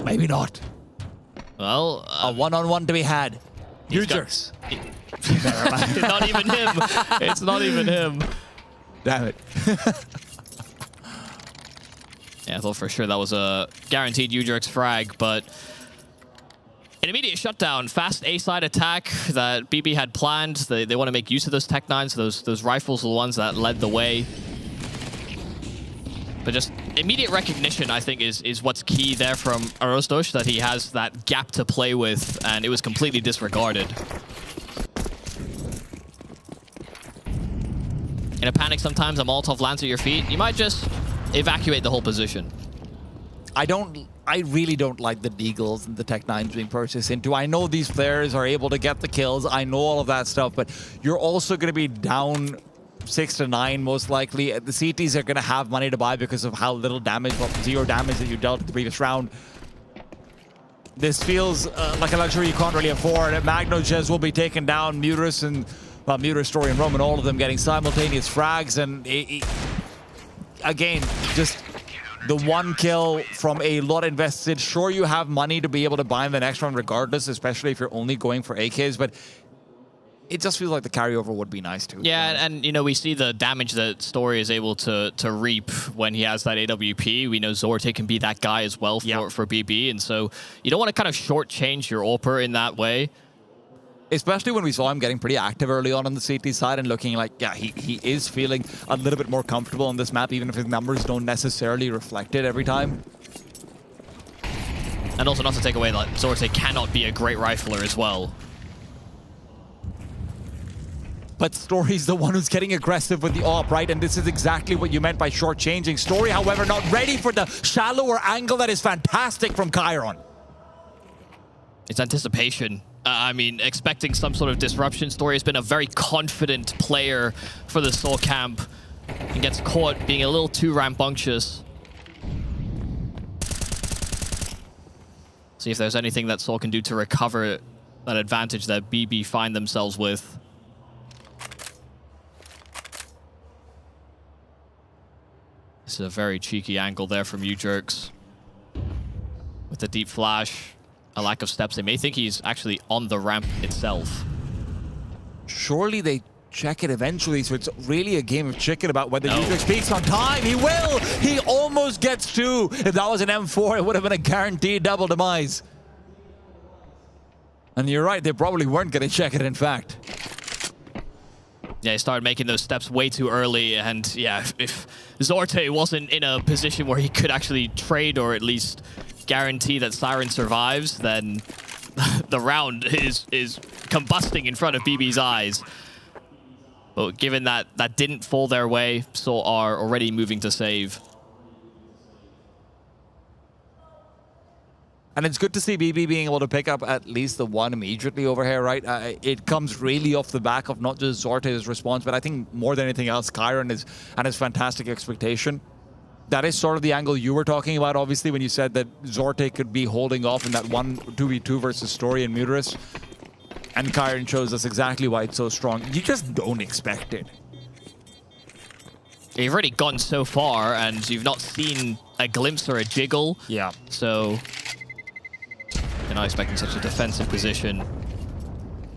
Maybe not. Well, a one-on-one to be had. You jerks. Not even him. It's not even him. Damn it. Yeah, I thought for sure that was a guaranteed Ujerk's frag, but an immediate shutdown, fast A-side attack that BB had planned. They want to make use of those Tech-9s. Those rifles are the ones that led the way. But just immediate recognition, I think, is what's key there from Aristosh, that he has that gap to play with, and it was completely disregarded. In a panic, sometimes a Molotov lands at your feet. You might just evacuate the whole position. I really don't like the Deagles and the Tech-9s being purchased into. I know these players are able to get the kills. I know all of that stuff, but you're also going to be down 6 to 9 most likely. The CTs are going to have money to buy because of how little damage, well, 0 damage that you dealt in the previous round. This feels like a luxury you can't really afford. Magno Jez will be taken down. Muris and, well, Muris, Story, and Roman, all of them getting simultaneous frags, and again, just the one kill from a lot invested. Sure, you have money to be able to buy in the next round regardless, especially if you're only going for AKs, but it just feels like the carryover would be nice too. Yeah, and you know, we see the damage that Story is able to reap when he has that AWP. We know Zorte can be that guy as well for BB, and so you don't want to kind of shortchange your AWPer in that way. Especially when we saw him getting pretty active early on the CT side and looking like, yeah, he is feeling a little bit more comfortable on this map, even if his numbers don't necessarily reflect it every time. And also not to take away that Zorte cannot be a great rifler as well. But Story's the one who's getting aggressive with the AWP, right? And this is exactly what you meant by shortchanging. Story, however, not ready for the shallower angle that is fantastic from Chiron. It's anticipation. I mean, expecting some sort of disruption. Story has been a very confident player for the Saw camp and gets caught being a little too rambunctious. See if there's anything that Saw can do to recover that advantage that BB find themselves with. This is a very cheeky angle there from Ujerks. With the deep flash. A lack of steps. They may think he's actually on the ramp itself. Surely they check it eventually, so it's really a game of chicken about whether Ujerks peaks on time. He will! He almost gets 2. If that was an M4, it would have been a guaranteed double demise. And you're right, they probably weren't going to check it, in fact. Yeah, he started making those steps way too early, and yeah, if Zorte wasn't in a position where he could actually trade or at least guarantee that Siren survives, then the round is combusting in front of BB's eyes. But given that that didn't fall their way, so are already moving to save. And it's good to see BB being able to pick up at least the one immediately over here, right? It comes really off the back of not just Zorte's response, but I think more than anything else, Kyron and his fantastic expectation. That is sort of the angle you were talking about, obviously, when you said that Zorte could be holding off in that 1-2v2 versus Story and Muterus. And Kyron shows us exactly why it's so strong. You just don't expect it. You've already gone so far, and you've not seen a glimpse or a jiggle. Yeah. So you're not expecting such a defensive position.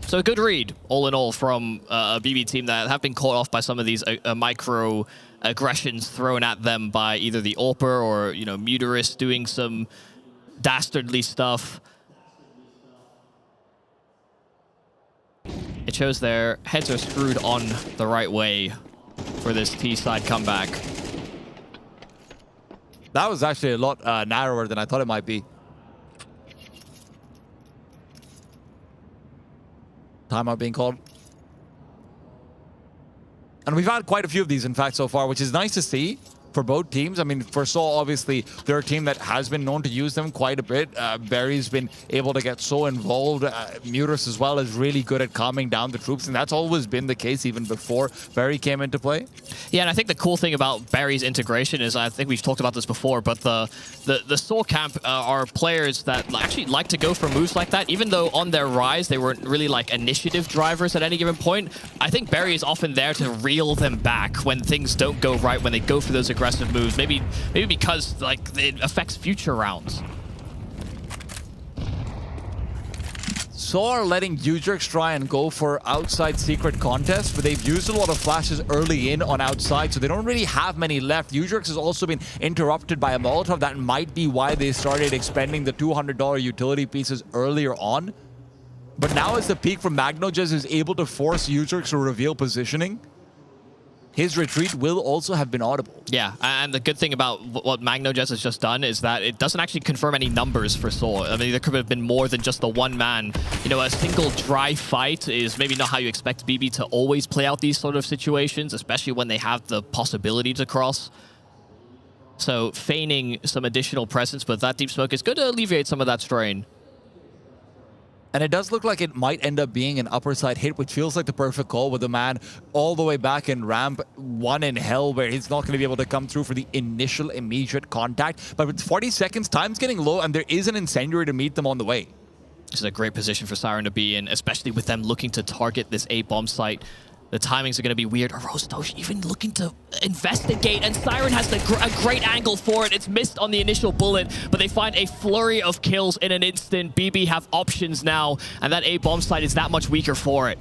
So a good read, all in all, from a BB team that have been caught off by some of these micro aggressions thrown at them by either the AWPer or, you know, Muterus doing some dastardly stuff. It shows their heads are screwed on the right way for this T-side comeback. That was actually a lot narrower than I thought it might be. Timeout being called. And we've had quite a few of these, in fact, so far, which is nice to see for both teams. I mean, for Seoul, obviously, they're a team that has been known to use them quite a bit. Barry's been able to get so involved. Muterus as well is really good at calming down the troops, and that's always been the case even before Barry came into play. Yeah, and I think the cool thing about Barry's integration is, I think we've talked about this before, but the Seoul camp are players that actually like to go for moves like that, even though on their rise they weren't really like initiative drivers at any given point. I think Barry is often there to reel them back when things don't go right, when they go for those aggressive moves, maybe because like it affects future rounds. So are letting Ujrix try and go for outside secret contests, but they've used a lot of flashes early in on outside, so they don't really have many left. Ujrix has also been interrupted by a Molotov. That might be why they started expending the $200 utility pieces earlier on. But now as the peak from Magnojez is able to force Ujrix to reveal positioning, his retreat will also have been audible. Yeah, and the good thing about what Magnojez has just done is that it doesn't actually confirm any numbers for Seoul. I mean, there could have been more than just the one man. You know, a single dry fight is maybe not how you expect BB to always play out these sort of situations, especially when they have the possibility to cross. So feigning some additional presence, but that deep smoke is going to alleviate some of that strain. And it does look like it might end up being an upper side hit, which feels like the perfect call with the man all the way back in ramp, one in hell, where he's not going to be able to come through for the initial immediate contact. But with 40 seconds, time's getting low, and there is an incendiary to meet them on the way. This is a great position for Siren to be in, especially with them looking to target this A-bomb site. The timings are going to be weird. Rostosh even looking to investigate, and Siren has a great angle for it. It's missed on the initial bullet, but they find a flurry of kills in an instant. BB have options now, and that A-bomb site is that much weaker for it.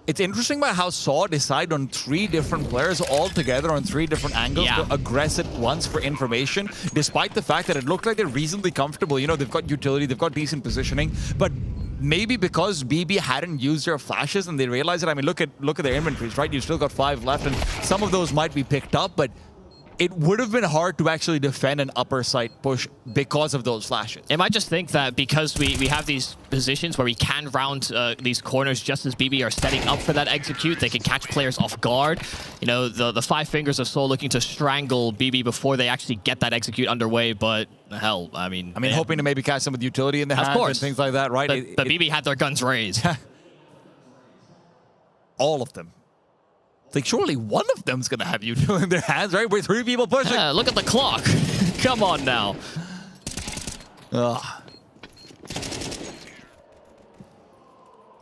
It's interesting about how Saw decide on 3 different players all together on 3 different angles to aggress at once for information, despite the fact that it looked like they're reasonably comfortable. You know, they've got utility, they've got decent positioning, but maybe because BB hadn't used their flashes and they realized it. I mean, look at their inventories, right? You still got 5 left, and some of those might be picked up, but it would have been hard to actually defend an upper site push because of those flashes. It might just think that because we have these positions where we can round these corners just as BB are setting up for that execute, they can catch players off guard. You know, the 5 fingers of Seoul looking to strangle BB before they actually get that execute underway, but hell, I mean, hoping to maybe catch some with utility in the hands and things like that, right? But BB had their guns raised. All of them. It's like, surely one of them's going to have utility in their hands, right? With 3 people pushing. Yeah, look at the clock. Come on now. Ugh.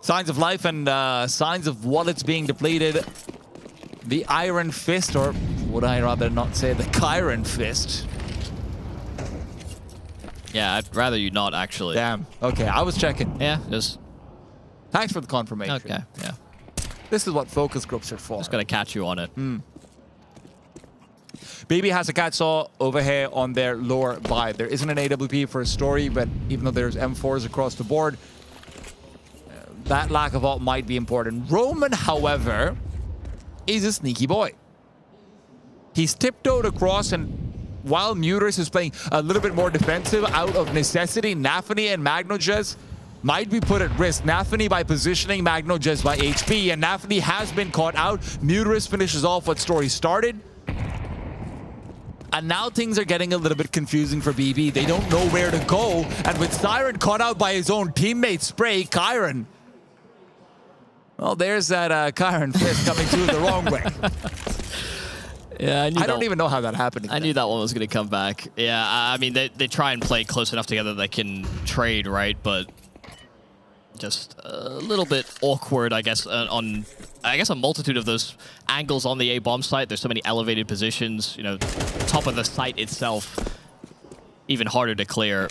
Signs of life and signs of wallets being depleted. The Iron Fist, or would I rather not say the Kyron Fist? Yeah, I'd rather you not, actually. Damn. Okay, I was checking. Yeah, just... Thanks for the confirmation. Okay, yeah. This is what focus groups are for. Just gotta catch you on it. BB has a cat saw over here on their lower buy. There isn't an AWP for a Story, but even though there's M4s across the board, that lack of ult might be important. Roman, however, is a sneaky boy. He's tiptoed across, and while Muterus is playing a little bit more defensive out of necessity, Nafany and Magnojez might be put at risk. Nafany by positioning, Magno just by HP, and Nafany has been caught out. Muterus finishes off what Story started. And now things are getting a little bit confusing for BB. They don't know where to go. And with Siren caught out by his own teammate Spray, Kyron. Well, there's that Kyron fist coming through the wrong way. Yeah, I don't even know how that happened. I knew that one was going to come back. Yeah, I mean, they try and play close enough together they can trade, right? But just a little bit awkward, I guess, on a multitude of those angles on the A-bomb site. There's so many elevated positions, you know, top of the site itself, even harder to clear.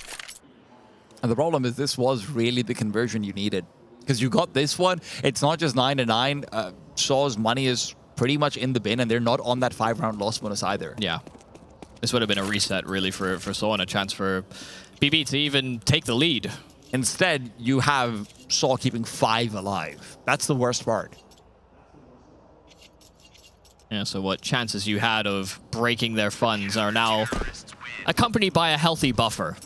And the problem is this was really the conversion you needed. Because you got this one, it's not just 9-9. Shaw's money is pretty much in the bin, and they're not on that 5-round loss bonus either. Yeah. This would have been a reset, really, for Saw and a chance for BB to even take the lead. Instead, you have Saw keeping 5 alive. That's the worst part. Yeah, so what chances you had of breaking their funds are now accompanied by a healthy buffer.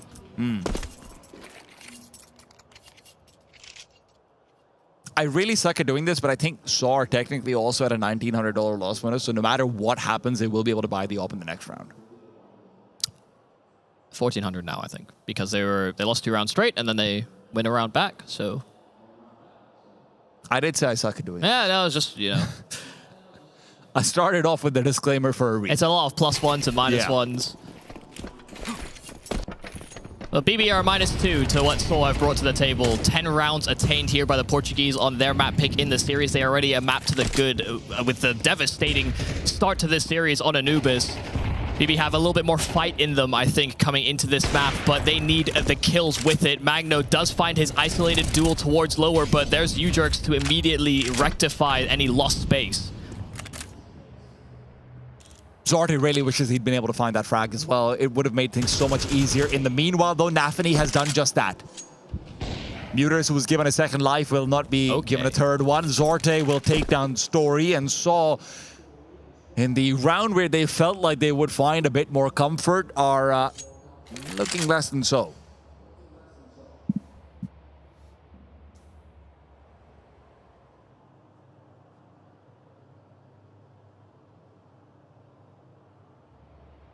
I really suck at doing this, but I think Saw are technically also at a $1,900 loss bonus, so no matter what happens, they will be able to buy the op in the next round. 1,400 now, I think, because they lost 2 rounds straight, and then they win a round back, so... I did say I suck at doing it. Yeah, that was just, you know... I started off with the disclaimer for a reason. It's a lot of +1s and -1s. Well, BB are -2 to what Saw have brought to the table. 10 rounds attained here by the Portuguese on their map pick in the series. They are already a map to the good with the devastating start to this series on Anubis. BB have a little bit more fight in them, I think, coming into this map, but they need the kills with it. Magno does find his isolated duel towards lower, but there's U-Jerks to immediately rectify any lost space. Zorte really wishes he'd been able to find that frag as well. It would have made things so much easier. In the meanwhile, though, Nafany has done just that. Muterus, who was given a second life, will not be given a third one. Zorte will take down Story, and Saw, in the round where they felt like they would find a bit more comfort, are looking less than so.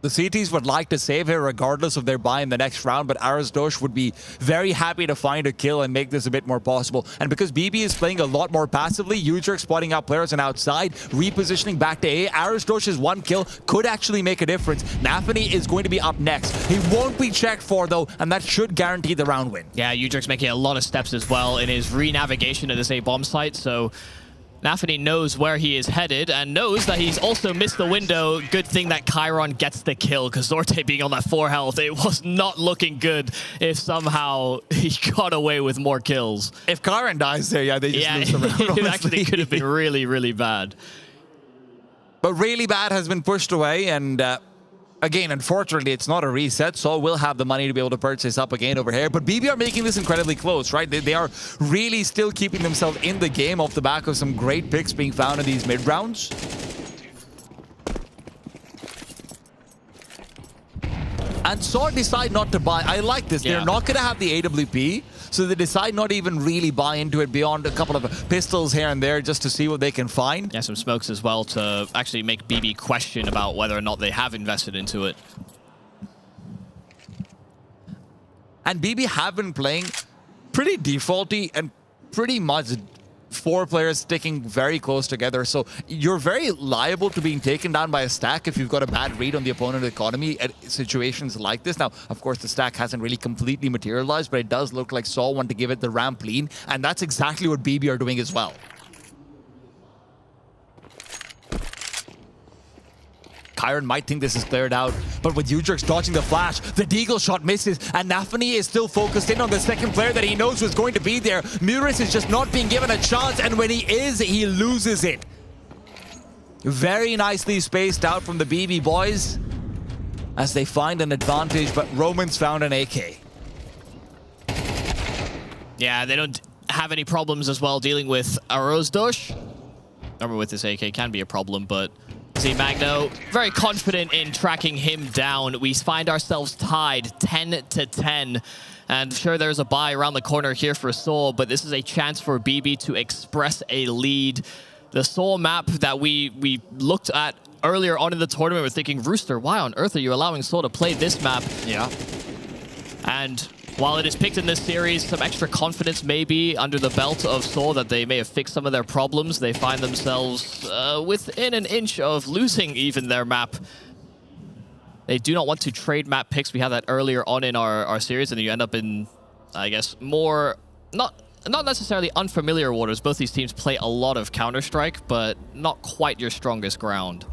The CTs would like to save here regardless of their buy in the next round, but Arazdosh would be very happy to find a kill and make this a bit more possible. And because BB is playing a lot more passively, U-Jerk spotting out players on outside, repositioning back to A, Arazdosh's 1 kill could actually make a difference. Nafany is going to be up next. He won't be checked for, though, and that should guarantee the round win. Yeah, U-Jerk's making a lot of steps as well in his re-navigation of this A-bomb site, so... Nafany knows where he is headed and knows that he's also missed the window. Good thing that Chiron gets the kill, because Zorte being on that 4 health, it was not looking good if somehow he got away with more kills. If Chiron dies there, yeah, they just lose the round. It actually could have been really, really bad. But really bad has been pushed away, and again, unfortunately, it's not a reset, so we'll have the money to be able to purchase up again over here. But BB are making this incredibly close, right? They are really still keeping themselves in the game off the back of some great picks being found in these mid-rounds. And Saw decide not to buy. I like this. Yeah. They're not going to have the AWP, so they decide not to even really buy into it beyond a couple of pistols here and there just to see what they can find. Yeah, some smokes as well to actually make BB question about whether or not they have invested into it. And BB have been playing pretty defaulty and pretty much 4 players sticking very close together. So you're very liable to being taken down by a stack if you've got a bad read on the opponent economy at situations like this. Now, of course, the stack hasn't really completely materialized, but it does look like Saw want to give it the ramp lean, and that's exactly what BB are doing as well. Kyron might think this is cleared out, but with U-Jerks dodging the flash, the deagle shot misses, and Nafany is still focused in on the second player that he knows was going to be there. Muterus is just not being given a chance, and when he is, he loses it. Very nicely spaced out from the BB boys as they find an advantage, but Romans found an AK. Yeah, they don't have any problems as well dealing with Arazdosh. Remember, with this AK can be a problem, but easy, Magno. Very confident in tracking him down. We find ourselves tied 10-10. And sure, there's a buy around the corner here for Seoul, but this is a chance for BB to express a lead. The Seoul map that we looked at earlier on in the tournament, we're thinking, Rooster, why on earth are you allowing Seoul to play this map? Yeah. And while it is picked in this series, some extra confidence maybe under the belt of Seoul that they may have fixed some of their problems. They find themselves within an inch of losing even their map. They do not want to trade map picks. We had that earlier on in our series, and you end up in, I guess, more, not necessarily unfamiliar waters. Both these teams play a lot of Counter-Strike, but not quite your strongest ground.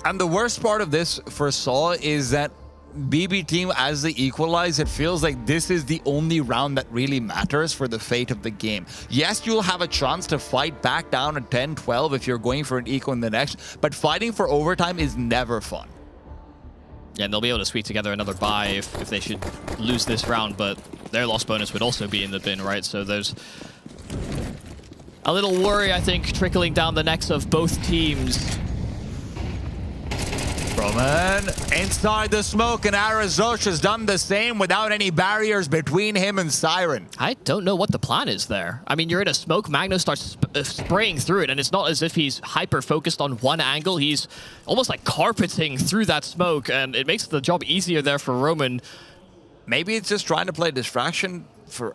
And the worst part of this for Seoul is that BB team, as they equalize, it feels like this is the only round that really matters for the fate of the game. Yes, you'll have a chance to fight back down at 10-12 if you're going for an equal in the next, but fighting for overtime is never fun. Yeah, and they'll be able to sweep together another bye if they should lose this round, but their loss bonus would also be in the bin, right? So there's a little worry, I think, trickling down the necks of both teams. Roman inside the smoke, and Arazosh has done the same without any barriers between him and Siren. I don't know what the plan is there. I mean, you're in a smoke, Magno starts spraying through it, and it's not as if he's hyper-focused on one angle. He's almost like carpeting through that smoke, and it makes the job easier there for Roman. Maybe it's just trying to play distraction for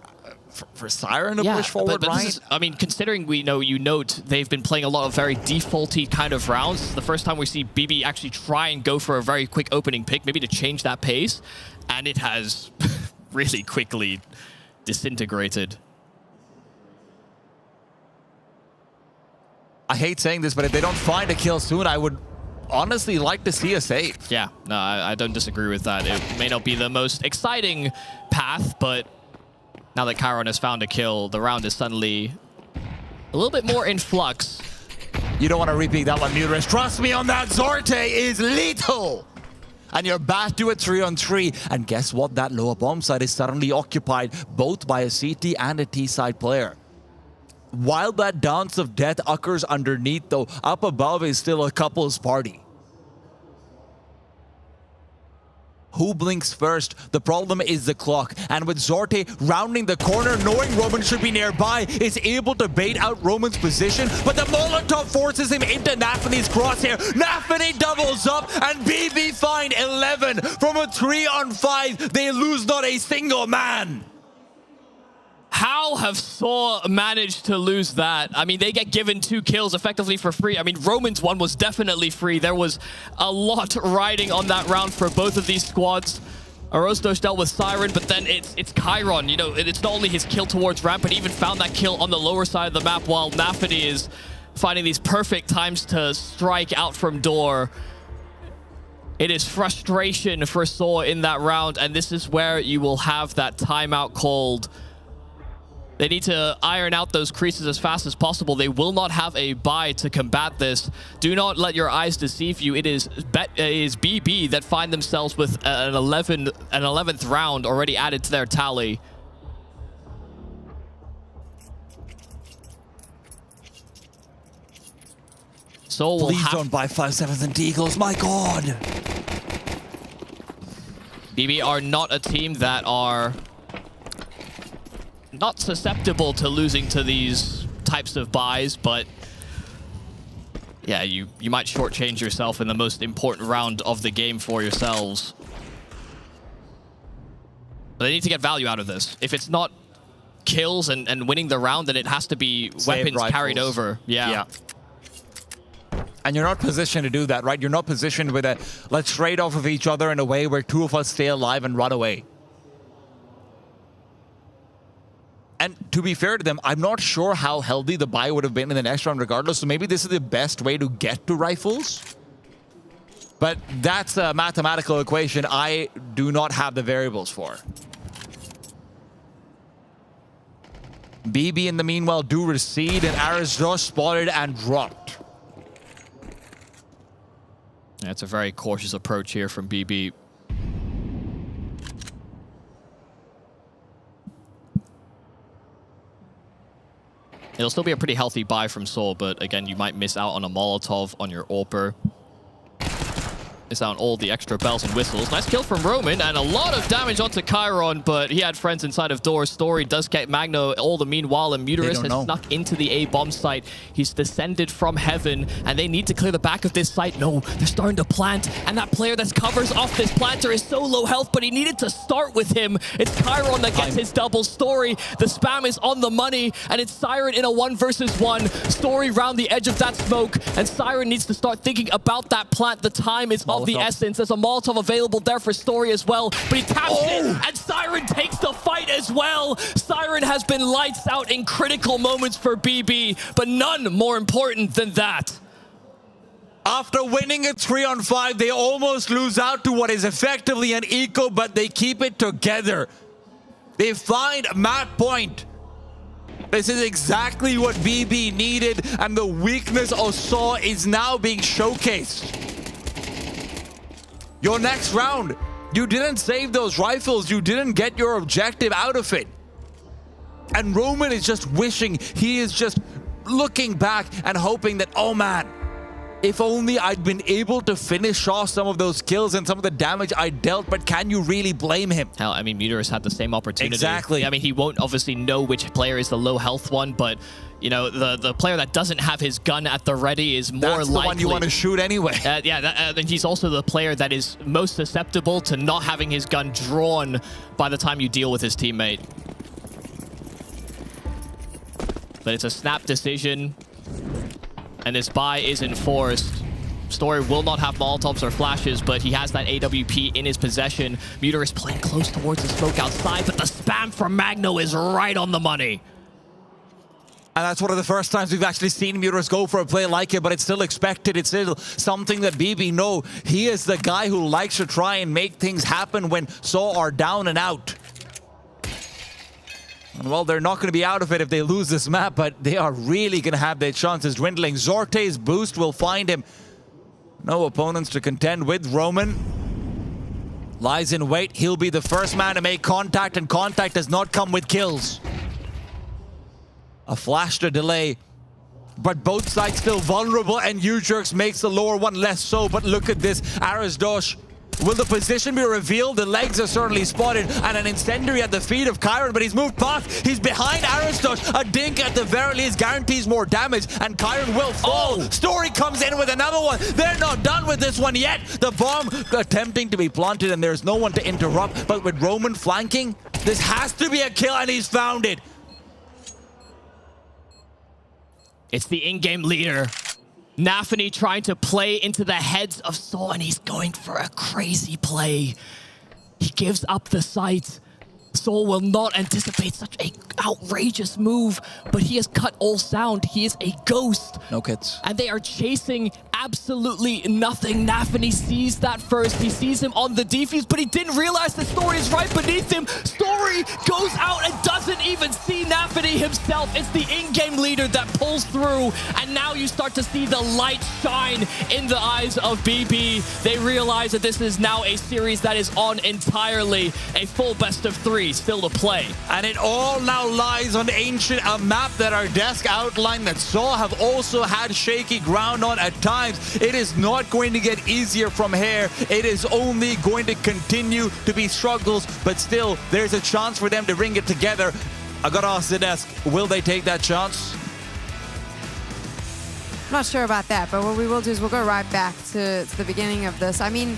Siren to push forward, but right? This is, I mean, considering you note they've been playing a lot of very defaulty kind of rounds. This is the first time we see BB actually try and go for a very quick opening pick, maybe to change that pace, and it has really quickly disintegrated. I hate saying this, but if they don't find a kill soon, I would honestly like to see a save. Yeah, no, I don't disagree with that. It may not be the most exciting path, but now that Chiron has found a kill, the round is suddenly a little bit more in flux. You don't want to repeat that one, Muterus. Trust me on that. Zorte is lethal. And you're back to a 3-on-3. And guess what? That lower bomb side is suddenly occupied both by a CT and a T-side player. While that dance of death occurs underneath, though, up above is still a couple's party. Who blinks first? The problem is the clock. And with Zorte rounding the corner, knowing Roman should be nearby, is able to bait out Roman's position, but the Molotov forces him into Nafany's crosshair. Nafany doubles up, and BB find 11 from a 3-on-5. They lose not a single man. How have Seoul managed to lose that? I mean, they get given 2 kills effectively for free. I mean, Roman's one was definitely free. There was a lot riding on that round for both of these squads. Arostos dealt with Siren, but then it's Chiron. You know, it's not only his kill towards ramp, but he even found that kill on the lower side of the map, while Nafany is finding these perfect times to strike out from door. It is frustration for Seoul in that round, and this is where you will have that timeout called. They need to iron out those creases as fast as possible. They will not have a buy to combat this. Do not let your eyes deceive you. It is BB that find themselves with an 11th round already added to their tally. So Please don't buy 5/7 and Eagles, my God. BB are not a team that are not susceptible to losing to these types of buys, but yeah, you might shortchange yourself in the most important round of the game for yourselves. But they need to get value out of this. If it's not kills and winning the round, then it has to be weapons carried over. Yeah. And you're not positioned to do that, right? You're not positioned with a let's trade off of each other in a way where 2 of us stay alive and run away. And to be fair to them, I'm not sure how healthy the buy would have been in the next round regardless, so maybe this is the best way to get to rifles. But that's a mathematical equation I do not have the variables for. BB in the meanwhile do recede, and Arizos spotted and dropped. That's a very cautious approach here from BB. It'll still be a pretty healthy buy from Saw, but again, you might miss out on a Molotov on your AWPer. Miss out on all the extra bells and whistles. Nice kill from Roman, and a lot of damage onto Chiron, but he had friends inside of doors. Story does get Magno all the meanwhile, and Muterus has snuck into the A bomb site. He's descended from heaven, and they need to clear the back of this site. No, they're starting to plant, and that player that covers off this planter is so low health, but he needed to start with him. It's Chiron that gets his double. Story, the spam is on the money, and it's Siren in a 1 versus 1. Story round the edge of that smoke, and Siren needs to start thinking about that plant. The time is of the essence. There's a Molotov available there for Story as well, but he taps it, and Siren takes the fight as well. Siren has been lights out in critical moments for BB, but none more important than that. After winning a 3-on-5, they almost lose out to what is effectively an eco, but they keep it together. They find map point. This is exactly what BB needed, and the weakness of Saw is now being showcased. Your next round, you didn't save those rifles. You didn't get your objective out of it. And Roman is just wishing, he is just looking back and hoping that, oh man, if only I'd been able to finish off some of those kills and some of the damage I dealt, but can you really blame him? Hell, I mean, Muterus had the same opportunity. Exactly. I mean, he won't obviously know which player is the low health one, but you know, the player that doesn't have his gun at the ready is more likely. That's the one you want to shoot anyway. And he's also the player that is most susceptible to not having his gun drawn by the time you deal with his teammate. But it's a snap decision, and this buy is enforced. Story will not have Molotovs or flashes, but he has that AWP in his possession. Muterus playing close towards the smoke outside, but the spam from Magno is right on the money. And that's one of the first times we've actually seen Muterus go for a play like it, but it's still expected. It's still something that BB know. He is the guy who likes to try and make things happen when Saw are down and out. And well, they're not going to be out of it if they lose this map, but they are really going to have their chances dwindling. Zorte's boost will find him. No opponents to contend with. Roman lies in wait. He'll be the first man to make contact, and contact does not come with kills. A flash to delay, but both sides still vulnerable, and U-Jerks makes the lower one less so. But look at this, Arazdosh. Will the position be revealed? The legs are certainly spotted, and an incendiary at the feet of Chiron, but he's moved past. He's behind Arazdosh. A dink at the very least guarantees more damage, and Chiron will fall. Story comes in with another one. They're not done with this one yet. The bomb attempting to be planted, and there's no one to interrupt. But with Roman flanking, this has to be a kill, and he's found it. It's the in-game leader. Nafany trying to play into the heads of Saw, and he's going for a crazy play. He gives up the sight. Saw will not anticipate such an outrageous move, but he has cut all sound. He is a ghost. No kits. And they are chasing absolutely nothing. Nafany sees that first. He sees him on the defuse, but he didn't realize the Story is right beneath him. Story goes out and doesn't even see Nafany himself. It's the in-game leader that pulls through, and now you start to see the light shine in the eyes of BB. They realize that this is now a series that is on entirely. A full best of 3 still to play. And it all now lies on Ancient, a map that our desk outlined that Saw have also had shaky ground on at times. It is not going to get easier from here. It is only going to continue to be struggles, but still, there's a chance for them to ring it together. I gotta ask the desk, will they take that chance? I'm not sure about that, but what we will do is we'll go right back to the beginning of this. I mean,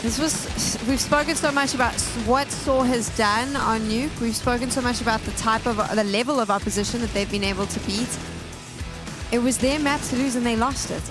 we've spoken so much about what Saw has done on Nuke. We've spoken so much about the level of opposition that they've been able to beat. It was their map to lose, and they lost it.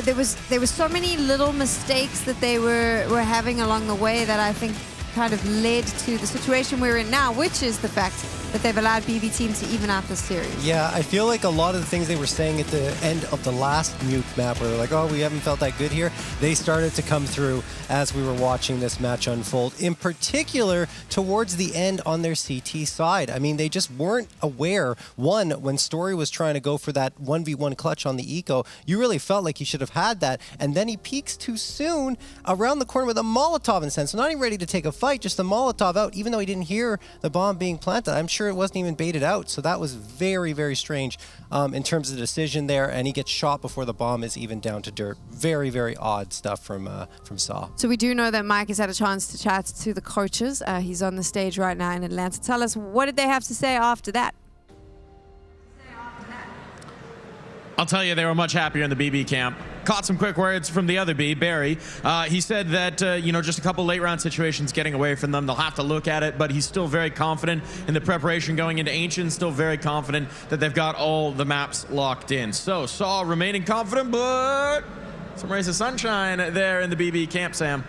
There was so many little mistakes that they were having along the way that I think kind of led to the situation we're in now, which is the fact that they've allowed BB Team to even out the series. Yeah, I feel like a lot of the things they were saying at the end of the last Nuke map, where they're like, oh, we haven't felt that good here, they started to come through as we were watching this match unfold, in particular towards the end on their CT side. I mean, they just weren't aware. One, when Story was trying to go for that 1v1 clutch on the eco, you really felt like he should have had that, and then he peeks too soon around the corner with a Molotov incense, so not even ready to take a fight, just a Molotov out, even though he didn't hear the bomb being planted. I'm sure it wasn't even baited out. So that was very, very strange in terms of the decision there. And he gets shot before the bomb is even down to dirt. Very, very odd stuff from Saw. So we do know that Mike has had a chance to chat to the coaches. He's on the stage right now in Atlanta. Tell us, what did they have to say after that? I'll tell you, they were much happier in the BB camp. Caught some quick words from the other B, Barry. He said that, just a couple late round situations getting away from them. They'll have to look at it, but he's still very confident in the preparation going into Ancient. Still very confident that they've got all the maps locked in. So, Saw remaining confident, but some rays of sunshine there in the BB camp, Sam.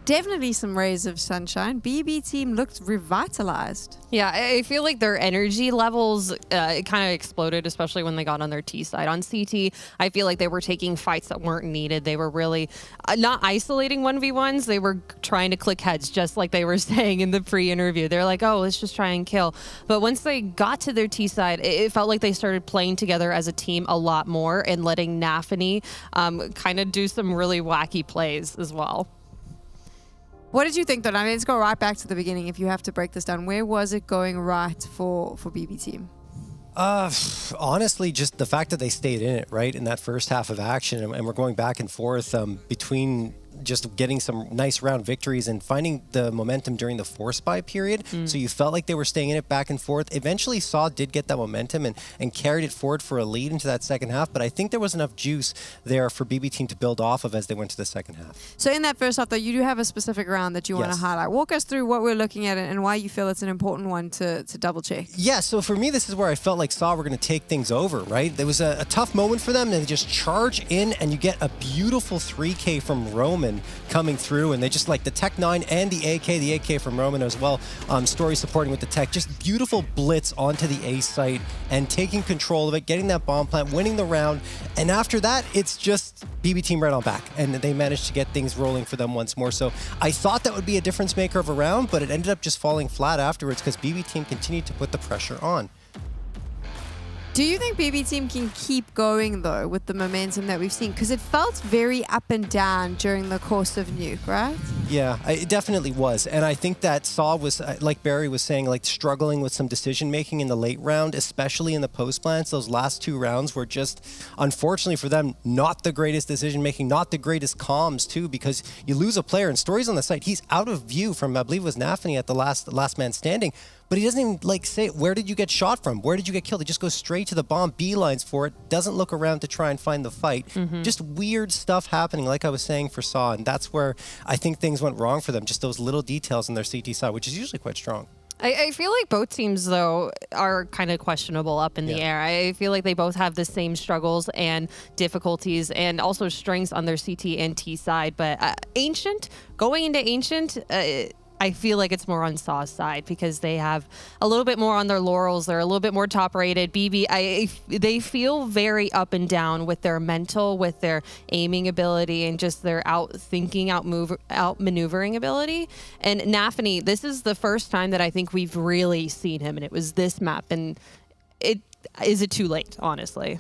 Definitely some rays of sunshine. BB team looked revitalized. Yeah, I feel like their energy levels kind of exploded, especially when they got on their T side. On CT, I feel like they were taking fights that weren't needed. They were really not isolating 1v1s. They were trying to click heads, just like they were saying in the pre-interview. They're like, oh, let's just try and kill. But once they got to their T side, it felt like they started playing together as a team a lot more and letting Nafany kind of do some really wacky plays as well. What did you think, though? I mean, let's go right back to the beginning if you have to break this down. Where was it going right for BB team? Honestly, just the fact that they stayed in it, right, in that first half of action, and we're going back and forth between just getting some nice round victories and finding the momentum during the force buy period. So you felt like they were staying in it back and forth. Eventually, Saw did get that momentum and carried it forward for a lead into that second half, but I think there was enough juice there for BB team to build off of as they went to the second half. So in that first half, though, you do have a specific round that you want to highlight. Walk us through what we're looking at and why you feel it's an important one to double check. Yeah, so for me, this is where I felt like Saw were going to take things over, right? There was a tough moment for them, and they just charge in, and you get a beautiful 3K from Roman coming through, and they just like the Tech 9 and the AK from Roman as well. Story supporting with the Tech, just beautiful blitz onto the A site and taking control of it, getting that bomb plant, winning the round, and after that, it's just BB team right on back, and they managed to get things rolling for them once more. So I thought that would be a difference maker of a round, but it ended up just falling flat afterwards because BB team continued to put the pressure on. Do you think BB team can keep going, though, with the momentum that we've seen? Because it felt very up and down during the course of Nuke, right? Yeah, it definitely was. And I think that Saw was, like Barry was saying, like struggling with some decision-making in the late round, especially in the post-plants. Those last two rounds were just, unfortunately for them, not the greatest decision-making, not the greatest comms, too, because you lose a player. And Story's on the site. He's out of view from, I believe it was Nafany at the last man standing. But he doesn't even like say, where did you get shot from? Where did you get killed? He just goes straight to the bomb, beelines for it, doesn't look around to try and find the fight. Just weird stuff happening, like I was saying for Saw, and that's where I think things went wrong for them, just those little details in their CT side, which is usually quite strong. I feel like both teams, though, are kind of questionable up in the air. I feel like they both have the same struggles and difficulties and also strengths on their CT and T side. But Ancient, going into Ancient, I feel like it's more on Saw's side because they have a little bit more on their laurels. They're a little bit more top rated. BB, they feel very up and down with their mental, with their aiming ability, and just their outmaneuvering ability. And Nafany, this is the first time that I think we've really seen him, and it was this map. And is it too late, honestly?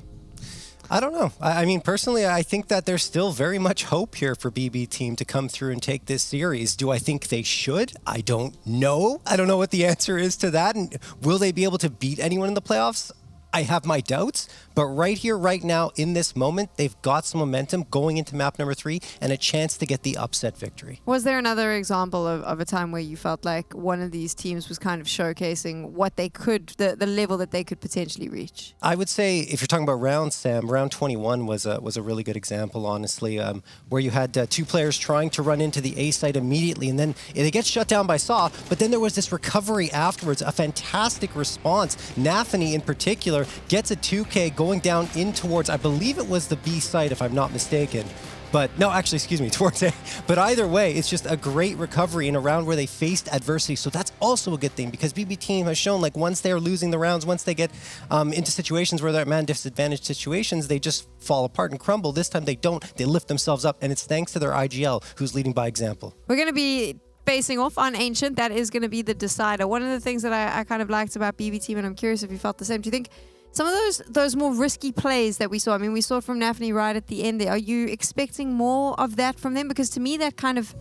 I don't know. I mean, personally, I think that there's still very much hope here for BB team to come through and take this series. Do I think they should? I don't know. I don't know what the answer is to that. And will they be able to beat anyone in the playoffs? I have my doubts, but right here, right now, in this moment, they've got some momentum going into map number 3 and a chance to get the upset victory. Was there another example of a time where you felt like one of these teams was kind of showcasing what they could, the level that they could potentially reach? I would say, if you're talking about rounds, Sam, round 21 was a really good example, honestly, where you had two players trying to run into the A site immediately, and then they get shut down by Saw, but then there was this recovery afterwards, a fantastic response. Nafany, in particular, gets a 2K going down in towards, I believe it was the B site, if I'm not mistaken. But no, actually, excuse me, towards A. But either way, it's just a great recovery in a round where they faced adversity. So that's also a good thing because BB team has shown like once they're losing the rounds, once they get into situations where they're at man disadvantaged situations, they just fall apart and crumble. This time they don't. They lift themselves up, and it's thanks to their IGL who's leading by example. We're going to be facing off on Ancient. That is going to be the decider. One of the things that I kind of liked about BB team, and I'm curious if you felt the same, do you think some of those more risky plays that we saw, I mean, we saw it from Nafany right at the end there, are you expecting more of that from them? Because to me, that kind of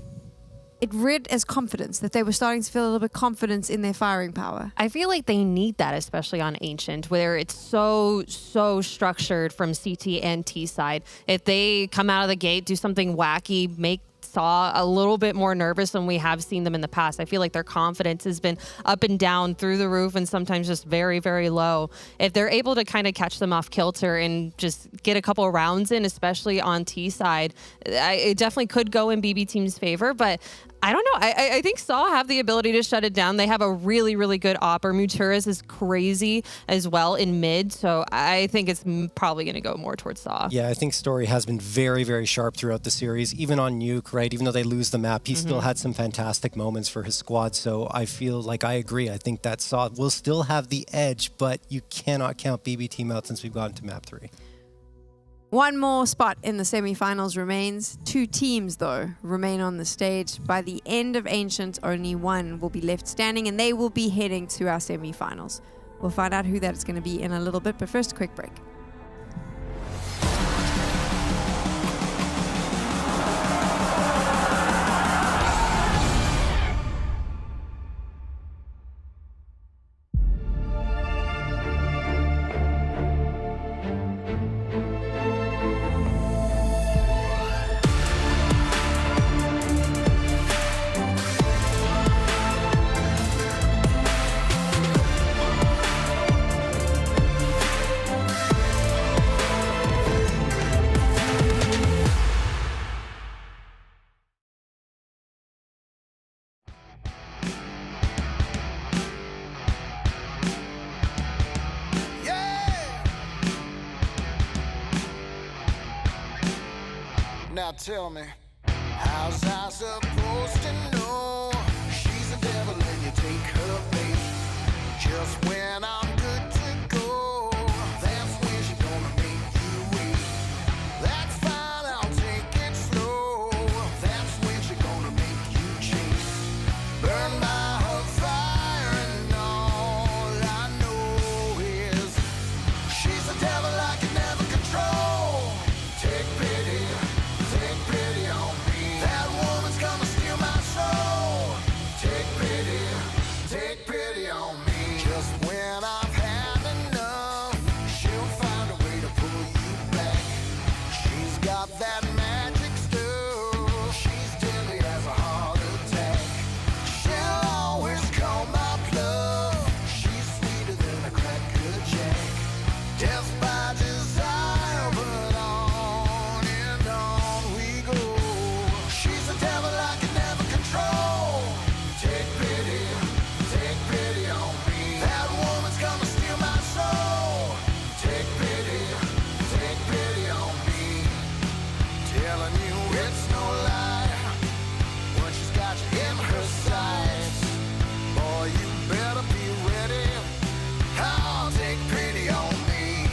it read as confidence, that they were starting to feel a little bit confidence in their firing power. I feel like they need that, especially on Ancient, where it's so structured from CT and T side. If they come out of the gate, do something wacky, make Saw a little bit more nervous than we have seen them in the past. I feel like their confidence has been up and down, through the roof, and sometimes just very, very low. If they're able to kind of catch them off kilter and just get a couple of rounds in, especially on T side, it definitely could go in BB Team's favor, but I don't know. I think Saw have the ability to shut it down. They have a really, really good opper. Muturas is crazy as well in mid, so I think it's probably going to go more towards Saw. Yeah, I think Story has been very, very sharp throughout the series, even on Nuke, right? Even though they lose the map, he still had some fantastic moments for his squad, so I feel like I agree. I think that Saw will still have the edge, but you cannot count BB Team out since we've gotten to map 3. One more spot in the semifinals remains. 2 teams, though, remain on the stage. By the end of Ancient, only one will be left standing, and they will be heading to our semifinals. We'll find out who that is going to be in a little bit, but first, a quick break. Now tell me, how's I supposed to know she's a devil and you take her bait? Just when I'm good to go, that's when she's gonna make you wait. That's fine, I'll take it slow. That's when she's gonna make you chase. Burn by her fire and all I know is she's a devil I can never control. Take pity on me. That woman's gonna steal my soul. Take pity on me. Just when I've had enough, she'll find a way to pull you back. She's got that magic stuff. She's deadly as a heart attack. She'll always call my bluff. She's sweeter than a cracker jack. Death by desire, but on and on we go. She's a devil I can never control. Take pity on me. That woman's gonna steal my soul. Take pity on me. Telling you it's no lie when she's got you in her sights. Boy, you better be ready. I'll take pity on me.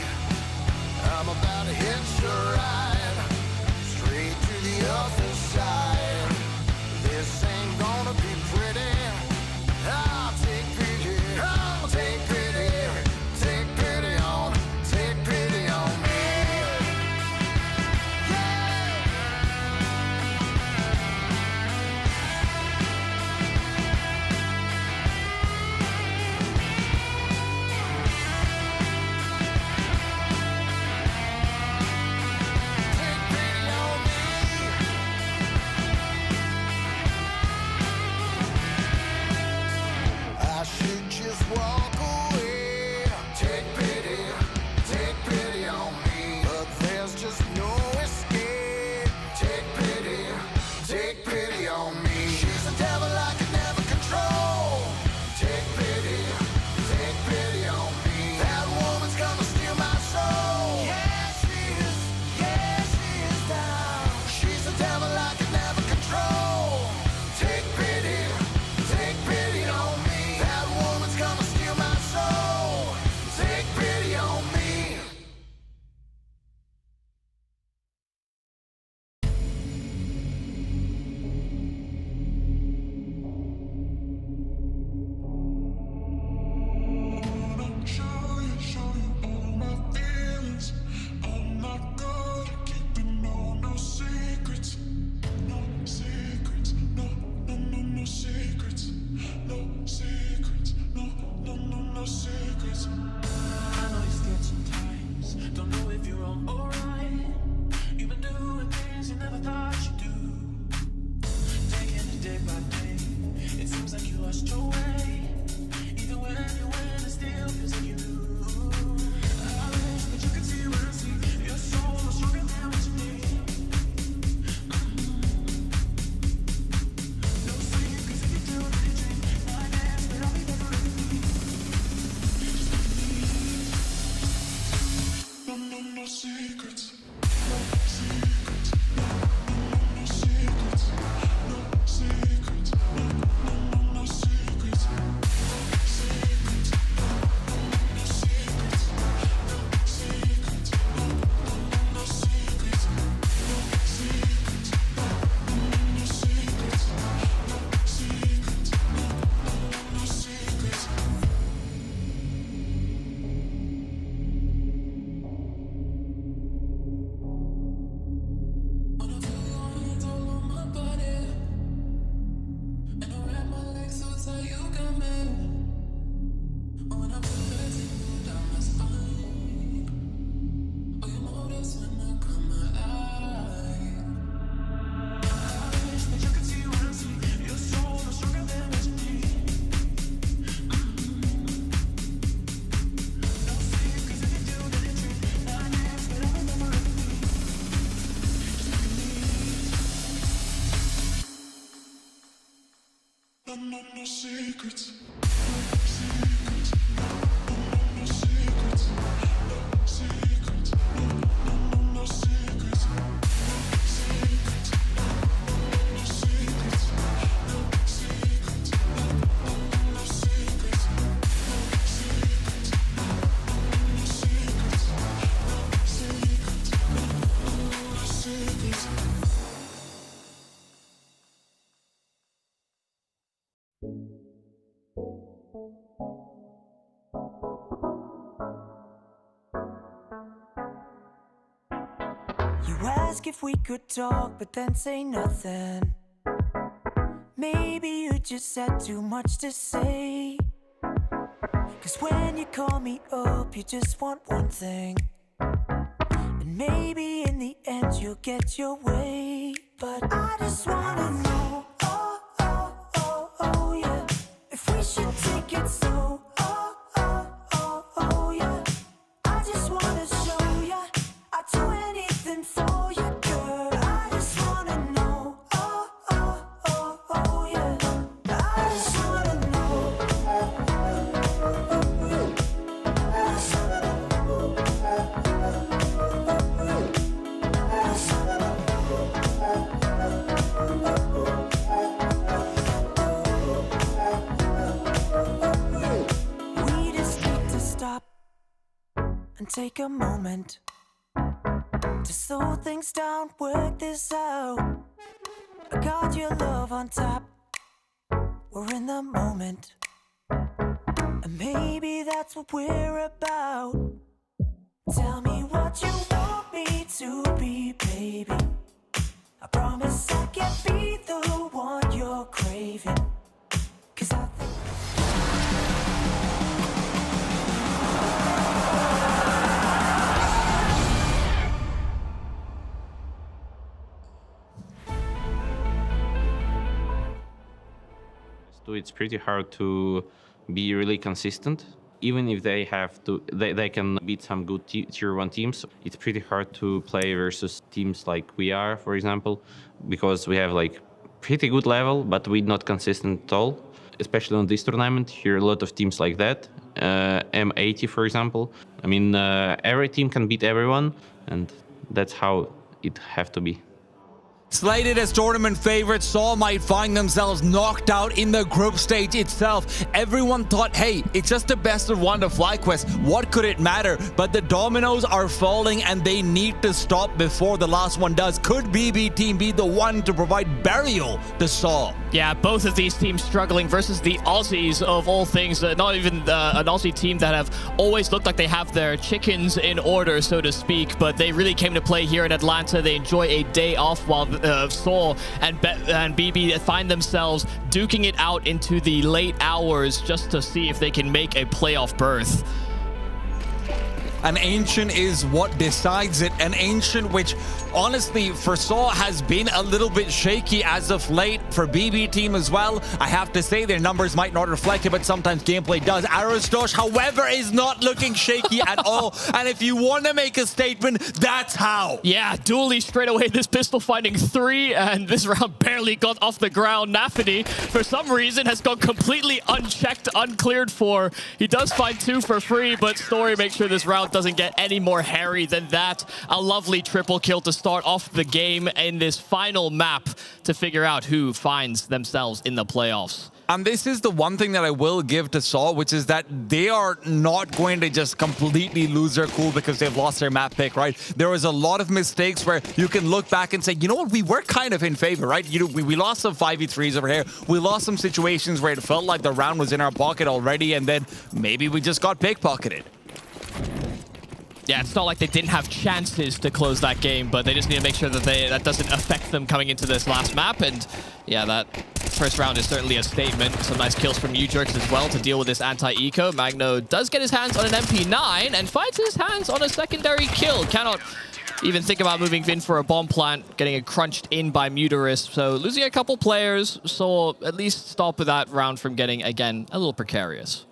You ask if we could talk, but then say nothing. Maybe you just had too much to say. 'Cause when you call me up, you just want one thing. And maybe in the end you'll get your way. But I just wanna know, oh, oh, oh, oh, yeah, if we should take it slow, oh, oh, oh, oh, yeah. I just wanna show ya I'd do anything for you, girl. I just wanna know, oh, oh, oh, oh, yeah. I just wanna know. We just need to stop and take a moment to slow things down, work this out. I got your love on top. We're in the moment, and maybe that's what we're about. Tell me what you want me to be, baby. I promise I can be the one you're craving. 'Cause I think it's pretty hard to be really consistent. Even if they have to, they can beat some good tier 1 teams. It's pretty hard to play versus teams like we are, for example, because we have like pretty good level, but we're not consistent at all. Especially on this tournament, here are a lot of teams like that. M80, for example. I mean, every team can beat everyone, and that's how it have to be. Slated as tournament favorites, Saw might find themselves knocked out in the group stage itself. Everyone thought, hey, it's just the best of 1 to FlyQuest. What could it matter? But the dominoes are falling and they need to stop before the last one does. Could BB Team be the one to provide burial to Saw? Yeah, both of these teams struggling versus the Aussies of all things. Not even an Aussie team that have always looked like they have their chickens in order, so to speak. But they really came to play here in Atlanta. They enjoy a day off while Saw and BB find themselves duking it out into the late hours just to see if they can make a playoff berth. An Ancient is what decides it. An Ancient which, honestly, for Saw has been a little bit shaky as of late. For BB Team as well, I have to say their numbers might not reflect it, but sometimes gameplay does. Aristosh, however, is not looking shaky at all. And if you want to make a statement, that's how. Yeah, Dooley straight away, this pistol finding 3, and this round barely got off the ground. Nafany, for some reason, has gone completely unchecked, uncleared for. He does find 2 for free, but Story makes sure this round doesn't get any more hairy than that. A lovely triple kill to start off the game in this final map to figure out who finds themselves in the playoffs. And this is the one thing that I will give to Saw, which is that they are not going to just completely lose their cool because they've lost their map pick, right? There was a lot of mistakes where you can look back and say, you know what, we were kind of in favor, right? You know, we lost some 5v3s over here. We lost some situations where it felt like the round was in our pocket already, and then maybe we just got pickpocketed. Yeah, it's not like they didn't have chances to close that game, but they just need to make sure that that doesn't affect them coming into this last map. And yeah, that first round is certainly a statement. Some nice kills from Ujerks as well to deal with this anti-eco. Magno does get his hands on an MP9 and finds his hands on a secondary kill. Cannot even think about moving Vin for a bomb plant, getting it crunched in by Mutarist. So losing a couple players saw at least stop that round from getting, again, a little precarious.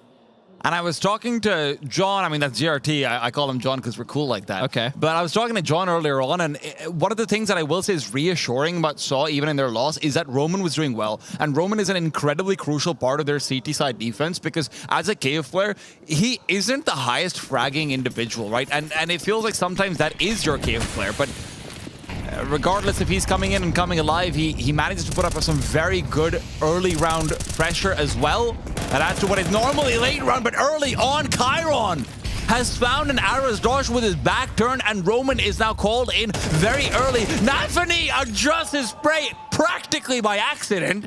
And I was talking to John, I mean, that's GRT. I call him John because we're cool like that. Okay. But I was talking to John earlier on, and one of the things that I will say is reassuring about Saw, even in their loss, is that Roman was doing well. And Roman is an incredibly crucial part of their CT side defense because as a cave player, he isn't the highest fragging individual, right? And it feels like sometimes that is your cave player, but regardless if he's coming in and coming alive, he manages to put up some very good early round pressure as well. And after what is normally late round, but early on, Chiron has found an Aras dodge with his back turn, and Roman is now called in very early. Nafany adjusts his spray practically by accident.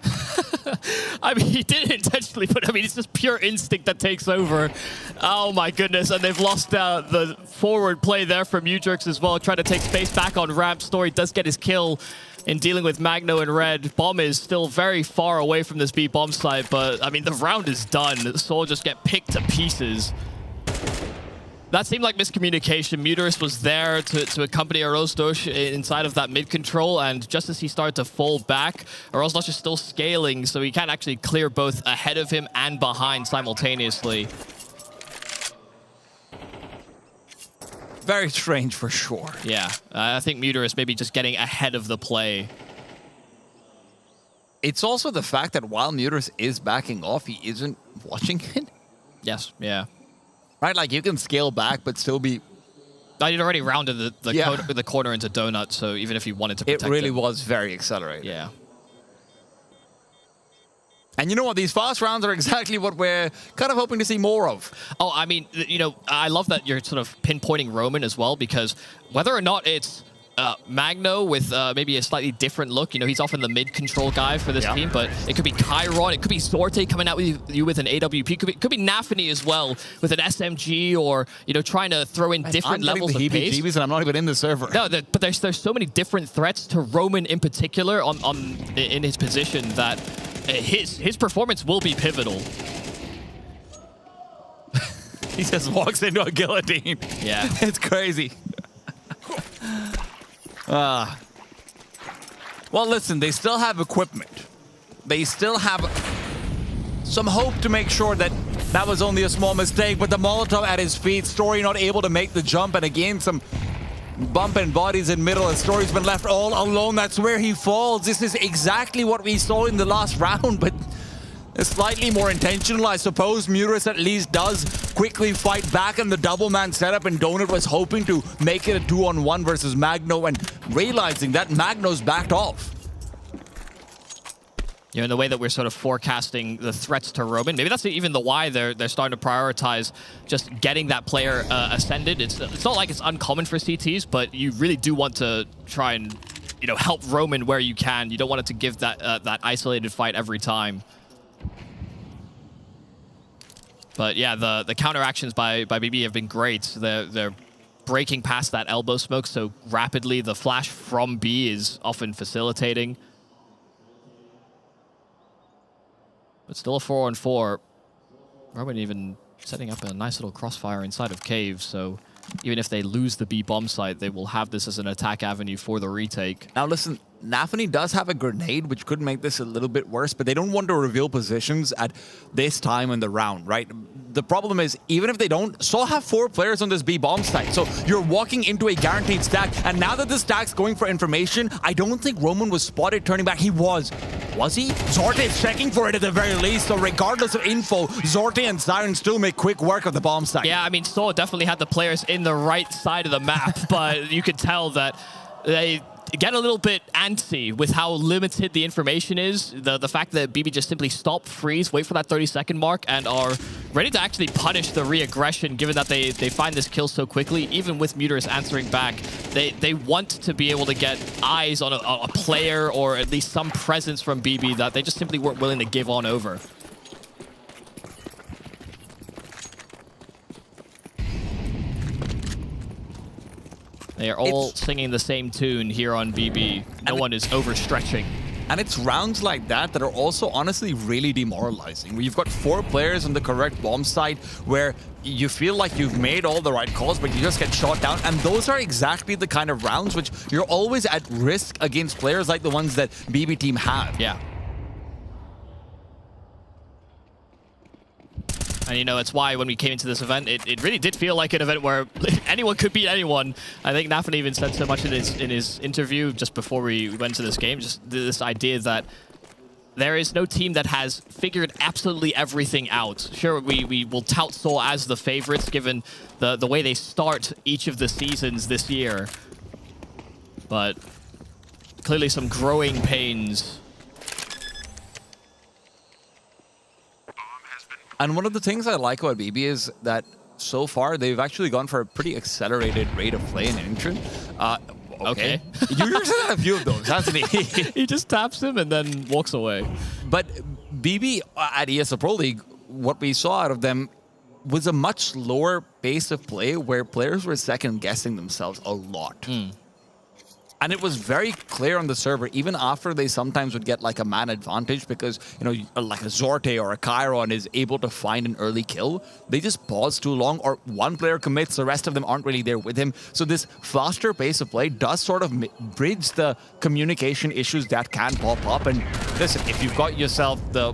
I mean, he did it intentionally, but I mean, it's just pure instinct that takes over. Oh my goodness, and they've lost the forward play there from Udrix as well, trying to take space back on ramp. Story does get his kill in dealing with Magno and Red. Bomb is still very far away from this B bomb site, but I mean, the round is done. Soul just get picked to pieces. That seemed like miscommunication. Muterus was there to accompany Arosdosh inside of that mid-control, and just as he started to fall back, Arosdosh is still scaling, so he can't actually clear both ahead of him and behind simultaneously. Very strange for sure. Yeah, I think Muterus maybe just getting ahead of the play. It's also the fact that while Muterus is backing off, he isn't watching it. Yes, yeah. Right, like you can scale back, but still be... He'd already rounded the corner into Donut, so even if he wanted to protect it really him. was very accelerated. Yeah. And you know what? These fast rounds are exactly what we're kind of hoping to see more of. Oh, I mean, you know, I love that you're sort of pinpointing Roman as well, because whether or not it's Magno with maybe a slightly different look, you know, he's often the mid-control guy for this team, but it could be Chiron, it could be Sorte coming out with you with an AWP, could be Nafany as well with an SMG, or, you know, trying to throw in different levels of pace. And I'm not even in the server. No, but there's so many different threats to Roman in particular in his position that his performance will be pivotal. He just walks into a guillotine. Yeah. It's crazy. Well, listen, they still have equipment. They still have some hope to make sure that that was only a small mistake, but the Molotov at his feet, Story not able to make the jump, and again, some bumping bodies in middle, and Story's been left all alone. That's where he falls. This is exactly what we saw in the last round, but slightly more intentional, I suppose. Muterus at least does quickly fight back in the double man setup, and Donut was hoping to make it a 2-on-1 versus Magno, and realizing that Magno's backed off. You know, in the way that we're sort of forecasting the threats to Roman, maybe that's even the why they're starting to prioritize just getting that player ascended. It's not like it's uncommon for CTs, but you really do want to try and, you know, help Roman where you can. You don't want it to give that that isolated fight every time. But yeah, the counteractions by BB have been great. They're breaking past that elbow smoke so rapidly. The flash from B is often facilitating. But still a 4-on-4. Roman even setting up a nice little crossfire inside of Cave, so even if they lose the B bomb site, they will have this as an attack avenue for the retake. Now listen, Nafany does have a grenade, which could make this a little bit worse, but they don't want to reveal positions at this time in the round, right? The problem is, even if they don't, Saw have 4 players on this B bomb stack, so you're walking into a guaranteed stack, and now that the stack's going for information, I don't think Roman was spotted turning back. He was. Was he? Zorte is checking for it at the very least, so regardless of info, Zorte and Siren still make quick work of the bomb stack. Yeah, I mean, Saw definitely had the players in the right side of the map, but you could tell that they get a little bit antsy with how limited the information is. The fact that BB just simply stop, freeze, wait for that 30-second mark, and are ready to actually punish the re-aggression, given that they find this kill so quickly. Even with Muterus answering back, they want to be able to get eyes on a player, or at least some presence from BB that they just simply weren't willing to give on over. They are all singing the same tune here on BB. No one is overstretching. And it's rounds like that that are also honestly really demoralizing, where you've got 4 players on the correct bomb site where you feel like you've made all the right calls, but you just get shot down. And those are exactly the kind of rounds which you're always at risk against players like the ones that BB team have. Yeah. And, you know, it's why when we came into this event, it really did feel like an event where anyone could beat anyone. I think Nafan even said so much in his interview just before we went to this game, just this idea that there is no team that has figured absolutely everything out. Sure, we will tout Seoul as the favorites given the way they start each of the seasons this year. But clearly some growing pains. And one of the things I like about BB is that so far they've actually gone for a pretty accelerated rate of play in Ancient. Okay. Yours had a few of those, hasn't he? He just taps him and then walks away. But BB at ESL Pro League, what we saw out of them was a much lower pace of play where players were second-guessing themselves a lot. And it was very clear on the server, even after they sometimes would get like a man advantage because, you know, like a Zorte or a Chiron is able to find an early kill. They just pause too long or one player commits, the rest of them aren't really there with him. So this faster pace of play does sort of bridge the communication issues that can pop up. And listen, if you've got yourself the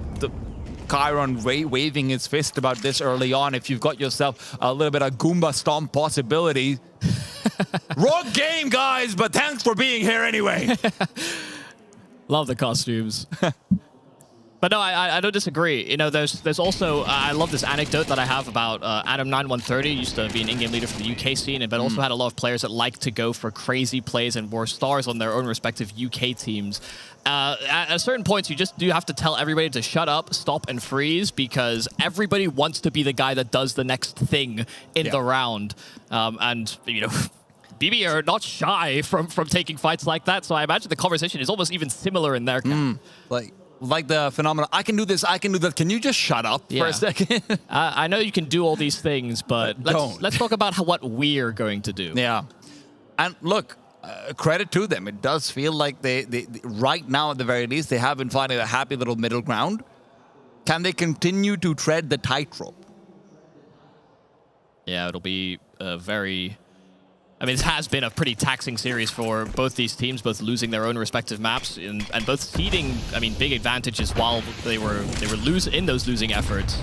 Chiron waving his fist about this early on, if you've got yourself a little bit of Goomba Stomp possibility, wrong game, guys, but thanks for being here anyway. Love the costumes. But no, I don't disagree. You know, there's also, I love this anecdote that I have about Adam9130, used to be an in-game leader for the UK scene, but also had a lot of players that like to go for crazy plays and were stars on their own respective UK teams. At certain points, you just do have to tell everybody to shut up, stop, and freeze because everybody wants to be the guy that does the next thing in the round. And, you know, BB are not shy from taking fights like that, so I imagine the conversation is almost even similar in their camp. Like the phenomenon, I can do this, I can do that. Can you just shut up for a second? I know you can do all these things, but let's talk about what we're going to do. Yeah. And look, credit to them. It does feel like they right now, at the very least, they have been finding a happy little middle ground. Can they continue to tread the tightrope? Yeah, it'll be a very... I mean, it has been a pretty taxing series for both these teams, both losing their own respective maps and both ceding, I mean, big advantages while they were in those losing efforts.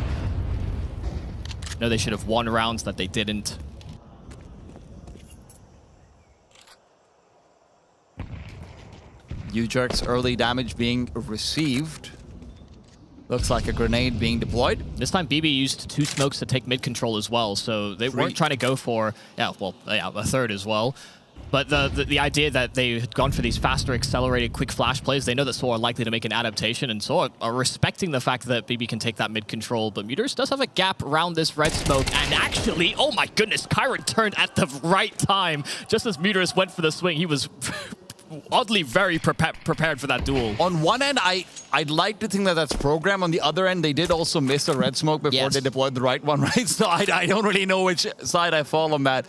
No, they should have won rounds that they didn't. U-Jerk's early damage being received. Looks like a grenade being deployed. This time BB used 2 smokes to take mid control as well, so they weren't trying to go for, a third as well. But the idea that they had gone for these faster, accelerated, quick flash plays, they know that Seoul are likely to make an adaptation, and Seoul are respecting the fact that BB can take that mid control. But Mutters does have a gap around this red smoke, and actually, oh my goodness, Chiron turned at the right time. Just as Mutters went for the swing, he was oddly very prepared for that duel. On one end, I'd like to think that that's programmed. On the other end, they did also miss a red smoke before they deployed the right one, right? So I don't really know which side I fall on that.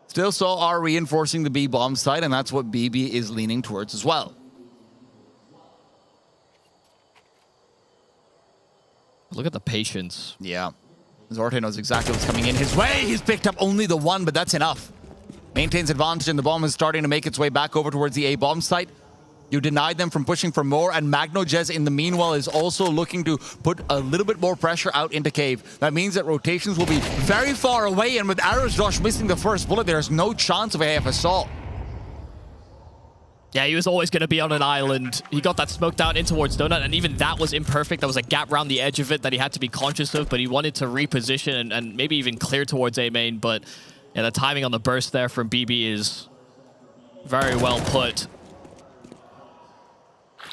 Still, Seoul are reinforcing the B-bomb side, and that's what BB is leaning towards as well. Look at the patience. Yeah. Zorte knows exactly what's coming in his way. He's picked up only the one, but that's enough. Maintains advantage, and the bomb is starting to make its way back over towards the A-bomb site. You denied them from pushing for more, and MagnoJez in the meanwhile is also looking to put a little bit more pressure out into Cave. That means that rotations will be very far away, and with Arrows Josh missing the first bullet, there's no chance of AF assault. Yeah, he was always going to be on an island. He got that smoke down in towards Donut, and even that was imperfect. There was a gap around the edge of it that he had to be conscious of, but he wanted to reposition and maybe even clear towards A main, but yeah, the timing on the burst there from BB is very well put.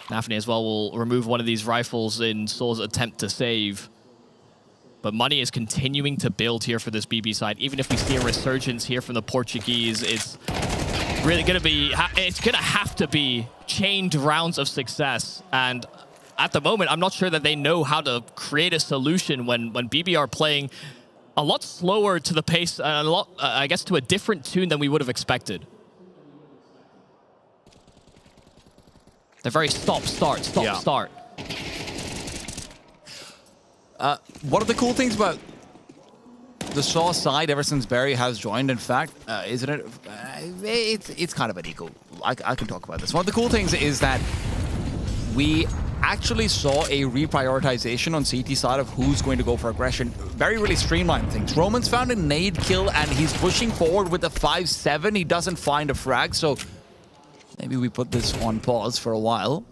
Nafani as well will remove one of these rifles in Seoul's attempt to save. But money is continuing to build here for this BB side. Even if we see a resurgence here from the Portuguese, it's really going to be, it's going to have to be chained rounds of success. And at the moment, I'm not sure that they know how to create a solution when BB are playing a lot slower to the pace, and a lot, I guess, to a different tune than we would have expected. They're very stop, start. One of the cool things about the Shaw side, ever since Barry has joined, in fact, isn't it? It's kind of an equal. I can talk about this. One of the cool things is that we actually saw a reprioritization on CT side of who's going to go for aggression. Very really streamlined things. Roman's found a nade kill and he's pushing forward with a 5-7. He doesn't find a frag, so maybe we put this on pause for a while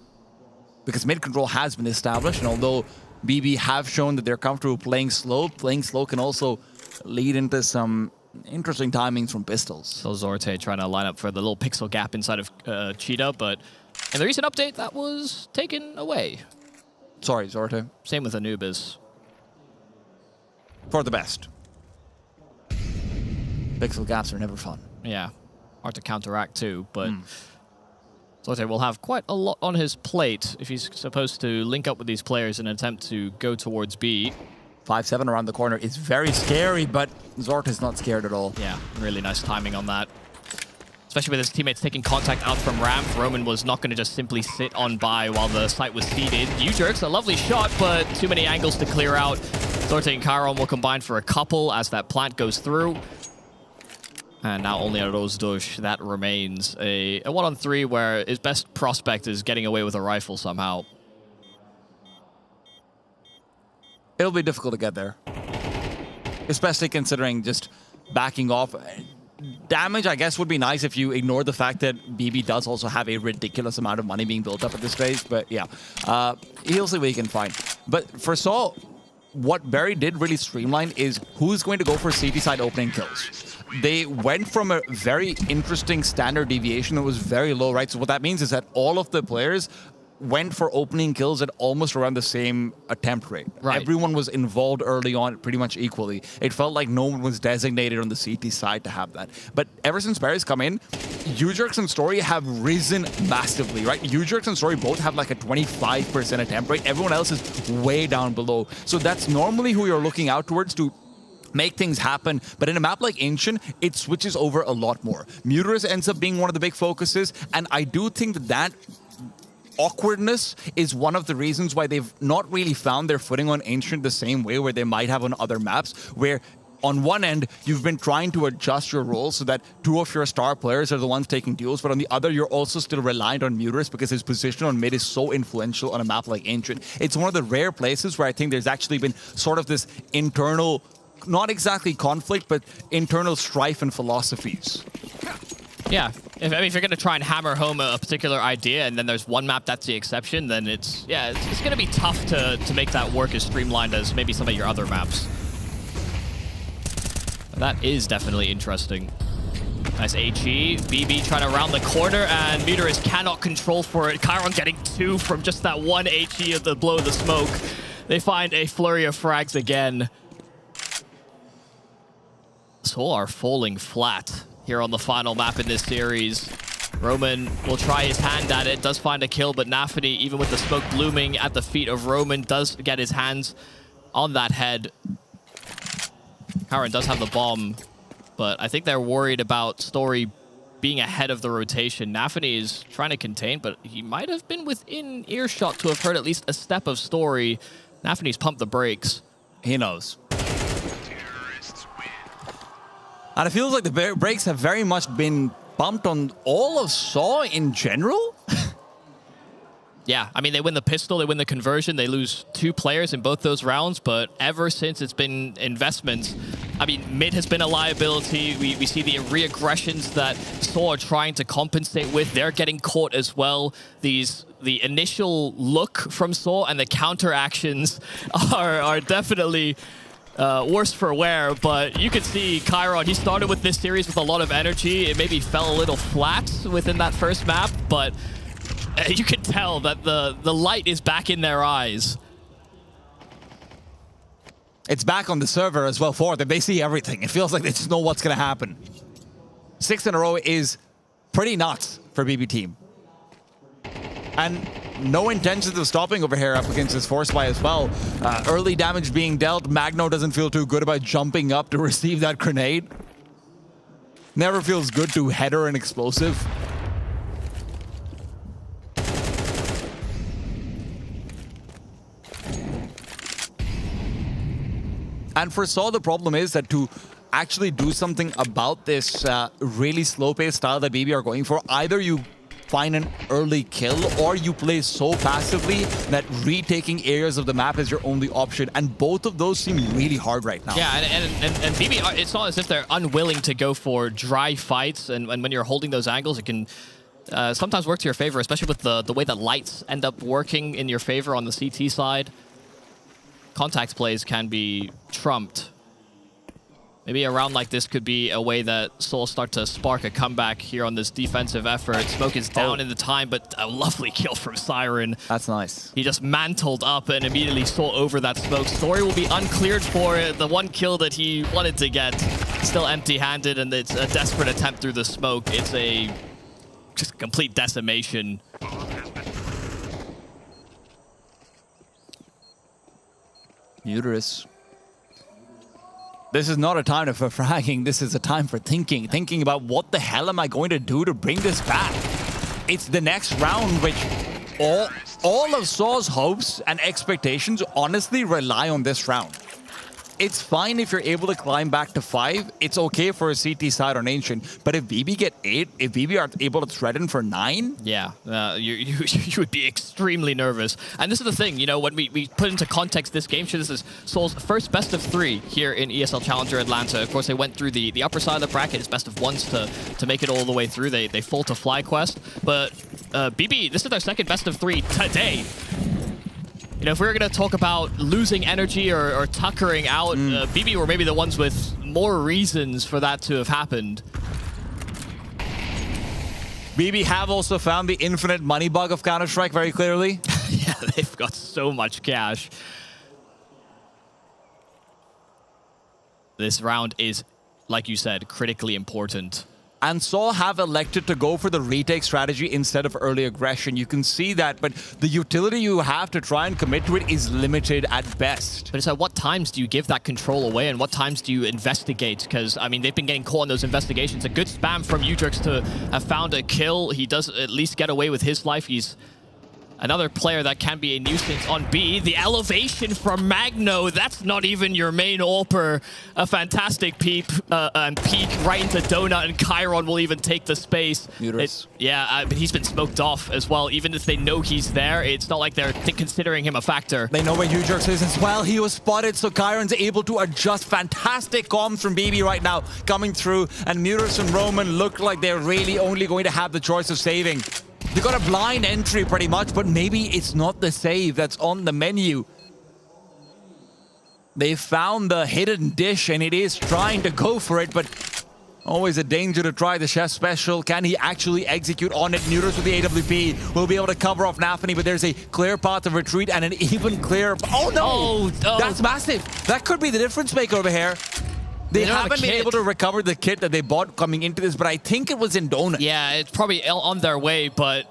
because mid control has been established, and although BB have shown that they're comfortable playing slow can also lead into some interesting timings from pistols. So Zorte trying to line up for the little pixel gap inside of Cheetah, but in the recent update, that was taken away. Sorry, Zorte. Same with Anubis. For the best. Pixel gaps are never fun. Yeah, hard to counteract too, but Zorte will have quite a lot on his plate if he's supposed to link up with these players in an attempt to go towards B. 5-7 around the corner is very scary, but Zort is not scared at all. Yeah, really nice timing on that. Especially with his teammates taking contact out from ramp. Roman was not going to just simply sit on by while the site was seeded. U-Jerks, a lovely shot, but too many angles to clear out. Zorte and Chiron will combine for a couple as that plant goes through. And now only a Rozdosh that remains. A 1-on-3 where his best prospect is getting away with a rifle somehow. It'll be difficult to get there. Especially considering just backing off. Damage, I guess, would be nice if you ignore the fact that BB does also have a ridiculous amount of money being built up at this stage. But yeah, he'll see what he can find. But for Saul, what Barry did really streamline is who's going to go for CT side opening kills. They went from a very interesting standard deviation that was very low, right? So what that means is that all of the players went for opening kills at almost around the same attempt rate. Right. Everyone was involved early on pretty much equally. It felt like no one was designated on the CT side to have that. But ever since Barry's come in, U-Jerks and Story have risen massively, right? U-Jerks and Story both have like a 25% attempt rate. Everyone else is way down below. So that's normally who you're looking out towards to make things happen, but in a map like Ancient, it switches over a lot more. Muterus ends up being one of the big focuses, and I do think that awkwardness is one of the reasons why they've not really found their footing on Ancient the same way where they might have on other maps, where on one end, you've been trying to adjust your roles so that two of your star players are the ones taking duels, but on the other, you're also still reliant on Muterus because his position on mid is so influential on a map like Ancient. It's one of the rare places where I think there's actually been sort of this internal, not exactly conflict, but internal strife and philosophies. Yeah, if you're going to try and hammer home a particular idea and then there's one map that's the exception, then it's going to be tough to make that work as streamlined as maybe some of your other maps. That is definitely interesting. Nice HE. BB trying to round the corner, and Muterus cannot control for it. Chiron getting 2 from just that one HE of the blow of the smoke. They find a flurry of frags again. Seoul are falling flat here on the final map in this series. Roman will try his hand at it, does find a kill, but Nafany, even with the smoke blooming at the feet of Roman, does get his hands on that head. Chiron does have the bomb, but I think they're worried about Story being ahead of the rotation. Nafany is trying to contain, but he might have been within earshot to have heard at least a step of Story. Nafany's pumped the brakes. He knows. And it feels like the brakes have very much been bumped on all of Saw in general. Yeah, I mean, they win the pistol, they win the conversion, they lose 2 players in both those rounds, but ever since it's been investments, I mean, mid has been a liability. We see the re-aggressions that Saw are trying to compensate with. They're getting caught as well. The initial look from Saw and the counter actions are definitely worse for wear, but you can see Chiron, he started with this series with a lot of energy. It maybe fell a little flat within that first map, but you can tell that the light is back in their eyes. It's back on the server as well for them. They see everything. It feels like they just know what's going to happen. 6 in a row is pretty nuts for BB team. And no intentions of stopping over here up against this force buy as well. Early damage being dealt. Magno doesn't feel too good about jumping up to receive that grenade. Never feels good to header an explosive. And for Saw, the problem is that to actually do something about this really slow-paced style that BB are going for, either you find an early kill, or you play so passively that retaking areas of the map is your only option. And both of those seem really hard right now. Yeah, and BB, it's not as if they're unwilling to go for dry fights, and when you're holding those angles, it can sometimes work to your favor, especially with the way that lights end up working in your favor on the CT side. Contact plays can be trumped. Maybe a round like this could be a way that Seoul start to spark a comeback here on this defensive effort. Smoke is down in the time, but a lovely kill from Siren. That's nice. He just mantled up and immediately saw over that smoke. Story will be uncleared for the one kill that he wanted to get. Still empty-handed, and it's a desperate attempt through the smoke. It's a just complete decimation. Uterus. This is not a time for fragging. This is a time for thinking about what the hell am I going to do to bring this back. It's the next round, which all of Saw's hopes and expectations honestly rely on this round. It's fine if you're able to climb back to 5. It's okay for a CT side on Ancient. But if BB get 8, if BB are able to threaten for 9... Yeah, you would be extremely nervous. And this is the thing, you know, when we put into context this game, this is Seoul's first best of 3 here in ESL Challenger Atlanta. Of course, they went through the upper side of the bracket. It's best of 1s to make it all the way through. They fall to FlyQuest. But BB, this is their second best of 3 today. You know, if we were going to talk about losing energy or tuckering out, BB were maybe the ones with more reasons for that to have happened. BB have also found the infinite money bug of Counter-Strike very clearly. Yeah, they've got so much cash. This round is, like you said, critically important. And Saw have elected to go for the retake strategy instead of early aggression. You can see that, but the utility you have to try and commit to it is limited at best. But it's at what times do you give that control away, and what times do you investigate? Because, I mean, they've been getting caught in those investigations. A good spam from Udrix to have found a kill. He does at least get away with his life. He's another player that can be a nuisance on B. The elevation from Magno, that's not even your main AWPer. A fantastic peep and peek right into Donut, and Chiron will even take the space. But he's been smoked off as well. Even if they know he's there, it's not like they're considering him a factor. They know where Udrix is as well. He was spotted, so Chiron's able to adjust. Fantastic comms from BB right now coming through, and Muris and Roman look like they're really only going to have the choice of saving. They got a blind entry pretty much, but maybe it's not the save that's on the menu. They found the hidden dish, and it is trying to go for it, but always a danger to try the chef special. Can he actually execute on it? Neuters with the AWP will be able to cover off Nafany, but there's a clear path of retreat and an even clear... Oh no! That's massive! That could be the difference maker over here. They haven't been able to recover the kit that they bought coming into this, but I think it was in Donut. Yeah, it's probably on their way, but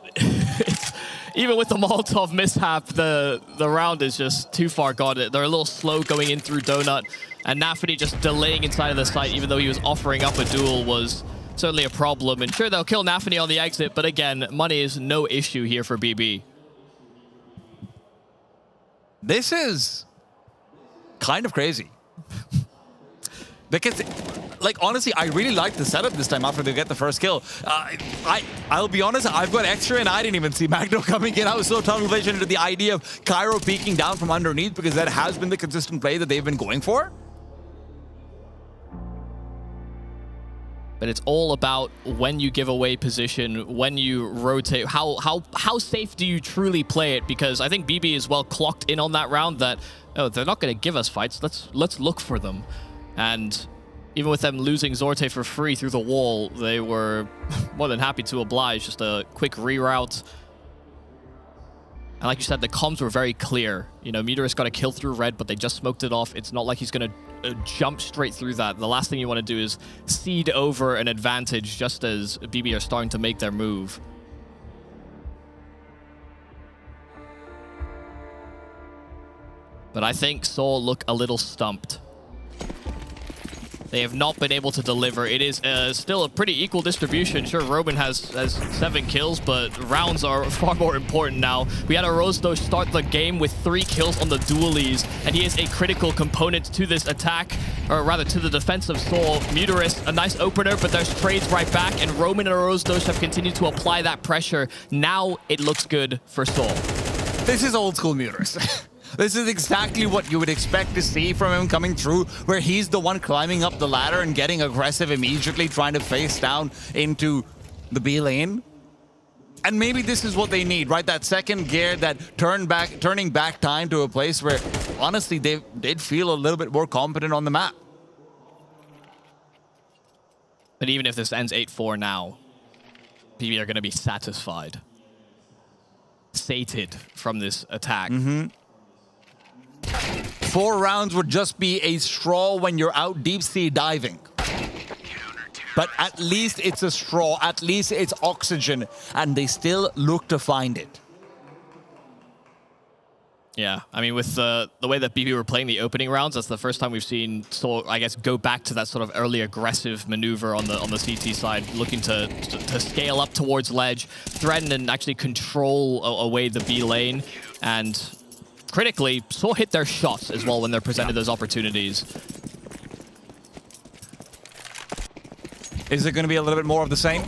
even with the Molotov mishap, the round is just too far gone. They're a little slow going in through Donut, and Nafany just delaying inside of the site, even though he was offering up a duel, was certainly a problem. And sure, they'll kill Nafany on the exit, but again, money is no issue here for BB. This is kind of crazy. Because, like, honestly, I really like the setup this time after they get the first kill. I'll be honest, I've got extra and I didn't even see Magno coming in. I was so tunnel vision into the idea of Cairo peeking down from underneath, because that has been the consistent play that they've been going for. But it's all about when you give away position, when you rotate, how safe do you truly play it? Because I think BB is well clocked in on that round that, oh, they're not going to give us fights. Let's look for them. And even with them losing Zorte for free through the wall, they were more than happy to oblige. Just a quick reroute. And like you said, the comms were very clear. You know, Muterus got a kill through red, but they just smoked it off. It's not like he's going to jump straight through that. The last thing you want to do is seed over an advantage just as BB are starting to make their move. But I think Seoul look a little stumped. They have not been able to deliver. It is still a pretty equal distribution. Sure, Roman has 7 kills, but rounds are far more important now. We had Arozdo start the game with 3 kills on the dualies, and he is a critical component to this attack, or rather to the defense of Soul. Muterus, a nice opener, but there's trades right back, and Roman and Arozdo have continued to apply that pressure. Now it looks good for Soul. This is old school Muterus. This is exactly what you would expect to see from him coming through, where he's the one climbing up the ladder and getting aggressive immediately, trying to face down into the B lane. And maybe this is what they need, right? That second gear, that turning back time to a place where, honestly, they did feel a little bit more competent on the map. But even if this ends 8-4 now, PB are going to be satisfied. Sated from this attack. 4 rounds would just be a straw when you're out deep sea diving. But at least it's a straw, at least it's oxygen, and they still look to find it. Yeah, I mean, with the way that BB were playing the opening rounds, that's the first time we've seen Soul, I guess, go back to that sort of early aggressive maneuver on the CT side, looking to scale up towards ledge, threaten and actually control away the B lane, and critically, Soul hit their shots as well when they're presented those opportunities. Is it going to be a little bit more of the same?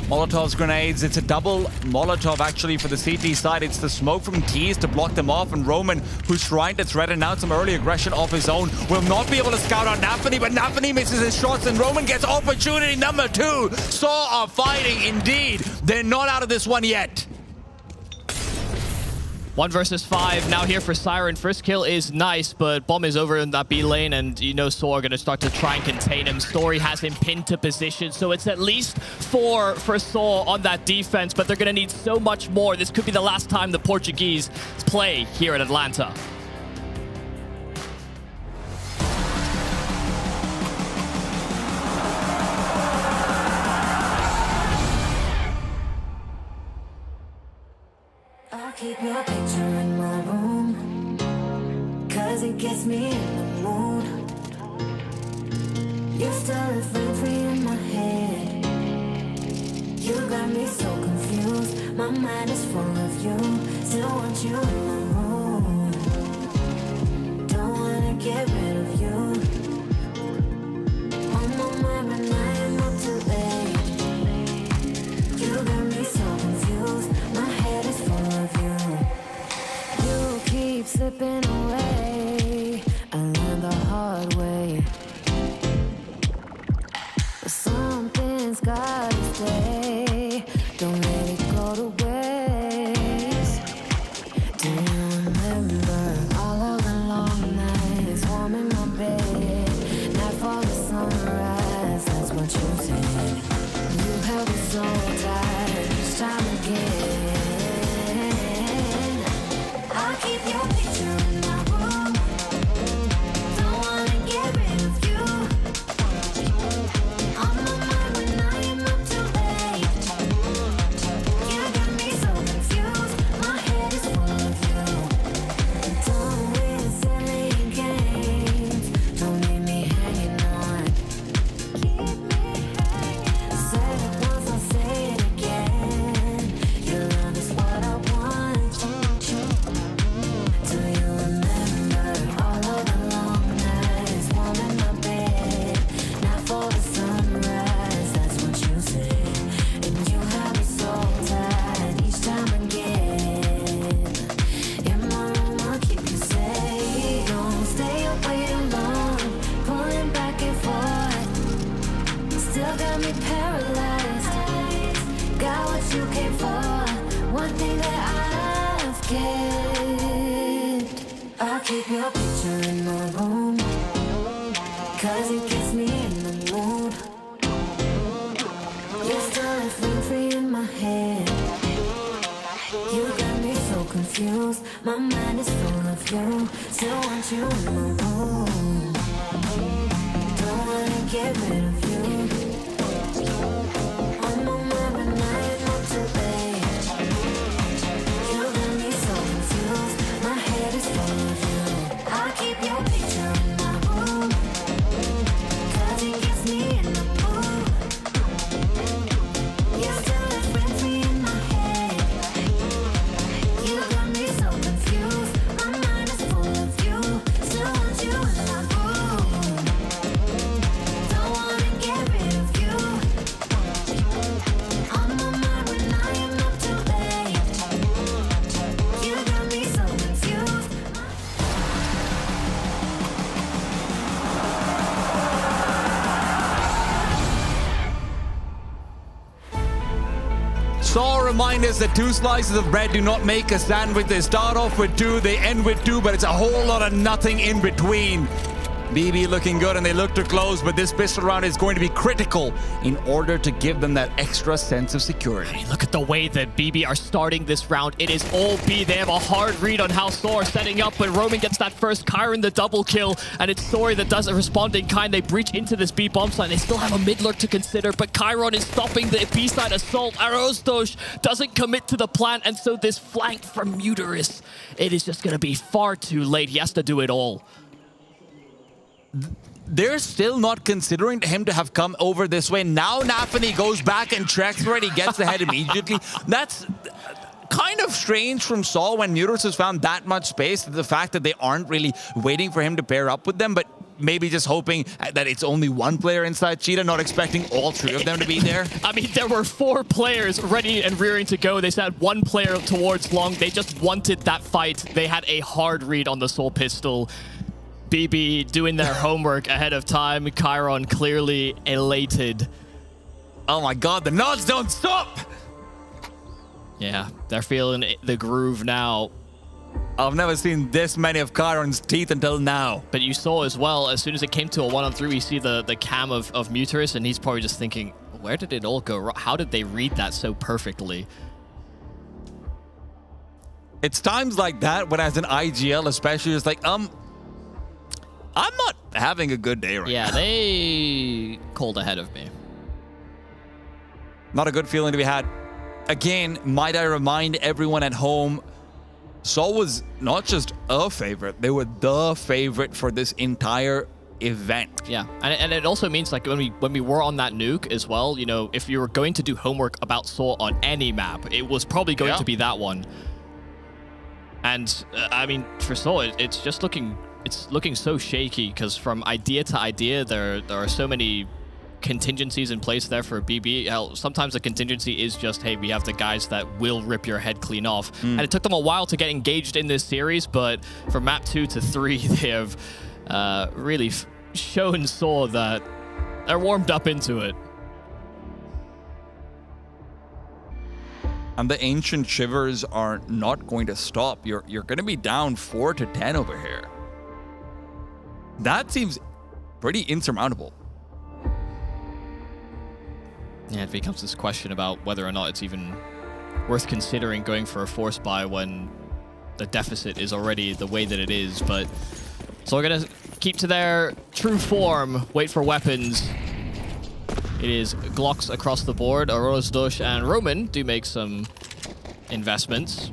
Molotov's grenades, it's a double Molotov actually for the CT side. It's the smoke from Keys to block them off, and Roman, who's trying to threaten out some early aggression of his own, will not be able to scout out Nafany, but Nafany misses his shots, and Roman gets opportunity number 2. Saw are fighting indeed. They're not out of this one yet. 1 versus 5 now here for Siren. First kill is nice, but Bomb is over in that B lane, and you know Soul are going to start to try and contain him. Story has him pinned to position, so it's at least 4 for Soul on that defense, but they're going to need so much more. This could be the last time the Portuguese play here at Atlanta. Keep your picture in my room, 'cause it gets me in the mood. You're still a frame free in my head. You got me so confused. My mind is full of you. Still want you in my room. Don't wanna get rid of you. On my mind, but I am not too late. You got me so confused. My head is full of you. You keep slipping away. I learned the hard way. But something's gotta stay. Don't let it go to waste. Do you remember all of the long nights, warm in my bed, night for the sunrise? That's what you said. You held me so tight each time again. I'll keep your picture in my room. Don't wanna get rid of you. On my mind when I am up too late. You got me so confused. My head is full of you. Don't win silly games. Don't leave me hanging on. Keep me hanging. Said it once, I'll say it again. Your love is what I want. Do you remember all of the long nights, warm in my bed, not for the sunrise? That's what you said, and you have me so tight each time again. In my room, I'll keep you safe. Don't stay away too long, pulling back and forth. Still got me paralyzed. Got what you came for. One thing that I've kept. I'll keep your picture in my room, 'cause it gets me in the mood. You're still a free free in my head. You got me so confused. My mind is full of you. Still want you in my room. Don't wanna get rid of you. On my mind when I am up too late. You got me so confused. My head is full of you. I'll keep your picture in my room. Saul remind us that 2 slices of bread do not make a sandwich. They start off with 2, they end with 2, but it's a whole lot of nothing in between. BB looking good and they look to close, but this pistol round is going to be critical in order to give them that extra sense of security. I mean, look at the way that BB are starting this round. It is all B. They have a hard read on how Thor are setting up, but Roman gets that first, Kyron the double kill, and it's Thor that does a respond in kind. They breach into this B bomb site. They still have a mid lurk to consider, but Kyron is stopping the B side assault. Arosdosh doesn't commit to the plan, and so this flank from Muterus, it is just going to be far too late. He has to do it all. They're still not considering him to have come over this way. Now Nafany goes back and checks for it. He gets the head immediately. That's kind of strange from Saul when Muterus has found that much space. The fact that they aren't really waiting for him to pair up with them, but maybe just hoping that it's only one player inside Cheetah, not expecting all 3 of them to be there. I mean, there were 4 players ready and rearing to go. They sent 1 player towards long. They just wanted that fight. They had a hard read on the Soul Pistol. BB doing their homework ahead of time. Kyron clearly elated. Oh my god, the nods don't stop! Yeah, they're feeling the groove now. I've never seen this many of Kyron's teeth until now. But you saw as well, as soon as it came to a 1-on-3, we see the cam of Muterus, and he's probably just thinking, where did it all go wrong? How did they read that so perfectly? It's times like that when as an IGL especially, it's like, I'm not having a good day right now. Yeah, they called ahead of me. Not a good feeling to be had. Again, might I remind everyone at home, Saul was not just a favorite, they were the favorite for this entire event. Yeah, and it also means like when we were on that nuke as well, you know, if you were going to do homework about Saul on any map, it was probably going to be that one. And I mean, for Saul, it's just looking so shaky because from idea to idea, there are so many contingencies in place there for BB. Hell, sometimes the contingency is just, hey, we have the guys that will rip your head clean off. And it took them a while to get engaged in this series, but from map 2 to 3, they have really shown Saw that they're warmed up into it. And the Ancient Shivers are not going to stop. You're going to be down 4-10 over here. That seems pretty insurmountable. Yeah, it becomes this question about whether or not it's even worth considering going for a force buy when the deficit is already the way that it is. But so we're going to keep to their true form, wait for weapons. It is Glocks across the board. Arosdosh and Roman do make some investments.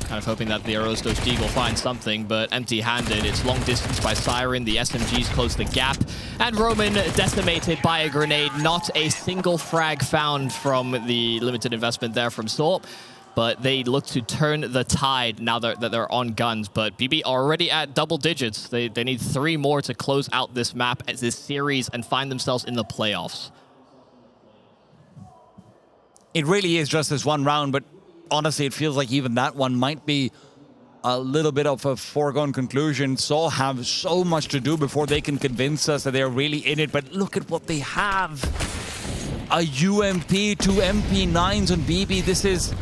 Kind of hoping that the Arosdosh Deagle finds something, but empty-handed. It's long distance by Siren. The SMGs close the gap. And Roman decimated by a grenade. Not a single frag found from the limited investment there from Salt. But they look to turn the tide now that they're on guns. But BB already at double digits. They need 3 more to close out this map as this series and find themselves in the playoffs. It really is just this one round, but honestly, it feels like even that one might be a little bit of a foregone conclusion. Saul have so much to do before they can convince us that they're really in it, but look at what they have. A UMP, 2 MP9s on BB. This is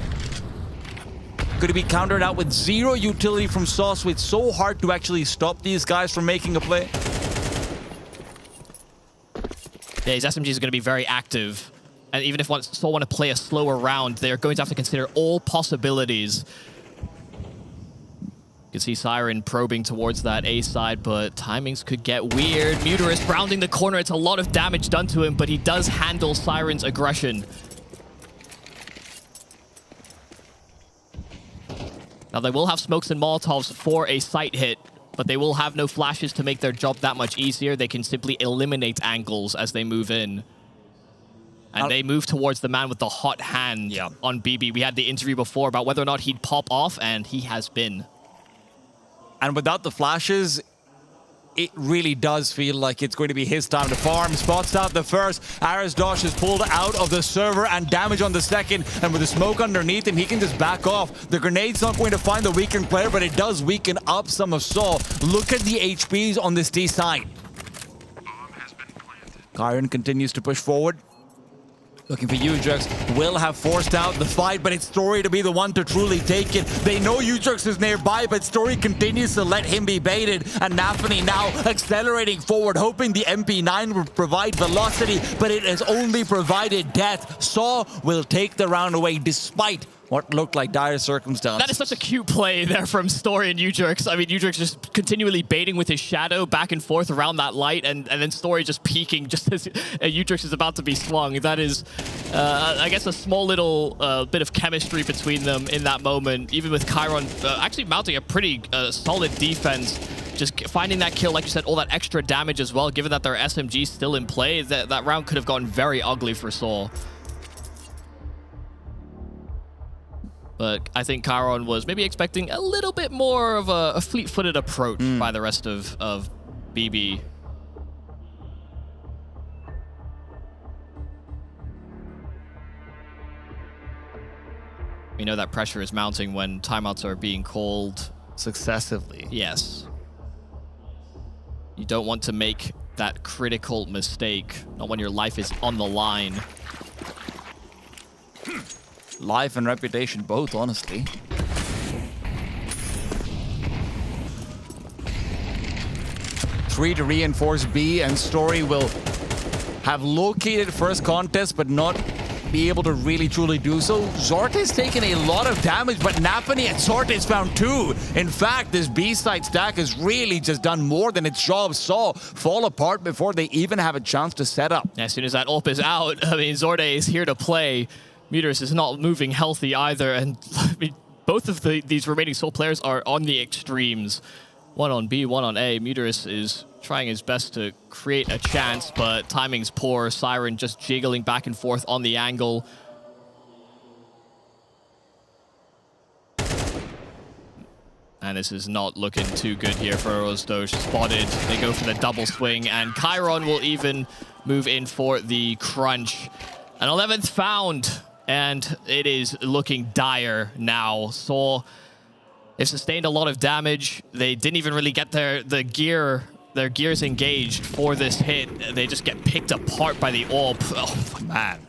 going to be countered out with 0 utility from Saul, so it's so hard to actually stop these guys from making a play. Yeah, his SMG is going to be very active. And even if Saul want to play a slower round, they're going to have to consider all possibilities. You can see Siren probing towards that A side, but timings could get weird. Muterus rounding the corner. It's a lot of damage done to him, but he does handle Siren's aggression. Now, they will have smokes and Molotovs for a sight hit, but they will have no flashes to make their job that much easier. They can simply eliminate angles as they move in. And they move towards the man with the hot hand on BB. We had the interview before about whether or not he'd pop off, and he has been. And without the flashes, it really does feel like it's going to be his time to farm. Spots out the first. Arasdosh is pulled out of the server and damage on the second. And with the smoke underneath him, he can just back off. The grenade's not going to find the weakened player, but it does weaken up some of Saul. Look at the HPs on this D side. Kyron continues to push forward. Looking for Ujux, will have forced out the fight, but it's Story to be the one to truly take it. They know Ujux is nearby, but Story continues to let him be baited, and Nafany now accelerating forward, hoping the MP9 will provide velocity, but it has only provided death. Saw will take the round away despite what looked like dire circumstances. That is such a cute play there from Story and Ujux. I mean, Ujux just continually baiting with his shadow back and forth around that light, and then Story just peeking just as Ujux is about to be swung. That is, I guess, a small little bit of chemistry between them in that moment, even with Chiron actually mounting a pretty solid defense. Just finding that kill, like you said, all that extra damage as well, given that their SMG still in play. That round could have gone very ugly for Saw. But I think Chiron was maybe expecting a little bit more of a fleet-footed approach by the rest of BB. We know that pressure is mounting when timeouts are being called successively. Yes. You don't want to make that critical mistake, not when your life is on the line. Life and reputation both, honestly. Three to reinforce B, and Story will have located first contest, but not be able to really truly do so. Zorta is taking a lot of damage, but Nafany and Zorta is found too. In fact, this B-side stack has really just done more than its job. Saw fall apart before they even have a chance to set up. As soon as that AWP is out, I mean, Zorta is here to play. Muterus is not moving healthy either, and I mean, both of these remaining Soul players are on the extremes. One on B, one on A. Muterus is trying his best to create a chance, but timing's poor. Siren just jiggling back and forth on the angle. And this is not looking too good here for Rosdosh. Spotted. They go for the double swing, and Chiron will even move in for the crunch. An 11th found, and it is looking dire now. Saw, they've sustained a lot of damage. They didn't even really get their gears engaged for this hit. They just get picked apart by the AWP. Oh, man.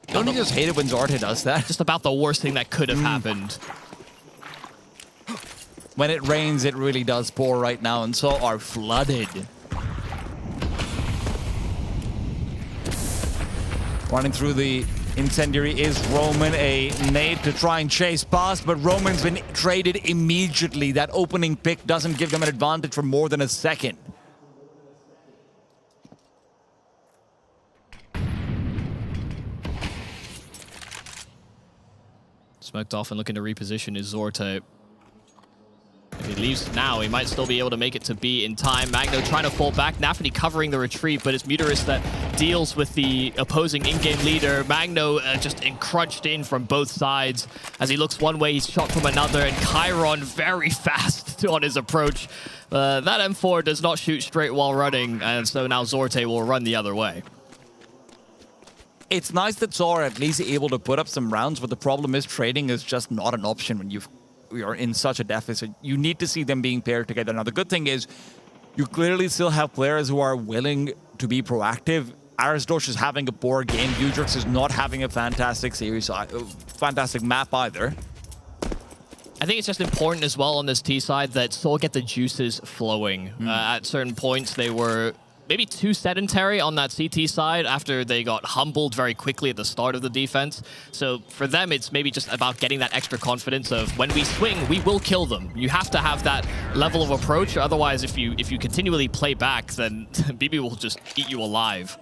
Don't you just hate it when Zorta does that? Just about the worst thing that could have happened. When it rains, it really does pour right now, and so are flooded. Running through the incendiary is Roman, a nade to try and chase past, but Roman's been traded immediately. That opening pick doesn't give them an advantage for more than a second. Smoked off and looking to reposition is Zorta. If he leaves now, he might still be able to make it to B in time. Magno trying to fall back. Nafany covering the retreat, but it's Muterus that deals with the opposing in-game leader. Magno just encroached in from both sides. As he looks one way, he's shot from another, and Chiron very fast on his approach. That M4 does not shoot straight while running, and so now Zorta will run the other way. It's nice that Saw are at least able to put up some rounds, but the problem is trading is just not an option when we are in such a deficit. You need to see them being paired together. Now, the good thing is you clearly still have players who are willing to be proactive. Arisdosh is having a poor game. Ujux is not having a fantastic series, fantastic map either. I think it's just important as well on this T side that Saw get the juices flowing. At certain points, they were maybe too sedentary on that CT side after they got humbled very quickly at the start of the defense. So for them, it's maybe just about getting that extra confidence of when we swing, we will kill them. You have to have that level of approach. Otherwise, if you continually play back, then BB will just eat you alive.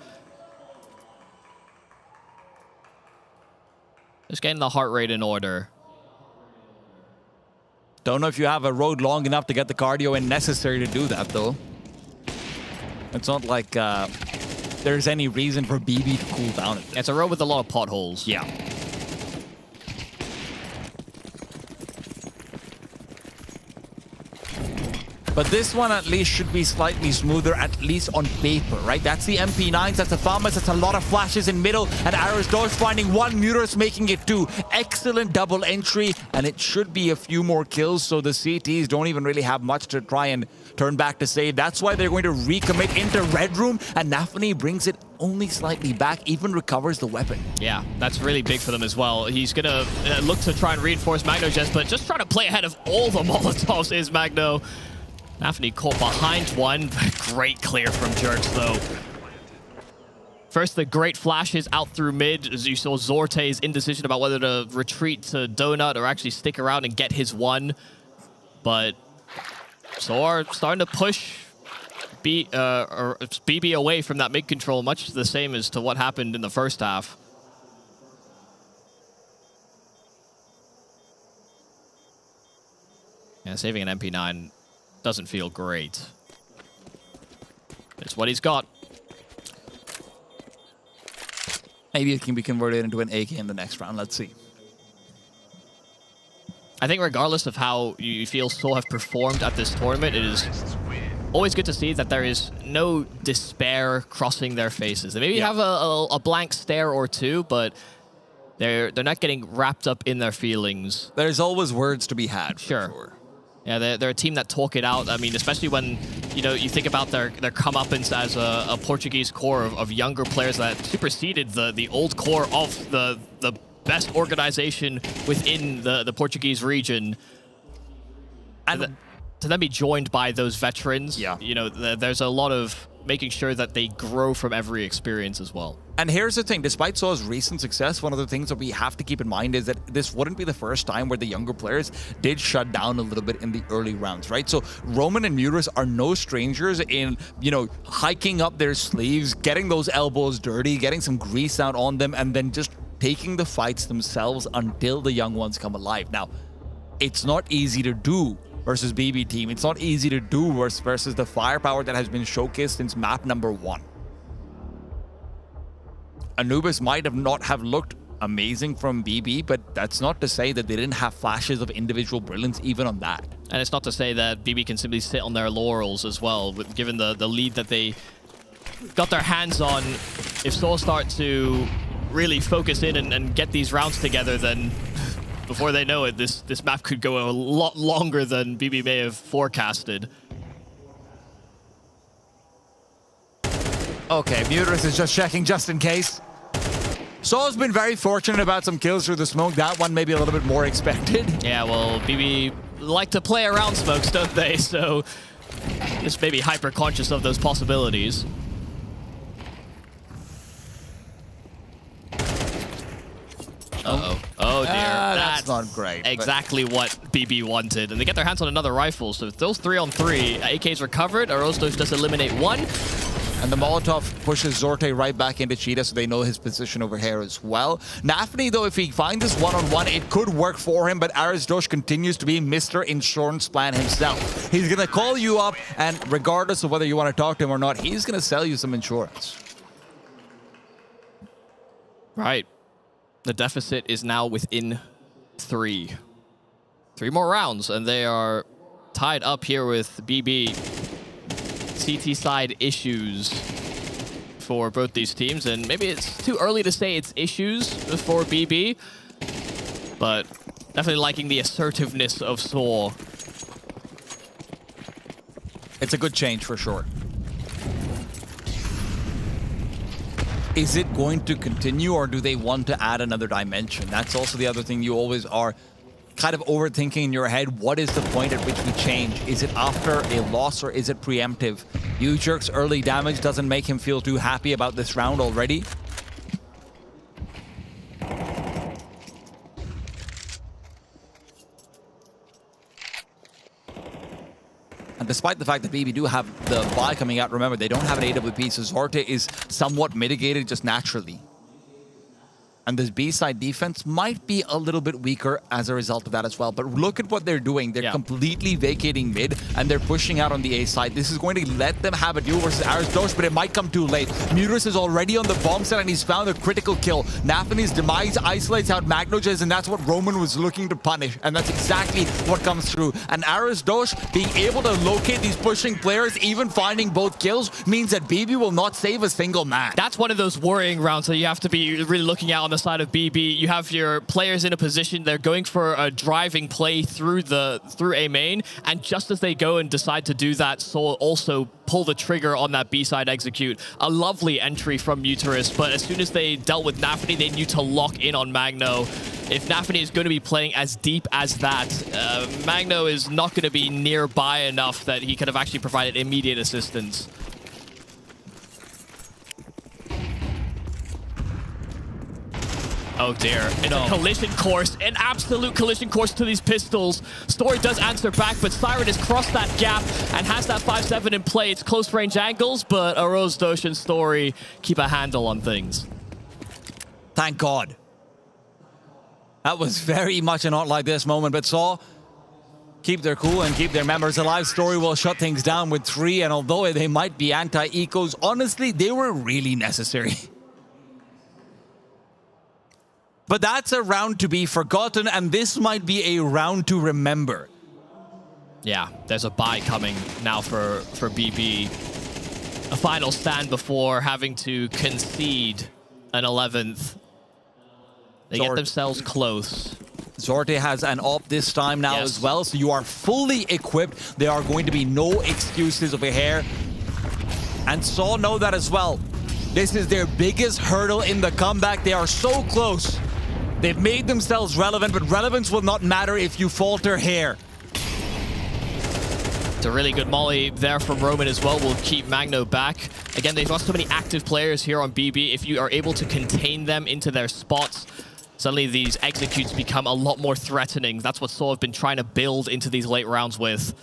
Just getting the heart rate in order. Don't know if you have a road long enough to get the cardio in necessary to do that, though. It's not like there's any reason for BB to cool down. It's a road with a lot of potholes. Yeah. But this one at least should be slightly smoother, at least on paper, right? That's the MP9s, that's the Thomas, that's a lot of flashes in middle, and Aristos finding one, Muros making it 2. Excellent double entry, and it should be a few more kills, so the CTs don't even really have much to try and turn back to save. That's why they're going to recommit into Red Room, and Nafani brings it only slightly back, even recovers the weapon. Yeah, that's really big for them as well. He's going to look to try and reinforce Magno Jess, but just trying to play ahead of all the Molotovs is Magno. Nafani caught behind one. Great clear from Jerks, though. First, the great flashes out through mid, as you saw Zorte's indecision about whether to retreat to Donut or actually stick around and get his one. But Zor starting to push BB away from that mid control, much the same as to what happened in the first half. Yeah, saving an MP9 doesn't feel great. It's what he's got. Maybe it can be converted into an AK in the next round. Let's see. I think regardless of how you feel Seoul have performed at this tournament, it is always good to see that there is no despair crossing their faces. They maybe have a blank stare or two, but they're not getting wrapped up in their feelings. There's always words to be had, for sure. Yeah, they're a team that talk it out. I mean, especially when, you know, you think about their comeuppance as a Portuguese core of younger players that superseded the old core of the best organization within the Portuguese region. And to then be joined by those veterans, you know, there's a lot of making sure that they grow from every experience as well. And here's the thing, despite Seoul's recent success, one of the things that we have to keep in mind is that this wouldn't be the first time where the younger players did shut down a little bit in the early rounds, right? So Roman and Muris are no strangers in, you know, hiking up their sleeves, getting those elbows dirty, getting some grease out on them, and then just taking the fights themselves until the young ones come alive. Now, it's not easy to do versus BB team. It's not easy to do versus the firepower that has been showcased since map number 1. Anubis might not have looked amazing from BB, but that's not to say that they didn't have flashes of individual brilliance even on that. And it's not to say that BB can simply sit on their laurels as well, given the lead that they got their hands on. If Seoul start to really focus in and get these rounds together, then before they know it, this map could go a lot longer than BB may have forecasted. Okay, Muterus is just checking just in case. Seoul's been very fortunate about some kills through the smoke. That one maybe a little bit more expected. Yeah, well, BB like to play around smokes, don't they? So just maybe hyper conscious of those possibilities. Uh-oh. Oh, dear. That's not great. Exactly what BB wanted. And they get their hands on another rifle. So those 3-on-3, AK's recovered. Arostos just eliminate one. And the Molotov pushes Zorte right back into Cheetah, so they know his position over here as well. Nafani, though, if he finds this one-on-one, it could work for him, but Arisdosh continues to be Mr. Insurance Plan himself. He's going to call you up, and regardless of whether you want to talk to him or not, he's going to sell you some insurance. Right. The deficit is now within 3. 3 more rounds, and they are tied up here with BB. CT side issues for both these teams, and maybe it's too early to say it's issues for BB, but definitely liking the assertiveness of Seoul. It's a good change for sure. Is it going to continue, or do they want to add another dimension? That's also the other thing you always are kind of overthinking in your head. What is the point at which we change? Is it after a loss, or is it preemptive? U-Jerk's early damage doesn't make him feel too happy about this round already. And despite the fact that BB do have the buy coming out, remember, they don't have an AWP, so Zorte is somewhat mitigated just naturally. And this B-side defense might be a little bit weaker as a result of that as well. But look at what they're doing. They're completely vacating mid, and they're pushing out on the A side. This is going to let them have a duel versus Aristos, but it might come too late. Muterus is already on the bomb site, and he's found a critical kill. Nafany's demise isolates out Magnojez, and that's what Roman was looking to punish. And that's exactly what comes through. And Aristos being able to locate these pushing players, even finding both kills, means that BB will not save a single man. That's one of those worrying rounds that you have to be really looking at on the side of BB. You have your players in a position, they're going for a driving play through A main, and just as they go and decide to do that, Soul also pull the trigger on that B-side execute. A lovely entry from Muterus, but as soon as they dealt with Nafany, they knew to lock in on Magno. If Nafany is going to be playing as deep as that, Magno is not going to be nearby enough that he could have actually provided immediate assistance. Oh dear, it's a collision course, an absolute collision course to these pistols. Story does answer back, but Siren has crossed that gap and has that 5-7 in play. It's close range angles, but Arose, Dosh, and Story keep a handle on things. Thank God. That was very much a not like this moment, but Saw keep their cool and keep their members alive. Story will shut things down with 3, and although they might be anti-ecos, honestly, they were really necessary. But that's a round to be forgotten, and this might be a round to remember. Yeah, there's a bye coming now for BB. A final stand before having to concede an 11th. They get themselves close. Zorte has an op this time now as well, so you are fully equipped. There are going to be no excuses over here. And Saw know that as well. This is their biggest hurdle in the comeback. They are so close. They've made themselves relevant, but relevance will not matter if you falter here. It's a really good molly there from Roman as well. Will keep Magno back. Again, they've got so many active players here on BB. If you are able to contain them into their spots, suddenly these executes become a lot more threatening. That's what Saw have been trying to build into these late rounds with.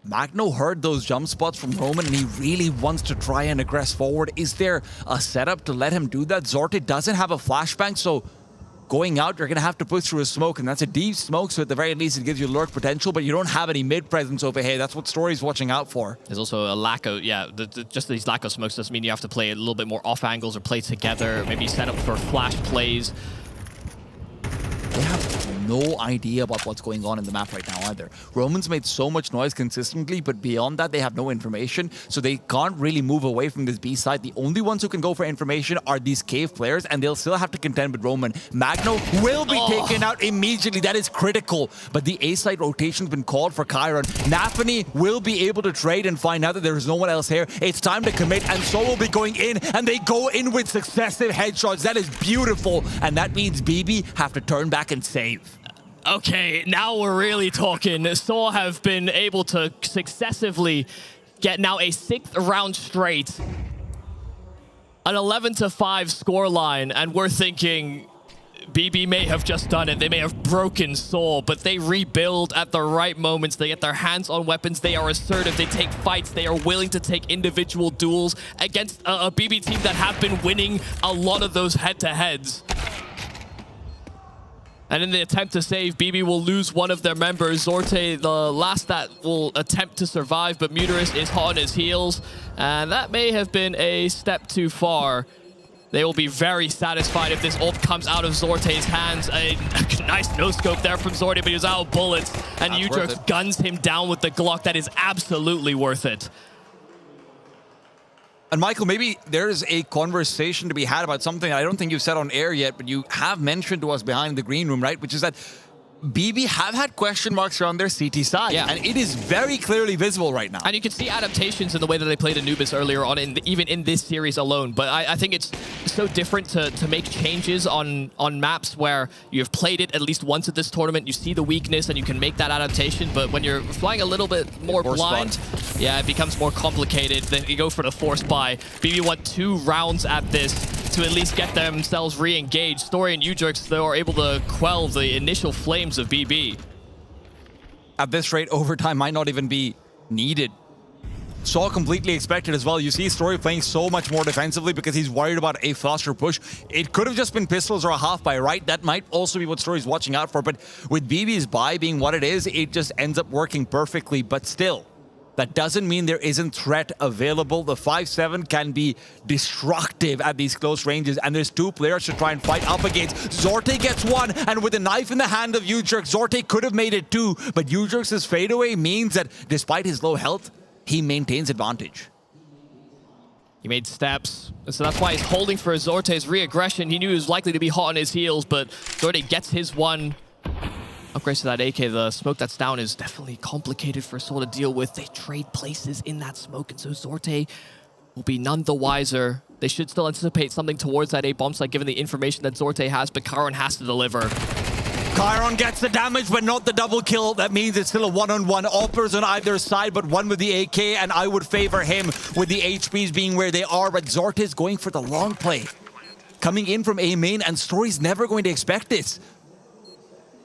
Magno heard those jump spots from Roman, and he really wants to try and aggress forward. Is there a setup to let him do that? Zorte doesn't have a flashbang, so going out, you're going to have to push through a smoke, and that's a deep smoke, so at the very least it gives you lurk potential, but you don't have any mid presence over here. That's what Story's watching out for. There's also a lack of, just these lack of smokes doesn't mean you have to play a little bit more off angles or play together, maybe set up for flash plays. They have no idea about what's going on in the map right now either. Roman's made so much noise consistently, but beyond that, they have no information, so they can't really move away from this B side. The only ones who can go for information are these cave players, and they'll still have to contend with Roman. Magno will be taken out immediately. That is critical, but the A side rotation's been called for Chiron. Nafany will be able to trade and find out that there is no one else here. It's time to commit, and Soul will be going in, and they go in with successive headshots. That is beautiful, and that means BB have to turn back and save. Okay, now we're really talking. Saw have been able to successively get now a 6th round straight. An 11-5 scoreline, and we're thinking BB may have just done it. They may have broken Saw, but they rebuild at the right moments. They get their hands on weapons. They are assertive. They take fights. They are willing to take individual duels against a BB team that have been winning a lot of those head-to-heads. And in the attempt to save, BB will lose one of their members. Zorte, the last that will attempt to survive, but Muterus is hot on his heels. And that may have been a step too far. They will be very satisfied if this ult comes out of Zorte's hands. A nice no-scope there from Zorte, but he was out of bullets. And Utrox guns him down with the Glock. That is absolutely worth it. And Michael, maybe there's a conversation to be had about something I don't think you've said on air yet, but you have mentioned to us behind the green room, right? Which is that BB have had question marks around their CT side, and it is very clearly visible right now. And you can see adaptations in the way that they played Anubis earlier on, even in this series alone. But I think it's so different to make changes on maps where you've played it at least once at this tournament, you see the weakness, and you can make that adaptation. But when you're flying a little bit more blind, it becomes more complicated. Then you go for the forced buy. BB won 2 rounds at this to at least get themselves re-engaged. Story and Udrix, though, are able to quell the initial flames of BB. At this rate, overtime might not even be needed. Saw completely expected as well. You see Story playing so much more defensively because he's worried about a faster push. It could have just been pistols or a half buy, right? That might also be what Story's watching out for. But with BB's buy being what it is, it just ends up working perfectly. But still, that doesn't mean there isn't threat available. The 5-7 can be destructive at these close ranges, and there's two players to try and fight up against. Zorte gets one, and with a knife in the hand of Ujurk, Zorte could have made it two, but Ujurk's fadeaway means that despite his low health, he maintains advantage. He made steps, so that's why he's holding for Zorte's re-aggression. He knew he was likely to be hot on his heels, but Zorte gets his one. Upgrades to that AK, the smoke that's down is definitely complicated for Sol to deal with. They trade places in that smoke, and so Zorte will be none the wiser. They should still anticipate something towards that A-bomb site given the information that Zorte has, but Chiron has to deliver. Chiron gets the damage, but not the double kill. That means it's still a one-on-one. Oppers on either side, but one with the AK, and I would favor him with the HPs being where they are, but Zorte is going for the long play. Coming in from A main, and Story's never going to expect this.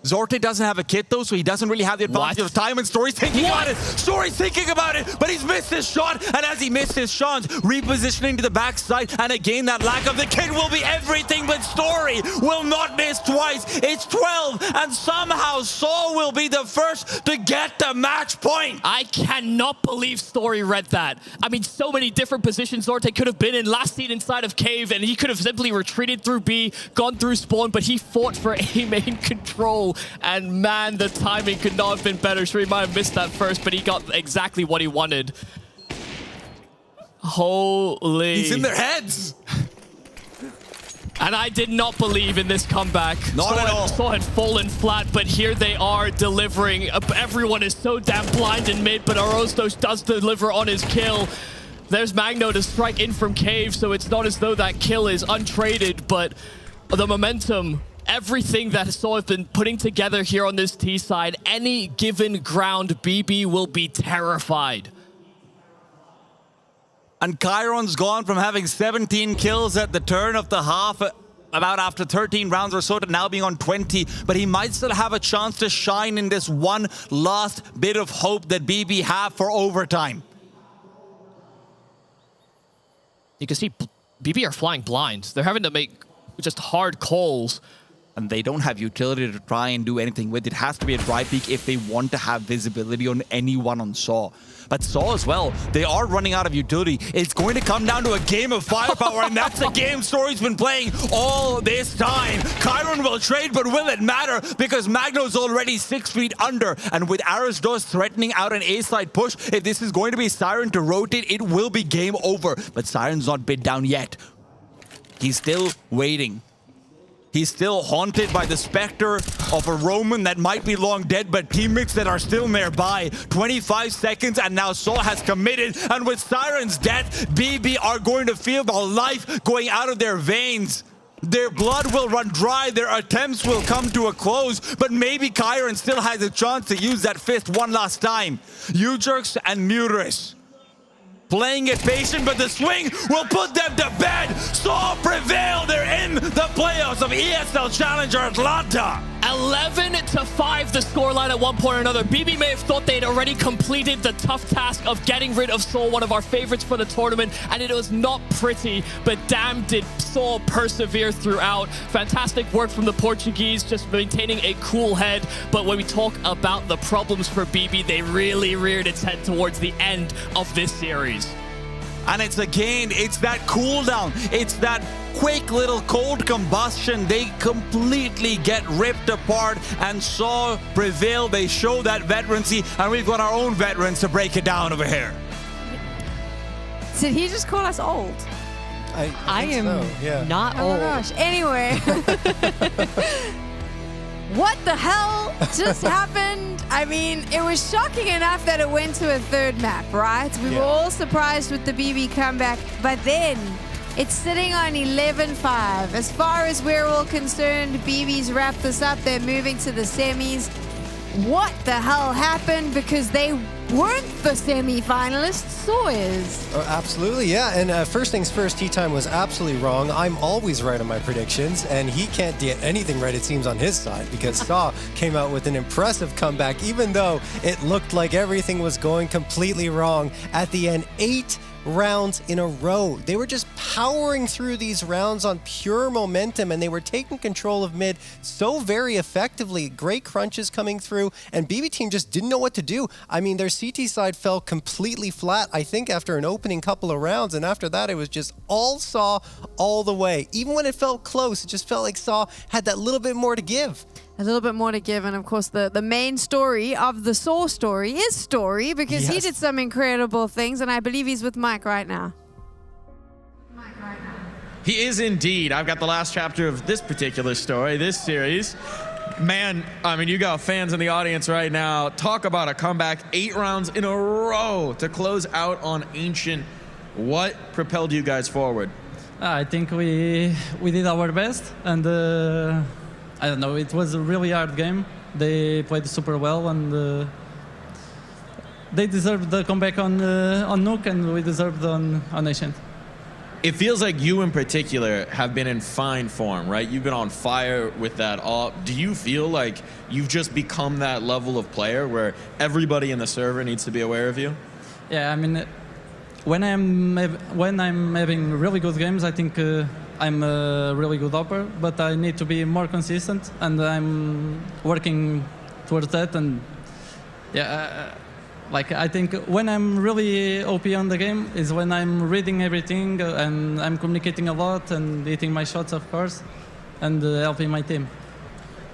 Zorte doesn't have a kit though, so he doesn't really have the advantage of time, and Story's thinking about it. Story's thinking about it, but he's missed his shot, and as he missed his shots, repositioning to the backside, and again, that lack of the kit will be everything, but Story will not miss twice. It's 12, and somehow Sol will be the first to get the match point. I cannot believe Story read that. I mean, so many different positions Zorte could have been in. Last seen inside of Cave, and he could have simply retreated through B, gone through spawn, but he fought for A main control. And man, the timing could not have been better. Sure, he might have missed that first, but he got exactly what he wanted. Holy. He's in their heads. And I did not believe in this comeback. Not at all. Saw had fallen flat, but here they are delivering. Everyone is so damn blind in mid, but Arostos does deliver on his kill. There's Magno to strike in from Cave, so it's not as though that kill is untraded, but the momentum, everything that Sol has been putting together here on this T side, any given ground, BB will be terrified. And Chiron's gone from having 17 kills at the turn of the half, about after 13 rounds or so, to now being on 20, but he might still have a chance to shine in this one last bit of hope that BB have for overtime. You can see BB are flying blind. They're having to make just hard calls. And they don't have utility to try and do anything with. It has to be a dry peek if they want to have visibility on anyone on Saw. But Saw as well, they are running out of utility. It's going to come down to a game of firepower, and that's the game Story's been playing all this time. Chiron will trade, but will it matter? Because Magno's already 6 feet under, and with Arosdos threatening out an A-side push, if this is going to be Siren to rotate, it will be game over. But Siren's not bid down yet. He's still waiting. He's still haunted by the specter of a Roman that might be long dead, but teammates that are still nearby. 25 seconds, and now Sol has committed. And with Siren's death, BB are going to feel the life going out of their veins. Their blood will run dry, their attempts will come to a close, but maybe Chiron still has a chance to use that fist one last time. Ujurks and Muris playing it patient, but the swing will put them to bed. Saw prevail. They're in the playoffs of ESL Challenger Atlanta. 11-5 the scoreline at one point or another. BB may have thought they'd already completed the tough task of getting rid of Sol, one of our favorites for the tournament, and it was not pretty, but damn did Sol persevere throughout. Fantastic work from the Portuguese, just maintaining a cool head. But when we talk about the problems for BB, they really reared its head towards the end of this series. And it's that cooldown. It's that quick little cold combustion. They completely get ripped apart, and Saw prevail. They show that veterancy, and we've got our own veterans to break it down over here. Did he just call us old? I am not old. Oh my gosh. Anyway. What the hell just happened? I mean, it was shocking enough that it went to a third map, right? We were all surprised with the BB comeback, but then it's sitting on 11-5. As far as we're all concerned, BB's wrapped this up. They're moving to the semis. what the hell happened, because they weren't the semi-finalists. Saw is. Oh, absolutely, yeah. And first things first, Tea Time was absolutely wrong. I'm always right on my predictions, and he can't get anything right, it seems, on his side, because Saw came out with an impressive comeback, even though it looked like everything was going completely wrong. At the end, 8 rounds in a row. They were just powering through these rounds on pure momentum, and they were taking control of mid so very effectively. Great crunches coming through, and BB Team just didn't know what to do. I mean, their CT side fell completely flat, I think, after an opening couple of rounds, and after that, it was just all Saw all the way. Even when it felt close, it just felt like Saw had that little bit more to give. A little bit more to give, and of course the main story of the Saw story is Story, because he did some incredible things, and I believe he's with Mike right now. He is indeed. I've got the last chapter of this particular story, this series. Man, I mean, you got fans in the audience right now. Talk about a comeback, 8 rounds in a row to close out on Ancient. What propelled you guys forward? I think we did our best, and I don't know, it was a really hard game. They played super well, and they deserved the comeback on Nuke, and we deserved on Ancient. It feels like you in particular have been in fine form, right? You've been on fire with that all. Do you feel like you've just become that level of player where everybody in the server needs to be aware of you? Yeah, I mean, when I'm having really good games, I think I'm a really good hopper, but I need to be more consistent, and I'm working towards that. And yeah, like I think when I'm really OP on the game is when I'm reading everything and I'm communicating a lot and hitting my shots, of course, and helping my team.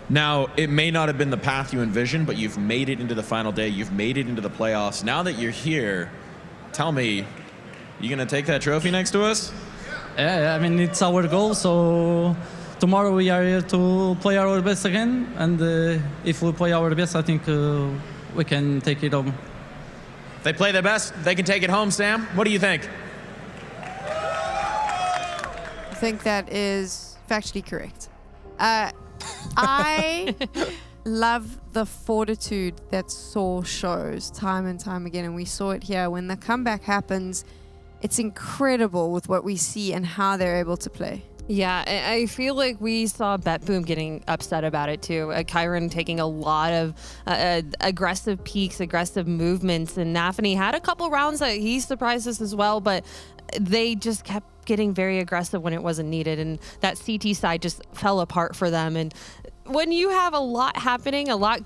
Now, it may not have been the path you envisioned, but you've made it into the final day. You've made it into the playoffs. Now that you're here, tell me, you gonna take that trophy next to us? Yeah, I mean, it's our goal, so tomorrow we are here to play our best again, and if we play our best, I think we can take it home. If they play their best, they can take it home, Sam. What do you think? I think that is factually correct. I love the fortitude that Saw shows time and time again, and we saw it here. When the comeback happens, it's incredible with what we see and how they're able to play. Yeah, I feel like we saw BetBoom getting upset about it too. Kyron taking a lot of aggressive peaks, aggressive movements, and Nafany had a couple rounds that he surprised us as well, but they just kept getting very aggressive when it wasn't needed, and that CT side just fell apart for them. And when you have a lot happening, a lot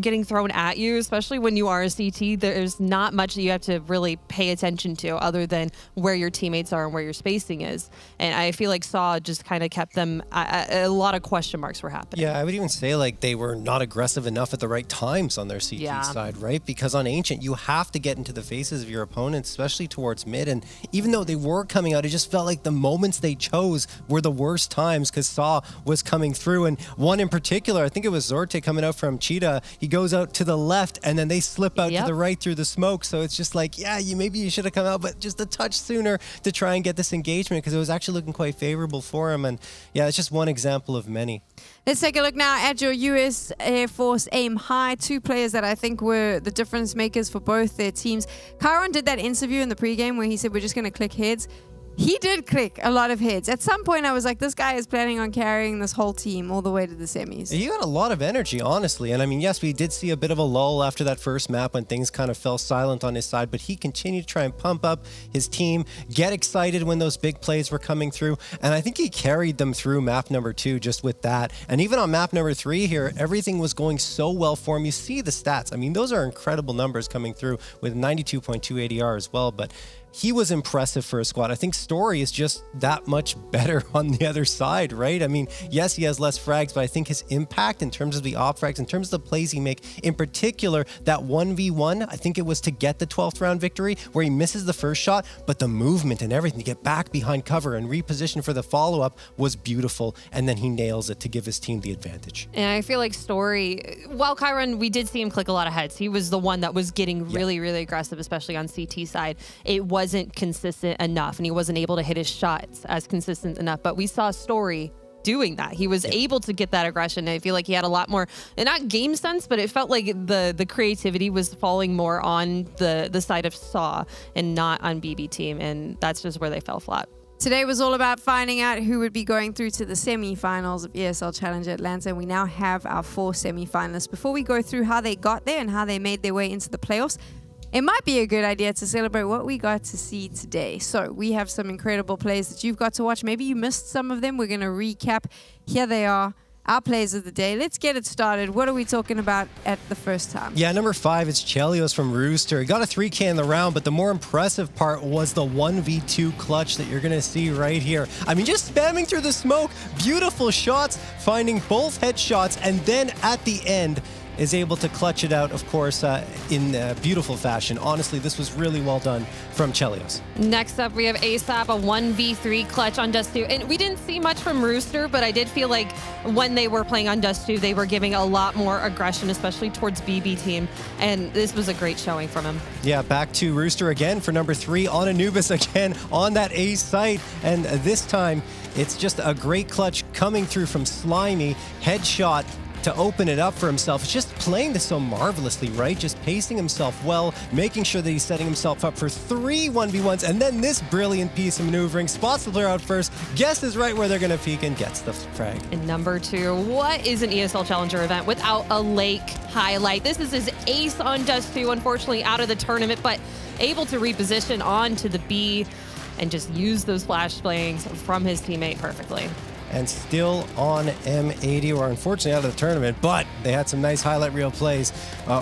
getting thrown at you, especially when you are a CT, there's not much that you have to really pay attention to other than where your teammates are and where your spacing is. And I feel like Saw just kind of kept them, a lot of question marks were happening. Yeah, I would even say like they were not aggressive enough at the right times on their CT side, right? Because on Ancient, you have to get into the faces of your opponents, especially towards mid. And even though they were coming out, it just felt like the moments they chose were the worst times because Saw was coming through. And one in particular, I think it was Zorte coming out from Cheetah. He goes out to the left and then they slip out to the right through the smoke. So it's just like, yeah, maybe you should have come out, but just a touch sooner to try and get this engagement because it was actually looking quite favorable for him. And yeah, it's just one example of many. Let's take a look now at your US Air Force Aim High. 2 players that I think were the difference makers for both their teams. Kyron did that interview in the pregame where he said, we're just going to click heads. He did click a lot of heads. At some point, I was like, this guy is planning on carrying this whole team all the way to the semis. He got a lot of energy, honestly. And I mean, yes, we did see a bit of a lull after that first map when things kind of fell silent on his side, but he continued to try and pump up his team, get excited when those big plays were coming through. And I think he carried them through map number 2 just with that. And even on map number 3 here, everything was going so well for him. You see the stats. I mean, those are incredible numbers coming through with 92.2 ADR as well. But he was impressive for a squad. I think Story is just that much better on the other side, right? I mean, yes, he has less frags, but I think his impact in terms of the op frags, in terms of the plays he make, in particular, that 1v1, I think it was to get the 12th round victory, where he misses the first shot, but the movement and everything to get back behind cover and reposition for the follow-up was beautiful, and then he nails it to give his team the advantage. And I feel like Story, while Kyron, we did see him click a lot of heads. He was the one that was getting really, really aggressive, especially on CT side. It wasn't consistent enough, and he wasn't able to hit his shots as consistent enough. But we saw Story doing that. He was able to get that aggression. I feel like he had a lot more, and not game sense, but it felt like the creativity was falling more on the side of Saw and not on BB Team, and that's just where they fell flat. Today was all about finding out who would be going through to the semi-finals of ESL Challenger Atlanta. We now have our 4 semi-finalists. Before we go through how they got there and how they made their way into the playoffs, it might be a good idea to celebrate what we got to see today. So we have some incredible plays that you've got to watch. Maybe you missed some of them. We're going to recap. Here they are. Our plays of the day. Let's get it started. What are we talking about at the first time? Yeah, number 5 is Chelios from Rooster. He got a 3K in the round, but the more impressive part was the 1v2 clutch that you're going to see right here. I mean, just spamming through the smoke, beautiful shots, finding both headshots, and then at the end, is able to clutch it out, of course, in beautiful fashion. Honestly, this was really well done from Chelios. Next up, we have ASAP, a 1v3 clutch on Dust 2. And we didn't see much from Rooster, but I did feel like when they were playing on Dust 2, they were giving a lot more aggression, especially towards BB Team. And this was a great showing from him. Yeah, back to Rooster again for number 3 on Anubis again on that A site. And this time, it's just a great clutch coming through from Slimy. Headshot to open it up for himself. It's just playing this so marvelously, right? Just pacing himself well, making sure that he's setting himself up for 3 1v1s, and then this brilliant piece of maneuvering. Spots the player out first, guesses right where they're going to peek, and gets the frag. And number 2, what is an ESL Challenger event without a Lake highlight? This is his ace on Dust 2, unfortunately out of the tournament, but able to reposition onto the B and just use those flash bangs from his teammate perfectly. And still on M80, or unfortunately out of the tournament, but they had some nice highlight reel plays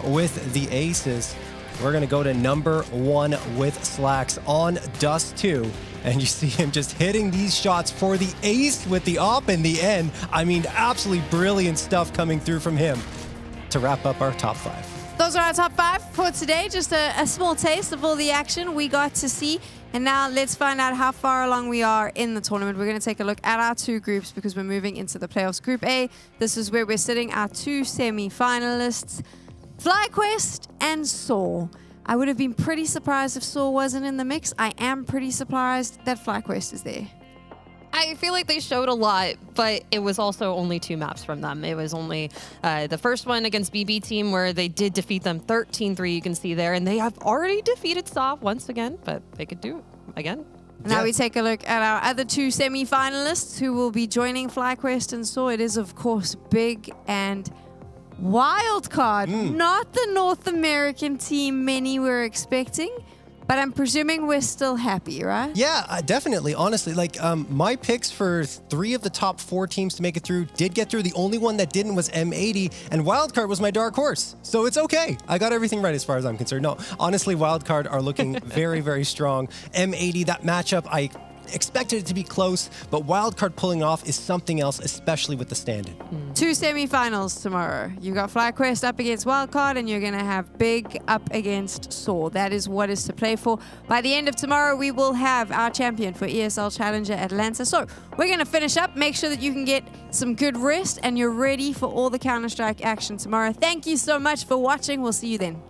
with the aces. We're going to go to number 1 with Slacks on Dust 2. And you see him just hitting these shots for the ace with the op in the end. I mean, absolutely brilliant stuff coming through from him to wrap up our top 5. Those are our top 5 for today. Just a small taste of all the action we got to see. And now let's find out how far along we are in the tournament. We're going to take a look at our 2 groups because we're moving into the playoffs. Group A, this is where we're sitting our 2 semi-finalists, FlyQuest and Saw. I would have been pretty surprised if Saw wasn't in the mix. I am pretty surprised that FlyQuest is there. I feel like they showed a lot, but it was also only 2 maps from them. It was only the first one against BB Team where they did defeat them 13-3, you can see there, and they have already defeated Saw once again, but they could do it again. Now we take a look at our other 2 semi-finalists who will be joining FlyQuest and Saw. It is, of course, Big and Wildcard, not the North American team many were expecting. But I'm presuming we're still happy, right? Yeah, definitely. Honestly, like my picks for 3 of the top 4 teams to make it through did get through. The only one that didn't was M80, and Wildcard was my dark horse. So it's okay. I got everything right as far as I'm concerned. No, honestly, Wildcard are looking very, very strong. M80, that matchup, I expected it to be close, but Wildcard pulling off is something else, especially with the stand-in. 2 semifinals tomorrow. You got FlyQuest up against Wildcard, and you're going to have Big up against Saw. That is what is to play for. By the end of tomorrow, we will have our champion for ESL Challenger Atlanta. So we're going to finish up. Make sure that you can get some good rest, and you're ready for all the Counter-Strike action tomorrow. Thank you so much for watching. We'll see you then.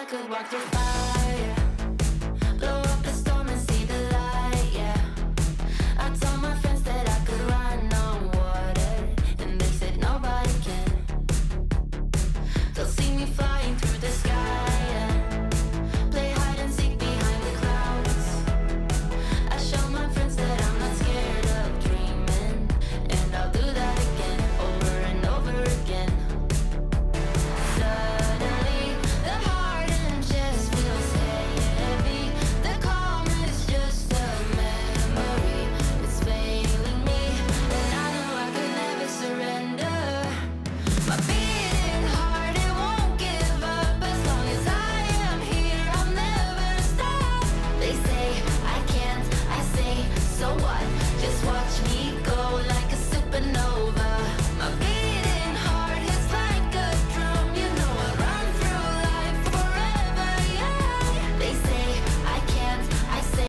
could walk through fire.